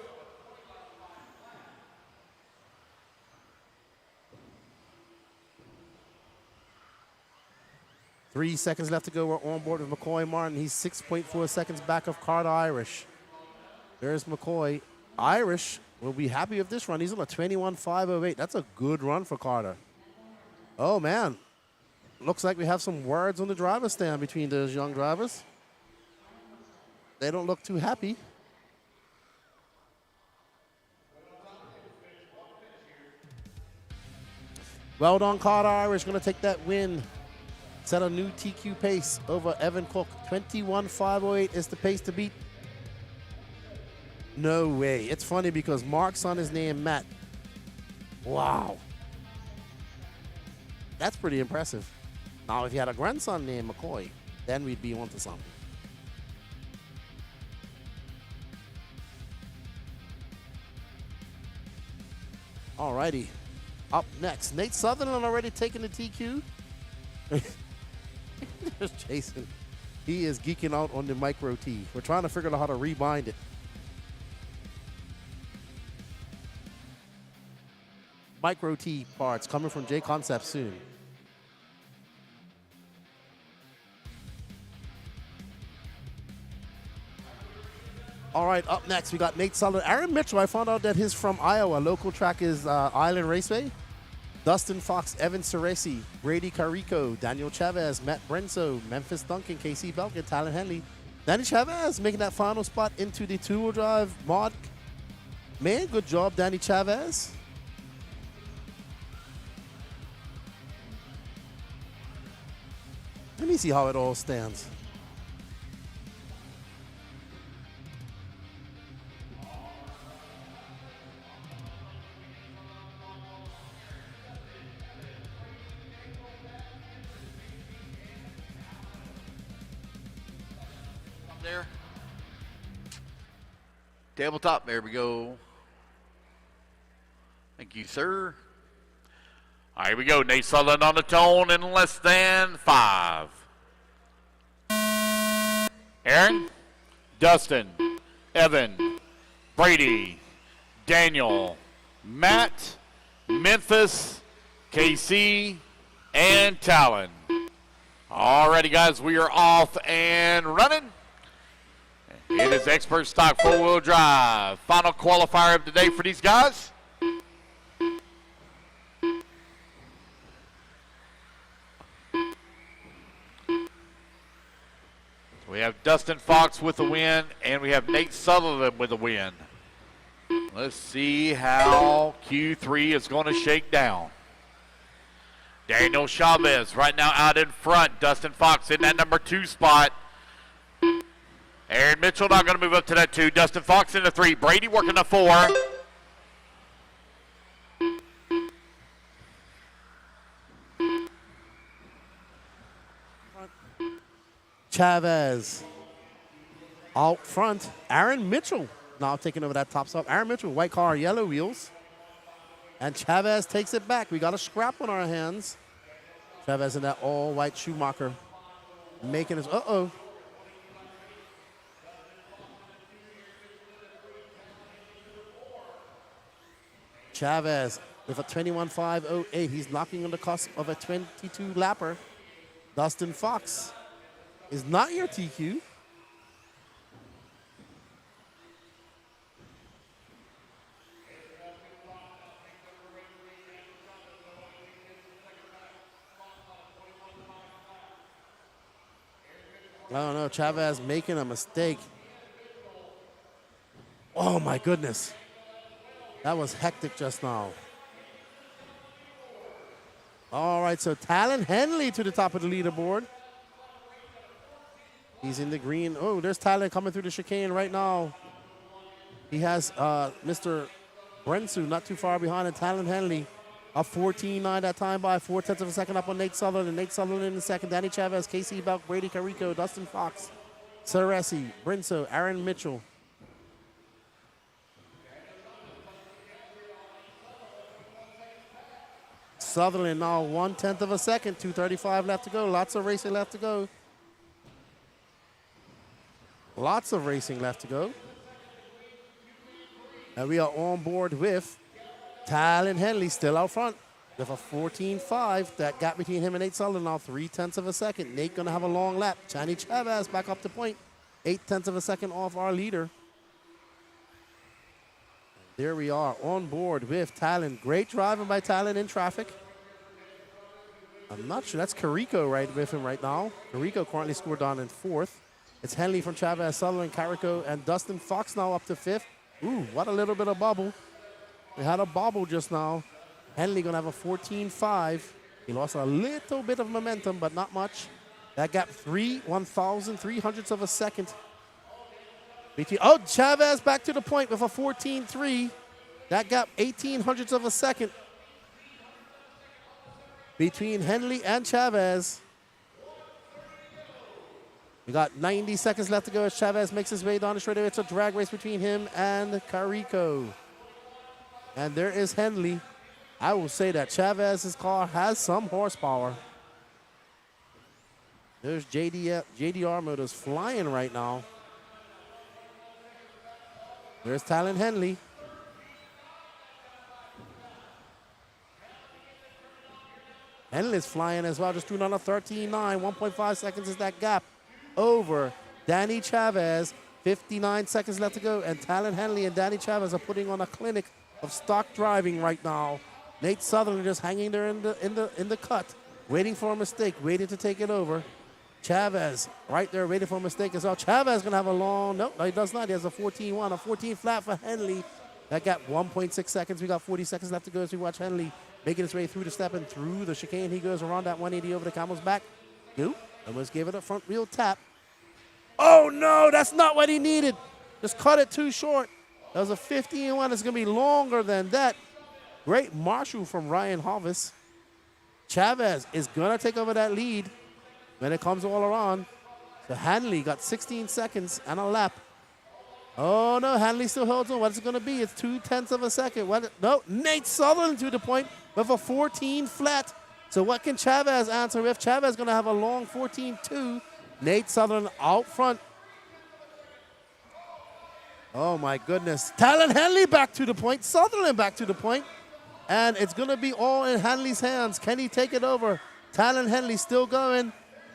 Three seconds left to go. We're on board with McCoy Martin. He's 6.4 seconds back of Carter Irish. There's McCoy. Irish will be happy with this run. He's on a 21.508. That's a good run for Carter. Oh, man. Looks like we have some words on the driver's stand between those young drivers. They don't look too happy. Well done, Carter Irish. Going to take that win. Set a new TQ pace over Evan Cook. 21.508 is the pace to beat. No way. It's funny because Mark's son is named Matt. Wow. That's pretty impressive. Now, if you had a grandson named McCoy, then we'd be onto something. All righty. Up next, Nate Sutherland already taking the TQ. Just chasing. He is geeking out on the micro T. We're trying to figure out how to rebind it. Micro T parts coming from Jconcepts soon. All right, up next we got Nate Sullivan. Aaron Mitchell, I found out that he's from Iowa. Local track is Island Raceway. Dustin Fox, Evan Ceresi, Brady Carico, Daniel Chavez, Matt Brenso, Memphis Duncan, Casey Belkin, Talon Henley. Danny Chavez making that final spot into the two-wheel drive mod. Man, good job, Danny Chavez. Let me see how it all stands. There. Tabletop, there we go. Thank you, sir. All right, here we go. Nate Sutherland on the tone in less than 5. Aaron, Dustin, Evan, Brady, Daniel, Matt, Memphis, KC, and Talon. Alrighty, guys, we are off and running. It is expert stock 4-wheel drive. Final qualifier of the day for these guys. We have Dustin Fox with a win, and we have Nate Sutherland with a win. Let's see how Q3 is going to shake down. Daniel Chavez right now out in front. Dustin Fox in that number 2 spot. Aaron Mitchell not going to move up to that 2. Dustin Fox in the 3. Brady working the 4. Chavez out front. Aaron Mitchell now taking over that top spot. Aaron Mitchell, white car, yellow wheels. And Chavez takes it back. We got a scrap on our hands. Chavez in that all-white Schumacher making his, uh-oh. Chavez with a 21.508. He's knocking on the cusp of a 22 lapper. Dustin Fox is not your TQ. I don't know, Chavez making a mistake. Oh my goodness. That was hectic just now. All right, so Talon Henley to the top of the leaderboard. He's in the green. Oh, there's Talon coming through the chicane right now. He has Mr. Brensu not too far behind, and Talon Henley up 14.9 that time by 0.4 of a second up on Nate Sutherland. And Nate Sutherland in the second. Danny Chavez, Casey Belk, Brady Carico, Dustin Fox, Ceresi, Brinso, Aaron Mitchell. Sutherland now 0.1 of a second, 2:35 left to go. Lots of racing left to go. Lots of racing left to go. And we are on board with Talon Henley still out front with a 14.5. That gap between him and Nate Sutherland now 0.3 of a second. Nate gonna have a long lap. Danny Chavez back up to point. 0.8 of a second off our leader. There we are on board with Talon. Great driving by Talon in traffic. I'm not sure. That's Carico right with him right now. Carico currently scored down in 4th. It's Henley from Chavez, Sutherland, Carico, and Dustin Fox now up to 5th. Ooh, what a little bit of bubble. We had a bobble just now. Henley going to have a 14.5. He lost a little bit of momentum, but not much. That gap 1,003 of a second. Oh, Chavez back to the point with a 14.3. That gap 1,800 of a second between Henley and Chavez. We got 90 seconds left to go as Chavez makes his way down the straightaway. It's a drag race between him and Carico. And there is Henley. I will say that Chavez's car has some horsepower. There's JDR Motors flying right now. There's Talon Henley. Henley's flying as well, just doing on a 13.9. 1.5 seconds is that gap over Danny Chavez. 59 seconds left to go, and Talon Henley and Danny Chavez are putting on a clinic of stock driving right now. Nate Sutherland just hanging there in the cut, waiting for a mistake, waiting to take it over. Chavez right there waiting for a mistake as well. Chavez going to have a long, no, he does not. He has a 14.1, a 14 flat for Henley. That got 1.6 seconds. We got 40 seconds left to go as we watch Henley making his way through the step and through the chicane. He goes around that 180 over the camel's back. Nope, almost gave it a front wheel tap. Oh no, that's not what he needed. Just cut it too short. That was a 15.1. It's going to be longer than that. Great marshal from Ryan Hovis. Chavez is going to take over that lead when it comes all around. So Hanley got 16 seconds and a lap. Oh no, Hanley still holds on. What's it going to be? It's 0.2 of a second. No, Nate Sutherland to the point with a 14 flat. So what can Chavez answer with? Chavez is going to have a long 14.2. Nate Sutherland out front. Oh my goodness. Talon Henley back to the point. Sutherland back to the point. And it's going to be all in Hanley's hands. Can he take it over? Talon Henley still going.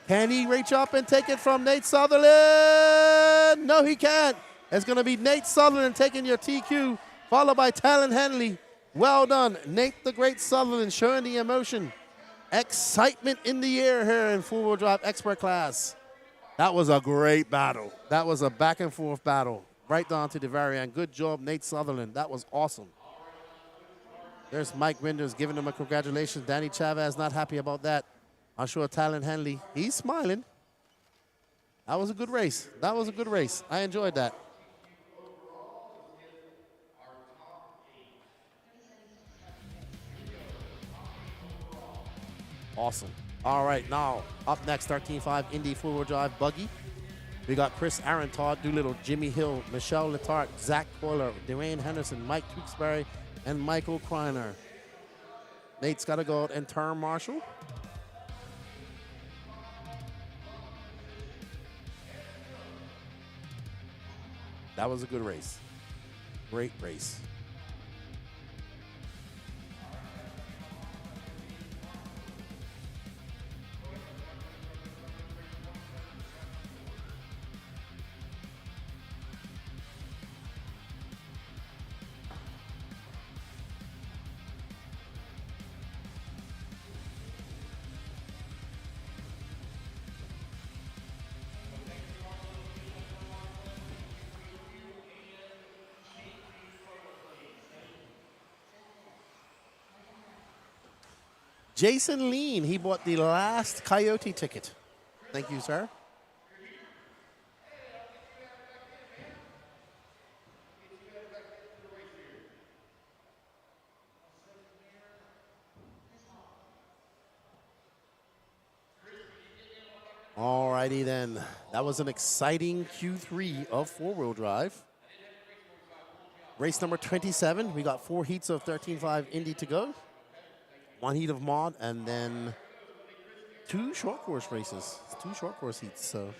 Can he reach up and take it from Nate Sutherland? No, he can't. It's going to be Nate Sutherland taking your TQ, followed by Talon Henley. Well done. Nate the Great Sutherland showing the emotion. Excitement in the air here in four-wheel drive expert class. That was a great battle. That was a back and forth battle right down to the very end. Good job, Nate Sutherland. That was awesome. There's Mike Winders giving him a congratulations. Danny Chavez not happy about that. I'm sure Talon Henley, he's smiling. That was a good race. That was a good race. I enjoyed that. Awesome. All right, now up next, 13.5 Indy four-wheel drive buggy. We got Chris Aaron, Todd Doolittle, Jimmy Hill, Michelle Letarte, Zach Coiler, Dwayne Henderson, Mike Tewksbury, and Michael Kreiner. Nate's got to go out and turn marshal. That was a good race. Great race. Jason Lean, he bought the last Coyote ticket. Thank you, sir. All righty then. That was an exciting Q3 of four-wheel drive. Race number 27. We got 4 heats of 13.5 Indy to go. 1 heat of mod, and then 2 short course races. 2 short course heats, so.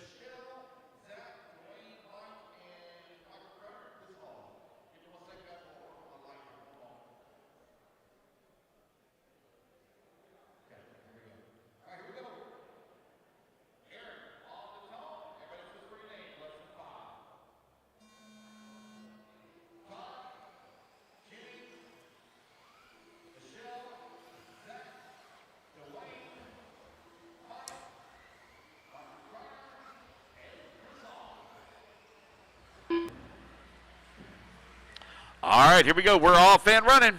All right, here we go. We're off and running.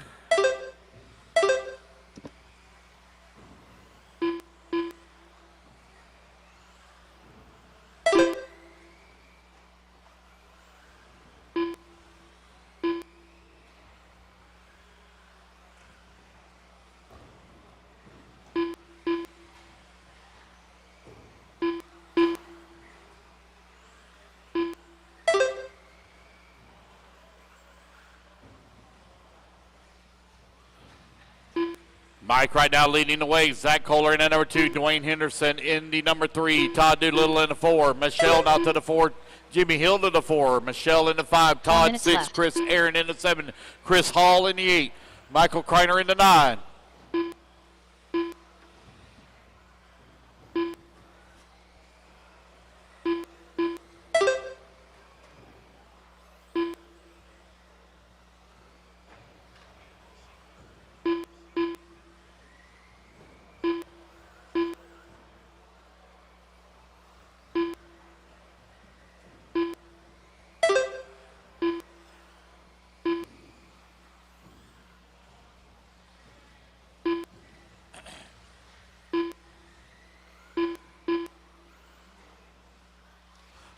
Mike right now leading the way. Zach Kohler in at number 2. Dwayne Henderson in the number 3. Todd Doolittle in the 4. Michelle now to the 4. Jimmy Hill to the 4. Michelle in the 5. Todd 6. left. Chris Aaron in the 7. Chris Hall in the 8. Michael Kreiner in the 9.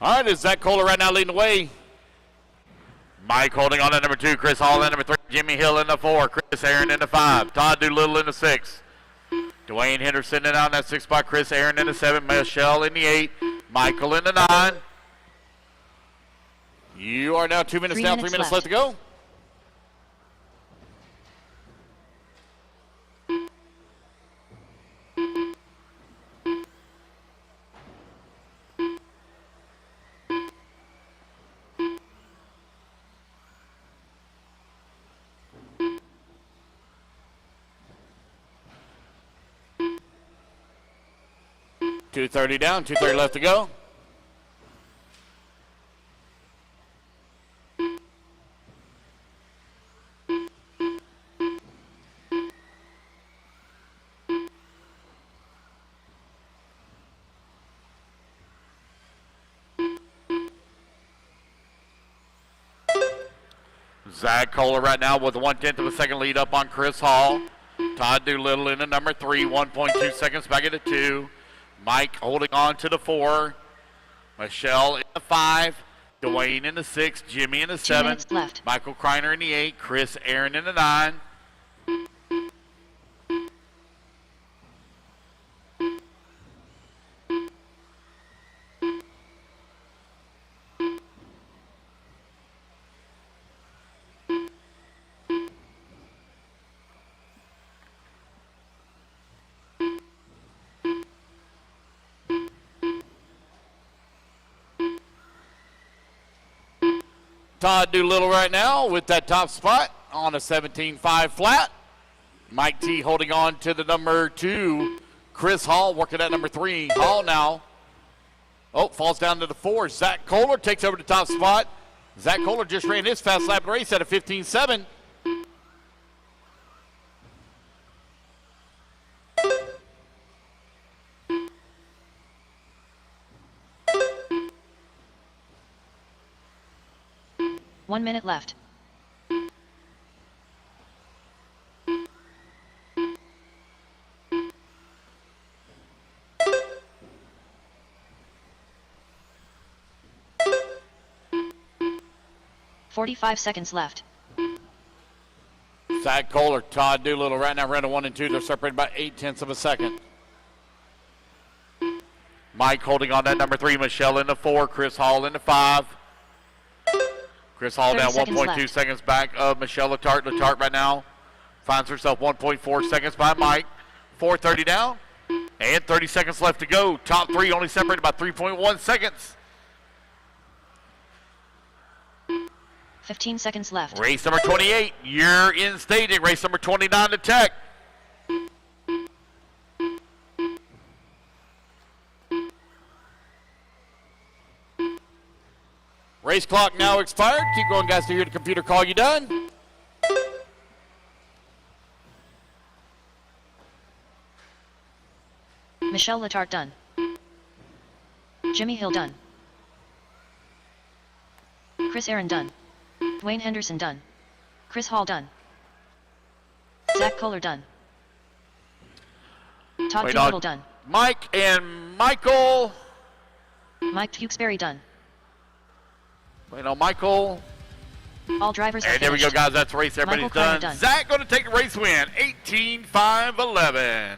All right, it's Zach Kohler right now leading the way. Mike holding on at number 2. Chris Hall in number 3. Jimmy Hill in the 4. Chris Aaron in the 5. Todd Doolittle in the 6. Dwayne Henderson in on that 6 spot. Chris Aaron in the 7. Michelle in the 8. Michael in the 9. You are now 2 minutes 3 down, minutes 3 minutes left. left to go. .230 down, 2:30 left to go. Zach Kohler right now with 1/10 of a second lead up on Chris Hall. Todd Doolittle in the number 3, 1.2 seconds back at the 2. Mike holding on to the 4. Michelle in the 5. Dwayne in the 6. Jimmy in the 2 7. minutes left. Michael Kreiner in the 8. Chris Aaron in the 9. Todd Doolittle right now with that top spot on a 17.5 flat. Mike T holding on to the number 2. Chris Hall working at number 3. Hall now. Oh, falls down to the 4. Zach Kohler takes over the top spot. Zach Kohler just ran his fast lap race at a 15.7. One minute left. .45 seconds left. Zach Kohler, Todd Doolittle right now running 1 and 2. They're separated by 0.8 of a second. Mike holding on that number 3. Michelle in the 4. Chris Hall in the 5. Chris Hall down 1.2 seconds back of Michelle Letarte. Letarte right now finds herself 1.4 seconds by Mike. 4:30 down and 30 seconds left to go. Top 3 only separated by 3.1 seconds. 15 seconds left. Race number 28, you're in staging. Race number 29 to Tech. Race clock now expired. Keep going, guys, to hear the computer call you done. Michelle Letarte done. Jimmy Hill done. Chris Aaron done. Dwayne Henderson done. Chris Hall done. Zach Kohler done. Todd Doolittle done. Mike and Michael. Mike Tewksbury done. Wait on Michael. All drivers are And there we go, finished. guys. That's the race. Everybody's Michael Kreiner done. Zach going to take the race win. 18-5-11.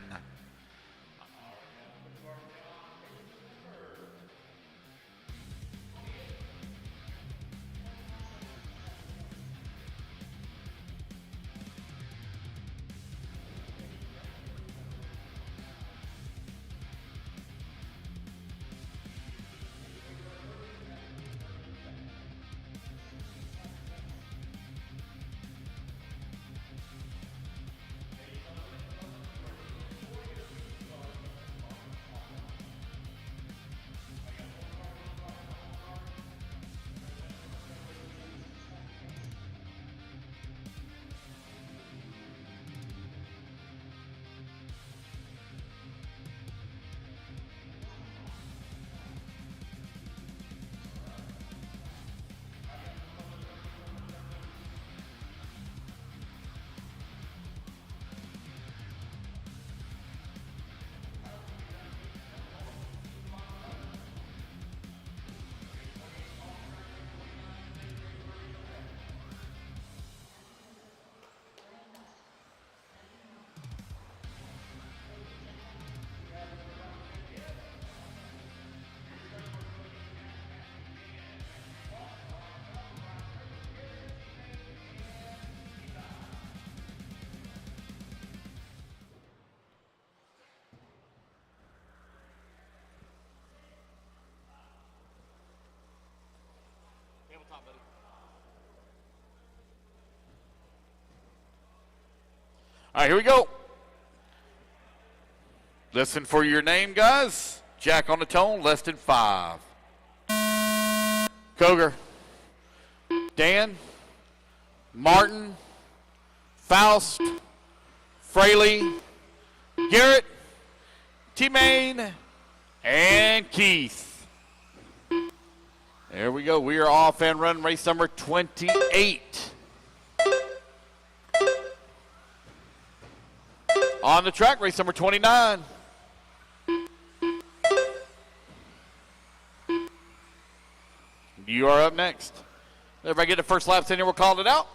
All right, here we go. Listen for your name, guys. Jack on the tone, less than 5. Koger, Dan, Martin, Faust, Fraley, Garrett, T-Main, and Keith. There we go. We are off and run race number 28. On the track, race number 29. You are up next. Everybody get the first laps in here, we'll call it out.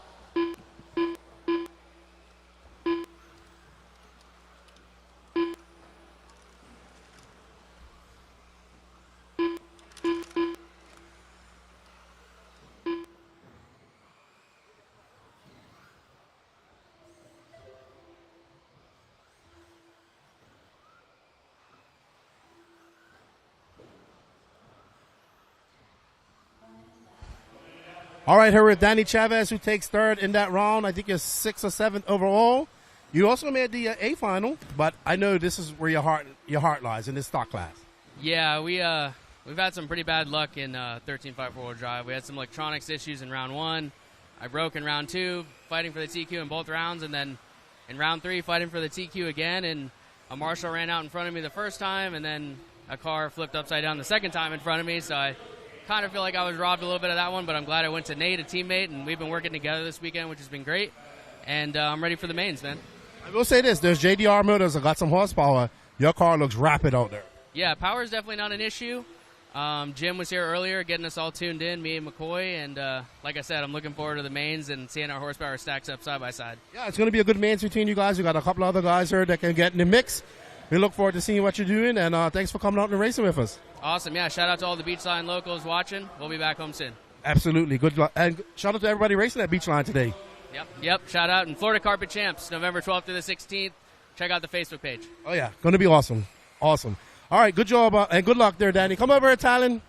All right, here with Danny Chavez, who takes third in that round. I think you're 6th or 7th overall. You also made the A final, but I know this is where your heart lies in this stock class. Yeah, we've had some pretty bad luck in 13.5 4-wheel drive. We had some electronics issues in round 1. I broke in round 2, fighting for the TQ in both rounds, and then in round 3, fighting for the TQ again. And a Marshall ran out in front of me the first time, and then a car flipped upside down the second time in front of me. So I kind of feel like I was robbed a little bit of that one, but I'm glad I went to Nate, a teammate, and we've been working together this weekend, which has been great. And I'm ready for the mains, man. I will say this: there's JDR Motors that got some horsepower. Your car looks rapid out there. Yeah, power is definitely not an issue. Jim was here earlier getting us all tuned in, me and McCoy, and like I said, I'm looking forward to the mains and seeing our horsepower stacks up side by side. Yeah, it's going to be a good mains between you guys. We got a couple other guys here that can get in the mix. We look forward to seeing what you're doing, and thanks for coming out and racing with us. Awesome, yeah. Shout out to all the Beachline locals watching. We'll be back home soon. Absolutely. Good luck. And shout out to everybody racing at Beachline today. Yep. Shout out. And Florida Carpet Champs, November 12th through the 16th. Check out the Facebook page. Oh, yeah. Going to be awesome. Awesome. All right. Good job and good luck there, Danny. Come over here, Talon.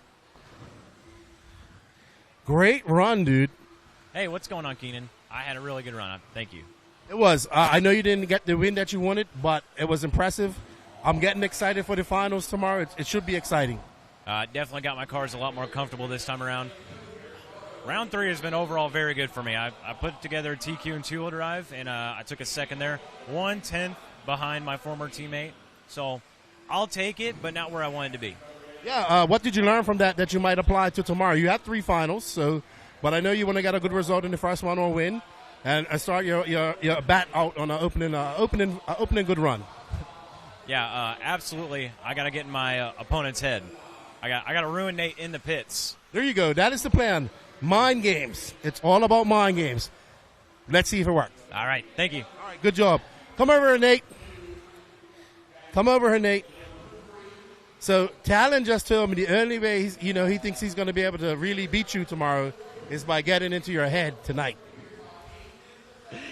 Great run, dude. Hey, what's going on, Keenan? I had a really good run. Thank you. It was. I know you didn't get the win that you wanted, but it was impressive. I'm getting excited for the finals tomorrow. It should be exciting. Definitely got my cars a lot more comfortable this time around. Round 3 has been overall very good for me. I put together a TQ and 2-wheel drive, and I took a second there. 1/10 behind my former teammate. So I'll take it, but not where I wanted to be. Yeah, what did you learn from that you might apply to tomorrow? You had 3 finals, but I know you want to get a good result in the first one or win, and start your bat out on an opening good run. Yeah, absolutely. I got to get in my opponent's head. I got to ruin Nate in the pits. There you go. That is the plan. Mind games. It's all about mind games. Let's see if it works. All right. Thank you. All right. Good job. Come over here, Nate. Come over here, Nate. So Talon just told me the only way he thinks he's going to be able to really beat you tomorrow is by getting into your head tonight.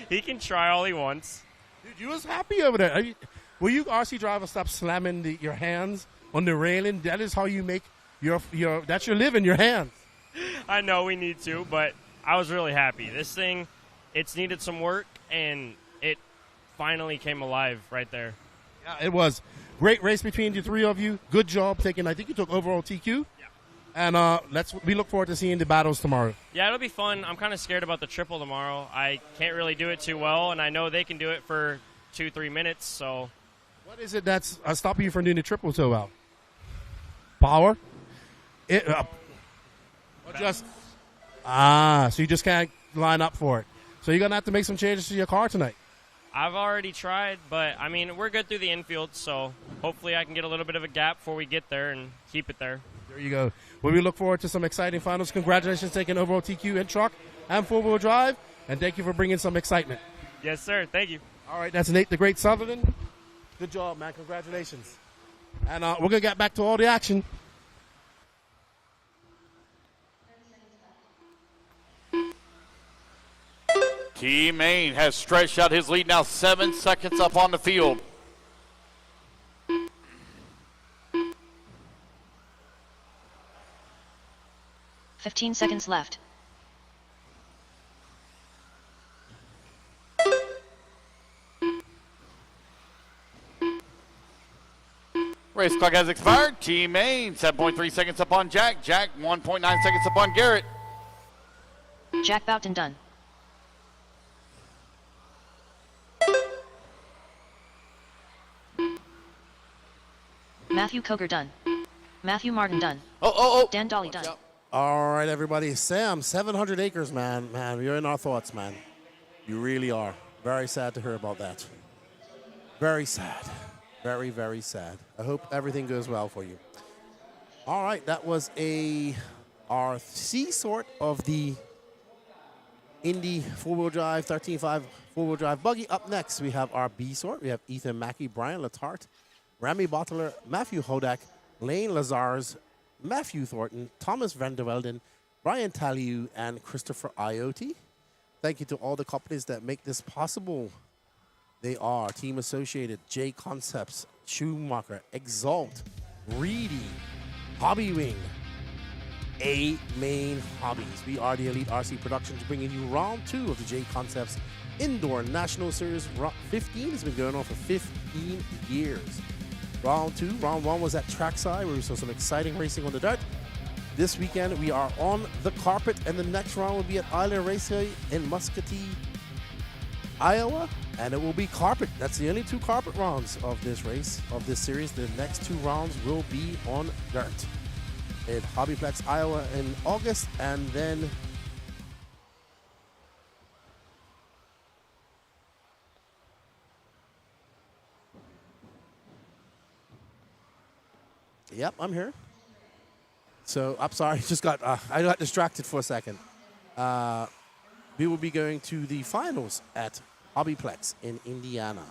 He can try all he wants. Dude, you was happy over there. Will you RC driver stop slamming your hands on the railing? That is how you make that's your living, your hands. I know we need to, but I was really happy. This thing, it's needed some work, and it finally came alive right there. Yeah, it was. Great race between the 3 of you. Good job taking, I think you took overall TQ. Yeah. And we look forward to seeing the battles tomorrow. Yeah, it'll be fun. I'm kind of scared about the triple tomorrow. I can't really do it too well, and I know they can do it for 2-3 minutes, so. What is it that's stopping you from doing the triple so well? Power? So you just can't line up for it. So you're going to have to make some changes to your car tonight. I've already tried, but, I mean, we're good through the infield, so hopefully I can get a little bit of a gap before we get there and keep it there. There you go. Well, we look forward to some exciting finals. Congratulations taking overall TQ in truck and 4-wheel drive, and thank you for bringing some excitement. Yes, sir. Thank you. All right, that's Nate the Great Sutherland. Good job, man. Congratulations. And we're going to get back to all the action. T-Main has stretched out his lead now 7 seconds up on the field. "15 seconds left. race clock has expired. Team Main, 7.3 seconds up on Jack. Jack, 1.9 seconds up on Garrett. Jack Boughton done. Matthew Koger done. Matthew Martin done. Dan Dolly done. All right, everybody. Sam, 700 acres, man. Man, you're in our thoughts, man. You really are. Very sad to hear about that. Very sad. Very, very sad. I hope everything goes well for you. All right, that was our C sort of the Indy four-wheel drive, 13.5 four-wheel drive buggy. Up next, we have our B sort. We have Ethan Mackey, Brian Letarte, Rami Bottler, Matthew Hodak, Lane Lazars, Matthew Thornton, Thomas Van der Velden, Brian Taliu, and Christopher Ioti. Thank you to all the companies that make this possible. They are Team Associated, Jconcepts, Schumacher, Exalt, Reedy, Hobby Wing, A-Main Hobbies. We are the Elite RC Productions bringing you round 2 of the Jconcepts Indoor National Series 15. It's been going on for 15 years. Round 2, round 1 was at Trackside where we saw some exciting racing on the dirt. This weekend we are on the carpet, and the next round will be at Island Raceway in Muscatine, Iowa, and it will be carpet. That's the only 2 carpet rounds of this race, of this series. The next 2 rounds will be on dirt in Hobbyplex, Iowa in August, and then yep, I'm here. So I'm sorry, I got distracted for a second. We will be going to the finals at Hobbyplex in Indiana.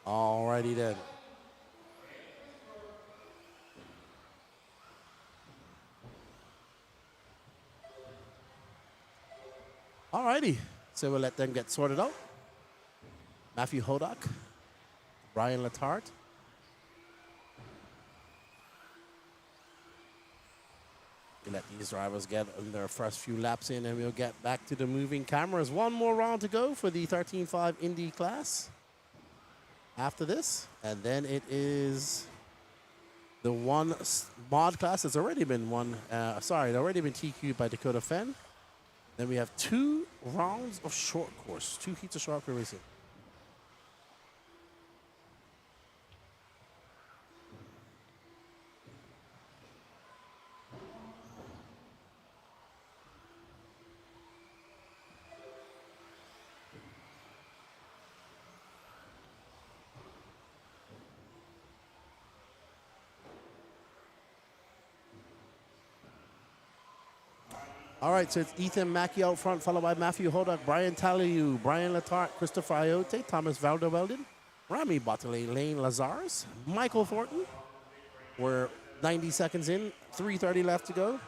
Alrighty then. Alrighty. So we'll let them get sorted out. Matthew Hodak, Brian Letarte. We'll let these drivers get their first few laps in, and we'll get back to the moving cameras. One more round to go for the 13.5 Indy class. After this, and then it is the one mod class that's already been already been TQ'd by Dakota Fenn. Then we have 2 rounds of short course, 2 heats of short course racing. All right, so it's Ethan Mackey out front, followed by Matthew Hodak, Brian Taliu, Brian Letarte, Christopher Iote, Thomas Van der Velden, Rami Bottler, Lane Lazars, Michael Thornton. We're 90 seconds in, 3:30 left to go.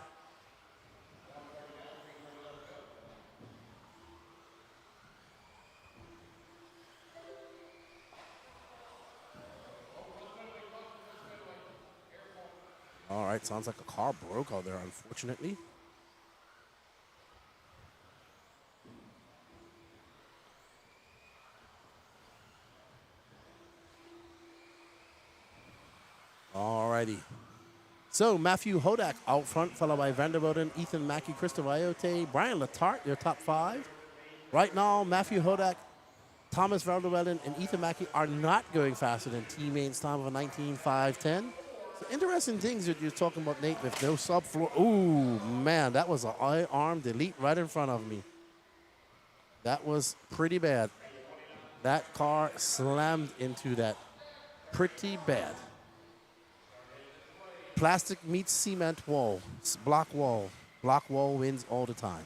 All right, sounds like a car broke out there, unfortunately. Alrighty. So Matthew Hodak out front, followed by Van der Velden, Ethan Mackey, Christopher Iote, Brian Letarte, your top 5. Right now, Matthew Hodak, Thomas Van der Velden, and Ethan Mackey are not going faster than Team Main's time of a 19.510. So interesting things that you're talking about, Nate, with no subfloor. Ooh, man, that was an I-arm delete right in front of me. That was pretty bad. That car slammed into that pretty bad. Plastic meets cement wall, block wall. Block wall wins all the time.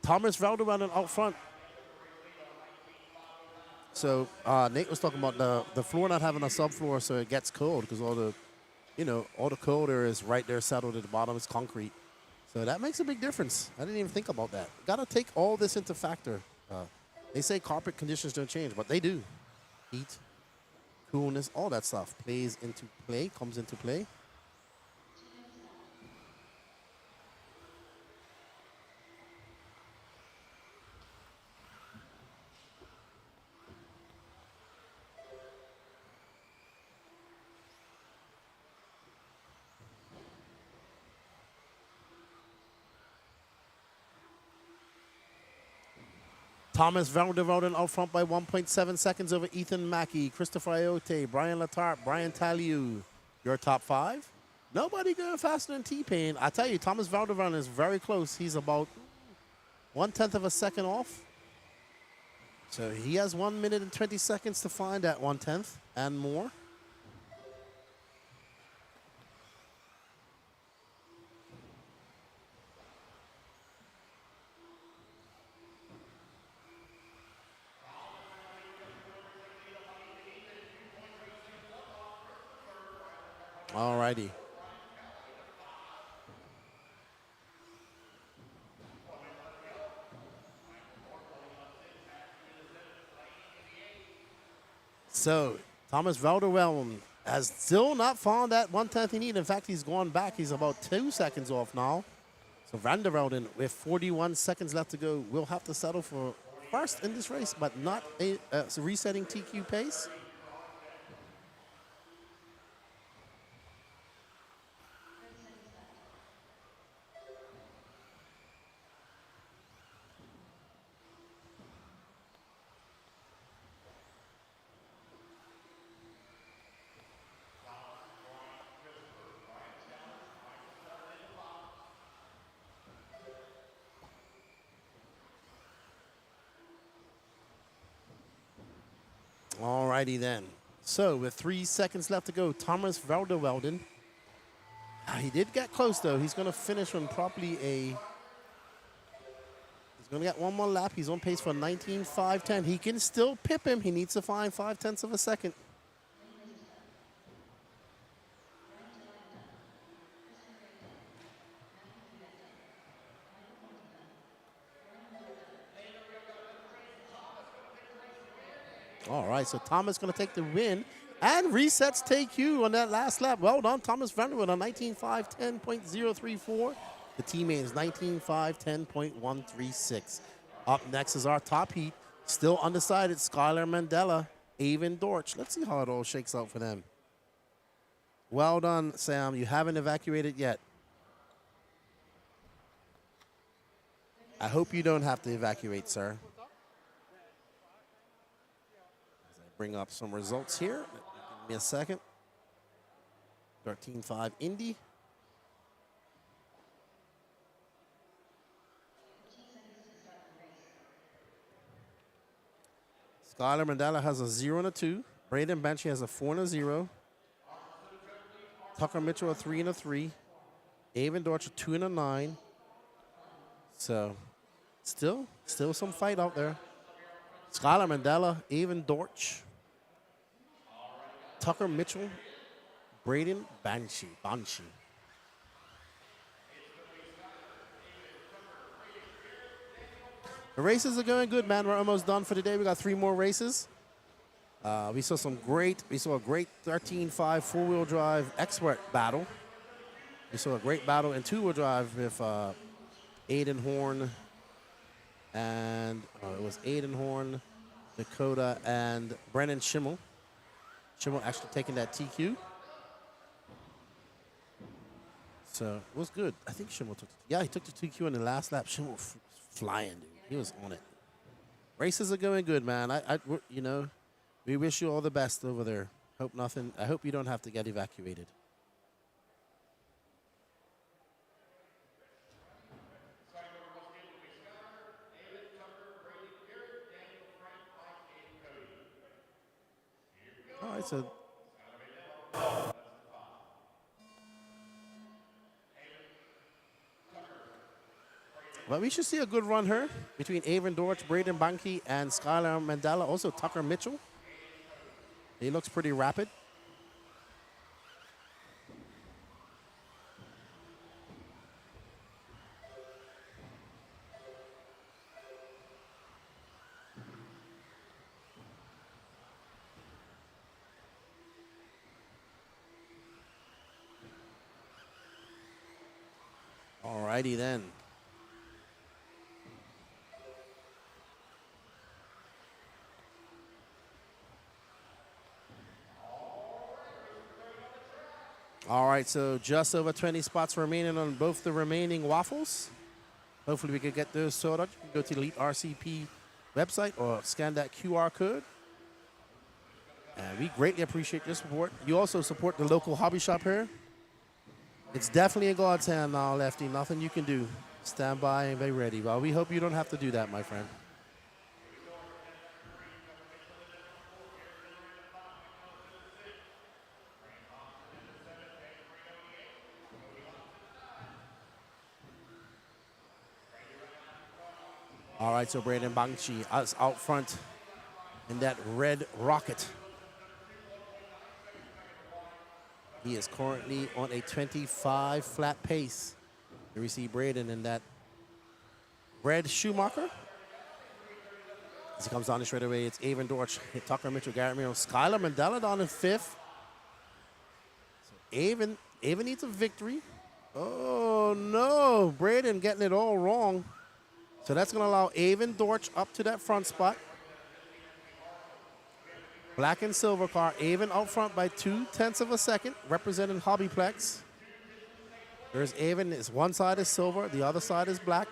Thomas Van der Velden out front. So Nate was talking about the floor not having a subfloor, so it gets cold because all the, all the cold air is right there settled at the bottom. It's concrete. So that makes a big difference. I didn't even think about that. Got to take all this into factor. They say carpet conditions don't change, but they do. Heat, coolness, all that stuff comes into play. Thomas Vandervelden out front by 1.7 seconds over Ethan Mackey, Christopher Ayote, Brian Latarp, Brian Taliu. Your top 5? Nobody going faster than T-Pain. I tell you, Thomas Vandervelden is very close. He's about 1/10 of a second off. So he has 1 minute and 20 seconds to find that 1/10 and more. All righty. So Thomas Vandervelden has still not found that 1/10 he needs. In fact, he's gone back. He's about 2 seconds off now. So Vandervelden, with 41 seconds left to go, will have to settle for first in this race, but not a resetting TQ pace. Alrighty then. So with 3 seconds left to go, Thomas Vandervelden. He did get close though. He's going to finish on probably he's going to get one more lap. He's on pace for 19.510. He can still pip him. He needs to find 0.5 of a second. All right, so Thomas going to take the win and resets TQ on that last lap. Well done, Thomas Vandervelden on 19.510.034. The teammate is 19.510.136. Up next is our top heat. Still undecided, Skylar Mandela, Avon Dortch. Let's see how it all shakes out for them. Well done, Sam. You haven't evacuated yet. I hope you don't have to evacuate, sir. Bring up some results here. Give me a second. 13.5 Indy. Skylar Mandela has a 0 and a 2. Braden Banshee has a 4 and a 0. Tucker Mitchell a 3 and a 3. Avon Dortch a 2 and a 9. So still some fight out there. Skylar Mandela, Avon Dortch, Tucker Mitchell, Braden Banshee. The races are going good, man. We're almost done for today. We got 3 more races. We saw a great 13.5 four-wheel drive expert battle. We saw a great battle in two-wheel drive with Aiden Horn and it was Aiden Horn, Dakota, and Brennan Schimmel. Schimmel actually taking that TQ. So it was good. I think Schimmel took he took the TQ in the last lap. Schimmel was flying, dude. He was on it. Races are going good, man. We wish you all the best over there. I hope you don't have to get evacuated. All right, so Well, we should see a good run here between Avon Dortch, Braden Banke, and Skylar Mandela. Also, Tucker Mitchell. He looks pretty rapid. Alrighty then. All right, so just over 20 spots remaining on both the remaining waffles. Hopefully we can get those sorted. You can go to the Elite RCP website or scan that QR code. And we greatly appreciate your support. You also support the local hobby shop here. It's definitely in God's hand now, Lefty. Nothing you can do. Stand by and be ready. Well, we hope you don't have to do that, my friend. All right, so Braden Banke is out front in that red rocket. He is currently on a 25 flat pace. Here we see Braden in that red Schumacher. As he comes down the straightaway, it's Avon Dortch, Tucker Mitchell, Garrett Miro, Skylar Mandela down in 5th. So Avon needs a victory. Oh no, Braden getting it all wrong. So that's going to allow Avon Dortch up to that front spot. Black and silver car. Avon out front by 0.2 of a second, representing Hobbyplex. There's Avon. It's one side is silver, the other side is black.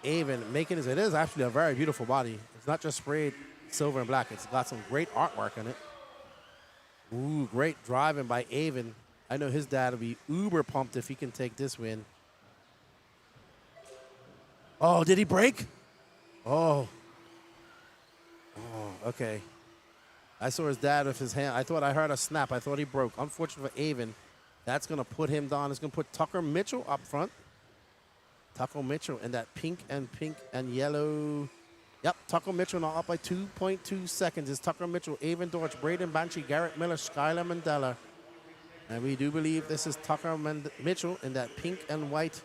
Avon making it is actually a very beautiful body. It's not just sprayed silver and black. It's got some great artwork in it. Ooh, great driving by Avon. I know his dad will be uber pumped if he can take this win. Oh, did he break? Oh. Oh, okay. I saw his dad with his hand. I thought I heard a snap. I thought he broke. Unfortunately for Avon, that's going to put him down. It's going to put Tucker Mitchell up front. Tucker Mitchell in that pink and yellow. Yep, Tucker Mitchell now up by 2.2 seconds. It's Tucker Mitchell, Avon Dortch, Braden Banke, Garrett Miller, Skylar Mandela. And we do believe this is Tucker Mitchell in that pink and white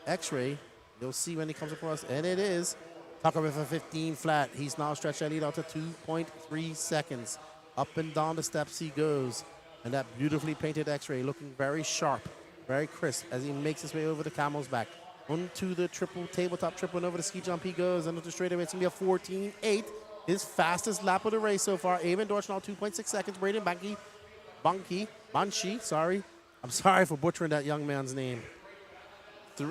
X-ray. You'll see when he comes across, and it is. Tucker with a 15 flat. He's now stretched that lead out to 2.3 seconds. Up and down the steps he goes. And that beautifully painted X-ray looking very sharp, very crisp as he makes his way over the camel's back. Onto the tabletop triple, and over the ski jump he goes. And up the straightaway, it's going to be a 14.8. His fastest lap of the race so far. Avon Dortch now 2.6 seconds. Braden Banke, sorry. I'm sorry for butchering that young man's name.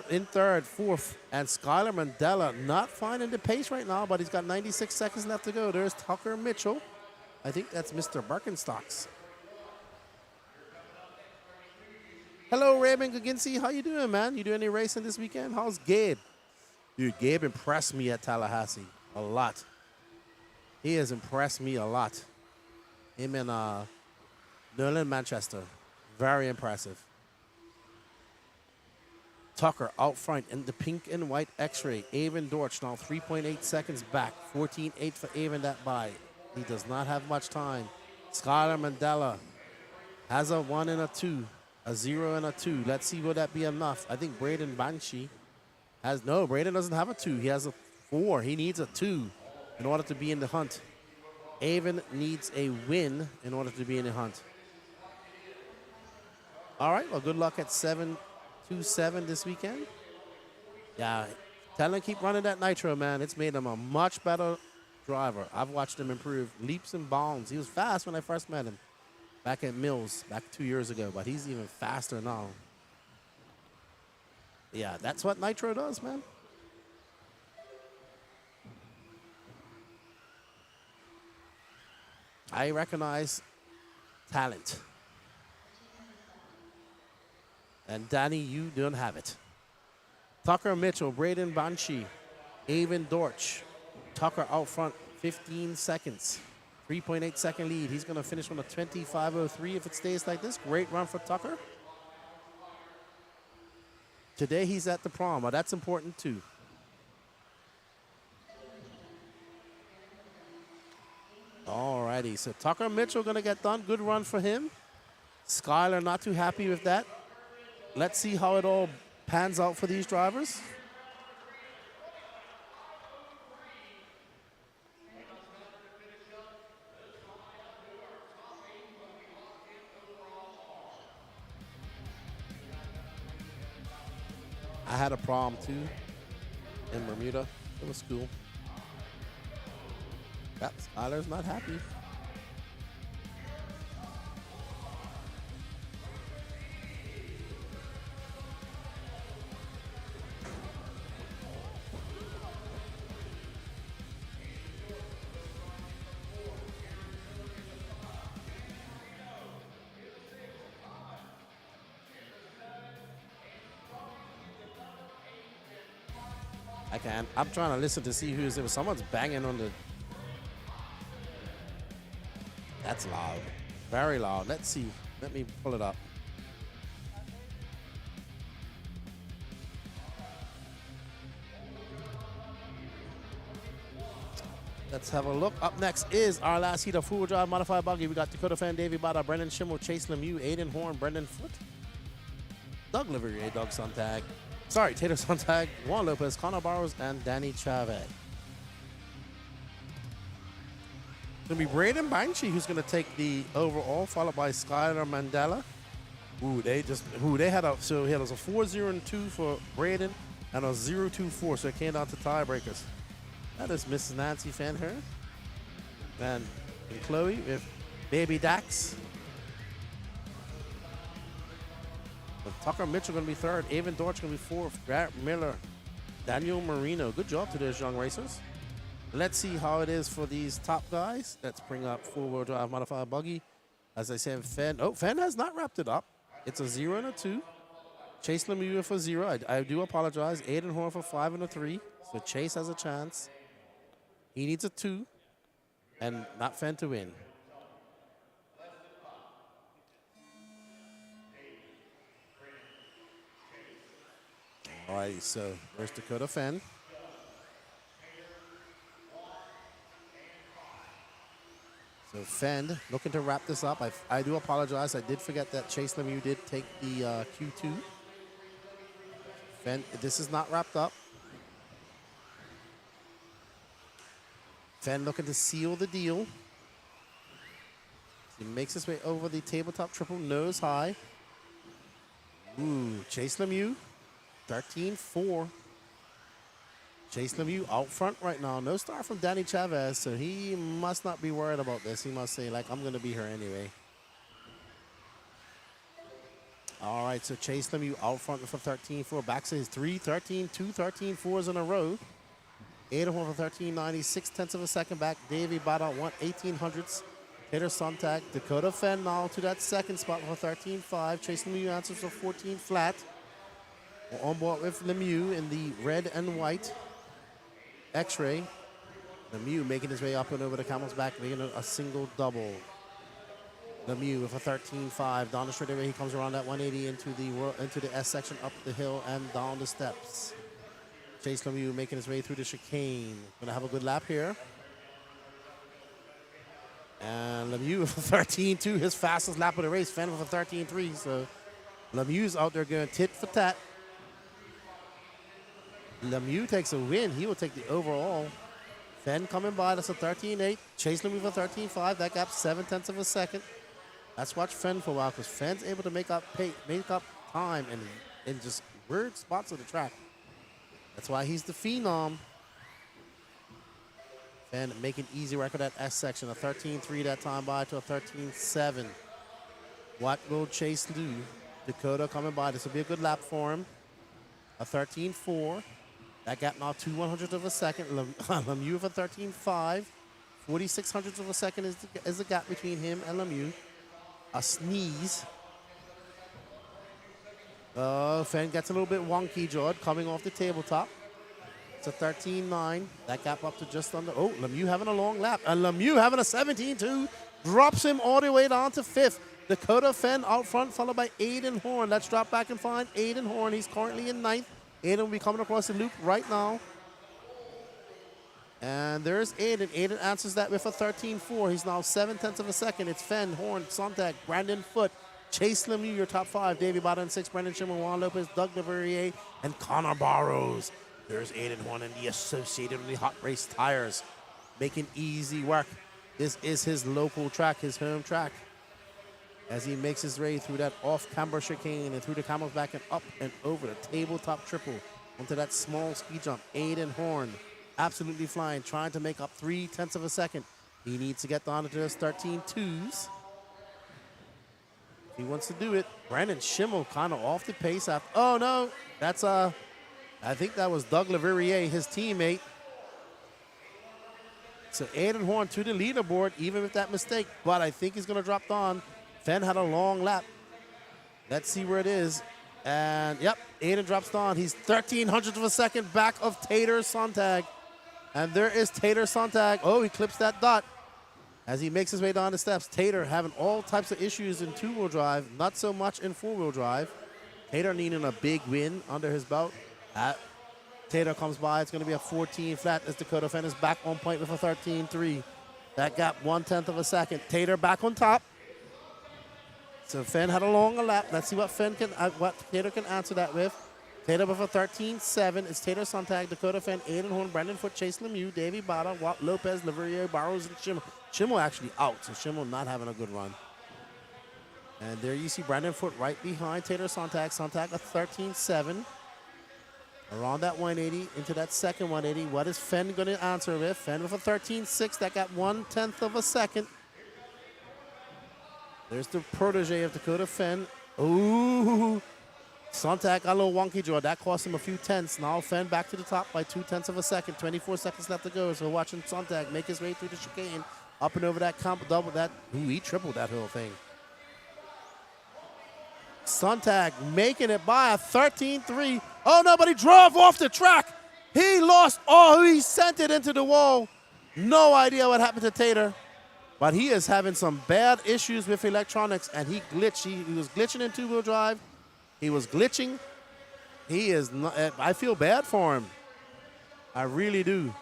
In third, fourth, and Skylar Mandela not finding the pace right now, but he's got 96 seconds left to go. There's Tucker Mitchell. I think that's Mr. Birkenstocks. Hello, Raymond Gaginsi. How you doing, man? You doing any racing this weekend? How's Gabe? Dude, Gabe impressed me at Tallahassee a lot. He has impressed me a lot. Him and Nolan Manchester. Very impressive. Tucker out front in the pink and white X-ray. Avon Dortch now 3.8 seconds back. 14.8 for Avon that by. He does not have much time. Skylar Mandela has a 1 and a 2. A 0 and a 2. Let's see, will that be enough? I think Braden Banke has, no, Braden doesn't have a 2. He has a 4. He needs a 2 in order to be in the hunt. Avon needs a win in order to be in the hunt. All right, well, good luck at 7-2-7 this weekend. Yeah, tell him keep running that nitro, man. It's made him a much better driver. I've watched him improve leaps and bounds. He was fast when I first met him back at Mills back 2 years ago, but he's even faster now. Yeah, that's what nitro does, man. I recognize talent. And Danny, you don't have it. Tucker Mitchell, Braden Banke, Avon Dortch. Tucker out front, 15 seconds. 3.8 second lead. He's going to finish on a 25.03 if it stays like this. Great run for Tucker. Today he's at the prom. Well, that's important too. Alrighty, so Tucker Mitchell gonna get done. Good run for him. Skyler not too happy with that. Let's see how it all pans out for these drivers. I had a prom too in Bermuda. It was cool. Skyler's not happy. I can't. I'm trying to listen to see who's there. Someone's banging on the. That's loud. Very loud. Let's see. Let me pull it up. Let's have a look. Up next is our last heat of four-wheel drive modified buggy. We got Dakota Fan, Davey Bada, Brendan Schimmel, Chase Lemieux, Aiden Horn, Brendan Foote, Doug Livery, Doug Sontag. Sorry, Tater Sontag, Juan Lopez, Connor Barrows, and Danny Chavez. It's going to be Braden Banshee who's going to take the overall, followed by Skylar Mandela. They had a, so he had a 4-0-2 for Braden and a 0-2-4, so it came down to tiebreakers. That is Mrs. Nancy Fanher. And Chloe with Baby Dax. But Tucker Mitchell going to be third. Avon Dortch going to be fourth. Grant Miller. Daniel Marino. Good job to those young racers. Let's see how it is for these top guys. Let's bring up four-wheel drive modified buggy. As I said, Fenn. Oh, Fenn has not wrapped it up. It's a 0 and a 2. Chase Lemieux for 0. I do apologize. Aiden Horn for 5 and a 3. So Chase has a chance. He needs a 2. And not Fenn to win. All right, so there's Dakota Fenn. So Fenn looking to wrap this up. I do apologize. I did forget that Chase Lemieux did take the Q2. Fenn, this is not wrapped up. Fenn looking to seal the deal. He makes his way over the tabletop triple nose high. Ooh, Chase Lemieux, 13-4. Chase Lemieux out front right now. No start from Danny Chavez, so he must not be worried about this. He must say, like, I'm going to be here anyway. All right, so Chase Lemieux out front for 13-4. Back to his 3-13-2, 13-4s in a row. 8-1 for 13.90, 6/10 of a second back. Davey Bada, 1/1800ths. Tater Sontag, Dakota Fenn now to that second spot for 13.5. Chase Lemieux answers for 14 flat. We're on board with Lemieux in the red and white X-ray. Lemieux making his way up and over the camel's back, making a single double. Lemieux with a 13.5 down the straightaway. He comes around that 180 into the S section, up the hill and down the steps. Chase Lemieux making his way through the chicane. Gonna have a good lap here. And Lemieux with a 13.2, his fastest lap of the race. Fenn with a 13.3, so Lemieux's out there going tit for tat. Lemieux takes a win. He will take the overall. Fenn coming by, that's a 13.8. Chase Lemieux with a 13.5. That gap 7/10 of a second. Let's watch Fenn for a while, because Fenn's able to make up time in just weird spots of the track. That's why he's the phenom. Fenn making easy record at S section. A 13.3 that time by to a 13.7. What will Chase do? Dakota coming by. This will be a good lap for him. A 13.4. That gap now 2/100ths of a second. Lemieux with a 13.5. 46/100ths of a second is the gap between him and Lemieux. A sneeze. Fenn gets a little bit wonky, Jord, coming off the tabletop. It's a 13.9. That gap up to just under. Oh, Lemieux having a long lap. And Lemieux having a 17.2. drops him all the way down to 5th. Dakota Fenn out front, followed by Aiden Horn. Let's drop back and find Aiden Horn. He's currently in 9th. Aiden will be coming across the loop right now. And there's Aiden. Aiden answers that with a 13.4. He's now 7/10 of a second. It's Fenn, Horn, Sontag, Brandon Foote, Chase Lemieux, your top 5. Davey Bada in 6, Brendan Schimmer, Juan Lopez, Doug Leverrier, and Connor Barrows. There's Aiden Horn and the Associated with the Hot Race Tires, making easy work. This is his local track, his home track. As he makes his way through that off-camber chicane and through the camels back and up and over the tabletop triple onto that small speed jump. Aiden Horn absolutely flying, trying to make up 3/10 of a second. He needs to get down to those 13.2s. He wants to do it. Brandon Schimmel kind of off the pace after. Oh, no. That's, I think that was Doug Leverrier, his teammate. So Aiden Horn to the leaderboard, even with that mistake. But I think he's going to drop down. Fenn had a long lap. Let's see where it is. And, yep, Aiden drops down. He's 1/1300th of a second back of Tater Sontag. And there is Tater Sontag. Oh, he clips that dot as he makes his way down the steps. Tater having all types of issues in 2-wheel drive, not so much in 4-wheel drive. Tater needing a big win under his belt. Tater comes by. It's going to be a 14 flat as Dakota Fenn is back on point with a 13.3. That gap 1/10 of a second. Tater back on top. So Fenn had a longer lap. Let's see what Tater can answer that with. Tater with a 13.7. It's Tater Sontag, Dakota Fenn, Aiden Horn, Brandon Foote, Chase Lemieux, Davey Bada, Watt Lopez, Leverrier, Barrows, and Schimmel. Schimmel actually out, so Schimmel not having a good run. And there you see Brandon Foote right behind Tater Sontag. Sontag a 13.7. Around that 180 into that second 180. What is Fenn going to answer with? Fenn with a 13.6. That got 1/10 of a second. There's the protege of Dakota Fenn. Ooh. Sontag got a little wonky jaw. That cost him a few tenths. Now Fenn back to the top by 2/10 of a second. 24 seconds left to go. So watching Sontag make his way through the chicane. Up and over that double that. Ooh, he tripled that whole thing. Sontag making it by a 13.3. Oh, no, but he drove off the track. He lost. Oh, he sent it into the wall. No idea what happened to Tater. But he is having some bad issues with electronics, and he glitched. He was glitching in 2-wheel drive. He was glitching. He is not, I feel bad for him. I really do.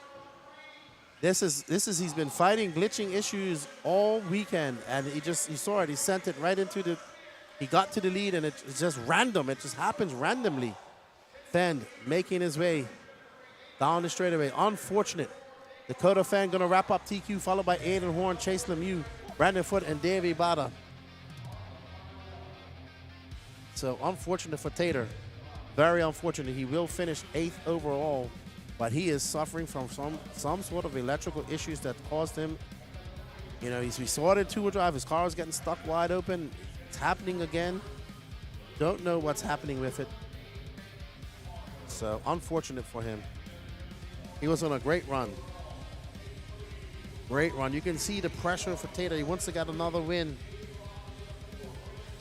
He's been fighting glitching issues all weekend, and you saw it. He sent it right into the, he got to the lead, and it's just random. It just happens randomly. Fenn making his way down the straightaway. Unfortunate. Dakota Fenn going to wrap up TQ, followed by Aiden Horn, Chase Lemieux, Brandon Foote, and Davey Bada. So unfortunate for Tater. Very unfortunate. He will finish 8th overall, but he is suffering from some sort of electrical issues that caused him. You know, we saw it in 2-wheel drive. His car was getting stuck wide open. It's happening again. Don't know what's happening with it. So unfortunate for him. He was on a great run. Great run. You can see the pressure for Tater. He wants to get another win.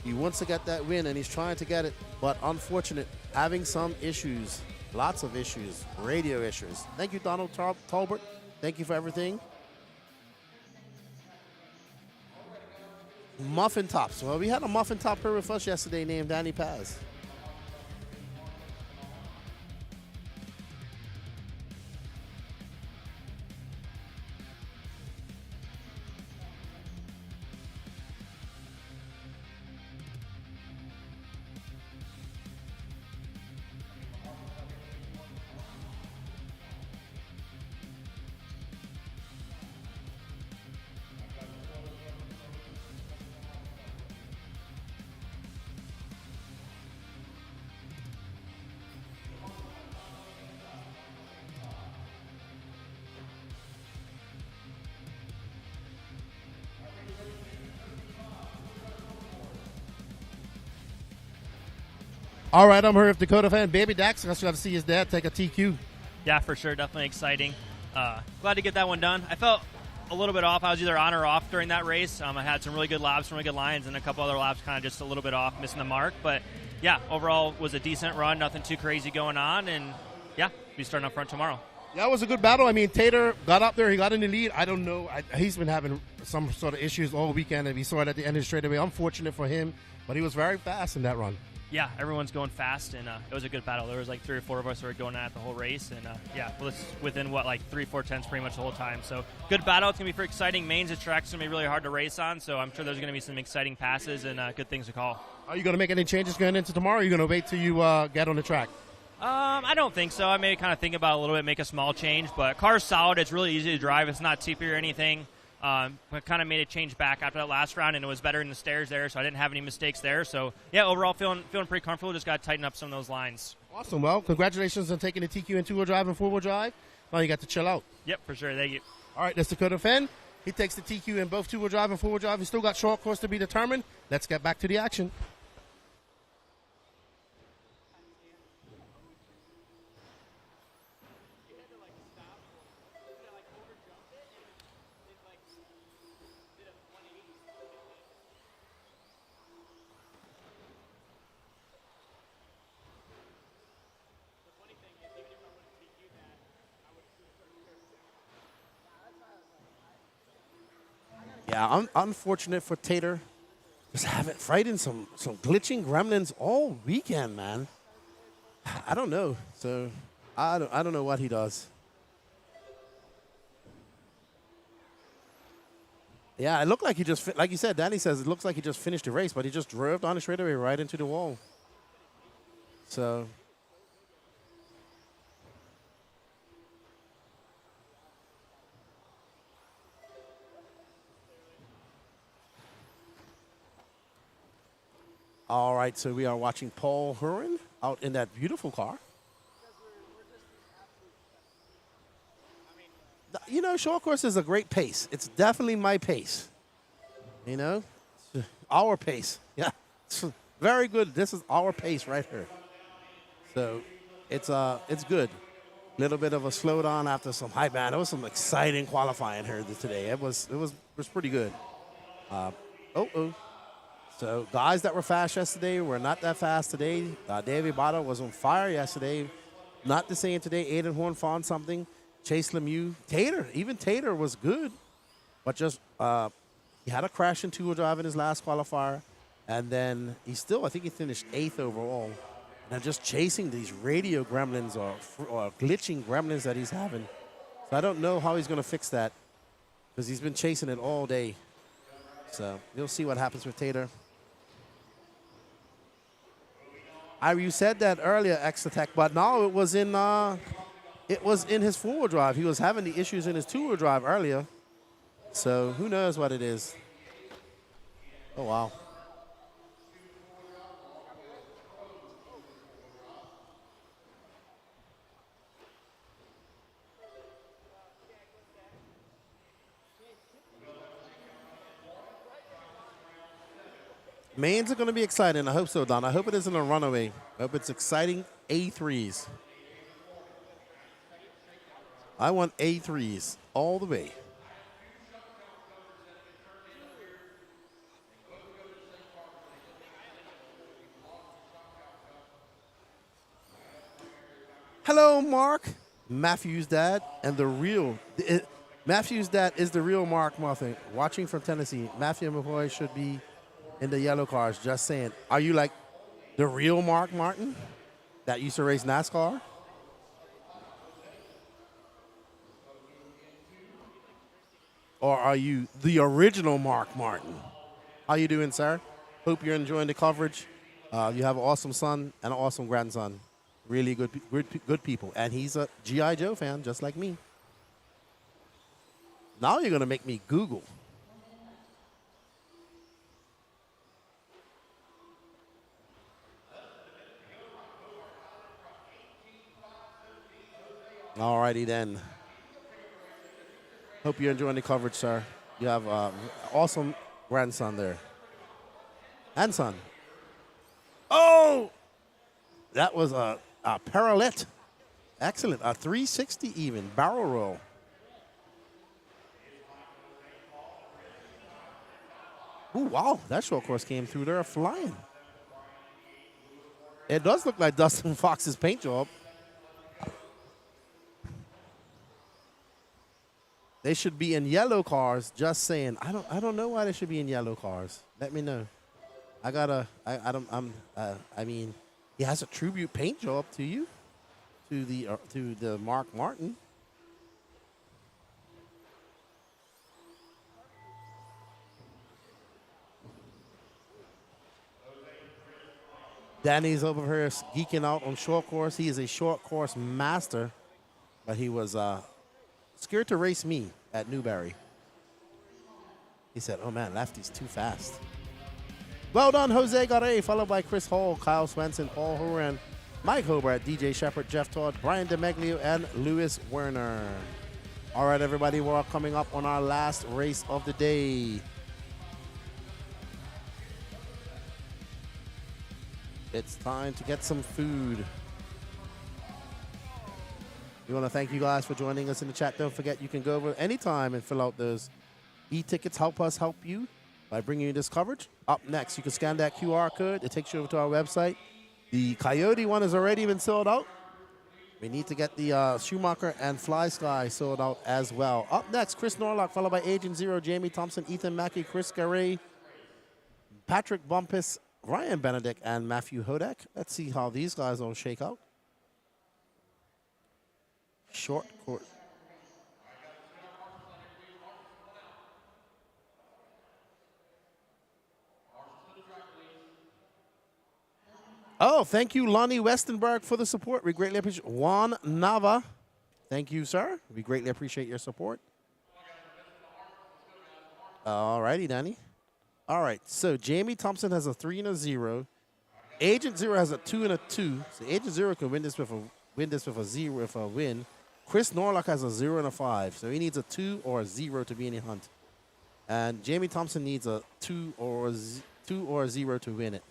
He wants to get that win, and he's trying to get it. But unfortunate, having some issues. Lots of issues. Radio issues. Thank you, Donald Talbert. Thank you for everything. Muffin Tops. Well, we had a Muffin Top here with us yesterday named Danny Paz. All right, I'm here with Dakota Fenn. Baby Dax, I still have to see his dad take a TQ. Yeah, for sure. Definitely exciting. Glad to get that one done. I felt a little bit off. I was either on or off during that race. I had some really good laps, some really good lines, and a couple other laps kind of just a little bit off, missing the mark. But, yeah, overall was a decent run. Nothing too crazy going on. And, yeah, be starting up front tomorrow. Yeah, it was a good battle. I mean, Tater got up there. He got in the lead. I don't know. He's been having some sort of issues all weekend, and we saw it at the end of the straightaway. Unfortunate for him, but he was very fast in that run. Yeah, everyone's going fast, and it was a good battle. There was like 3 or 4 of us who were going at the whole race, and yeah, well, it's within like 3-4 tenths pretty much the whole time. So good battle. It's gonna be pretty exciting. Maine's track's gonna be really hard to race on, so I'm sure there's gonna be some exciting passes and good things to call. Are you gonna make any changes going into tomorrow? Or are you gonna wait till you get on the track? I don't think so. I may kind of think about it a little bit, make a small change, but car's solid. It's really easy to drive. It's not TP or anything. I kind of made a change back after that last round, and it was better in the stairs there, so I didn't have any mistakes there. So, yeah, overall feeling pretty comfortable. Just got to tighten up some of those lines. Awesome. Well, congratulations on taking the TQ in two-wheel drive and four-wheel drive. Now you got to chill out. Yep, for sure. Thank you. All right, that's Dakota Fenn. He takes the TQ in both two-wheel drive and four-wheel drive. He's still got short course to be determined. Let's get back to the action. Yeah, unfortunate for Tater. Just fighting some glitching gremlins all weekend, man. I don't know. So I don't know what he does. Yeah, it looked like he just, like you said, Danny says, it looks like he just finished the race, but he just drove down the straightaway right into the wall. So. All right, so we are watching Paul Huron out in that beautiful car. You know, short course is a great pace. It's definitely my pace. You know, it's our pace. Yeah, it's very good. This is our pace right here. So it's good. Little bit of a slowdown after some hype. Man, there was some exciting qualifying here today. It was pretty good. So guys that were fast yesterday were not that fast today. Davey Botto was on fire yesterday. Not the same today. Aiden Horn found something. Chase Lemieux. Tater was good. But just he had a crash in two-wheel drive in his last qualifier. And then I think he finished 8th overall. And just chasing these radio gremlins or glitching gremlins that he's having. So I don't know how he's going to fix that because he's been chasing it all day. So you'll see what happens with Tater. You said that earlier, Exatech, but no, it was in his four-wheel drive. He was having the issues in his two-wheel drive earlier. So who knows what it is? Oh, wow. Mains are going to be exciting. I hope so, Don. I hope it isn't a runaway. I hope it's exciting A3s. I want A3s all the way. Hello, Mark. Matthew's dad and the real. Matthew's dad is the real Mark Muffin. Watching from Tennessee. Matthew McCoy should be in the yellow cars, just saying. Are you like the real Mark Martin that used to race NASCAR? Or are you the original Mark Martin? How you doing, sir? Hope you're enjoying the coverage. You have an awesome son and an awesome grandson. Really good people. And he's a G.I. Joe fan, just like me. Now you're going to make me Google. All righty then. Hope you're enjoying the coverage, sir. You have an awesome grandson there. And son. Oh! That was a parallel. Excellent. A 360 even. Barrel roll. Ooh, wow. That short course came through there flying. It does look like Dustin Fox's paint job. They should be in yellow cars. Just saying. I don't know why they should be in yellow cars. Let me know. I mean, he has a tribute paint job to you, to the Mark Martin. Danny's over here geeking out on short course. He is a short course master, but he was scared to race me at Newberry. He said, "Oh man, Lefty's too fast." Well done, Jose Garay, followed by Chris Hall, Kyle Swenson, Paul Horan, Mike Hobart, DJ Shepard, Jeff Todd, Brian DeMeglio, and Lewis Werner. All right, everybody, we're coming up on our last race of the day. It's time to get some food. We want to thank you guys for joining us in the chat. Don't forget, you can go over anytime and fill out those e-tickets. Help us help you by bringing you this coverage. Up next, you can scan that QR code. It takes you over to our website. The Coyote one has already been sold out. We need to get the Schumacher and Fly Sky sold out as well. Up next, Chris Norlock, followed by Agent Zero, Jamie Thompson, Ethan Mackey, Chris Garay, Patrick Bumpus, Ryan Benedict, and Matthew Hodak. Let's see how these guys all shake out. Short course. Oh, thank you, Lonnie Westenberg, for the support. We greatly appreciate Juan Nava. Thank you, sir. We greatly appreciate your support. All righty, Danny. All right, so Jamie Thompson has a 3 and a 0. Agent Zero has a 2 and a 2. So Agent Zero can win this with a 0 with a win. Chris Norlock has a 0 and a 5, so he needs a 2 or a 0 to be in the hunt. And Jamie Thompson needs a 2 or a 0 to win it.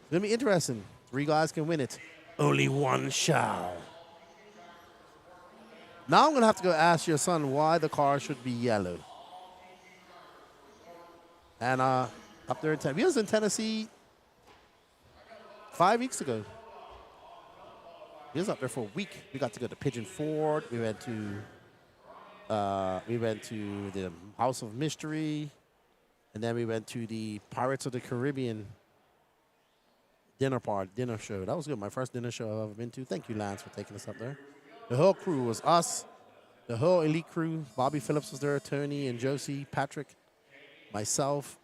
It's gonna be interesting. 3 guys can win it. Only one shall. Now I'm gonna have to go ask your son why the car should be yellow. And up there in Tennessee, he was in Tennessee 5 weeks ago. He was up there for a week. We got to go to Pigeon Ford. We went to the House of Mystery, and then we went to the Pirates of the Caribbean dinner show. That was good. My first dinner show I've ever been to. Thank you, Lance, for taking us up there. The whole crew was us, the whole elite crew. Bobby Phillips was there, Tony and Josie, Patrick, myself,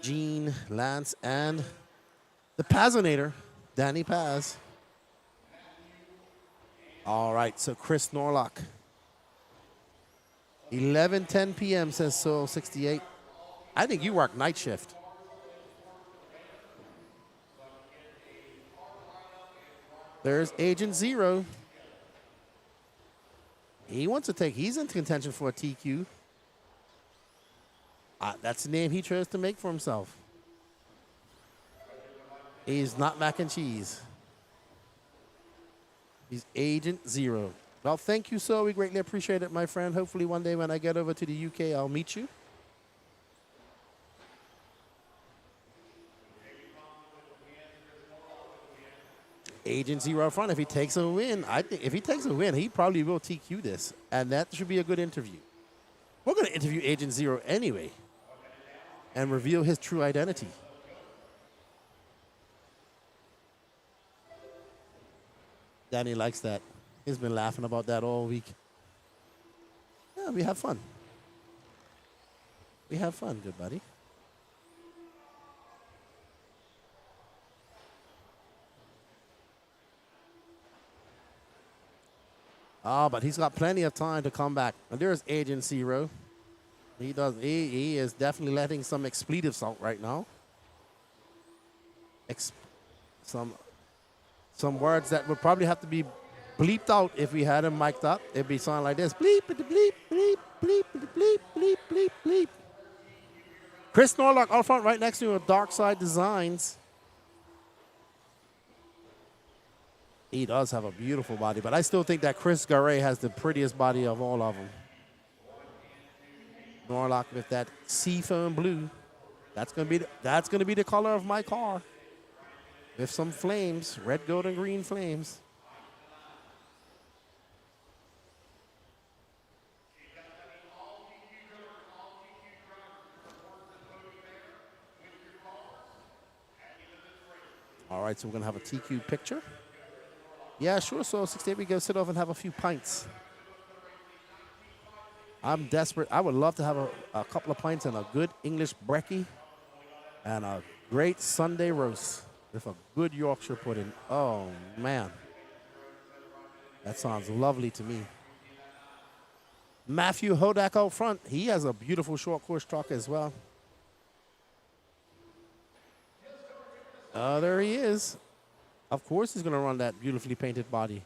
Gene, Lance, and the Pazinator, Danny Paz. All right, so Chris Norlock. 11:10 p.m. says Soul 68. I think you work night shift. There's Agent Zero. He's in contention for a TQ. That's the name he chose to make for himself. He's not mac and cheese. He's Agent Zero. Well, thank you, so we greatly appreciate it, my friend. Hopefully one day when I get over to the UK, I'll meet you. Agent Zero up front. If he takes a win, he probably will TQ this, and that should be a good interview. We're going to interview Agent Zero anyway and reveal his true identity. Danny likes that. He's been laughing about that all week. Yeah, we have fun. We have fun, good buddy. But he's got plenty of time to come back. And there's Agent Zero. He is definitely letting some expletives out right now. Some words that would probably have to be bleeped out if we had him mic'd up. It'd be something like this. Bleep, bleep, bleep, bleep, bleep, bleep, bleep, bleep. Chris Norlock out front right next to him with Dark Side Designs. He does have a beautiful body, but I still think that Chris Garay has the prettiest body of all of them. Norlock with that seafoam blue. That's gonna be the color of my car. With some flames, red, gold, and green flames. All right, so we're going to have a TQ picture. Yeah, sure. So 68, we go sit off and have a few pints. I'm desperate. I would love to have a couple of pints and a good English brekkie and a great Sunday roast with a good Yorkshire pudding. Oh, man. That sounds lovely to me. Matthew Hodak out front. He has a beautiful short course truck as well. Oh, there he is. Of course he's going to run that beautifully painted body.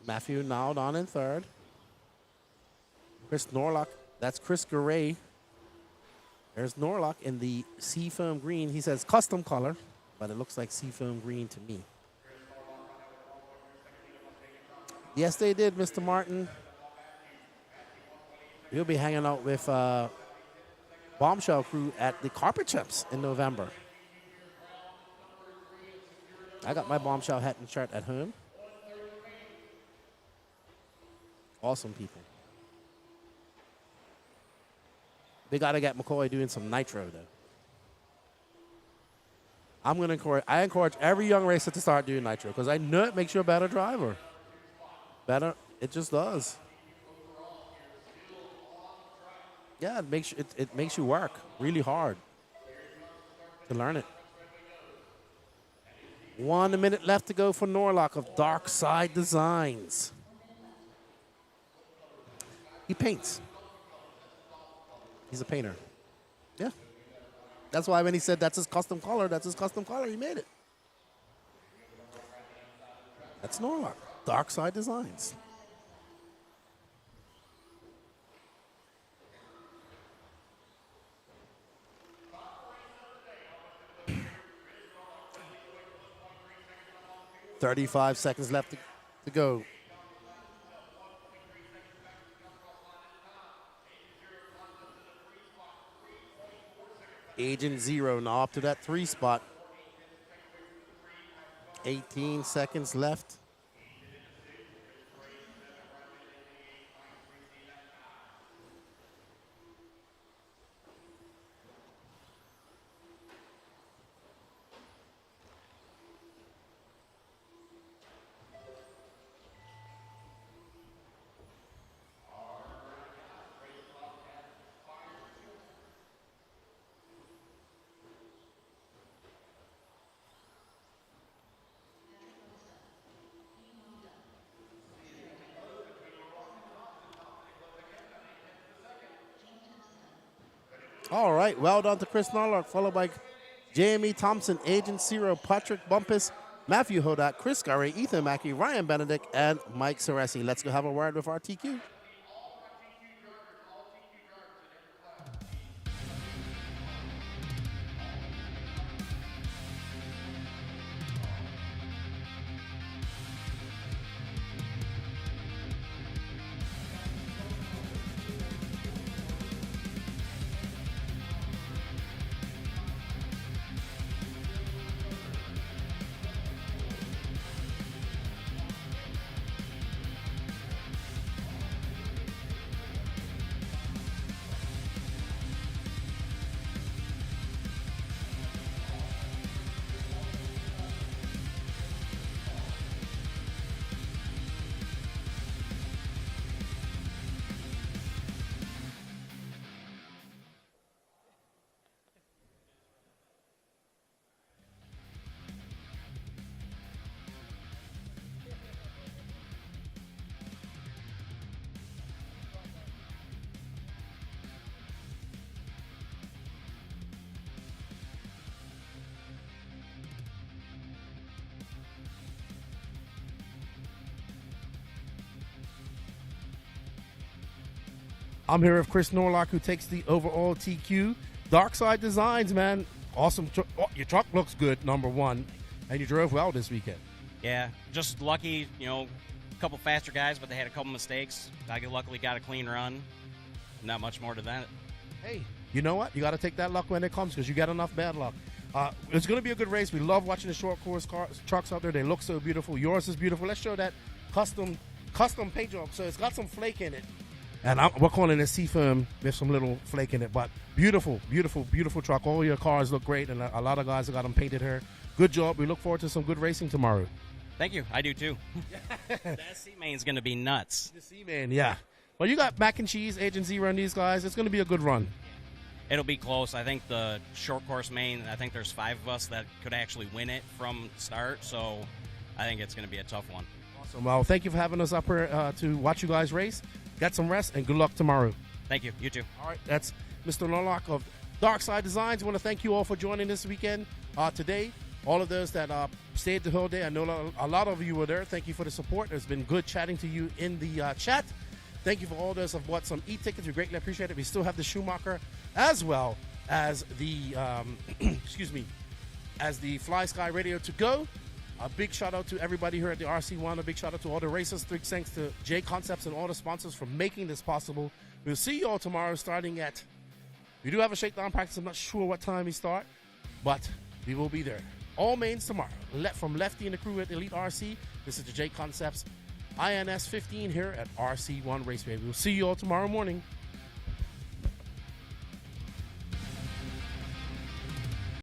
Matthew now down in third. Chris Norlock. That's Chris Garay. There's Norlock in the seafoam green. He says custom color, but it looks like seafoam green to me. Yes, they did, Mr. Martin. We'll be hanging out with Bombshell crew at the Carpet Champs in November. I got my Bombshell hat and shirt at home. Awesome people. They got to get McCoy doing some nitro, though. I encourage every young racer to start doing nitro because I know it makes you a better driver. Better, it just does. Yeah, it makes you work really hard to learn it. 1 minute left to go for Norlock of Dark Side Designs. He paints. He's a painter. Yeah. That's why when he said that's his custom color, he made it. That's Norlock. Dark Side Designs. $35 seconds left to go. Agent Zero now up to that 3 spot. 18 seconds left. All right, well done to Chris Norlock, followed by Jamie Thompson, Agent Zero, Patrick Bumpus, Matthew Hodak, Chris Gary, Ethan Mackey, Ryan Benedict, and Mike Ceresi. Let's go have a word with our TQ. I'm here with Chris Norlock, who takes the overall TQ. Dark Side Designs, man. Awesome. Your truck looks good, number one. And you drove well this weekend. Yeah, just lucky, a couple faster guys, but they had a couple mistakes. I luckily got a clean run. Not much more to that. Hey, you know what? You got to take that luck when it comes because you got enough bad luck. It's going to be a good race. We love watching the short course trucks out there. They look so beautiful. Yours is beautiful. Let's show that custom paint job. So it's got some flake in it. And we're calling it Seafirm. There's some little flake in it, but beautiful, beautiful, beautiful truck. All your cars look great, and a lot of guys have got them painted here. Good job. We look forward to some good racing tomorrow. Thank you. I do too. The SC main's going to be nuts. The C-Man, yeah. Well, you got Mac and Cheese, Agent Zero, and these guys. It's going to be a good run. It'll be close. I think the short course main, I think there's 5 of us that could actually win it from start, so I think it's going to be a tough one. Awesome. Well, thank you for having us up here to watch you guys race. Get some rest, and good luck tomorrow. Thank you. You too. All right, that's Mr. Lolock of Dark Side Designs. I want to thank you all for joining this weekend. Today, all of those that stayed the whole day, I know a lot of you were there. Thank you for the support. It's been good chatting to you in the chat. Thank you for all those who have bought some e-tickets. We greatly appreciate it. We still have the Schumacher as well as the, as the Fly Sky Radio to go. A big shout out to everybody here at the RC1. A big shout out to all the racers. Big thanks to Jconcepts and all the sponsors for making this possible. We'll see you all tomorrow starting at, we do have a shakedown practice. I'm not sure what time we start, but we will be there. All mains tomorrow. From Lefty and the crew at Elite RC, this is the Jconcepts INS 15 here at RC1 Raceway. We'll see you all tomorrow morning.